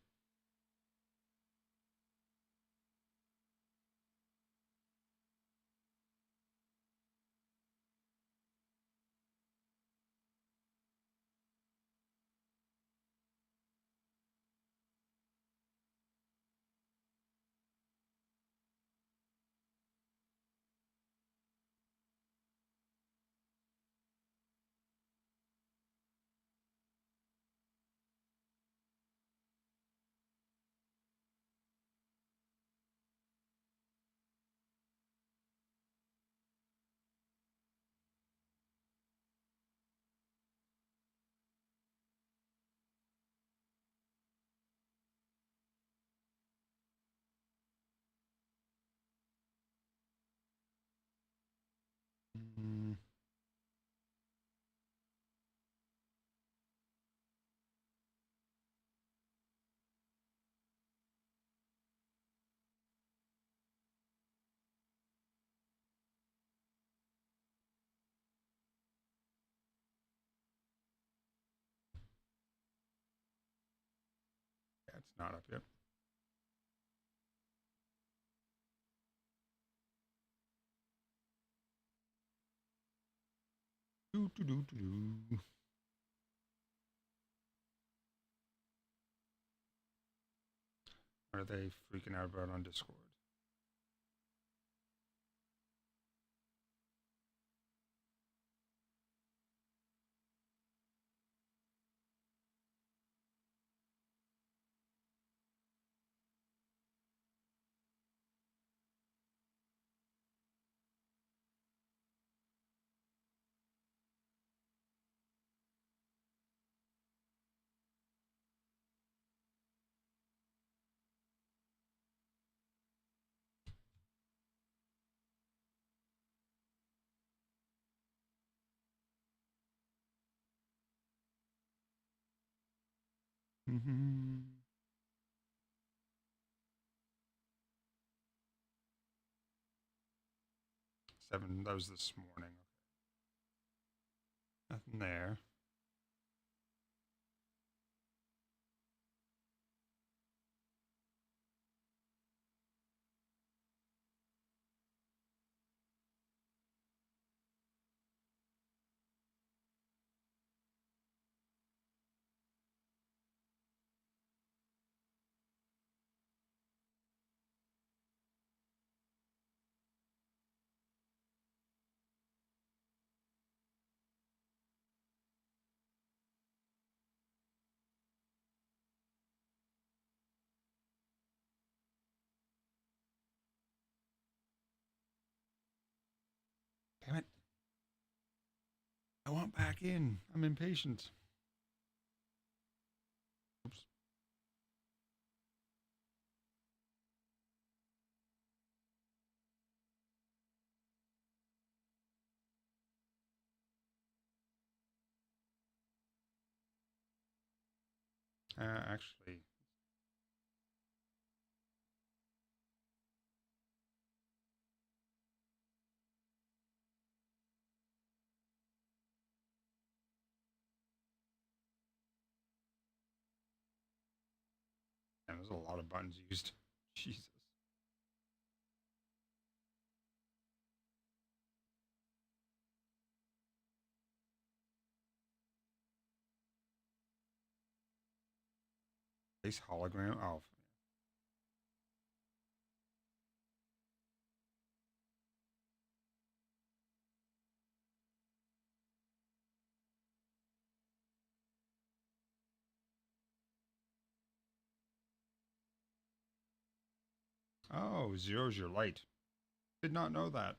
Mm. Yeah, it's not up yet. Do do do do do. What are they freaking out about on Discord? Mm-hmm. 7. That was this morning. Nothing there. Damn it. I want back in. I'm impatient. Oops. Actually, there's a lot of buttons used. Jesus. Face hologram. Oh. Oh, zero's your light. Did not know that.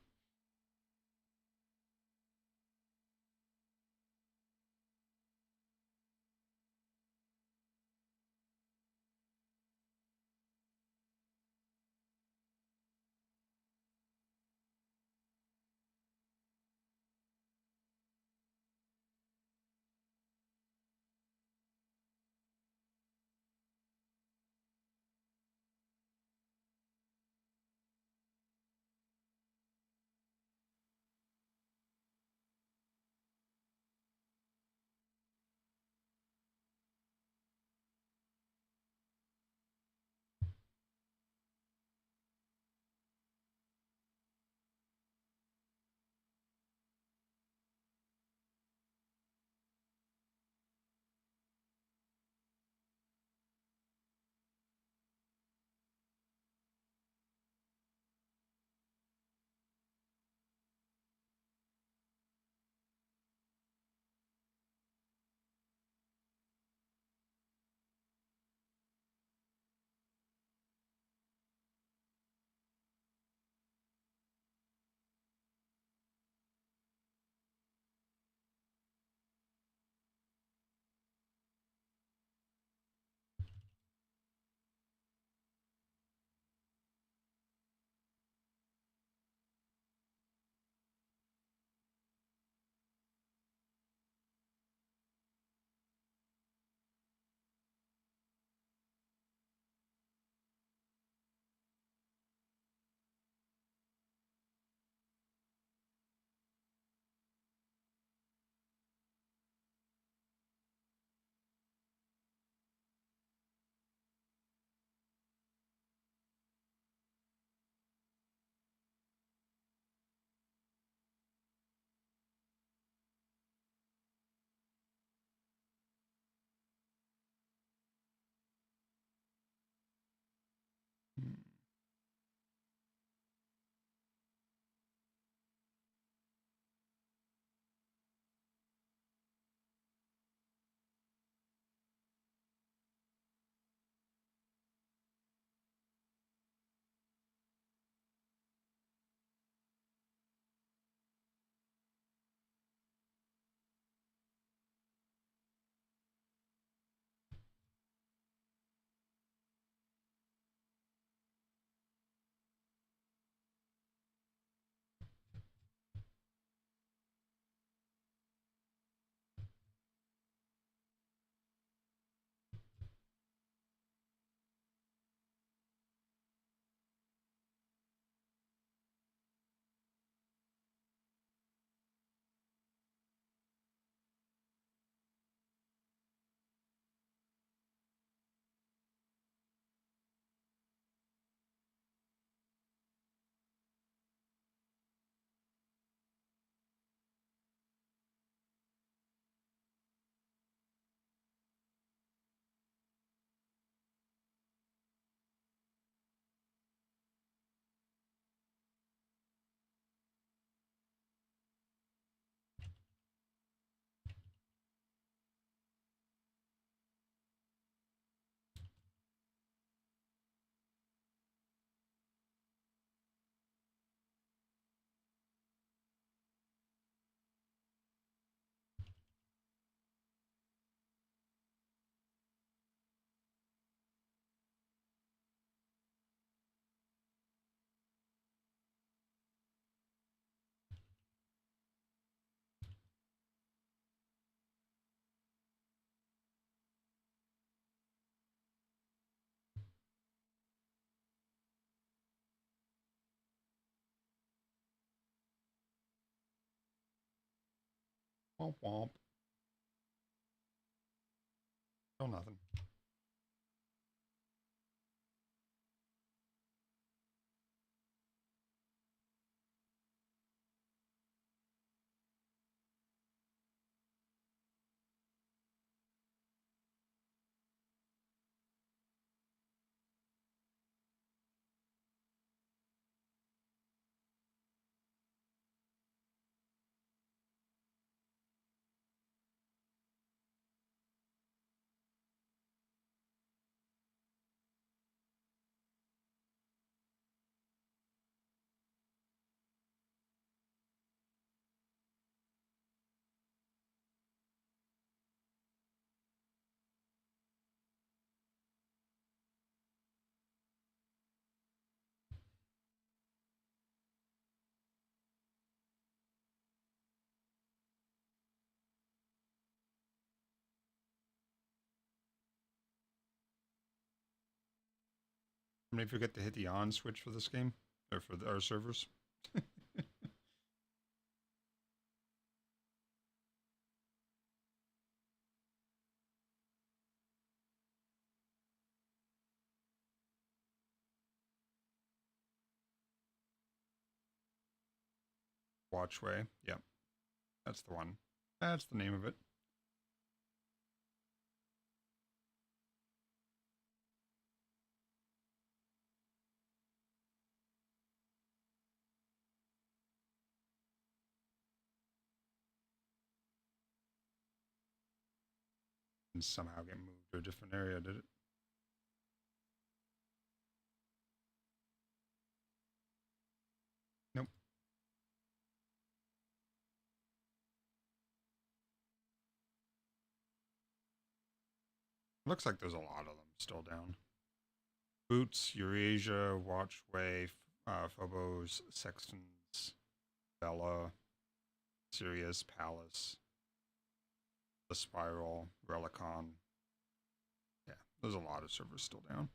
Womp womp. Still nothing. I mean, forget to hit the on switch for this game, or for our servers. Watchway, yep. That's the one. That's the name of it. And somehow get moved to a different area, did it? Nope. Looks like there's a lot of them still down. Boots, Eurasia, Watchway, Phobos, Sextons, Bella, Sirius, Palace, the Spiral, Relicon. Yeah, there's a lot of servers still down.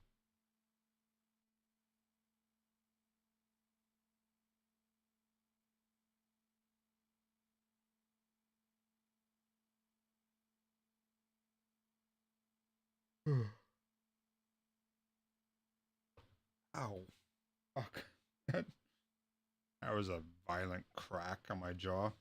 Ow. Fuck. That was a violent crack on my jaw.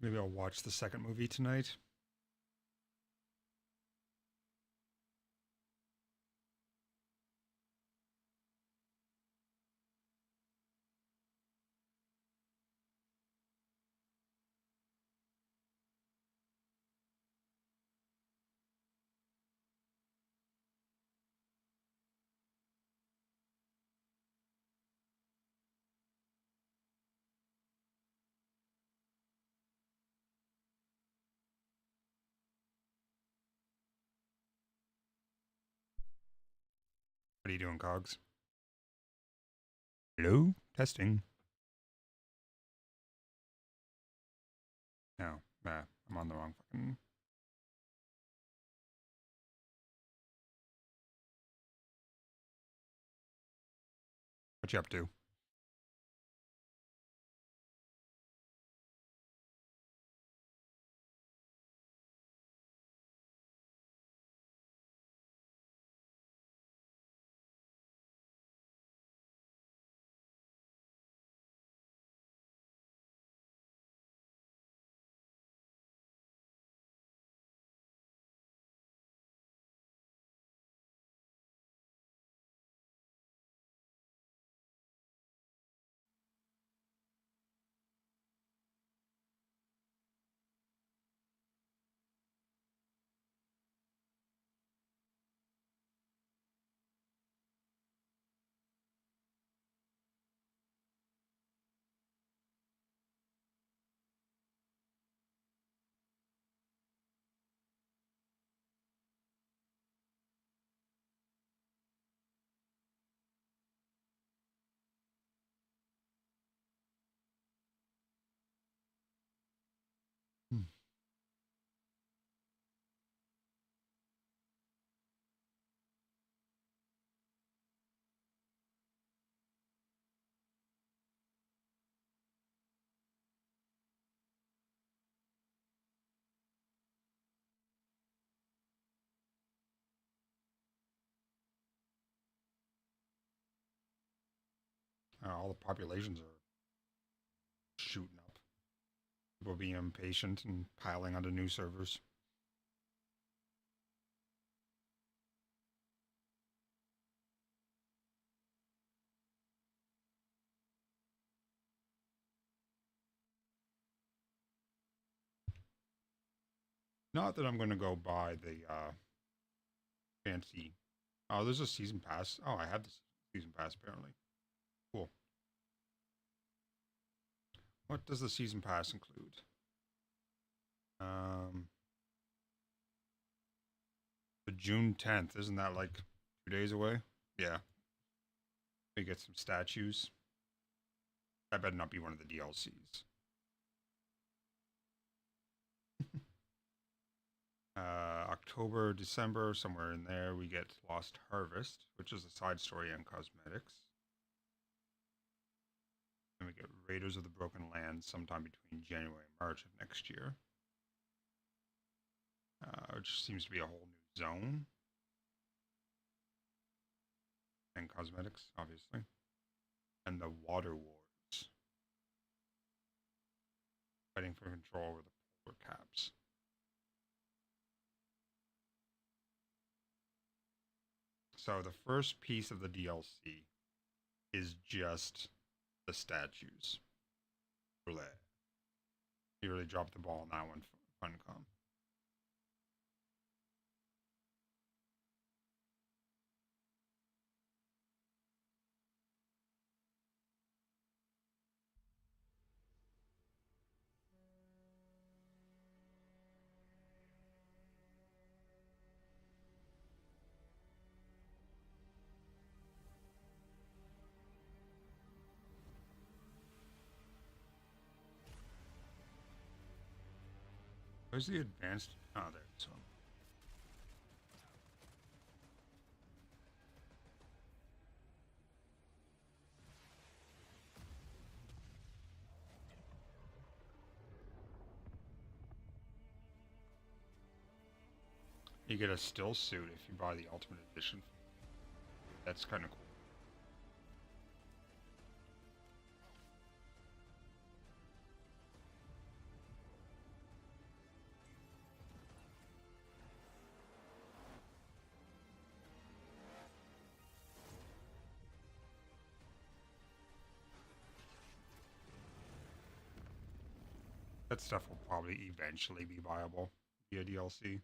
Maybe I'll watch the second movie tonight. What are you doing, Cogs? Hello? Testing. No, I'm on the wrong fucking... What you up to? All the populations are shooting up. People being impatient and piling onto new servers. Not that I'm going to go buy the fancy. Oh, there's a season pass. Oh, I have the season pass apparently. Cool. What does the season pass include? The June 10th. Isn't that like 2 days away? Yeah. We get some statues. That better not be one of the DLCs. October, December, somewhere in there, we get Lost Harvest, which is a side story and cosmetics. And we get Raiders of the Broken Land sometime between January and March of next year. Which seems to be a whole new zone. And cosmetics, obviously. And the Water Wars. Fighting for control over the polar caps. So the first piece of the DLC is just the statues. Bleh. You really dropped the ball on that one, Funcom. Where's the advanced? Oh, there it's on. You get a still suit if you buy the Ultimate Edition. That's kind of cool. That stuff will probably eventually be viable via DLC.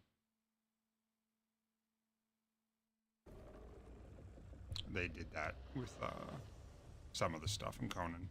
They did that with some of the stuff in Conan.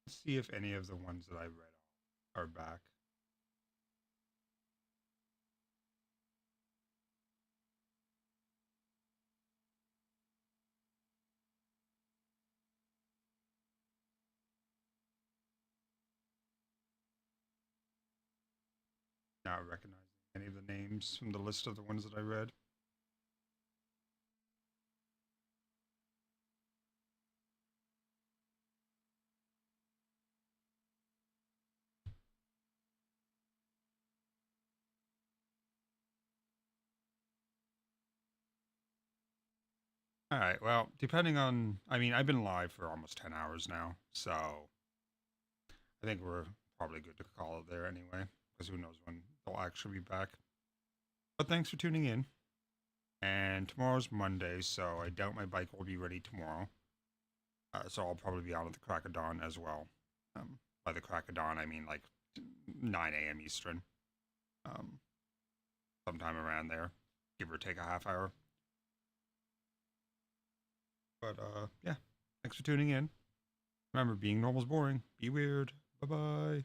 Let's see if any of the ones that I read are back. Not recognizing any of the names from the list of the ones that I read. All right, well, depending on, I mean, I've been live for almost 10 hours now, so I think we're probably good to call it there anyway, because who knows when they'll actually be back. But thanks for tuning in. And tomorrow's Monday, so I doubt my bike will be ready tomorrow. So I'll probably be on at the crack of dawn as well. By the crack of dawn, I mean like 9 a.m. Eastern. Sometime around there, give or take a half hour. But yeah, thanks for tuning in. Remember, being normal is boring. Be weird. Bye-bye.